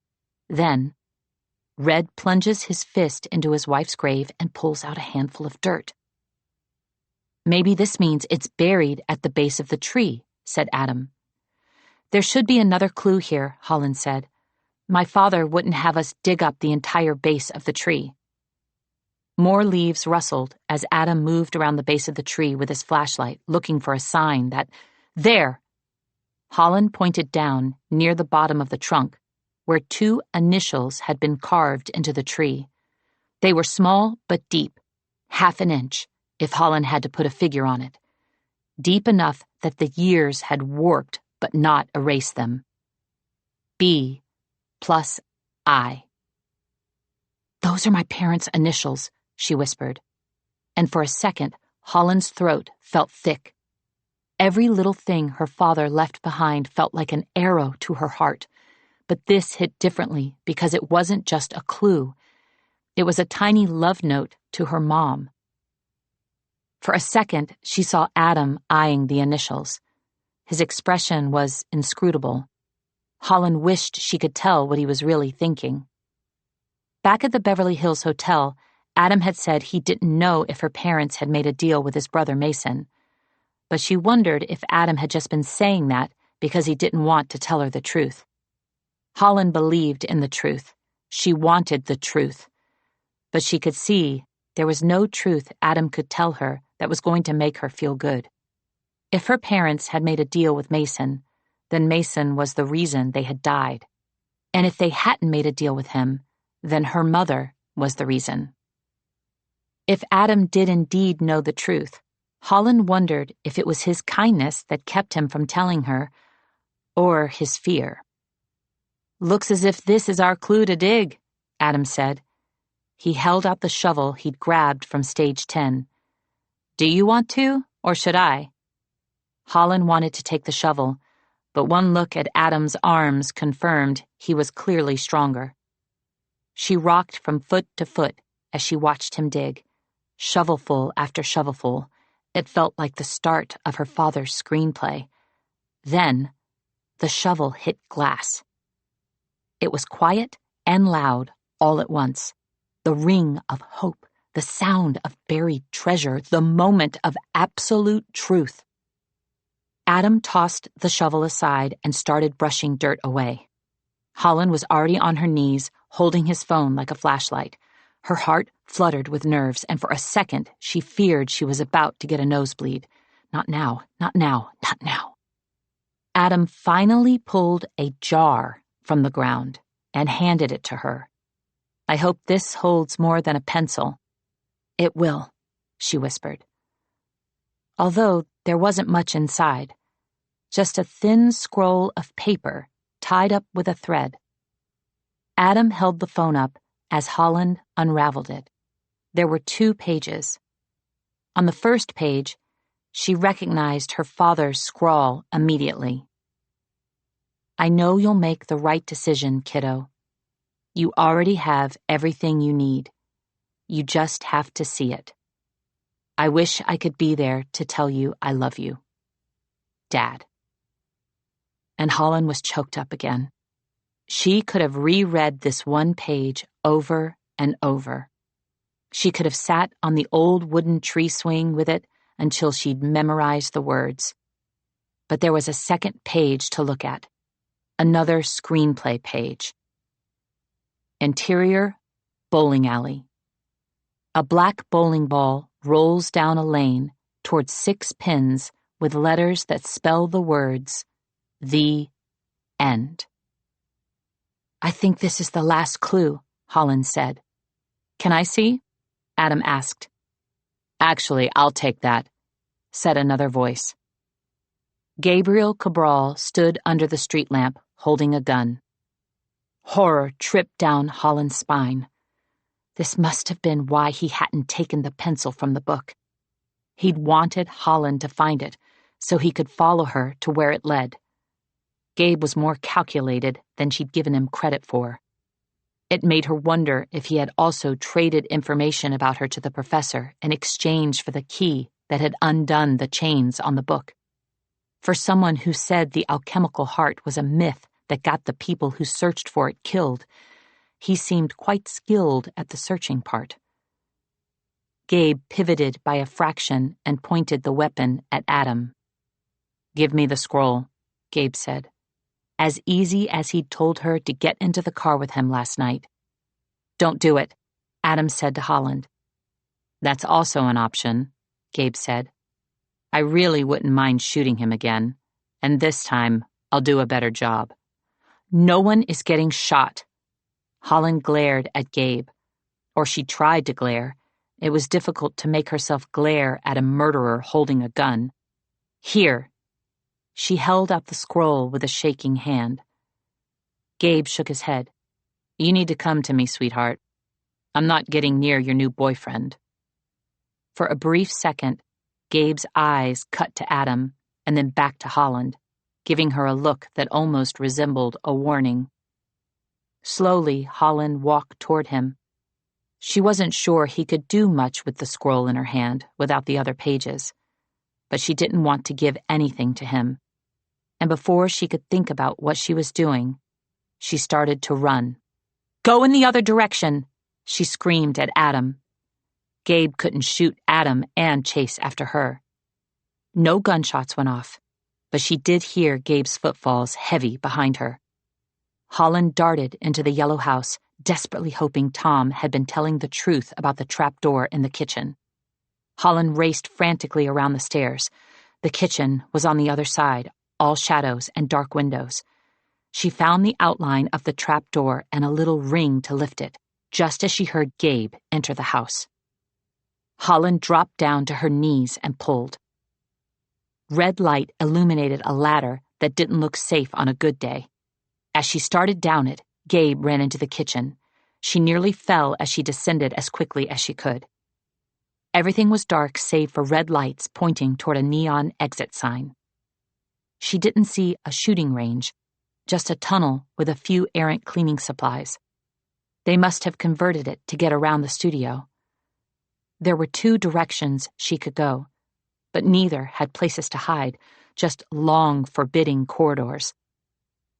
S1: Then, Red plunges his fist into his wife's grave and pulls out a handful of dirt. Maybe this means it's buried at the base of the tree, said Adam. There should be another clue here, Holland said. My father wouldn't have us dig up the entire base of the tree. More leaves rustled as Adam moved around the base of the tree with his flashlight, looking for a sign that, there! Holland pointed down near the bottom of the trunk, where 2 initials had been carved into the tree. They were small but deep, 1/2 an inch, if Holland had to put a figure on it. Deep enough that the years had warped but not erased them. B plus I. Those are my parents' initials, she whispered. And for a second, Holland's throat felt thick. Every little thing her father left behind felt like an arrow to her heart. But this hit differently because it wasn't just a clue. It was a tiny love note to her mom. For a second, she saw Adam eyeing the initials. His expression was inscrutable. Holland wished she could tell what he was really thinking. Back at the Beverly Hills Hotel, Adam had said he didn't know if her parents had made a deal with his brother Mason. But she wondered if Adam had just been saying that because he didn't want to tell her the truth. Holland believed in the truth. She wanted the truth. But she could see there was no truth Adam could tell her that was going to make her feel good. If her parents had made a deal with Mason, then Mason was the reason they had died. And if they hadn't made a deal with him, then her mother was the reason. If Adam did indeed know the truth, Holland wondered if it was his kindness that kept him from telling her, or his fear. Looks as if this is our clue to dig, Adam said. He held out the shovel he'd grabbed from stage 10. Do you want to, or should I? Holland wanted to take the shovel, but one look at Adam's arms confirmed he was clearly stronger. She rocked from foot to foot as she watched him dig, shovelful after shovelful. It felt like the start of her father's screenplay. Then, the shovel hit glass. It was quiet and loud all at once. The ring of hope, the sound of buried treasure, the moment of absolute truth. Adam tossed the shovel aside and started brushing dirt away. Holland was already on her knees, holding his phone like a flashlight. Her heart fluttered with nerves, and for a second she feared she was about to get a nosebleed. Not now, not now, not now. Adam finally pulled a jar from the ground and handed it to her. I hope this holds more than a pencil. It will, she whispered. Although there wasn't much inside, just a thin scroll of paper tied up with a thread. Adam held the phone up as Holland unraveled it. There were 2 pages. On the first page, she recognized her father's scrawl immediately. I know you'll make the right decision, kiddo. You already have everything you need. You just have to see it. I wish I could be there to tell you I love you. Dad. And Holland was choked up again. She could have reread this one page over and over. She could have sat on the old wooden tree swing with it until she'd memorized the words. But there was a second page to look at, another screenplay page. Interior, bowling alley. A black bowling ball rolls down a lane towards 6 pins with letters that spell the words, The End. I think this is the last clue, Holland said. Can I see? Adam asked. Actually, I'll take that, said another voice. Gabriel Cabral stood under the street lamp, holding a gun. Horror tripped down Holland's spine. This must have been why he hadn't taken the pencil from the book. He'd wanted Holland to find it, so he could follow her to where it led. Gabe was more calculated than she'd given him credit for. It made her wonder if he had also traded information about her to the professor in exchange for the key that had undone the chains on the book. For someone who said the alchemical heart was a myth that got the people who searched for it killed, he seemed quite skilled at the searching part. Gabe pivoted by a fraction and pointed the weapon at Adam. Give me the scroll, Gabe said. As easy as he'd told her to get into the car with him last night. Don't do it, Adam said to Holland. That's also an option, Gabe said. I really wouldn't mind shooting him again, and this time I'll do a better job. No one is getting shot. Holland glared at Gabe, or she tried to glare. It was difficult to make herself glare at a murderer holding a gun. Here. She held up the scroll with a shaking hand. Gabe shook his head. You need to come to me, sweetheart. I'm not getting near your new boyfriend. For a brief second, Gabe's eyes cut to Adam and then back to Holland, giving her a look that almost resembled a warning. Slowly, Holland walked toward him. She wasn't sure he could do much with the scroll in her hand without the other pages, but she didn't want to give anything to him. And before she could think about what she was doing, she started to run. Go in the other direction, she screamed at Adam. Gabe couldn't shoot Adam and chase after her. No gunshots went off, but she did hear Gabe's footfalls heavy behind her. Holland darted into the yellow house, desperately hoping Tom had been telling the truth about the trapdoor in the kitchen. Holland raced frantically around the stairs. The kitchen was on the other side, all shadows and dark windows. She found the outline of the trapdoor and a little ring to lift it, just as she heard Gabe enter the house. Holland dropped down to her knees and pulled. Red light illuminated a ladder that didn't look safe on a good day. As she started down it, Gabe ran into the kitchen. She nearly fell as she descended as quickly as she could. Everything was dark save for red lights pointing toward a neon exit sign. She didn't see a shooting range, just a tunnel with a few errant cleaning supplies. They must have converted it to get around the studio. There were 2 directions she could go, but neither had places to hide, just long, forbidding corridors.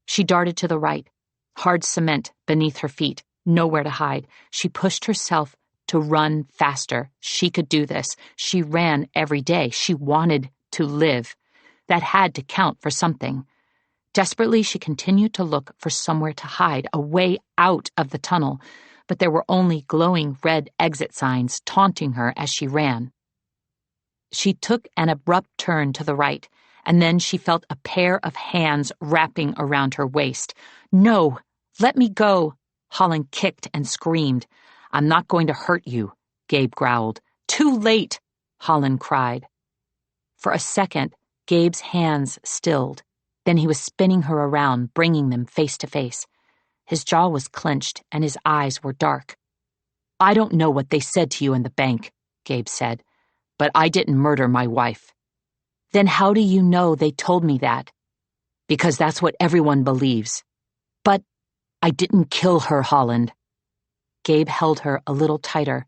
S1: She darted to the right, hard cement beneath her feet, nowhere to hide. She pushed herself to run faster. She could do this. She ran every day. She wanted to live. That had to count for something. Desperately, she continued to look for somewhere to hide, a way out of the tunnel, but there were only glowing red exit signs taunting her as she ran. She took an abrupt turn to the right, and then she felt a pair of hands wrapping around her waist. No, let me go, Holland kicked and screamed. I'm not going to hurt you, Gabe growled. Too late, Holland cried. For a second, Gabe's hands stilled. Then he was spinning her around, bringing them face to face. His jaw was clenched and his eyes were dark. I don't know what they said to you in the bank, Gabe said, but I didn't murder my wife. Then how do you know they told me that? Because that's what everyone believes. But I didn't kill her, Holland. Gabe held her a little tighter.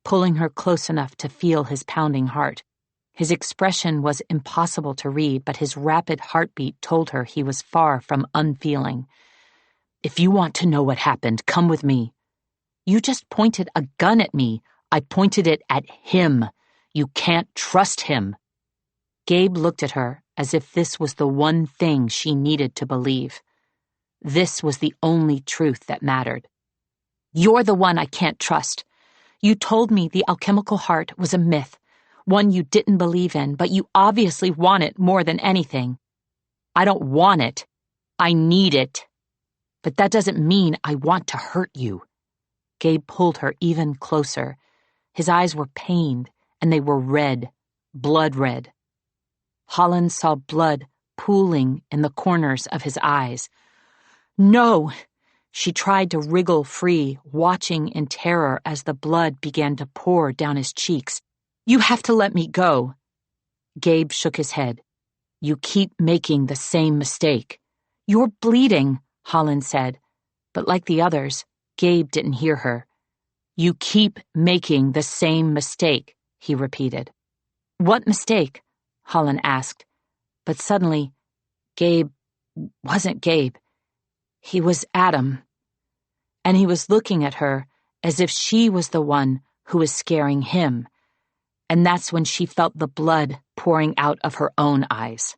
S1: pulling her close enough to feel his pounding heart. His expression was impossible to read, but his rapid heartbeat told her he was far from unfeeling. "If you want to know what happened, come with me." "You just pointed a gun at me." "I pointed it at him. You can't trust him." Gabe looked at her as if this was the one thing she needed to believe. This was the only truth that mattered. "You're the one I can't trust. You told me the alchemical heart was a myth, one you didn't believe in, but you obviously want it more than anything." "I don't want it. I need it. But that doesn't mean I want to hurt you." Gabe pulled her even closer. His eyes were pained, and they were red, blood red. Holland saw blood pooling in the corners of his eyes. "No!" She tried to wriggle free, watching in terror as the blood began to pour down his cheeks. "You have to let me go." Gabe shook his head. "You keep making the same mistake." "You're bleeding," Holland said, but like the others, Gabe didn't hear her. "You keep making the same mistake," he repeated. "What mistake?" Holland asked, but suddenly, Gabe wasn't Gabe. He was Adam. And he was looking at her as if she was the one who was scaring him. And that's when she felt the blood pouring out of her own eyes.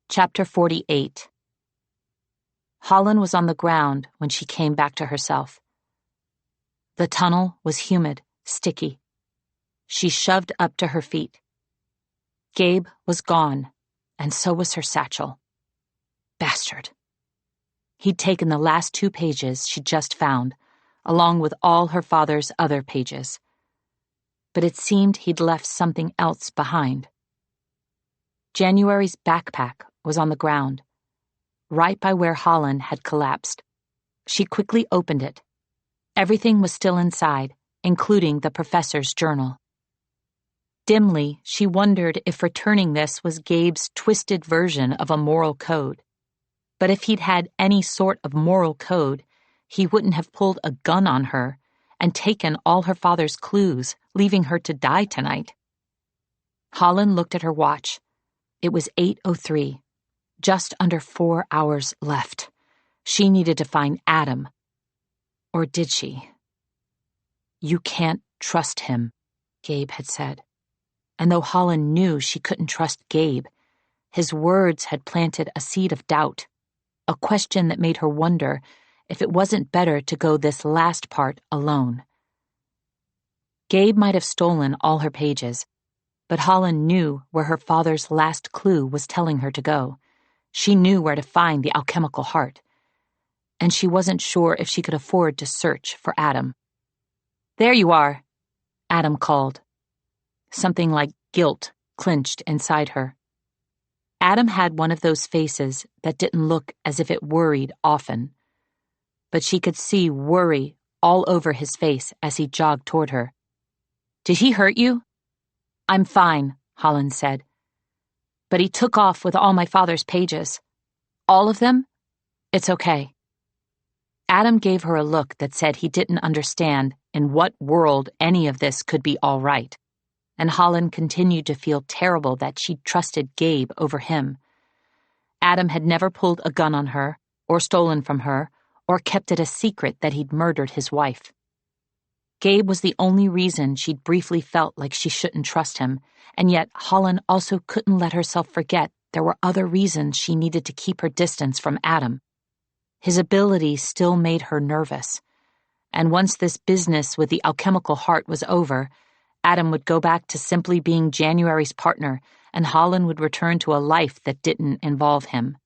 S1: Chapter 48. Holland was on the ground when she came back to herself. The tunnel was humid, sticky. She shoved up to her feet. Gabe was gone, and so was her satchel. Bastard. He'd taken the last 2 pages she'd just found, along with all her father's other pages. But it seemed he'd left something else behind. January's backpack was on the ground, right by where Holland had collapsed. She quickly opened it. Everything was still inside, including the professor's journal. Dimly, she wondered if returning this was Gabe's twisted version of a moral code. But if he'd had any sort of moral code, he wouldn't have pulled a gun on her and taken all her father's clues, leaving her to die tonight. Holland looked at her watch. It was 8:03, just under 4 hours left. She needed to find Adam. Or did she? "You can't trust him," Gabe had said. And though Holland knew she couldn't trust Gabe, his words had planted a seed of doubt, a question that made her wonder if it wasn't better to go this last part alone. Gabe might have stolen all her pages, but Holland knew where her father's last clue was telling her to go. She knew where to find the alchemical heart, and she wasn't sure if she could afford to search for Adam. "There you are," Adam called. Something like guilt clenched inside her. Adam had one of those faces that didn't look as if it worried often, but she could see worry all over his face as he jogged toward her. "Did he hurt you?" "I'm fine," Holland said. "But he took off with all my father's pages." "All of them?" "It's okay." Adam gave her a look that said he didn't understand in what world any of this could be all right, and Holland continued to feel terrible that she'd trusted Gabe over him. Adam had never pulled a gun on her, or stolen from her, or kept it a secret that he'd murdered his wife. Gabe was the only reason she'd briefly felt like she shouldn't trust him, and yet Holland also couldn't let herself forget there were other reasons she needed to keep her distance from Adam. His ability still made her nervous, and once this business with the alchemical heart was over, Adam would go back to simply being January's partner, and Holland would return to a life that didn't involve him.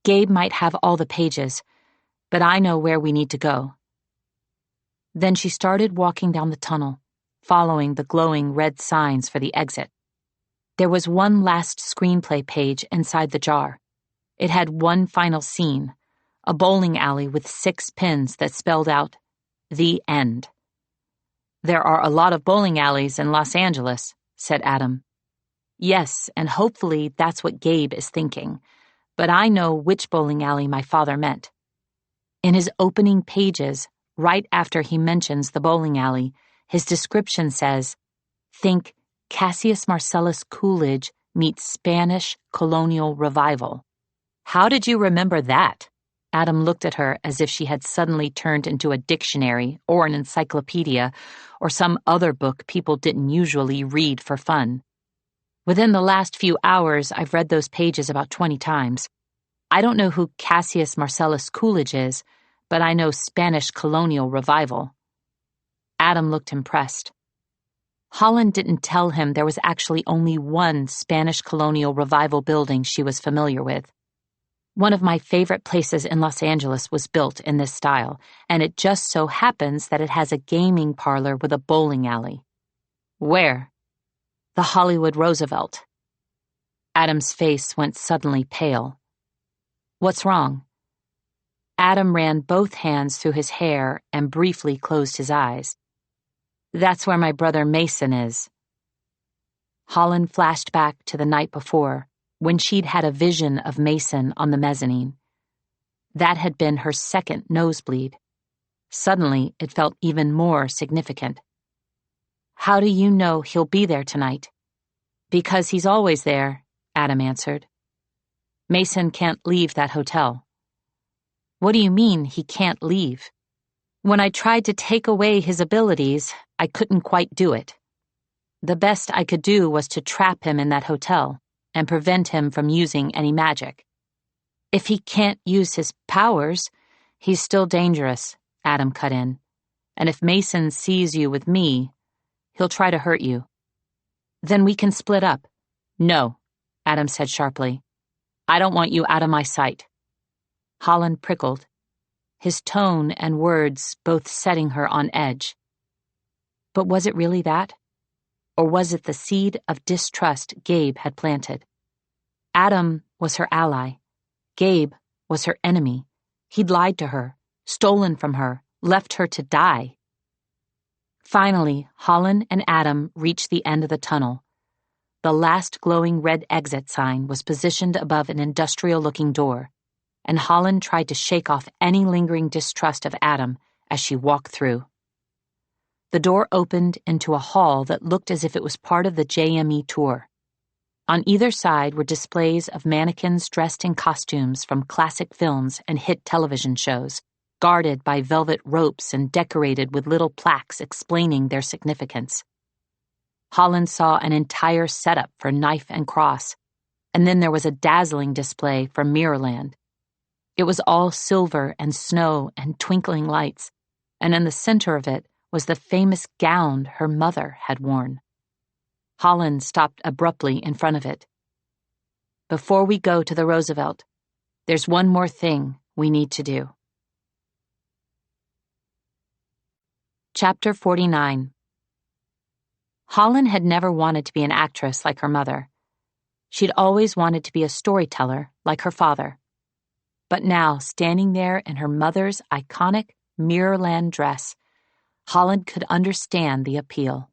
S1: "Gabe might have all the pages, but I know where we need to go." Then she started walking down the tunnel, following the glowing red signs for the exit. There was one last screenplay page inside the jar. It had one final scene, a bowling alley with 6 pins that spelled out, "The End." "There are a lot of bowling alleys in Los Angeles," said Adam. "Yes, and hopefully that's what Gabe is thinking. But I know which bowling alley my father meant." In his opening pages, right after he mentions the bowling alley, his description says, "Think Cassius Marcellus Coolidge meets Spanish colonial revival." How did you remember that? Adam looked at her as if she had suddenly turned into a dictionary or an encyclopedia or some other book people didn't usually read for fun. Within the last few hours, I've read those pages about 20 times. I don't know who Cassius Marcellus Coolidge is, but I know Spanish colonial revival. Adam looked impressed. Holland didn't tell him there was actually only one Spanish colonial revival building she was familiar with. One of my favorite places in Los Angeles was built in this style, and it just so happens that it has a gaming parlor with a bowling alley. Where? The Hollywood Roosevelt. Adam's face went suddenly pale. What's wrong? Adam ran both hands through his hair and briefly closed his eyes. That's where my brother Mason is. Holland flashed back to the night before, when she'd had a vision of Mason on the mezzanine. That had been her second nosebleed. Suddenly, it felt even more significant. How do you know he'll be there tonight? Because he's always there, Adam answered. Mason can't leave that hotel. What do you mean he can't leave? When I tried to take away his abilities, I couldn't quite do it. The best I could do was to trap him in that hotel and prevent him from using any magic. If he can't use his powers, he's still dangerous, Adam cut in. And if Mason sees you with me, he'll try to hurt you. Then we can split up. No, Adam said sharply. I don't want you out of my sight. Holland prickled, his tone and words both setting her on edge. But was it really that? Or was it the seed of distrust Gabe had planted? Adam was her ally. Gabe was her enemy. He'd lied to her, stolen from her, left her to die. Finally, Holland and Adam reached the end of the tunnel. The last glowing red exit sign was positioned above an industrial-looking door, and Holland tried to shake off any lingering distrust of Adam as she walked through. The door opened into a hall that looked as if it was part of the JME tour. On either side were displays of mannequins dressed in costumes from classic films and hit television shows, guarded by velvet ropes and decorated with little plaques explaining their significance. Holland saw an entire setup for Knife and Cross, and then there was a dazzling display for Mirrorland. It was all silver and snow and twinkling lights, and in the center of it was the famous gown her mother had worn. Holland stopped abruptly in front of it. Before we go to the Roosevelt, there's one more thing we need to do. Chapter 49. Holland had never wanted to be an actress like her mother. She'd always wanted to be a storyteller like her father. But now, standing there in her mother's iconic Mirrorland dress, Holland could understand the appeal.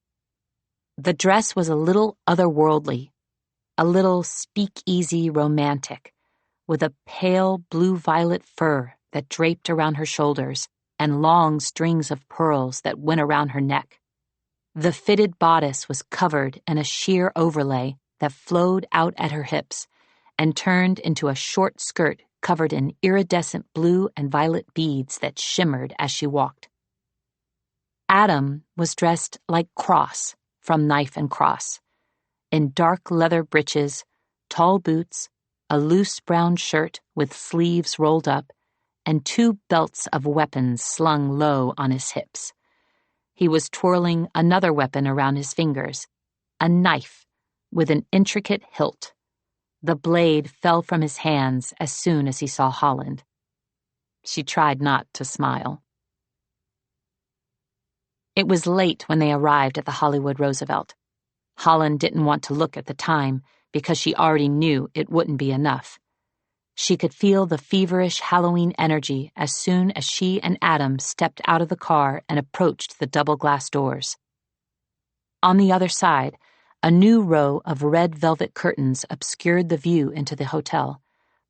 S1: The dress was a little otherworldly, a little speakeasy romantic, with a pale blue-violet fur that draped around her shoulders and long strings of pearls that went around her neck. The fitted bodice was covered in a sheer overlay that flowed out at her hips and turned into a short skirt covered in iridescent blue and violet beads that shimmered as she walked. Adam was dressed like Cross from Knife and Cross, in dark leather breeches, tall boots, a loose brown shirt with sleeves rolled up, and 2 belts of weapons slung low on his hips. He was twirling another weapon around his fingers, a knife with an intricate hilt. The blade fell from his hands as soon as he saw Holland. She tried not to smile. It was late when they arrived at the Hollywood Roosevelt. Holland didn't want to look at the time because she already knew it wouldn't be enough. She could feel the feverish Halloween energy as soon as she and Adam stepped out of the car and approached the double glass doors. On the other side, a new row of red velvet curtains obscured the view into the hotel,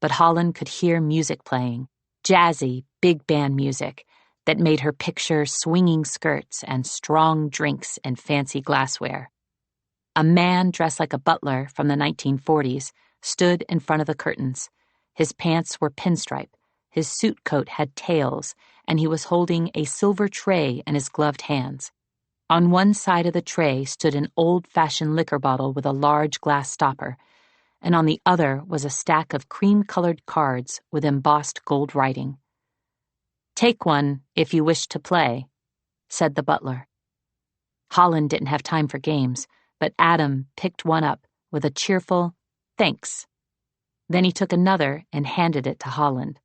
S1: but Holland could hear music playing, jazzy, big band music, that made her picture swinging skirts and strong drinks in fancy glassware. A man dressed like a butler from the 1940s stood in front of the curtains. His pants were pinstripe, his suit coat had tails, and he was holding a silver tray in his gloved hands. On one side of the tray stood an old-fashioned liquor bottle with a large glass stopper, and on the other was a stack of cream-colored cards with embossed gold writing. "Take one if you wish to play," said the butler. Holland didn't have time for games, but Adam picked one up with a cheerful "thanks." Then he took another and handed it to Holland.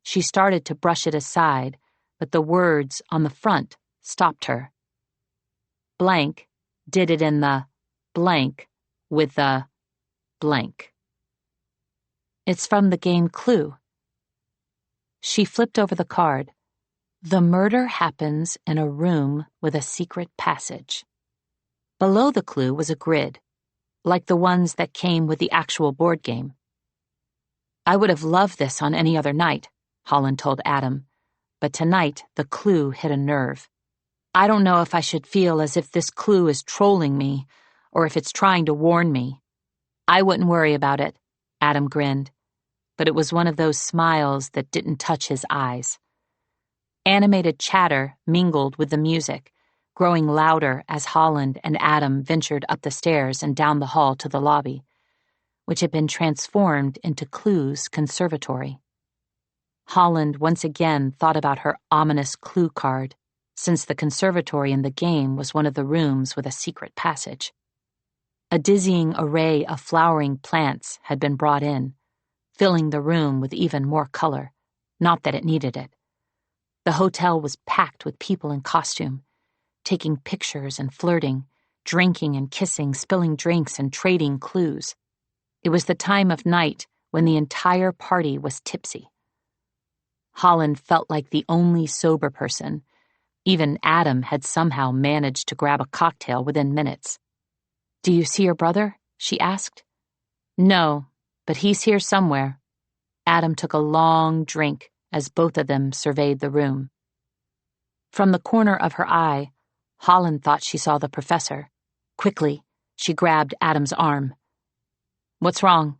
S1: She started to brush it aside, but the words on the front stopped her. Blank did it in the blank with the blank. It's from the game Clue. She flipped over the card. The murder happens in a room with a secret passage. Below the clue was a grid, like the ones that came with the actual board game. "I would have loved this on any other night," Holland told Adam, "but tonight the clue hit a nerve. I don't know if I should feel as if this clue is trolling me, or if it's trying to warn me." "I wouldn't worry about it," Adam grinned, but it was one of those smiles that didn't touch his eyes. Animated chatter mingled with the music, growing louder as Holland and Adam ventured up the stairs and down the hall to the lobby, which had been transformed into Clue's conservatory. Holland once again thought about her ominous clue card, since the conservatory in the game was one of the rooms with a secret passage. A dizzying array of flowering plants had been brought in, filling the room with even more color, not that it needed it. The hotel was packed with people in costume, taking pictures and flirting, drinking and kissing, spilling drinks and trading clues. It was the time of night when the entire party was tipsy. Holland felt like the only sober person. Even Adam had somehow managed to grab a cocktail within minutes. "Do you see your brother?" she asked. "No, but he's here somewhere." Adam took a long drink as both of them surveyed the room. From the corner of her eye, Holland thought she saw the professor. Quickly, she grabbed Adam's arm. "What's wrong?"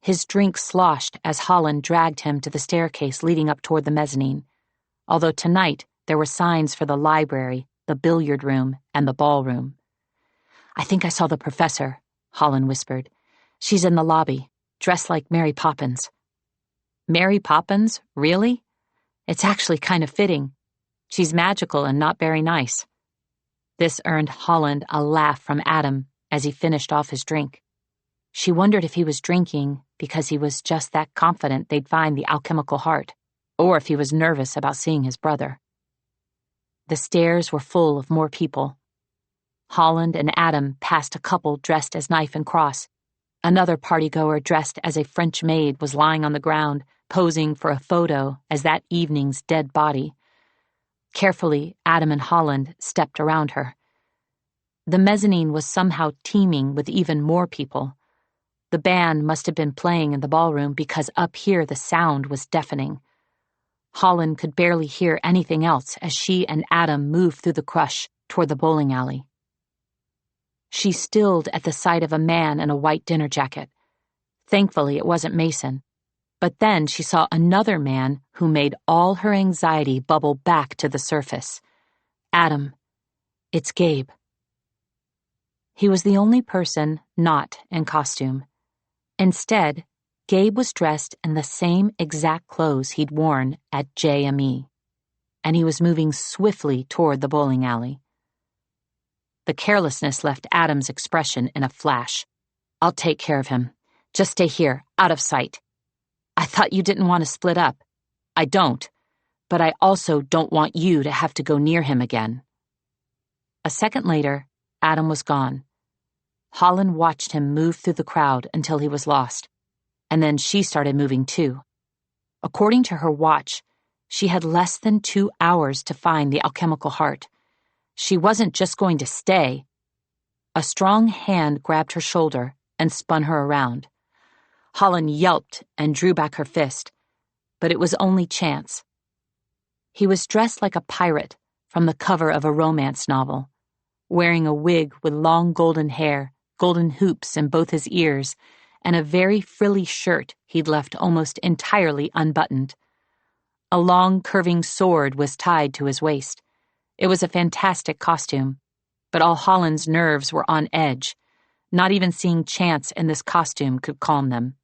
S1: His drink sloshed as Holland dragged him to the staircase leading up toward the mezzanine, although tonight there were signs for the library, the billiard room, and the ballroom. "I think I saw the professor," Holland whispered. "She's in the lobby, dressed like Mary Poppins." "Mary Poppins? Really? It's actually kind of fitting. She's magical and not very nice." This earned Holland a laugh from Adam as he finished off his drink. She wondered if he was drinking because he was just that confident they'd find the alchemical heart, or if he was nervous about seeing his brother. The stairs were full of more people. Holland and Adam passed a couple dressed as Knife and Cross. Another partygoer dressed as a French maid was lying on the ground, posing for a photo as that evening's dead body. Carefully, Adam and Holland stepped around her. The mezzanine was somehow teeming with even more people. The band must have been playing in the ballroom because up here the sound was deafening. Holland could barely hear anything else as she and Adam moved through the crush toward the bowling alley. She stilled at the sight of a man in a white dinner jacket. Thankfully, it wasn't Mason. But then she saw another man who made all her anxiety bubble back to the surface. "Adam, it's Gabe." He was the only person not in costume. Instead, Gabe was dressed in the same exact clothes he'd worn at JME, and he was moving swiftly toward the bowling alley. The carelessness left Adam's expression in a flash. "I'll take care of him. Just stay here, out of sight." "I thought you didn't want to split up." "I don't, but I also don't want you to have to go near him again." A second later, Adam was gone. Holland watched him move through the crowd until he was lost, and then she started moving too. According to her watch, she had less than 2 hours to find the alchemical heart. She wasn't just going to stay. A strong hand grabbed her shoulder and spun her around. Holland yelped and drew back her fist, but it was only chance. He was dressed like a pirate from the cover of a romance novel, wearing a wig with long golden hair, golden hoops in both his ears, and a very frilly shirt he'd left almost entirely unbuttoned. A long, curving sword was tied to his waist. It was a fantastic costume, but all Holland's nerves were on edge. Not even seeing Chance in this costume could calm them.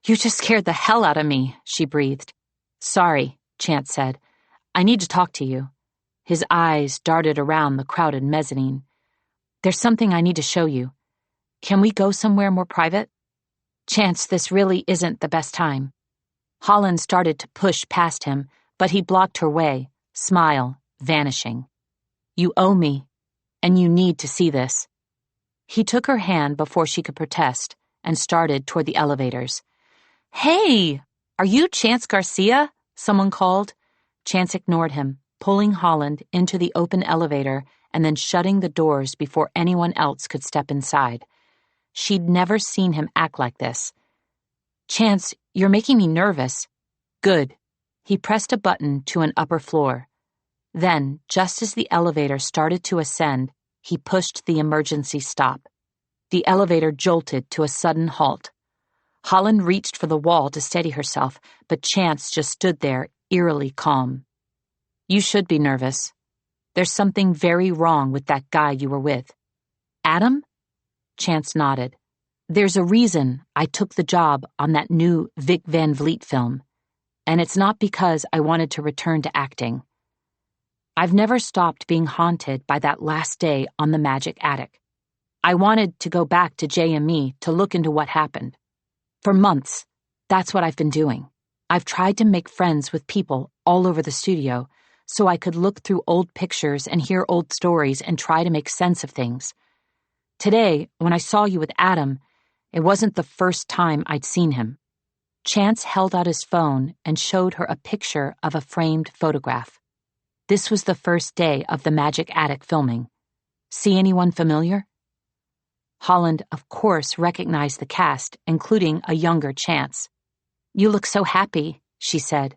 S1: "You just scared the hell out of me," she breathed. "Sorry," Chance said. "I need to talk to you." His eyes darted around the crowded mezzanine. "There's something I need to show you. Can we go somewhere more private?" "Chance, this really isn't the best time." Holland started to push past him, but he blocked her way, smile vanishing. "You owe me, and you need to see this." He took her hand before she could protest and started toward the elevators. "Hey, are you Chance Garcia?" someone called. Chance ignored him, pulling Holland into the open elevator and then shutting the doors before anyone else could step inside. She'd never seen him act like this. "Chance, you're making me nervous." "Good." He pressed a button to an upper floor. Then, just as the elevator started to ascend, he pushed the emergency stop. The elevator jolted to a sudden halt. Holland reached for the wall to steady herself, but Chance just stood there, eerily calm. "You should be nervous. There's something very wrong with that guy you were with." "Adam?" Chance nodded. "There's a reason I took the job on that new Vic Van Vliet film, and it's not because I wanted to return to acting. I've never stopped being haunted by that last day on the Magic Attic. I wanted to go back to JME to look into what happened. For months, that's what I've been doing. I've tried to make friends with people all over the studio so I could look through old pictures and hear old stories and try to make sense of things. Today, when I saw you with Adam, it wasn't the first time I'd seen him." Chance held out his phone and showed her a picture of a framed photograph. This was the first day of the Magic Attic filming. "See anyone familiar?" Holland, of course, recognized the cast, including a younger Chance. "You look so happy," she said.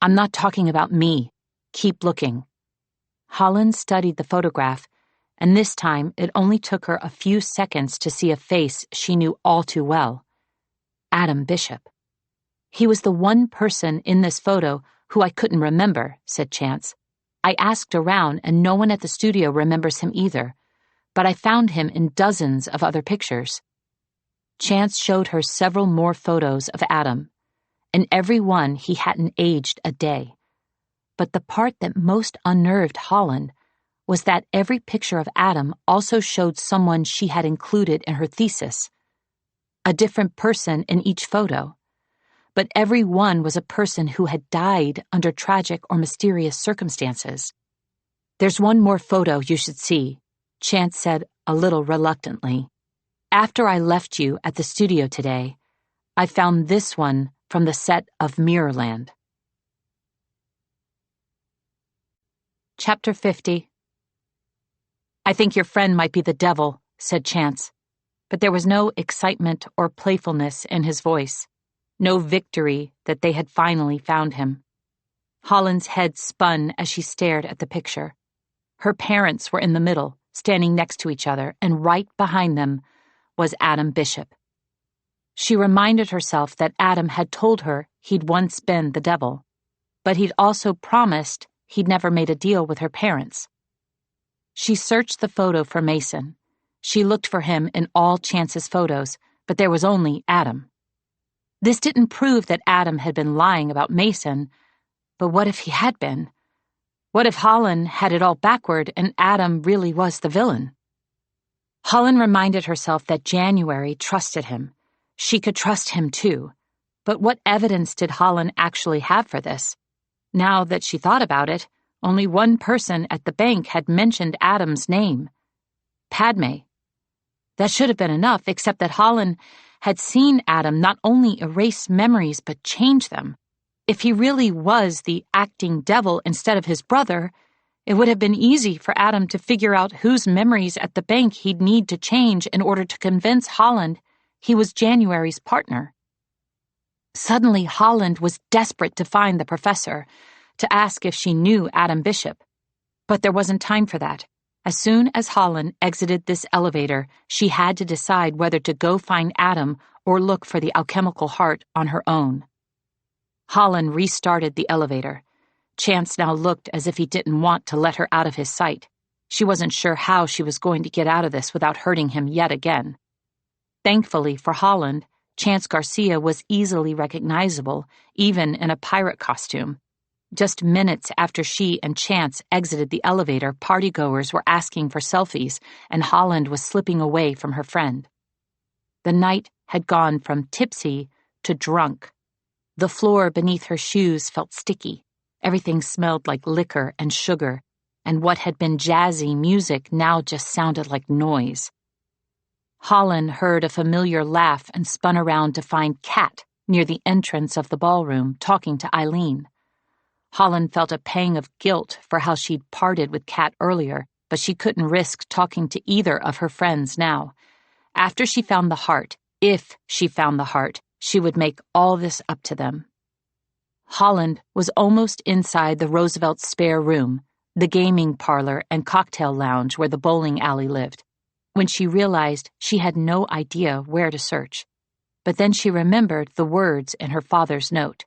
S1: "I'm not talking about me. Keep looking." Holland studied the photograph, and this time it only took her a few seconds to see a face she knew all too well. Adam Bishop. "He was the one person in this photo who I couldn't remember," said Chance. "I asked around and no one at the studio remembers him either, but I found him in dozens of other pictures." Chance showed her several more photos of Adam. In every one he hadn't aged a day. But the part that most unnerved Holland was that every picture of Adam also showed someone she had included in her thesis. A different person in each photo. But every one was a person who had died under tragic or mysterious circumstances. "There's one more photo you should see," Chance said a little reluctantly. "After I left you at the studio today, I found this one from the set of Mirrorland." Chapter 50. "I think your friend might be the devil," said Chance, but there was no excitement or playfulness in his voice, no victory that they had finally found him. Holland's head spun as she stared at the picture. Her parents were in the middle, standing next to each other, and right behind them was Adam Bishop. She reminded herself that Adam had told her he'd once been the devil, but he'd also promised he'd never made a deal with her parents. She searched the photo for Mason. She looked for him in all Chance's photos, but there was only Adam. This didn't prove that Adam had been lying about Mason, but what if he had been? What if Holland had it all backward and Adam really was the villain? Holland reminded herself that January trusted him. She could trust him too. But what evidence did Holland actually have for this? Now that she thought about it, only one person at the bank had mentioned Adam's name. Padme. That should have been enough, except that Holland had seen Adam not only erase memories but change them. If he really was the acting devil instead of his brother, it would have been easy for Adam to figure out whose memories at the bank he'd need to change in order to convince Holland he was January's partner. Suddenly, Holland was desperate to find the professor, to ask if she knew Adam Bishop. But there wasn't time for that. As soon as Holland exited this elevator, she had to decide whether to go find Adam or look for the alchemical heart on her own. Holland restarted the elevator. Chance now looked as if he didn't want to let her out of his sight. She wasn't sure how she was going to get out of this without hurting him yet again. Thankfully for Holland, Chance Garcia was easily recognizable, even in a pirate costume. Just minutes after she and Chance exited the elevator, partygoers were asking for selfies, and Holland was slipping away from her friend. The night had gone from tipsy to drunk. The floor beneath her shoes felt sticky. Everything smelled like liquor and sugar, and what had been jazzy music now just sounded like noise. Holland heard a familiar laugh and spun around to find Kat near the entrance of the ballroom, talking to Eileen. Holland felt a pang of guilt for how she'd parted with Kat earlier, but she couldn't risk talking to either of her friends now. After she found the heart, if she found the heart, she would make all this up to them. Holland was almost inside the Roosevelt's spare room, the gaming parlor and cocktail lounge where the bowling alley lived, when she realized she had no idea where to search. But then she remembered the words in her father's note.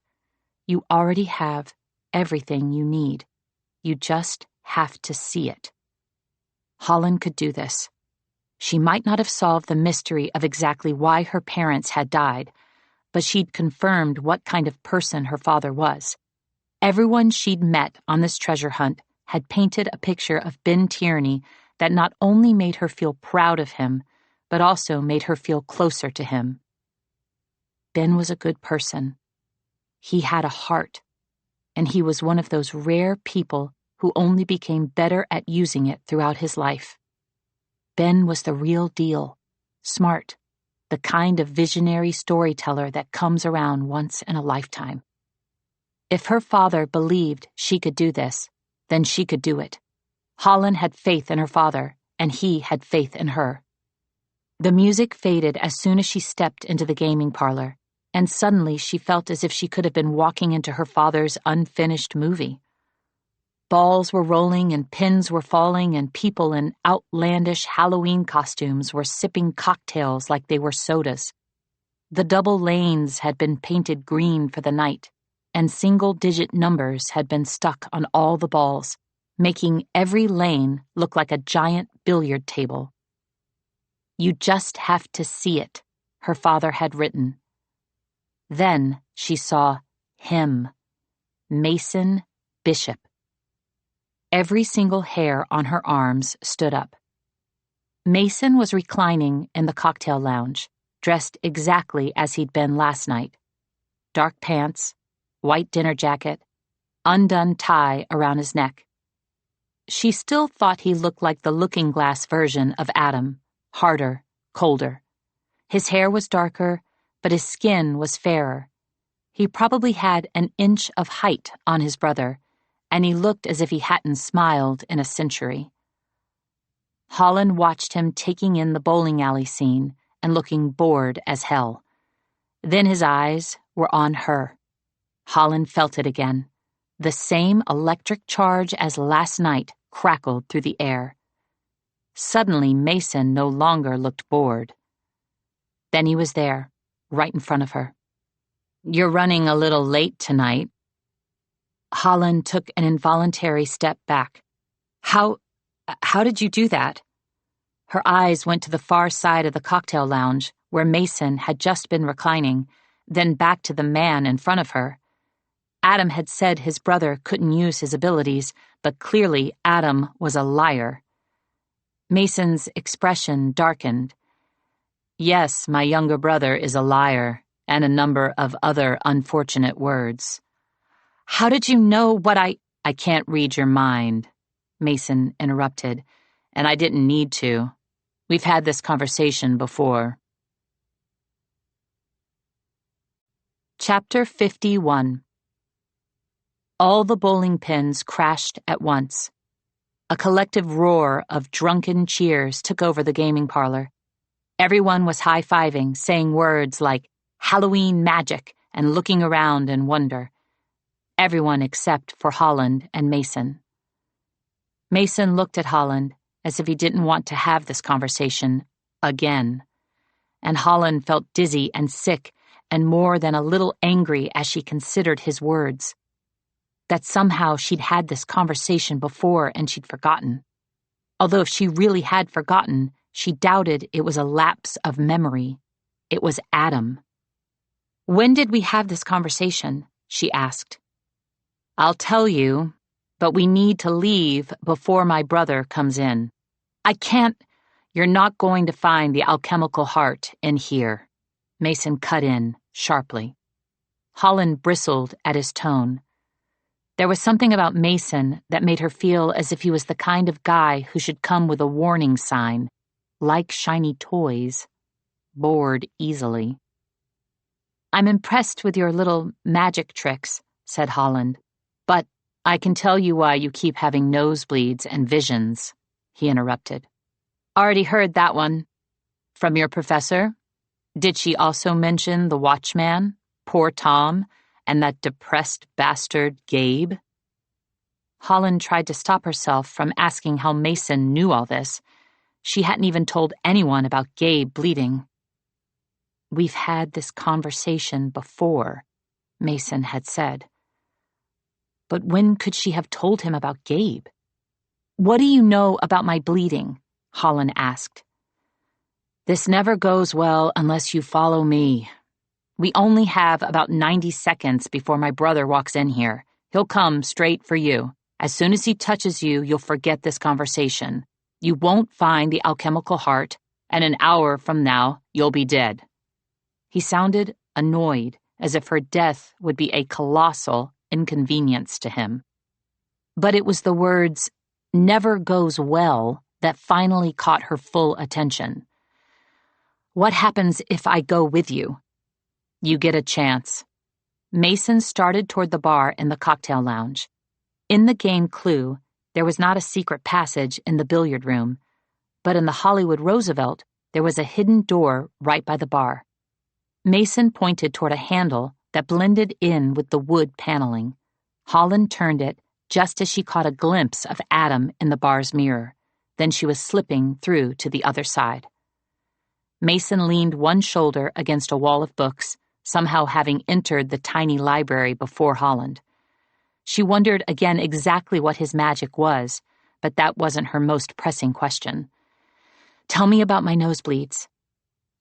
S1: You already have everything you need. You just have to see it. Holland could do this. She might not have solved the mystery of exactly why her parents had died, but she'd confirmed what kind of person her father was. Everyone she'd met on this treasure hunt had painted a picture of Ben Tierney that not only made her feel proud of him, but also made her feel closer to him. Ben was a good person. He had a heart, and he was one of those rare people who only became better at using it throughout his life. Ben was the real deal, smart, the kind of visionary storyteller that comes around once in a lifetime. If her father believed she could do this, then she could do it. Holland had faith in her father, and he had faith in her. The music faded as soon as she stepped into the gaming parlor, and suddenly she felt as if she could have been walking into her father's unfinished movie. Balls were rolling and pins were falling, and people in outlandish Halloween costumes were sipping cocktails like they were sodas. The double lanes had been painted green for the night, and single-digit numbers had been stuck on all the balls, making every lane look like a giant billiard table. You just have to see it, her father had written. Then she saw him, Mason Bishop. Every single hair on her arms stood up. Mason was reclining in the cocktail lounge, dressed exactly as he'd been last night. Dark pants, white dinner jacket, undone tie around his neck. She still thought he looked like the looking-glass version of Adam, harder, colder. His hair was darker, but his skin was fairer. He probably had an inch of height on his brother, and he looked as if he hadn't smiled in a century. Holland watched him taking in the bowling alley scene and looking bored as hell. Then his eyes were on her. Holland felt it again. The same electric charge as last night crackled through the air. Suddenly, Mason no longer looked bored. Then he was there, right in front of her. You're running a little late tonight. Holland took an involuntary step back. How did you do that? Her eyes went to the far side of the cocktail lounge, where Mason had just been reclining, then back to the man in front of her. Adam had said his brother couldn't use his abilities, but clearly Adam was a liar. Mason's expression darkened. Yes, my younger brother is a liar, and a number of other unfortunate words. How did you know what I can't read your mind, Mason interrupted, and I didn't need to. We've had this conversation before. Chapter 51. All the bowling pins crashed at once. A collective roar of drunken cheers took over the gaming parlor. Everyone was high-fiving, saying words like Halloween magic and looking around in wonder. Everyone except for Holland and Mason. Mason looked at Holland as if he didn't want to have this conversation again, and Holland felt dizzy and sick and more than a little angry as she considered his words. That somehow she'd had this conversation before and she'd forgotten. Although if she really had forgotten, she doubted it was a lapse of memory. It was Adam. "When did we have this conversation?" she asked. "I'll tell you, but we need to leave before my brother comes in. I can't. You're not going to find the alchemical heart in here," Mason cut in sharply. Holland bristled at his tone. There was something about Mason that made her feel as if he was the kind of guy who should come with a warning sign, like shiny toys, bored easily. "I'm impressed with your little magic tricks," said Holland, "but I can tell you why you keep having nosebleeds and visions," he interrupted. "Already heard that one. From your professor? Did she also mention the watchman, poor Tom, and that depressed bastard Gabe?" Holland tried to stop herself from asking how Mason knew all this. She hadn't even told anyone about Gabe bleeding. "We've had this conversation before," Mason had said. But when could she have told him about Gabe? "What do you know about my bleeding?" Holland asked. "This never goes well unless you follow me. We only have about 90 seconds before my brother walks in here. He'll come straight for you. As soon as he touches you, you'll forget this conversation. You won't find the alchemical heart, and an hour from now, you'll be dead." He sounded annoyed, as if her death would be a colossal inconvenience to him. But it was the words, "never goes well," that finally caught her full attention. "What happens if I go with you?" "You get a chance." Mason started toward the bar in the cocktail lounge. In the game Clue, there was not a secret passage in the billiard room, but in the Hollywood Roosevelt, there was a hidden door right by the bar. Mason pointed toward a handle that blended in with the wood paneling. Holland turned it just as she caught a glimpse of Adam in the bar's mirror. Then she was slipping through to the other side. Mason leaned one shoulder against a wall of books, somehow having entered the tiny library before Holland. She wondered again exactly what his magic was, but that wasn't her most pressing question. "Tell me about my nosebleeds."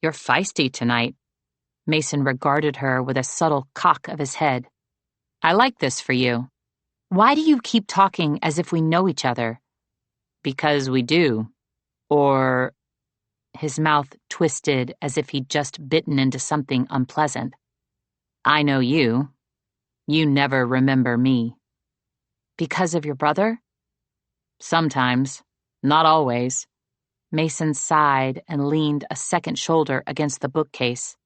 S1: "You're feisty tonight." Mason regarded her with a subtle cock of his head. "I like this for you. Why do you keep talking as if we know each other?" "Because we do. Or..." His mouth twisted as if he'd just bitten into something unpleasant. "I know you. You never remember me." "Because of your brother?" "Sometimes. Not always." Mason sighed and leaned a second shoulder against the bookcase.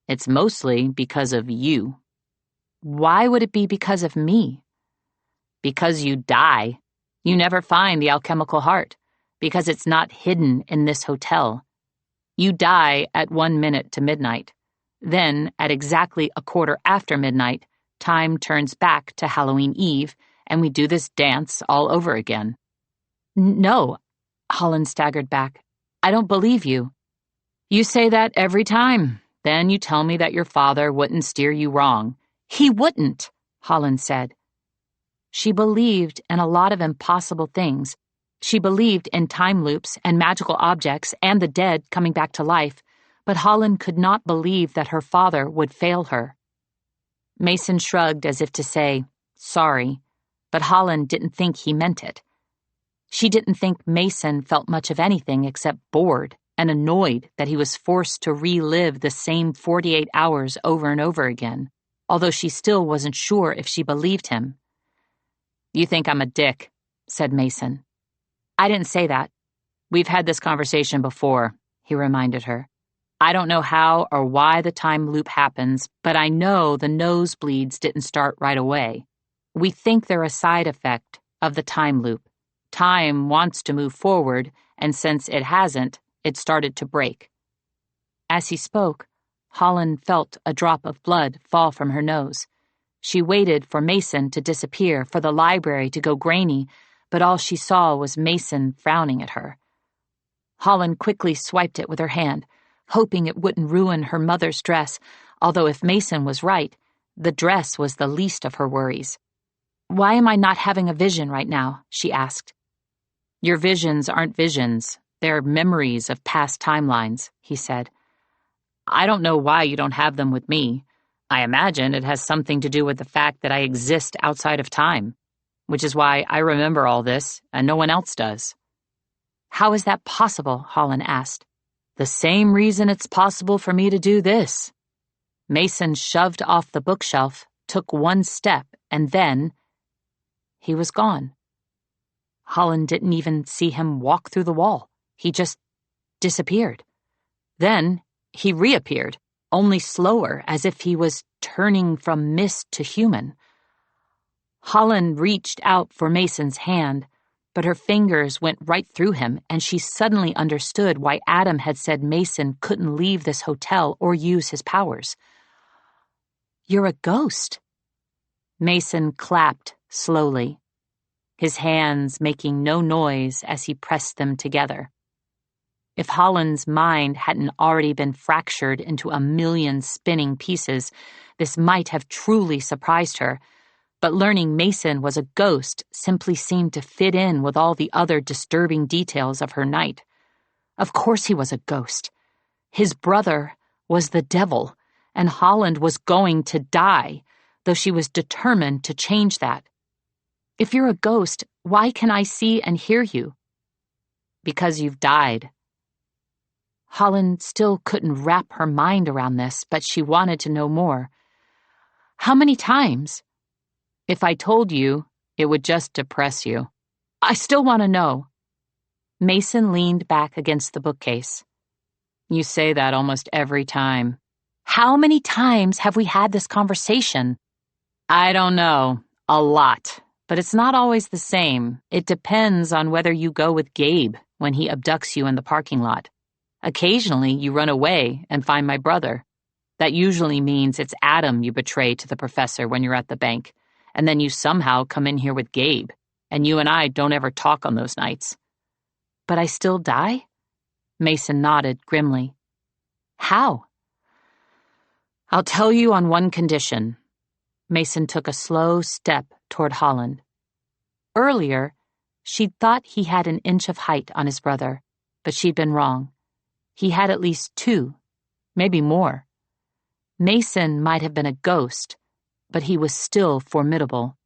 S1: "It's mostly because of you." "Why would it be because of me?" "Because you die. You never find the alchemical heart, because it's not hidden in this hotel. You die at 1 minute to midnight. Then, at exactly a quarter after midnight, time turns back to Halloween Eve, and we do this dance all over again." "No," Holland staggered back. "I don't believe you." "You say that every time. Then you tell me that your father wouldn't steer you wrong." "He wouldn't," Holland said. She believed in a lot of impossible things. She believed in time loops and magical objects and the dead coming back to life, but Holland could not believe that her father would fail her. Mason shrugged as if to say, "Sorry," but Holland didn't think he meant it. She didn't think Mason felt much of anything except bored and annoyed that he was forced to relive the same 48 hours over and over again, although she still wasn't sure if she believed him. "You think I'm a dick," said Mason. "I didn't say that. We've had this conversation before," he reminded her. "I don't know how or why the time loop happens, but I know the nosebleeds didn't start right away. We think they're a side effect of the time loop. Time wants to move forward, and since it hasn't, it started to break." As he spoke, Holland felt a drop of blood fall from her nose. She waited for Mason to disappear, for the library to go grainy, but all she saw was Mason frowning at her. Holland quickly swiped it with her hand, hoping it wouldn't ruin her mother's dress, although if Mason was right, the dress was the least of her worries. "Why am I not having a vision right now?" she asked. "Your visions aren't visions. They're memories of past timelines," he said. "I don't know why you don't have them with me. I imagine it has something to do with the fact that I exist outside of time, which is why I remember all this and no one else does." "How is that possible?" Holland asked. "The same reason it's possible for me to do this." Mason shoved off the bookshelf, took one step, and then he was gone. Holland didn't even see him walk through the wall. He just disappeared. Then he reappeared, only slower, as if he was turning from mist to human. Holland reached out for Mason's hand, but her fingers went right through him, and she suddenly understood why Adam had said Mason couldn't leave this hotel or use his powers. "You're a ghost." Mason clapped slowly, his hands making no noise as he pressed them together. If Holland's mind hadn't already been fractured into a million spinning pieces, this might have truly surprised her, but learning Mason was a ghost simply seemed to fit in with all the other disturbing details of her night. Of course he was a ghost. His brother was the devil, and Holland was going to die, though she was determined to change that. "If you're a ghost, why can I see and hear you?" "Because you've died." Holland still couldn't wrap her mind around this, but she wanted to know more. "How many times?" "If I told you, it would just depress you." "I still want to know." Mason leaned back against the bookcase. "You say that almost every time." "How many times have we had this conversation?" "I don't know. A lot. But it's not always the same. It depends on whether you go with Gabe when he abducts you in the parking lot. Occasionally, you run away and find my brother. That usually means it's Adam you betray to the professor when you're at the bank, and then you somehow come in here with Gabe, and you and I don't ever talk on those nights." "But I still die?" Mason nodded grimly. "How?" "I'll tell you on one condition." Mason took a slow step toward Holland. Earlier, she'd thought he had an inch of height on his brother, but she'd been wrong. He had at least 2, maybe more. Mason might have been a ghost, but he was still formidable.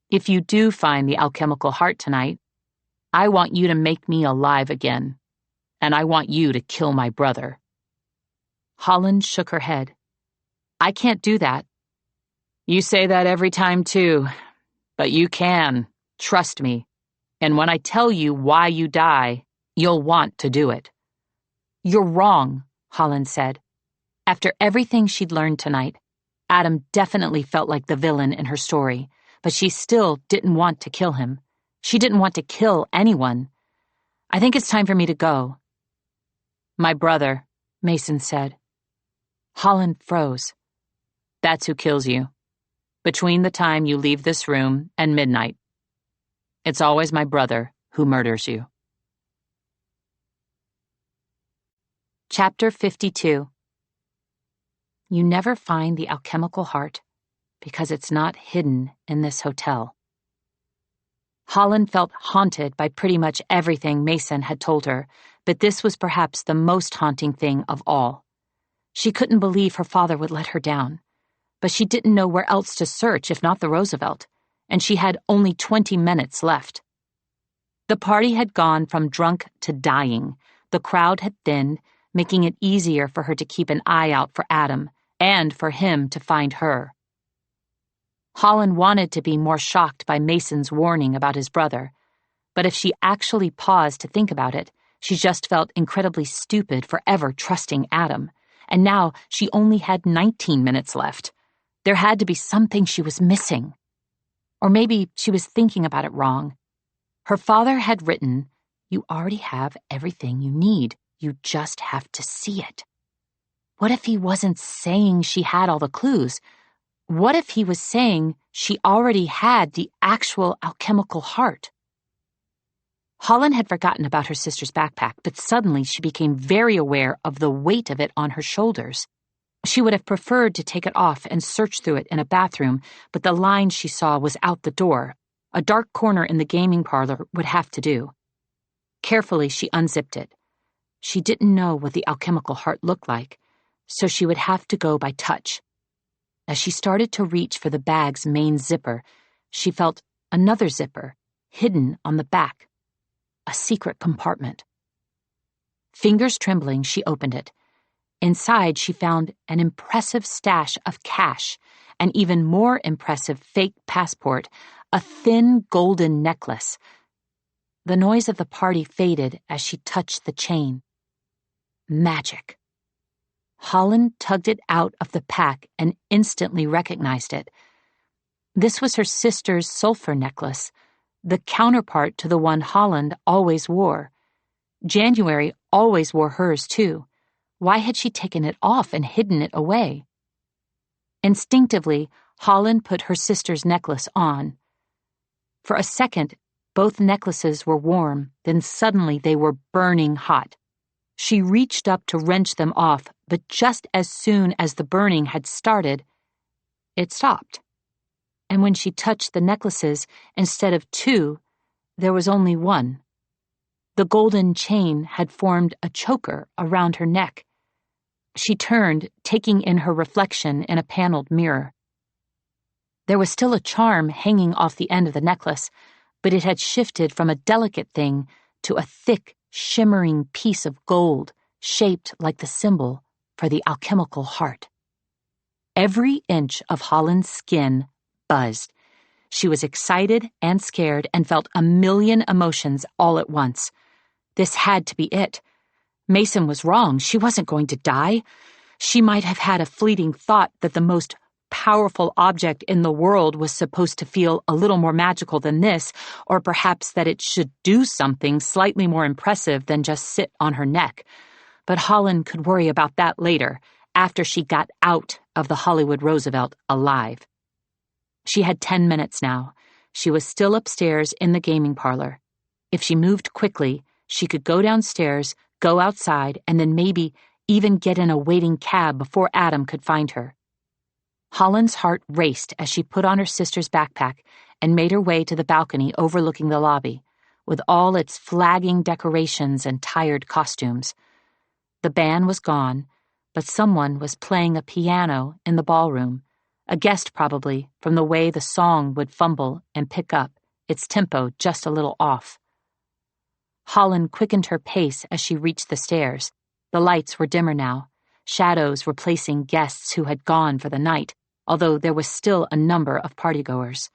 S1: "If you do find the alchemical heart tonight, I want you to make me alive again, and I want you to kill my brother." Holland shook her head. "I can't do that." "You say that every time, too. But you can. Trust me. And when I tell you why you die, you'll want to do it." "You're wrong," Holland said. After everything she'd learned tonight, Adam definitely felt like the villain in her story, but she still didn't want to kill him. She didn't want to kill anyone. "I think it's time for me to go." "My brother," Mason said. Holland froze. "That's who kills you. Between the time you leave this room and midnight. It's always my brother who murders you." Chapter 52. You never find the alchemical heart because it's not hidden in this hotel. Holland felt haunted by pretty much everything Mason had told her, but this was perhaps the most haunting thing of all. She couldn't believe her father would let her down, but she didn't know where else to search if not the Roosevelt, and she had only 20 minutes left. The party had gone from drunk to dying. The crowd had thinned, making it easier for her to keep an eye out for Adam, and for him to find her. Holland wanted to be more shocked by Mason's warning about his brother, but if she actually paused to think about it, she just felt incredibly stupid for ever trusting Adam, and now she only had 19 minutes left. There had to be something she was missing. Or maybe she was thinking about it wrong. Her father had written, "You already have everything you need. You just have to see it." What if he wasn't saying she had all the clues? What if he was saying she already had the actual alchemical heart? Holland had forgotten about her sister's backpack, but suddenly she became very aware of the weight of it on her shoulders. She would have preferred to take it off and search through it in a bathroom, but the line she saw was out the door. A dark corner in the gaming parlor would have to do. Carefully, she unzipped it. She didn't know what the alchemical heart looked like, so she would have to go by touch. As she started to reach for the bag's main zipper, she felt another zipper, hidden on the back. A secret compartment. Fingers trembling, she opened it. Inside, she found an impressive stash of cash, an even more impressive fake passport, a thin golden necklace. The noise of the party faded as she touched the chain. Magic. Holland tugged it out of the pack and instantly recognized it. This was her sister's sulfur necklace, the counterpart to the one Holland always wore. January always wore hers, too. Why had she taken it off and hidden it away? Instinctively, Holland put her sister's necklace on. For a second, both necklaces were warm, then suddenly they were burning hot. She reached up to wrench them off, but just as soon as the burning had started, it stopped. And when she touched the necklaces, instead of two, there was only one. The golden chain had formed a choker around her neck. She turned, taking in her reflection in a paneled mirror. There was still a charm hanging off the end of the necklace, but it had shifted from a delicate thing to a thick, shimmering piece of gold shaped like the symbol for the alchemical heart. Every inch of Holland's skin buzzed. She was excited and scared and felt a million emotions all at once. This had to be it. Mason was wrong. She wasn't going to die. She might have had a fleeting thought that the most powerful object in the world was supposed to feel a little more magical than this, or perhaps that it should do something slightly more impressive than just sit on her neck. But Holland could worry about that later, after she got out of the Hollywood Roosevelt alive. She had 10 minutes now. She was still upstairs in the gaming parlor. If she moved quickly, she could go downstairs, go outside, and then maybe even get in a waiting cab before Adam could find her. Holland's heart raced as she put on her sister's backpack and made her way to the balcony overlooking the lobby, with all its flagging decorations and tired costumes. The band was gone, but someone was playing a piano in the ballroom, a guest probably, from the way the song would fumble and pick up, its tempo just a little off. Holland quickened her pace as she reached the stairs. The lights were dimmer now, shadows replacing guests who had gone for the night, although there was still a number of partygoers.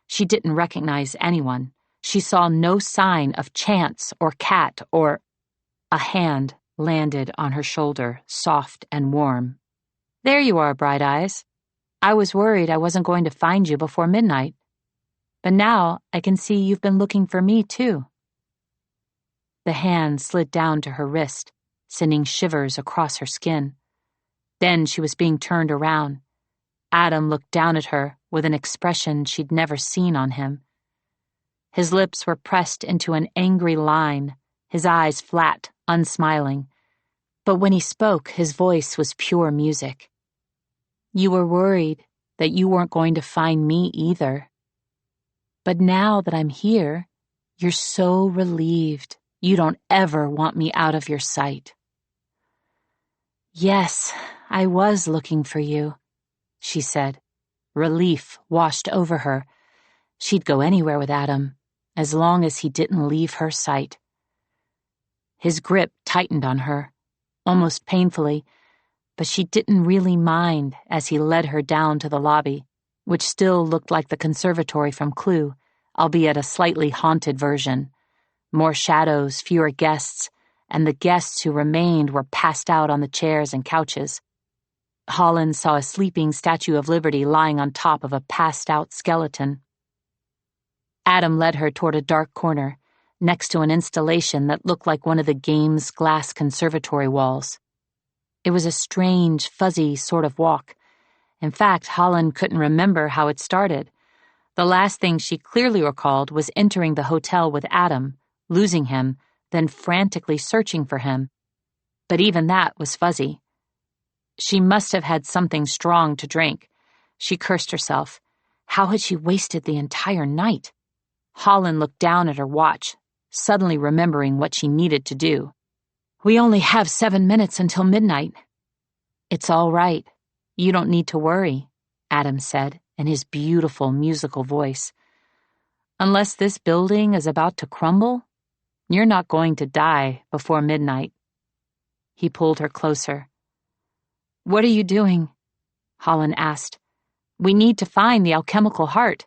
S1: She didn't recognize anyone. She saw no sign of Chance or Cat or... A hand landed on her shoulder, soft and warm. "There you are, Bright Eyes. I was worried I wasn't going to find you before midnight. But now I can see you've been looking for me, too." The hand slid down to her wrist, sending shivers across her skin. Then she was being turned around. Adam looked down at her with an expression she'd never seen on him. His lips were pressed into an angry line, his eyes flat, unsmiling. But when he spoke, his voice was pure music. "You were worried that you weren't going to find me either. But now that I'm here, you're so relieved you don't ever want me out of your sight." "Yes, I was looking for you," she said. Relief washed over her. She'd go anywhere with Adam, as long as he didn't leave her sight. His grip tightened on her, almost painfully, but she didn't really mind as he led her down to the lobby, which still looked like the conservatory from Clue, albeit a slightly haunted version. More shadows, fewer guests, and the guests who remained were passed out on the chairs and couches. Holland saw a sleeping Statue of Liberty lying on top of a passed-out skeleton. Adam led her toward a dark corner, next to an installation that looked like one of the game's glass conservatory walls. It was a strange, fuzzy sort of walk, In fact, Holland couldn't remember how it started. The last thing she clearly recalled was entering the hotel with Adam, losing him, then frantically searching for him. But even that was fuzzy. She must have had something strong to drink. She cursed herself. How had she wasted the entire night? Holland looked down at her watch, suddenly remembering what she needed to do. "We only have 7 minutes until midnight." "It's all right. You don't need to worry," Adam said in his beautiful musical voice. "Unless this building is about to crumble, you're not going to die before midnight." He pulled her closer. "What are you doing?" Holland asked. "We need to find the alchemical heart."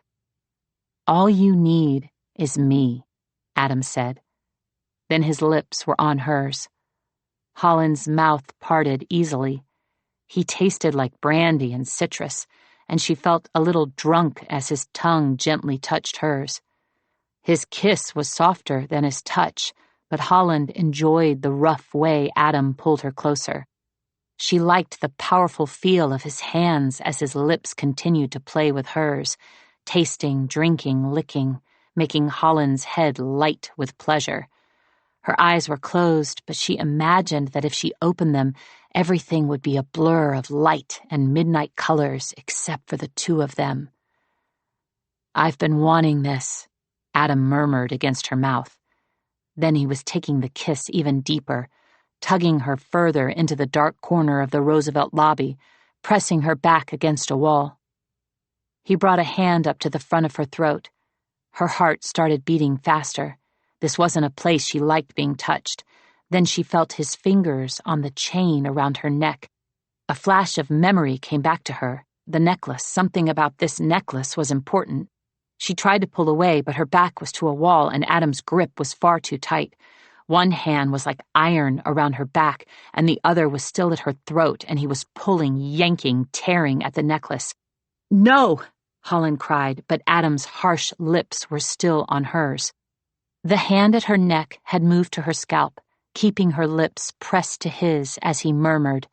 S1: "All you need is me," Adam said. Then his lips were on hers. Holland's mouth parted easily. He tasted like brandy and citrus, and she felt a little drunk as his tongue gently touched hers. His kiss was softer than his touch, but Holland enjoyed the rough way Adam pulled her closer. She liked the powerful feel of his hands as his lips continued to play with hers, tasting, drinking, licking, making Holland's head light with pleasure. Her eyes were closed, but she imagined that if she opened them, everything would be a blur of light and midnight colors except for the two of them. "I've been wanting this," Adam murmured against her mouth. Then he was taking the kiss even deeper, tugging her further into the dark corner of the Roosevelt lobby, pressing her back against a wall. He brought a hand up to the front of her throat. Her heart started beating faster. This wasn't a place she liked being touched. Then she felt his fingers on the chain around her neck. A flash of memory came back to her. The necklace, something about this necklace was important. She tried to pull away, but her back was to a wall and Adam's grip was far too tight. One hand was like iron around her back, and the other was still at her throat, and he was pulling, yanking, tearing at the necklace. "No!" Holland cried, but Adam's harsh lips were still on hers. The hand at her neck had moved to her scalp, keeping her lips pressed to his as he murmured,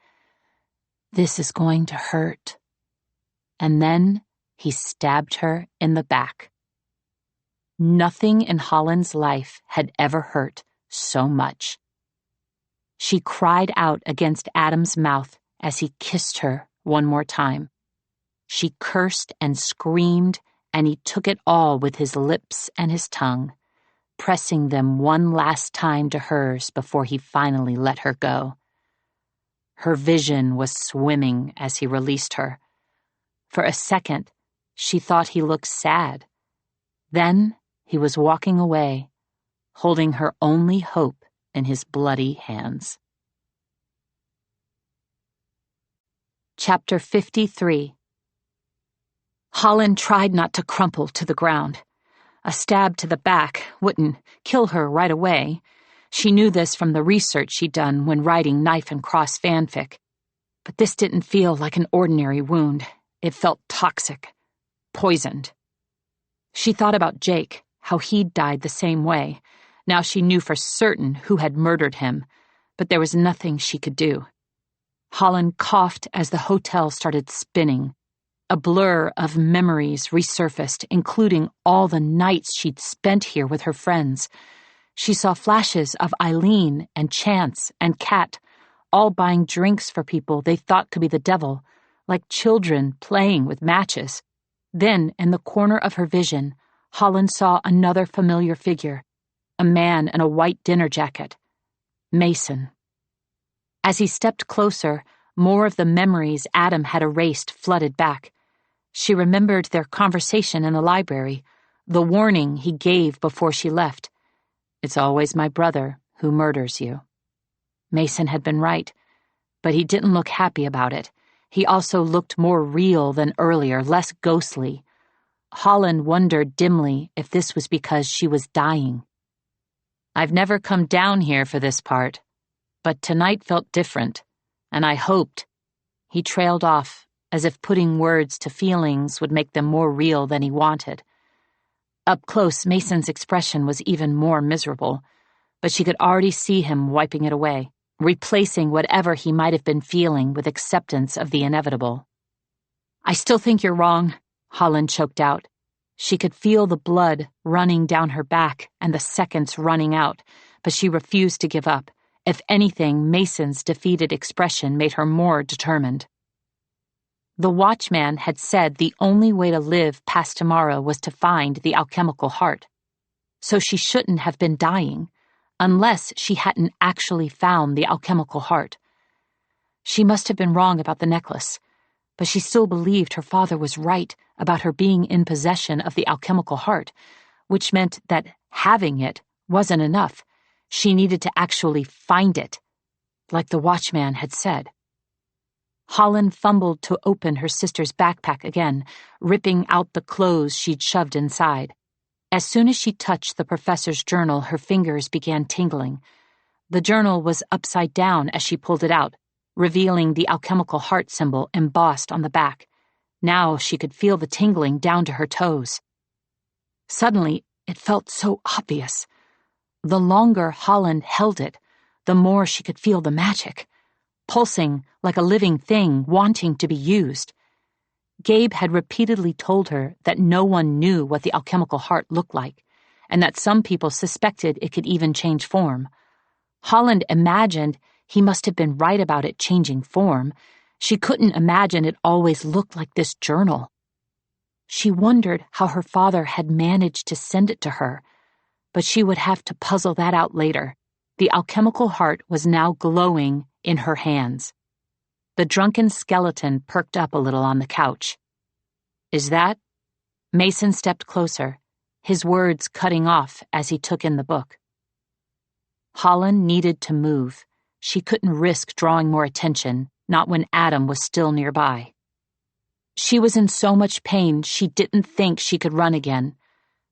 S1: "This is going to hurt." And then he stabbed her in the back. Nothing in Holland's life had ever hurt so much. She cried out against Adam's mouth as he kissed her one more time. She cursed and screamed, and he took it all with his lips and his tongue, pressing them one last time to hers before he finally let her go. Her vision was swimming as he released her. For a second, she thought he looked sad. Then he was walking away, holding her only hope in his bloody hands. Chapter 53. Holland tried not to crumple to the ground. A stab to the back wouldn't kill her right away. She knew this from the research she'd done when writing Knife and Cross fanfic. But this didn't feel like an ordinary wound. It felt toxic, poisoned. She thought about Jake, how he'd died the same way. Now she knew for certain who had murdered him, but there was nothing she could do. Holland coughed as the hotel started spinning. A blur of memories resurfaced, including all the nights she'd spent here with her friends. She saw flashes of Eileen and Chance and Kat, all buying drinks for people they thought could be the devil, like children playing with matches. Then, in the corner of her vision, Holland saw another familiar figure, a man in a white dinner jacket. Mason. As he stepped closer, more of the memories Adam had erased flooded back. She remembered their conversation in the library, the warning he gave before she left. "It's always my brother who murders you." Mason had been right, but he didn't look happy about it. He also looked more real than earlier, less ghostly. Holland wondered dimly if this was because she was dying. "I've never come down here for this part, but tonight felt different, and I hoped." He trailed off, as if putting words to feelings would make them more real than he wanted. Up close, Mason's expression was even more miserable, but she could already see him wiping it away, replacing whatever he might have been feeling with acceptance of the inevitable. I still think you're wrong, Holland choked out. She could feel the blood running down her back and the seconds running out, but she refused to give up. If anything, Mason's defeated expression made her more determined. The watchman had said the only way to live past tomorrow was to find the alchemical heart. So she shouldn't have been dying, unless she hadn't actually found the alchemical heart. She must have been wrong about the necklace, but she still believed her father was right about her being in possession of the alchemical heart, which meant that having it wasn't enough. She needed to actually find it, like the watchman had said. Holland fumbled to open her sister's backpack again, ripping out the clothes she'd shoved inside. As soon as she touched the professor's journal, her fingers began tingling. The journal was upside down as she pulled it out, revealing the alchemical heart symbol embossed on the back. Now she could feel the tingling down to her toes. Suddenly, it felt so obvious. The longer Holland held it, the more she could feel the magic, pulsing like a living thing wanting to be used. Gabe had repeatedly told her that no one knew what the alchemical heart looked like, and that some people suspected it could even change form. Holland imagined he must have been right about it changing form. She couldn't imagine it always looked like this journal. She wondered how her father had managed to send it to her, but she would have to puzzle that out later. The alchemical heart was now glowing in her hands. The drunken skeleton perked up a little on the couch. Is that? Mason stepped closer, his words cutting off as he took in the book. Holland needed to move. She couldn't risk drawing more attention, not when Adam was still nearby. She was in so much pain she didn't think she could run again,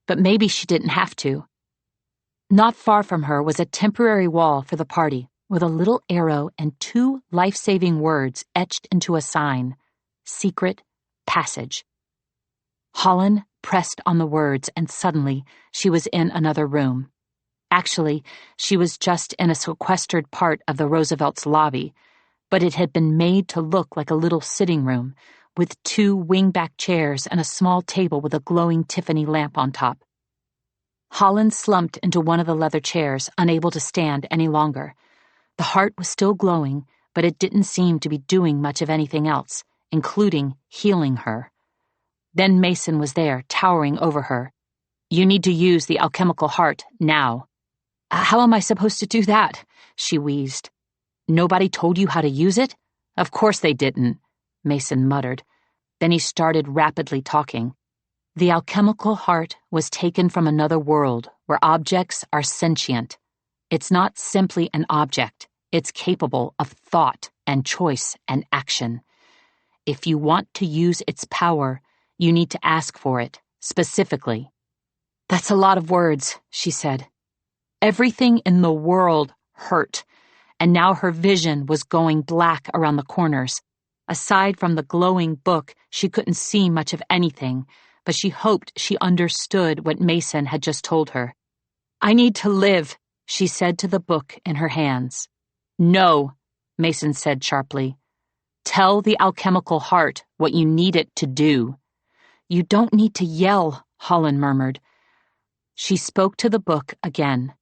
S1: but maybe she didn't have to. Not far from her was a temporary wall for the party, with a little arrow and 2 life-saving words etched into a sign: secret passage. Holland pressed on the words, and suddenly she was in another room. Actually, she was just in a sequestered part of the Roosevelt's lobby, but it had been made to look like a little sitting room, with 2 wing-back chairs and a small table with a glowing Tiffany lamp on top. Holland slumped into one of the leather chairs, unable to stand any longer. The heart was still glowing, but it didn't seem to be doing much of anything else, including healing her. Then Mason was there, towering over her. You need to use the alchemical heart now. How am I supposed to do that? She wheezed. Nobody told you how to use it? Of course they didn't, Mason muttered. Then he started rapidly talking. The alchemical heart was taken from another world where objects are sentient. It's not simply an object. It's capable of thought and choice and action. If you want to use its power, you need to ask for it, specifically. That's a lot of words, she said. Everything in the world hurt, and now her vision was going black around the corners. Aside from the glowing book, she couldn't see much of anything, but she hoped she understood what Mason had just told her. I need to live, she said to the book in her hands. No, Mason said sharply. Tell the alchemical heart what you need it to do. You don't need to yell, Holland murmured. She spoke to the book again.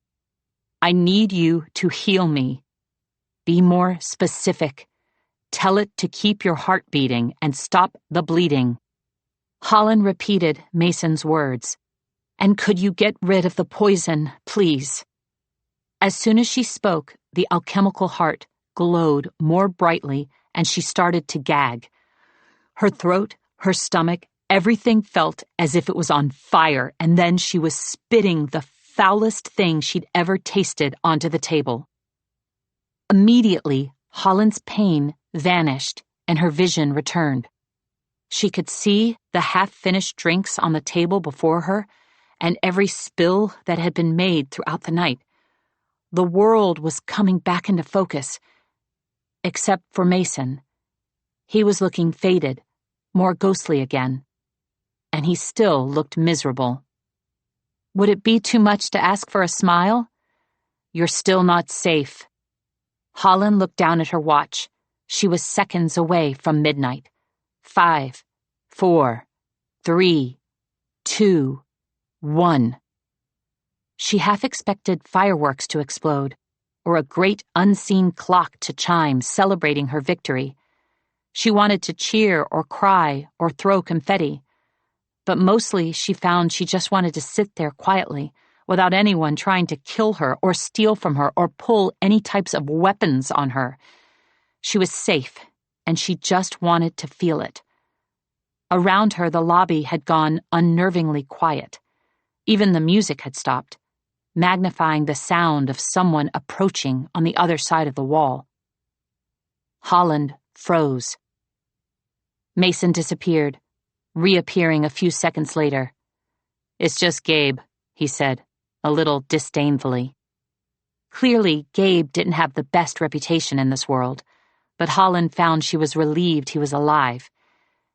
S1: I need you to heal me. Be more specific. Tell it to keep your heart beating and stop the bleeding. Holland repeated Mason's words. And could you get rid of the poison, please? As soon as she spoke, the alchemical heart glowed more brightly, and she started to gag. Her throat, her stomach, everything felt as if it was on fire, and then she was spitting the foulest thing she'd ever tasted onto the table. Immediately, Holland's pain vanished, and her vision returned. She could see the half-finished drinks on the table before her, and every spill that had been made throughout the night. The world was coming back into focus, except for Mason. He was looking faded, more ghostly again, and he still looked miserable. Would it be too much to ask for a smile? You're still not safe. Holland looked down at her watch. She was seconds away from midnight. 5, 4, 3, 2, 1. She half expected fireworks to explode, or a great unseen clock to chime celebrating her victory. She wanted to cheer or cry or throw confetti, but mostly she found she just wanted to sit there quietly without anyone trying to kill her or steal from her or pull any types of weapons on her. She was safe, and she just wanted to feel it. Around her, the lobby had gone unnervingly quiet. Even the music had stopped, magnifying the sound of someone approaching on the other side of the wall. Holland froze. Mason disappeared, reappearing a few seconds later. "It's just Gabe," he said, a little disdainfully. Clearly, Gabe didn't have the best reputation in this world, but Holland found she was relieved he was alive.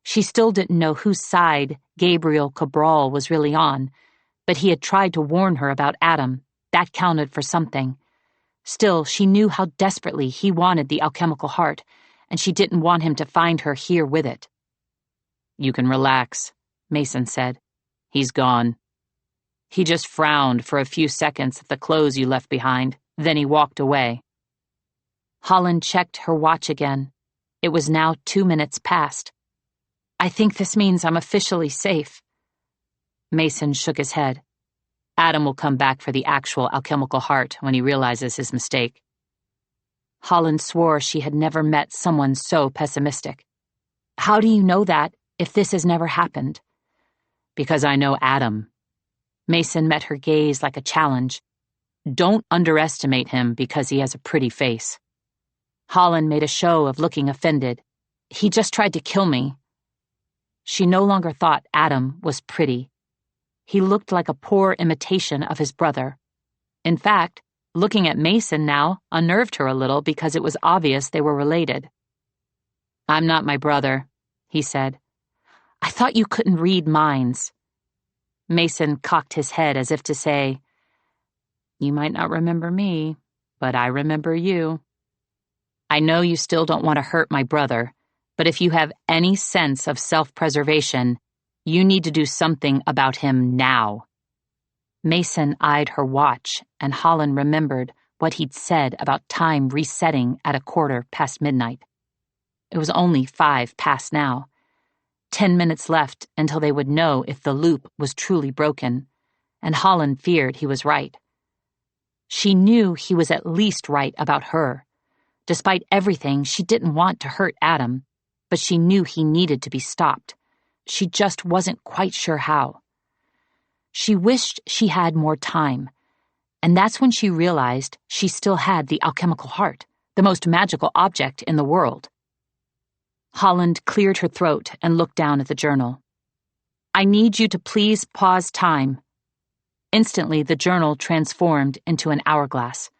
S1: She still didn't know whose side Gabriel Cabral was really on, but he had tried to warn her about Adam. That counted for something. Still, she knew how desperately he wanted the alchemical heart, and she didn't want him to find her here with it. "You can relax," Mason said. "He's gone." He just frowned for a few seconds at the clothes you left behind, then he walked away. Holland checked her watch again. It was now 2 minutes past. "I think this means I'm officially safe." Mason shook his head. "Adam will come back for the actual alchemical heart when he realizes his mistake." Holland swore she had never met someone so pessimistic. "How do you know that if this has never happened?" "Because I know Adam." Mason met her gaze like a challenge. "Don't underestimate him because he has a pretty face." Holland made a show of looking offended. "He just tried to kill me." She no longer thought Adam was pretty. He looked like a poor imitation of his brother. In fact, looking at Mason now unnerved her a little because it was obvious they were related. "I'm not my brother," he said. "I thought you couldn't read minds." Mason cocked his head as if to say, "You might not remember me, but I remember you. I know you still don't want to hurt my brother, but if you have any sense of self-preservation, you need to do something about him now." Mason eyed her watch, and Holland remembered what he'd said about time resetting at midnight. It was only 5 past now. 10 minutes left until they would know if the loop was truly broken, and Holland feared he was right. She knew he was at least right about her. Despite everything, she didn't want to hurt Adam, but she knew he needed to be stopped. She just wasn't quite sure how. She wished she had more time, and that's when she realized she still had the alchemical heart, the most magical object in the world. Holland cleared her throat and looked down at the journal. "I need you to please pause time." Instantly, the journal transformed into an hourglass.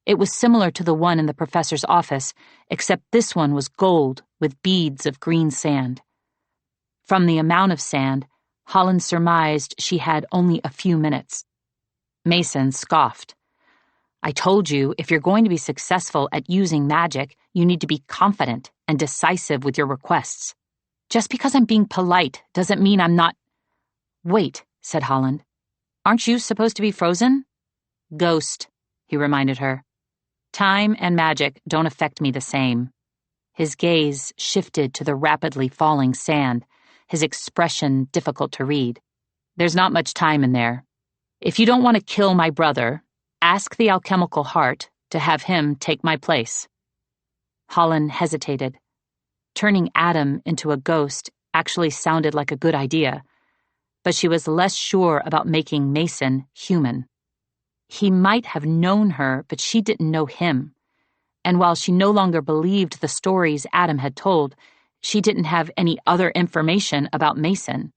S1: It was similar to the one in the professor's office, except this one was gold with beads of green sand. From the amount of sand, Holland surmised she had only a few minutes. Mason scoffed. "I told you, if you're going to be successful at using magic, you need to be confident and decisive with your requests. Just because I'm being polite doesn't mean I'm not—" "Wait," said Holland. "Aren't you supposed to be frozen?" "Ghost," he reminded her. "Time and magic don't affect me the same." His gaze shifted to the rapidly falling sand, his expression difficult to read. "There's not much time in there. If you don't want to kill my brother, ask the alchemical heart to have him take my place." Holland hesitated. Turning Adam into a ghost actually sounded like a good idea, but she was less sure about making Mason human. He might have known her, but she didn't know him. And while she no longer believed the stories Adam had told, she didn't have any other information about Mason.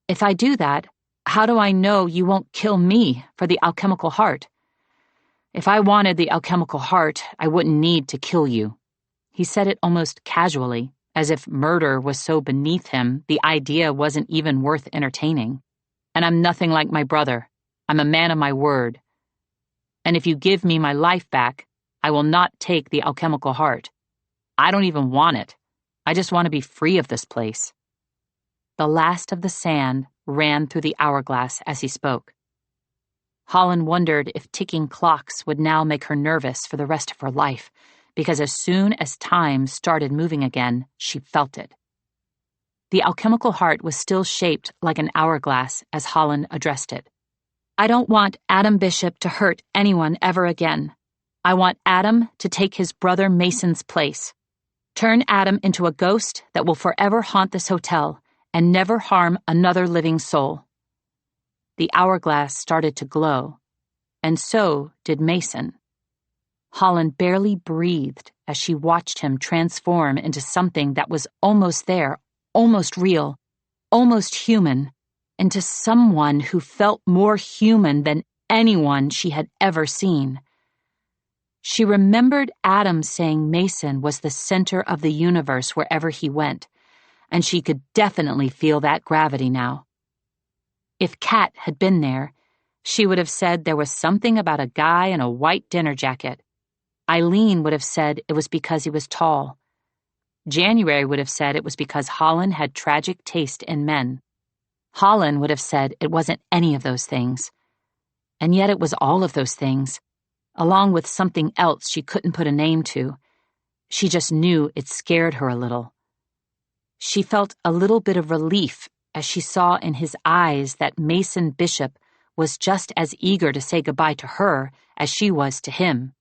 S1: "If I do that, how do I know you won't kill me for the alchemical heart?" "If I wanted the alchemical heart, I wouldn't need to kill you." He said it almost casually, as if murder was so beneath him the idea wasn't even worth entertaining. "And I'm nothing like my brother. I'm a man of my word. And if you give me my life back, I will not take the alchemical heart. I don't even want it. I just want to be free of this place." The last of the sand ran through the hourglass as he spoke. Holland wondered if ticking clocks would now make her nervous for the rest of her life, because as soon as time started moving again, she felt it. The alchemical heart was still shaped like an hourglass as Holland addressed it. I don't want Adam Bishop to hurt anyone ever again. I want Adam to take his brother Mason's place. Turn Adam into a ghost that will forever haunt this hotel and never harm another living soul. The hourglass started to glow, and so did Mason. Holland barely breathed as she watched him transform into something that was almost there, almost real, almost human, into someone who felt more human than anyone she had ever seen. She remembered Adam saying Mason was the center of the universe wherever he went, and she could definitely feel that gravity now. If Kat had been there, she would have said there was something about a guy in a white dinner jacket. Eileen would have said it was because he was tall. January would have said it was because Holland had tragic taste in men. Holland would have said it wasn't any of those things. And yet it was all of those things, along with something else she couldn't put a name to. She just knew it scared her a little. She felt a little bit of relief as she saw in his eyes that Mason Bishop was just as eager to say goodbye to her as she was to him.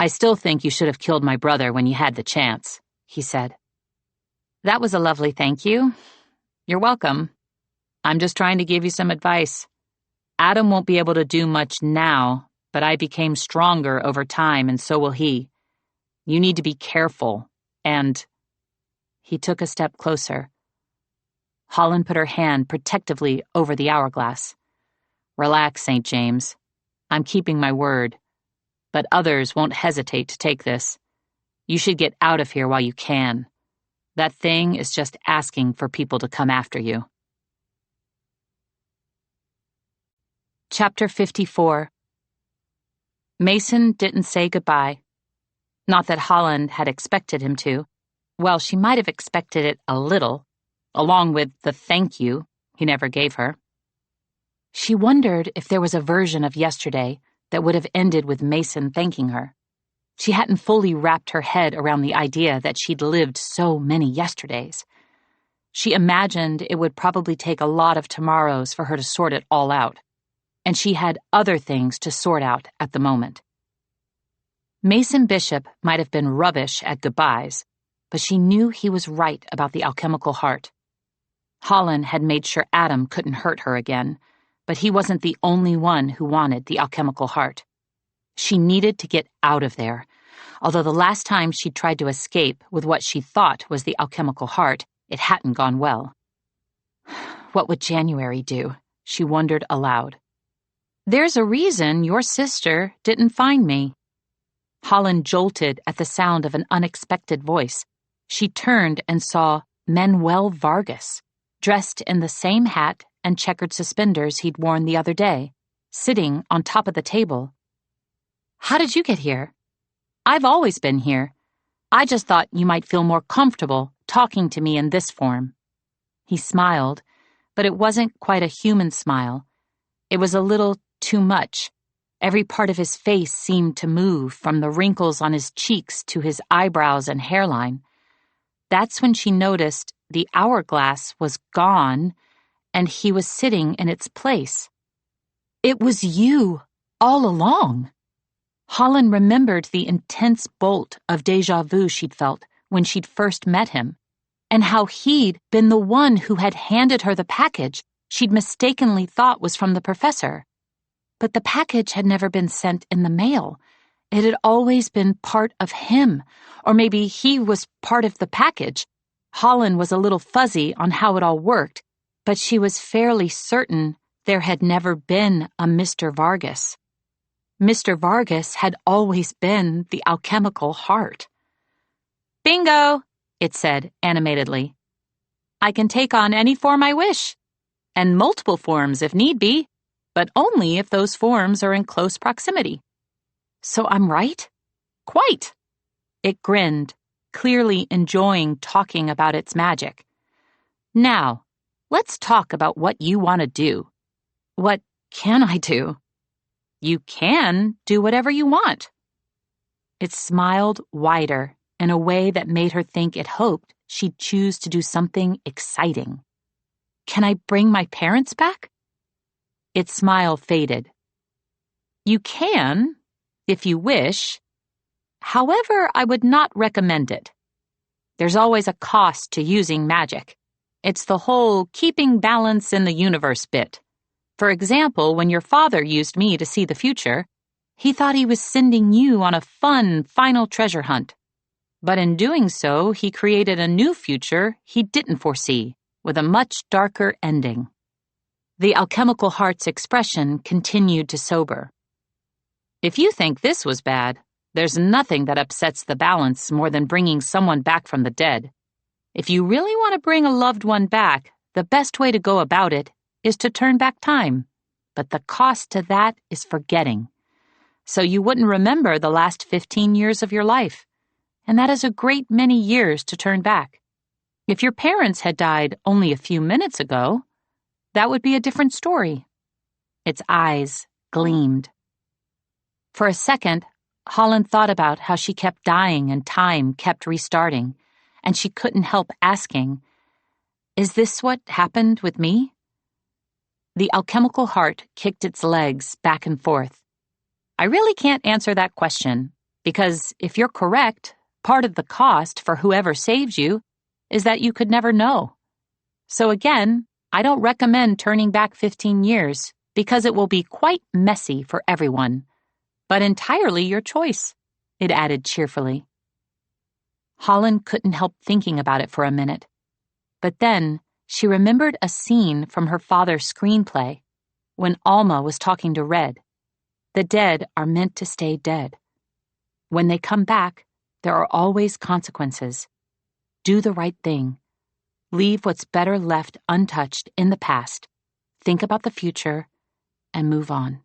S1: I still think you should have killed my brother when you had the chance, he said. That was a lovely thank you. You're welcome. I'm just trying to give you some advice. Adam won't be able to do much now, but I became stronger over time, and so will he. You need to be careful, and... He took a step closer. Holland put her hand protectively over the hourglass. Relax, St. James. I'm keeping my word. But others won't hesitate to take this. You should get out of here while you can. That thing is just asking for people to come after you. Chapter 54. Mason didn't say goodbye. Not that Holland had expected him to. Well, she might have expected it a little, along with the thank you he never gave her. She wondered if there was a version of yesterday that would have ended with Mason thanking her. She hadn't fully wrapped her head around the idea that she'd lived so many yesterdays. She imagined it would probably take a lot of tomorrows for her to sort it all out, and she had other things to sort out at the moment. Mason Bishop might have been rubbish at goodbyes, but she knew he was right about the alchemical heart. Holland had made sure Adam couldn't hurt her again, but he wasn't the only one who wanted the alchemical heart. She needed to get out of there, although the last time she tried to escape with what she thought was the alchemical heart, it hadn't gone well. What would January do? She wondered aloud. There's a reason your sister didn't find me. Holland jolted at the sound of an unexpected voice. She turned and saw Manuel Vargas, dressed in the same hat and checkered suspenders he'd worn the other day, sitting on top of the table. How did you get here? I've always been here. I just thought you might feel more comfortable talking to me in this form. He smiled, but it wasn't quite a human smile. It was a little too much. Every part of his face seemed to move, from the wrinkles on his cheeks to his eyebrows and hairline. That's when she noticed the hourglass was gone, and he was sitting in its place. It was you, all along. Holland remembered the intense bolt of déjà vu she'd felt when she'd first met him, and how he'd been the one who had handed her the package she'd mistakenly thought was from the professor. But the package had never been sent in the mail. It had always been part of him, or maybe he was part of the package. Holland was a little fuzzy on how it all worked, but she was fairly certain there had never been a Mr. Vargas. Mr. Vargas had always been the alchemical heart. Bingo, it said animatedly. I can take on any form I wish, and multiple forms if need be, but only if those forms are in close proximity. So I'm right? Quite. It grinned, clearly enjoying talking about its magic. Now, Let's talk about what you want to do. What can I do? You can do whatever you want. It smiled wider in a way that made her think it hoped she'd choose to do something exciting. Can I bring my parents back? Its smile faded. You can, if you wish. However, I would not recommend it. There's always a cost to using magic. It's the whole keeping balance in the universe bit. For example, when your father used me to see the future, he thought he was sending you on a fun final treasure hunt. But in doing so, he created a new future he didn't foresee, with a much darker ending. The alchemical heart's expression continued to sober. If you think this was bad, there's nothing that upsets the balance more than bringing someone back from the dead. If you really want to bring a loved one back, the best way to go about it is to turn back time. But the cost to that is forgetting. So you wouldn't remember the last 15 years of your life. And that is a great many years to turn back. If your parents had died only a few minutes ago, that would be a different story. Its eyes gleamed. For a second, Holland thought about how she kept dying and time kept restarting, and she couldn't help asking, is this what happened with me? The alchemical heart kicked its legs back and forth. I really can't answer that question, because if you're correct, part of the cost for whoever saves you is that you could never know. So again, I don't recommend turning back 15 years, because it will be quite messy for everyone. But entirely your choice, it added cheerfully. Holland couldn't help thinking about it for a minute. But then she remembered a scene from her father's screenplay when Alma was talking to Red. The dead are meant to stay dead. When they come back, there are always consequences. Do the right thing. Leave what's better left untouched in the past. Think about the future and move on.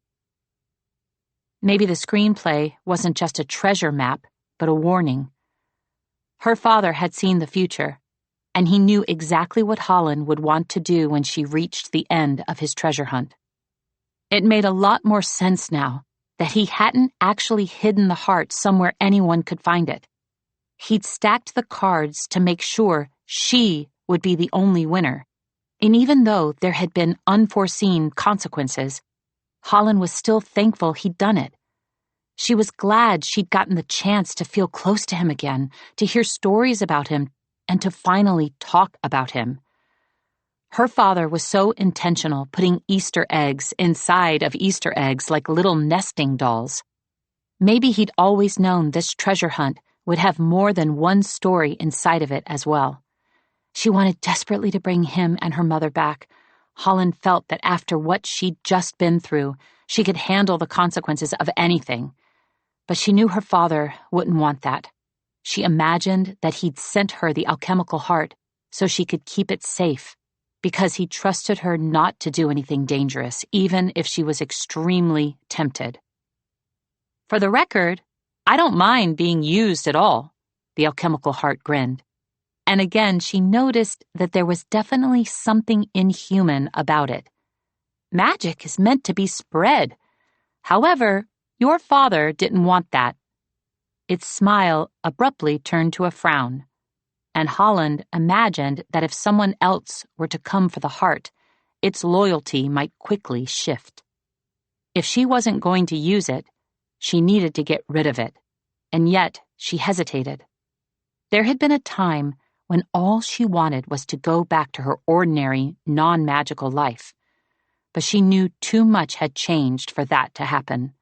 S1: Maybe the screenplay wasn't just a treasure map, but a warning. Her father had seen the future, and he knew exactly what Holland would want to do when she reached the end of his treasure hunt. It made a lot more sense now that he hadn't actually hidden the heart somewhere anyone could find it. He'd stacked the cards to make sure she would be the only winner, and even though there had been unforeseen consequences, Holland was still thankful he'd done it. She was glad she'd gotten the chance to feel close to him again, to hear stories about him, and to finally talk about him. Her father was so intentional putting Easter eggs inside of Easter eggs like little nesting dolls. Maybe he'd always known this treasure hunt would have more than one story inside of it as well. She wanted desperately to bring him and her mother back. Holland felt that after what she'd just been through, she could handle the consequences of anything. But she knew her father wouldn't want that. She imagined that he'd sent her the alchemical heart so she could keep it safe, because he trusted her not to do anything dangerous, even if she was extremely tempted. For the record, I don't mind being used at all, the alchemical heart grinned. And again, she noticed that there was definitely something inhuman about it. Magic is meant to be spread. However, your father didn't want that. Its smile abruptly turned to a frown, and Holland imagined that if someone else were to come for the heart, its loyalty might quickly shift. If she wasn't going to use it, she needed to get rid of it, and yet she hesitated. There had been a time when all she wanted was to go back to her ordinary, non-magical life, but she knew too much had changed for that to happen.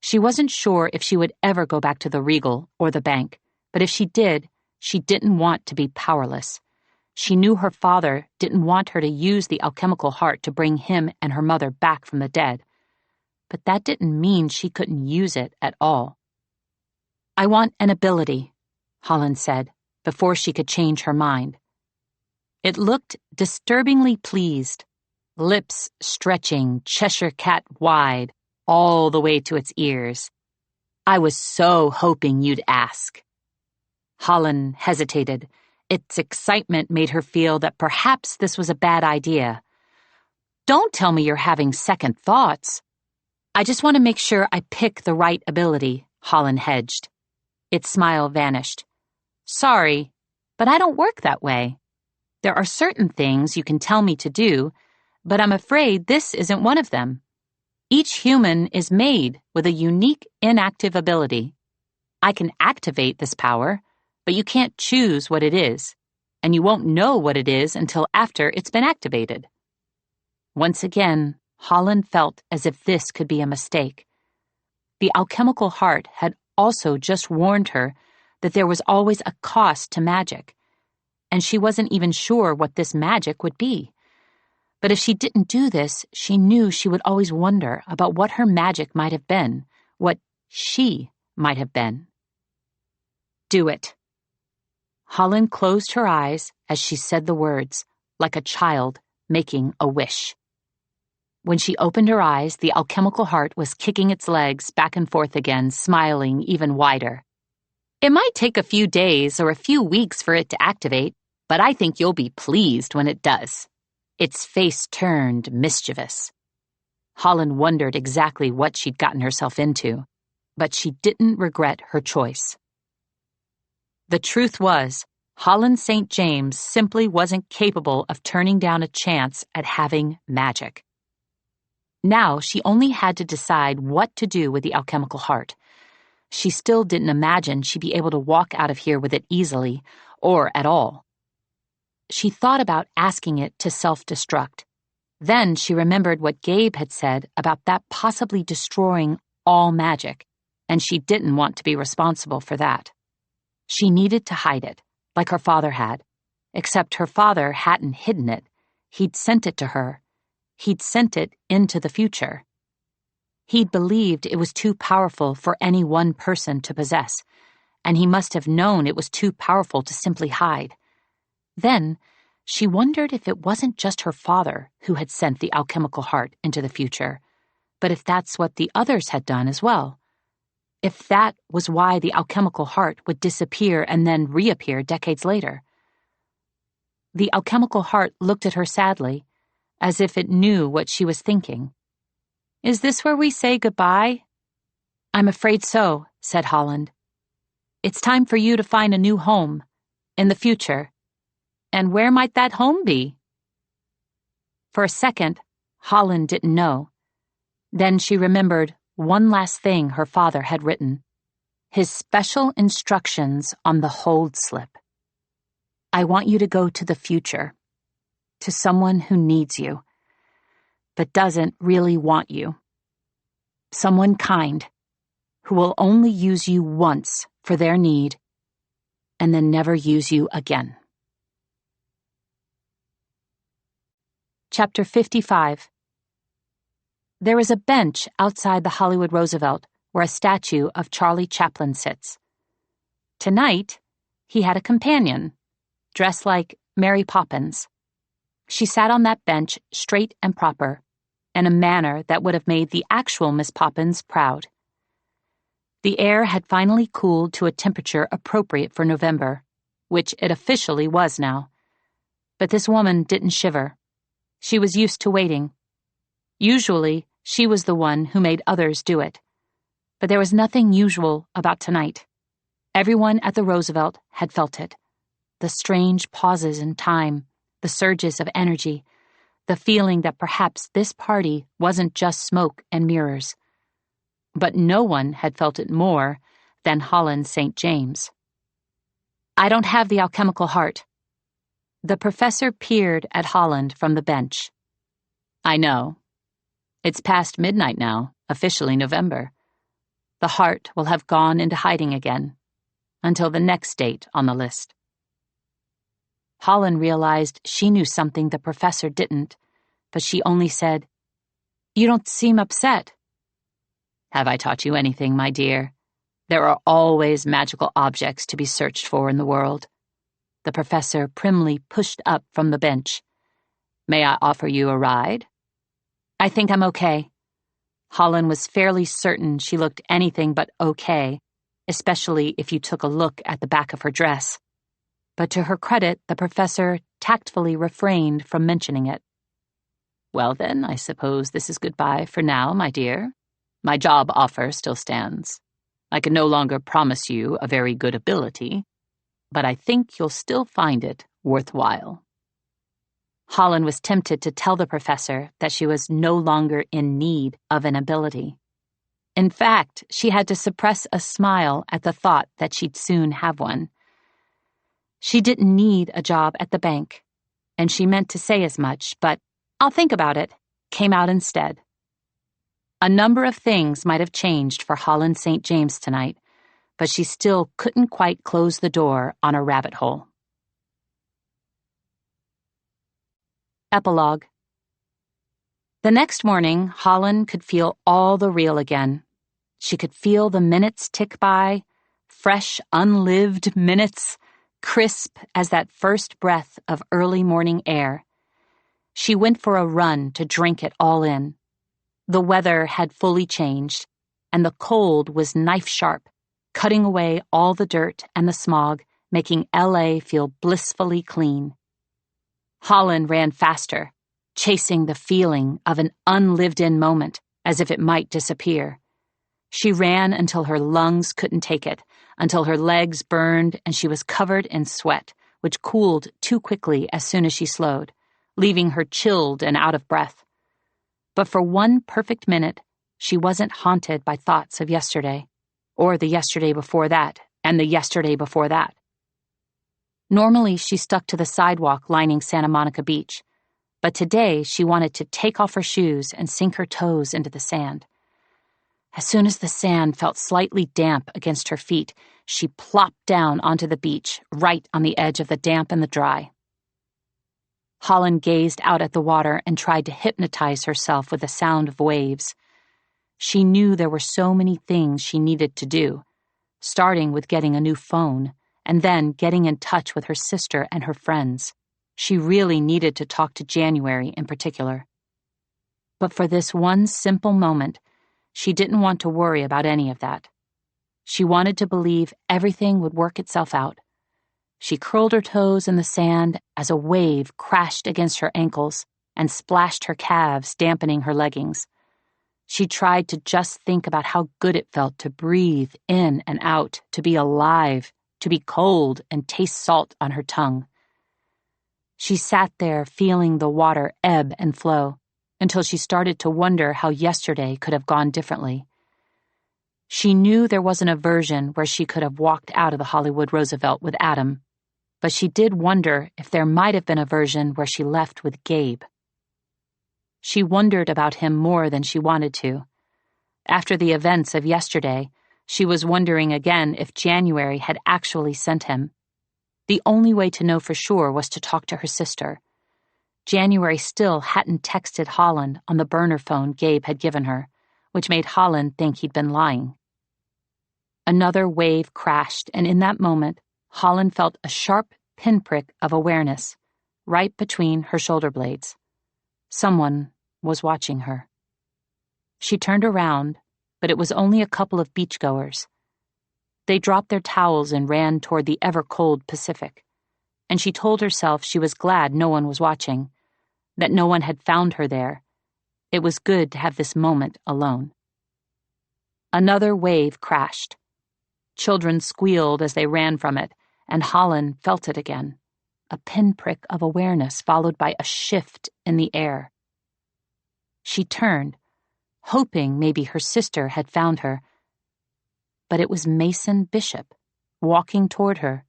S1: She wasn't sure if she would ever go back to the Regal or the bank, but if she did, she didn't want to be powerless. She knew her father didn't want her to use the alchemical heart to bring him and her mother back from the dead, but that didn't mean she couldn't use it at all. I want an ability, Holland said, before she could change her mind. It looked disturbingly pleased, lips stretching Cheshire cat wide, all the way to its ears. I was so hoping you'd ask. Holland hesitated, Its excitement made her feel that perhaps this was a bad idea. "Don't tell me you're having second thoughts." "I just want to make sure I pick the right ability," Holland hedged. Its smile vanished. "Sorry, but I don't work that way. There are certain things you can tell me to do, but I'm afraid this isn't one of them. Each human is made with a unique inactive ability. I can activate this power, but you can't choose what it is, and you won't know what it is until after it's been activated." Once again, Holland felt as if this could be a mistake. The alchemical heart had also just warned her that there was always a cost to magic, and she wasn't even sure what this magic would be. But if she didn't do this, she knew she would always wonder about what her magic might have been, what she might have been. "Do it." Holland closed her eyes as she said the words, like a child making a wish. When she opened her eyes, the alchemical heart was kicking its legs back and forth again, smiling even wider. "It might take a few days or a few weeks for it to activate, but I think you'll be pleased when it does." Its face turned mischievous. Holland wondered exactly what she'd gotten herself into, but she didn't regret her choice. The truth was, Holland St. James simply wasn't capable of turning down a chance at having magic. Now she only had to decide what to do with the alchemical heart. She still didn't imagine she'd be able to walk out of here with it easily, or at all. She thought about asking it to self-destruct. Then she remembered what Gabe had said about that possibly destroying all magic, and she didn't want to be responsible for that. She needed to hide it, like her father had, except her father hadn't hidden it. He'd sent it to her. He'd sent it into the future. He'd believed it was too powerful for any one person to possess, and he must have known it was too powerful to simply hide. Then, she wondered if it wasn't just her father who had sent the alchemical heart into the future, but if that's what the others had done as well. If that was why the alchemical heart would disappear and then reappear decades later. The alchemical heart looked at her sadly, as if it knew what she was thinking. "Is this where we say goodbye?" "I'm afraid so," said Holland. "It's time for you to find a new home, in the future. And where might that home be?" For a second, Holland didn't know. Then she remembered one last thing her father had written. His special instructions on the hold slip. "I want you to go to the future, to someone who needs you, but doesn't really want you. Someone kind, who will only use you once for their need, and then never use you again." Chapter 55. There is a bench outside the Hollywood Roosevelt where a statue of Charlie Chaplin sits. Tonight, he had a companion, dressed like Mary Poppins. She sat on that bench straight and proper, in a manner that would have made the actual Miss Poppins proud. The air had finally cooled to a temperature appropriate for November, which it officially was now. But this woman didn't shiver. She was used to waiting. Usually, she was the one who made others do it. But there was nothing usual about tonight. Everyone at the Roosevelt had felt it. The strange pauses in time, the surges of energy, the feeling that perhaps this party wasn't just smoke and mirrors. But no one had felt it more than Holland St. James. "I don't have the alchemical heart." The professor peered at Holland from the bench. "I know. It's past midnight now, officially November. The heart will have gone into hiding again, until the next date on the list." Holland realized she knew something the professor didn't, but she only said, "You don't seem upset." "Have I taught you anything, my dear? There are always magical objects to be searched for in the world." The professor primly pushed up from the bench. "May I offer you a ride?" "I think I'm okay." Holland was fairly certain she looked anything but okay, especially if you took a look at the back of her dress. but to her credit, the professor tactfully refrained from mentioning it. "Well then, I suppose this is goodbye for now, my dear. My job offer still stands. I can no longer promise you a very good ability, but I think you'll still find it worthwhile." Holland was tempted to tell the professor that she was no longer in need of an ability. In fact, she had to suppress a smile at the thought that she'd soon have one. She didn't need a job at the bank, and she meant to say as much, but "I'll think about it" came out instead. A number of things might have changed for Holland St. James tonight, but she still couldn't quite close the door on a rabbit hole. Epilogue. The next morning, Holland could feel all the real again. She could feel the minutes tick by, fresh, unlived minutes, crisp as that first breath of early morning air. She went for a run to drink it all in. The weather had fully changed, and the cold was knife-sharp, cutting away all the dirt and the smog, making LA feel blissfully clean. Holland ran faster, chasing the feeling of an unlived-in moment as if it might disappear. She ran until her lungs couldn't take it, until her legs burned and she was covered in sweat, which cooled too quickly as soon as she slowed, leaving her chilled and out of breath. But for one perfect minute, she wasn't haunted by thoughts of yesterday, or the yesterday before that, and the yesterday before that. Normally, she stuck to the sidewalk lining Santa Monica Beach, but today she wanted to take off her shoes and sink her toes into the sand. As soon as the sand felt slightly damp against her feet, she plopped down onto the beach, right on the edge of the damp and the dry. Holland gazed out at the water and tried to hypnotize herself with the sound of waves. She knew there were so many things she needed to do, starting with getting a new phone, and then getting in touch with her sister and her friends. She really needed to talk to January in particular. But for this one simple moment, she didn't want to worry about any of that. She wanted to believe everything would work itself out. She curled her toes in the sand as a wave crashed against her ankles and splashed her calves, dampening her leggings. She tried to just think about how good it felt to breathe in and out, to be alive, to be cold and taste salt on her tongue. She sat there feeling the water ebb and flow until she started to wonder how yesterday could have gone differently. She knew there wasn't a version where she could have walked out of the Hollywood Roosevelt with Adam, but she did wonder if there might have been a version where she left with Gabe. She wondered about him more than she wanted to. After the events of yesterday, she was wondering again if January had actually sent him. The only way to know for sure was to talk to her sister. January still hadn't texted Holland on the burner phone Gabe had given her, which made Holland think he'd been lying. Another wave crashed, and in that moment, Holland felt a sharp pinprick of awareness right between her shoulder blades. Someone was watching her. She turned around, but it was only a couple of beachgoers. They dropped their towels and ran toward the ever-cold Pacific, and she told herself she was glad no one was watching, that no one had found her there. It was good to have this moment alone. Another wave crashed. Children squealed as they ran from it, and Holland felt it again, a pinprick of awareness followed by a shift in the air. She turned, hoping maybe her sister had found her, but it was Mason Bishop, walking toward her.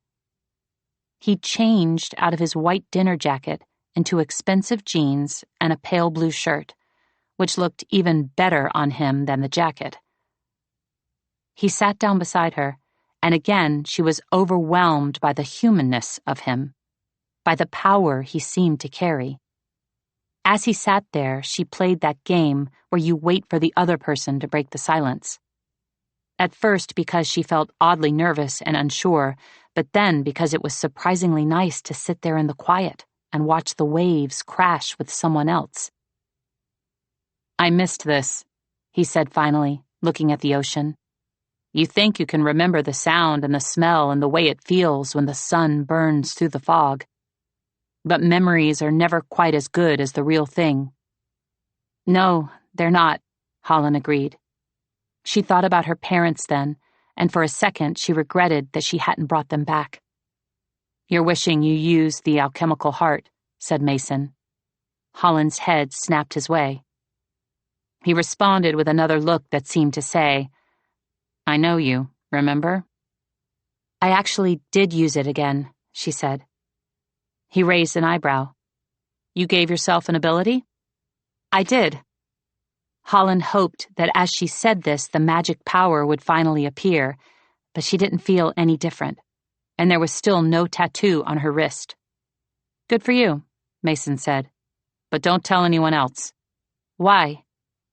S1: He changed out of his white dinner jacket into expensive jeans and a pale blue shirt, which looked even better on him than the jacket. He sat down beside her, and again she was overwhelmed by the humanness of him, by the power he seemed to carry. As he sat there, she played that game where you wait for the other person to break the silence. At first because she felt oddly nervous and unsure, but then because it was surprisingly nice to sit there in the quiet and watch the waves crash with someone else. "I missed this," he said finally, looking at the ocean. You think you can remember the sound and the smell and the way it feels when the sun burns through the fog. But memories are never quite as good as the real thing. No, they're not, Holland agreed. She thought about her parents then, and for a second she regretted that she hadn't brought them back. You're wishing you used the alchemical heart, said Mason. Holland's head snapped his way. He responded with another look that seemed to say, I know you, remember? I actually did use it again, she said. He raised an eyebrow. You gave yourself an ability? I did. Holland hoped that as she said this, the magic power would finally appear, but she didn't feel any different, and there was still no tattoo on her wrist. Good for you, Mason said, but don't tell anyone else. Why?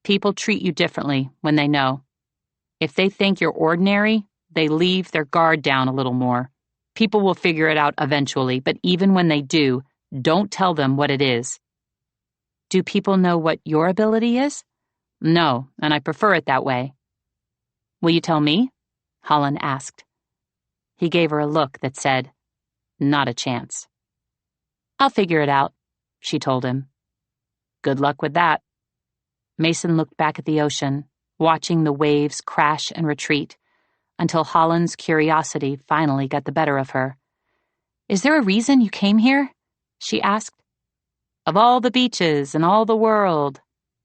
S1: People treat you differently when they know. If they think you're ordinary, they leave their guard down a little more. People will figure it out eventually, but even when they do, don't tell them what it is. Do people know what your ability is? No, and I prefer it that way. Will you tell me? Holland asked. He gave her a look that said, not a chance. I'll figure it out, she told him. Good luck with that. Mason looked back at the ocean, watching the waves crash and retreat, until Holland's curiosity finally got the better of her. Is there a reason you came here? She asked. Of all the beaches and all the world,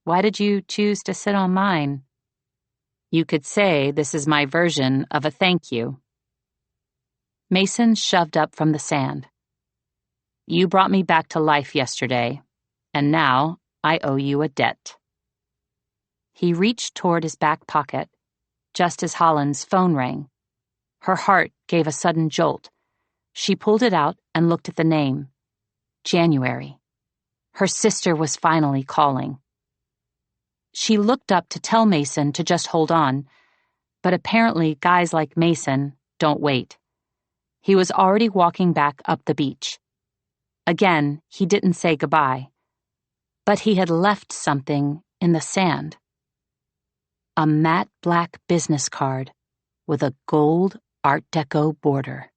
S1: why did you choose to sit on mine? You could say this is my version of a thank you. Mason shoved up from the sand. You brought me back to life yesterday, and now I owe you a debt. He reached toward his back pocket, just as Holland's phone rang. Her heart gave a sudden jolt. She pulled it out and looked at the name. January. Her sister was finally calling. She looked up to tell Mason to just hold on, but apparently guys like Mason don't wait. He was already walking back up the beach. Again, he didn't say goodbye, but he had left something in the sand. A matte black business card with a gold Art Deco border.